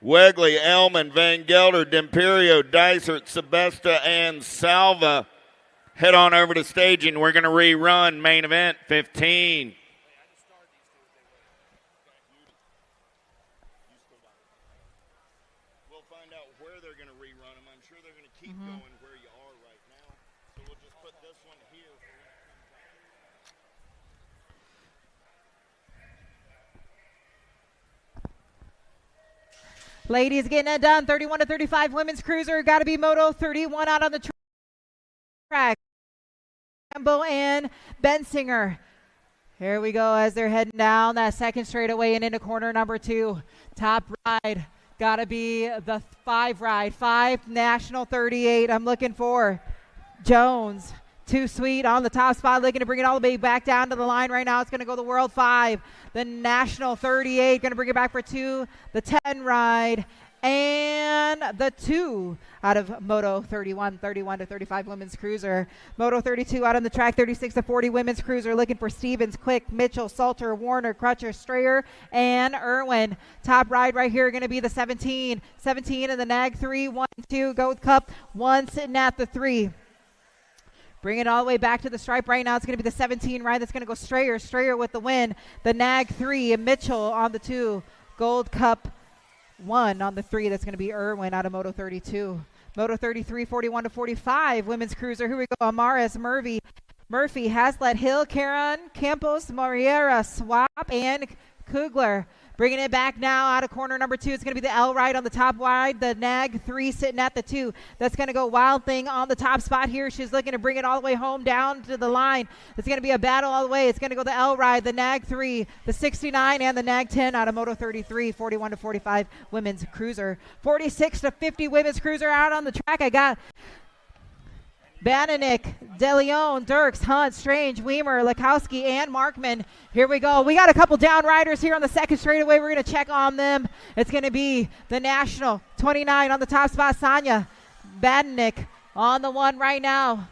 Speaker 1: Wegley, Elman, Van Gelder, D'Imperio, Dysert, Sebesta, and Salva head on over to staging. We're going to rerun main event 15. We'll find out where they're going to rerun them. I'm sure they're going to keep going where you are right now. So we'll just put this one here.
Speaker 4: Ladies getting it done. 31 to 35 women's cruiser. Got to be Moto 31 out on the track. Campbell and Bensinger. Here we go as they're heading down that second straightaway and into corner number 2. Top ride. Got to be the 5 ride. 5 National 38. I'm looking for Jones, Too Sweet on the top spot, looking to bring it all the way back down to the line right now. It's going to go the World 5, the National 38, going to bring it back for 2, the 10 ride, and the 2 out of Moto 31 to 35 women's cruiser. Moto 32 out on the track, 36 to 40 women's cruiser, looking for Stevens, Quick, Mitchell, Salter, Warner, Crutcher, Strayer, and Irwin. Top ride right here going to be the 17 in the NAG 3, 1, 2, Gold Cup, 1 sitting at the 3. Bring it all the way back to the stripe right now. It's going to be the 17 ride that's going to go Strayer with the win. The NAG 3, and Mitchell on the 2, Gold Cup 1 on the 3. That's going to be Irwin out of Moto 32. Moto 33, 41 to 45 women's cruiser. Here we go. Amaris, Murphy, Haslett, Hill, Karen, Campos, Moriera, Swap, and Kugler. Bringing it back now out of corner number 2. It's going to be the L ride on the top wide. The NAG 3 sitting at the 2. That's going to go Wild Thing on the top spot here. She's looking to bring it all the way home down to the line. It's going to be a battle all the way. It's going to go the L ride, the NAG 3, the 69, and the NAG 10 out of Moto 33, 41 to 45 women's cruiser. 46 to 50 women's cruiser out on the track. I got Bananik, DeLeon, Dirks, Hunt, Strange, Weimer, Lakowski, and Markman. Here we go. We got a couple down riders here on the second straightaway. We're going to check on them. It's going to be the National 29 on the top spot, Sonia Bananik on the 1 right now.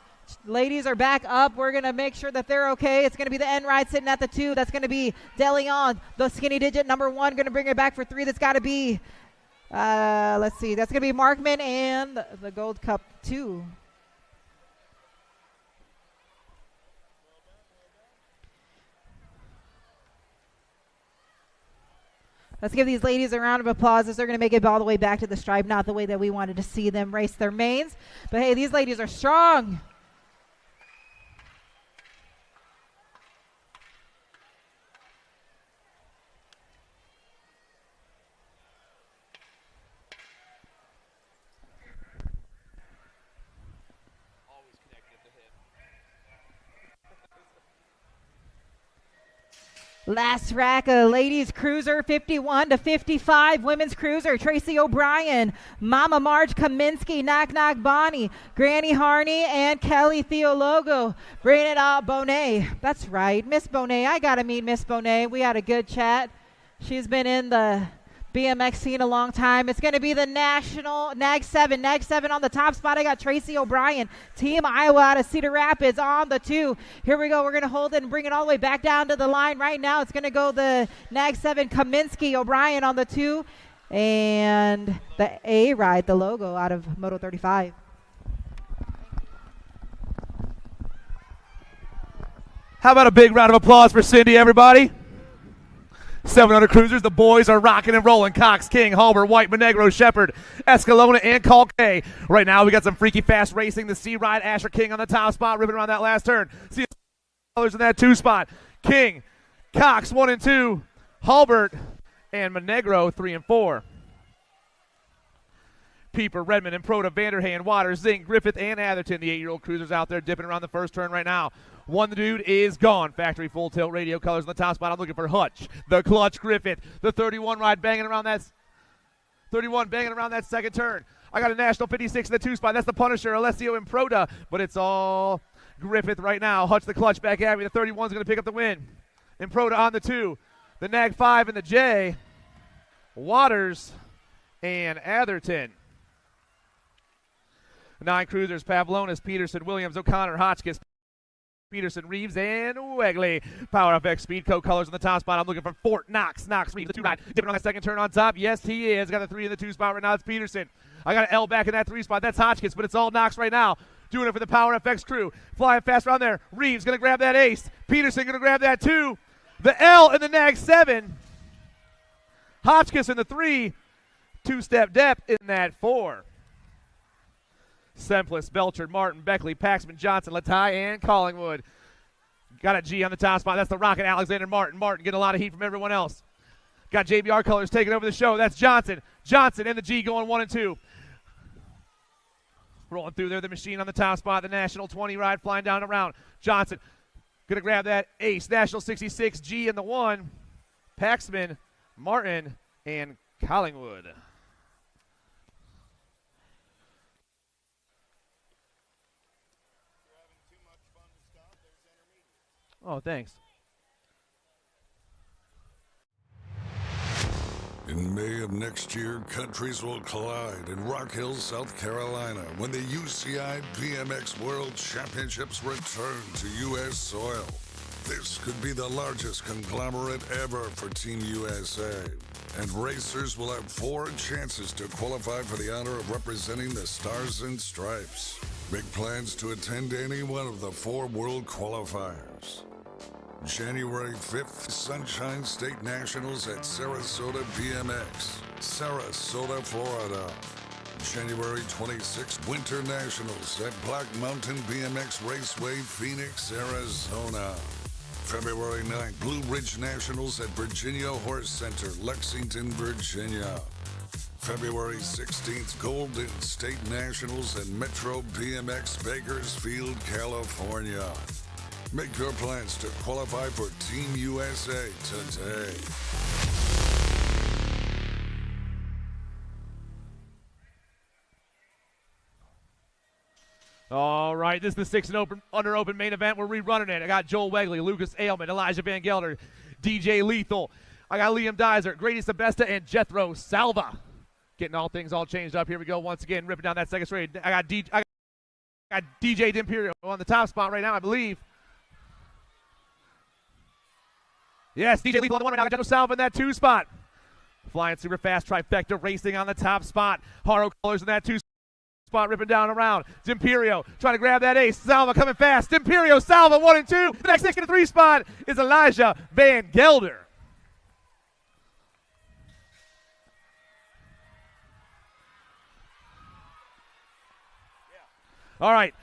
Speaker 4: Ladies are back up. We're going to make sure that they're okay. It's going to be the N ride sitting at the 2. That's going to be DeLeon, the skinny digit number 1. Going to bring it back for 3. That's got to be, let's see. That's going to be Markman and the Gold Cup 2. Let's give these ladies a round of applause as they're going to make it all the way back to the stripe, not the way that we wanted to see them race their mains. But, hey, these ladies are strong. Last rack, ladies cruiser, 51 to 55. Women's cruiser, Tracy O'Brien, Mama Marge Kaminsky, Knock Knock Bonnie, Granny Harney, and Kelly Theologo. Bringing it out, Bonet. That's right, Miss Bonet. I got to meet Miss Bonet. We had a good chat. She's been in the BMX scene a long time. It's going to be the National NAG 7 on the top spot. I got Tracy O'Brien, Team Iowa out of Cedar Rapids on the 2. Here we go. We're going to hold it and bring it all the way back down to the line right now. It's going to go the NAG 7 Kaminsky O'Brien on the 2, and the A ride, the logo out of Moto 35.
Speaker 2: How about a big round of applause for Cindy, everybody? 700 cruisers, the boys are rocking and rolling. Cox, King, Halber, White, Monegro, Shepherd, Escalona, and Calque. Right now, we got some freaky fast racing. The C ride, Asher King on the top spot, ripping around that last turn. See colors in that 2 spot. King, Cox, 1 and 2, Halbert, and Monegro, 3 and 4. Pieper, Redmond, and Proda, Vanderhand, Waters, Zink, Griffith, and Atherton, the 8-year-old cruisers out there dipping around the first turn right now. One dude is gone. Factory full tilt radio colors on the top spot. I'm looking for Hutch, the clutch Griffith, the 31 ride banging around that 31 banging around that second turn. I got a National 56 in the 2 spot. That's the Punisher, Alessio and Proda, but it's all Griffith right now. Hutch the clutch back at me. The 31's going to pick up the win. And Proda on the 2. The NAG 5 and the J. Waters and Atherton. 9 cruisers, Pavlonis, Peterson, Williams, O'Connor, Hotchkiss, Peterson, Reeves, and Wegley. Power FX Speedco colors on the top spot. I'm looking for Fort Knox, Reeves, the 2 ride. Dipping on that second turn on top. Yes, he is. Got the 3 in the 2 spot right now. It's Peterson. I got an L back in that 3 spot. That's Hotchkiss, but it's all Knox right now. Doing it for the Power FX crew. Flying fast around there. Reeves going to grab that ace. Peterson going to grab that 2. The L in the NAG 7. Hotchkiss in the 3. 2-step depth in that 4. Sempless, Belcher, Martin, Beckley, Paxman, Johnson, Latai, and Collingwood. Got a G on the top spot. That's the Rocket, Alexander Martin. Martin getting a lot of heat from everyone else. Got JBR colors taking over the show. That's Johnson. Johnson and the G going 1 and 2. Rolling through there, the machine on the top spot. The National 20 ride flying down around. Johnson going to grab that ace. National 66, G in the 1. Paxman, Martin, and Collingwood. Oh, thanks.
Speaker 3: In May of next year, countries will collide in Rock Hill, South Carolina, when the UCI BMX World Championships return to U.S. soil. This could be the largest conglomerate ever for Team USA, and racers will have 4 chances to qualify for the honor of representing the Stars and Stripes. Make plans to attend any one of the 4 world qualifiers. January 5th, Sunshine State Nationals at Sarasota BMX, Sarasota, Florida. January 26th, Winter Nationals at Black Mountain BMX Raceway, Phoenix, Arizona. February 9th, Blue Ridge Nationals at Virginia Horse Center, Lexington, Virginia. February 16th, Golden State Nationals at Metro BMX Bakersfield, California. Make your plans to qualify for Team USA today.
Speaker 2: All right, this is the 6 and under open main event. We're rerunning it. I got Joel Wegley, Lucas Ailman, Elijah Van Gelder, DJ Lethal. I got Liam Dizer, Grady Sebesta, and Jethro Salva. Getting things all changed up. Here we go once again, ripping down that second straight. I got DJ D'Imperio on the top spot right now, I believe. Yes, DJ Lethal on the 1 right now. Jethro Salva in that 2 spot. Flying super fast, trifecta racing on the top spot. Haro Colors in that 2 spot, ripping down around. D'Imperio trying to grab that ace. Salva coming fast. D'Imperio, Salva 1 and 2. The next 6 and 3 spot is Elijah Van Gelder. All right.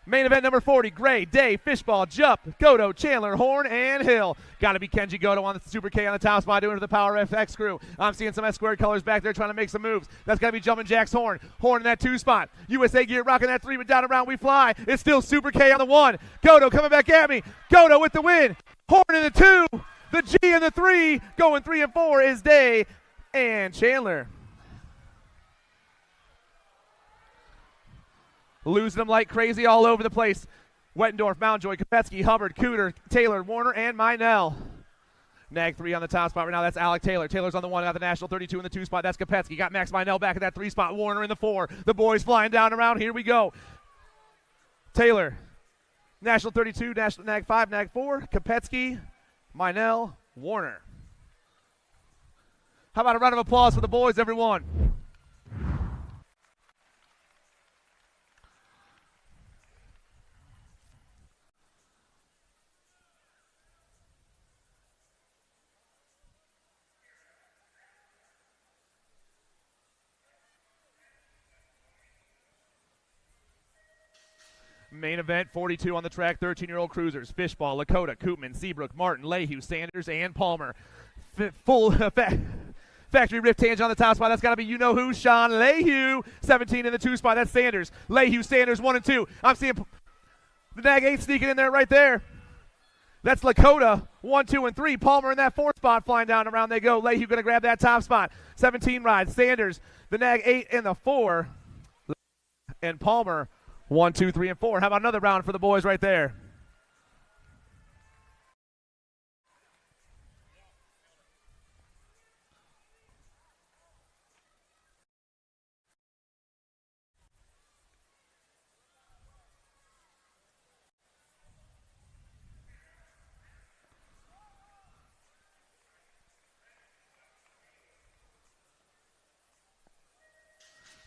Speaker 2: Main event number 40, Gray, Day, Fishball, Jupp, Goto, Chandler, Horn, and Hill. Got to be Kenji Goto on the Super K on the top spot, doing it to the Power FX crew. I'm seeing some S-squared colors back there trying to make some moves. That's got to be Jumpin' Jack's Horn. Horn in that 2 spot. USA gear rocking that 3, but down around we fly. It's still Super K on the 1. Goto coming back at me. Goto with the win. Horn in the 2. The G in the 3. Going 3 and 4 is Day and Chandler. Losing them like crazy all over the place. Wettendorf, Mountjoy, Kopetsky, Hubbard, Cooter, Taylor, Warner, and Meinel. Nag 3 on the top spot right now. That's Alec Taylor. Taylor's on the 1, got the National 32 in the 2 spot. That's Kopetsky. Got Max Meinel back at that 3 spot. Warner in the 4. The boys flying down around. Here we go. Taylor, National 32, National Nag 5, Nag 4. Kopetsky, Meinel, Warner. How about a round of applause for the boys, everyone? Main event, 42 on the track, 13-year-old cruisers. Fishball, Lakota, Koopman, Seabrook, Martin, Lehue, Sanders, and Palmer. Full factory rift tangent on the top spot. That's got to be you-know-who, Sean Lehue. 17 in the 2 spot. That's Sanders. Lehue, Sanders, 1 and 2. I'm seeing the Nag 8 sneaking in there right there. That's Lakota, 1, 2, and 3. Palmer in that 4 spot, flying down around they go. Lehue going to grab that top spot. 17 rides. Sanders, the Nag 8 in the 4. And Palmer, 1, 2, 3, and 4. How about another round for the boys right there?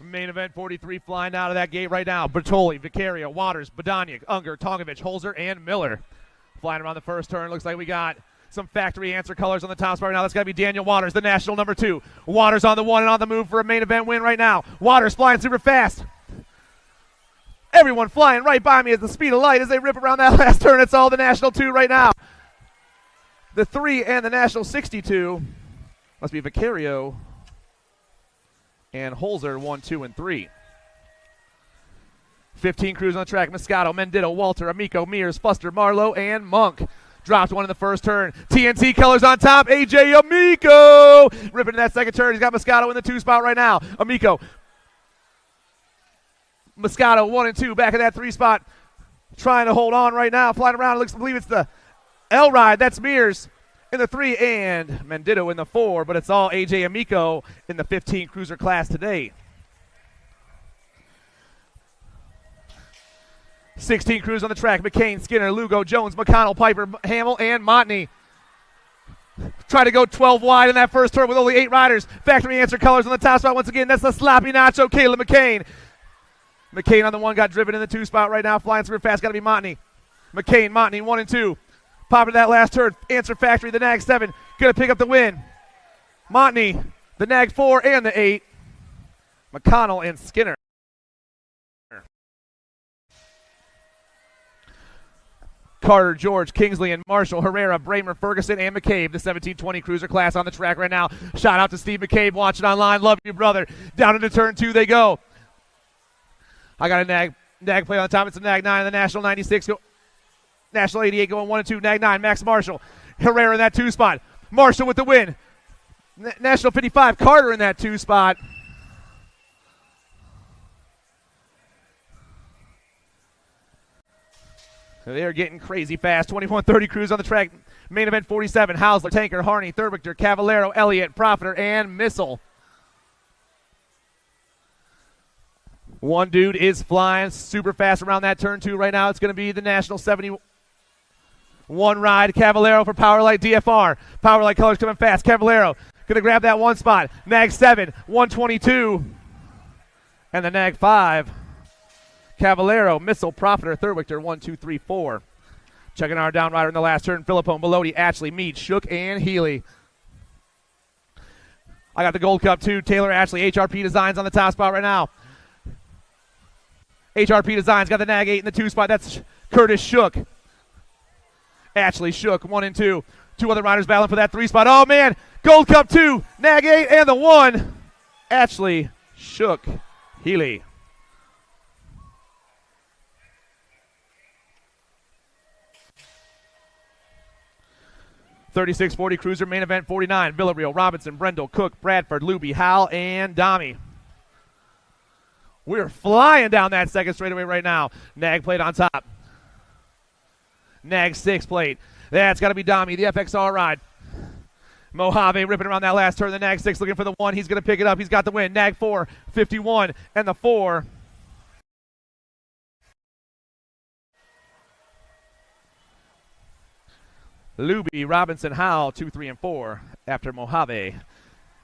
Speaker 2: Main event 43 flying out of that gate right now. Bertoli, Vicario, Waters, Badaniak, Unger, Tongovich, Holzer, and Miller. Flying around the first turn. Looks like we got some factory answer colors on the top spot right now. That's got to be Daniel Waters, the national number 2. Waters on the 1 and on the move for a main event win right now. Waters flying super fast. Everyone flying right by me at the speed of light as they rip around that last turn. It's all the national 2 right now. The 3 and the national 62. Must be Vicario and Holzer, 1, 2, and 3. 15 crews on the track. Moscato, Mendito, Walter, Amico, Mears, Fuster, Marlowe, and Monk. Dropped 1 in the first turn. TNT colors on top. AJ Amico ripping in that second turn. He's got Moscato in the 2 spot right now. Amico. Moscato, 1 and 2, back in that 3 spot. trying to hold on right now, flying around. It looks to believe it's the L-Ride. That's Mears in the 3 and Mendito in the 4, but it's all AJ Amico in the 15 cruiser class today. 16 crews on the track. McCain, Skinner, Lugo, Jones, McConnell, Piper, Hamill, and Montney. Try to go 12 wide in that first turn with only 8 riders. Factory answer colors on the top spot once again. That's the sloppy nacho, Caleb McCain. McCain on the 1 got driven in the 2 spot right now. Flying super fast, got to be Montney. McCain, Montney, 1 and 2. Popping that last turn. Answer Factory, the Nag 7. Going to pick up the win. Montney, the Nag 4 and the 8. McConnell and Skinner. Carter, George, Kingsley, and Marshall, Herrera, Bramer, Ferguson, and McCabe, the 1720 cruiser class on the track right now. Shout out to Steve McCabe watching online. Love you, brother. Down into turn 2 they go. I got a Nag plate on the top. It's a Nag 9 and the National 96. National 88 going 1 and 2. Nag 9, Max Marshall. Herrera in that 2 spot. Marshall with the win. National 55, Carter in that 2 spot. They're getting crazy fast. 21:30 crews on the track. Main event 47. Hausler, Tanker, Harney, Thurbichter, Cavallero, Elliott, Profiter, and Missile. One dude is flying super fast around that turn 2 right now. It's going to be the National 71 ride. Cavallero for Powerlight DFR. Powerlight colors coming fast. Cavallero going to grab that 1 spot. Nag 7, 122. And the Nag 5. Cavallero, Missile, Profiter, Thurwichter, 1, 2, 3, 4. Checking our down rider in the last turn. Philippone, Bellotti, Ashley, Mead, Shook, and Healy. I got the Gold Cup too. Taylor Ashley, HRP Designs on the top spot right now. HRP Designs got the Nag 8 in the 2 spot. That's Curtis Shook. Ashley Shook, 1 and 2. 2 other riders battling for that 3 spot. Oh, man. Gold Cup 2, Nag 8, and the 1. Ashley Shook, Healy. .3640 cruiser, main event 49. Villarreal, Robinson, Brendel, Cook, Bradford, Luby, Howell, and Domi. We're flying down that second straightaway right now. Nag plate on top. Nag 6 plate. That's got to be Domi, the FXR ride. Mojave ripping around that last turn. The Nag 6 looking for the 1. He's going to pick it up. He's got the win. Nag 4, 51, and the 4. Luby, Robinson, Howell, 2, 3, and 4 after Mojave.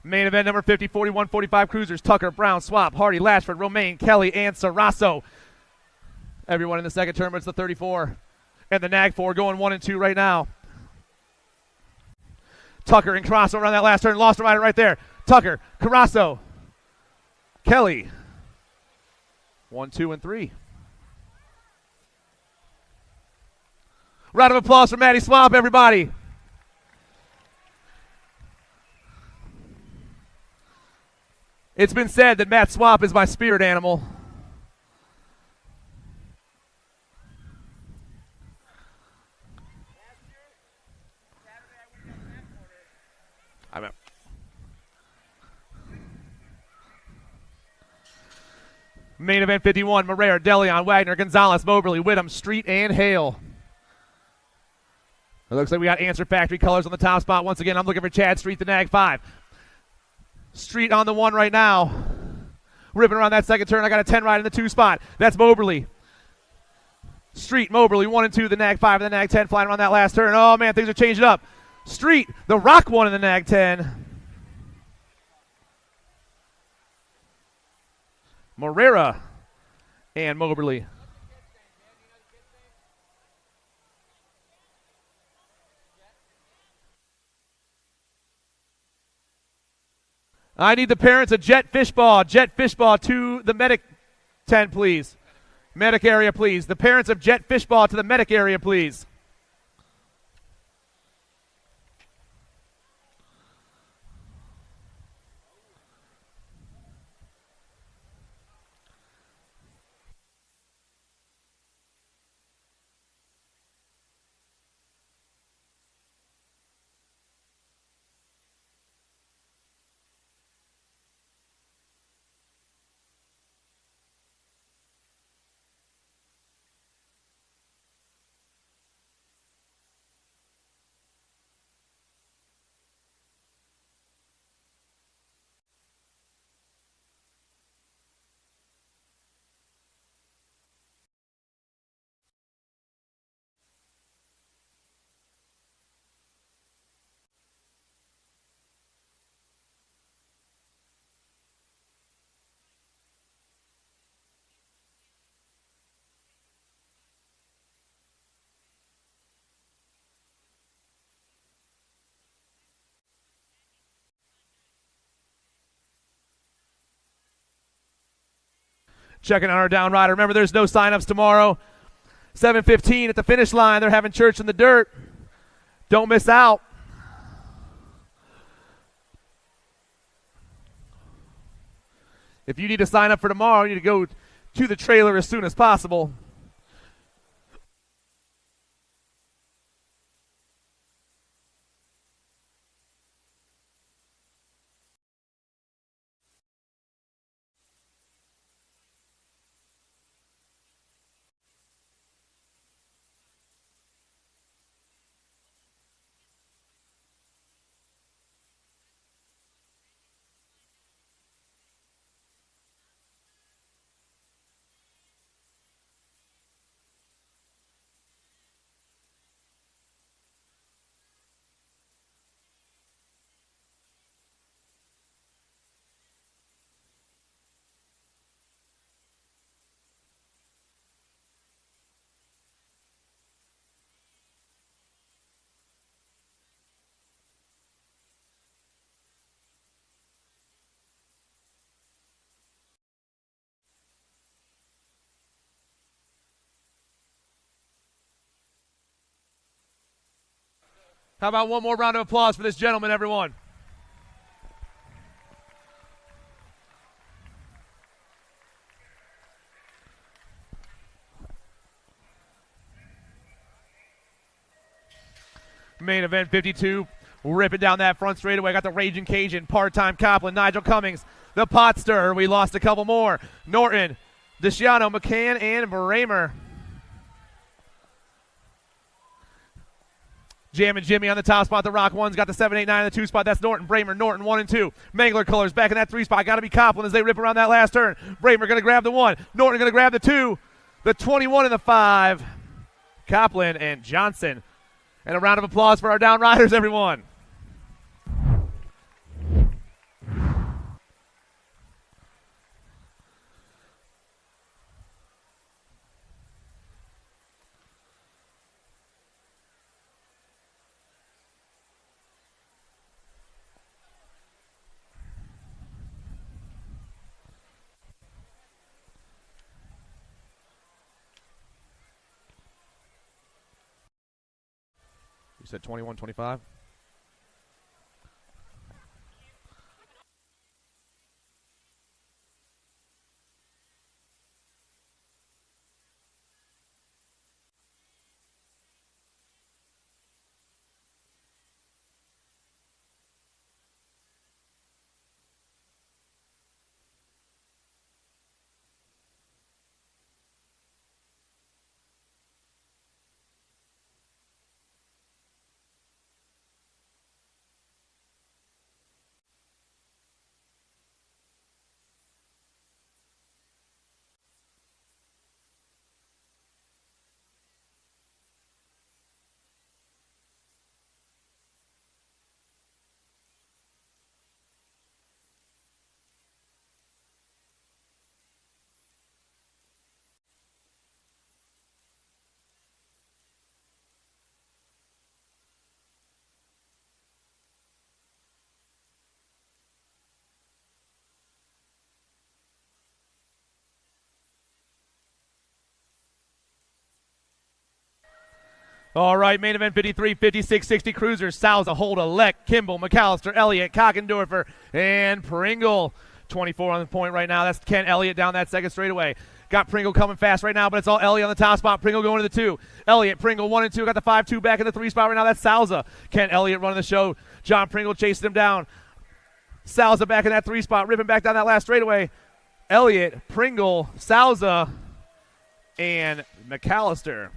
Speaker 2: Main event number 50, 41, 45 cruisers. Tucker, Brown, Swap, Hardy, Lashford, Romaine, Kelly, and Sarasso. Everyone in the second turn, but it's the 34. And the Nag 4 going 1 and 2 right now. Tucker and Carasso around that last turn. Lost a rider right there. Tucker, Carasso, Kelly. 1, 2, and 3. Round of applause for Matty Swamp, everybody. It's been said that Matt Swamp is my spirit animal. Main event 51, Moreira, DeLeon, Wagner, Gonzalez, Moberly, Whittam, Street, and Hale. It looks like we got Answer Factory colors on the top spot. Once again, I'm looking for Chad Street, the Nag 5. Street on the 1 right now. Ripping around that second turn. I got a 10 ride in the 2 spot. That's Moberly. Street, Moberly, 1 and 2, the Nag 5 and the Nag 10 flying around that last turn. Oh, man, things are changing up. Street, the Rock 1 in the Nag 10. Moreira and Moberly. I need the parents of Jet Fishball. Jet Fishball to the medic 10, please. Medic area, please. The parents of Jet Fishball to the medic area, please. checking on our down rider. Remember, there's no sign-ups tomorrow. 7:15 at the finish line. They're having church in the dirt. Don't miss out. If you need to sign up for tomorrow, you need to go to the trailer as soon as possible. How about one more round of applause for this gentleman, everyone? Main event 52, ripping down that front straightaway. Got the Raging Cajun, part-time Copland, Nigel Cummings, the pot stirrer. We lost a couple more. Norton, DeSciano, McCann, and Bramer. Jammin' Jimmy on the top spot. The Rock One's got the 7-8-9 in the 2 spot. That's Norton. Bramer, Norton 1 and 2. Mangler colors back in that 3 spot. Got to be Copland as they rip around that last turn. Bramer going to grab the 1. Norton going to grab the 2. The 21 and the 5. Copland and Johnson. And a round of applause for our down riders, everyone. You said 21-25? All right, main event 53, 56, 60 cruisers. Souza, Holda, Leck, Kimball, McAllister, Elliott, Cockendorfer, and Pringle. 24 on the point right now. That's Kent Elliott down that second straightaway. Got Pringle coming fast right now, but it's all Elliott on the top spot. Pringle going to the 2. Elliott, Pringle 1 and 2. Got the 5-2 back in the 3 spot right now. That's Souza. Kent Elliott running the show. John Pringle chasing him down. Souza back in that 3 spot, ripping back down that last straightaway. Elliott, Pringle, Souza, and McAllister.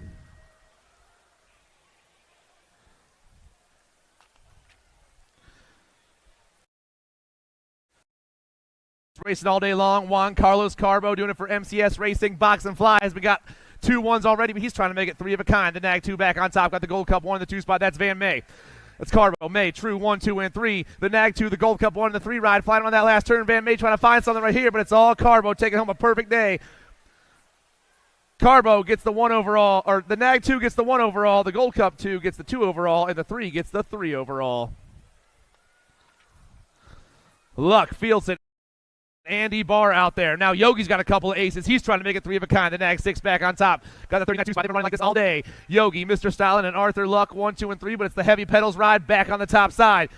Speaker 2: Racing all day long. Juan Carlos Carbo doing it for MCS Racing. Box and Flies. We got 2 1s already, but he's trying to make it 3 of a kind. The Nag 2 back on top. Got the Gold Cup 1 in the 2 spot. That's Van May. That's Carbo. May, True 1, 2, and 3. The Nag 2, the Gold Cup 1 in the 3 ride. Flying on that last turn. Van May trying to find something right here, but it's all Carbo taking home a perfect day. Carbo gets the 1 overall, or the Nag 2 gets the 1 overall. The Gold Cup 2 gets the 2 overall, and the 3 gets the 3 overall. Luck fields it. Andy Barr out there. Now Yogi's got a couple of aces. He's trying to make it 3 of a kind. The Nag 6 back on top. Got the 39 2-spot. They've been running like this all day. Yogi, Mr. Stalin, and Arthur Luck 1, 2, and 3, but it's the heavy pedals ride back on the top side.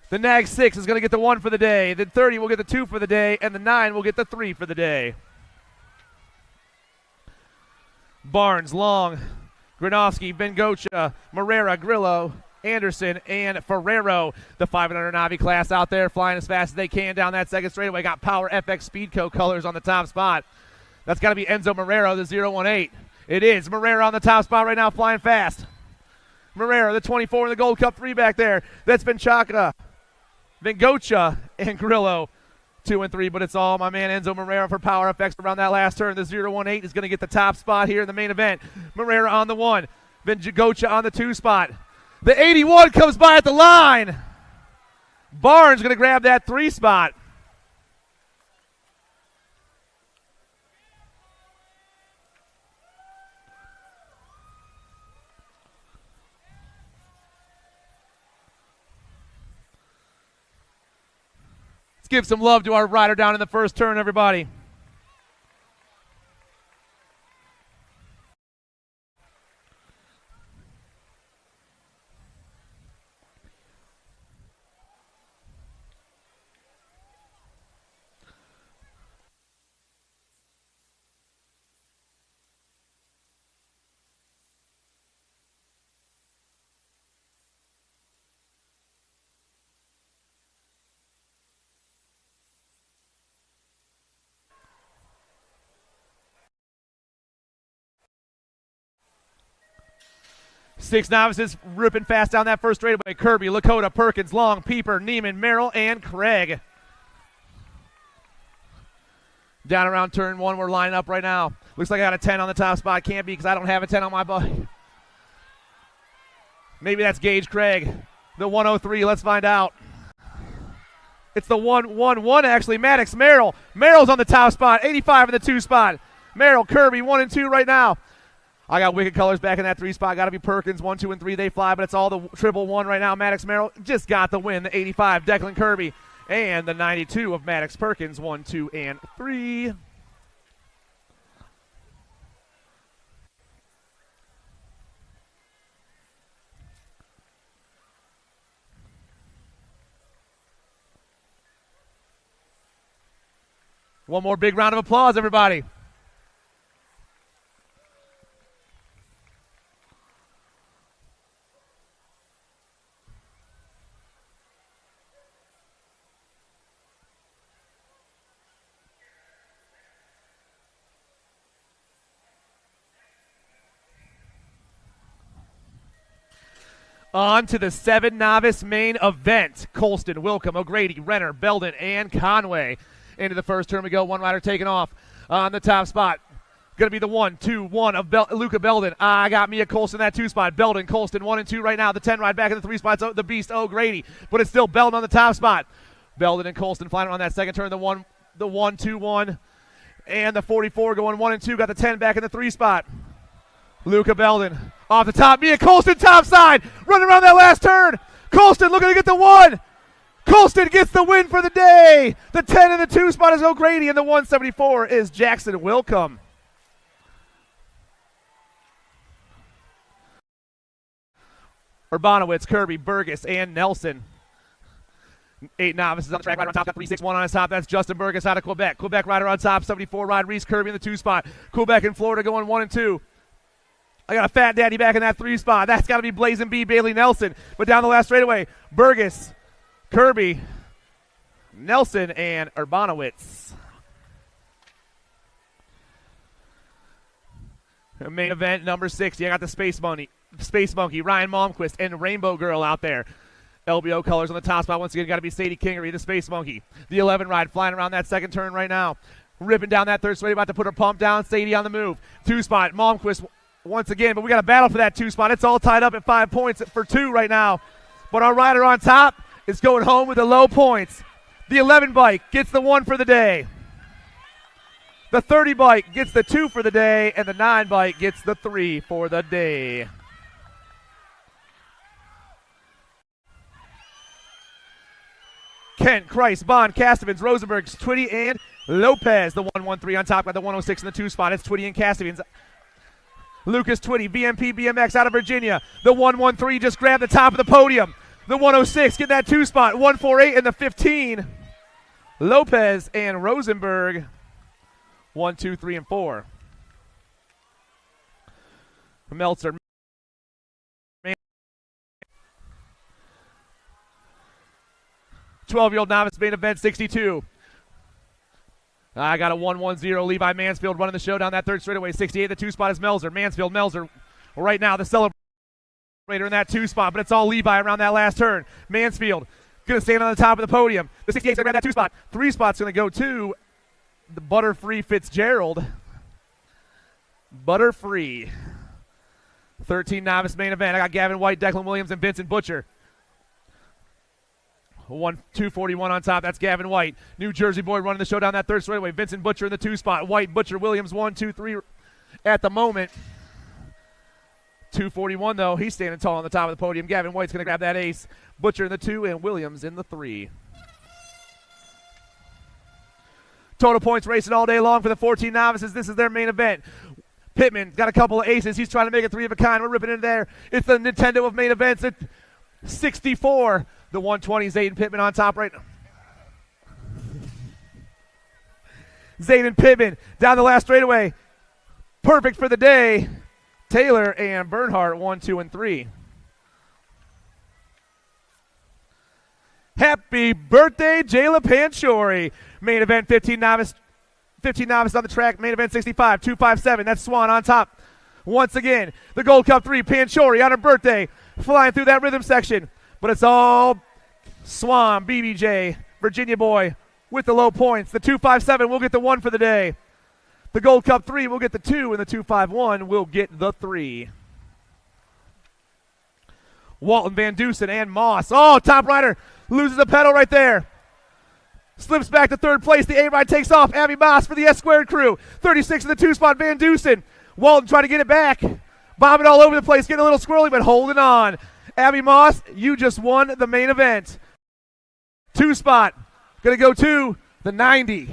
Speaker 2: The Nag 6 is going to get the 1 for the day. The 30 will get the 2 for the day, and the 9 will get the 3 for the day. Barnes, Long, Granovsky, Bengocha, Morera, Grillo, Anderson, and Ferrero. The 500 Navi class out there flying as fast as they can down that second straightaway. Got Power FX Speedco colors on the top spot. That's got to be Enzo Morero, the 018. It is. Morera on the top spot right now, flying fast. Morera, the 24 in the Gold Cup 3 back there. That's Bengocha, and Grillo. 2 and 3, but it's all my man Enzo Morera for Power FX around that last turn. The 018 is going to get the top spot here in the main event. Morera on the 1. Bengocha on the 2 spot. The 81 comes by at the line. Barnes going to grab that 3 spot. Let's give some love to our rider down in the first turn, everybody. Six novices ripping fast down that first straightaway. Kirby, Lakota, Perkins, Long, Pieper, Neiman, Merrill, and Craig. Down around turn 1, we're lining up right now. Looks like I got a 10 on the top spot. Can't be because I don't have a 10 on my bike. Maybe that's Gage Craig. The 103, let's find out. It's the 1-1-1 actually. Maddox, Merrill. Merrill's on the top spot. 85 in the 2 spot. Merrill, Kirby, 1 and 2 right now. I got Wicked Colors back in that 3 spot. Got to be Perkins, 1, 2, and 3. They fly, but it's all the triple 1 right now. Maddox Merrill just got the win. The 85, Declan Kirby, and the 92 of Maddox Perkins, 1, 2, and 3. One more big round of applause, everybody. On to the 7 novice main event. Colston, Wilcom, O'Grady, Renner, Belden, and Conway. Into the first turn we go. One rider taking off on the top spot. Going to be the 1-2-1 of Luca Belden. I got Mia Colston that 2 spot. Belden, Colston 1 and 2 right now. The 10 ride back in the 3 spots. The beast O'Grady, but it's still Belden on the top spot. Belden and Colston flying on that second turn. The 1-2-1 and the 44 going 1 and 2. Got the 10 back in the 3 spot. Luca Belden off the top. Mia Colston top side. Running around that last turn. Colston looking to get the 1. Colston gets the win for the day. The 10 in the 2 spot is O'Grady, and the 174 is Jackson Wilcom. Urbanowitz, Kirby, Burgess, and Nelson. 8 novices on the track, rider on top, got 3-6-1 on his top. That's Justin Burgess out of Quebec. Quebec rider on top, 74 ride, Reese Kirby in the 2 spot. Quebec and Florida going 1 and 2. I got a Fat Daddy back in that 3 spot. That's got to be Blazing B, Bailey Nelson. But down the last straightaway, Burgess, Kirby, Nelson, and Urbanowitz. Main event number 60. I got the Space Monkey, Ryan Malmquist, and Rainbow Girl out there. LBO colors on the top spot. Once again, got to be Sadie Kingery, the Space Monkey. The 11 ride flying around that second turn right now. Ripping down that third straight, about to put her pump down. Sadie on the move. 2 spot, Malmquist once again, but we got a battle for that 2 spot. It's all tied up at 5 points for 2 right now. But our rider on top is going home with the low points. The 11 bike gets the 1 for the day. The 30 bike gets the 2 for the day, and the 9 bike gets the 3 for the day. Kent, Christ, Bond, Castavins, Rosenberg, Twitty, and Lopez. The 113 on top, got the 106 in the 2 spot. It's Twitty and Castavins. Lucas Twitty, VMP BMX out of Virginia. The 113 just grabbed the top of the podium. The 106 get that 2 spot. 148 in the 15. Lopez and Rosenberg. 1, 2, 3, and 4. Meltzer. 12-year-old novice main event 62. I got a 1-1-0. Levi Mansfield running the show down that third straightaway. 68, the 2 spot is Melzer. Melzer right now the celebrator in that 2 spot, but it's all Levi around that last turn. Mansfield going to stand on the top of the podium. The 68's going to grab that 2 spot. 3 spot's going to go to the Butterfree Fitzgerald. Butterfree. 13 novice main event. I got Gavin White, Declan Williams, and Vincent Butcher. 241 on top. That's Gavin White. New Jersey boy running the show down that third straightaway. Vincent Butcher in the 2 spot. White, Butcher, Williams, 1, 2, 3 at the moment. 241 though. He's standing tall on the top of the podium. Gavin White's going to grab that ace. Butcher in the 2 and Williams in the 3. Total points racing all day long for the 14 novices. This is their main event. Pittman got a couple of aces. He's trying to make it 3 of a kind. We're ripping in there. It's the Nintendo of main events at 64. The 120 is Zayden Pittman on top right now. Zayden Pittman down the last straightaway. Perfect for the day. Taylor and Bernhardt 1, 2, and 3. Happy birthday, Jayla Panchori. Main event 15 novice on the track. Main event 65, 257. That's Swan on top. Once again, the Gold Cup 3, Panchori on her birthday, flying through that rhythm section. But it's all Swan, BBJ, Virginia boy with the low points. The 257 will get the 1 for the day. The Gold Cup 3 will get the 2, and the 251 will get the 3. Walton, Van Dusen, and Moss. Oh, top rider loses the pedal right there. Slips back to third place. The A-ride takes off. Abby Moss for the S-squared crew. 36 in the 2 spot, Van Dusen. Walton trying to get it back. Bobbing all over the place, getting a little squirrely, but holding on. Abby Moss, you just won the main event. 2 spot, going to go to the 90.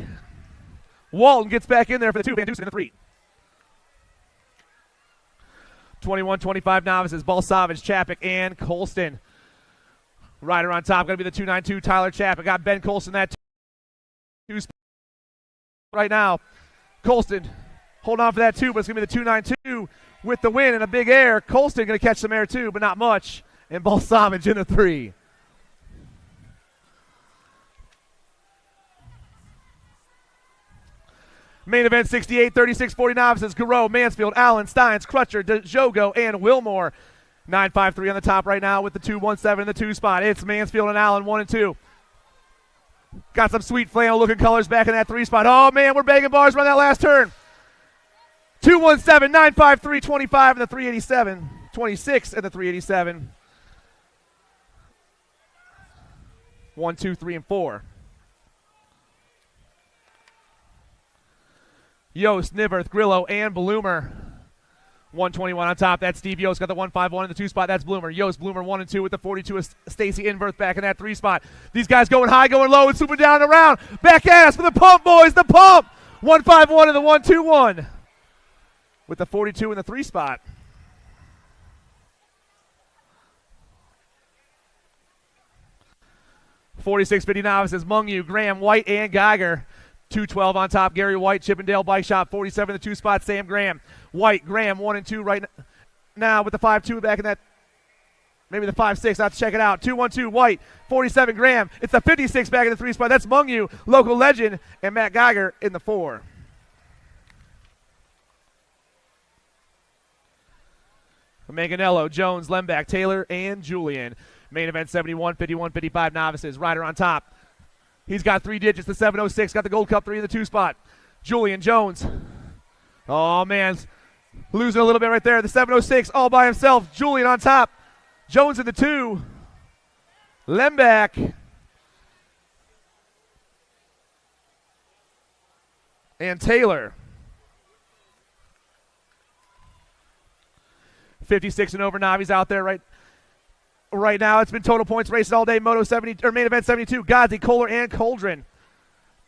Speaker 2: Walton gets back in there for the 2, Van Dusen in the 3. 21-25 novices, Balsavage, Chapik, and Colston. Rider on top, going to be the 292, Tyler Chapik. Got Ben Colston that 2 spot right now. Colston, hold on for that 2, but it's going to be the 292 with the win and a big air. Colston going to catch some air too, but not much. And Balsavage in the 3. Main event 68, 36, 40 novices. Garreau, Mansfield, Allen, Steins, Crutcher, Jogo, and Wilmore. 953 on the top right now with the 217 in the 2 spot. It's Mansfield and Allen, 1 and 2. Got some sweet flannel looking colors back in that 3 spot. Oh man, we're banging bars around that last turn. 217, 953, 25 and the 387. 26 and the 387. 1, 2, 3, and 4. Yost, Niverth, Grillo, and Bloomer. 121 on top. That's Steve Yost. Got the 151 in the 2 spot. That's Bloomer. Yost, Bloomer 1 and 2 with the 42 is Stacy Inverth back in that 3 spot. These guys going high, going low, and swooping down and around. Back ass for the pump, boys. The pump. 151 and the 121 with the 42 in the 3 spot. $46.50 novices. Mungu, Graham, White, and Geiger. 212 on top. Gary White, Chippendale Bike Shop. 47 in the 2 spot. Sam Graham. White, Graham 1 and 2 right now with the 5-2 back in that. Maybe the 5-6. I'll have to check it out. 2-1-2. White. 47 Graham. It's the 56 back in the 3 spot. That's Mungu, local legend, and Matt Geiger in the 4. Manganello, Jones, Lembeck, Taylor, and Julian. Main event 71, 51, 55 novices. Rider on top. He's got 3 digits. The 706 got the Gold Cup 3 in the 2 spot. Julian Jones. Oh, man. Losing a little bit right there. The 706 all by himself. Julian on top. Jones in the 2. Lembeck. And Taylor. 56 and over Navi's out there right right now. It's been total points racing all day. Moto 70 or main event 72. Godzi, Kohler, and Coldren.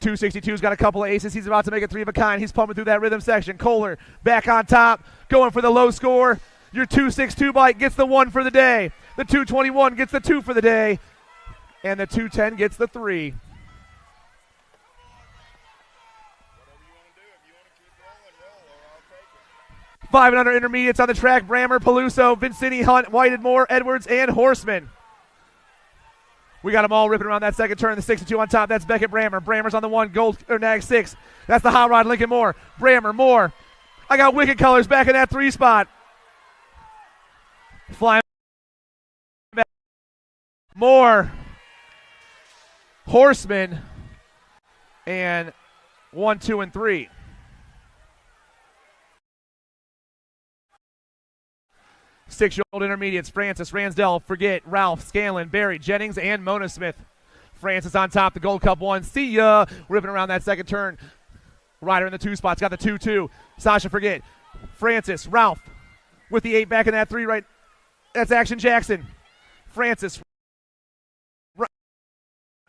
Speaker 2: 262's got a couple of aces. He's about to make it three of a kind. He's pumping through that rhythm section. Kohler back on top, going for the low score. Your 262 bike gets the 1 for the day. The 221 gets the 2 for the day. And the 210 gets the 3. Five and under intermediates on the track. Brammer, Peluso, Vincini, Hunt, Whited-Moore, Edwards, and Horseman. We got them all ripping around that second turn. The 62 on top. That's Beckett Brammer. Brammer's on the 1. Gold or Nag 6. That's the hot rod. Lincoln Moore. Brammer, Moore. I got Wicked Colors back in that 3 spot. Flying back. Moore. Horseman. And 1, 2, and 3. Six-year-old intermediates, Francis, Ransdell, Forget, Ralph, Scanlon, Barry, Jennings, and Mona Smith. Francis on top, the Gold Cup 1. See ya. Ripping around that second turn. Ryder in the 2 spots, got the 2-2. Sasha Forget. Francis, Ralph with the 8 back in that 3 right. That's Action Jackson. Francis.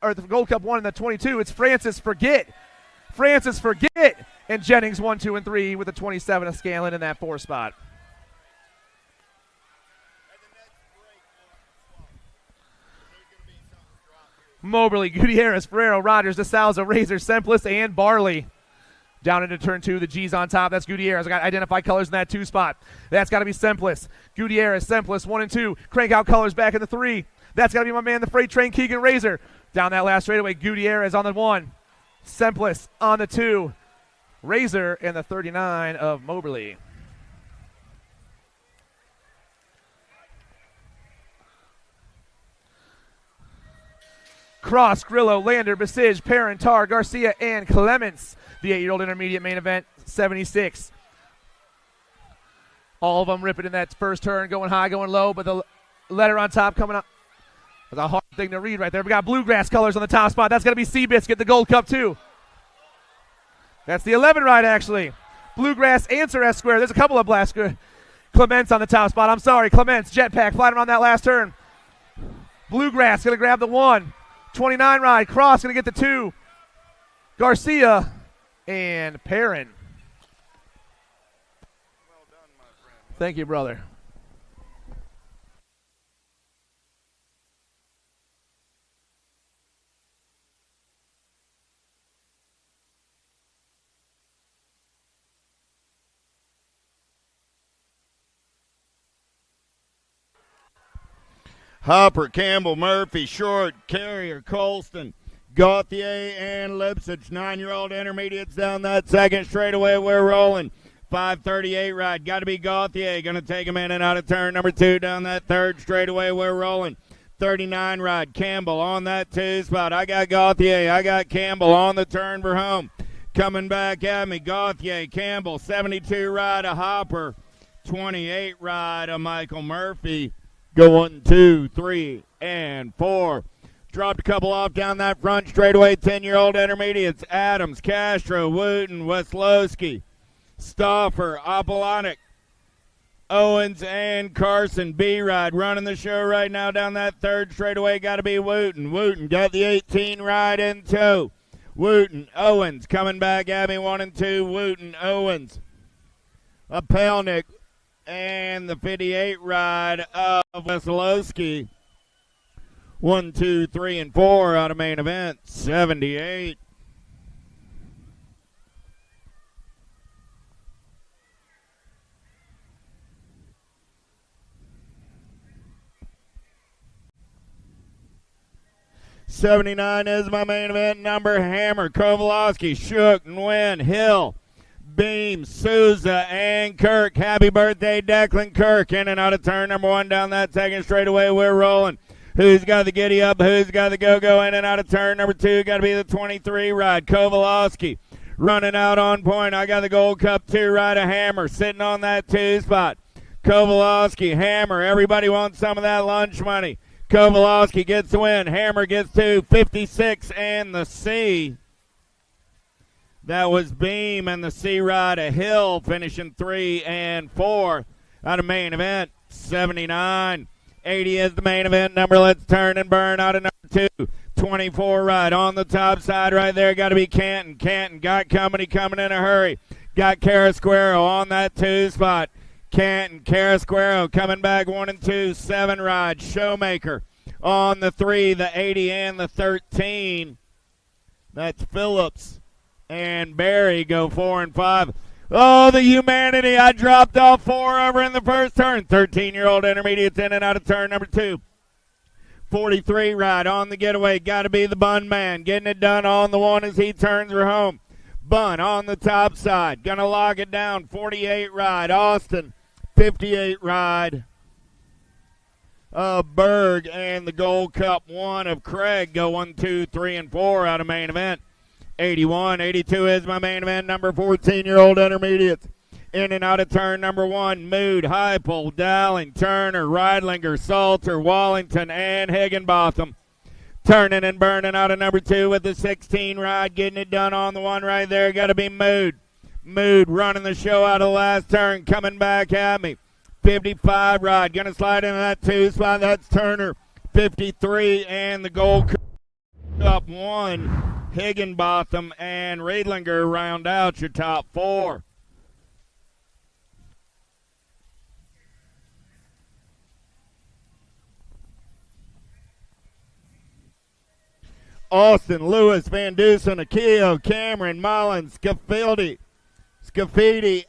Speaker 2: Or the Gold Cup 1 in the 22. It's Francis Forget. Francis Forget. And Jennings 1, 2, and 3 with the 27 of Scanlon in that 4 spot. Moberly, Gutierrez, Ferrero, Rogers, DeSalza, Razor, Semplus, and Barley. Down into turn 2, the G's on top. That's Gutierrez. I got identified colors in that 2 spot. That's got to be Semplus. Gutierrez, Semplus, 1 and 2. Crank out colors back in the 3. That's got to be my man, the freight train, Keegan Razor. Down that last straightaway, Gutierrez on the 1. Semplus on the 2. Razor and the 39 of Moberly. Cross, Grillo, Lander, Basij, Perrin, Tar, Garcia, and Clements. The 8-year-old intermediate main event, 76. All of them ripping in that first turn, going high, going low, but the letter on top coming up. That's a hard thing to read right there. We got bluegrass colors on the top spot. That's going to be Seabiscuit, the Gold Cup 2. That's the 11 ride, actually. Bluegrass, Answer S Square. There's a couple of blast. Clements on the top spot. I'm sorry, Clements, Jetpack, flying around that last turn. Bluegrass going to grab the 1. 29 ride, Cross going to get the 2. Garcia and Perrin.
Speaker 1: Well done, my friend.
Speaker 2: Thank you, brother.
Speaker 1: Hopper, Campbell, Murphy, Short, Carrier, Colston, Gauthier, and Lipsitch. 9-year-old intermediates down that second straightaway. We're rolling. 538 ride. Got to be Gauthier. Going to take him in and out of turn number 2 down that third straightaway. We're rolling. 39 ride. Campbell on that 2 spot. I got Gauthier. I got Campbell on the turn for home. Coming back at me. Gauthier, Campbell. 72 ride of Hopper. 28 ride of Michael Murphy. Going 2, 3, and 4. Dropped a couple off down that front straightaway. 10-year-old intermediates. Adams, Castro, Wooten, Weslowski, Stauffer, Apollonic, Owens, and Carson. B-Ride running the show right now down that third straightaway. Got to be Wooten. Wooten got the 18 ride in tow. Wooten, Owens coming back at me 1 and 2. Wooten, Owens. A Pelnick. And the 58 ride of Weslowski. 1, 2, 3, and 4 out of main event. 78. $79 is my main event number. Hammer, Kovalowski, Shook, Nguyen, Hill, Beam, Souza, and Kirk. Happy birthday, Declan Kirk. In and out of turn number 1 down that second straightaway. We're rolling. Who's got the giddy up? Who's got the go-go? In and out of turn number 2. Got to be the 23 ride. Kovalowski running out on point. I got the Gold Cup 2 ride of Hammer sitting on that 2 spot. Kovalowski, Hammer. Everybody wants some of that lunch money. Kovalowski gets the win. Hammer gets 2. 56 and the C. That was Beam and the C-Ride of Hill finishing 3 and 4 out of main event. 79. 80 is the main event number. Let's turn and burn out of number 2. 24 right on the top side right there. Got to be Canton. Canton got company coming in a hurry. Got Carrasquero on that 2 spot. Canton, Carrasquero coming back 1 and 2. 7 ride. Showmaker on the 3, the 80 and the 13. That's Phillips and Barry go 4 and 5. Oh, the humanity. I dropped off 4 over in the first turn. 13-year-old intermediates in and out of turn number 2. 43 ride on the getaway. Got to be the Bun Man. Getting it done on the 1 as he turns her home. Bun on the top side. Going to lock it down. 48 ride. Austin. 58 ride. Berg and the Gold Cup 1 of Craig go 1, 2, 3, and 4 out of main event. 81, 82 is my main event number. 14-year-old intermediates. In and out of turn number 1. Mood, Heupel, Dowling, Turner, Reidlinger, Salter, Wallington, and Higginbotham. Turning and burning out of number 2 with the 16 ride. Getting it done on the 1 right there. Got to be Mood. Mood running the show out of the last turn. Coming back at me. 55 ride. Going to slide into that 2 spot. That's Turner. 53 and the Gold Cup 1. Higginbotham and Reidlinger round out your top 4. Austin, Lewis, Van Dusen, Akio, Cameron, Mullins, Scafidi,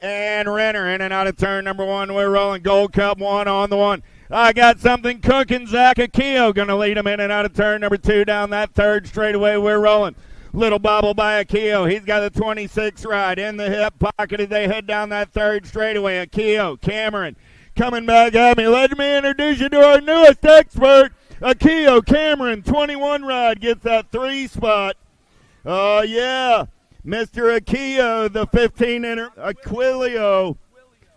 Speaker 1: and Renner in and out of turn number 1. We're rolling. Gold Cup 1 on the 1. I got something cooking. Zach Akio going to lead him in and out of turn number 2 down that 3rd straightaway. We're rolling. Little bobble by Akio. He's got a 26 ride in the hip pocket as they head down that 3rd straightaway. Akio, Cameron coming back at me. Let me introduce you to our newest expert. Akio Cameron, 21 ride, gets that 3 spot. Oh, yeah. Mr. Akio, the 15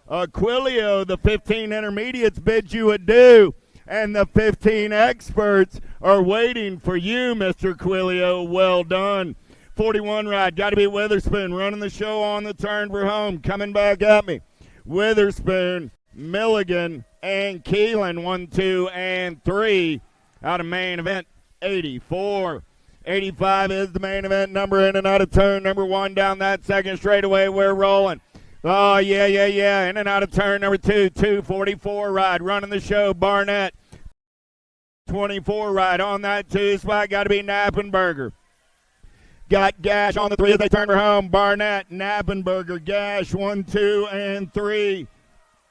Speaker 1: Aquilio, the 15 intermediates bid you adieu. And the 15 experts are waiting for you, Mr. Quilio. Well done. 41 ride. Got to be Witherspoon running the show on the turn for home. Coming back at me. Witherspoon, Milligan, and Keelan. 1, 2, and 3 out of main event. 84. 85 is the main event number in and out of turn number 1 down that 2nd straightaway. We're rolling. Oh, yeah. In and out of turn number 2. 244 ride. Running the show. Barnett. 24 ride on that 2 spot. Got to be Knappenberger. Got Gash on the 3 as they turn her home. Barnett, Knappenberger, Gash. 1, 2, and 3.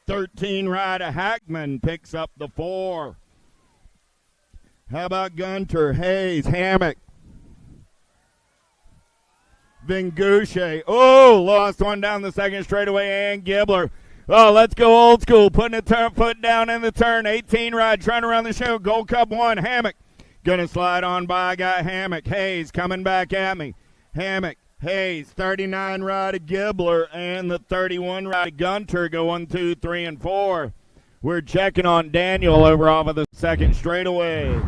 Speaker 1: 13 ride. Hackman picks up the 4. How about Gunter, Hayes, Hammock? Vingouche. Oh, lost one down the 2nd straightaway, and Gibbler. Oh, let's go old school. Putting a foot down in the turn. 18 ride, trying to run the show. Gold Cup 1, Hammock. Gonna slide on by. Got Hammock. Hayes coming back at me. Hammock, Hayes, 39 ride of Gibbler, and the 31 ride of Gunter go 1, 2, 3, and 4. We're checking on Daniel over off of the 2nd straightaway.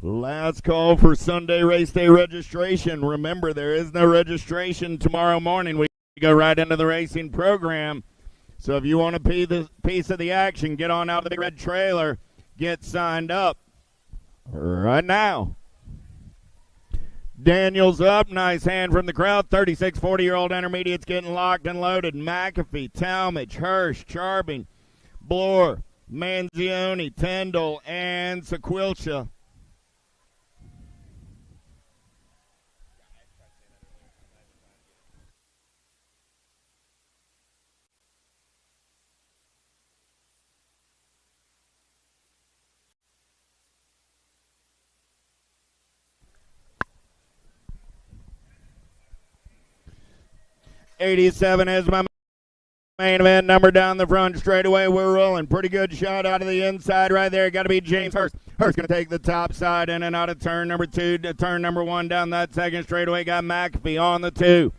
Speaker 1: Last call for Sunday race day registration. Remember, there is no registration tomorrow morning. We go right into the racing program. So if you want a piece of the action, get on out of the big red trailer. Get signed up right now. Daniels up. Nice hand from the crowd. 36, 40-year-old intermediates getting locked and loaded. McAfee, Talmadge, Hirsch, Charbing, Bloor, Manzioni, Tyndall, and Sequilcha. '87 is my main event number down the front straightaway. We're rolling. Pretty good shot out of the inside right there. Got to be James Hurst. Hurst going to take the top side in and out of turn number 2 to turn number 1 down that 2nd straightaway. Got McAfee on the 2.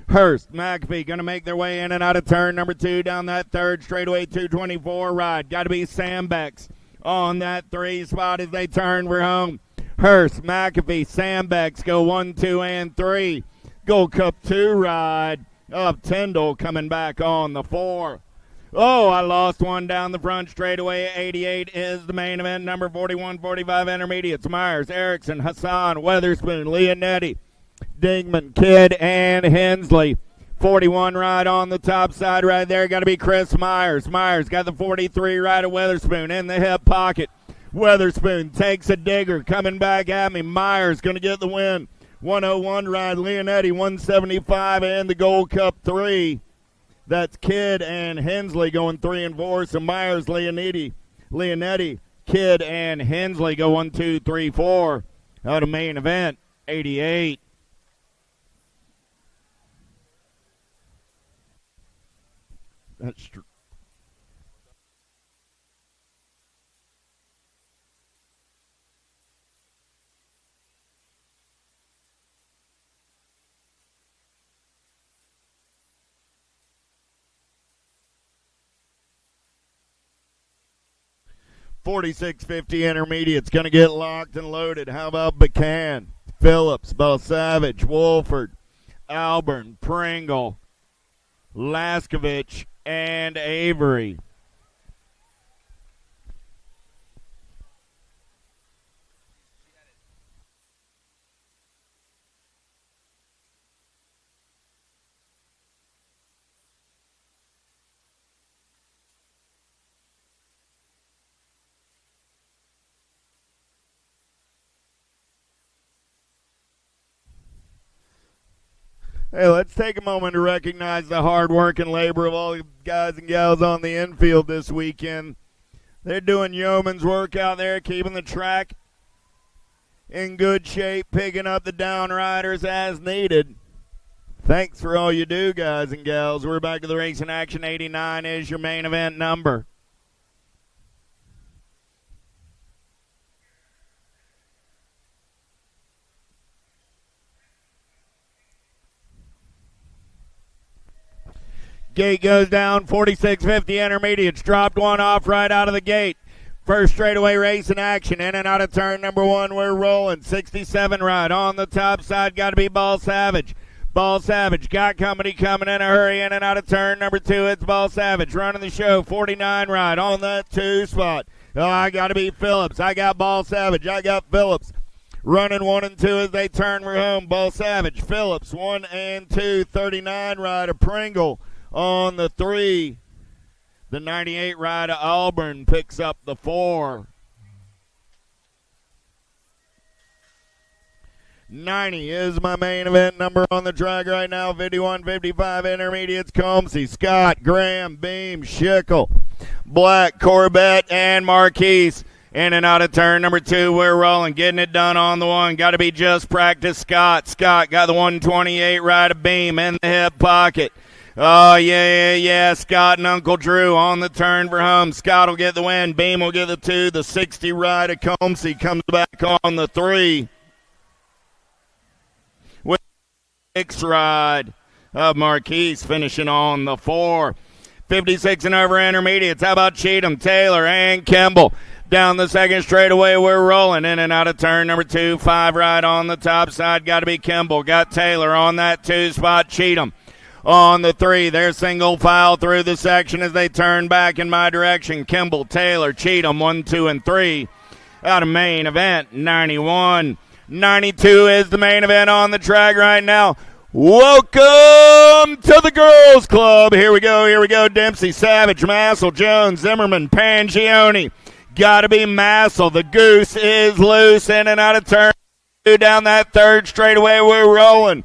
Speaker 1: Hurst, McAfee going to make their way in and out of turn number 2 down that third straightaway 224 ride. Got to be Sambex on that 3 spot as they turn for home. Hurst, McAfee, Sambex go 1, 2, and 3. Gold Cup 2 ride of Tyndall coming back on the 4. Oh, I lost one down the front straightaway. 88 is the main event. Number 41, 45 intermediates. Myers, Erickson, Hassan, Weatherspoon, Leonetti, Dingman, Kidd, and Hensley. 41 right on the top side right there. Got to be Chris Myers. Myers got the 43 right of Weatherspoon in the hip pocket. Weatherspoon takes a digger. Coming back at me. Myers going to get the win. 101 ride. Leonetti, 175 and the Gold Cup 3. That's Kidd and Hensley going 3 and 4. So Myers, Leonetti, Kidd, and Hensley go 1, 2, 3, 4. Out of main event, 88. That's true. $46.50 intermediate's going to get locked and loaded. How about Buchan, Phillips, Balsavage, Wolford, Alburn, Pringle, Laskovich, and Avery. Hey, let's take a moment to recognize the hard work and labor of all the guys and gals on the infield this weekend. They're doing yeoman's work out there, keeping the track in good shape, picking up the downriders as needed. Thanks for all you do, guys and gals. We're back to the racing action. 89 is your main event number. Gate goes down, 46.50 intermediates. Dropped one off right out of the gate. First straightaway race in action. In and out of turn number 1, we're rolling. 67 ride on the top side. Got to be Ball Savage. Ball Savage got company coming in a hurry. In and out of turn number 2, it's Ball Savage running the show. 49 ride on that 2 spot. Oh, I got to be Phillips. I got Ball Savage. I got Phillips. Running 1 and 2 as they turn for home. Ball Savage, Phillips, 1 and 2. 39 ride of Pringle. On the 3, the 98 ride of Auburn picks up the 4. 90 is my main event number on the track right now. 51, 55 intermediates. Comsey, Scott, Graham, Beam, Schickel, Black, Corbett, and Marquise. In and out of turn number 2, we're rolling. Getting it done on the 1. Got to be Just Practice Scott. Scott got the 128 ride of Beam in the hip pocket. Oh, yeah. Scott and Uncle Drew on the turn for home. Scott will get the win. Beam will get the 2. The 60 ride of Comsey comes back on the 3. With the 6 ride of Marquise finishing on the 4. 56 and over intermediates. How about Cheatham, Taylor, and Kimball? Down the second straightaway, we're rolling. In and out of turn number 2. 5 ride on the top side. Got to be Kimball. Got Taylor on that 2 spot. Cheatham on the 3, they're single file through the section as they turn back in my direction. Kimball, Taylor, Cheatham, 1, 2, and 3. Out of main event, 91. 92 is the main event on the track right now. Welcome to the Girls Club. Here we go. Dempsey, Savage, Massel, Jones, Zimmerman, Pangione. Got to be Massel. The goose is loose. In and out of turn 2 down that third straightaway. We're rolling.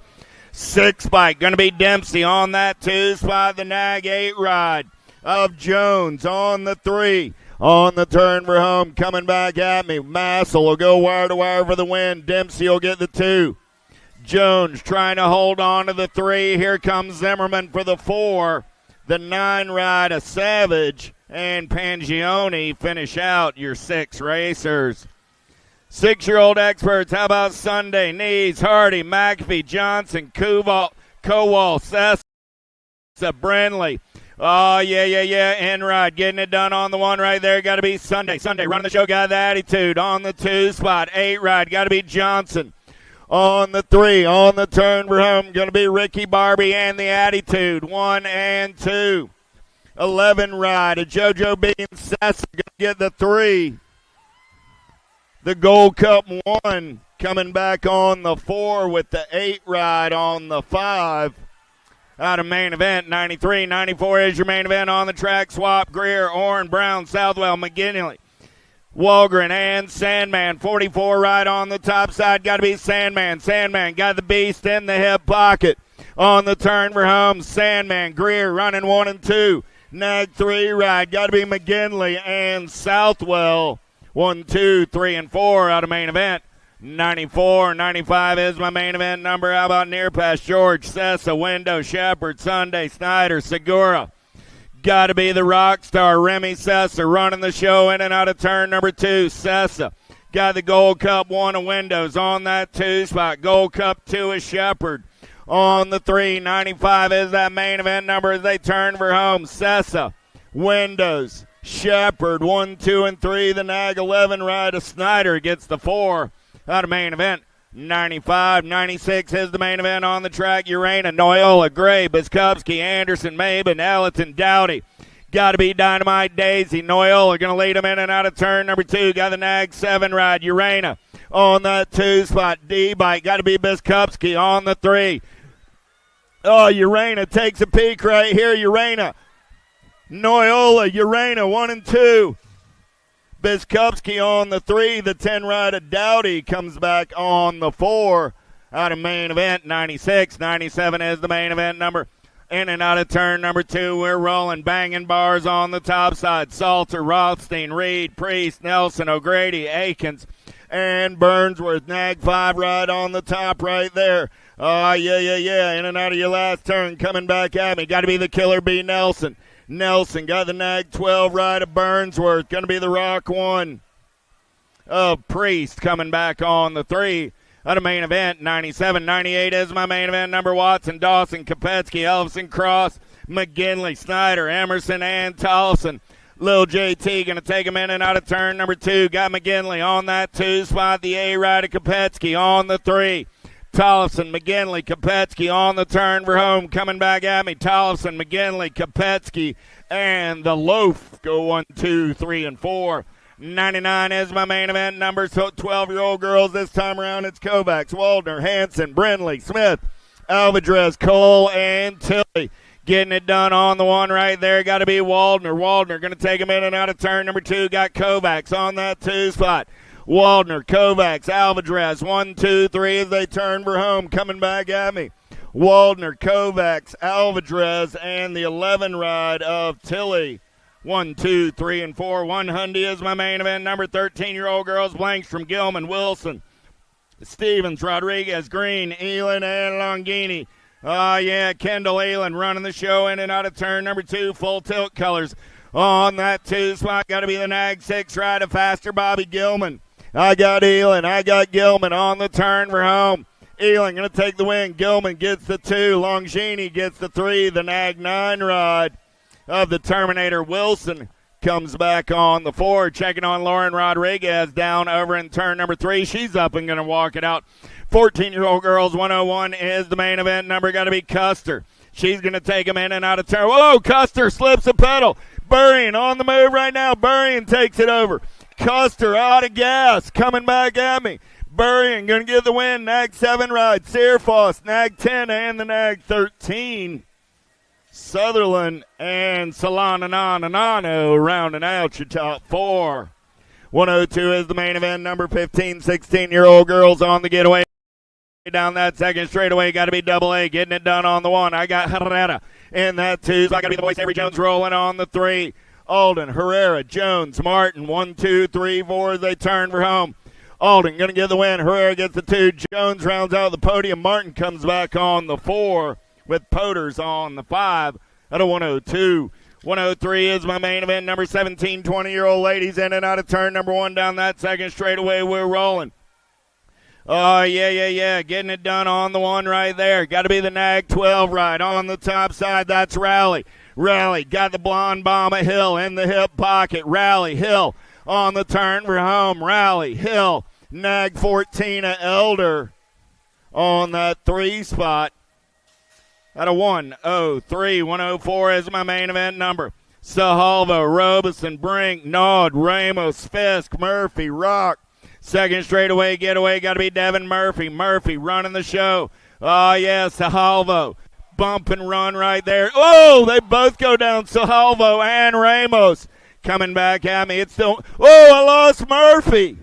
Speaker 1: 6 bike, going to be Dempsey on that 2 spot. The nag 8 ride of Jones on the 3. On the turn for home, coming back at me. Massel will go wire to wire for the win. Dempsey will get the 2. Jones trying to hold on to the 3. Here comes Zimmerman for the 4. The 9 ride of Savage and Pangione finish out your 6 racers. 6-year-old experts, how about Sunday? Nees, Hardy, McAfee, Johnson, Kowal, Sessa, Brinley. Oh, yeah. Enride getting it done on the one right there. Got to be Sunday running the show. Got the attitude on the 2 spot. 8 ride. Got to be Johnson. On the 3, on the turn for home. Going to be Ricky Barbie and the attitude. 1 and 2. 11 ride. A JoJo B and Sessa going to get the 3. The Gold Cup 1 coming back on the 4 with the 8 ride on the 5. Out of main event, 93, 94 is your main event on the track. Swap, Greer, Orrin, Brown, Southwell, McGinley, Walgren, and Sandman. 44 right on the top side. Got to be Sandman. Sandman got the beast in the hip pocket. On the turn for home, Sandman. Greer running 1 and 2. Nag 3 right. Got to be McGinley and Southwell. 1, 2, 3, and 4 out of main event. 94, 95 is my main event number. How about Near Pass? George, Sessa, Window, Shepard, Sunday, Snyder, Segura. Got to be the rock star, Remy Sessa, running the show in and out of turn number 2. Sessa got the Gold Cup 1 of Windows on that 2 spot. Gold Cup 2 is Shepard. On the 3, 95 is that main event number as they turn for home. Sessa, Windows, Shepard, 1, 2, and 3. The Nag 11 ride of Snyder gets the 4. Out of main event, 95, 96 is the main event on the track. Urena, Noyola, Gray, Biskupski, Anderson, Maben, Ellerton, Dowdy. Got to be Dynamite Daisy. Noyola going to lead him in and out of turn number 2. Got the Nag 7 ride. Urena on that 2 spot. D-Bike. Got to be Biskupski on the 3. Oh, Urena takes a peek right here. Urena. Noyola, Urena, 1 and 2. Biskupski on the 3. The 10 ride of Dowdy comes back on the 4. Out of main event, 96. 97 is the main event number. In and out of turn number 2. We're rolling. Banging bars on the top side. Salter, Rothstein, Reed, Priest, Nelson, O'Grady, Akins, and Burnsworth. Nag 5 ride on the top right there. Oh, yeah. In and out of your last turn. Coming back at me. Got to be the Killer B. Nelson. Nelson got the Nag 12 ride of Burnsworth. Going to be the Rock 1 of Priest coming back on the 3. Out of main event, 97, 98 is my main event number. Watson, Dawson, Kopetsky, Elvson, Cross, McGinley, Snyder, Emerson, and Tolson. Lil JT going to take him in and out of turn number 2. Got McGinley on that 2 spot. The A ride of Kopetsky on the 3. Tollefson, McGinley, Kopetsky on the turn for home. Coming back at me. Tollefson, McGinley, Kopetsky, and the Loaf go 1, 2, 3, and 4. 99 is my main event number. So 12-year-old girls this time around. It's Kovacs, Waldner, Hanson, Brindley, Smith, Alvadrez, Cole, and Tilly. Getting it done on the one right there. Got to be Waldner. Waldner going to take him in and out of turn number 2. Got Kovacs on that 2 spot. Waldner, Kovacs, Alvadrez, 1, 2, 3 as they turn for home. Coming back at me. Waldner, Kovacs, Alvadrez, and the 11 ride of Tilly. 1, 2, 3, and 4. 100 is my main event number. 13-year-old girls, Blankstrom, Gilman, Wilson, Stevens, Rodriguez, Green, Elin, and Longini. Oh, yeah, Kendall Elin running the show in and out of turn number 2. Full tilt colors on that 2 spot. Got to be the Nag 6 ride of Faster Bobby Gilman. I got Elin. I got Gilman on the turn for home. Elin going to take the win. Gilman gets the 2. Longini gets the 3. The Nag 9 ride of the Terminator Wilson comes back on the 4. Checking on Lauren Rodriguez down over in turn number 3. She's up and going to walk it out. 14-year-old girls, 101 is the main event number. Got to be Custer. She's going to take him in and out of turn. Whoa, Custer slips a pedal. Burrion on the move right now. Burrion takes it over. Custer out of gas. Coming back at me. Burrion going to get the win. Nag 7 ride. Searfoss, Nag 10, and the Nag 13. Sutherland and Solananano rounding out your top 4. 102 is the main event number. 15, 16-year-old girls on the getaway. Down that second straightaway, got to be Double A getting it done on the 1. I got Herrera in that 2. So I got to be the voice. Avery Jones rolling on the 3. Alden, Herrera, Jones, Martin. 1, 2, 3, 4 as they turn for home. Alden going to get the win. Herrera gets the 2. Jones rounds out the podium. Martin comes back on the 4 with Poters on the 5 at a 102. 103 is my main event number. 17, 20-year-old ladies in and out of turn number 1 down that second straightaway. We're rolling. Oh, yeah. Getting it done on the one right there. Got to be the Nag 12 ride on the top side. That's Rally. Rally got the blonde bomb of Hill in the hip pocket. Rally, Hill on the turn for home. Rally, Hill, Nag 14 of Elder on that 3 spot. At a 103, 104 is my main event number. Sahalvo, Robeson, Brink, Nod, Ramos, Fisk, Murphy, Rock. Second straightaway getaway got to be Devin Murphy. Murphy running the show. Oh, yeah, Sahalvo. Bump and run right there. Oh, they both go down, Sahalvo and Ramos. Coming back at me. It's still, oh, I lost Murphy.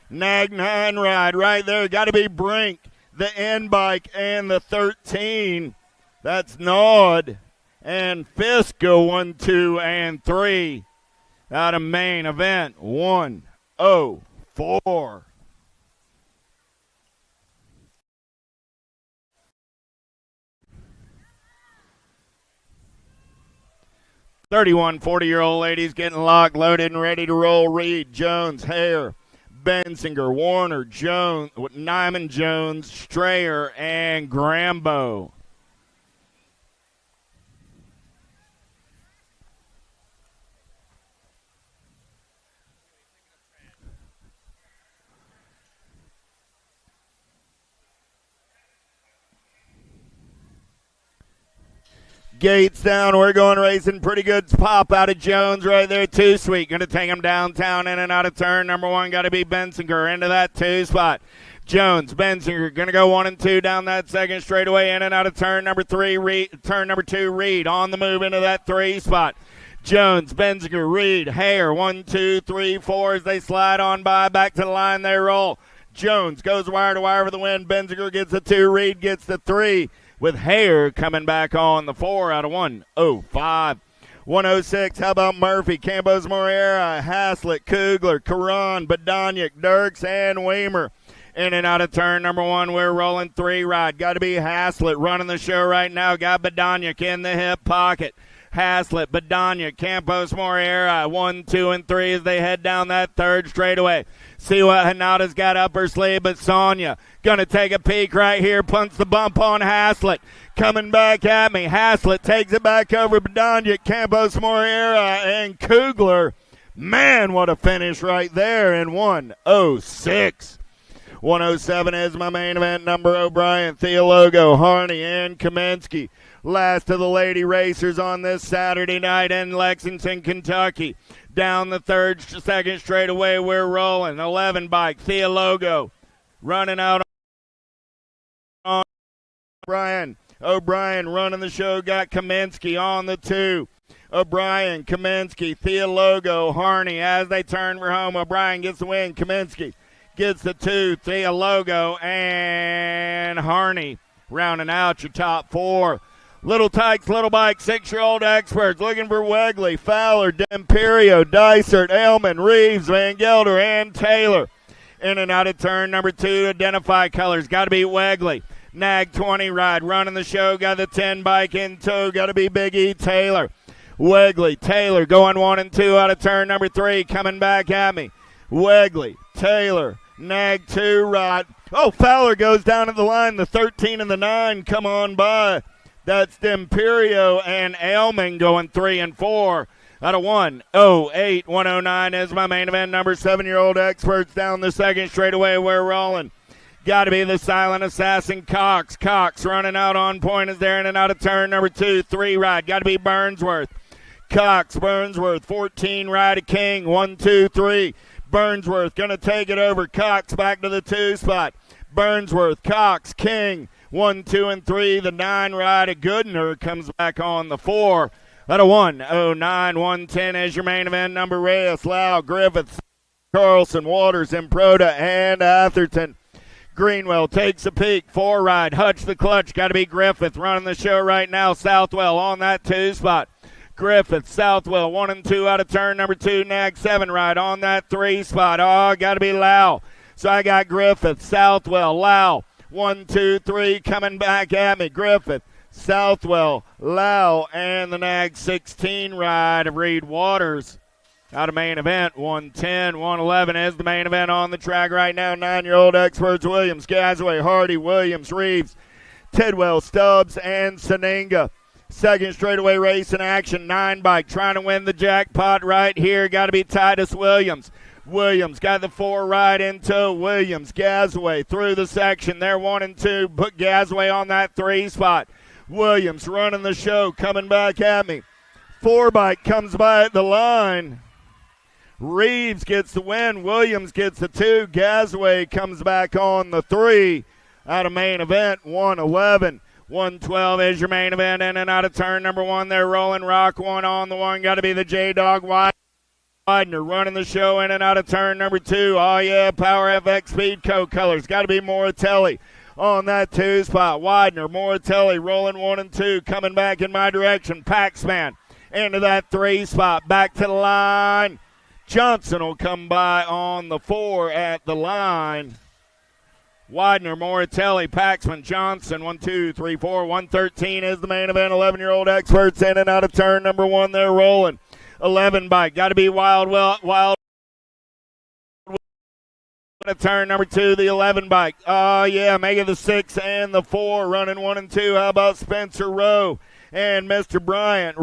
Speaker 1: Nag 9 ride right there. Got to be Brink, the N bike, and the 13. That's Nod. And Fisk go 1, 2, and 3 out of main event 104. 31 40-year-old ladies getting locked, loaded, and ready to roll. Reed, Jones, Hare, Bensinger, Warner, Jones, Nyman, Jones, Strayer, and Grambo. Gates down. We're going racing. Pretty good pop out of Jones right there. 2 sweet. Going to take him downtown in and out of turn. Number 1 got to be Bensinger into that 2 spot. Jones, Bensinger going to go 1 and 2 down that second straightaway in and out of turn number 3. Turn number 2, Reed on the move into that 3 spot. Jones, Bensinger, Reed, Hare, 1, 2, 3, 4 as they slide on by. Back to the line they roll. Jones goes wire to wire for the win. Bensinger gets the 2. Reed gets the 3. With Hare coming back on the 4 out of 105. 106, how about Murphy, Campos, Moreira, Haslett, Kugler, Karan, Badoniak, Dirks, and Weimer. In and out of turn number 1, we're rolling 3 ride. Got to be Haslett running the show right now. Got Badoniak in the hip pocket. Haslett, Badoniak, Campos, Moreira, 1, 2, and 3 as they head down that third straightaway. See what Hanada's got up her sleeve, but Sonia going to take a peek right here, punts the bump on Haslett. Coming back at me, Haslett takes it back over Badoniak, Campos, Moreira, and Kugler. Man, what a finish right there in 106. 107 is my main event number. O'Brien, Theologo, Harney, and Kaminsky. Last of the lady racers on this Saturday night in Lexington, Kentucky. Down the second straightaway, we're rolling. 11 bike, Theologo, running out on O'Brien. O'Brien running the show, got Kaminsky on the 2. O'Brien, Kaminsky, Theologo, Harney as they turn for home. O'Brien gets the win. Kaminsky gets the 2. Theologo and Harney rounding out your top 4. Little Tykes, Little Bike, 6-year-old experts looking for Wegley, Fowler, D'Imperio, Dysert, Aylman, Reeves, Van Gelder, and Taylor. In and out of turn number 2 to identify colors. Got to be Wegley. Nag 20 ride, running the show. Got the 10 bike in tow. Got to be Big E Taylor. Wegley, Taylor going 1 and 2 out of turn number 3. Coming back at me. Wegley, Taylor, Nag 2 ride. Oh, Fowler goes down to the line. The 13 and the 9 come on by. That's D'Imperio and Aylman going 3 and 4 out of 108. 109 is my main event number. 7-year-old experts down the second straightaway. We're rolling. Got to be the silent assassin Cox. Cox running out on point is there in and out of turn number 2. 3 ride. Got to be Burnsworth. Cox, Burnsworth, 14 ride of King. 1, 2, 3. Burnsworth going to take it over. Cox back to the 2 spot. Burnsworth, Cox, King. 1, 2, and 3. The 9 ride of Goodner comes back on the 4. Out of 109, 110 is your main event number. Reyes, Lau, Griffiths, Carlson, Waters, Improda, and Atherton. Greenwell takes a peek. 4 ride. Hutch the clutch. Got to be Griffith running the show right now. Southwell on that 2 spot. Griffith, Southwell, 1 and 2 out of turn number 2. Nag 7 ride on that 3 spot. Oh, got to be Lau. So I got Griffith, Southwell, Lau. 1, 2, 3 coming back at me. Griffith, Southwell, Lau, and the Nag 16 ride of Reed Waters. Out of main event, 110, 111 is the main event on the track right now. 9-year-old experts Williams, Gasaway, Hardy, Williams, Reeves, Tidwell, Stubbs, and Saninga. Second straightaway race in action. 9 bike trying to win the jackpot right here. Got to be Titus Williams. Williams got the 4 right into Williams. Gasaway through the section. They're 1 and 2. Put Gasaway on that 3 spot. Williams running the show, coming back at me. 4 bike comes by at the line. Reeves gets the win. Williams gets the 2. Gasaway comes back on the 3. Out of main event, 111. 112 is your main event. In and out of turn number 1. They're rolling rock 1 on the 1. Got to be the J-Dog Widener running the show in and out of turn number 2. Oh, yeah, Power FX Speed Coat Colors. Got to be Moratelli on that 2 spot. Widener, Moratelli rolling 1 and 2. Coming back in my direction. Paxman into that 3 spot. Back to the line. Johnson will come by on the 4 at the line. Widener, Moratelli, Paxman, Johnson, 1, 2, 3, 4. 113 is the main event. 11-year-old experts in and out of turn number 1. They're rolling. 11 bike. Got to be Wild. Turn number 2, the 11 bike. Oh, yeah, make it the 6 and the 4. Running 1 and 2. How about Spencer Rowe and Mr. Bryant?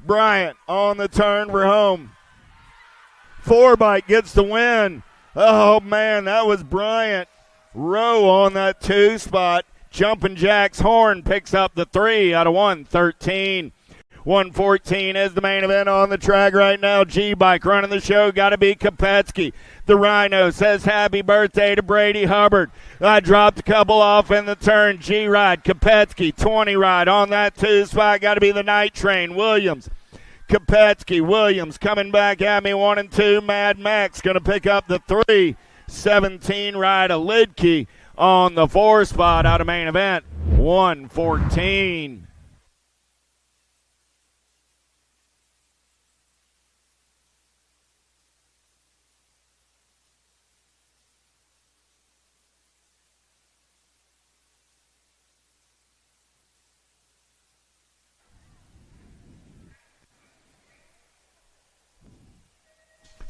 Speaker 1: Bryant on the turn for home. 4 bike gets the win. Oh, man, that was Bryant. Rowe on that 2 spot. Jumping Jack's Horn picks up the 3 out of 113. 114 is the main event on the track right now. G-Bike running the show. Got to be Kopetsky. The Rhino says happy birthday to Brady Hubbard. I dropped a couple off in the turn. G-Ride, Kopetsky, 20 ride on that 2 spot. Got to be the Night Train. Williams. Kopetsky, Williams coming back at me, 1 and 2. Mad Max going to pick up the 3. 17 ride of Lidke on the 4 spot out of main event. 114.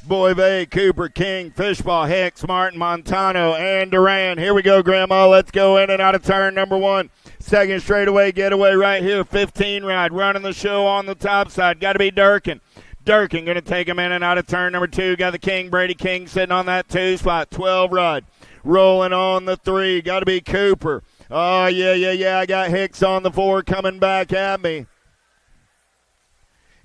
Speaker 1: Boyve, Cooper, King, Fishball, Hicks, Martin, Montano, and Duran. Here we go, Grandma. Let's go in and out of turn number 1. Second straightaway getaway right here. 15 ride. Running the show on the top side. Got to be Durkin. Durkin going to take him in and out of turn number 2. Got the King, Brady King sitting on that 2 spot. 12 ride. Rolling on the 3. Got to be Cooper. Oh, yeah. I got Hicks on the 4 coming back at me.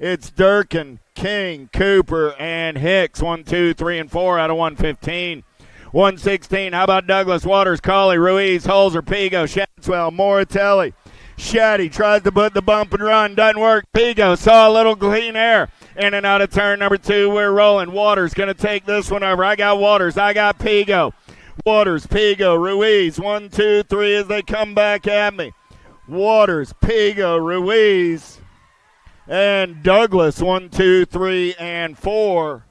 Speaker 1: It's Durkin, King, Cooper, and Hicks. 1, 2, 3, and 4 out of 115. 116. How about Douglas, Waters, Colley, Ruiz, Holzer, Pigo, Shatswell, Moratelli. Shaddy tries to put the bump and run. Doesn't work. Pigo saw a little clean air. In and out of turn number 2. We're rolling. Waters going to take this one over. I got Waters. I got Pigo. Waters, Pigo, Ruiz. 1, 2, 3 as they come back at me. Waters, Pigo, Ruiz. And Douglas, 1, 2, 3, and 4.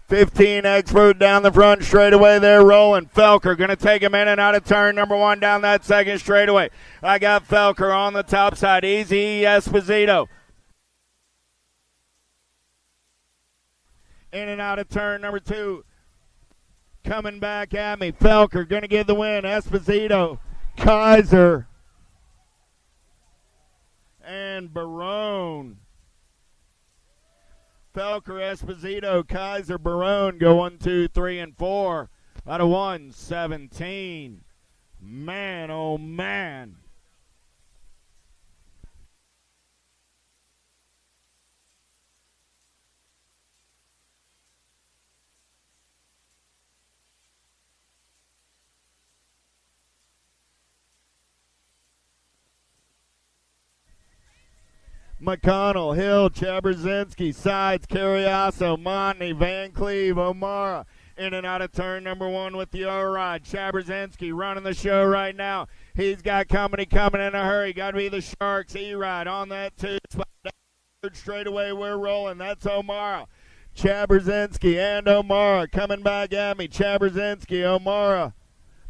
Speaker 1: $15 expert down the front straightaway. They're rolling. Felker going to take him in and out of turn number 1 down that second straightaway. I got Felker on the top side. Easy Esposito. In and out of turn number 2. Coming back at me. Felker going to get the win. Esposito, Kaiser, and Barone. Felker, Esposito, Kaiser, Barone go 1, 2, 3, and 4 out of 117. Man, oh man. McConnell, Hill, Chaberzinski, Sides, Carriasso, Montney, Van Cleve, O'Mara. In and out of turn number 1 with the O-Ride. Chaberzinski running the show right now. He's got company coming in a hurry. Got to be the Sharks. E-Ride on that 2 spot. Third straightaway, we're rolling. That's O'Mara. Chaberzinski and O'Mara coming back at me. Chaberzinski, O'Mara,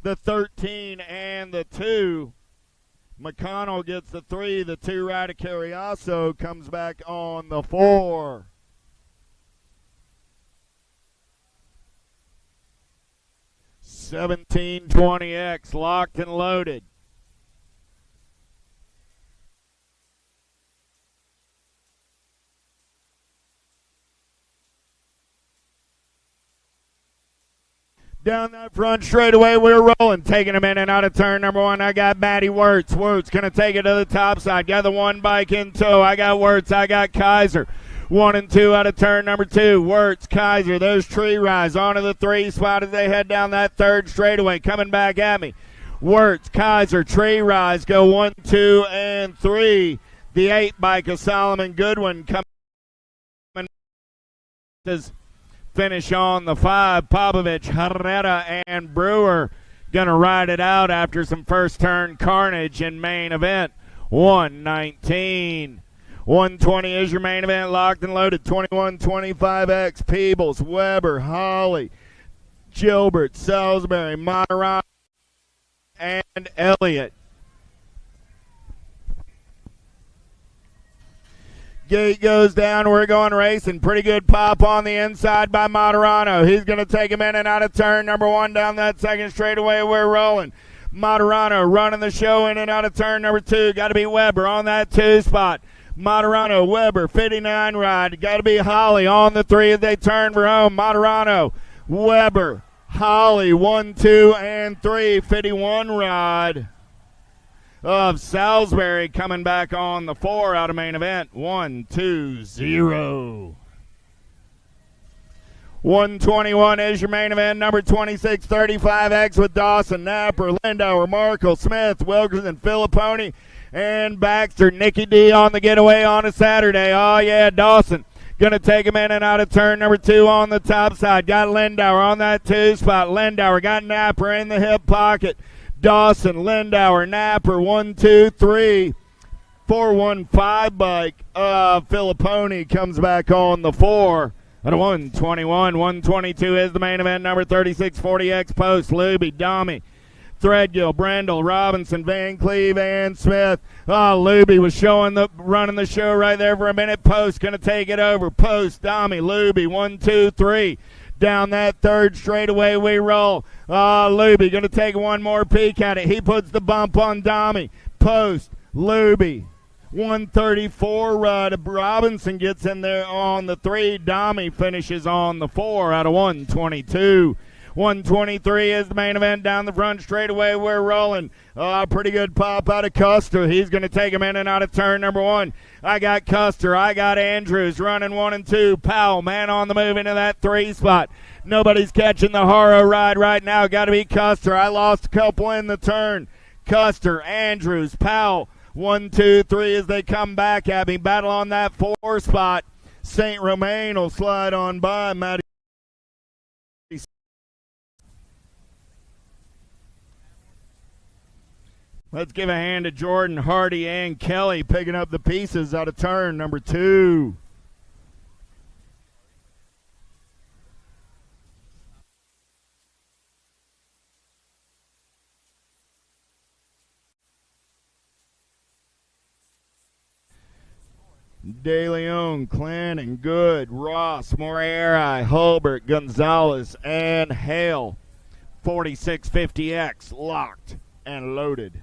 Speaker 1: the 13 and the 2. McConnell gets the 3. The 2 right of Carriasso comes back on the 4. $17.20X locked and loaded. Down that front straightaway, we're rolling. Taking him in and out of turn number 1. I got Matty Wirtz. Wirtz going to take it to the top side. Got the 1 bike in tow. I got Wirtz. I got Kaiser. 1 and 2 out of turn number 2. Wirtz, Kaiser, those tree rides onto the 3 spot as they head down that third straightaway. Coming back at me. Wirtz, Kaiser, tree rides go 1, 2, and 3. The 8 bike of Solomon Goodwin coming. Finish on the 5. Popovich, Herrera, and Brewer going to ride it out after some first turn carnage in main event. 119. 120 is your main event, locked and loaded. 21-25X, Peebles, Weber, Holly, Gilbert, Salisbury, Monterey, and Elliott. Gate goes down. We're going racing. Pretty good pop on the inside by Moderano. He's going to take him in and out of turn number 1 down that second straightaway. We're rolling. Moderano running the show in and out of turn number 2. Got to be Weber on that 2 spot. Moderano, Weber, 59 ride. Got to be Holly on the 3 as they turn for home. Moderano, Weber, Holly, 1, 2, and 3. 51 ride of Salisbury coming back on the 4 out of main event. 1, 2, 0. 121 is your main event. Number 26, 35X with Dawson, Napper, Lindauer, Markle, Smith, Wilkerson, Filipponi, and Baxter. Nicky D on the getaway on a Saturday. Oh, yeah, Dawson going to take him in and out of turn number 2 on the top side. Got Lindauer on that 2 spot. Lindauer got Napper in the hip pocket. Dawson, Lindauer, Napper, 1, 2, 3. 415 bike. Filipponi comes back on the 4. At a 121, 122 is the main event. Number 36, 40X Post, Luby, Domi, Threadgill, Brendel, Robinson, Van Cleve, and Smith. Luby was running the show right there for a minute. Post going to take it over. Post, Domi, Luby, 1, 2, 3. Down that third straightaway we roll. Luby going to take one more peek at it. He puts the bump on Domi. Post, Luby. 134 ride. Robinson gets in there on the 3. Domi finishes on the 4 out of 122. 123 is the main event. Down the front straightaway we're rolling. Pretty good pop out of Custer. He's going to take him in and out of turn number 1. I got Custer. I got Andrews running 1 and 2. Powell, man on the move into that 3 spot. Nobody's catching the Haro ride right now. Got to be Custer. I lost a couple in the turn. Custer, Andrews, Powell. 1, 2, 3 as they come back at me. Battle on that 4 spot. St. Romain will slide on by. Matty. Let's give a hand to Jordan, Hardy, and Kelly picking up the pieces out of turn number 2. De Leon, Clannon, Good, Ross, Moreira, Hulbert, Gonzalez, and Hale. 4650X locked and loaded.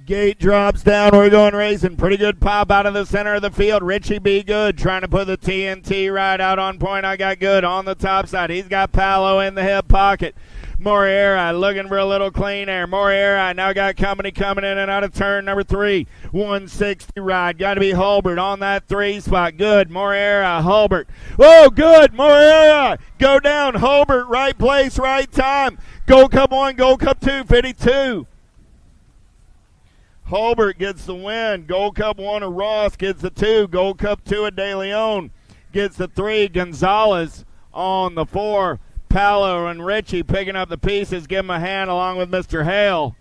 Speaker 1: Gate drops down. We're going racing. Pretty good pop out of the center of the field. Richie B. Good trying to put the TNT right out on point. I got Good on the top side. He's got Palo in the hip pocket. Moriera looking for a little clean air. Moriera now got company coming in and out of turn number 3. 160 ride. Got to be Hulbert on that 3 spot. Good. Moriera. Hulbert. Oh, good. Moriera. Go down. Hulbert. Right place, right time. Gold Cup 1, Gold Cup 2, 52. Hulbert gets the win. Gold Cup 1 of Ross gets the 2. Gold Cup 2 of De Leon gets the 3. Gonzalez on the 4. Palo and Richie picking up the pieces. Give him a hand along with Mr. Hale.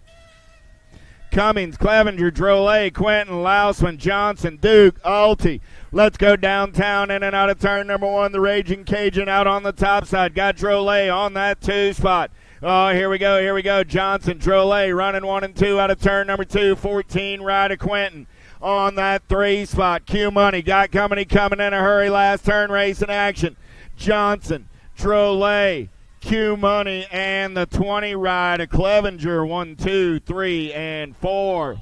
Speaker 1: Cummings, Clevenger, Drolet, Quentin, Lousman, Johnson, Duke, Alty. Let's go downtown in and out of turn number 1. The Raging Cajun out on the top side. Got Drolet on that 2 spot. Oh, here we go. Johnson, Drolet running 1 and 2 out of turn number 2. 14 right of Quentin on that 3 spot. Q Money got company coming in a hurry. Last turn race in action. Johnson, Drolet, Q Money, and the 20 ride of Clevenger. 1, 2, 3, and 4.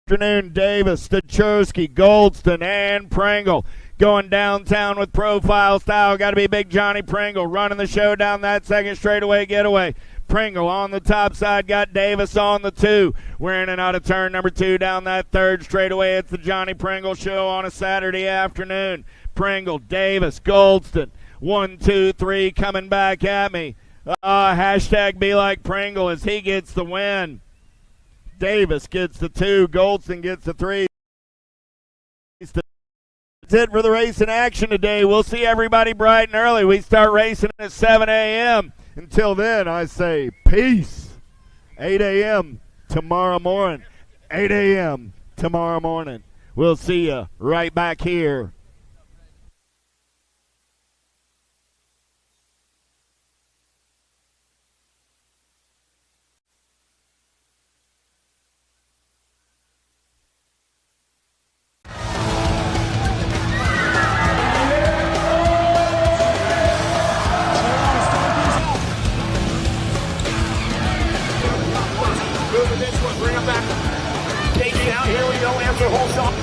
Speaker 1: Afternoon, Davis, Stacherski, Goldston, and Pringle. Going downtown with profile style. Got to be Big Johnny Pringle running the show down that second straightaway getaway. Pringle on the top side. Got Davis on the 2. We're in and out of turn number 2 down that third straightaway. It's the Johnny Pringle show on a Saturday afternoon. Pringle, Davis, Goldston. 1, 2, 3 coming back at me. Hashtag be like Pringle as he gets the win. Davis gets the 2. Goldston gets the 3. That's it for the race in action today. We'll see everybody bright and early. We start racing at 7 a.m. Until then, I say peace. 8 a.m. tomorrow morning. 8 a.m. tomorrow morning. We'll see you right back here.
Speaker 5: Bring him back. KG out. Here we go. After whole shot.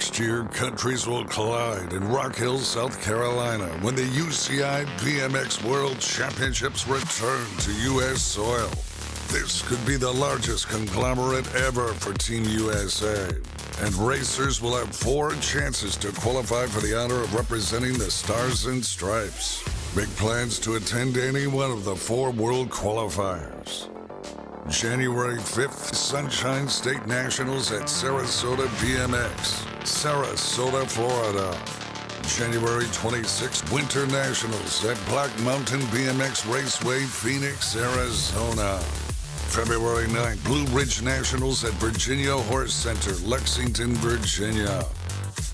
Speaker 3: Next year, countries will collide in Rock Hill, South Carolina when the UCI BMX World Championships return to U.S. soil. This could be the largest conglomerate ever for Team USA, and racers will have 4 chances to qualify for the honor of representing the Stars and Stripes. Make plans to attend any one of the 4 world qualifiers. January 5th, Sunshine State Nationals at Sarasota BMX, Sarasota, Florida. January 26th, Winter Nationals at Black Mountain BMX Raceway, Phoenix, Arizona. February 9th, Blue Ridge Nationals at Virginia Horse Center, Lexington, Virginia.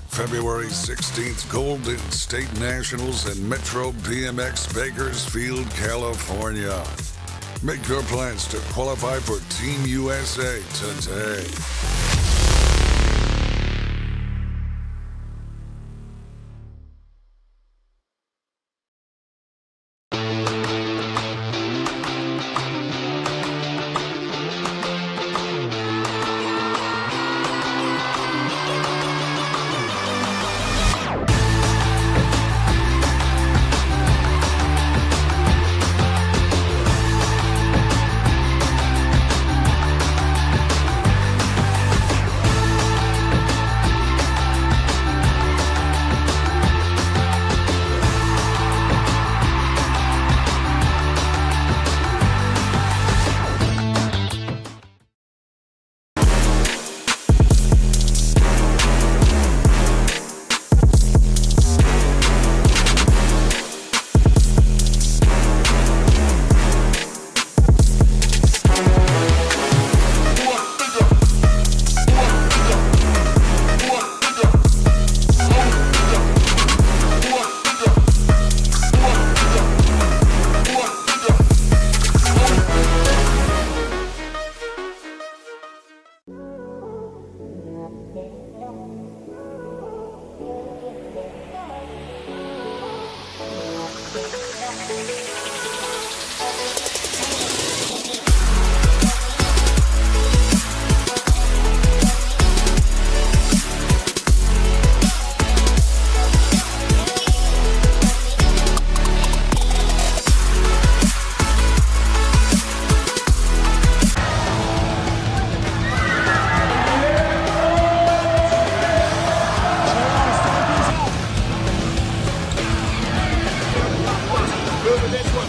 Speaker 3: February 16th, Golden State Nationals at Metro BMX Bakersfield, California. Make your plans to qualify for Team USA today.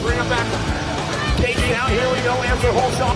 Speaker 5: Bring him back. KJ out here we go. Answer whole shot.